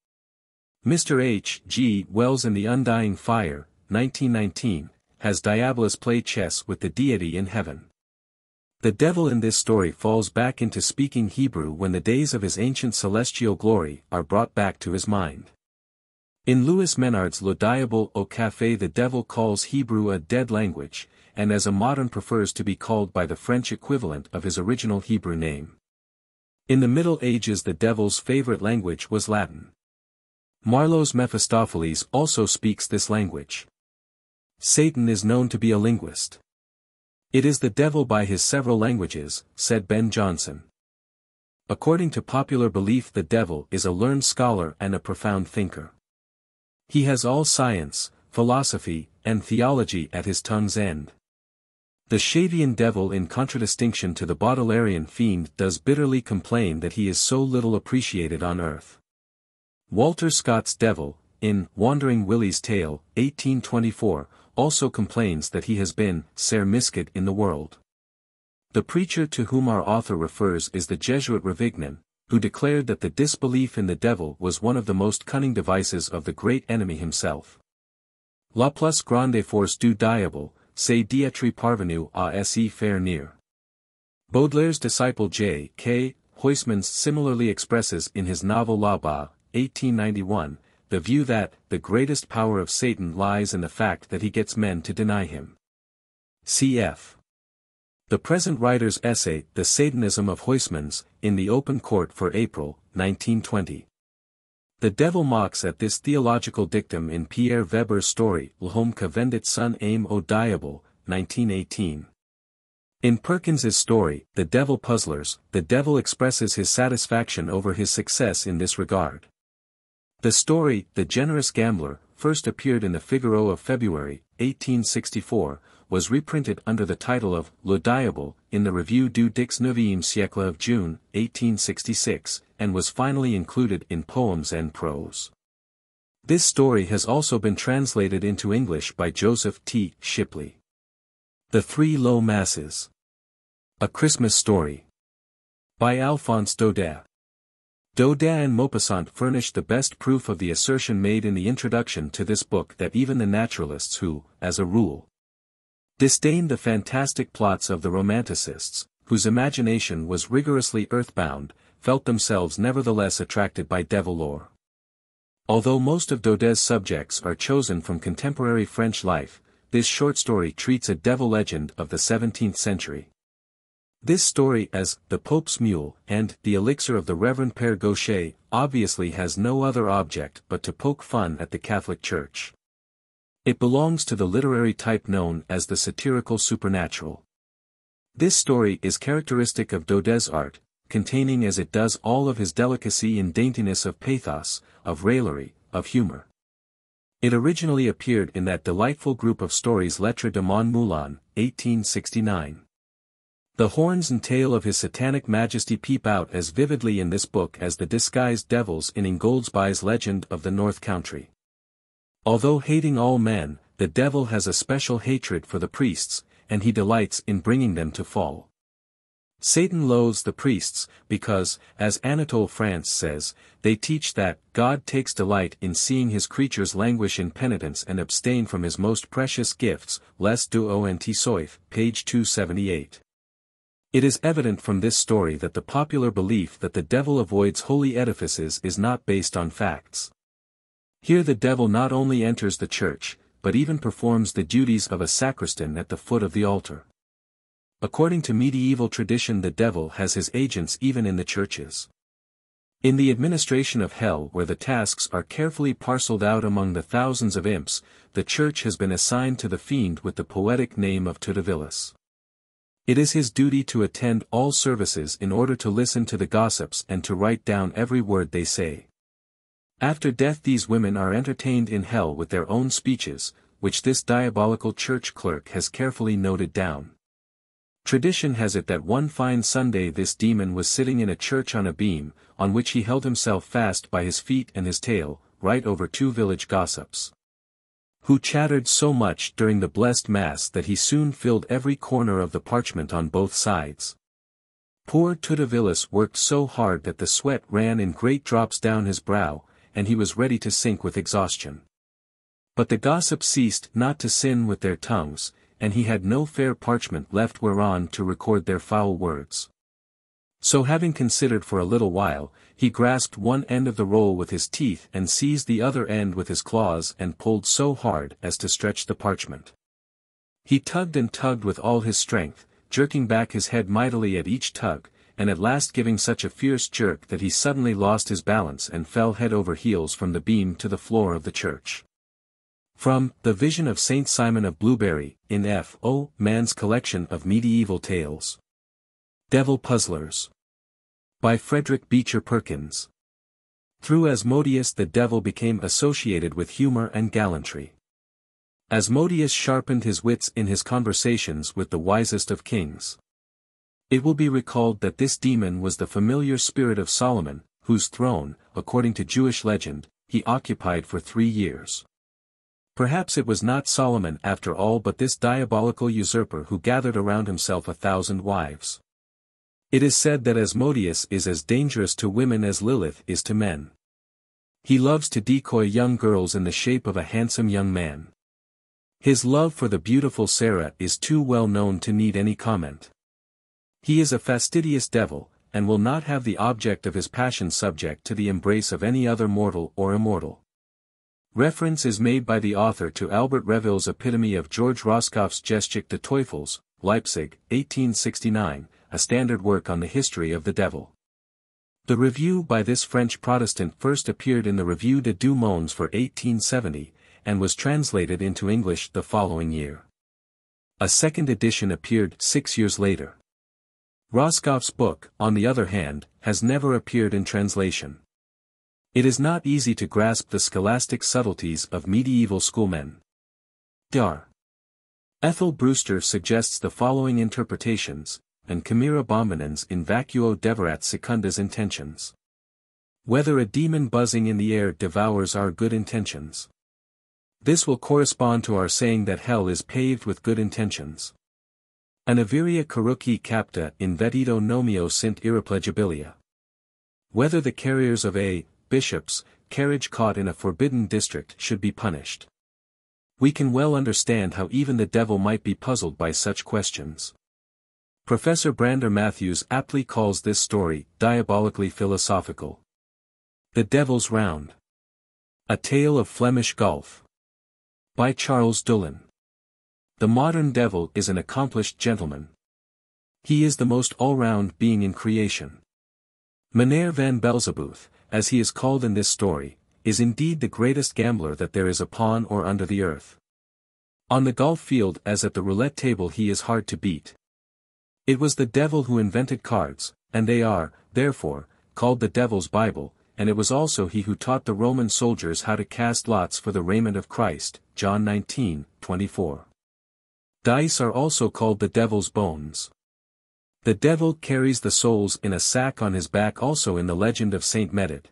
A: Mr. H. G. Wells in The Undying Fire, 1919, has Diabolus play chess with the deity in heaven. The devil in this story falls back into speaking Hebrew when the days of his ancient celestial glory are brought back to his mind. In Louis Menard's Le Diable au Café the devil calls Hebrew a dead language, and as a modern prefers to be called by the French equivalent of his original Hebrew name. In the Middle Ages the devil's favorite language was Latin. Marlowe's Mephistopheles also speaks this language. Satan is known to be a linguist. It is the devil by his several languages, said Ben Jonson. According to popular belief the devil is a learned scholar and a profound thinker. He has all science, philosophy, and theology at his tongue's end. The Shavian devil in contradistinction to the Baudelairean fiend does bitterly complain that he is so little appreciated on earth. Walter Scott's devil, in Wandering Willie's Tale, 1824, also complains that he has been Ser Miscat in the world. The preacher to whom our author refers is the Jesuit Ravignan, who declared that the disbelief in the devil was one of the most cunning devices of the great enemy himself. La plus grande force du diable, c'est d'être parvenu à s'y faire near. Baudelaire's disciple J. K. Huysmans similarly expresses in his novel La Ba, 1891, the view that the greatest power of Satan lies in the fact that he gets men to deny him. Cf. The present writer's essay The Satanism of Huysmans, in the Open Court for April, 1920. The devil mocks at this theological dictum in Pierre Weber's story L'homme que vendit son âme au diable, 1918. In Perkins's story, The Devil Puzzlers, the devil expresses his satisfaction over his success in this regard. The story, The Generous Gambler, first appeared in the Figaro of February, 1864, was reprinted under the title of Le Diable in the Revue du XIXe siècle of June, 1866, and was finally included in Poems and Prose. This story has also been translated into English by Joseph T. Shipley. The Three Low Masses. A Christmas Story. By Alphonse Daudet. Daudet and Maupassant furnished the best proof of the assertion made in the introduction to this book that even the naturalists who, as a rule, disdained the fantastic plots of the romanticists, whose imagination was rigorously earthbound, felt themselves nevertheless attracted by devil lore. Although most of Daudet's subjects are chosen from contemporary French life, this short story treats a devil legend of the 17th century. This story as The Pope's Mule and The Elixir of the Reverend Père Gaucher obviously has no other object but to poke fun at the Catholic Church. It belongs to the literary type known as the satirical supernatural. This story is characteristic of Daudet's art, containing as it does all of his delicacy and daintiness of pathos, of raillery, of humor. It originally appeared in that delightful group of stories Lettres de Mon Moulin, 1869. The horns and tail of his satanic majesty peep out as vividly in this book as the disguised devils in Ingoldsby's Legend of the North Country. Although hating all men, the devil has a special hatred for the priests, and he delights in bringing them to fall. Satan loathes the priests, because, as Anatole France says, they teach that God takes delight in seeing his creatures languish in penitence and abstain from his most precious gifts, Les deux ont soif, page 278. It is evident from this story that the popular belief that the devil avoids holy edifices is not based on facts. Here the devil not only enters the church, but even performs the duties of a sacristan at the foot of the altar. According to medieval tradition, the devil has his agents even in the churches. In the administration of hell, where the tasks are carefully parceled out among the thousands of imps, the church has been assigned to the fiend with the poetic name of Tudivilis. It is his duty to attend all services in order to listen to the gossips and to write down every word they say. After death these women are entertained in hell with their own speeches, which this diabolical church clerk has carefully noted down. Tradition has it that one fine Sunday this demon was sitting in a church on a beam, on which he held himself fast by his feet and his tail, right over two village gossips, who chattered so much during the blessed mass that he soon filled every corner of the parchment on both sides. Poor Tudivilis worked so hard that the sweat ran in great drops down his brow, and he was ready to sink with exhaustion. But the gossips ceased not to sin with their tongues, and he had no fair parchment left whereon to record their foul words. So having considered for a little while, he grasped one end of the roll with his teeth and seized the other end with his claws and pulled so hard as to stretch the parchment. He tugged and tugged with all his strength, jerking back his head mightily at each tug, and at last giving such a fierce jerk that he suddenly lost his balance and fell head over heels from the beam to the floor of the church. From The Vision of Saint Simon of Blueberry, in F. O. Mann's collection of medieval tales. Devil Puzzlers. By Frederick Beecher Perkins. Through Asmodeus the devil became associated with humor and gallantry. Asmodeus sharpened his wits in his conversations with the wisest of kings. It will be recalled that this demon was the familiar spirit of Solomon, whose throne, according to Jewish legend, he occupied for 3 years. Perhaps it was not Solomon after all but this diabolical usurper who gathered around himself 1,000 wives. It is said that Asmodeus is as dangerous to women as Lilith is to men. He loves to decoy young girls in the shape of a handsome young man. His love for the beautiful Sarah is too well known to need any comment. He is a fastidious devil, and will not have the object of his passion subject to the embrace of any other mortal or immortal. Reference is made by the author to Albert Reville's epitome of George Roscoff's Geschichte des Teufels, Leipzig, 1869, a standard work on the history of the devil. The review by this French Protestant first appeared in the Revue des Deux Mondes for 1870, and was translated into English the following year. A second edition appeared 6 years later. Roscoff's book, on the other hand, has never appeared in translation. It is not easy to grasp the scholastic subtleties of medieval schoolmen. Dar. Ethel Brewster suggests the following interpretations, and chimera bominans in vacuo devorat secundas intentions. Whether a demon buzzing in the air devours our good intentions. This will correspond to our saying that hell is paved with good intentions. Anaviria caruci capta in vetido nomio sint irreplegibilia. Whether the carriers of a bishop's carriage caught in a forbidden district should be punished. We can well understand how even the devil might be puzzled by such questions. Professor Brander Matthews aptly calls this story diabolically philosophical. The Devil's Round. A Tale of Flemish Golf. By Charles Dulin. The modern devil is an accomplished gentleman. He is the most all-round being in creation. Meneer van Belzebooth, as he is called in this story, is indeed the greatest gambler that there is upon or under the earth. On the golf field as at the roulette table he is hard to beat. It was the devil who invented cards, and they are, therefore, called the devil's Bible, and it was also he who taught the Roman soldiers how to cast lots for the raiment of Christ, John 19:24. Dice are also called the devil's bones. The devil carries the souls in a sack on his back also in the legend of Saint Medard.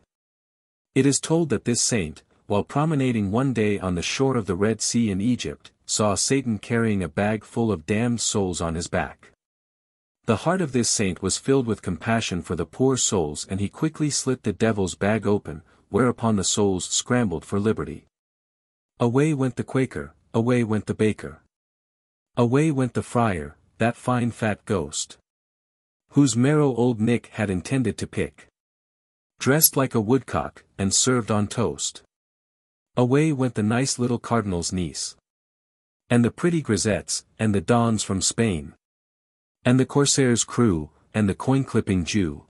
A: It is told that this saint, while promenading one day on the shore of the Red Sea in Egypt, saw Satan carrying a bag full of damned souls on his back. The heart of this saint was filled with compassion for the poor souls and he quickly slit the devil's bag open, whereupon the souls scrambled for liberty. Away went the Quaker, away went the baker. Away went the friar, that fine fat ghost, whose marrow old Nick had intended to pick. Dressed like a woodcock, and served on toast. Away went the nice little cardinal's niece. And the pretty grisettes, and the dons from Spain. And the corsair's crew, and the coin-clipping Jew.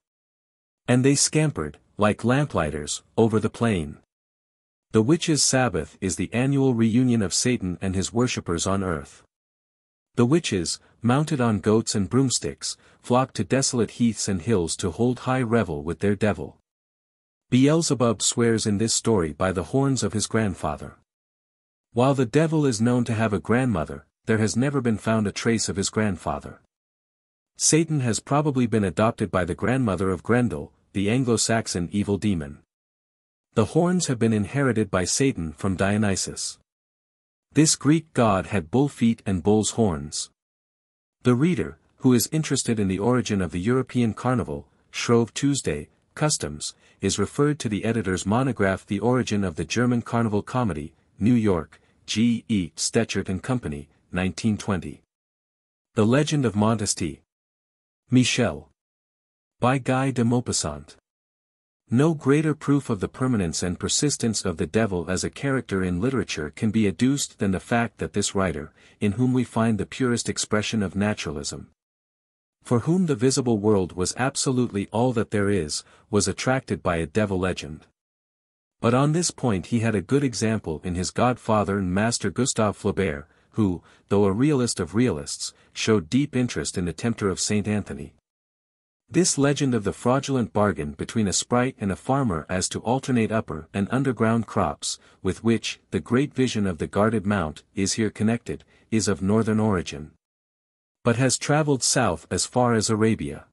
A: And they scampered, like lamplighters, over the plain. The witches' Sabbath is the annual reunion of Satan and his worshippers on earth. The witches, mounted on goats and broomsticks, flock to desolate heaths and hills to hold high revel with their devil. Beelzebub swears in this story by the horns of his grandfather. While the devil is known to have a grandmother, there has never been found a trace of his grandfather. Satan has probably been adopted by the grandmother of Grendel, the Anglo-Saxon evil demon. The horns have been inherited by Satan from Dionysus. This Greek god had bull feet and bull's horns. The reader, who is interested in the origin of the European carnival, Shrove Tuesday, customs, is referred to the editor's monograph The Origin of the German Carnival Comedy, New York, G. E. Stechert and Company, 1920. The Legend of Mont. Michel. By Guy de Maupassant. No greater proof of the permanence and persistence of the devil as a character in literature can be adduced than the fact that this writer, in whom we find the purest expression of naturalism, for whom the visible world was absolutely all that there is, was attracted by a devil legend. But on this point he had a good example in his godfather and master Gustave Flaubert, who, though a realist of realists, showed deep interest in the tempter of Saint Anthony. This legend of the fraudulent bargain between a sprite and a farmer as to alternate upper and underground crops, with which the great vision of the guarded mount is here connected, is of northern origin, but has travelled south as far as Arabia.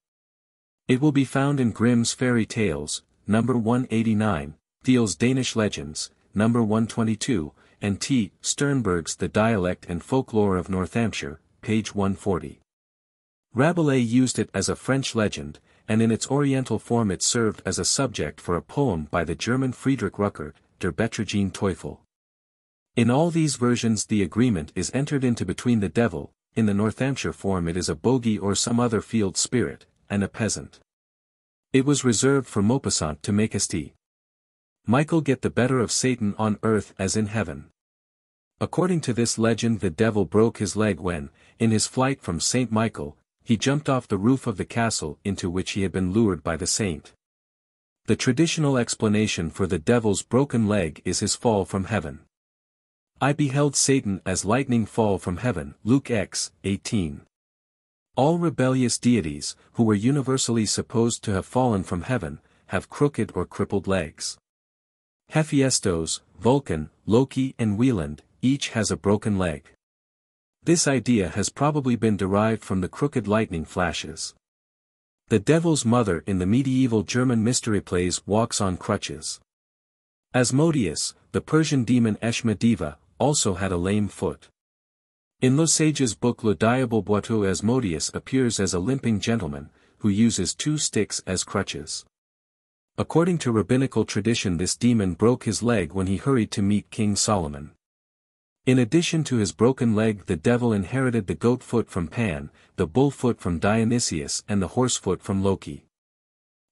A: It will be found in Grimm's Fairy Tales, No. 189, Thiel's Danish Legends, No. 122, and T. Sternberg's The Dialect and Folklore of Northamptonshire, page 140. Rabelais used it as a French legend, and in its oriental form it served as a subject for a poem by the German Friedrich Ruckert, Der Betrogene Teufel. In all these versions the agreement is entered into between the devil, in the Northamptonshire form it is a bogie or some other field spirit, and a peasant. It was reserved for Maupassant to make St. Michael get the better of Satan on earth as in heaven. According to this legend the devil broke his leg when, in his flight from St. Michael, he jumped off the roof of the castle into which he had been lured by the saint. The traditional explanation for the devil's broken leg is his fall from heaven. I beheld Satan as lightning fall from heaven, Luke x. 18. All rebellious deities, who were universally supposed to have fallen from heaven, have crooked or crippled legs. Hephaestos, Vulcan, Loki and Wieland, each has a broken leg. This idea has probably been derived from the crooked lightning flashes. The devil's mother in the medieval German mystery plays walks on crutches. Asmodeus, the Persian demon Eshma Diva, also had a lame foot. In Le Sage's book Le Diable Boiteux, Asmodeus appears as a limping gentleman, who uses 2 sticks as crutches. According to rabbinical tradition, this demon broke his leg when he hurried to meet King Solomon. In addition to his broken leg, the devil inherited the goat foot from Pan, the bull foot from Dionysius, and the horse foot from Loki.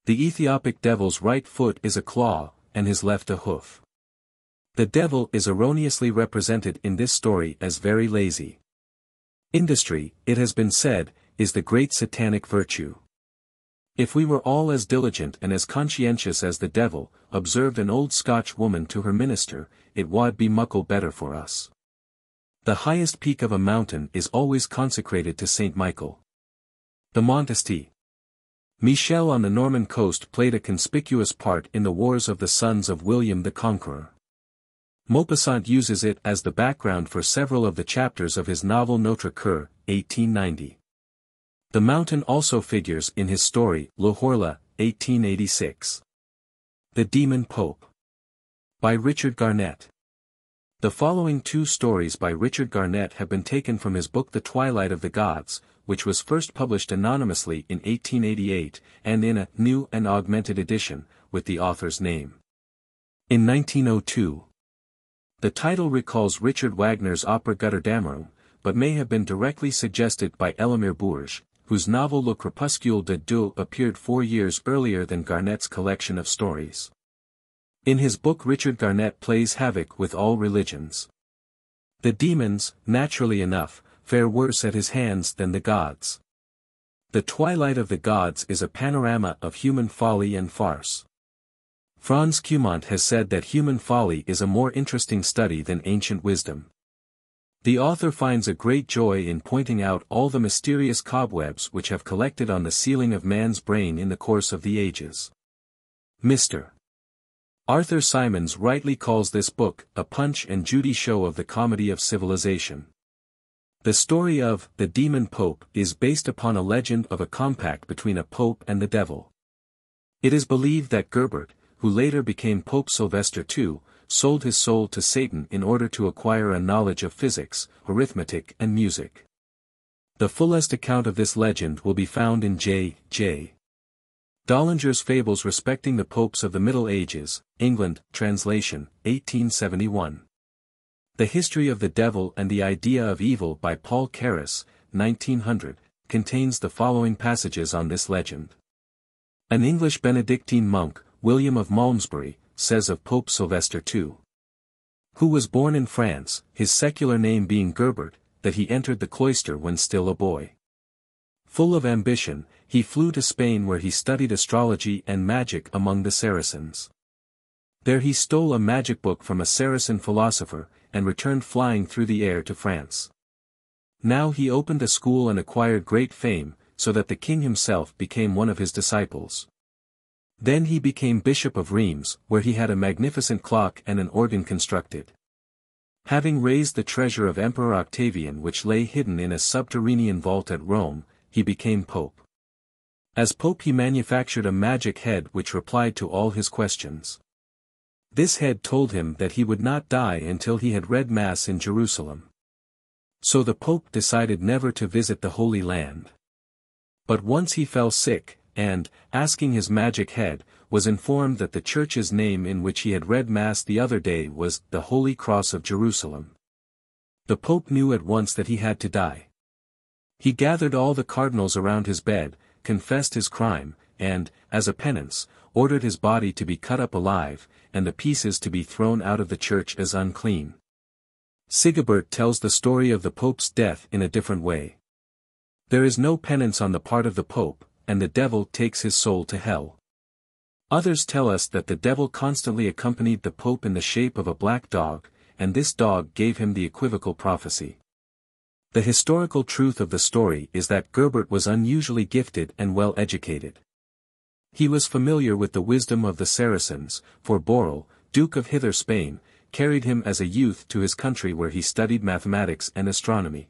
A: The Ethiopic devil's right foot is a claw, and his left a hoof. The devil is erroneously represented in this story as very lazy. Industry, it has been said, is the great satanic virtue. If we were all as diligent and as conscientious as the devil, observed an old Scotch woman to her minister, it wad be muckle better for us. The highest peak of a mountain is always consecrated to Saint Michael. The Mont. Michel on the Norman coast played a conspicuous part in the wars of the sons of William the Conqueror. Maupassant uses it as the background for several of the chapters of his novel Notre Coeur, 1890. The mountain also figures in his story Le Horla, 1886. The Demon Pope. By Richard Garnett. The following 2 stories by Richard Garnett have been taken from his book The Twilight of the Gods, which was first published anonymously in 1888, and in a new and augmented edition, with the author's name. In 1902. The title recalls Richard Wagner's opera Götterdämmerung, but may have been directly suggested by Elamir Bourges, whose novel Le Crépuscule de Dieu appeared 4 years earlier than Garnett's collection of stories. In his book Richard Garnett plays havoc with all religions. The demons, naturally enough, fare worse at his hands than the gods. The Twilight of the Gods is a panorama of human folly and farce. Franz Cumont has said that human folly is a more interesting study than ancient wisdom. The author finds a great joy in pointing out all the mysterious cobwebs which have collected on the ceiling of man's brain in the course of the ages. Mr. Arthur Symons rightly calls this book a Punch and Judy show of the comedy of civilization. The story of The Demon Pope is based upon a legend of a compact between a pope and the devil. It is believed that Gerbert, who later became Pope Sylvester II, sold his soul to Satan in order to acquire a knowledge of physics, arithmetic and music. The fullest account of this legend will be found in J. Dollinger's Fables Respecting the Popes of the Middle Ages, England, translation, 1871. The History of the Devil and the Idea of Evil by Paul Carus, 1900, contains the following passages on this legend. An English Benedictine monk, William of Malmesbury, says of Pope Sylvester II, who was born in France, his secular name being Gerbert, that he entered the cloister when still a boy. Full of ambition, he flew to Spain where he studied astrology and magic among the Saracens. There he stole a magic book from a Saracen philosopher, and returned flying through the air to France. Now he opened a school and acquired great fame, so that the king himself became one of his disciples. Then he became Bishop of Reims, where he had a magnificent clock and an organ constructed. Having raised the treasure of Emperor Octavian which lay hidden in a subterranean vault at Rome, he became Pope. As Pope he manufactured a magic head which replied to all his questions. This head told him that he would not die until he had read Mass in Jerusalem. So the Pope decided never to visit the Holy Land. But once he fell sick, and, asking his magic head, was informed that the church's name in which he had read Mass the other day was the Holy Cross of Jerusalem. The Pope knew at once that he had to die. He gathered all the cardinals around his bed, confessed his crime, and, as a penance, ordered his body to be cut up alive, and the pieces to be thrown out of the church as unclean. Sigebert tells the story of the Pope's death in a different way. There is no penance on the part of the Pope, and the devil takes his soul to hell. Others tell us that the devil constantly accompanied the Pope in the shape of a black dog, and this dog gave him the equivocal prophecy. The historical truth of the story is that Gerbert was unusually gifted and well educated. He was familiar with the wisdom of the Saracens, for Borel, Duke of Hither Spain, carried him as a youth to his country where he studied mathematics and astronomy.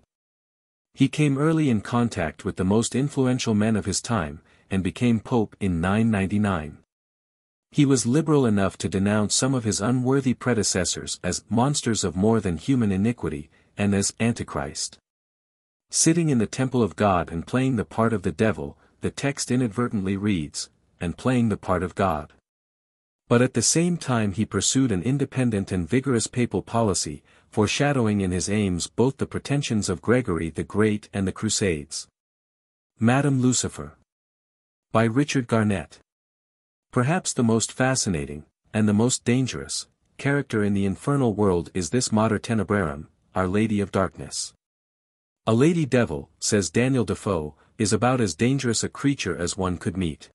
A: He came early in contact with the most influential men of his time, and became pope in 999. He was liberal enough to denounce some of his unworthy predecessors as monsters of more than human iniquity, and as Antichrist. Sitting in the temple of God and playing the part of the devil, the text inadvertently reads, and playing the part of God. But at the same time he pursued an independent and vigorous papal policy, foreshadowing in his aims both the pretensions of Gregory the Great and the Crusades. Madame Lucifer. By Richard Garnett. Perhaps the most fascinating, and the most dangerous, character in the infernal world is this Mater Tenebrarum, Our Lady of Darkness. A lady devil, says Daniel Defoe, is about as dangerous a creature as one could meet.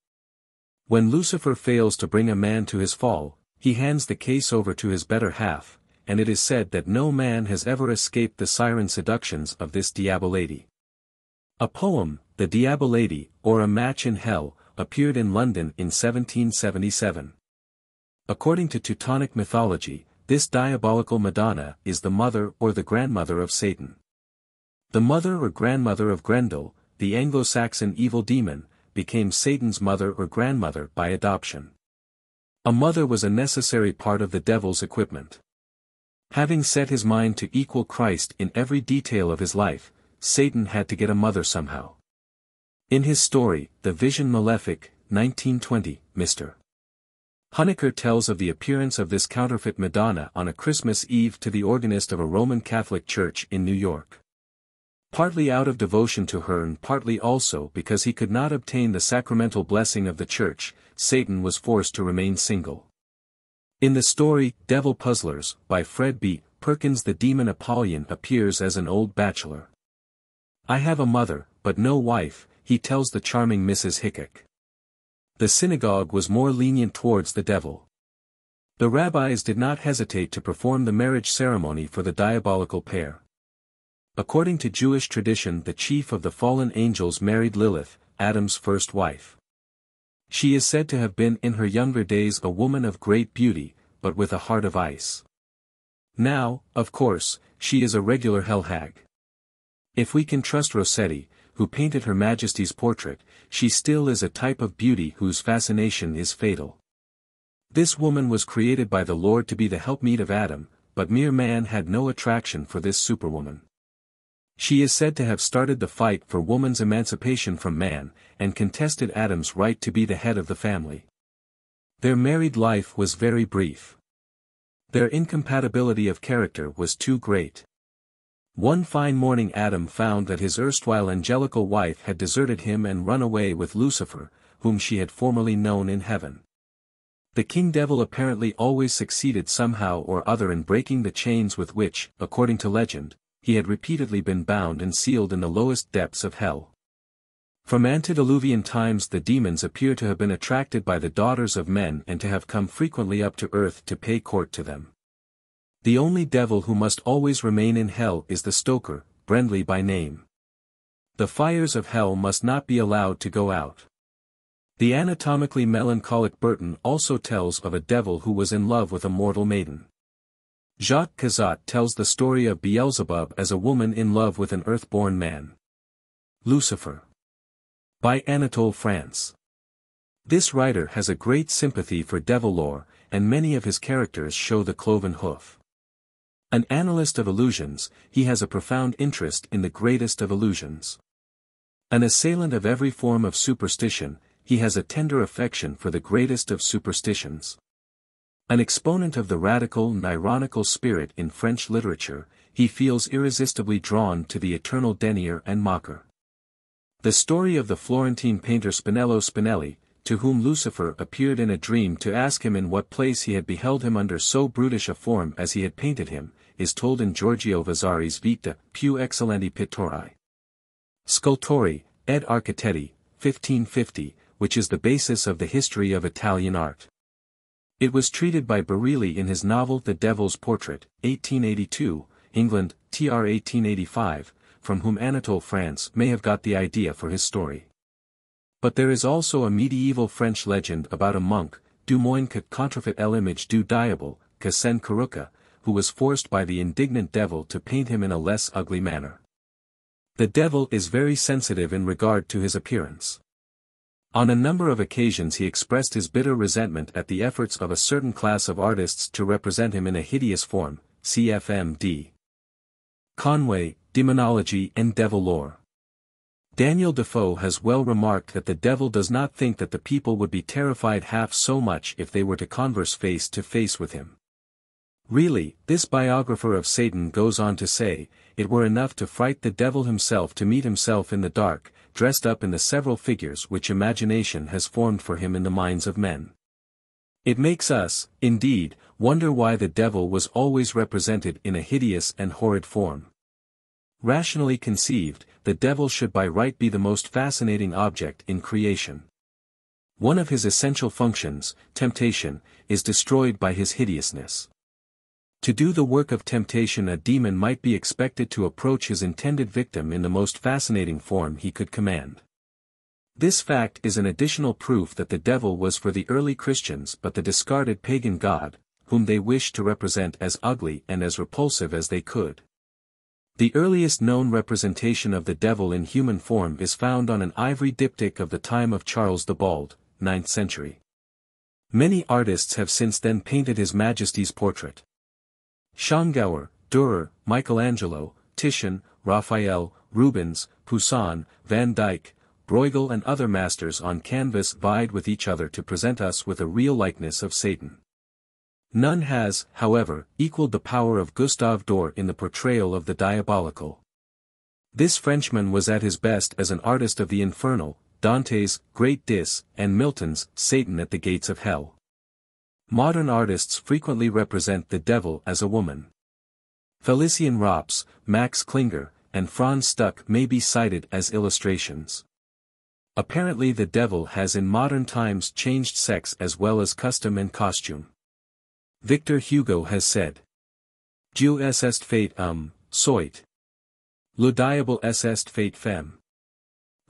A: When Lucifer fails to bring a man to his fall, he hands the case over to his better half, and it is said that no man has ever escaped the siren seductions of this Diabolady. A poem, The Diabolady, or A Match in Hell, appeared in London in 1777. According to Teutonic mythology, this diabolical Madonna is the mother or the grandmother of Satan. The mother or grandmother of Grendel, the Anglo-Saxon evil demon, became Satan's mother or grandmother by adoption. A mother was a necessary part of the devil's equipment. Having set his mind to equal Christ in every detail of his life, Satan had to get a mother somehow. In his story, The Vision Malefic, 1920, Mr. Honecker tells of the appearance of this counterfeit Madonna on a Christmas Eve to the organist of a Roman Catholic church in New York. Partly out of devotion to her and partly also because he could not obtain the sacramental blessing of the church, Satan was forced to remain single. In the story, Devil Puzzlers, by Fred B. Perkins, the demon Apollyon appears as an old bachelor. I have a mother, but no wife, he tells the charming Mrs. Hickok. The synagogue was more lenient towards the devil. The rabbis did not hesitate to perform the marriage ceremony for the diabolical pair. According to Jewish tradition, the chief of the fallen angels married Lilith, Adam's first wife. She is said to have been in her younger days a woman of great beauty, but with a heart of ice. Now, of course, she is a regular hell hag. If we can trust Rossetti, who painted Her Majesty's portrait, she still is a type of beauty whose fascination is fatal. This woman was created by the Lord to be the helpmeet of Adam, but mere man had no attraction for this superwoman. She is said to have started the fight for woman's emancipation from man, and contested Adam's right to be the head of the family. Their married life was very brief. Their incompatibility of character was too great. One fine morning Adam found that his erstwhile angelical wife had deserted him and run away with Lucifer, whom she had formerly known in heaven. The king devil apparently always succeeded somehow or other in breaking the chains with which, according to legend, he had repeatedly been bound and sealed in the lowest depths of hell. From antediluvian times the demons appear to have been attracted by the daughters of men and to have come frequently up to earth to pay court to them. The only devil who must always remain in hell is the stoker, Brendley by name. The fires of hell must not be allowed to go out. The anatomically melancholic Burton also tells of a devil who was in love with a mortal maiden. Jacques Cazot tells the story of Beelzebub as a woman in love with an earth-born man. Lucifer. By Anatole France. This writer has a great sympathy for devil lore, and many of his characters show the cloven hoof. An analyst of illusions, he has a profound interest in the greatest of illusions. An assailant of every form of superstition, he has a tender affection for the greatest of superstitions. An exponent of the radical and ironical spirit in French literature, he feels irresistibly drawn to the eternal denier and mocker. The story of the Florentine painter Spinello Spinelli, to whom Lucifer appeared in a dream to ask him in what place he had beheld him under so brutish a form as he had painted him, is told in Giorgio Vasari's Vita, più eccellenti pittori. Scultori, ed Architetti, 1550, which is the basis of the history of Italian art. It was treated by Bareilly in his novel The Devil's Portrait, 1882, England, tr. 1885, from whom Anatole France may have got the idea for his story. But there is also a medieval French legend about a monk, du moins que contrefait l'image du diable, que sen Caruca, who was forced by the indignant devil to paint him in a less ugly manner. The devil is very sensitive in regard to his appearance. On a number of occasions he expressed his bitter resentment at the efforts of a certain class of artists to represent him in a hideous form, cfmd. Conway, Demonology and Devil Lore. Daniel Defoe has well remarked that the devil does not think that the people would be terrified half so much if they were to converse face to face with him. Really, this biographer of Satan goes on to say, it were enough to fright the devil himself to meet himself in the dark, dressed up in the several figures which imagination has formed for him in the minds of men. It makes us, indeed, wonder why the devil was always represented in a hideous and horrid form. Rationally conceived, the devil should by right be the most fascinating object in creation. One of his essential functions, temptation, is destroyed by his hideousness. To do the work of temptation, a demon might be expected to approach his intended victim in the most fascinating form he could command. This fact is an additional proof that the devil was for the early Christians but the discarded pagan god, whom they wished to represent as ugly and as repulsive as they could. The earliest known representation of the devil in human form is found on an ivory diptych of the time of Charles the Bald, 9th century. Many artists have since then painted His Majesty's portrait. Schongauer, Dürer, Michelangelo, Titian, Raphael, Rubens, Poussin, Van Dyck, Bruegel and other masters on canvas vied with each other to present us with a real likeness of Satan. None has, however, equaled the power of Gustave Doré in the portrayal of the diabolical. This Frenchman was at his best as an artist of the infernal, Dante's Great Dis, and Milton's Satan at the Gates of Hell. Modern artists frequently represent the devil as a woman. Felicien Rops, Max Klinger, and Franz Stuck may be cited as illustrations. Apparently the devil has in modern times changed sex as well as custom and costume. Victor Hugo has said, Dieu est fait soit. Le diable est fait femme.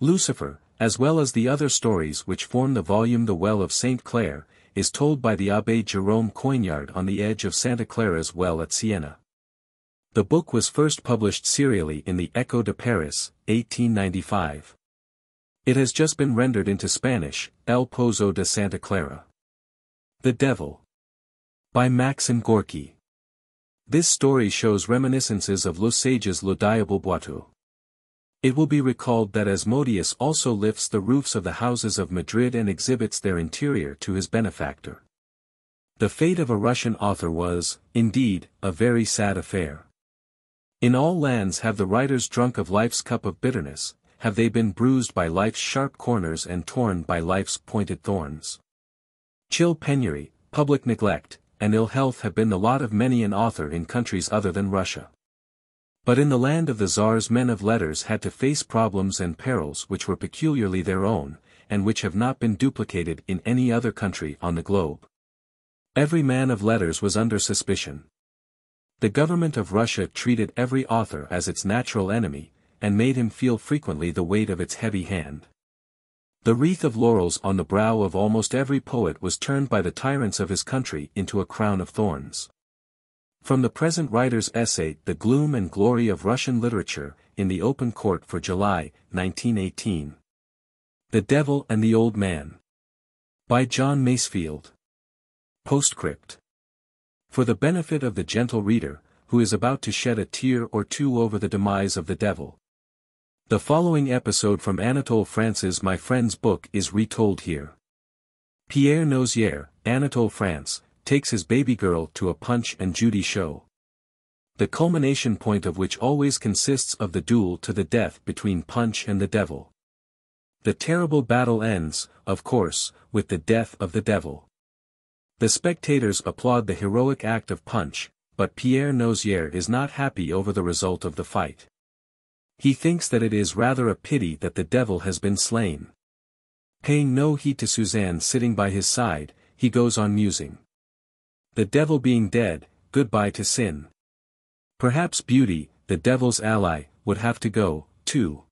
A: Lucifer, as well as the other stories which form the volume The Well of St. Clair, is told by the Abbé Jérôme Coignard on the edge of Santa Clara's well at Siena. The book was first published serially in the Echo de Paris, 1895. It has just been rendered into Spanish, El Pozo de Santa Clara. The Devil. By Maxim Gorky. This story shows reminiscences of Le Sage's Le Diable Boiteux. It will be recalled that Asmodeus also lifts the roofs of the houses of Madrid and exhibits their interior to his benefactor. The fate of a Russian author was, indeed, a very sad affair. In all lands have the writers drunk of life's cup of bitterness, have they been bruised by life's sharp corners and torn by life's pointed thorns. Chill penury, public neglect, and ill health have been the lot of many an author in countries other than Russia. But in the land of the Tsars men of letters had to face problems and perils which were peculiarly their own, and which have not been duplicated in any other country on the globe. Every man of letters was under suspicion. The government of Russia treated every author as its natural enemy, and made him feel frequently the weight of its heavy hand. The wreath of laurels on the brow of almost every poet was turned by the tyrants of his country into a crown of thorns. From the present writer's essay The Gloom and Glory of Russian Literature, in the Open Court for July, 1918. The Devil and the Old Man. By John Masefield. Postscript. For the benefit of the gentle reader, who is about to shed a tear or two over the demise of the devil, the following episode from Anatole France's My Friend's book is retold here. Pierre Nozière, Anatole France, takes his baby girl to a Punch and Judy show. The culmination point of which always consists of the duel to the death between Punch and the devil. The terrible battle ends, of course, with the death of the devil. The spectators applaud the heroic act of Punch, but Pierre Nozière is not happy over the result of the fight. He thinks that it is rather a pity that the devil has been slain. Paying no heed to Suzanne sitting by his side, he goes on musing. The devil being dead, goodbye to sin. Perhaps beauty, the devil's ally, would have to go, too.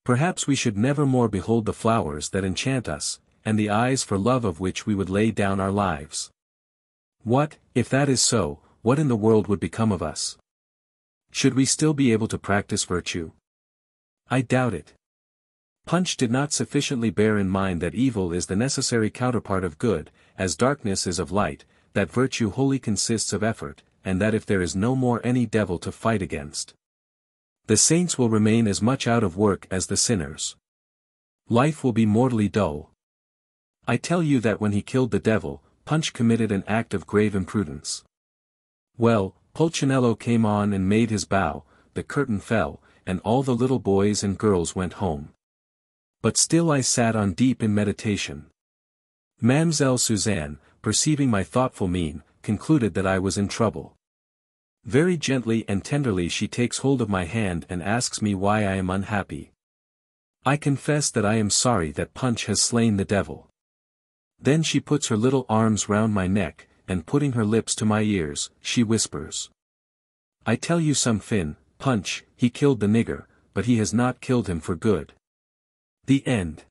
A: Perhaps we should never more behold the flowers that enchant us, and the eyes for love of which we would lay down our lives. What, if that is so, what in the world would become of us? Should we still be able to practice virtue? I doubt it. Punch did not sufficiently bear in mind that evil is the necessary counterpart of good, as darkness is of light, that virtue wholly consists of effort, and that if there is no more any devil to fight against, the saints will remain as much out of work as the sinners. Life will be mortally dull. I tell you that when he killed the devil, Punch committed an act of grave imprudence. Well, Pulcinello came on and made his bow, the curtain fell, and all the little boys and girls went home. But still I sat on deep in meditation. Mamselle Suzanne, perceiving my thoughtful mien, concluded that I was in trouble. Very gently and tenderly she takes hold of my hand and asks me why I am unhappy. I confess that I am sorry that Punch has slain the devil. Then she puts her little arms round my neck, and putting her lips to my ears, she whispers. I tell you something, Punch, he killed the nigger, but he has not killed him for good. The end.